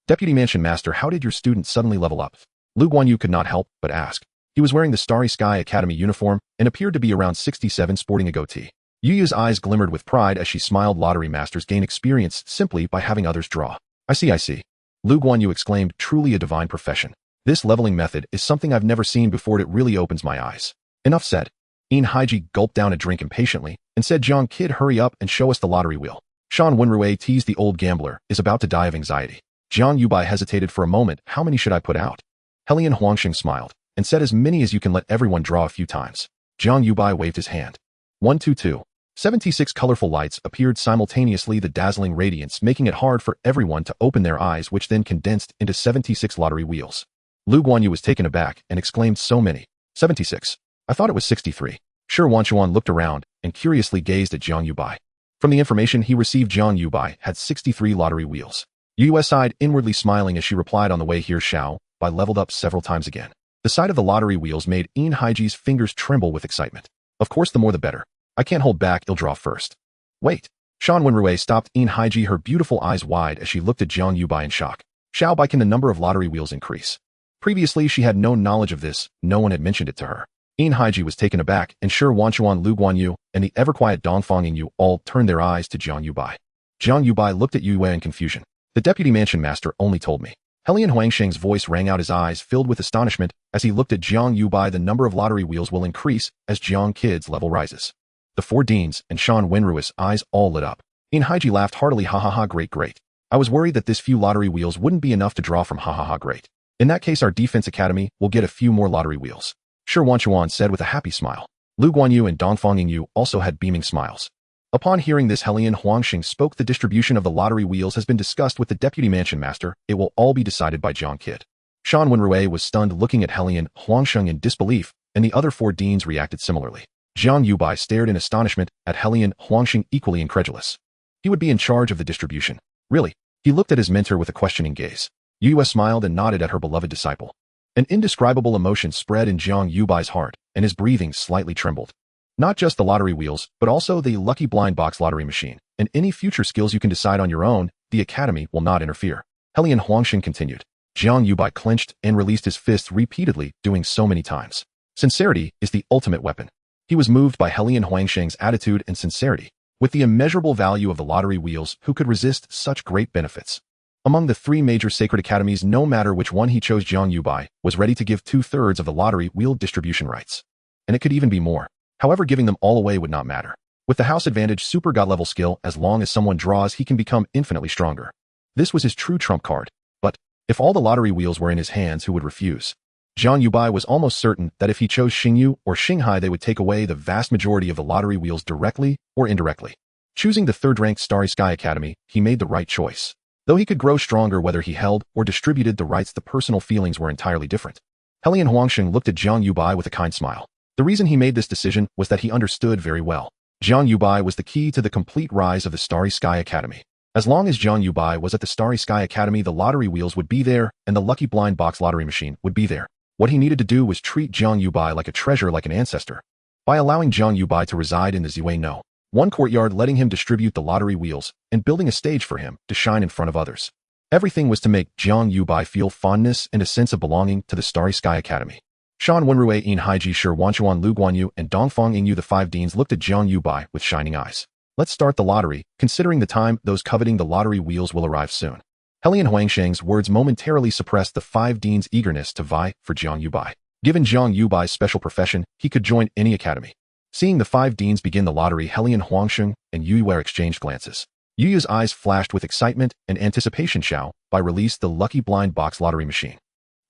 Deputy Mansion Master, how did your student suddenly level up? Lu Guanyu could not help but ask. He was wearing the Starry Sky Academy uniform and appeared to be around 67, sporting a goatee. Yu Yu's eyes glimmered with pride as she smiled. Lottery masters gain experience simply by having others draw. I see. Lu Guanyu exclaimed, truly a divine profession. This leveling method is something I've never seen before. It really opens my eyes. Enough said. Yin Haiji gulped down a drink impatiently and said, Jiang kid, hurry up and show us the lottery wheel. Shan Wenrui teased, the old gambler is about to die of anxiety. Jiang Yubai hesitated for a moment. How many should I put out? Helian Huangxing smiled and said, as many as you can, let everyone draw a few times. Jiang Yubai waved his hand. 122. 76 colorful lights appeared simultaneously, the dazzling radiance making it hard for everyone to open their eyes, which then condensed into 76 lottery wheels. Lu Guanyu was taken aback and exclaimed, so many. 76. I thought it was 63. Shi Wanchuan looked around and curiously gazed at Jiang Yubai. From the information he received, Jiang Yubai had 63 lottery wheels. Yu sighed, inwardly smiling as she replied, on the way here Xiao Bai leveled up several times again. The sight of the lottery wheels made Yin Haiji's fingers tremble with excitement. Of course, the more the better. I can't hold back, I'll draw first. Wait. Shan Wenrui stopped Yin Haiji, her beautiful eyes wide as she looked at Jiang Yubai in shock. Xiao Bai, can the number of lottery wheels increase? Previously, she had no knowledge of this, no one had mentioned it to her. Yin Haiji was taken aback, and Shi Wanchuan, Lu Guanyu, and the ever-quiet Dongfang Yingyu all turned their eyes to Jiang Yubai. Jiang Yubai looked at Yu Wei in confusion. The deputy mansion master only told me. Helian Huangsheng's voice rang out, his eyes filled with astonishment as he looked at Jiang Yubai. The number of lottery wheels will increase as Jiang Kid's level rises. The 4 deans and Shan Wenrui's eyes all lit up. Yin Haiji laughed heartily, ha, great. I was worried that this few lottery wheels wouldn't be enough to draw from, ha, great. In that case, our defense academy will get a few more lottery wheels. Shi Wanchuan said with a happy smile. Lu Guanyu and Dongfang Yingyu also had beaming smiles. Upon hearing this, Helian Huangxing spoke, the distribution of the lottery wheels has been discussed with the deputy mansion master. It will all be decided by Jiang Kid. Shan Wenrui was stunned, looking at Helian Huangxing in disbelief, and the other 4 deans reacted similarly. Jiang Yubai stared in astonishment at Helian Huangxing, equally incredulous. He would be in charge of the distribution. Really? He looked at his mentor with a questioning gaze. Yu smiled and nodded at her beloved disciple. An indescribable emotion spread in Jiang Yubai's heart, and his breathing slightly trembled. Not just the lottery wheels, but also the lucky blind box lottery machine, and any future skills you can decide on your own. The academy will not interfere. Helian Huangxing continued. Jiang Yubai clenched and released his fists repeatedly, doing so many times. Sincerity is the ultimate weapon. He was moved by Helian Huangxing's attitude and sincerity. With the immeasurable value of the lottery wheels, who could resist such great benefits? Among the three major sacred academies, no matter which one he chose, Jiang Yubai was ready to give 2/3 of the lottery wheel distribution rights. And it could even be more. However, giving them all away would not matter. With the house advantage super god level skill, as long as someone draws, he can become infinitely stronger. This was his true trump card. But if all the lottery wheels were in his hands, who would refuse? Jiang Yubai was almost certain that if he chose Xingyu or Xinghai, they would take away the vast majority of the lottery wheels directly or indirectly. Choosing the third-ranked Starry Sky Academy, he made the right choice. Though he could grow stronger whether he held or distributed the rights, the personal feelings were entirely different. Helian Huangxing looked at Jiang Yubai with a kind smile. The reason he made this decision was that he understood very well. Jiang Yubai was the key to the complete rise of the Starry Sky Academy. As long as Jiang Yubai was at the Starry Sky Academy, the lottery wheels would be there, and the lucky blind box lottery machine would be there. What he needed to do was treat Jiang Yubai like a treasure, like an ancestor. By allowing Jiang Yubai to reside in the Ziwei No. 1 courtyard, letting him distribute the lottery wheels, and building a stage for him to shine in front of others. Everything was to make Jiang Yubai feel fondness and a sense of belonging to the Starry Sky Academy. Shan Wenrui, In Haiji, Shi Wanchuan, Lu Guanyu, and Dongfang Yingyu, the 5 deans, looked at Jiang Yubai with shining eyes. Let's start the lottery. Considering the time, those coveting the lottery wheels will arrive soon. Helian Huangxing's words momentarily suppressed the 5 deans' eagerness to vie for Jiang Yubai. Given Jiang Yubai's special profession, he could join any academy. Seeing the 5 deans begin the lottery, Helian Huangxing and Yu Yubai exchanged glances. Yu Yu's eyes flashed with excitement and anticipation. Xiao Bai released the lucky blind box lottery machine.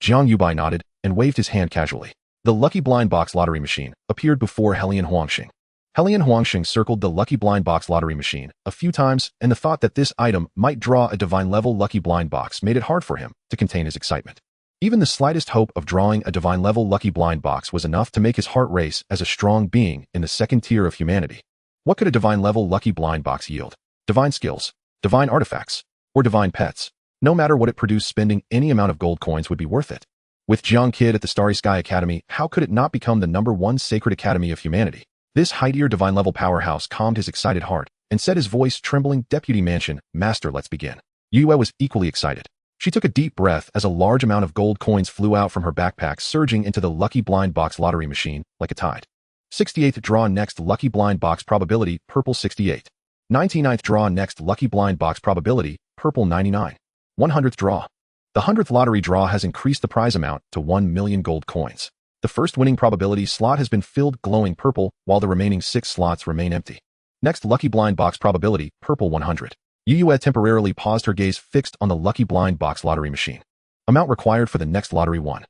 Jiang Yubai nodded and waved his hand casually. The lucky blind box lottery machine appeared before Helian Huangxing. Helian Huangxing circled the lucky blind box lottery machine a few times, and the thought that this item might draw a divine-level lucky blind box made it hard for him to contain his excitement. Even the slightest hope of drawing a divine-level lucky blind box was enough to make his heart race as a strong being in the second tier of humanity. What could a divine-level lucky blind box yield? Divine skills, divine artifacts, or divine pets? No matter what it produced, spending any amount of gold coins would be worth it. With Jiang Kid at the Starry Sky Academy, how could it not become the #1 sacred academy of humanity? This high-tier divine-level powerhouse calmed his excited heart and said, his voice trembling, Deputy Mansion, Master, let's begin. Yu Yubai was equally excited. She took a deep breath as a large amount of gold coins flew out from her backpack, surging into the lucky blind box lottery machine like a tide. 68th draw, next lucky blind box probability, purple 68. 99th draw, next lucky blind box probability, purple 99. 100th draw. The 100th lottery draw has increased the prize amount to 1 million gold coins. The first winning probability slot has been filled, glowing purple, while the remaining 6 slots remain empty. Next lucky blind box probability, purple 100. Yu Yubai temporarily paused, her gaze fixed on the lucky blind box lottery machine. Amount required for the next lottery, 1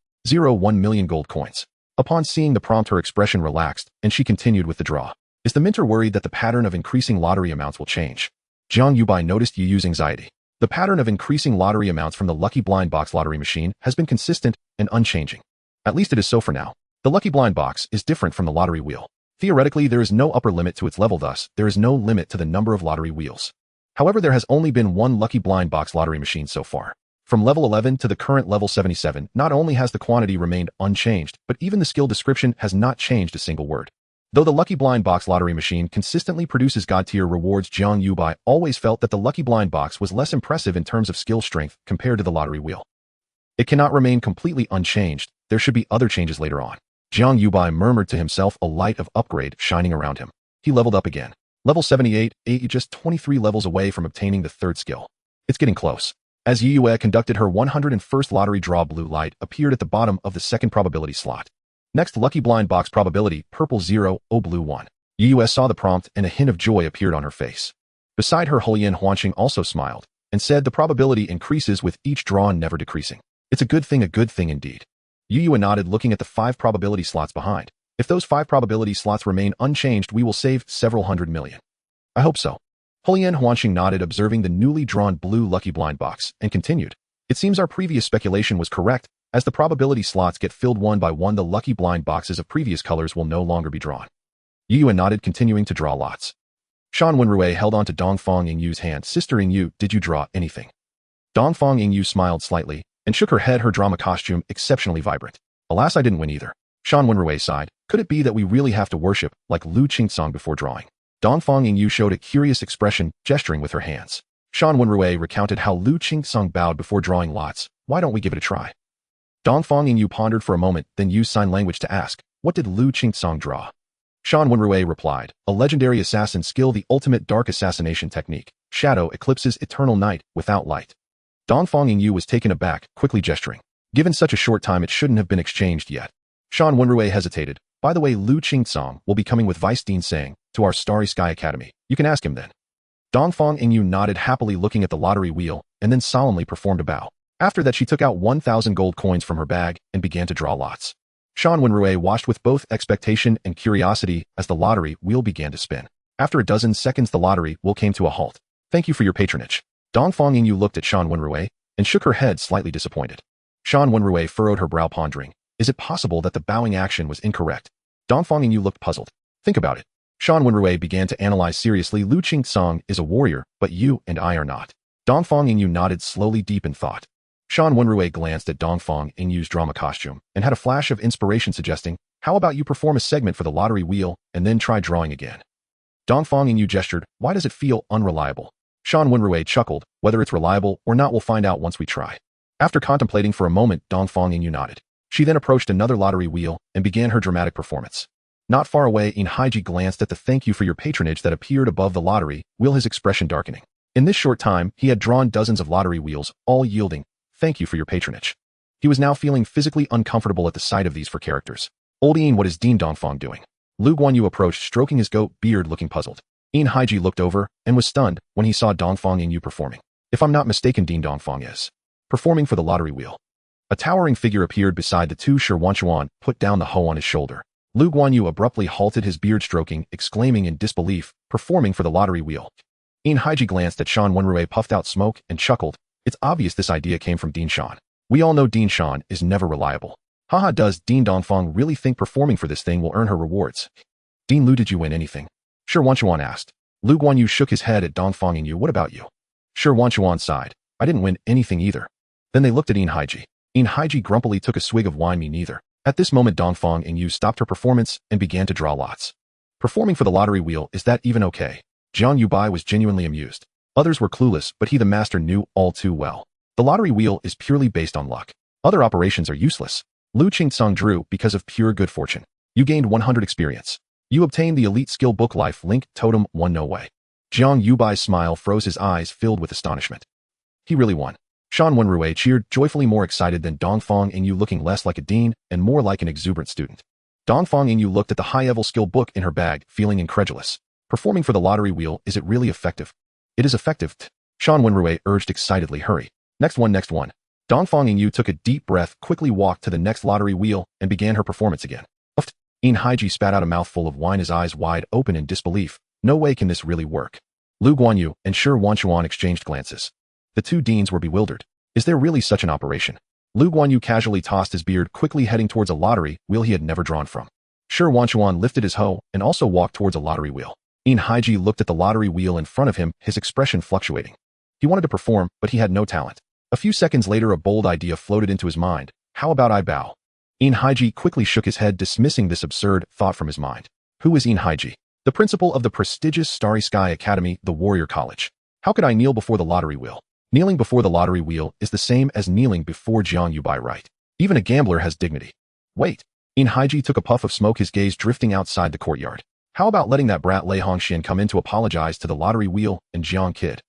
million gold coins. Upon seeing the prompt, her expression relaxed, and she continued with the draw. Is the minter worried that the pattern of increasing lottery amounts will change? Jiang Yubai noticed Yu Yu's anxiety. The pattern of increasing lottery amounts from the lucky blind box lottery machine has been consistent and unchanging. At least it is so for now. The lucky blind box is different from the lottery wheel. Theoretically, there is no upper limit to its level, thus, there is no limit to the number of lottery wheels. However, there has only been 1 lucky blind box lottery machine so far. From level 11 to the current level 77, not only has the quantity remained unchanged, but even the skill description has not changed a single word. Though the lucky blind box lottery machine consistently produces god-tier rewards, Jiang Yubai always felt that the lucky blind box was less impressive in terms of skill strength compared to the lottery wheel. It cannot remain completely unchanged. There should be other changes later on. Jiang Yubai murmured to himself, a light of upgrade shining around him. He leveled up again. Level 78, just 23 levels away from obtaining the 3rd skill. It's getting close. As Yu Yubai conducted her 101st lottery draw, blue light appeared at the bottom of the 2nd probability slot. Next lucky blind box probability, purple 0, blue 1. Yu Yubai saw the prompt and a hint of joy appeared on her face. Beside her, Helian Huangxing also smiled and said, the probability increases with each draw, never decreasing. It's a good thing indeed. Yu Yubai nodded, looking at the 5 probability slots behind. If those 5 probability slots remain unchanged, we will save several hundred million. I hope so. Helian Huangxing nodded, observing the newly drawn blue lucky blind box, and continued. It seems our previous speculation was correct. As the probability slots get filled one by one, the lucky blind boxes of previous colors will no longer be drawn. Yu Yubai nodded, continuing to draw lots. Shan Wenrui held on to Dongfang Yingyu's hand. Sister Yingyu, did you draw anything? Dongfang Yingyu smiled slightly and shook her head, her drama costume exceptionally vibrant. Alas, I didn't win either. Shan Wenrui sighed. Could it be that we really have to worship, like Lu Qingsong before drawing? Dongfang Yingyu showed a curious expression, gesturing with her hands. Shan Wenrui recounted how Lu Qingsong bowed before drawing lots. Why don't we give it a try? Dongfang Yingyu pondered for a moment, then used sign language to ask, what did Lu Qingsong draw? Shan Wenrui replied, a legendary assassin skill, the ultimate dark assassination technique. Shadow eclipses eternal night without light. Dongfang Yingyu was taken aback, quickly gesturing. Given such a short time, it shouldn't have been exchanged yet. Shan Wenrui hesitated. By the way, Lu Qingsong will be coming with Vice Dean Sang to our Starry Sky Academy. You can ask him then. Dongfang Yingyu nodded happily, looking at the lottery wheel, and then solemnly performed a bow. After that, she took out 1,000 gold coins from her bag and began to draw lots. Shan Wenrui watched with both expectation and curiosity as the lottery wheel began to spin. After a dozen seconds, the lottery wheel came to a halt. Thank you for your patronage. Dongfang Yingyu looked at Shan Wenrui and shook her head, slightly disappointed. Shan Wenrui furrowed her brow, pondering. Is it possible that the bowing action was incorrect? Dongfang Yingyu looked puzzled. Think about it. Shan Wenrui began to analyze seriously. Lu Qingsong is a warrior, but you and I are not. Dongfang Yingyu nodded slowly, deep in thought. Shan Wenrui glanced at Dongfang Yingyu's drama costume and had a flash of inspiration, suggesting, how about you perform a segment for the lottery wheel and then try drawing again? Dongfang Yingyu gestured. Why does it feel unreliable? Shan Wenrui chuckled. Whether it's reliable or not, we'll find out once we try. After contemplating for a moment, Dongfang Yingyu nodded. She then approached another lottery wheel and began her dramatic performance. Not far away, Inhaiji glanced at the thank you for your patronage that appeared above the lottery wheel, his expression darkening. In this short time, he had drawn dozens of lottery wheels, all yielding, thank you for your patronage. He was now feeling physically uncomfortable at the sight of these four characters. Old Ian, what is Dean Dongfang doing? Lu Guanyu approached, stroking his goat beard, looking puzzled. Inhaiji looked over and was stunned when he saw Dongfang Yingyu performing. If I'm not mistaken, Dean Dongfang is performing for the lottery wheel. A towering figure appeared beside the two. Shi Wanchuan put down the hoe on his shoulder. Lu Guanyu abruptly halted, his beard stroking, exclaiming in disbelief, performing for the lottery wheel. Inhaiji glanced at Shan Wenrui, puffed out smoke, and chuckled. It's obvious this idea came from Dean Shan. We all know Dean Shan is never reliable. Haha, does Dean Dongfang really think performing for this thing will earn her rewards? Dean Lu, did you win anything? Shi Wanchuan asked. Lu Guanyu shook his head at Dongfang Yingyu. What about you? Shi Wanchuan sighed. I didn't win anything either. Then they looked at Inhaiji. Inhaiji grumpily took a swig of wine. Me neither. At this moment, Dongfang Yingyu stopped her performance and began to draw lots. Performing for the lottery wheel, is that even okay? Jiang Yubai was genuinely amused. Others were clueless, but he, the master, knew all too well. The lottery wheel is purely based on luck. Other operations are useless. Lu Qingsong drew because of pure good fortune. You gained 100 experience. You obtained the elite skill book Life Link Totem 1. No way. Jiang Yubai's smile froze, his eyes filled with astonishment. He really won. Shan Wenrui cheered, joyfully, more excited than Dongfang Yingyu, looking less like a dean and more like an exuberant student. Dongfang Yingyu looked at the high-level skill book in her bag, feeling incredulous. Performing for the lottery wheel, is it really effective? It is effective. Shan Wenrui urged excitedly. Hurry. Next one. Dongfang Yingyu took a deep breath, quickly walked to the next lottery wheel, and began her performance again. Uft. Inhaiji spat out a mouthful of wine, his eyes wide open in disbelief. No way can this really work. Lu Guanyu and Shi Wanchuan exchanged glances. The two deans were bewildered. Is there really such an operation? Lu Guanyu casually tossed his beard, quickly heading towards a lottery wheel he had never drawn from. Shi Wanchuan lifted his hoe and also walked towards a lottery wheel. Inhaiji looked at the lottery wheel in front of him, his expression fluctuating. He wanted to perform, but he had no talent. A few seconds later, a bold idea floated into his mind. How about I bow? Inhaiji quickly shook his head, dismissing this absurd thought from his mind. Who is Inhaiji? The principal of the prestigious Starry Sky Academy, the Warrior College. How could I kneel before the lottery wheel? Kneeling before the lottery wheel is the same as kneeling before Jiang Yubai, right? Even a gambler has dignity. Wait. Inhaiji took a puff of smoke, his gaze drifting outside the courtyard. How about letting that brat Lei Hongxian come in to apologize to the lottery wheel and Jiang Kid?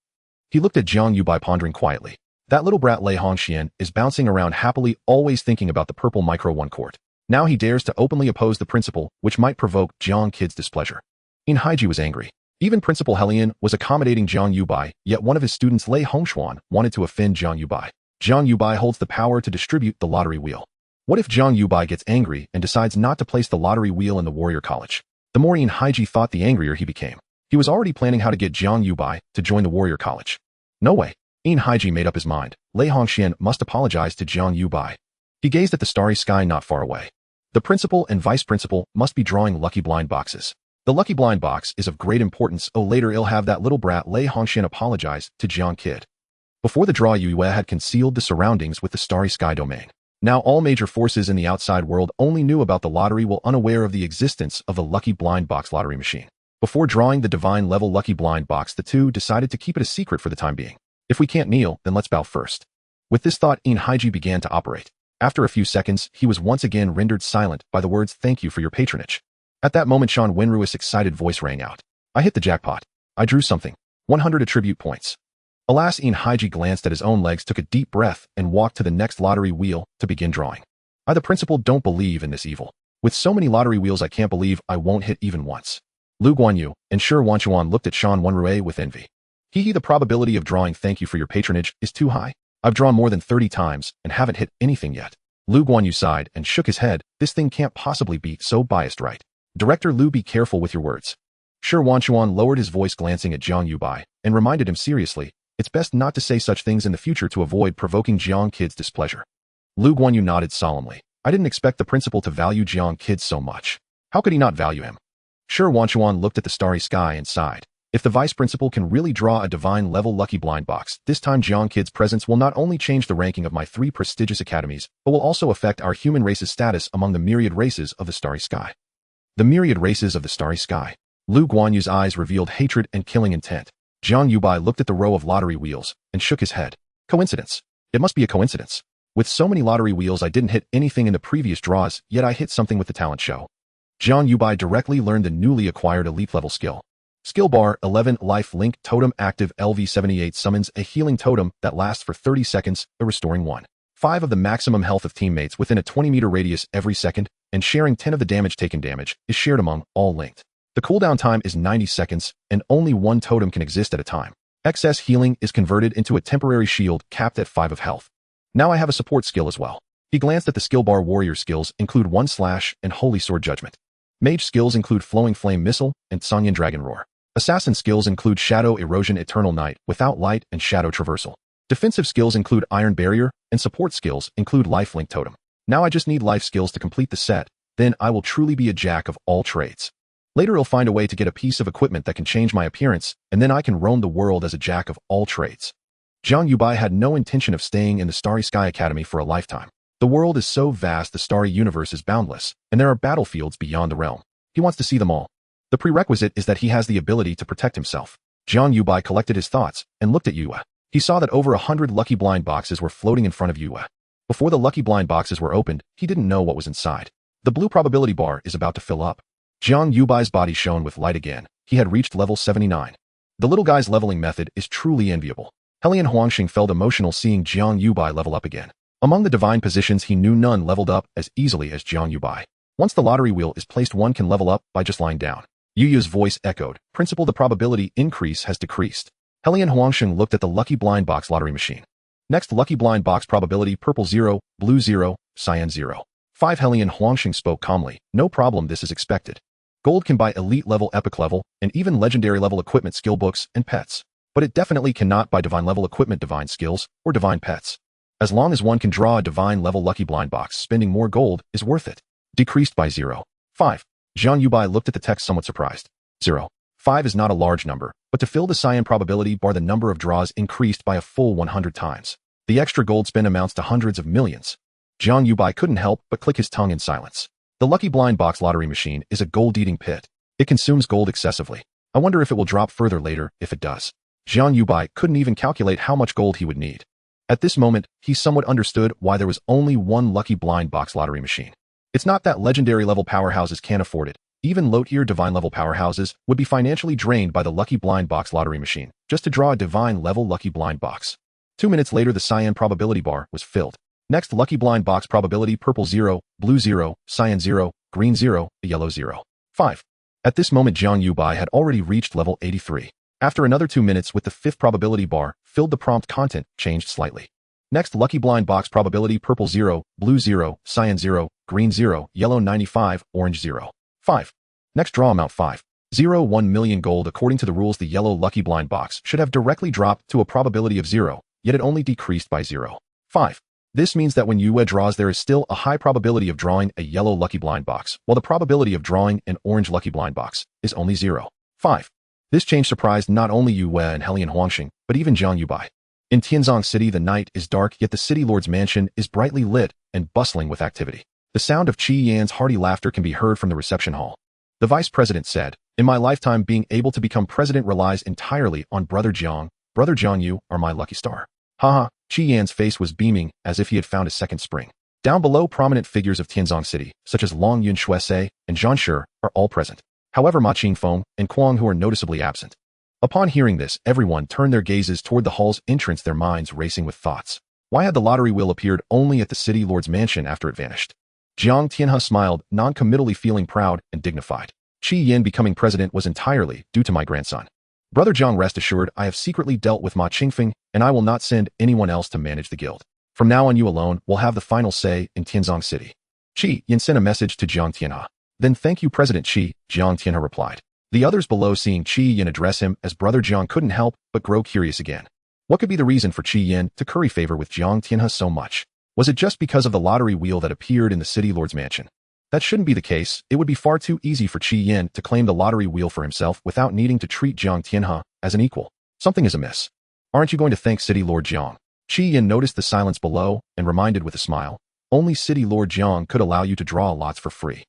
He looked at Jiang Yubai, pondering quietly. That little brat Lei Hongxian is bouncing around happily, always thinking about the purple Micro 1 court. Now he dares to openly oppose the principal, which might provoke Jiang Kid's displeasure. Inhaiji was angry. Even Principal Helian was accommodating Jiang Yubai, yet one of his students, Lei Hongxuan, wanted to offend Jiang Yubai. Jiang Yubai holds the power to distribute the lottery wheel. What if Jiang Yubai gets angry and decides not to place the lottery wheel in the Warrior College? The more Inhaiji thought, the angrier he became. He was already planning how to get Jiang Yubai to join the Warrior College. No way. Inhaiji made up his mind. Lei Hongxian must apologize to Jiang Yubai. He gazed at the starry sky not far away. The principal and vice principal must be drawing lucky blind boxes. The lucky blind box is of great importance. Oh, later he'll have that little brat Lei Hongxian apologize to Jiang Kid. Before the draw, Yue had concealed the surroundings with the starry sky domain. Now all major forces in the outside world only knew about the lottery while unaware of the existence of the Lucky Blind Box lottery machine. Before drawing the divine level Lucky Blind Box, the two decided to keep it a secret for the time being. If we can't kneel, then let's bow first. With this thought, Invincible began to operate. After a few seconds, he was once again rendered silent by the words, "Thank you for your patronage." At that moment, Sean Winru's excited voice rang out. I hit the jackpot. I drew something. 100 attribute points. Alas, Invincible glanced at his own legs, took a deep breath, and walked to the next lottery wheel to begin drawing. I, the principal, don't believe in this evil. With so many lottery wheels, I can't believe I won't hit even once. Lu Guanyu and Shi Wanchuan looked at Sean Winru with envy. The probability of drawing "Thank you for your patronage" is too high. I've drawn more than 30 times and haven't hit anything yet. Lu Guanyu sighed and shook his head. This thing can't possibly be so biased, right? Director Lu, be careful with your words. Shi Wanchuan lowered his voice, glancing at Jiang Yubai, and reminded him seriously, it's best not to say such things in the future to avoid provoking Jiang Kid's displeasure. Lu Guanyu nodded solemnly. I didn't expect the principal to value Jiang Kid so much. How could he not value him? Shi Wanchuan looked at the starry sky and sighed. If the vice principal can really draw a divine level Lucky Blind Box, this time Jiang Kid's presence will not only change the ranking of my 3 prestigious academies, but will also affect our human race's status among the myriad races of the starry sky. The myriad races of the starry sky. Lu Guanyu's eyes revealed hatred and killing intent. Jiang Yubai looked at the row of lottery wheels and shook his head. Coincidence. It must be a coincidence. With so many lottery wheels, I didn't hit anything in the previous draws, yet I hit something with the talent show. Jiang Yubai directly learned the newly acquired elite level skill. Skill bar 11 Life Link Totem active LV78 summons a healing totem that lasts for 30 seconds, restoring 1/5 of the maximum health of teammates within a 20-meter radius every second, and sharing 10 of the damage taken. Damage is shared among all linked. The cooldown time is 90 seconds, and only one totem can exist at a time. Excess healing is converted into a temporary shield capped at 5 of health. Now I have a support skill as well. He glanced at the skill bar. Warrior skills include 1 Slash and Holy Sword Judgment. Mage skills include Flowing Flame Missile and Sanyan Dragon Roar. Assassin skills include Shadow Erosion Eternal Night without light and Shadow Traversal. Defensive skills include Iron Barrier, and support skills include Life Link Totem. Now I just need life skills to complete the set, then I will truly be a jack of all trades. Later I'll find a way to get a piece of equipment that can change my appearance, and then I can roam the world as a jack of all trades. Jiang Yubai had no intention of staying in the Starry Sky Academy for a lifetime. The world is so vast, the starry universe is boundless, and there are battlefields beyond the realm. He wants to see them all. The prerequisite is that he has the ability to protect himself. Jiang Yubai collected his thoughts and looked at Yue. He saw that over 100 lucky blind boxes were floating in front of Yue. Before the lucky blind boxes were opened, he didn't know what was inside. The blue probability bar is about to fill up. Jiang Yubai's body shone with light again. He had reached level 79. The little guy's leveling method is truly enviable. Helian Huangxing felt emotional seeing Jiang Yubai level up again. Among the divine positions, he knew none leveled up as easily as Jiang Yubai. Once the lottery wheel is placed, one can level up by just lying down. Yu's voice echoed. Principal, the probability increase has decreased. Helian Huangxing looked at the lucky blind box lottery machine. Next, lucky blind box probability purple 0, blue 0, cyan 0. 5 Helian Huangxing spoke calmly. No problem, this is expected. Gold can buy elite level, epic level, and even legendary level equipment, skill books, and pets. But it definitely cannot buy divine level equipment, divine skills, or divine pets. As long as one can draw a divine level lucky blind box, spending more gold is worth it. Decreased by 0.5. Jiang Yubai looked at the text somewhat surprised. 0.5 is not a large number, but to fill the cyan probability bar, the number of draws increased by a full 100 times. The extra gold spent amounts to hundreds of millions. Jiang Yubai couldn't help but click his tongue in silence. The lucky blind box lottery machine is a gold-eating pit. It consumes gold excessively. I wonder if it will drop further later. If it does, Jiang Yubai couldn't even calculate how much gold he would need. At this moment, he somewhat understood why there was only one lucky blind box lottery machine. It's not that legendary level powerhouses can't afford it. Even low-tier divine level powerhouses would be financially drained by the lucky blind box lottery machine just to draw a divine level lucky blind box. 2 minutes later, the cyan probability bar was filled. Next, lucky blind box probability purple 0, blue 0, cyan 0, green 0, yellow 0. 5. At this moment, Jiang Yubai had already reached level 83. After another 2 minutes with the 5th probability bar filled, the prompt content changed slightly. Next, lucky blind box probability purple 0, blue 0, cyan 0, green 0, yellow 95, orange 0. 5. Next, draw amount 5.01 million gold. According to the rules, the yellow lucky blind box should have directly dropped to a probability of 0, yet it only decreased by 0.5. This means that when Yue draws, there is still a high probability of drawing a yellow lucky blind box, while the probability of drawing an orange lucky blind box is only 0.5. This change surprised not only Yue and Helian Huangxing, but even Jiang Yubai. In Tianzong City, the night is dark, yet the city lord's mansion is brightly lit and bustling with activity. The sound of Qi Yan's hearty laughter can be heard from the reception hall. The vice president said, "In my lifetime, being able to become president relies entirely on Brother Jiang. Brother Jiang, you are my lucky star." Haha, Qi Yan's face was beaming as if he had found a second spring. Down below, prominent figures of Tianzong City, such as Long Yun Shuese and Zhan Shi, are all present. However, Ma Qingfeng and Kuang Hu are noticeably absent. Upon hearing this, everyone turned their gazes toward the hall's entrance, their minds racing with thoughts. Why had the lottery wheel appeared only at the city lord's mansion after it vanished? Jiang Tianhe smiled, non-committally feeling proud and dignified. Qi Yan becoming president was entirely due to my grandson. Brother Jiang, rest assured, I have secretly dealt with Ma Qingfeng, and I will not send anyone else to manage the guild. From now on, you alone will have the final say in Tianzong City. Qi Yan sent a message to Jiang Tianhe. Then thank you, President Qi, Jiang Tianhe replied. The others below, seeing Qi Yan address him as Brother Jiang, couldn't help but grow curious again. What could be the reason for Qi Yan to curry favor with Jiang Tianhe so much? Was it just because of the lottery wheel that appeared in the city lord's mansion? That shouldn't be the case. It would be far too easy for Qi Yan to claim the lottery wheel for himself without needing to treat Jiang Tianhe as an equal. Something is amiss. Aren't you going to thank City Lord Jiang? Qi Yan noticed the silence below and reminded with a smile, only City Lord Jiang could allow you to draw lots for free.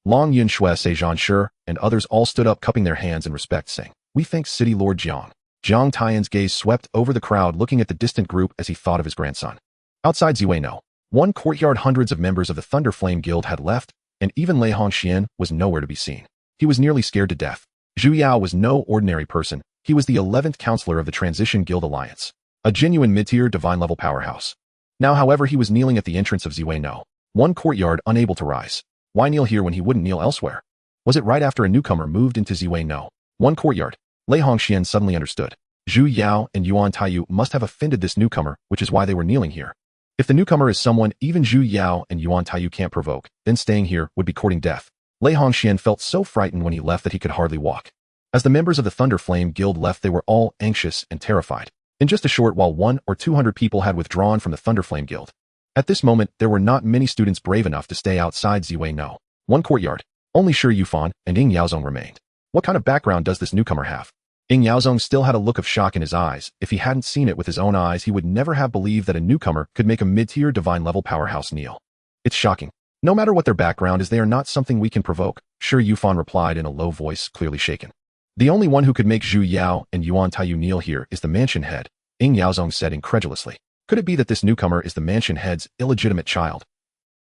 Long Yun Shuese, Zhan Shi, and others all stood up, cupping their hands in respect, saying, "We thank City Lord Jiang." Jiang Tian's gaze swept over the crowd, looking at the distant group as he thought of his grandson. Outside Ziwei, one courtyard, hundreds of members of the Thunder Flame Guild had left, and even Lei Hongxian was nowhere to be seen. He was nearly scared to death. Zhu Yao was no ordinary person. He was the 11th counselor of the Transition Guild Alliance, a genuine mid-tier divine-level powerhouse. Now, however, he was kneeling at the entrance of Ziwei, one courtyard, unable to rise. Why kneel here when he wouldn't kneel elsewhere? Was it right after a newcomer moved into Ziwei, one courtyard? Lei Hongxian suddenly understood. Zhu Yao and Yuan Taiyu must have offended this newcomer, which is why they were kneeling here. If the newcomer is someone even Zhu Yao and Yuan Taiyu can't provoke, then staying here would be courting death. Lei Hongxian felt so frightened when he left that he could hardly walk. As the members of the Thunder Flame Guild left, they were all anxious and terrified. In just a short while, 100 or 200 people had withdrawn from the Thunder Flame Guild. At this moment, there were not many students brave enough to stay outside Ziwei, one courtyard. Only Shi Yufan and Ying Yaozong remained. What kind of background does this newcomer have? Ying Yaozong still had a look of shock in his eyes. If he hadn't seen it with his own eyes, he would never have believed that a newcomer could make a mid-tier divine-level powerhouse kneel. It's shocking. No matter what their background is, they are not something we can provoke, Shi Yufan replied in a low voice, clearly shaken. The only one who could make Zhu Yao and Yuan Taiyu kneel here is the mansion head, Ying Yaozong said incredulously. Could it be that this newcomer is the mansion head's illegitimate child?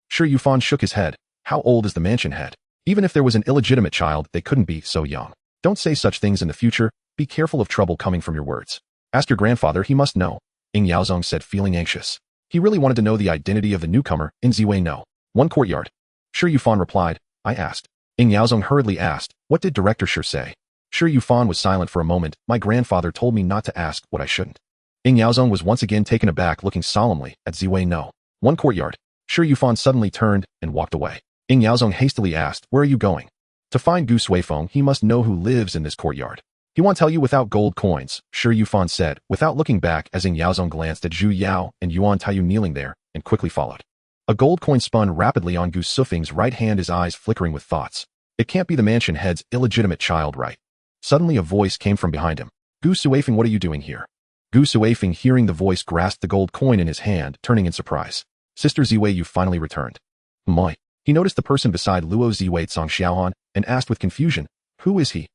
Shi Yufan shook his head. How old is the mansion head? Even if there was an illegitimate child, they couldn't be so young. Don't say such things in the future. Be careful of trouble coming from your words. Ask your grandfather, he must know, Ying Yaozong said, feeling anxious. He really wanted to know the identity of the newcomer in Ziwei, one courtyard. Shi Yufan replied, I asked. Ying Yaozong hurriedly asked, what did Director Shi say? Shi Yufan was silent for a moment. My grandfather told me not to ask what I shouldn't. Ying Yaozong was once again taken aback, looking solemnly at Ziwei, one courtyard. Shi Yufan suddenly turned and walked away. Ying Yaozong hastily asked, where are you going? To find Gu Suifeng. He must know who lives in this courtyard. He won't tell you without gold coins, Shi Yufan said, without looking back as Ying Yaozong glanced at Zhu Yao and Yuan Taiyu kneeling there, and quickly followed. A gold coin spun rapidly on Gu Suifeng's right hand, his eyes flickering with thoughts. It can't be the mansion head's illegitimate child, right? Suddenly a voice came from behind him. Gu Suifeng, what are you doing here? Gu Suifeng, hearing the voice, grasped the gold coin in his hand, turning in surprise. Sister Ziwei, you finally returned. My. He noticed the person beside Luo Ziwei, Tsang Xiaohan, and asked with confusion, who is he?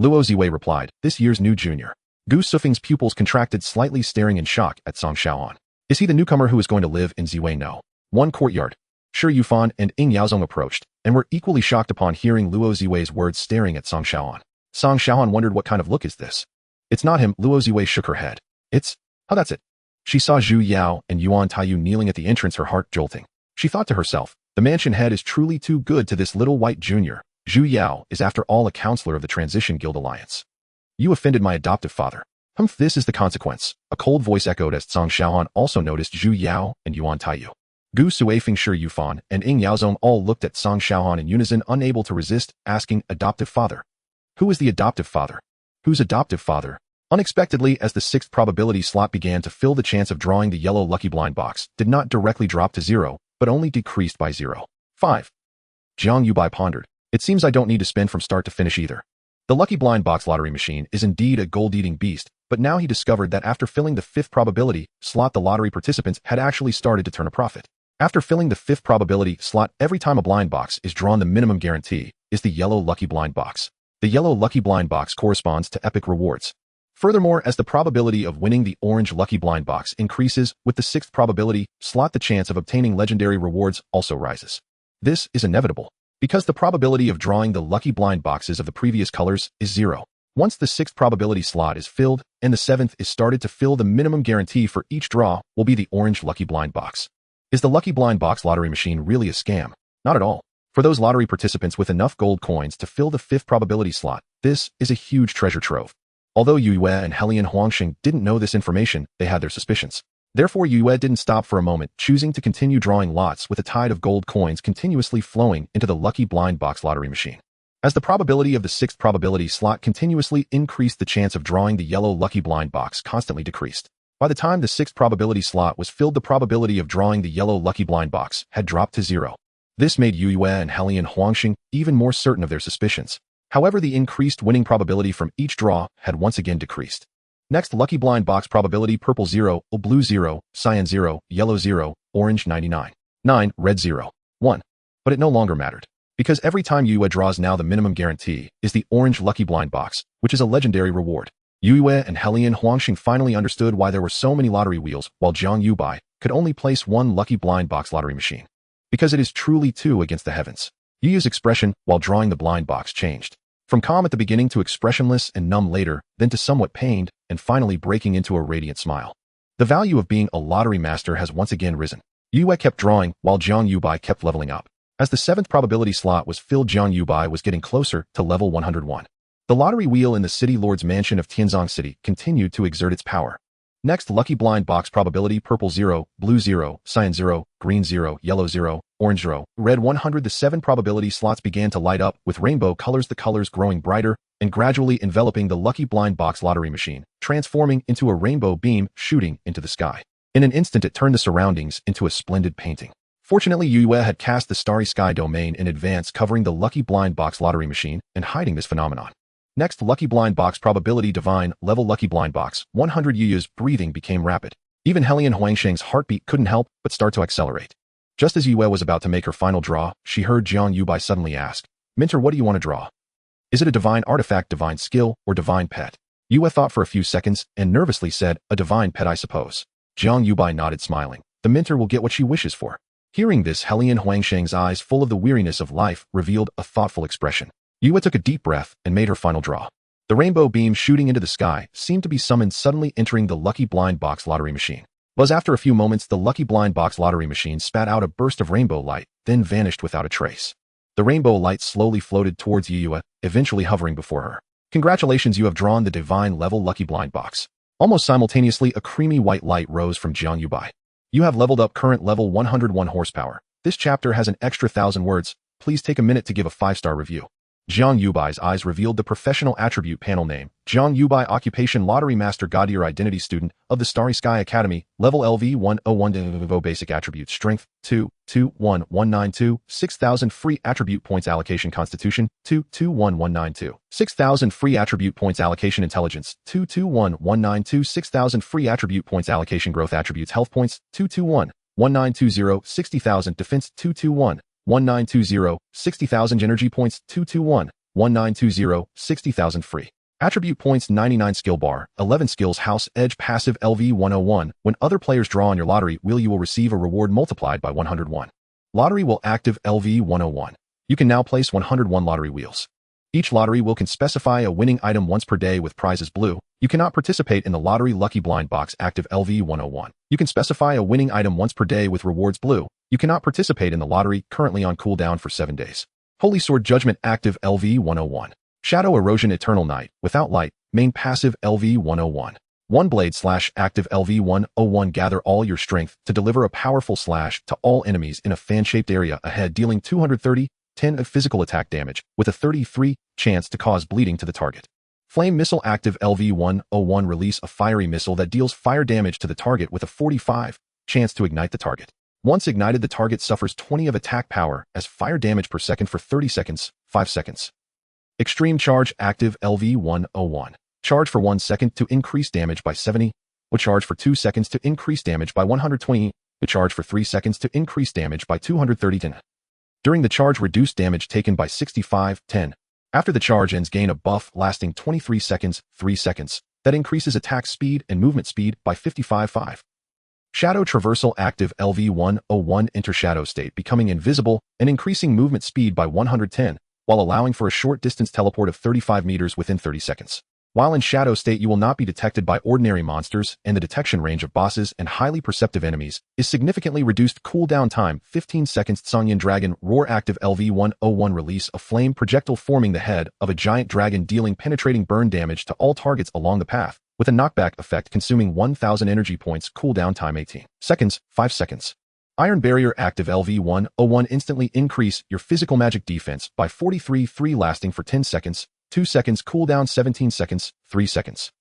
Luo Ziwei replied, this year's new junior. Gu Suifeng's pupils contracted slightly, staring in shock at Tsang Xiaohan. Is he the newcomer who is going to live in Ziwei? One courtyard. Shi Yufan and Ying Yaozong approached, and were equally shocked upon hearing Luo Ziwei's words, staring at Tsang Xiaohan. Tsang Xiaohan wondered, what kind of look is this? It's not him. Luo Ziwei shook her head. Oh, that's it. She saw Zhu Yao and Yuan Taiyu kneeling at the entrance, her heart jolting. She thought to herself, the mansion head is truly too good to this little white junior. Zhu Yao is after all a counselor of the Transition Guild Alliance. You offended my adoptive father. Humph, this is the consequence. A cold voice echoed as Tsang Xiaohan also noticed Zhu Yao and Yuan Taiyu. Gu Suifeng, Shi Yufan, and Ying Yaozong all looked at Tsang Xiaohan in unison, unable to resist, asking, adoptive father? Who is the adoptive father? Whose adoptive father? Unexpectedly, as the sixth probability slot began to fill, the chance of drawing the yellow lucky blind box did not directly drop to 0, but only decreased by 0.5. Jiang Yubai pondered. It seems I don't need to spend from start to finish either. The lucky blind box lottery machine is indeed a gold-eating beast, but But now he discovered that after filling the 5th probability slot, the lottery participants had actually started to turn a profit. After filling the 5th probability slot, every time a blind box is drawn, the minimum guarantee is the yellow lucky blind box. The yellow lucky blind box corresponds to epic rewards. Furthermore, as the probability of winning the orange lucky blind box increases with the 6th probability slot, the chance of obtaining legendary rewards also rises. This is inevitable, because the probability of drawing the lucky blind boxes of the previous colors is 0. Once the 6th probability slot is filled and the 7th is started to fill, the minimum guarantee for each draw will be the orange lucky blind box. Is the lucky blind box lottery machine really a scam? Not at all. For those lottery participants with enough gold coins to fill the 5th probability slot, this is a huge treasure trove. Although Yue and Helian Huangxing didn't know this information, they had their suspicions. Therefore, Yue didn't stop for a moment, choosing to continue drawing lots with a tide of gold coins continuously flowing into the lucky blind box lottery machine. As the probability of the 6th probability slot continuously increased, the chance of drawing the yellow lucky blind box constantly decreased. By the time the 6th probability slot was filled, the probability of drawing the yellow lucky blind box had dropped to 0. This made Yue and Helian Huangxing even more certain of their suspicions. However, the increased winning probability from each draw had once again decreased. Next, lucky blind box probability: purple 0, blue 0, cyan 0, yellow 0, orange 99, 9, red 0, 1. But it no longer mattered, because every time Yue draws, now the minimum guarantee is the orange lucky blind box, which is a legendary reward. Yue and Helian Huangxing finally understood why there were so many lottery wheels, while Jiang Yubai could only place one lucky blind box lottery machine. Because it is truly 2 against the heavens. Yue's expression while drawing the blind box changed from calm at the beginning to expressionless and numb later, then to somewhat pained, and finally breaking into a radiant smile. The value of being a lottery master has once again risen. Yue kept drawing while Jiang Yubai kept leveling up. As the 7th probability slot was filled, Jiang Yubai was getting closer to level 101. The lottery wheel in the city lord's mansion of Tianzong City continued to exert its power. Next, lucky blind box probability: purple 0, blue 0, cyan 0, green 0, yellow 0, orange 0, red 100. The 7 probability slots began to light up with rainbow colors, the colors growing brighter and gradually enveloping the lucky blind box lottery machine, transforming into a rainbow beam shooting into the sky. In an instant, it turned the surroundings into a splendid painting. Fortunately, Yue had cast the starry sky domain in advance, covering the lucky blind box lottery machine and hiding this phenomenon. Next, lucky blind box probability: divine level lucky blind box 100. Yue's breathing became rapid. Even Helian Huangxing's heartbeat couldn't help but start to accelerate. Just as Yue was about to make her final draw, she heard Jiang Yubai suddenly ask, "Minter, what do you want to draw? Is it a divine artifact, divine skill, or divine pet?" Yue thought for a few seconds and nervously said, "A divine pet, I suppose." Jiang Yubai nodded, smiling. The Minter will get what she wishes for. Hearing this, Helian Huangxing's eyes, full of the weariness of life, revealed a thoughtful expression. Yue took a deep breath and made her final draw. The rainbow beam shooting into the sky seemed to be summoned, suddenly entering the lucky blind box lottery machine. But after a few moments, the lucky blind box lottery machine spat out a burst of rainbow light, then vanished without a trace. The rainbow light slowly floated towards Yue, eventually hovering before her. "Congratulations, you have drawn the divine level lucky blind box." Almost simultaneously, a creamy white light rose from Jiang Yubai. "You have leveled up, current level 101 horsepower. This chapter has an extra 1,000 words. Please take a minute to give a 5-star review." Jiang Yubai's eyes revealed the professional attribute panel name: Jiang Yubai, occupation lottery master, god year, identity student of the Starry Sky Academy, level LV 101. Basic attribute: strength 221,192, 6,000 free attribute points allocation; constitution 221,192, 6,000 free attribute points allocation; intelligence 221,192, 6,000 free attribute points allocation; growth attributes: health points 221,1920, 60,000, defense 221,1920, 60,000, energy points 221,1920, 60,000 free attribute points; 99 skill bar, 11 skills; house edge passive LV 101. When other players draw on your lottery wheel, you will receive a reward multiplied by 101. Lottery wheel active LV 101. You can now place 101 lottery wheels. Each lottery wheel can specify a winning item once per day with prizes blue. You cannot participate in the lottery lucky blind box active LV 101. You can specify a winning item once per day with rewards blue. You cannot participate in the lottery, currently on cooldown for 7 days. Holy Sword Judgment active LV 101. Shadow Erosion Eternal Night without light, main passive LV 101. One blade slash active LV 101. Gather all your strength to deliver a powerful slash to all enemies in a fan-shaped area ahead, dealing 230/10 of physical attack damage with a 33 chance to cause bleeding to the target. Flame Missile active LV 101. Release a fiery missile that deals fire damage to the target with a 45 chance to ignite the target. Once ignited, the target suffers 20 of attack power as fire damage per second for 30 seconds, 5 seconds. Extreme Charge active LV 101. Charge for 1 second to increase damage by 70. Would charge for 2 seconds to increase damage by 120. Would charge for 3 seconds to increase damage by 230. During the charge, reduce damage taken by 65-10. After the charge ends, gain a buff lasting 23 seconds, 3 seconds. That increases attack speed and movement speed by 55-5. Shadow Traversal active LV101 enter shadow state, becoming invisible and increasing movement speed by 110, while allowing for a short distance teleport of 35 meters within 30 seconds. While in shadow state, you will not be detected by ordinary monsters, and the detection range of bosses and highly perceptive enemies is significantly reduced. Cooldown time 15 seconds. Sonyan Dragon Roar active LV101 release a flame projectile forming the head of a giant dragon, dealing penetrating burn damage to all targets along the path, with a knockback effect consuming 1000 energy points. Cooldown time 18 seconds, 5 seconds. Iron Barrier active LV101 instantly increase your physical magic defense by 43-3 lasting for 10 seconds, 2 seconds. Cooldown 17 seconds, 3 seconds.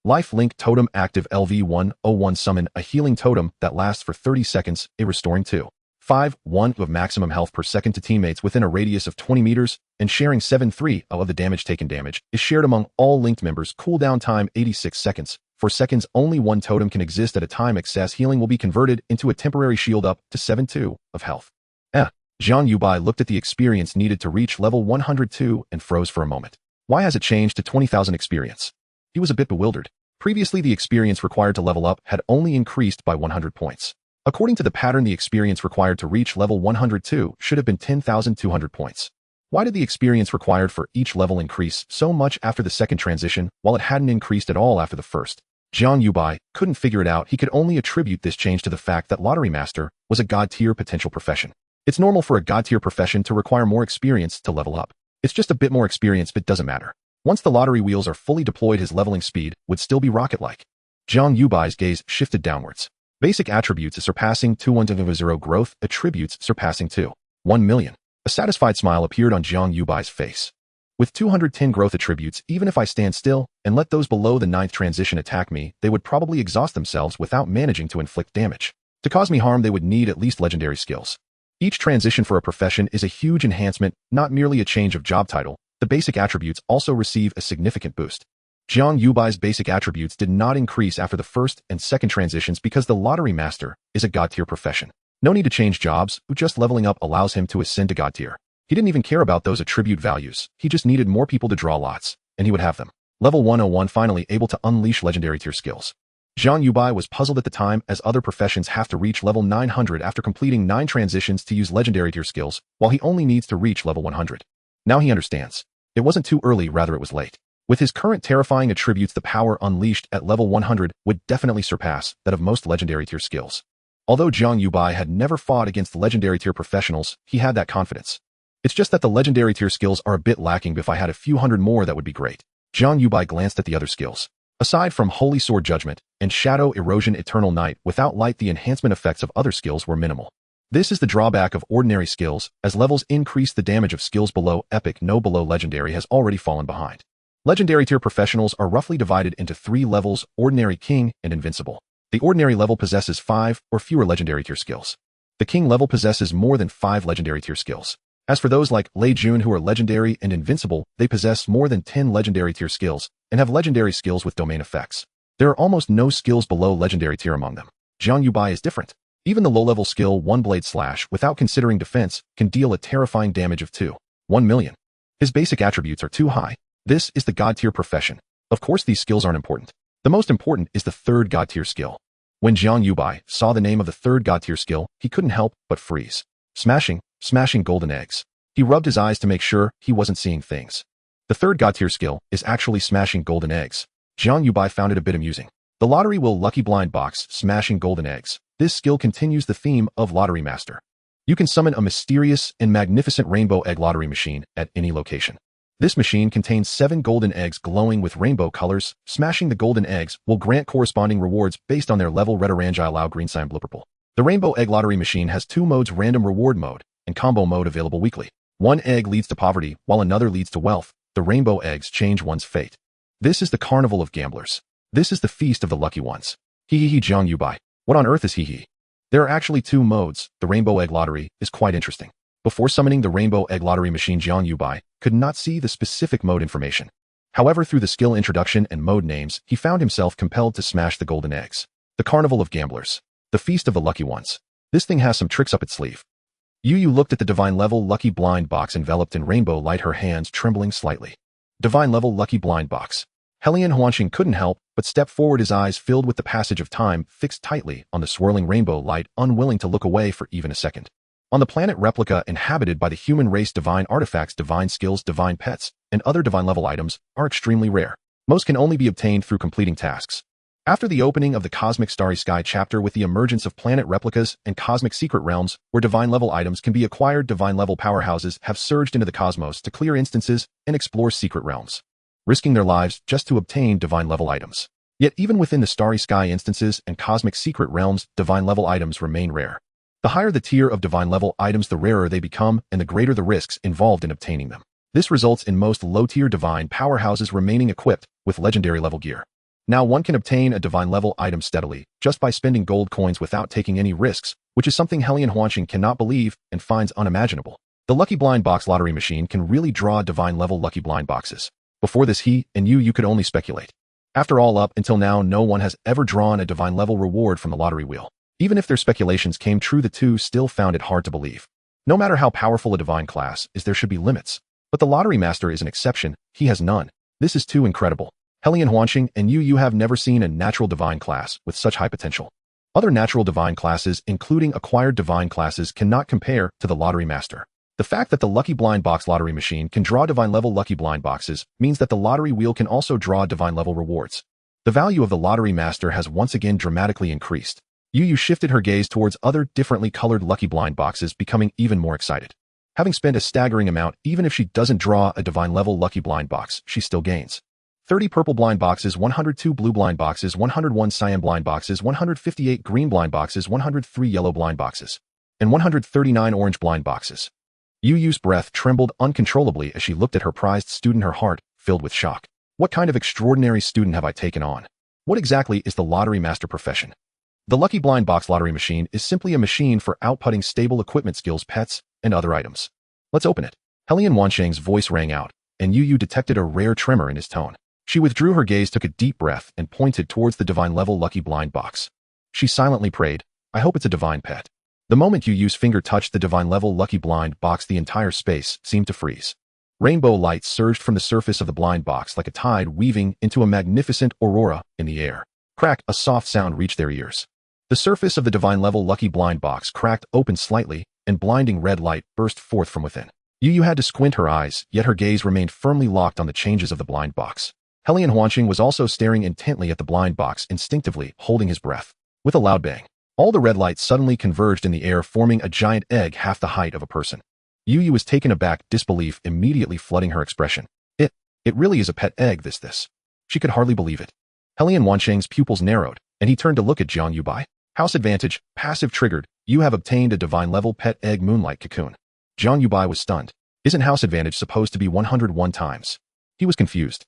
Life Link Totem active LV101 summon a healing totem that lasts for 30 seconds, a restoring 2.5-1 of maximum health per second to teammates within a radius of 20 meters, and sharing 7-3 of the damage taken. Damage is shared among all linked members. Cooldown time 86 seconds. For seconds only, one totem can exist at a time. Excess healing will be converted into a temporary shield up to 7-2 of health. Jiang Yubai looked at the experience needed to reach level 102 and froze for a moment. Why has it changed to 20,000 experience? He was a bit bewildered. Previously, the experience required to level up had only increased by 100 points. According to the pattern, the experience required to reach level 102 should have been 10,200 points. Why did the experience required for each level increase so much after the second transition, while it hadn't increased at all after the first? Jiang Yubai couldn't figure it out. He could only attribute this change to the fact that Lottery Master was a god-tier potential profession. It's normal for a god-tier profession to require more experience to level up. It's just a bit more experience, but it doesn't matter. Once the lottery wheels are fully deployed, his leveling speed would still be rocket-like. Jiang Yubai's gaze shifted downwards. Basic attributes surpassing 210 growth attributes surpassing 1 million. A satisfied smile appeared on Jiang Yubai's face. With 210 growth attributes, even if I stand still and let those below the 9th transition attack me, they would probably exhaust themselves without managing to inflict damage. To cause me harm, they would need at least legendary skills. Each transition for a profession is a huge enhancement, not merely a change of job title. The basic attributes also receive a significant boost. Jiang Yubai's basic attributes did not increase after the first and second transitions because the Lottery Master is a god-tier profession. No need to change jobs, just leveling up allows him to ascend to god tier. He didn't even care about those attribute values. He just needed more people to draw lots, and he would have them. Level 101 finally able to unleash legendary tier skills. Jiang Yubai was puzzled at the time, as other professions have to reach level 900 after completing 9 transitions to use legendary tier skills, while he only needs to reach level 100. Now he understands. It wasn't too early, rather it was late. With his current terrifying attributes, the power unleashed at level 100 would definitely surpass that of most legendary tier skills. Although Jiang Yubai had never fought against legendary tier professionals, he had that confidence. It's just that the legendary tier skills are a bit lacking. If I had a few hundred more, that would be great. Jiang Yubai glanced at the other skills. Aside from Holy Sword Judgment and Shadow Erosion Eternal Night, without light, the enhancement effects of other skills were minimal. This is the drawback of ordinary skills. As levels increase, the damage of skills below epic, no below legendary, has already fallen behind. Legendary tier professionals are roughly divided into 3 levels: Ordinary, King, and Invincible. The Ordinary level possesses 5 or fewer legendary tier skills. The King level possesses more than 5 legendary tier skills. As for those like Lei Jun, who are legendary and invincible, they possess more than 10 legendary tier skills and have legendary skills with domain effects. There are almost no skills below legendary tier among them. Jiang Yubai is different. Even the low-level skill One Blade Slash, without considering defense, can deal a terrifying damage of 1 million. His basic attributes are too high. This is the god tier profession. Of course, these skills aren't important. The most important is the 3rd god tier skill. When Jiang Yubai saw the name of the 3rd god tier skill, he couldn't help but freeze. Smashing golden eggs. He rubbed his eyes to make sure he wasn't seeing things. The 3rd god tier skill is actually smashing golden eggs. Jiang Yubai found it a bit amusing. The lottery will lucky blind box, smashing golden eggs. This skill continues the theme of Lottery Master. You can summon a mysterious and magnificent rainbow egg lottery machine at any location. This machine contains 7 golden eggs glowing with rainbow colors. Smashing the golden eggs will grant corresponding rewards based on their level. Red orange allow green sign blue purple. The rainbow egg lottery machine has 2 modes: random reward mode and combo mode, available weekly. One egg leads to poverty, while another leads to wealth. The rainbow eggs change one's fate. This is the carnival of gamblers. This is the feast of the lucky ones. Jiang Yubai. What on earth is he? There are actually 2 modes. The rainbow egg lottery is quite interesting. Before summoning the rainbow egg lottery machine, Jiang Yubai could not see the specific mode information. However, through the skill introduction and mode names, he found himself compelled to smash the golden eggs. The Carnival of Gamblers. The Feast of the Lucky Ones. This thing has some tricks up its sleeve. Yu looked at the divine level lucky blind box enveloped in rainbow light, her hands trembling slightly. Divine level lucky blind box. Helian Huanqing couldn't help but step forward, his eyes filled with the passage of time, fixed tightly on the swirling rainbow light, unwilling to look away for even a second. On the planet Replica, inhabited by the human race, divine artifacts, divine skills, divine pets, and other divine level items are extremely rare. Most can only be obtained through completing tasks. After the opening of the Cosmic Starry Sky chapter with the emergence of planet replicas and cosmic secret realms where divine level items can be acquired, divine level powerhouses have surged into the cosmos to clear instances and explore secret realms, risking their lives just to obtain divine level items. Yet even within the Starry Sky instances and cosmic secret realms, divine level items remain rare. The higher the tier of divine level items, the rarer they become and the greater the risks involved in obtaining them. This results in most low-tier divine powerhouses remaining equipped with legendary level gear. Now one can obtain a divine level item steadily, just by spending gold coins without taking any risks, which is something Helian Huanqing cannot believe and finds unimaginable. The Lucky Blind Box lottery machine can really draw divine level lucky blind boxes. Before this, he and you could only speculate. After all, up until now, no one has ever drawn a divine level reward from the lottery wheel. Even if their speculations came true, the two still found it hard to believe. No matter how powerful a divine class is, there should be limits. But the lottery master is an exception. He has none. This is too incredible. Helian Huanqing and you have never seen a natural divine class with such high potential. Other natural divine classes, including acquired divine classes, cannot compare to the lottery master. The fact that the Lucky Blind Box lottery machine can draw divine level lucky blind boxes means that the lottery wheel can also draw divine level rewards. The value of the lottery master has once again dramatically increased. Yu shifted her gaze towards other differently colored lucky blind boxes, becoming even more excited. Having spent a staggering amount, even if she doesn't draw a divine level lucky blind box, she still gains 30 purple blind boxes, 102 blue blind boxes, 101 cyan blind boxes, 158 green blind boxes, 103 yellow blind boxes, and 139 orange blind boxes. Yu's breath trembled uncontrollably as she looked at her prized student, her heart filled with shock. What kind of extraordinary student have I taken on? What exactly is the lottery master profession? The Lucky Blind Box lottery machine is simply a machine for outputting stable equipment, skills, pets, and other items. Let's open it. Helian Huanqing's voice rang out, and Yu detected a rare tremor in his tone. She withdrew her gaze, took a deep breath, and pointed towards the divine level lucky blind box. She silently prayed, I hope it's a divine pet. The moment Yu's finger touched the divine level lucky blind box, the entire space seemed to freeze. Rainbow light surged from the surface of the blind box like a tide, weaving into a magnificent aurora in the air. Crack! A soft sound reached their ears. The surface of the divine level lucky blind box cracked open slightly, and blinding red light burst forth from within. Yu had to squint her eyes, yet her gaze remained firmly locked on the changes of the blind box. Helian Huanqing was also staring intently at the blind box, instinctively holding his breath. With a loud bang, all the red lights suddenly converged in the air, forming a giant egg half the height of a person. Yu was taken aback, disbelief immediately flooding her expression. It really is a pet egg, this. She could hardly believe it. Helian Huanqing's pupils narrowed, and he turned to look at Jiang Yubai. House advantage, passive triggered. You have obtained a divine level pet egg moonlight cocoon. Jiang Yubai was stunned. Isn't house advantage supposed to be 101 times? He was confused.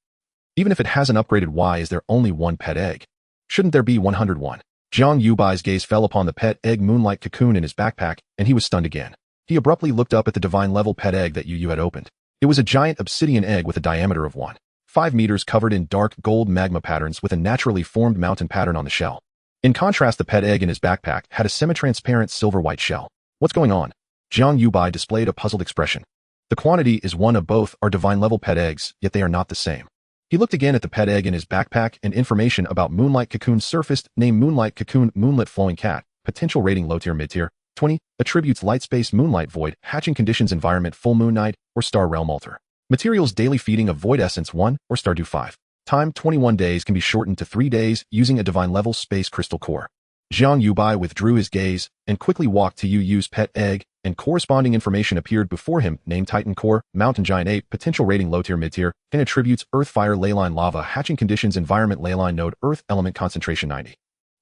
Even if it hasn't upgraded, why is there only one pet egg? Shouldn't there be 101? Jiang Yubai's gaze fell upon the pet egg moonlight cocoon in his backpack, and he was stunned again. He abruptly looked up at the divine level pet egg that Yu had opened. It was a giant obsidian egg with a diameter of 1.5 meters, covered in dark gold magma patterns with a naturally formed mountain pattern on the shell. In contrast, the pet egg in his backpack had a semi-transparent silver-white shell. What's going on? Jiang Yubai displayed a puzzled expression. The quantity is one of both are divine level pet eggs, yet they are not the same. He looked again at the pet egg in his backpack, and information about Moonlight Cocoon surfaced. Name Moonlight Cocoon, Moonlit Flowing Cat. Potential rating low tier, mid tier. 20. Attributes light space, moonlight void, hatching conditions environment, full moon night, or star realm altar. Materials daily feeding of void essence 1 or stardew 5. Time 21 days can be shortened to 3 days using a divine level space crystal core. Jiang Yubai withdrew his gaze and quickly walked to Yu's pet egg, and corresponding information appeared before him. Name Titan Core, Mountain Giant Ape, potential rating low tier, mid tier, and attributes Earth Fire Leyline Lava, hatching conditions environment Leyline Node, Earth Element concentration 90.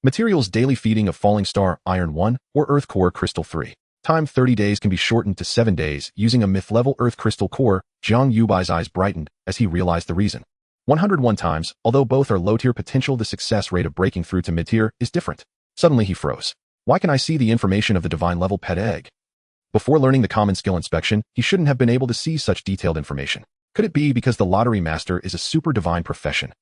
Materials daily feeding of Falling Star Iron 1 or Earth Core Crystal 3. Time 30 days can be shortened to 7 days using a myth level Earth Crystal Core. Jiang Yubai's eyes brightened as he realized the reason. 101 times, although both are low tier, potential the success rate of breaking through to mid tier is different. Suddenly he froze. Why can I see the information of the divine level pet egg? Before learning the common skill inspection, he shouldn't have been able to see such detailed information. Could it be because the lottery master is a super divine profession?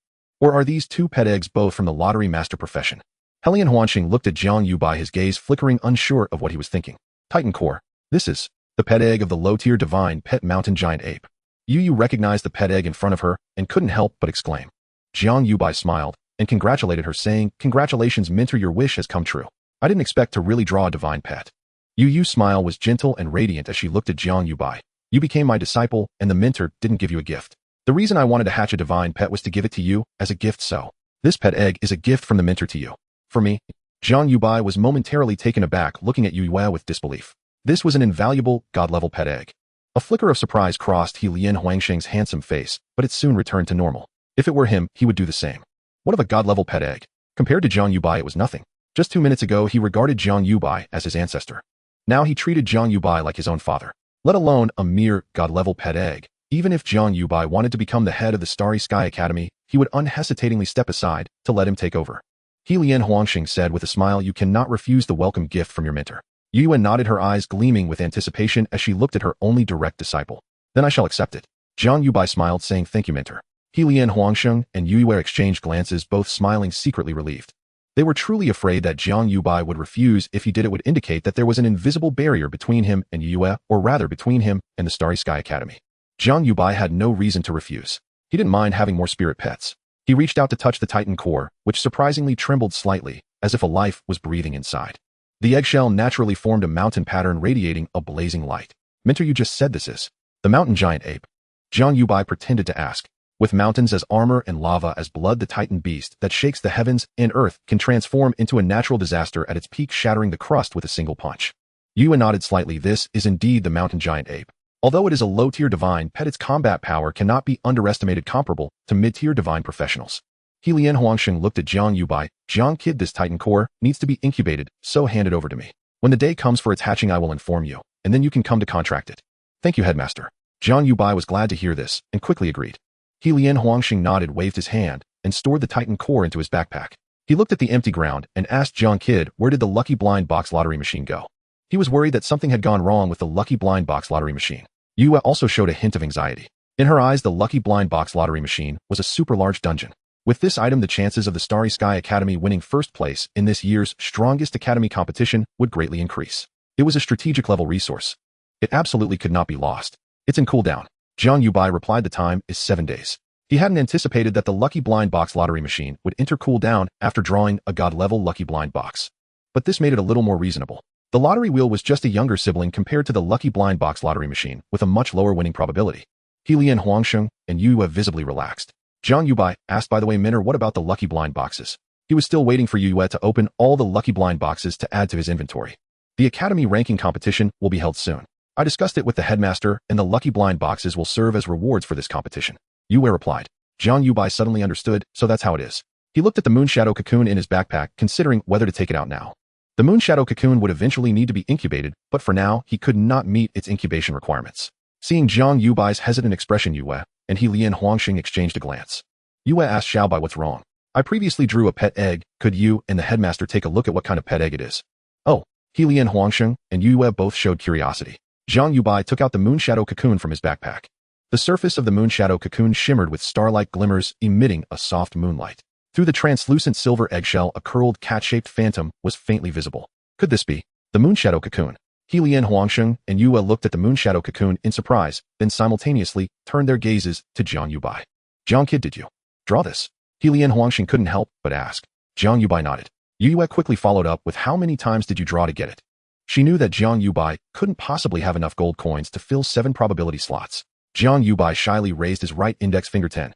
Or are these two pet eggs both from the lottery master profession? Helian Huanxing looked at Jiang Yubai, his gaze flickering, unsure of what he was thinking. Titan Core. This is the pet egg of the low-tier divine pet mountain giant ape. Yu recognized the pet egg in front of her and couldn't help but exclaim. Jiang Yubai smiled and congratulated her, saying, "Congratulations, Mentor, your wish has come true. I didn't expect to really draw a divine pet." Yu's smile was gentle and radiant as she looked at Jiang Yubai. "You became my disciple, and the Mentor didn't give you a gift. The reason I wanted to hatch a divine pet was to give it to you as a gift, so this pet egg is a gift from the Mentor to you. For me." Jiang Yubai was momentarily taken aback, looking at Yu with disbelief. This was an invaluable, god-level pet egg. A flicker of surprise crossed Helian Huanxing's handsome face, but it soon returned to normal. If it were him, he would do the same. What of a god-level pet egg? Compared to Jiang Yubai, it was nothing. Just 2 minutes ago, he regarded Jiang Yubai as his ancestor. Now he treated Jiang Yubai like his own father. Let alone a mere god-level pet egg. Even if Jiang Yubai wanted to become the head of the Starry Sky Academy, he would unhesitatingly step aside to let him take over. Helian Huanxing said with a smile, "You cannot refuse the welcome gift from your mentor." Yu nodded, her eyes gleaming with anticipation as she looked at her only direct disciple. "Then I shall accept it." Jiang Yubai smiled, saying, "Thank you, mentor." Helian Huanxing and Yu exchanged glances, both smiling, secretly relieved. They were truly afraid that Jiang Yubai would refuse. If he did, it would indicate that there was an invisible barrier between him and Yu, or rather between him and the Starry Sky Academy. Jiang Yubai had no reason to refuse. He didn't mind having more spirit pets. He reached out to touch the Titan core, which surprisingly trembled slightly, as if a life was breathing inside. The eggshell naturally formed a mountain pattern radiating a blazing light. "Mentor, you just said this is the mountain giant ape?" Jiang Yubai pretended to ask. With mountains as armor and lava as blood, the Titan beast that shakes the heavens and earth can transform into a natural disaster at its peak, shattering the crust with a single punch. Yu nodded slightly. This is indeed the mountain giant ape. Although it is a low-tier divine pet, its combat power cannot be underestimated, comparable to mid-tier divine professionals. Helian Huanxing looked at Jiang Yubai. "Jiang kid, this Titan core needs to be incubated, so hand it over to me. When the day comes for its hatching, I will inform you, and then you can come to contract it." "Thank you, headmaster." Jiang Yubai was glad to hear this, and quickly agreed. Helian Huanxing nodded, waved his hand, and stored the Titan core into his backpack. He looked at the empty ground and asked Jiang kid, "Where did the lucky blind box lottery machine go?" He was worried that something had gone wrong with the lucky blind box lottery machine. Yu also showed a hint of anxiety. In her eyes, the lucky blind box lottery machine was a super large dungeon. With this item, the chances of the Starry Sky Academy winning first place in this year's strongest academy competition would greatly increase. It was a strategic level resource. It absolutely could not be lost. "It's in cooldown." Jiang Yubai replied. "The time is 7 days. He hadn't anticipated that the lucky blind box lottery machine would enter cooldown after drawing a god-level lucky blind box. But this made it a little more reasonable. The lottery wheel was just a younger sibling compared to the lucky blind box lottery machine, with a much lower winning probability. Helian Huanxing and Yu visibly relaxed. Jiang Yubai asked, "By the way, Mentor, what about the lucky blind boxes?" He was still waiting for Yu to open all the lucky blind boxes to add to his inventory. "The academy ranking competition will be held soon. I discussed it with the headmaster, and the lucky blind boxes will serve as rewards for this competition." Yu replied. Jiang Yubai suddenly understood, so that's how it is. He looked at the Moonshadow cocoon in his backpack, considering whether to take it out now. The Moonshadow cocoon would eventually need to be incubated, but for now, he could not meet its incubation requirements. Seeing Jiang Yubai's hesitant expression, Yu and Helian Huanxing exchanged a glance. Yu asked Xiaobai, "What's wrong? I previously drew a pet egg. Could you and the headmaster take a look at what kind of pet egg it is?" "Oh." Helian Huanxing and Yu both showed curiosity. Jiang Yubai took out the Moonshadow cocoon from his backpack. The surface of the Moonshadow cocoon shimmered with starlight glimmers, emitting a soft moonlight. Through the translucent silver eggshell, a curled cat-shaped phantom was faintly visible. Could this be the Moonshadow cocoon? Helian Huanxing and Yu looked at the Moonshadow cocoon in surprise, then simultaneously turned their gazes to Jiang Yubai. "Jiang kid, did you draw this?" Helian Huanxing couldn't help but ask. Jiang Yubai nodded. Yu quickly followed up with, "How many times did you draw to get it?" She knew that Jiang Yubai couldn't possibly have enough gold coins to fill 7 probability slots. Jiang Yubai shyly raised his right index finger 10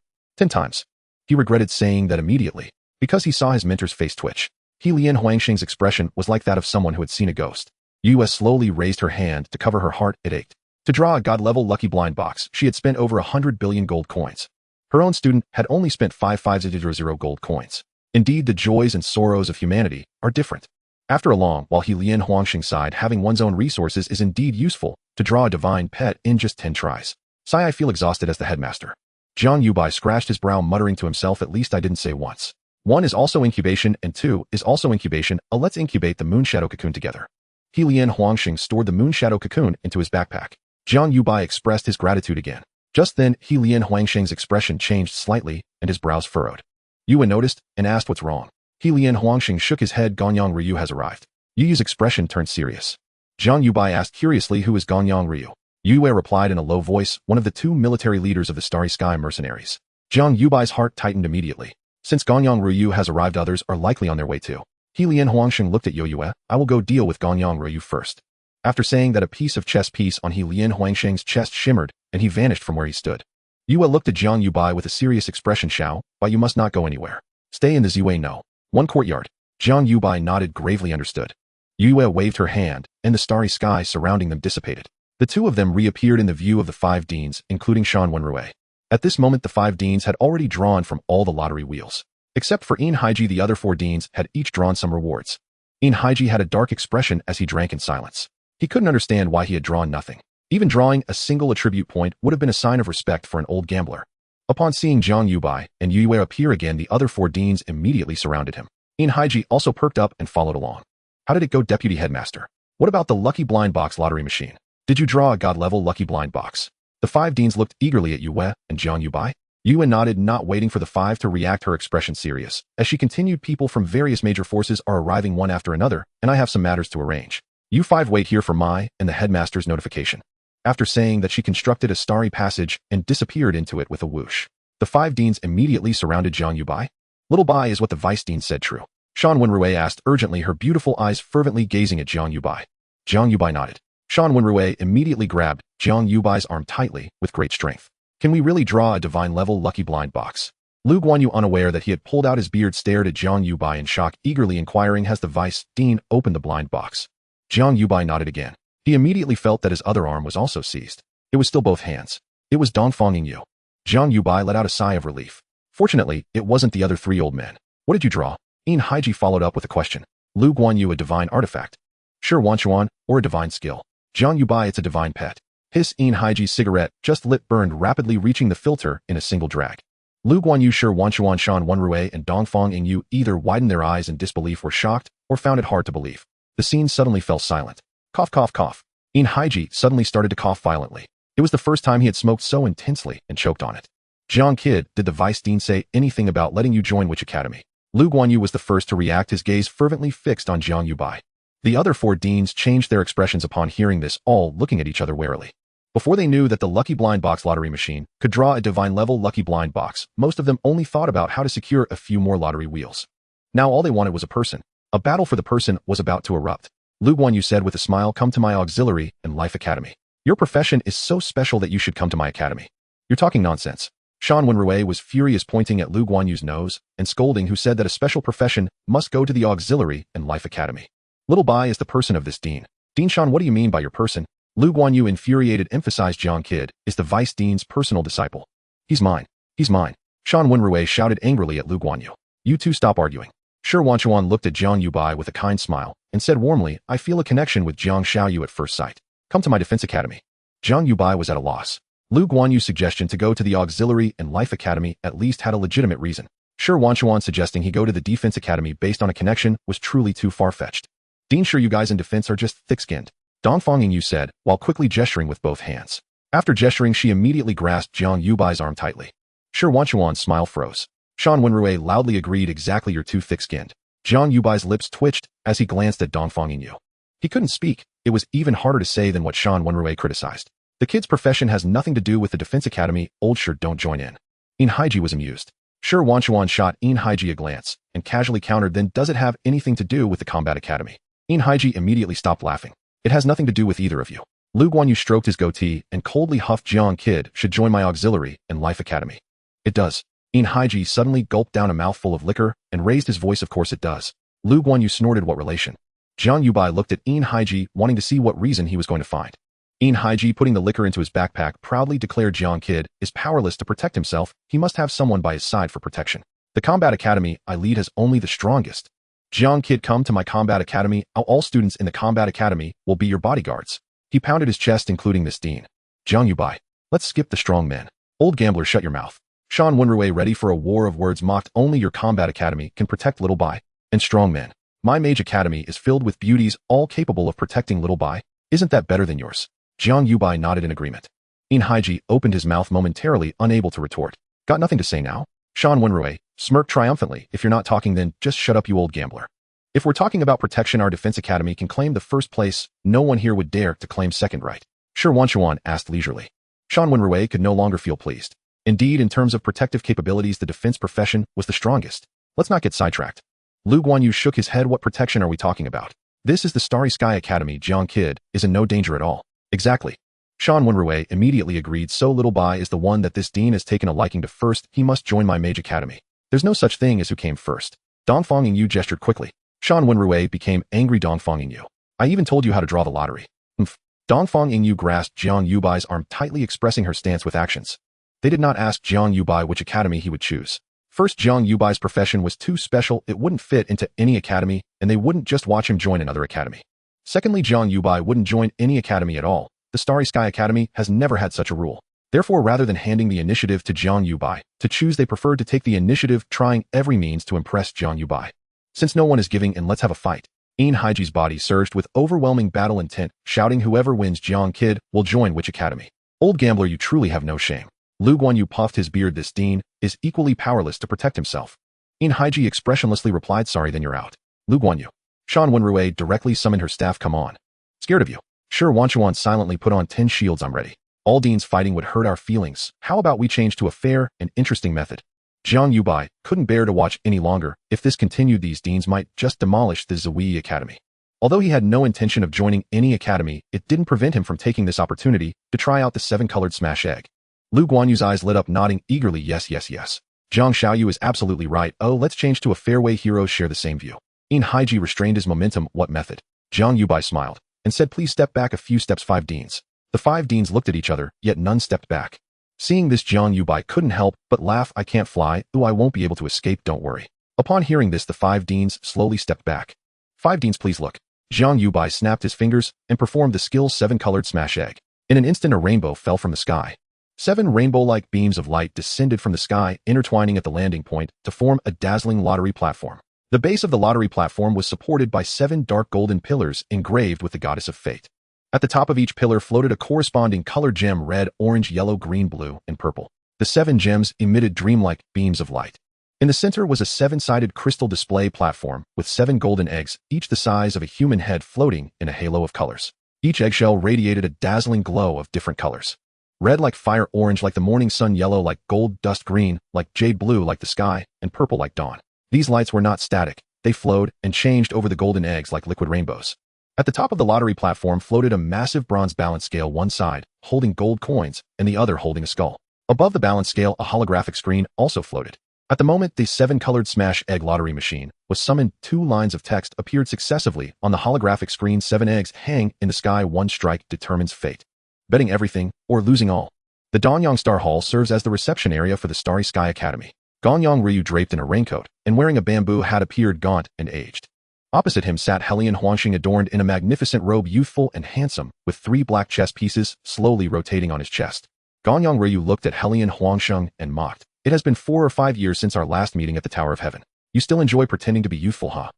times. He regretted saying that immediately, because he saw his mentor's face twitch. Helian Huanxing's expression was like that of someone who had seen a ghost. Yu slowly raised her hand to cover her heart. It ached. To draw a god-level lucky blind box, she had spent over 100 billion gold coins. Her own student had only spent 5500 gold coins. Indeed, the joys and sorrows of humanity are different. After a long while, Helian Huanxing sighed. Having one's own resources is indeed useful to draw a divine pet in just 10 tries. "Sigh, I feel exhausted as the headmaster." Jiang Yubai scratched his brow, muttering to himself, "At least I didn't say once. 1 is also incubation, and 2 is also incubation. Let's incubate the Moonshadow cocoon together." Helian Huanxing stored the Moonshadow cocoon into his backpack. Jiang Yubai expressed his gratitude again. Just then, He Lian Huangsheng's expression changed slightly, and his brows furrowed. Yue noticed, and asked what's wrong. He Lian Huangsheng shook his head. Gonyang Ryu has arrived. Yu's expression turned serious. Jiang Yubai asked curiously who is Gonyang Ryu. Yue replied in a low voice, one of the 2 military leaders of the Starry Sky mercenaries. Jiang Yubai's heart tightened immediately. Since Gonyang Ryu has arrived, others are likely on their way too. He Lian Huangsheng looked at Yue. I will go deal with Gonyang Ryu first. After saying that, a piece of chess piece on He Lian Huangsheng's chest shimmered, and he vanished from where he stood. Yue looked at Jiang Yubai with a serious expression. Xiao, but you must not go anywhere. Stay in the Zue no. 1 courtyard. Jiang Yubai nodded gravely. Understood. Yue waved her hand, and the starry sky surrounding them dissipated. The 2 of them reappeared in the view of the 5 deans, including Shan Wenrui. At this moment, the 5 deans had already drawn from all the lottery wheels. Except for In Haiji, the other 4 deans had each drawn some rewards. In Haiji had a dark expression as he drank in silence. He couldn't understand why he had drawn nothing. Even drawing a single attribute point would have been a sign of respect for an old gambler. Upon seeing Jiang Yubai and Yue appear again, the other 4 deans immediately surrounded him. In Haiji also perked up and followed along. How did it go, Deputy Headmaster? What about the lucky blind box lottery machine? Did you draw a god-level lucky blind box? The 5 deans looked eagerly at Yue and Jiang Yubai. Yue nodded, not waiting for the 5 to react, her expression serious. As she continued, people from various major forces are arriving one after another, and I have some matters to arrange. You 5 wait here for my and the headmaster's notification. After saying that, she constructed a starry passage and disappeared into it with a whoosh. The 5 deans immediately surrounded Jiang Yubai. Little Bai, is what the vice dean said true? Shan Wenrui asked urgently, her beautiful eyes fervently gazing at Jiang Yubai. Jiang Yubai nodded. Shan Wenrui immediately grabbed Jiang Yubai's arm tightly with great strength. Can we really draw a divine-level lucky blind box? Lu Guanyu, unaware that he had pulled out his beard, stared at Jiang Yubai in shock, eagerly inquiring, has the vice dean opened the blind box? Jiang Yubai nodded again. He immediately felt that his other arm was also seized. It was still both hands. It was Dongfang Yingyu. Jiang Yubai let out a sigh of relief. Fortunately, it wasn't the other 3 old men. What did you draw? In Haiji followed up with a question. Lu Guanyu, a divine artifact. Sure, Wanchuan, or a divine skill. Jiang Yubai, it's a divine pet. His In Haiji's cigarette, just lit, burned rapidly, reaching the filter in a single drag. Lu Guanyu, Sure, Wanchuan, Shan Wenrui, and Dongfang Yingyu either widened their eyes in disbelief, were shocked, or found it hard to believe. The scene suddenly fell silent. Cough, cough, cough. In Haiji suddenly started to cough violently. It was the first time he had smoked so intensely and choked on it. Jiang Kid, did the vice dean say anything about letting you join which academy? Lu Guanyu was the first to react, his gaze fervently fixed on Jiang Yubai. The other 4 deans changed their expressions upon hearing this, all looking at each other warily. Before they knew that the lucky blind box lottery machine could draw a divine-level lucky blind box, most of them only thought about how to secure a few more lottery wheels. Now all they wanted was a person. A battle for the person was about to erupt. Lu Guanyu said with a smile, come to my auxiliary and life academy. Your profession is so special that you should come to my academy. You're talking nonsense. Shan Wenrui was furious, pointing at Lu Guanyu's nose and scolding, who said that a special profession must go to the auxiliary and life academy. Little Bai is the person of this dean. Dean Shan, what do you mean by your person? Lu Guanyu, infuriated, emphasized, Jiang Kid is the vice dean's personal disciple. He's mine. He's mine. Shan Wenrui shouted angrily at Lu Guanyu. You 2 stop arguing. Sure, Wanchuan looked at Jiang Yubai with a kind smile and said warmly, I feel a connection with Jiang Xiaoyu at first sight. Come to my defense academy. Jiang Yubai was at a loss. Lu Guanyu's suggestion to go to the auxiliary and life academy at least had a legitimate reason. Sure, Wanchuan suggesting he go to the defense academy based on a connection was truly too far-fetched. Dean, sure, you guys in defense are just thick-skinned. Dongfang Yingyu said, while quickly gesturing with both hands. After gesturing, she immediately grasped Jiang Yubai's arm tightly. Sure, Wanchuan's smile froze. Shan Wenrui loudly agreed, exactly, you're too thick-skinned. Jiang Yubai's lips twitched as he glanced at Dongfang Yingyu. He couldn't speak. It was even harder to say than what Shan Wenrui criticized. The kid's profession has nothing to do with the defense academy, old sure, don't join in. In Haiji was amused. Sure, Wanchuan shot In Haiji a glance and casually countered, then does it have anything to do with the combat academy? In Haiji immediately stopped laughing. It has nothing to do with either of you. Lu Guanyu stroked his goatee and coldly huffed, Jiang Kid should join my auxiliary and life academy. It does. In Haiji suddenly gulped down a mouthful of liquor and raised his voice, of course it does. Lu Guanyu snorted, what relation? Jiang Yubai looked at In Haiji, wanting to see what reason he was going to find. In Haiji, putting the liquor into his backpack, proudly declared, Jiang Kid is powerless to protect himself. He must have someone by his side for protection. The combat academy I lead has only the strongest. Jiang Kid, come to my combat academy. All students in the combat academy will be your bodyguards. He pounded his chest, including this dean. Jiang Yubai, let's skip the strong men. Old gambler, shut your mouth. Shan Wenrui, ready for a war of words, mocked, only your combat academy can protect Little Bai and strong men. My mage academy is filled with beauties, all capable of protecting Little Bai. Isn't that better than yours? Jiang Yubai nodded in agreement. In Haiji opened his mouth momentarily, unable to retort. Got nothing to say now? Shan Wenrui smirked triumphantly. If you're not talking, then just shut up, you old gambler. If we're talking about protection, our defense academy can claim the first place. No one here would dare to claim second, right? Sure, Wanshuan asked leisurely. Shan Wenrui could no longer feel pleased. Indeed, in terms of protective capabilities, the defense profession was the strongest. Let's not get sidetracked. Lu Guanyu shook his head. What protection are we talking about? This is the Starry Sky Academy. Jiang Kid is in no danger at all. Exactly. Shan Wenrui immediately agreed. So Little Bai is the one that this dean has taken a liking to. First, he must join my mage academy. There's no such thing as who came first. Dongfang Yingyu gestured quickly. Shan Wenrui became angry. Dongfang Yingyu. I even told you how to draw the lottery. Dongfang Yingyu grasped Jiang Yubai's arm tightly, expressing her stance with actions. They did not ask Jiang Yubai which academy he would choose. First, Jiang Yubai's profession was too special. It wouldn't fit into any academy, and they wouldn't just watch him join another academy. Secondly, Jiang Yubai wouldn't join any academy at all. The Starry Sky Academy has never had such a rule. Therefore, rather than handing the initiative to Jiang Yubai to choose, they preferred to take the initiative, trying every means to impress Jiang Yubai. Since no one is giving in, let's have a fight. In Haiji's body surged with overwhelming battle intent, shouting, whoever wins, Jiang Kid will join which academy. Old gambler, you truly have no shame. Lu Guanyu puffed his beard. This dean is equally powerless to protect himself. In Haiji expressionlessly replied, sorry, then you're out. Lu Guanyu. Shan Wenrui directly summoned her staff. Come on. Scared of you. Sure, Wanshuan silently put on 10 shields. I'm ready. All deans fighting would hurt our feelings. How about we change to a fair and interesting method? Jiang Yubai couldn't bear to watch any longer. If this continued, these deans might just demolish the Zui Academy. Although he had no intention of joining any academy, it didn't prevent him from taking this opportunity to try out the 7-colored smash egg. Lu Guanyu's eyes lit up, nodding eagerly. Yes, yes, yes. Zhang Xiaoyu is absolutely right. Oh, let's change to a fair way. Heroes share the same view. In Haiji restrained his momentum. What method? Jiang Yubai smiled and said, please step back a few steps. 5 deans. The 5 deans looked at each other, yet none stepped back. Seeing this, Jiang Yubai couldn't help but laugh. I can't fly. Ooh, I won't be able to escape. Don't worry. Upon hearing this, the 5 deans slowly stepped back. 5 deans, please look. Jiang Yubai snapped his fingers and performed the skill 7-colored smash egg. In an instant, a rainbow fell from the sky. 7 rainbow-like beams of light descended from the sky, intertwining at the landing point to form a dazzling lottery platform. The base of the lottery platform was supported by 7 dark golden pillars engraved with the goddess of fate. At the top of each pillar floated a corresponding color gem: red, orange, yellow, green, blue, and purple. The 7 gems emitted dreamlike beams of light. In the center was a 7-sided crystal display platform with 7 golden eggs, each the size of a human head, floating in a halo of colors. Each eggshell radiated a dazzling glow of different colors. Red like fire, orange like the morning sun, yellow like gold dust, green like jade, blue like the sky, and purple like dawn. These lights were not static. They flowed and changed over the golden eggs like liquid rainbows. At the top of the lottery platform floated a massive bronze balance scale, one side holding gold coins and the other holding a skull. Above the balance scale, a holographic screen also floated. At the moment the 7-colored smash egg lottery machine was summoned, 2 lines of text appeared successively on the holographic screen. 7 eggs hang in the sky. 1 strike determines fate. Betting everything or losing all. The Danyang Star Hall serves as the reception area for the Starry Sky Academy. Gonyang Ryu, draped in a raincoat and wearing a bamboo hat, appeared gaunt and aged. Opposite him sat Helian Huangxing, adorned in a magnificent robe, youthful and handsome, with 3 black chess pieces slowly rotating on his chest. Gonyang Ryu looked at Helian Huangxing and mocked. It has been 4 or 5 years since our last meeting at the Tower of Heaven. You still enjoy pretending to be youthful, huh?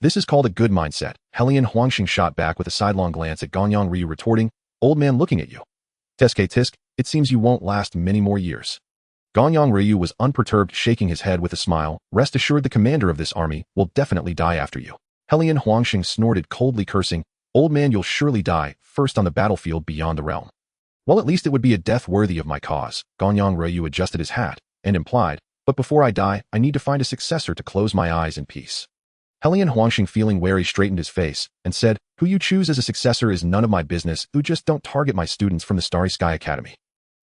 This is called a good mindset. Helian Huangxing shot back with a sidelong glance at Gonyang Ryu, retorting, old man looking at you. Teske tisk, it seems you won't last many more years. Gonyang Ryu was unperturbed, shaking his head with a smile. Rest assured, the commander of this army will definitely die after you. Helian Huangxing snorted coldly, cursing, old man, you'll surely die, first on the battlefield beyond the realm. Well, at least it would be a death worthy of my cause. Gonyang Ryu adjusted his hat and implied, but before I die, I need to find a successor to close my eyes in peace. Helian Huangxing, feeling wary, straightened his face and said, who you choose as a successor is none of my business. You just don't target my students from the Starry Sky Academy.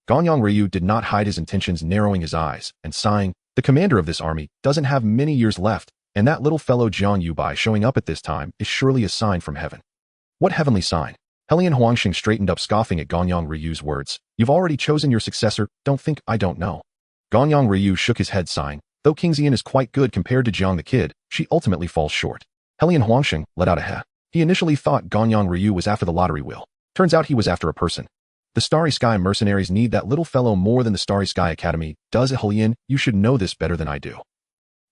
Gonyang Ryu did not hide his intentions, narrowing his eyes and sighing. The commander of this army doesn't have many years left, and that little fellow Jiang Yubai showing up at this time is surely a sign from heaven. What heavenly sign? Helian Huangxing straightened up, scoffing at Gonyang Ryu's words. You've already chosen your successor. Don't think I don't know. Gonyang Ryu shook his head, sighing. Though King Xian is quite good compared to Jiang the Kid, she ultimately falls short. Helian Huangxing let out a heh. He initially thought Gonyang Ryu was after the lottery wheel. Turns out he was after a person. The Starry Sky mercenaries need that little fellow more than the Starry Sky Academy does. Helian, you should know this better than I do.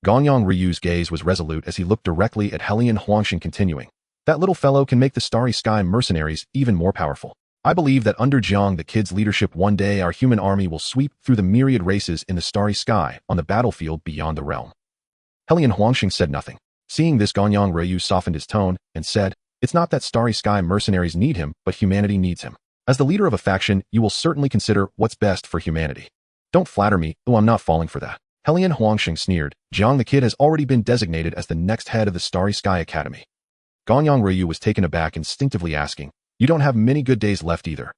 Gonyang Ryu's gaze was resolute as he looked directly at Helian Huangxing, continuing. That little fellow can make the Starry Sky mercenaries even more powerful. I believe that under Jiang the Kid's leadership one day our human army will sweep through the myriad races in the starry sky on the battlefield beyond the realm. Hellion Huangxing said nothing. Seeing this, Ganyang Ryu softened his tone and said, "It's not that starry sky mercenaries need him, but humanity needs him. As the leader of a faction, you will certainly consider what's best for humanity." "Don't flatter me, though I'm not falling for that." Hellion Huangxing sneered. Jiang the Kid has already been designated as the next head of the Starry Sky Academy. Ganyang Ryu was taken aback, instinctively asking, "You don't have many good days left either."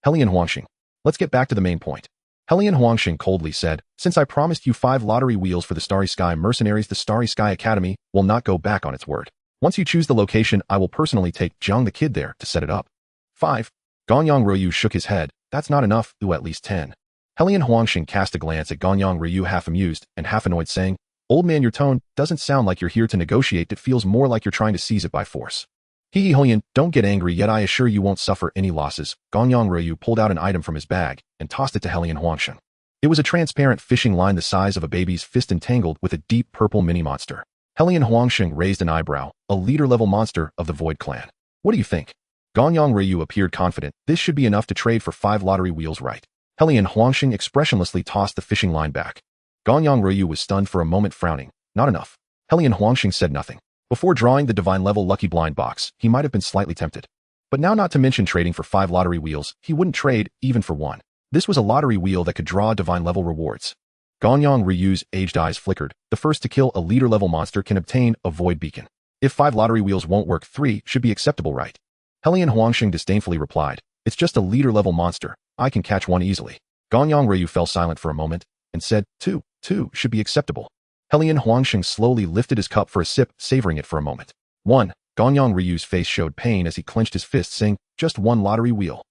Hellion Huangxing, "Let's get back to the main point." Hellion Huangxing coldly said, "Since I promised you 5 lottery wheels for the Starry Sky mercenaries, the Starry Sky Academy will not go back on its word. Once you choose the location, I will personally take Jiang the Kid there to set it up." 5. Ganyang Ryu shook his head. "That's not enough, at least 10. Hellion Huangxing cast a glance at Ganyang Ryu, half amused and half annoyed, saying, "Old man, your tone doesn't sound like you're here to negotiate. It feels more like you're trying to seize it by force." "Hee Hellion, don't get angry, yet I assure you won't suffer any losses." Ganyang Ryu pulled out an item from his bag and tossed it to Hellion Huangxing. It was a transparent fishing line the size of a baby's fist entangled with a deep purple mini-monster. Hellion Huangxing raised an eyebrow. "A leader-level monster of the Void Clan. What do you think?" Ganyang Ryu appeared confident. "This should be enough to trade for 5 lottery wheels, right?" Hellion Huangxing expressionlessly tossed the fishing line back. Ganyang Ryu was stunned for a moment, frowning. "Not enough." Hellion Huangxing said nothing. Before drawing the divine-level lucky blind box, he might have been slightly tempted. But now, not to mention trading for 5 lottery wheels, he wouldn't trade even for 1. This was a lottery wheel that could draw divine-level rewards. Ganyang Ryu's aged eyes flickered. The first to kill a leader-level monster can obtain a void beacon. If 5 lottery wheels won't work, 3 should be acceptable, right? Hellion Huangxing disdainfully replied, "It's just a leader-level monster. I can catch 1 easily." Ganyang Ryu fell silent for a moment and said, Two should be acceptable." Hellion Huangxing slowly lifted his cup for a sip, savoring it for a moment. 1. Ganyang Ryu's face showed pain as he clenched his fist, saying, "Just 1 lottery wheel.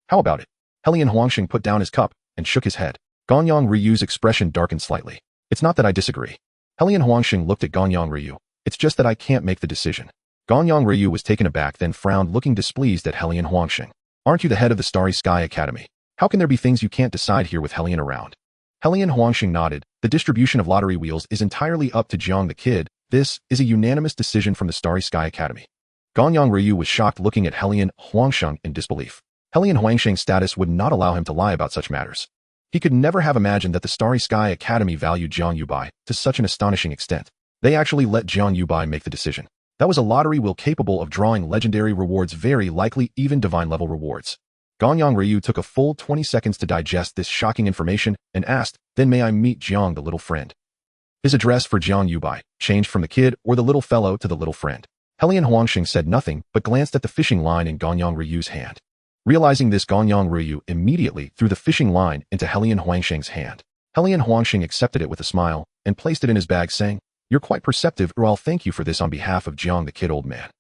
How about it?" Hellion Huangxing put down his cup and shook his head. Ganyang Ryu's expression darkened slightly. "It's not that I disagree." Hellion Huangxing looked at Ganyang Ryu. "It's just that I can't make the decision." Ganyang Ryu was taken aback, then frowned, looking displeased at Hellion Huangxing. "Aren't you the head of the Starry Sky Academy? How can there be things you can't decide here with Hellion around?" Hellion Huangxing nodded. "The distribution of lottery wheels is entirely up to Jiang the Kid. This is a unanimous decision from the Starry Sky Academy." Ganyang Ryu was shocked, looking at Hellion Huangxing in disbelief. Hellion Huangxing's status would not allow him to lie about such matters. He could never have imagined that the Starry Sky Academy valued Jiang Yubai to such an astonishing extent. They actually let Jiang Yubai make the decision. That was a lottery wheel capable of drawing legendary rewards, very likely even divine-level rewards. Ganyang Ryu took a full 20 seconds to digest this shocking information and asked, "Then may I meet Jiang the little friend?" His address for Jiang Yubai changed from the kid or the little fellow to the little friend. Hellion Huangxing said nothing but glanced at the fishing line in Ganyang Ryu's hand. Realizing this, Ganyang Ryu immediately threw the fishing line into Hellion Huangxing's hand. Hellion Huangxing accepted it with a smile and placed it in his bag, saying, "You're quite perceptive, or I'll thank you for this on behalf of Jiang the Kid, old man.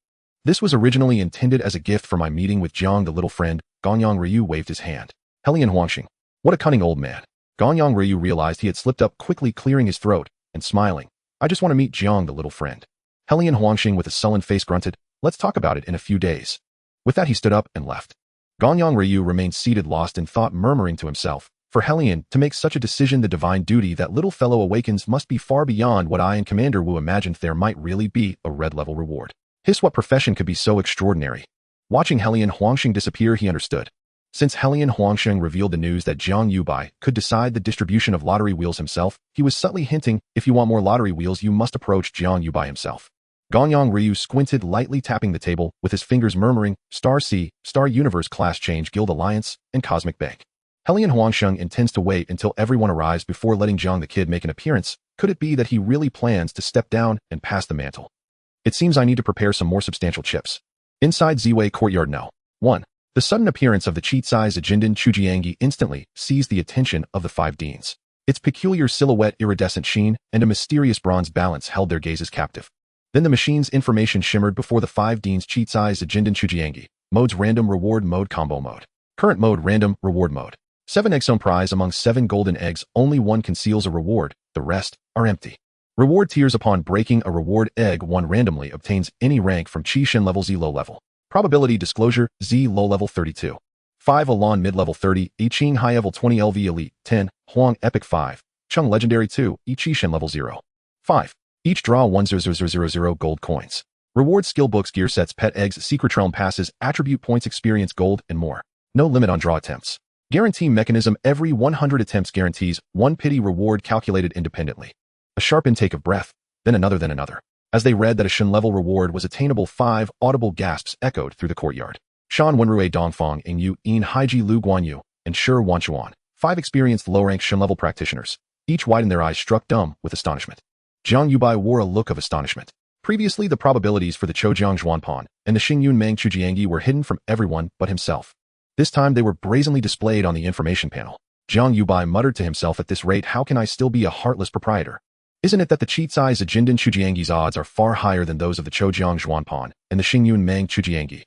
This was originally intended as a gift for my meeting with Jiang the little friend." Ganyang Ryu waved his hand. Hellion Huangxing, "What a cunning old man." Ganyang Ryu realized he had slipped up, quickly clearing his throat and smiling. "I just want to meet Jiang the little friend." Hellion Huangxing with a sullen face grunted, "Let's talk about it in a few days." With that, he stood up and left. Ganyang Ryu remained seated, lost in thought, murmuring to himself, "For Hellion to make such a decision, the divine duty that little fellow awakens must be far beyond what I and Commander Wu imagined. There might really be a red-level reward. What profession could be so extraordinary?" Watching Hellion Huangxing disappear, he understood. Since Hellion Huangxing revealed the news that Jiang Yubai could decide the distribution of lottery wheels himself, he was subtly hinting, "If you want more lottery wheels, you must approach Jiang Yubai himself." Ganyang Ryu squinted, lightly tapping the table with his fingers, murmuring, "Star C, Star Universe, Class Change, Guild Alliance, and Cosmic Bank." Hellion Huangxing intends to wait until everyone arrives before letting Jiang the Kid make an appearance. Could it be that he really plans to step down and pass the mantle? It seems I need to prepare some more substantial chips. Inside Ziwei Courtyard now. 1. The sudden appearance of the Cheatsai Zijindan Chujiangyi instantly seized the attention of the 5 deans. Its peculiar silhouette, iridescent sheen, and a mysterious bronze balance held their gazes captive. Then the machine's information shimmered before the 5 deans. Cheatsai Zijindan Chujiangyi. Modes: Random Reward Mode, Combo Mode. Current Mode: Random Reward Mode. 7 eggs on prize. Among 7 golden eggs, only 1 conceals a reward. The rest are empty. Reward tiers: upon breaking a reward egg, 1 randomly obtains any rank from Qi Shen level Z low level. Probability disclosure: Z low level 32. 5 Alon mid level 30, I Ching high level 20, LV elite 10, Huang epic 5, Chung legendary 2, I Chi Shen level 0. 5. Each draw 10000 gold coins. Reward: skill books, gear sets, pet eggs, secret realm passes, attribute points, experience gold, and more. No limit on draw attempts. Guarantee mechanism: every 100 attempts guarantees one pity reward calculated independently. A sharp intake of breath, then another, then another. As they read that a Shen-level reward was attainable, 5 audible gasps echoed through the courtyard. Shan Wenrui Dongfang Ingyu In Haiji Lu Guanyu and Shi Wanchuan, 5 experienced low-rank Shen-level practitioners, each widened their eyes, struck dumb with astonishment. Jiang Yubai wore a look of astonishment. Previously, the probabilities for the Choujiang Zhuanpan and the Xingyun Meng Chujiangyi were hidden from everyone but himself. This time they were brazenly displayed on the information panel. Jiang Yubai muttered to himself, at this rate, how can I still be a heartless proprietor? Isn't it that the Chizai Zijindan Chujiangyi's odds are far higher than those of the Choujiang Zhuanpan and the Xingyun Meng Chujiangyi?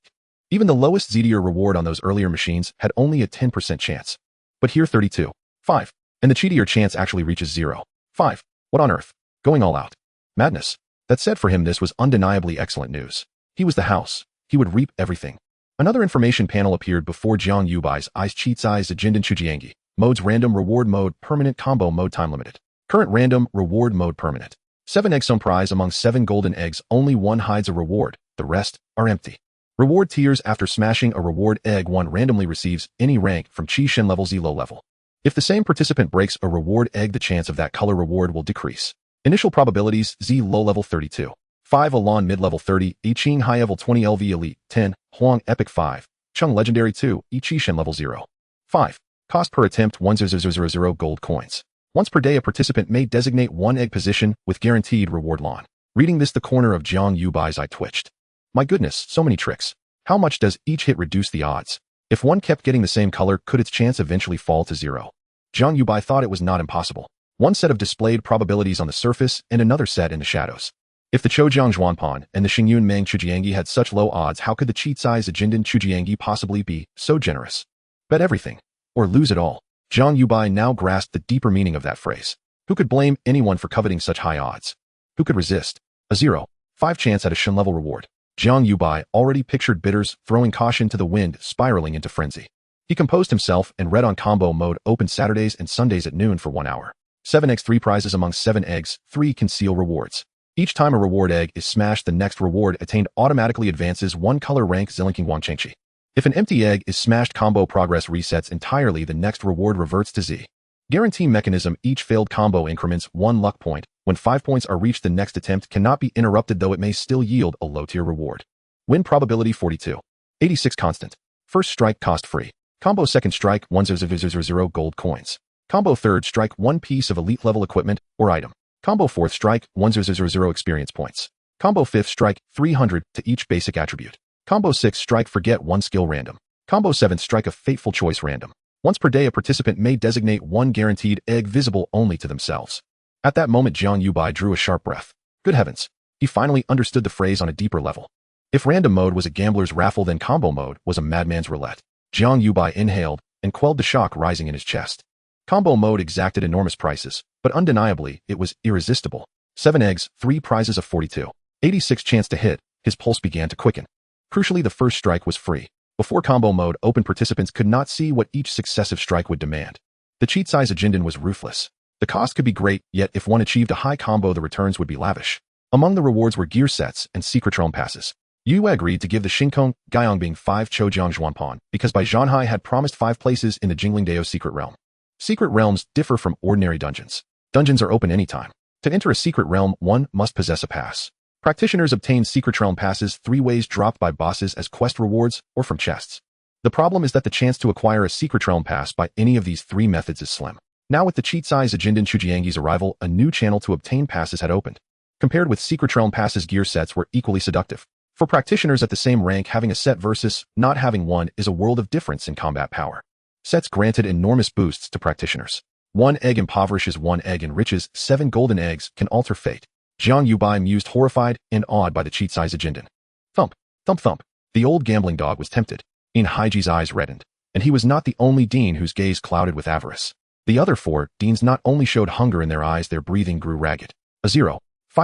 Even the lowest ZDR reward on those earlier machines had only a 10% chance. But here 32. 5. And the cheatier chance actually reaches 0. 5. What on earth? Going all out. Madness. That said, for him this was undeniably excellent news. He was the house. He would reap everything. Another information panel appeared before Jiang Yubai's eyes. Chizai Zijindan Chujiangyi. Modes: random reward mode, permanent combo mode, time limited. Current random reward mode, permanent. 7 eggs on prize. Among 7 golden eggs, only 1 hides a reward. The rest are empty. Reward tiers: after smashing a reward egg, 1 randomly receives any rank from Qi Shen level Z low level. If the same participant breaks a reward egg, the chance of that color reward will decrease. Initial probabilities: Z low level 32. 5 Alon mid level 30, I Ching high level 20, LV elite 10, Huang epic 5, Chung legendary 2, I Chi Shen level 0. 5. Cost per attempt 10000 gold coins. Once per day a participant may designate 1 egg position with guaranteed reward lon. Reading this, the corner of Jiang Yubai's eye twitched. My goodness, so many tricks. How much does each hit reduce the odds? If one kept getting the same color, could its chance eventually fall to 0? Jiang Yubai thought it was not impossible. One set of displayed probabilities on the surface and another set in the shadows. If the Choujiang Zhuanpan and the Xingyun Meng Chujiangyi had such low odds, how could the Chizai Zijindan Chujiangyi possibly be so generous? Bet everything, or lose it all. Jiang Yubai now grasped the deeper meaning of that phrase. Who could blame anyone for coveting such high odds? Who could resist? A 0.5 chance at a Shen-level reward. Jiang Yubai already pictured bidders throwing caution to the wind, spiraling into frenzy. He composed himself and read on combo mode, open Saturdays and Sundays at noon for 1 hour. 7 eggs, 3 prizes. Among 7 eggs, 3 conceal rewards. Each time a reward egg is smashed, the next reward attained automatically advances 1 color rank. Zillinking Wangchengqi. If an empty egg is smashed, combo progress resets entirely, the next reward reverts to Z. Guarantee mechanism: each failed combo increments 1 luck point. When 5 points are reached, the next attempt cannot be interrupted, though it may still yield a low-tier reward. Win probability 42. 86 constant. First strike cost free. Combo second strike 10000 gold coins. Combo third strike 1 piece of elite level equipment or item. Combo fourth strike 1000 experience points. Combo fifth strike 300 to each basic attribute. Combo 6th strike forget 1 skill random. Combo 7th strike a fateful choice random. Once per day a participant may designate 1 guaranteed egg visible only to themselves. At that moment Jiang Yubai drew a sharp breath. Good heavens. He finally understood the phrase on a deeper level. If random mode was a gambler's raffle, then combo mode was a madman's roulette. Jiang Yubai inhaled and quelled the shock rising in his chest. Combo mode exacted enormous prices, but undeniably it was irresistible. 7 eggs, 3 prizes of 42. 86 chance to hit. His pulse began to quicken. Crucially, the first strike was free. Before combo mode open, participants could not see what each successive strike would demand. The Chizai Zijindan was ruthless. The cost could be great, yet if one achieved a high combo, the returns would be lavish. Among the rewards were gear sets and secret realm passes. Yue agreed to give the Shinkong Gaiyongbing 5 Choujiang Zhuanpan because Bai Zhanhai had promised 5 places in the Jinglingdao secret realm. Secret realms differ from ordinary dungeons. Dungeons are open anytime. To enter a secret realm, one must possess a pass. Practitioners obtain secret realm passes 3 ways: dropped by bosses as quest rewards or from chests. The problem is that the chance to acquire a secret realm pass by any of these 3 methods is slim. Now with the Chizai Zijindan Chujiangyi's arrival, a new channel to obtain passes had opened. Compared with secret realm passes, gear sets were equally seductive. For practitioners at the same rank, having a set versus not having one is a world of difference in combat power. Sets granted enormous boosts to practitioners. 1 egg impoverishes, 1 egg enriches, 7 golden eggs can alter fate. Jiang Yubai mused, horrified and awed by the Chizai Zijindan. Thump, thump, thump. The old gambling dog was tempted. In Haiji's eyes reddened, and he was not the only dean whose gaze clouded with avarice. The other 4 deans not only showed hunger in their eyes, their breathing grew ragged. A 0.5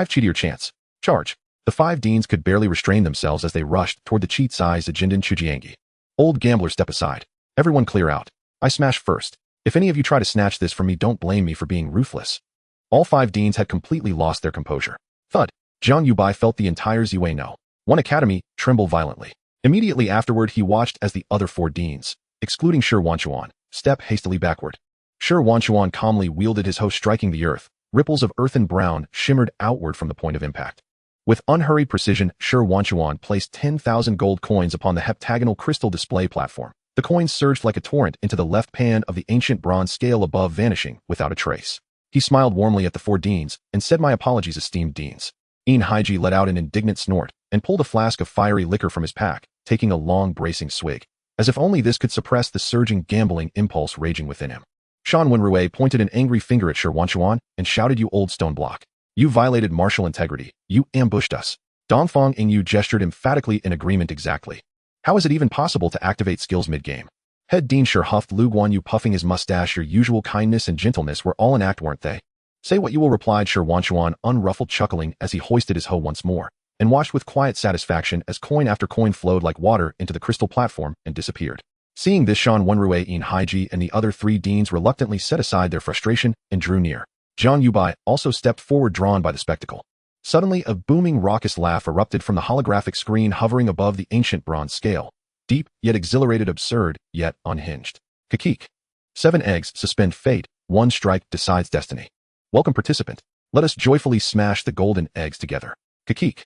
cheatier chance. Charge. The 5 deans could barely restrain themselves as they rushed toward the Chizai Zijindan Chujiangyi. Old gambler, step aside. Everyone clear out. I smash first. If any of you try to snatch this from me, don't blame me for being ruthless. All 5 deans had completely lost their composure. Thud. Jiang Yubai felt the entire Ziwei No. 1 Academy tremble violently. Immediately afterward, he watched as the other 4 deans, excluding Shi Wanchuan. Step hastily backward. Shi Wanchuan calmly wielded his hoe, striking the earth. Ripples of earthen brown shimmered outward from the point of impact. With unhurried precision, Shi Wanchuan placed 10,000 gold coins upon the heptagonal crystal display platform. The coins surged like a torrent into the left pan of the ancient bronze scale above, vanishing without a trace. He smiled warmly at the 4 deans and said, "My apologies, esteemed deans." In Haiji let out an indignant snort and pulled a flask of fiery liquor from his pack, taking a long bracing swig, as if only this could suppress the surging gambling impulse raging within him. Shan Wenrui pointed an angry finger at Shi Wanchuan and shouted, "You old stone block. You violated martial integrity. You ambushed us." Dongfang Yingyu gestured emphatically in agreement. "Exactly. How is it even possible to activate skills mid-game?" Head Dean Shi huffed. Lu Guanyu puffing his mustache. "Your usual kindness and gentleness were all an act, weren't they?" "Say what you will," replied Shi Wanchuan, unruffled, chuckling as he hoisted his hoe once more, and watched with quiet satisfaction as coin after coin flowed like water into the crystal platform and disappeared. Seeing this, Shan Wenrui, In Haiji, and the other 3 deans reluctantly set aside their frustration and drew near. Jiang Yubai also stepped forward, drawn by the spectacle. Suddenly, a booming, raucous laugh erupted from the holographic screen hovering above the ancient bronze scale. Deep, yet exhilarated, absurd, yet unhinged. Kakik. 7 eggs suspend fate, 1 strike decides destiny. Welcome, participant. Let us joyfully smash the golden eggs together. Kakik.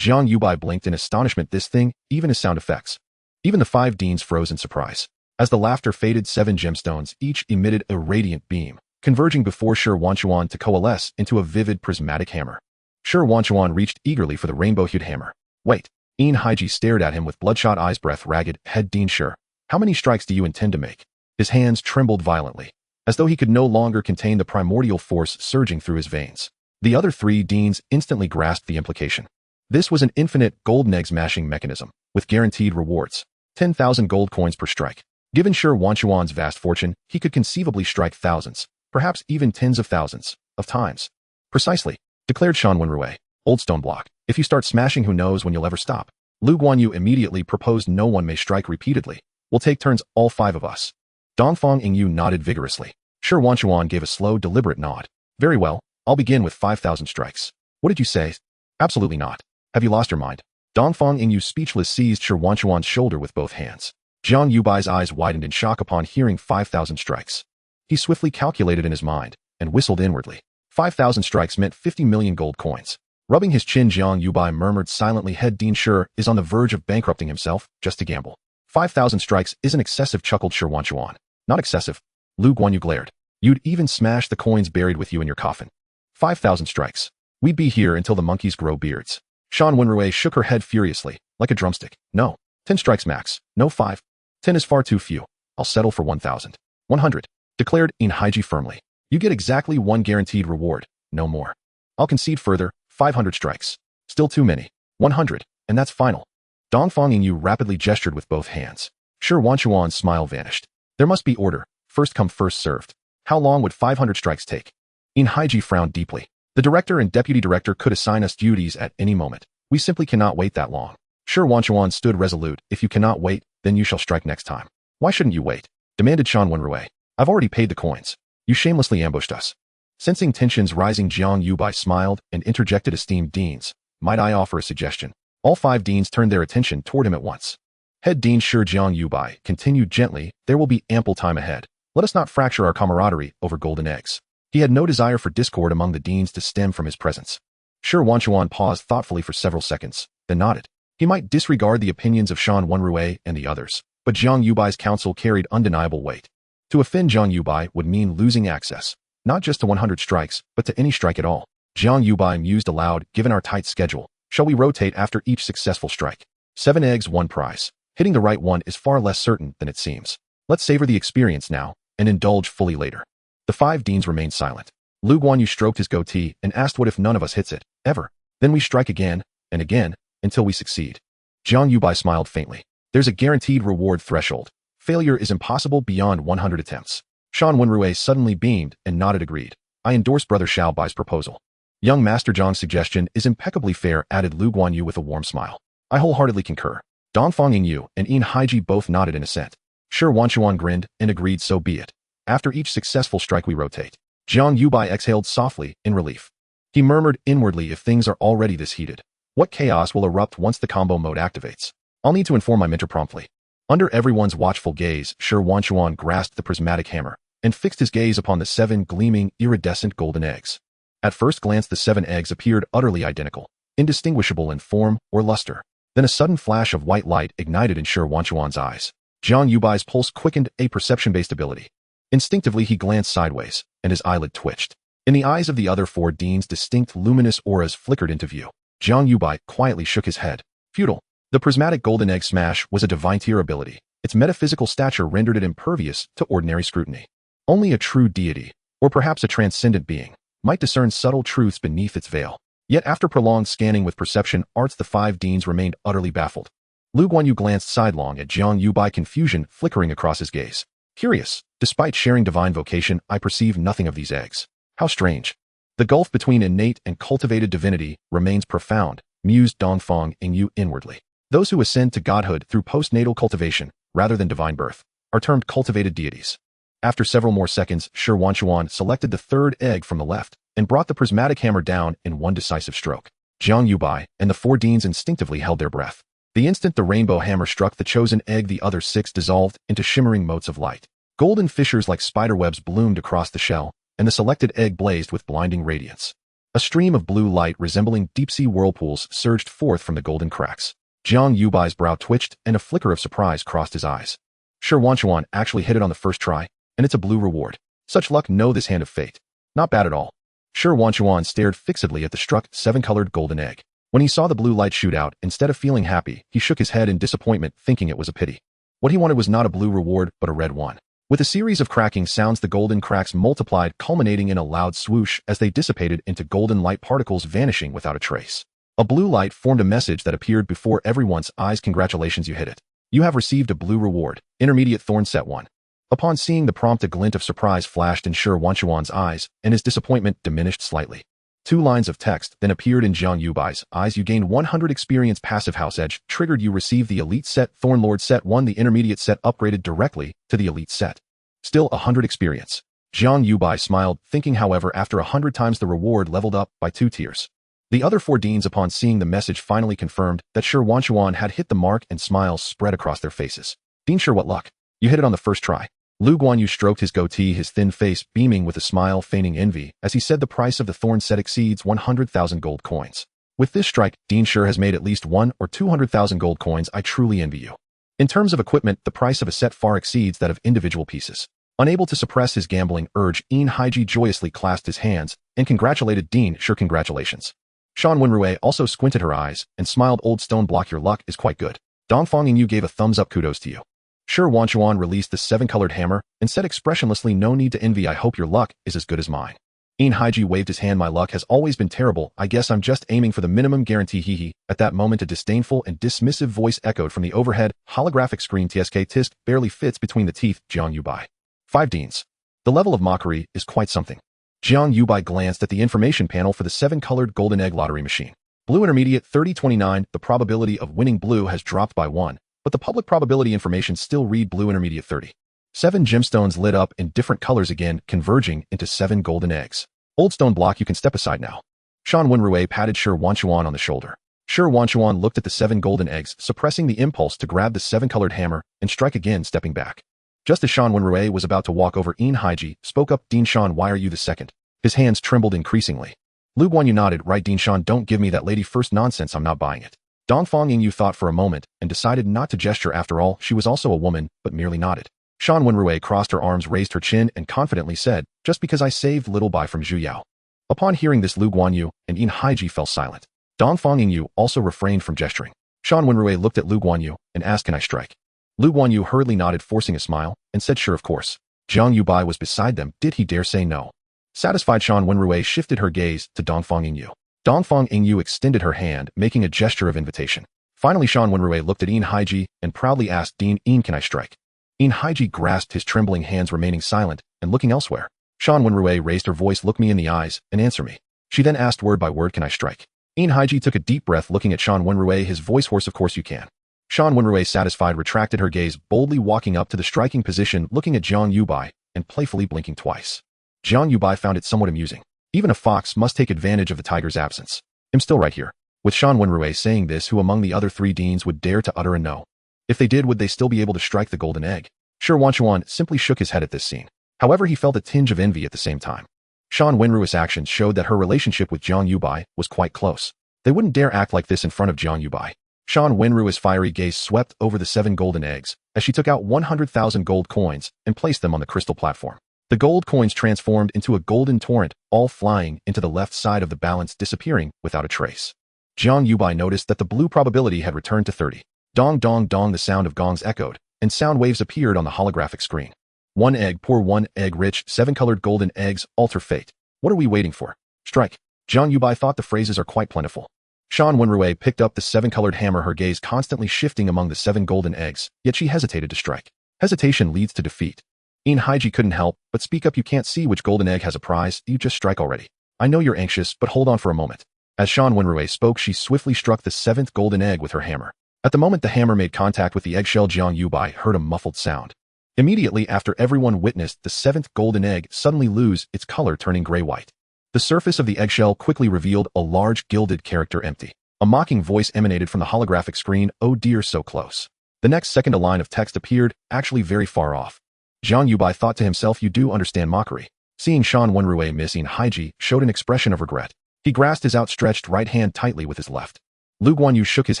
Jiang Yubai blinked in astonishment. This thing, even as sound effects. Even the 5 deans froze in surprise. As the laughter faded, 7 gemstones each emitted a radiant beam, converging before Shi Wanchuan to coalesce into a vivid prismatic hammer. Shi Wanchuan reached eagerly for the rainbow-hued hammer. "Wait." In Haiji stared at him with bloodshot eyes. "Breath ragged, head Dean Shi. How many strikes do you intend to make?" His hands trembled violently, as though he could no longer contain the primordial force surging through his veins. The other 3 deans instantly grasped the implication. This was an infinite golden egg smashing mechanism, with guaranteed rewards. 10,000 gold coins per strike. Given Shi Wanchuan's vast fortune, he could conceivably strike thousands, perhaps even tens of thousands, of times. "Precisely," declared Shan Wenrui. "Old stone block. If you start smashing, who knows when you'll ever stop." Lu Guanyu immediately proposed, "No one may strike repeatedly. We'll take turns, all 5 of us." Dongfang Yingyu nodded vigorously. Shi Wanchuan gave a slow, deliberate nod. "Very well, I'll begin with 5,000 strikes." "What did you say?" "Absolutely not. Have you lost your mind?" Dongfang Yingyu, speechless, seized Shi Wanchuan's shoulder with both hands. Jiang Yubai's eyes widened in shock upon hearing 5,000 strikes. He swiftly calculated in his mind and whistled inwardly. 5,000 strikes meant 50 million gold coins. Rubbing his chin, Jiang Yubai murmured silently, "Head Dean Shi is on the verge of bankrupting himself just to gamble." 5,000 strikes isn't excessive, chuckled Shi Wanchuan. "Not excessive." Lu Guanyu glared. "You'd even smash the coins buried with you in your coffin. 5,000 strikes. We'd be here until the monkeys grow beards." Shan Wenrui shook her head furiously, like a drumstick. "No. 10 strikes max. No 5. 10 is far too few. I'll settle for 1,000. 100, declared In Haiji firmly. "You get exactly 1 guaranteed reward, no more." "I'll concede further, 500 strikes. Still too many. 100, and that's final." Dongfang Yingyu rapidly gestured with both hands. Shi Wanchuan's smile vanished. "There must be order. First come, first served. How long would 500 strikes take?" In Haiji frowned deeply. "The director and deputy director could assign us duties at any moment. We simply cannot wait that long." Shi Wanchuan stood resolute. "If you cannot wait, then you shall strike next time." "Why shouldn't you wait?" demanded Shan Wenrui. "I've already paid the coins. You shamelessly ambushed us." Sensing tensions rising, Jiang Yubai smiled and interjected, "Esteemed deans, might I offer a suggestion?" All 5 deans turned their attention toward him at once. Head Dean Shi Jiang Yubai continued gently, "There will be ample time ahead. Let us not fracture our camaraderie over golden eggs." He had no desire for discord among the deans to stem from his presence. Shi Wanchuan paused thoughtfully for several seconds, then nodded. He might disregard the opinions of Shan Wenrui and the others, but Jiang Yubai's counsel carried undeniable weight. To offend Jiang Yubai would mean losing access, not just to 100 strikes, but to any strike at all. Jiang Yubai mused aloud, "Given our tight schedule, shall we rotate after each successful strike? 7 eggs, 1 prize. Hitting the right one is far less certain than it seems. Let's savor the experience now and indulge fully later." The 5 deans remained silent. Lu Guanyu stroked his goatee and asked, "What if none of us hits it, ever?" "Then we strike again, and again, until we succeed." Jiang Yubai smiled faintly. "There's a guaranteed reward threshold. Failure is impossible beyond 100 attempts." Shan Wenrui suddenly beamed and nodded, agreed. "I endorse Brother Xiaobai's proposal." "Young Master Zhang's suggestion is impeccably fair," added Lu Guanyu with a warm smile. "I wholeheartedly concur." Dongfang Yingyu and In Haiji both nodded in assent. Shi Wanchuan grinned and agreed, "So be it. After each successful strike we rotate." Jiang Yubai exhaled softly in relief. He murmured inwardly, "If things are already this heated, what chaos will erupt once the combo mode activates? I'll need to inform my mentor promptly." Under everyone's watchful gaze, Shi Wanchuan grasped the prismatic hammer and fixed his gaze upon the 7 gleaming, iridescent golden eggs. At first glance, the 7 eggs appeared utterly identical, indistinguishable in form or luster. Then a sudden flash of white light ignited in Shi Wanchuan's eyes. Jiang Yubai's pulse quickened, a perception-based ability. Instinctively, he glanced sideways, and his eyelid twitched. In the eyes of the other 4 deans, distinct luminous auras flickered into view. Jiang Yubai quietly shook his head. Futile. The prismatic golden egg smash was a divine tier ability. Its metaphysical stature rendered it impervious to ordinary scrutiny. Only a true deity, or perhaps a transcendent being, might discern subtle truths beneath its veil. Yet after prolonged scanning with perception arts, the 5 deans remained utterly baffled. Lu Guanyu glanced sidelong at Jiang Yubai, confusion flickering across his gaze. Curious, despite sharing divine vocation, I perceive nothing of these eggs. How strange. The gulf between innate and cultivated divinity remains profound, mused Dongfang Yingyu inwardly. Those who ascend to godhood through postnatal cultivation, rather than divine birth, are termed cultivated deities. After several more seconds, Shi Wanchuan selected the 3rd egg from the left and brought the prismatic hammer down in one decisive stroke. Jiang Yubai and the 4 deans instinctively held their breath. The instant the rainbow hammer struck the chosen egg, the other 6 dissolved into shimmering motes of light. Golden fissures like spiderwebs bloomed across the shell, and the selected egg blazed with blinding radiance. A stream of blue light resembling deep-sea whirlpools surged forth from the golden cracks. Jiang Yubai's brow twitched, and a flicker of surprise crossed his eyes. Shi Wanchuan actually hit it on the first try, and it's a blue reward. Such luck, no, this hand of fate. Not bad at all. Shi Wanchuan stared fixedly at the struck 7-colored golden egg. When he saw the blue light shoot out, instead of feeling happy, he shook his head in disappointment, thinking it was a pity. What he wanted was not a blue reward, but a red one. With a series of cracking sounds, the golden cracks multiplied, culminating in a loud swoosh as they dissipated into golden light particles, vanishing without a trace. A blue light formed a message that appeared before everyone's eyes. Congratulations, you hit it. You have received a blue reward, intermediate thorn set 1. Upon seeing the prompt, a glint of surprise flashed in Shi Wanchuan's eyes, and his disappointment diminished slightly. 2 lines of text then appeared in Jiang Yubai's eyes. You gained 100 experience. Passive house edge triggered. You receive the elite set Thorn Lord set 1. The intermediate set upgraded directly to the elite set. Still 100 experience. Jiang Yubai smiled, thinking, however, after 100 times the reward leveled up by 2 tiers. The other 4 deans, upon seeing the message, finally confirmed that Shi Wanchuan had hit the mark, and smiles spread across their faces. Dean Shi, what luck. You hit it on the first try. Lu Guanyu stroked his goatee, his thin face beaming with a smile, feigning envy, as he said, the price of the thorn set exceeds 100,000 gold coins. With this strike, Dean Shi has made at least 1 or 200,000 gold coins. I truly envy you. In terms of equipment, the price of a set far exceeds that of individual pieces. Unable to suppress his gambling urge, Yin Haiji joyously clasped his hands and congratulated Dean Shi. Congratulations. Shan Wenrui also squinted her eyes and smiled. Old stone block, your luck is quite good. Dongfang Yingyu gave a thumbs up. Kudos to you. Shi Wanchuan released the 7-colored hammer and said expressionlessly, no need to envy. I hope your luck is as good as mine. Yin Haiji waved his hand. My luck has always been terrible. I guess I'm just aiming for the minimum guarantee. Hee. At that moment, a disdainful and dismissive voice echoed from the overhead holographic screen. Tisk barely fits between the teeth. Jiang Yubai. 5 deans. The level of mockery is quite something. Jiang Yubai glanced at the information panel for the 7-colored golden egg lottery machine. Blue intermediate 3029. The probability of winning blue has dropped by 1. But the public probability information still read blue intermediate 30. 7 gemstones lit up in different colors again, converging into 7 golden eggs. Old stone block, you can step aside now. Shan Wenrui patted Shi Wanchuan on the shoulder. Shi Wanchuan looked at the 7 golden eggs, suppressing the impulse to grab the 7-colored hammer and strike again, stepping back. Just as Shan Wenrui was about to walk over, Yin Haiji spoke up. Dean Shan, why are you the second? His hands trembled increasingly. Lu Guanyu nodded. Right, Dean Shan, don't give me that lady first nonsense, I'm not buying it. Dongfang Yingyu thought for a moment and decided not to gesture. After all, she was also a woman, but merely nodded. Shan Wenrui crossed her arms, raised her chin, and confidently said, just because I saved Little Bai from Zhu Yao. Upon hearing this, Lu Guanyu and Yin Haiji fell silent. Dongfang Yingyu also refrained from gesturing. Shan Wenrui looked at Lu Guanyu and asked, can I strike? Lu Guanyu hurriedly nodded, forcing a smile, and said, sure, of course. Jiang Yubai was beside them. Did he dare say no? Satisfied, Shan Wenrui shifted her gaze to Dongfang Yingyu. Dongfang Yingyu extended her hand, making a gesture of invitation. Finally, Shan Wenrui looked at Yin Haiji and proudly asked, Dean, can I strike? Yin Haiji grasped his trembling hands, remaining silent and looking elsewhere. Shan Wenrui raised her voice, look me in the eyes and answer me. She then asked word by word, can I strike? Yin Haiji took a deep breath, looking at Shan Wenrui, his voice hoarse, of course you can. Shan Wenrui, satisfied, retracted her gaze, boldly walking up to the striking position, looking at Jiang Yubai and playfully blinking twice. Jiang Yubai found it somewhat amusing. Even a fox must take advantage of the tiger's absence. I'm still right here. With Shan Wenrui saying this, who among the other 3 deans would dare to utter a no? If they did, would they still be able to strike the golden egg? Sure, Wanchuan simply shook his head at this scene. However, he felt a tinge of envy at the same time. Shan Wenru's actions showed that her relationship with Jiang Yubai was quite close. They wouldn't dare act like this in front of Jiang Yubai. Shan Wenru's fiery gaze swept over the 7 golden eggs as she took out 100,000 gold coins and placed them on the crystal platform. The gold coins transformed into a golden torrent, all flying into the left side of the balance, disappearing without a trace. Jiang Yubai noticed that the blue probability had returned to 30. Dong dong dong, the sound of gongs echoed, and sound waves appeared on the holographic screen. 1 egg poor, 1 egg rich, 7 colored golden eggs, alter fate. What are we waiting for? Strike. Jiang Yubai thought the phrases are quite plentiful. Shan Wenru picked up the 7-colored hammer, her gaze constantly shifting among the 7 golden eggs, yet she hesitated to strike. Hesitation leads to defeat. In Haiji couldn't help but speak up. You can't see which golden egg has a prize, you just strike already. I know you're anxious, but hold on for a moment. As Shan Wenru spoke, she swiftly struck the 7th golden egg with her hammer. At the moment the hammer made contact with the eggshell, Jiang Yubai heard a muffled sound. Immediately after, everyone witnessed the 7th golden egg suddenly lose its color, turning gray-white. The surface of the eggshell quickly revealed a large gilded character empty. A mocking voice emanated from the holographic screen, "Oh dear, so close." The next second a line of text appeared, actually very far off. Jiang Yubai thought to himself, you do understand mockery. Seeing Shan Wenru miss, In Haiji showed an expression of regret. He grasped his outstretched right hand tightly with his left. Lu Guanyu shook his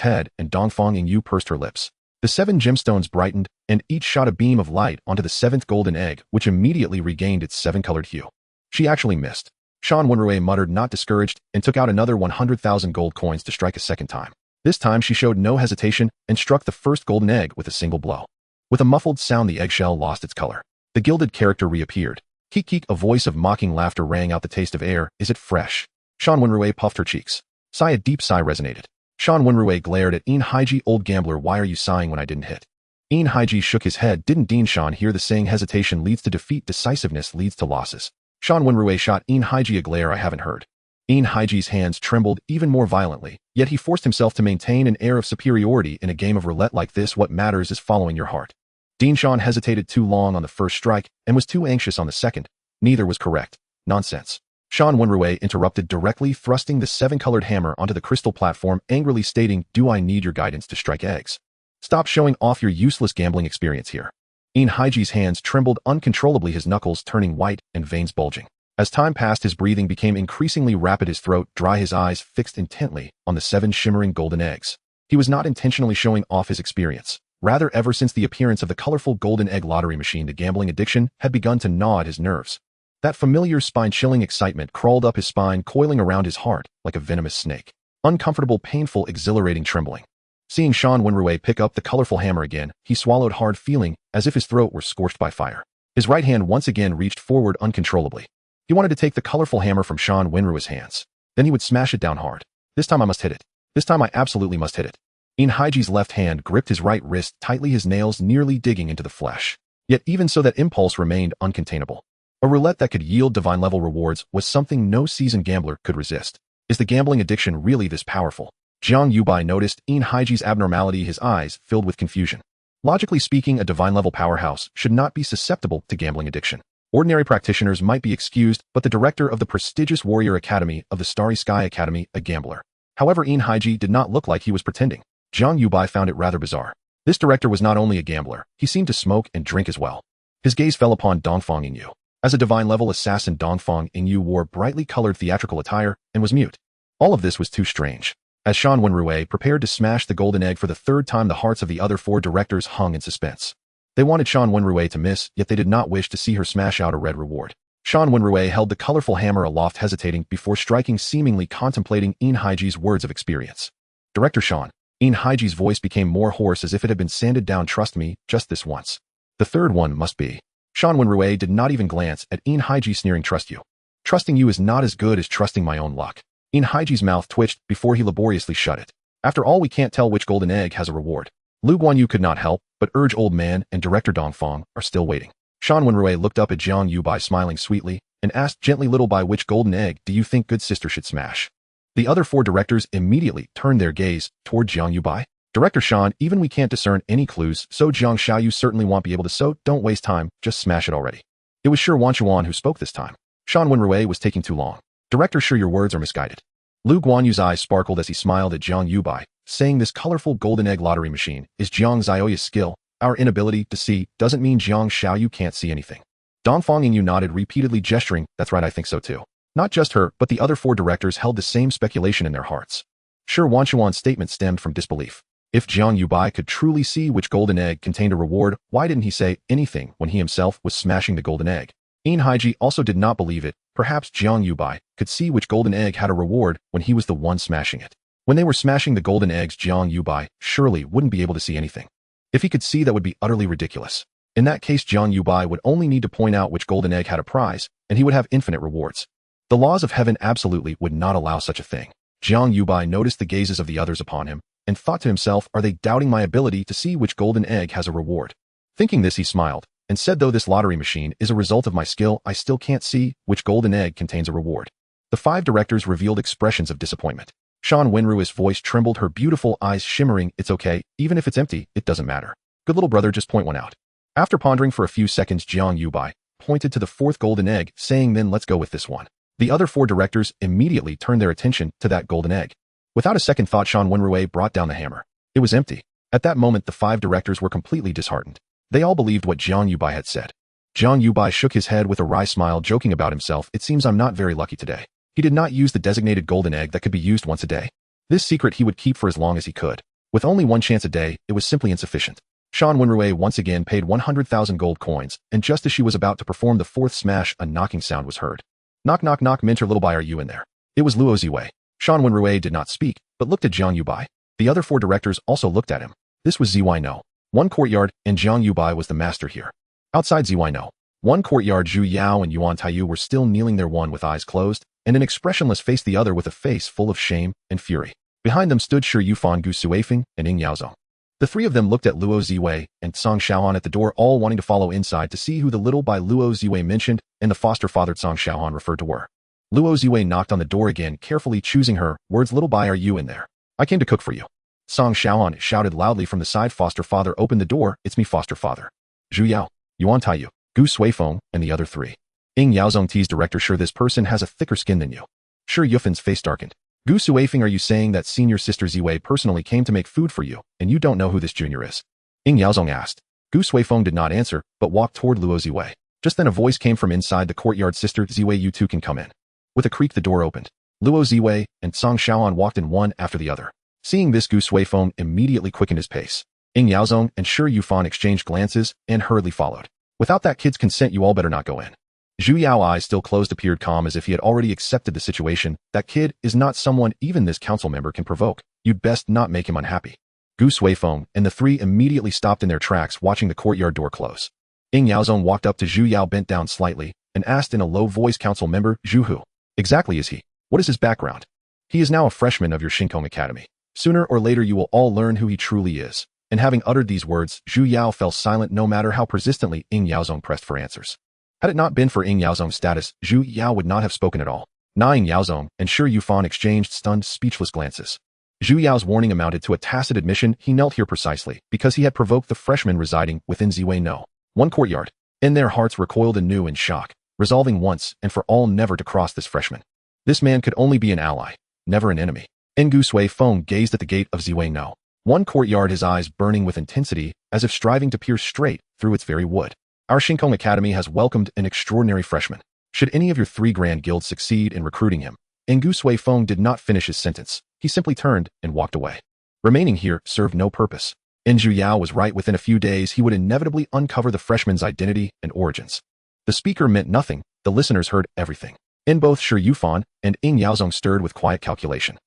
head and Dongfang Yingyu pursed her lips. The 7 gemstones brightened, and each shot a beam of light onto the 7th golden egg, which immediately regained its 7-colored hue. She actually missed. Shan Wenru muttered, not discouraged, and took out another 100,000 gold coins to strike a second time. This time she showed no hesitation and struck the first golden egg with a single blow. With a muffled sound, the eggshell lost its color. The gilded character reappeared. Keek keek, a voice of mocking laughter rang out. The taste of air, is it fresh? Shan Wenru puffed her cheeks. Sigh, a deep sigh resonated. Shan Wenru glared at In Haiji, old gambler, why are you sighing when I didn't hit? In Haiji shook his head. Didn't Dean Shan hear the saying, hesitation leads to defeat, decisiveness leads to losses? Shan Wenru shot In Haiji a glare. I haven't heard. In Haiji's hands trembled even more violently, yet he forced himself to maintain an air of superiority in a game of roulette like this. What matters is following your heart. Dean Shan hesitated too long on the first strike and was too anxious on the second. Neither was correct. Nonsense. Shan Wenru interrupted directly, thrusting the 7-colored hammer onto the crystal platform, angrily stating, do I need your guidance to strike eggs? Stop showing off your useless gambling experience here. In Haiji's hands trembled uncontrollably, his knuckles turning white and veins bulging. As time passed, his breathing became increasingly rapid, his throat dry, his eyes fixed intently on the 7 shimmering golden eggs. He was not intentionally showing off his experience. Rather, ever since the appearance of the colorful golden egg lottery machine, the gambling addiction had begun to gnaw at his nerves. That familiar spine-chilling excitement crawled up his spine, coiling around his heart like a venomous snake. Uncomfortable, painful, exhilarating trembling. Seeing Shan Wenru pick up the colorful hammer again, he swallowed hard, feeling as if his throat were scorched by fire. His right hand once again reached forward uncontrollably. He wanted to take the colorful hammer from Shan Wenru's hands. Then he would smash it down hard. This time I must hit it. This time I absolutely must hit it. In Haiji's left hand gripped his right wrist tightly, his nails nearly digging into the flesh. Yet even so, that impulse remained uncontainable. A roulette that could yield divine-level rewards was something no seasoned gambler could resist. Is the gambling addiction really this powerful? Jiang Yubai noticed In Haiji's abnormality, his eyes filled with confusion. Logically speaking, a divine-level powerhouse should not be susceptible to gambling addiction. Ordinary practitioners might be excused, but the director of the prestigious Warrior Academy of the Starry Sky Academy, a gambler. However, In Haiji did not look like he was pretending. Jiang Yubai found it rather bizarre. This director was not only a gambler, he seemed to smoke and drink as well. His gaze fell upon Dongfang Yingyu. As a divine-level assassin, Dongfang Yingyu wore brightly colored theatrical attire and was mute. All of this was too strange. As Shan Wenru prepared to smash the golden egg for the 3rd time, the hearts of the other 4 directors hung in suspense. They wanted Shan Wenru to miss, yet they did not wish to see her smash out a red reward. Shan Wenru held the colorful hammer aloft, hesitating before striking, seemingly contemplating In Haiji's words of experience. Director Shan. In Haiji's voice became more hoarse, as if it had been sanded down. Trust me, just this once. The 3rd one must be. Shan Wenru did not even glance at In Haiji, sneering, trust you. Trusting you is not as good as trusting my own luck. In Haiji's mouth twitched before he laboriously shut it. After all, we can't tell which golden egg has a reward. Lu Guanyu could not help but urge old man and director Dongfang are still waiting. Shan Wenru looked up at Jiang Yubai, smiling sweetly, and asked gently, little by, which golden egg do you think good sister should smash? The other 4 directors immediately turned their gaze toward Jiang Yubai. Director Shan, even we can't discern any clues, so Jiang Xiaoyu certainly won't be able to, so don't waste time, just smash it already. It was sure Wanchuan who spoke this time. Shan Wenru was taking too long. Director, sure your words are misguided. Lu Guanyu's eyes sparkled as he smiled at Jiang Yubai, saying this colorful golden egg lottery machine is Jiang Zhaoya's skill. Our inability to see doesn't mean Jiang Xiaoyu can't see anything. Dongfang Yingyu nodded, repeatedly gesturing, that's right, I think so too. Not just her, but the other 4 directors held the same speculation in their hearts. Sure, Wan Shuan's statement stemmed from disbelief. If Jiang Yubai could truly see which golden egg contained a reward, why didn't he say anything when he himself was smashing the golden egg? In Haiji also did not believe it. Perhaps Jiang Yubai could see which golden egg had a reward when he was the one smashing it. When they were smashing the golden eggs, Jiang Yubai surely wouldn't be able to see anything. If he could see, that would be utterly ridiculous. In that case, Jiang Yubai would only need to point out which golden egg had a prize, and he would have infinite rewards. The laws of heaven absolutely would not allow such a thing. Jiang Yubai noticed the gazes of the others upon him, and thought to himself, are they doubting my ability to see which golden egg has a reward? Thinking this, he smiled, and said, though this lottery machine is a result of my skill, I still can't see which golden egg contains a reward. The 5 directors revealed expressions of disappointment. Shan Wenru's voice trembled, her beautiful eyes shimmering, it's okay, even if it's empty, it doesn't matter. Good little brother, just point one out. After pondering for a few seconds, Jiang Yubai pointed to the 4th golden egg, saying, then let's go with this one. The other 4 directors immediately turned their attention to that golden egg. Without a second thought, Shan Wenru brought down the hammer. It was empty. At that moment, the 5 directors were completely disheartened. They all believed what Jiang Yubai had said. Jiang Yubai shook his head with a wry smile, joking about himself, it seems I'm not very lucky today. He did not use the designated golden egg that could be used once a day. This secret he would keep for as long as he could. With only 1 chance a day, it was simply insufficient. Shan Wenru once again paid 100,000 gold coins, and just as she was about to perform the 4th smash, a knocking sound was heard. Knock knock knock, Minter little bai, are you in there? It was Luo Ziwei. Shan Wenru did not speak, but looked at Jiang Yubai. The other 4 directors also looked at him. This was Ziwei No. 1 courtyard, and Jiang Yubai was the master here. Outside Ziwei No. 1 courtyard, Zhu Yao and Yuan Taiyu were still kneeling there, one with eyes closed, and an expressionless face, the other with a face full of shame and fury. Behind them stood Shi Yufan, Gu Suifeng, and Ying Yaozong. The 3 of them looked at Luo Ziwei and Song Xiaohan at the door, all wanting to follow inside to see who the little by Luo Ziwei mentioned and the foster-fathered Song Xiaohan referred to were. Luo Ziwei knocked on the door again, carefully choosing her words, little bai, are you in there? I came to cook for you. Song Xiaohan shouted loudly from the side. Foster-father opened the door, it's me, foster-father. Zhu Yao, Yuan Taiyu, Gu Suifeng, and the other 3. Ying Yaozong teased director, sure this person has a thicker skin than you. Shi Yufen's face darkened. Gu Suifeng, are you saying that senior sister Ziwei personally came to make food for you, and you don't know who this junior is? Ying Yaozong asked. Gu Suifeng did not answer, but walked toward Luo Ziwei. Just then a voice came from inside the courtyard, sister Ziwei, you two can come in. With a creak, the door opened. Luo Ziwei and Song Xiaohan walked in one after the other. Seeing this, Gu Suifeng immediately quickened his pace. Ying Yaozong and Shi Yufan exchanged glances and hurriedly followed. Without that kid's consent, you all better not go in. Zhu Yao, eyes still closed, appeared calm as if he had already accepted the situation. That kid is not someone even this council member can provoke. You'd best not make him unhappy. Gu Suifeng and the 3 immediately stopped in their tracks, watching the courtyard door close. Ying Yaozong walked up to Zhu Yao, bent down slightly, and asked in a low voice, council member, Zhu, who exactly is he? What is his background? He is now a freshman of your Shinkong Academy. Sooner or later you will all learn who he truly is. And having uttered these words, Zhu Yao fell silent, no matter how persistently Ying Yaozong pressed for answers. Had it not been for Ying Yaozong's status, Zhu Yao would not have spoken at all. Ying Yaozong and Shi Yufan exchanged stunned, speechless glances. Zhu Yao's warning amounted to a tacit admission. He knelt here precisely because he had provoked the freshmen residing within Ziwei No. 1 courtyard. In their hearts recoiled anew in shock, resolving once and for all never to cross this freshman. This man could only be an ally, never an enemy. Gu Suifeng gazed at the gate of Ziwei No. 1 courtyard, his eyes burning with intensity, as if striving to pierce straight through its very wood. Our Shinkong Academy has welcomed an extraordinary freshman. Should any of your 3 grand guilds succeed in recruiting him? Gu Suifeng did not finish his sentence. He simply turned and walked away. Remaining here served no purpose. Zhu Yao was right. Within a few days, he would inevitably uncover the freshman's identity and origins. The speaker meant nothing. The listeners heard everything. Both Shi Yufan and Ying Yaozong stirred with quiet calculation.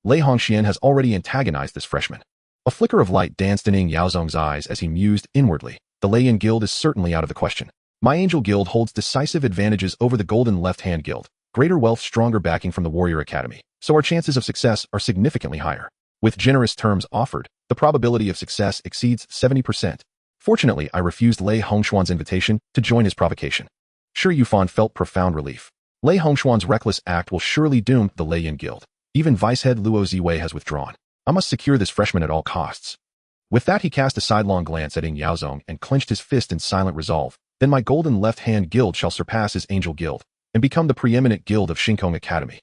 Lei Hongxian has already antagonized this freshman. A flicker of light danced in Ying Yaozong's eyes as he mused inwardly. The Leian Guild is certainly out of the question. My Angel Guild holds decisive advantages over the Golden Left-Hand Guild. Greater wealth, stronger backing from the Warrior Academy. So our chances of success are significantly higher. With generous terms offered, the probability of success exceeds 70%. Fortunately, I refused Lei Hongxuan's invitation to join his provocation. Shi Yufan felt profound relief. Lei Hongxuan's reckless act will surely doom the Leian Guild. Even Vice-Head Luo Ziwei has withdrawn. I must secure this freshman at all costs. With that, he cast a sidelong glance at Ying Yaozong and clenched his fist in silent resolve. Then my Golden Left-Hand Guild shall surpass his Angel Guild and become the preeminent guild of Shinkong Academy.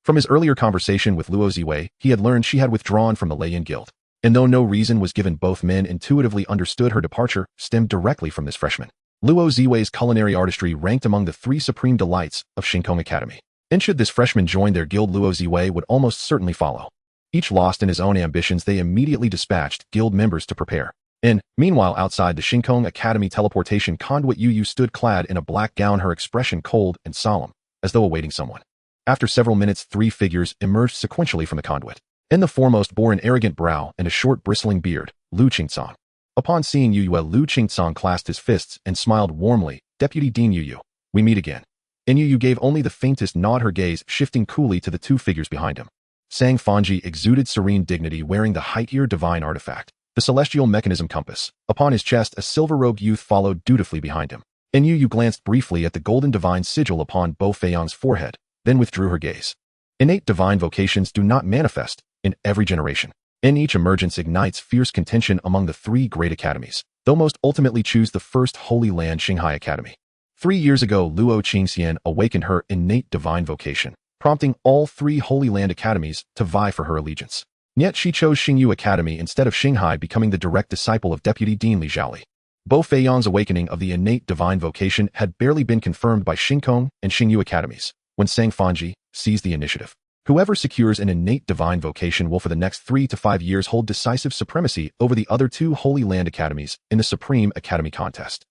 From his earlier conversation with Luo Ziwei, he had learned she had withdrawn from the Lei Guild. And though no reason was given, both men intuitively understood her departure stemmed directly from this freshman. Luo Ziwei's culinary artistry ranked among the 3 supreme delights of Xingkong Academy. And should this freshman join their guild, Luo Ziwei would almost certainly follow. Each lost in his own ambitions, they immediately dispatched guild members to prepare. Meanwhile, outside the Xingkong Academy teleportation conduit, Yu stood clad in a black gown, her expression cold and solemn, as though awaiting someone. After several minutes, 3 figures emerged sequentially from the conduit. In the foremost bore an arrogant brow and a short bristling beard, Lu Qingcang. Upon seeing Yu, Lu Qingcang clasped his fists and smiled warmly. "Deputy Dean Yu, we meet again." And Yu gave only the faintest nod, her gaze shifting coolly to the 2 figures behind him. Sang Fanji exuded serene dignity, wearing the Height-Ear divine artifact, the celestial mechanism compass. Upon his chest, a silver-robed youth followed dutifully behind him. And Yu glanced briefly at the golden divine sigil upon Bo Feiyang's forehead, then withdrew her gaze. Innate divine vocations do not manifest in every generation. In each emergence ignites fierce contention among the 3 great academies, though most ultimately choose the first Holy Land Xinghai Academy. 3 years ago, Luo Qingxian awakened her innate divine vocation, prompting all 3 Holy Land academies to vie for her allegiance. Yet she chose Xingyu Academy instead of Xinghai, becoming the direct disciple of Deputy Dean Li Zhaoli. Bo Feiyang's awakening of the innate divine vocation had barely been confirmed by Xingkong and Xingyu academies when Sang Fanji seized the initiative. Whoever secures an innate divine vocation will for the next 3 to 5 years hold decisive supremacy over the other 2 Holy Land academies in the Supreme Academy contest.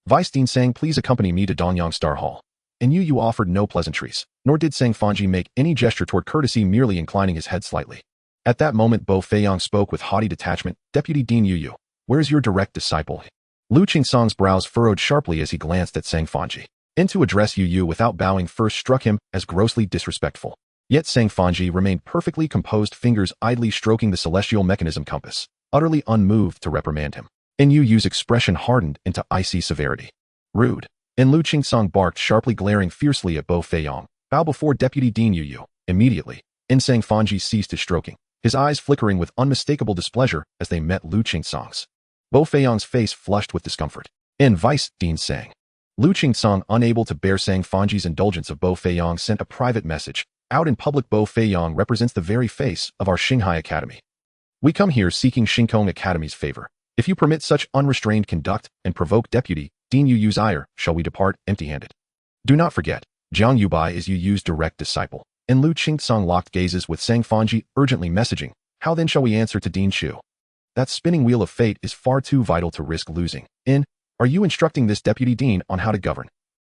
Vice Dean Sang, please accompany me to Danyang Star Hall. And Yu offered no pleasantries, nor did Sang Fanji make any gesture toward courtesy, merely inclining his head slightly. At that moment, Bo Feiyang spoke with haughty detachment. "Deputy Dean Yu, where is your direct disciple?" Lu Qingsang's brows furrowed sharply as he glanced at Sang Fanji. And to address Yu without bowing first struck him as grossly disrespectful. Yet Sang Fanji remained perfectly composed, fingers idly stroking the celestial mechanism compass, utterly unmoved to reprimand him. And Yu's expression hardened into icy severity. "Rude." And Lu Qingsang barked sharply, glaring fiercely at Bo Feiyang. "Bow before Deputy Dean Yu." Immediately, Sang Fanji ceased his stroking, his eyes flickering with unmistakable displeasure as they met Lu Qingsang's. Bo Feiyang's face flushed with discomfort. "And Vice Dean Sang." Lu Qingsang, unable to bear Sang Fanji's indulgence of Bo Feiyang, sent a private message. "Out in public, Bo Feiyang represents the very face of our Xinghai Academy. We come here seeking Xingkong Academy's favor. If you permit such unrestrained conduct and provoke Deputy Dean Yu's ire, shall we depart empty-handed? Do not forget, Jiang Yubai is Yu's direct disciple." And Lu Qingsang locked gazes with Sang Fanji, urgently messaging, "How then shall we answer to Dean Chu? That spinning wheel of fate is far too vital to risk losing. Are you instructing this Deputy Dean on how to govern?"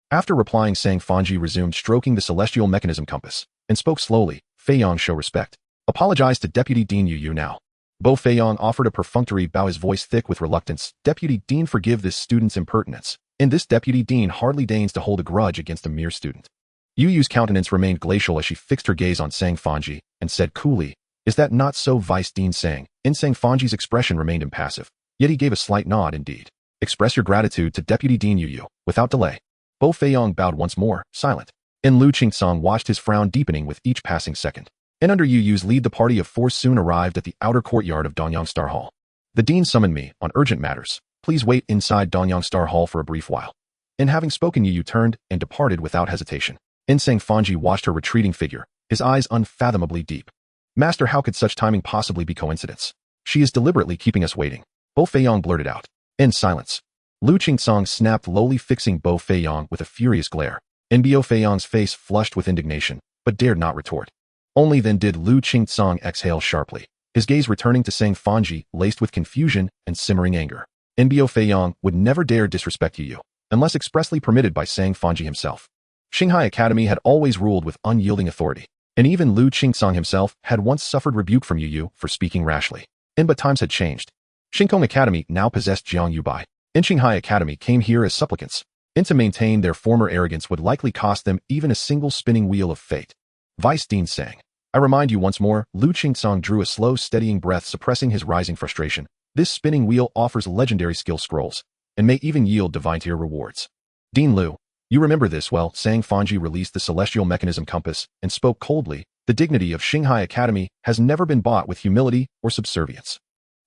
After replying, Sang Fanji resumed stroking the celestial mechanism compass, and spoke slowly. "Feiyang, show respect. Apologize to Deputy Dean Yu now." Bo Feiyang offered a perfunctory bow, his voice thick with reluctance. "Deputy Dean, forgive this student's impertinence. And this Deputy Dean hardly deigns to hold a grudge against a mere student." Yu's countenance remained glacial as she fixed her gaze on Sang Fanji and said coolly, "Is that not so, Vice Dean Sang?" And Sang Fanji's expression remained impassive, yet he gave a slight nod. "Indeed. Express your gratitude to Deputy Dean Yu without delay." Bo Feiyang bowed once more, silent. And Lu Qingsang watched his frown deepening with each passing second. And under Yu's lead, the party of 4 soon arrived at the outer courtyard of Danyang Star Hall. "The Dean summoned me on urgent matters. Please wait inside Danyang Star Hall for a brief while." And having spoken, Yu turned and departed without hesitation. And Sang Fanji watched her retreating figure, his eyes unfathomably deep. "Master, how could such timing possibly be coincidence? She is deliberately keeping us waiting," Bo Feiyang blurted out. In silence, Lu Qingsang snapped, lowly fixing Bo Feiyang with a furious glare. And Bo Feiyang's face flushed with indignation, but dared not retort. Only then did Lu Qingsang exhale sharply, his gaze returning to Sang Fanji, laced with confusion and simmering anger. And Bo Feiyang would never dare disrespect Yu, unless expressly permitted by Sang Fanji himself. Xinghai Academy had always ruled with unyielding authority, and even Lu Qingsang himself had once suffered rebuke from Yu for speaking rashly. But times had changed. Xingkong Academy now possessed Jiang Yubai, and Xinghai Academy came here as supplicants, and to maintain their former arrogance would likely cost them even a single spinning wheel of fate. Vice Dean Sang. "I remind you once more." Lu Qingsang drew a slow, steadying breath, suppressing his rising frustration. "This spinning wheel offers legendary skill scrolls, and may even yield divine tier rewards. Dean Lu, you remember this well." Sang Fanji released the celestial mechanism compass and spoke coldly. "The dignity of Xinghai Academy has never been bought with humility or subservience."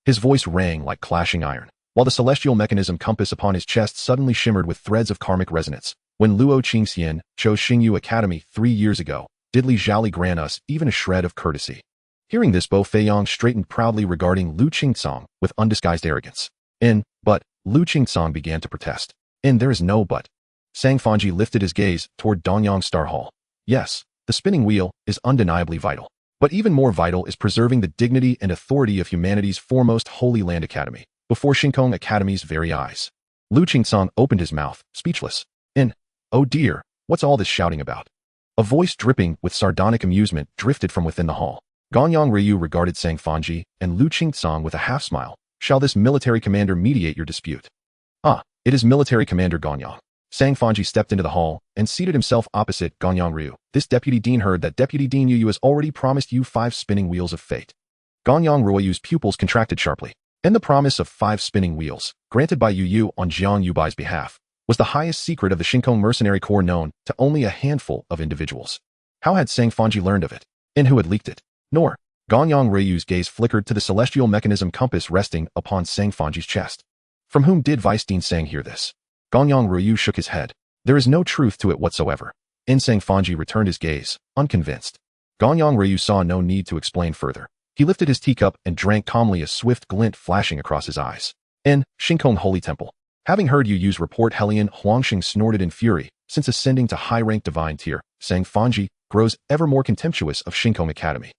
His voice rang like clashing iron, while the celestial mechanism compass upon his chest suddenly shimmered with threads of karmic resonance. When Luo Qingxian chose Xingyu Academy 3 years ago, Did Li Zhaoli grant us even a shred of courtesy? Hearing this, Bo Feiyong straightened proudly regarding Lu Qingcong with undisguised arrogance. But, Lu Qingcong began to protest. There is no but. Sang Fanji lifted his gaze toward Dongyang Star Hall. Yes, the spinning wheel is undeniably vital. But even more vital is preserving the dignity and authority of humanity's foremost Holy Land Academy, before Shinkong Academy's very eyes. Lu Qingcong opened his mouth, speechless. Oh dear, what's all this shouting about? A voice dripping with sardonic amusement drifted from within the hall. Gonyang Ryu regarded Sang Fanji and Lu Qingcong with a half-smile. Shall this military commander mediate your dispute? Ah, it is military commander Gonyang. Sang Fanji stepped into the hall and seated himself opposite Gonyang Ryu. This deputy dean heard that Deputy Dean Yu has already promised you 5 spinning wheels of fate. Gonyang Ryu's pupils contracted sharply. And the promise of 5 spinning wheels, granted by Yu on Jiang Yubai's behalf, was the highest secret of the Shinkong Mercenary Corps known to only a handful of individuals. How had Sang Fanji learned of it? And who had leaked it? Nor. Gonyang Ryu's gaze flickered to the celestial mechanism compass resting upon Sang Fanji's chest. From whom did Vice Dean Sang hear this? Gonyang Ryu shook his head. There is no truth to it whatsoever. Sang Fanji returned his gaze, unconvinced. Gonyang Ryu saw no need to explain further. He lifted his teacup and drank calmly, a swift glint flashing across his eyes. Shinkong Holy Temple. Having heard Yu's report, Helian Huangxing snorted in fury. Since ascending to high-rank divine tier, Sang Fanji grows ever more contemptuous of Shinkong Academy.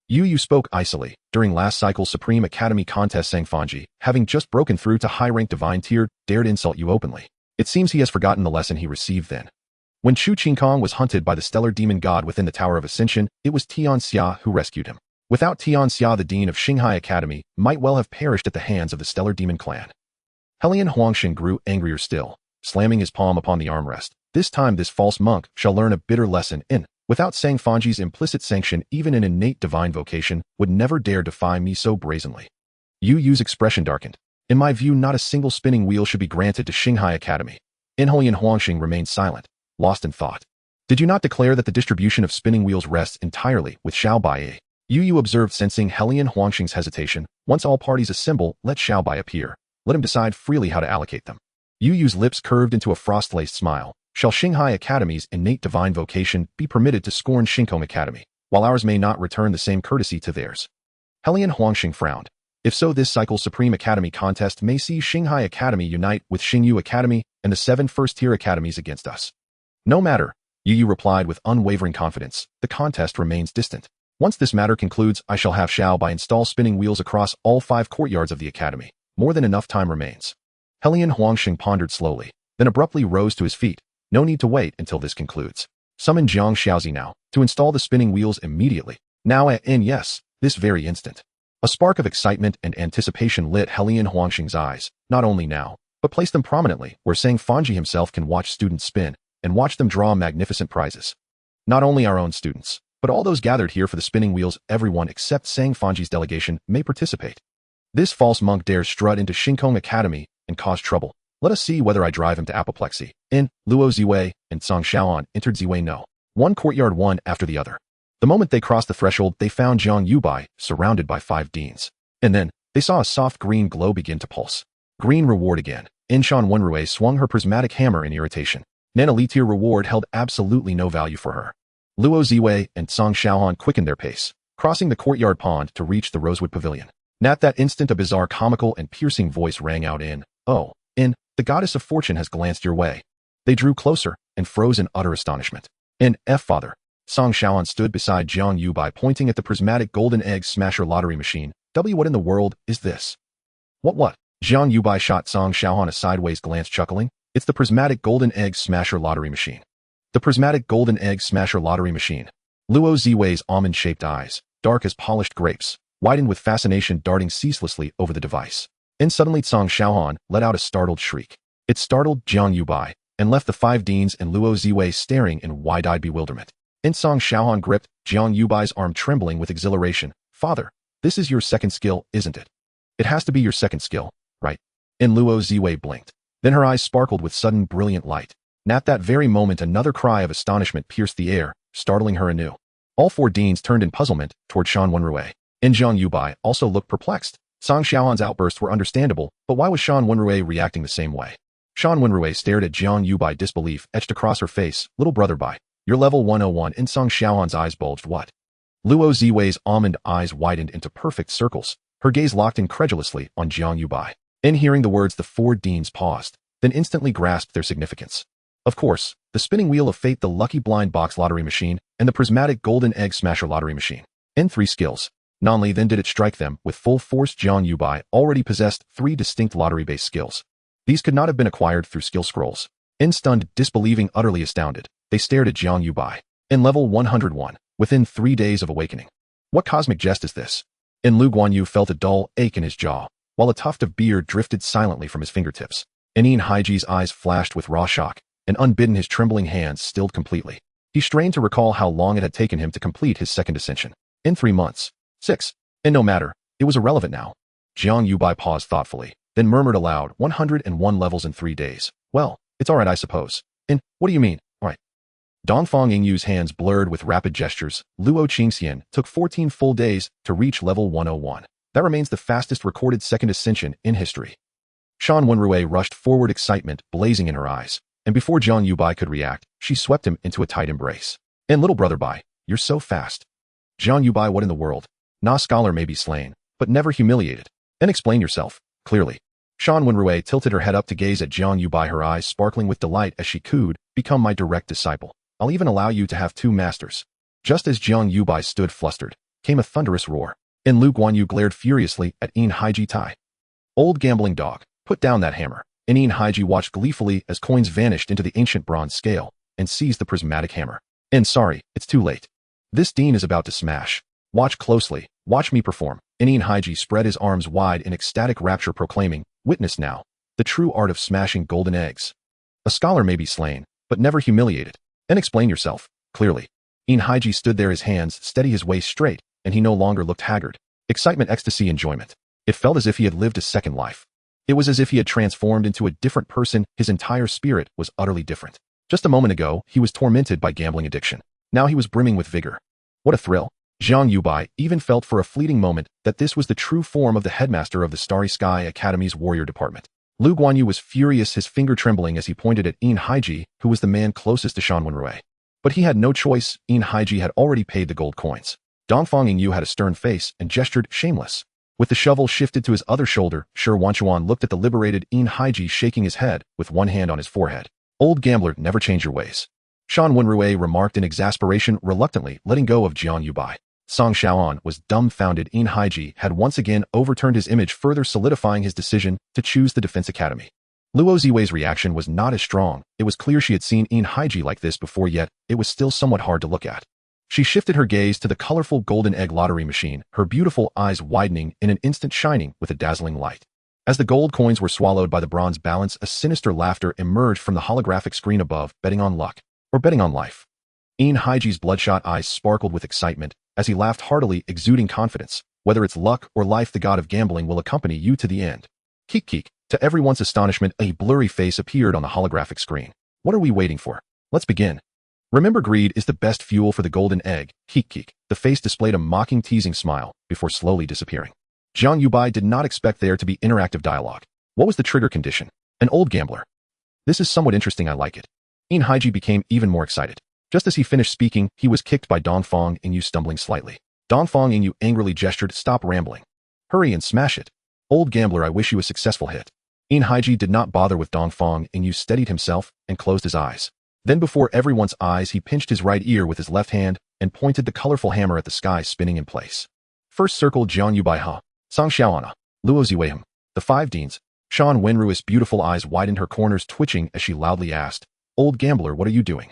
Yu spoke icily. During last cycle's Supreme Academy contest, Sang Fanji, having just broken through to high-rank divine tier, dared insult you openly. It seems he has forgotten the lesson he received then. When Chu Qingkong was hunted by the stellar demon god within the Tower of Ascension, it was Tian Xia who rescued him. Without Tian Xia, the dean of Xinghai Academy might well have perished at the hands of the stellar demon clan. Helian Huangxing grew angrier still, slamming his palm upon the armrest. This time this false monk shall learn a bitter lesson. Without Sang Fanji's implicit sanction, even an innate divine vocation would never dare defy me so brazenly. Yu's expression darkened. In my view, not a single spinning wheel should be granted to Xinghai Academy. Helian Huangxing remained silent, lost in thought. Did you not declare that the distribution of spinning wheels rests entirely with Xiao Bai? Yu observed, sensing Helian Huangxing's hesitation. Once all parties assemble, let Xiao Bai appear. Let him decide freely how to allocate them. Yu's lips curved into a frost-laced smile. Shall Xinghai Academy's innate divine vocation be permitted to scorn Shinkong Academy, while ours may not return the same courtesy to theirs? Helian Huangxing frowned. If so, this cycle's Supreme Academy contest may see Xinghai Academy unite with Xingyu Academy and the 7 first-tier academies against us. No matter, Yu replied with unwavering confidence. The contest remains distant. Once this matter concludes, I shall have Xiao Bai install spinning wheels across all 5 courtyards of the academy. More than enough time remains. Helian Huangxing pondered slowly, then abruptly rose to his feet. No need to wait until this concludes. Summon Jiang Xiaozi now, to install the spinning wheels immediately. Now and yes, this very instant. A spark of excitement and anticipation lit Helian Huangxing's eyes, not only now, but placed them prominently where Sang Fanji himself can watch students spin, and watch them draw magnificent prizes. Not only our own students, but all those gathered here for the spinning wheels, everyone except Sang Fanji's delegation may participate. This false monk dares strut into Shinkong Academy and cause trouble. Let us see whether I drive him to apoplexy. Luo Ziwei and Song Shaoan entered Ziwei No. One courtyard one after the other. The moment they crossed the threshold, they found Jiang Yubai surrounded by 5 deans. And then, they saw a soft green glow begin to pulse. Green reward again. Shan Wenrui swung her prismatic hammer in irritation. Nana Li-tier reward held absolutely no value for her. Luo Ziwei and Song Shaohan quickened their pace, crossing the courtyard pond to reach the Rosewood Pavilion. At that instant, a bizarre, comical, and piercing voice rang out the goddess of fortune has glanced your way. They drew closer and froze in utter astonishment. Father. Song Shaoan stood beside Jiang Yubai, pointing at the prismatic golden egg smasher lottery machine. What in the world is this? What? Jiang Yubai shot Song Shaohan a sideways glance, chuckling. It's the prismatic golden egg smasher lottery machine. The prismatic golden egg smasher lottery machine. Luo Ziwei's almond-shaped eyes, dark as polished grapes, widened with fascination, darting ceaselessly over the device. And suddenly Song Shaohan let out a startled shriek. It startled Jiang Yubai, and left the 5 deans and Luo Ziwei staring in wide-eyed bewilderment. Song Shaohan gripped Jiang Yubai's arm, trembling with exhilaration. Father, this is your second skill, isn't it? It has to be your second skill, right? Luo Ziwei blinked. Then her eyes sparkled with sudden brilliant light. At that very moment, another cry of astonishment pierced the air, startling her anew. All 4 deans turned in puzzlement toward Shan Wenrui. Jiang Yubai also looked perplexed. Song Shaohan's outbursts were understandable, but why was Shan Wenrui reacting the same way? Shan Wenrui stared at Jiang Yubai, disbelief etched across her face. Little brother Bai, You're level 101. In Song Xiaohan's eyes bulged. What? Luo Ziwei's almond eyes widened into perfect circles, her gaze locked incredulously on Jiang Yubai. In hearing the words, the four deans paused, then instantly grasped their significance. Of course, the spinning wheel of fate, the lucky blind box lottery machine, and the prismatic golden egg smasher lottery machine. In 3 skills. Nonly then did it strike them with full force. Jiang Yubai already possessed 3 distinct lottery-based skills. These could not have been acquired through skill scrolls. In stunned, disbelieving, utterly astounded, they stared at Jiang Yubai. In level 101, within 3 days of awakening. What cosmic jest is this? In Lu Guanyu felt a dull ache in his jaw, while a tuft of beard drifted silently from his fingertips. In Haji's eyes flashed with raw shock, and unbidden his trembling hands stilled completely. He strained to recall how long it had taken him to complete his second ascension. In 3 months. 6. And no matter, it was irrelevant now. Jiang Yubai paused thoughtfully, then murmured aloud, 101 levels in 3 days. Well, it's alright, I suppose. And what do you mean, alright? Dongfang Yingyu's hands blurred with rapid gestures. Luo Qingxian took 14 full days to reach level 101. That remains the fastest recorded second ascension in history. Shan Wenrui rushed forward, excitement blazing in her eyes, and before Jiang Yubai could react, she swept him into a tight embrace. And little brother Bai, you're so fast. Jiang Yubai, what in the world? Na scholar may be slain, but never humiliated. And explain yourself, clearly. Shan Wenrui tilted her head up to gaze at Jiang Yubai, her eyes sparkling with delight as she cooed, become my direct disciple. I'll even allow you to have 2 masters. Just as Jiang Yubai stood flustered, came a thunderous roar. And Lu Guanyu glared furiously at Haiji Tai. Old gambling dog, put down that hammer. And Haiji watched gleefully as coins vanished into the ancient bronze scale, and seized the prismatic hammer. And sorry, it's too late. This dean is about to smash. Watch closely, watch me perform. And Haiji spread his arms wide in ecstatic rapture, proclaiming, witness now, the true art of smashing golden eggs. A scholar may be slain, but never humiliated. And explain yourself, clearly. Haiji stood there, his hands steady, his waist straight, and he no longer looked haggard. Excitement, ecstasy, enjoyment. It felt as if he had lived a second life. It was as if he had transformed into a different person. His entire spirit was utterly different. Just a moment ago, he was tormented by gambling addiction. Now he was brimming with vigor. What a thrill. Jiang Yubai even felt for a fleeting moment that this was the true form of the headmaster of the Starry Sky Academy's warrior department. Lu Guanyu was furious, his finger trembling as he pointed at Haiji, who was the man closest to Shan Wenrui. But he had no choice. Haiji had already paid the gold coins. Dongfang Yingyu had a stern face and gestured, shameless. With the shovel shifted to his other shoulder, Shi Wanchuan looked at the liberated Haiji, shaking his head with one hand on his forehead. Old gambler, never change your ways. Shan Wenrui remarked in exasperation, reluctantly letting go of Jiang Yubai. Song Xiaohan was dumbfounded. Haiji had once again overturned his image, further solidifying his decision to choose the Defense Academy. Luo Ziwei's reaction was not as strong. It was clear she had seen Haiji like this before, yet it was still somewhat hard to look at. She shifted her gaze to the colorful golden egg lottery machine, her beautiful eyes widening in an instant, shining with a dazzling light. As the gold coins were swallowed by the bronze balance, a sinister laughter emerged from the holographic screen above. Betting on luck, or betting on life. Haiji's bloodshot eyes sparkled with excitement as he laughed heartily, exuding confidence. Whether it's luck or life, the god of gambling will accompany you to the end. Keek keek. To everyone's astonishment, a blurry face appeared on the holographic screen. What are we waiting for? Let's begin. Remember, greed is the best fuel for the golden egg. Keek keek. The face displayed a mocking, teasing smile before slowly disappearing. Jiang Yubai did not expect there to be interactive dialogue. What was the trigger condition? An old gambler. This is somewhat interesting, I like it. Haiji became even more excited. Just as he finished speaking, he was kicked by Dongfang Yingyu, stumbling slightly. Dongfang Yingyu angrily gestured, stop rambling. Hurry and smash it. Old gambler, I wish you a successful hit. Haiji did not bother with Dongfang Yingyu, steadied himself and closed his eyes. Then before everyone's eyes, he pinched his right ear with his left hand and pointed the colorful hammer at the sky, spinning in place. First circle, Jiang Yubai ha. Song Xiaoana. Luo Ziwei. The 5 deans. Shan Wenrui's beautiful eyes widened, her corners twitching as she loudly asked, old gambler, what are you doing?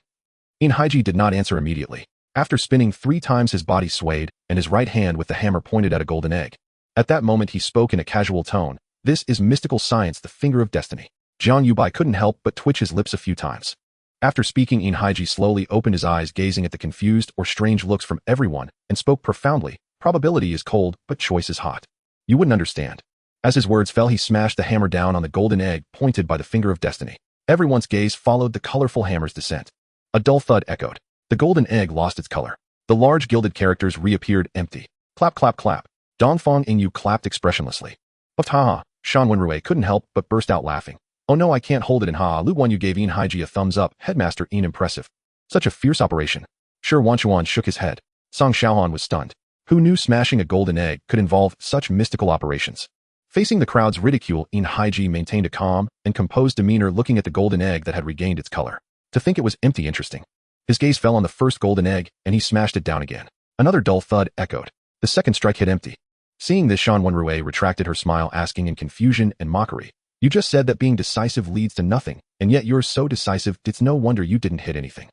Haiji did not answer immediately. After spinning 3 times, his body swayed, and his right hand with the hammer pointed at a golden egg. At that moment, he spoke in a casual tone. This is mystical science, the finger of destiny. Jiang Yubai couldn't help but twitch his lips a few times. After speaking, Haiji slowly opened his eyes, gazing at the confused or strange looks from everyone, and spoke profoundly. Probability is cold, but choice is hot. You wouldn't understand. As his words fell, he smashed the hammer down on the golden egg pointed by the finger of destiny. Everyone's gaze followed the colorful hammer's descent. A dull thud echoed. The golden egg lost its color. The large gilded characters reappeared empty. Clap, clap, clap. Dongfang Yingyu clapped expressionlessly. But ha! Shan Wenrui couldn't help but burst out laughing. Oh no, I can't hold it in ha! Lu Guanyu gave Haiji a thumbs up. Headmaster, impressive. Such a fierce operation. Shi Wanchuan shook his head. Song Xiaohan was stunned. Who knew smashing a golden egg could involve such mystical operations? Facing the crowd's ridicule, Yin Haiji maintained a calm and composed demeanor looking at the golden egg that had regained its color. To think it was empty interesting. His gaze fell on the first golden egg, and he smashed it down again. Another dull thud echoed. The second strike hit empty. Seeing this, Shan Wenrui retracted her smile, asking in confusion and mockery, "You just said that being decisive leads to nothing, and yet you're so decisive, it's no wonder you didn't hit anything."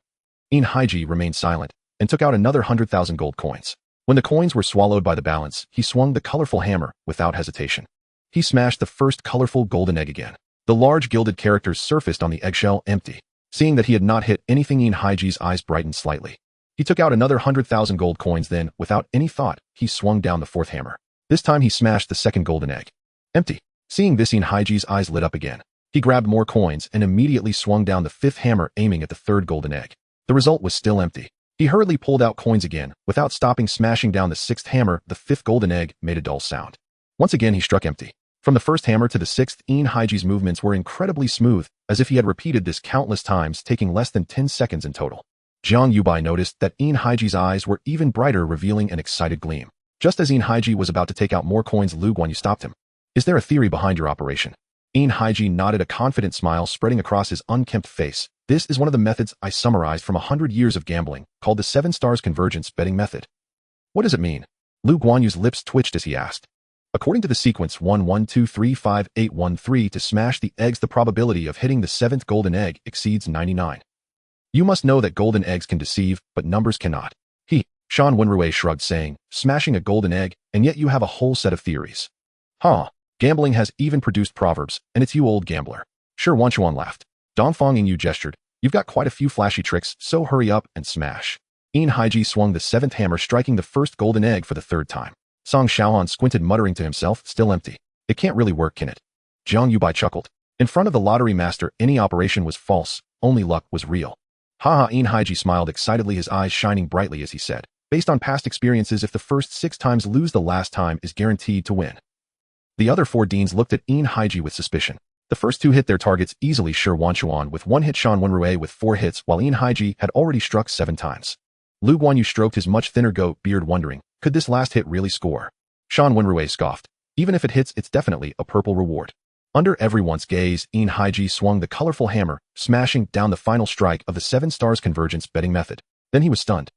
Yin Haiji remained silent and took out another 100,000 gold coins. When the coins were swallowed by the balance, he swung the colorful hammer without hesitation. He smashed the first colorful golden egg again. The large gilded characters surfaced on the eggshell, empty. Seeing that he had not hit anything, Yin Haiji's eyes brightened slightly. He took out another 100,000 gold coins, then, without any thought, he swung down the fourth hammer. This time he smashed the second golden egg. Empty. Seeing this, Yin Haiji's eyes lit up again. He grabbed more coins and immediately swung down the fifth hammer, aiming at the third golden egg. The result was still empty. He hurriedly pulled out coins again, without stopping, smashing down the sixth hammer. The fifth golden egg made a dull sound. Once again he struck empty. From the first hammer to the sixth, Yin Haiji's movements were incredibly smooth, as if he had repeated this countless times, taking less than 10 seconds in total. Jiang Yubai noticed that Yin Haiji's eyes were even brighter, revealing an excited gleam. Just as Yin Haiji was about to take out more coins, Lu Guanyu stopped him. "Is there a theory behind your operation?" Yin Haiji nodded, a confident smile spreading across his unkempt face. "This is one of the methods I summarized from 100 years of gambling, called the 7 stars convergence betting method." "What does it mean?" Lu Guanyu's lips twitched as he asked. "According to the sequence 1 1 2 3 5 8 1 3 to smash the eggs, the probability of hitting the 7th golden egg exceeds 99. You must know that golden eggs can deceive, but numbers cannot." Shan Wenrui shrugged, saying, "Smashing a golden egg, and yet you have a whole set of theories." "Huh. Gambling has even produced proverbs, and it's you, old gambler." Shi Wanchuan laughed. Dongfang Yin Yu gestured. "You've got quite a few flashy tricks, so hurry up and smash." Yin Haiji swung the 7th hammer, striking the first golden egg for the 3rd time. Song Xiaohan squinted, muttering to himself, "Still empty. It can't really work, can it?" Jiang Yubai chuckled. In front of the lottery master, any operation was false, only luck was real. "Ha ha." Yin Haiji smiled excitedly, his eyes shining brightly as he said, "Based on past experiences, if the first 6 times lose, the last time is guaranteed to win." The other 4 deans looked at Yin Haiji with suspicion. The first 2 hit their targets easily, Shi Wanchuan with 1 hit, Shan Wenrui with 4 hits, while Yin Haiji had already struck 7 times. Lu Guanyu stroked his much thinner goat beard, wondering, could this last hit really score? Shan Wenrui scoffed. "Even if it hits, it's definitely a purple reward." Under everyone's gaze, Yin Haiji swung the colorful hammer, smashing down the final strike of the 7 stars convergence betting method. Then he was stunned.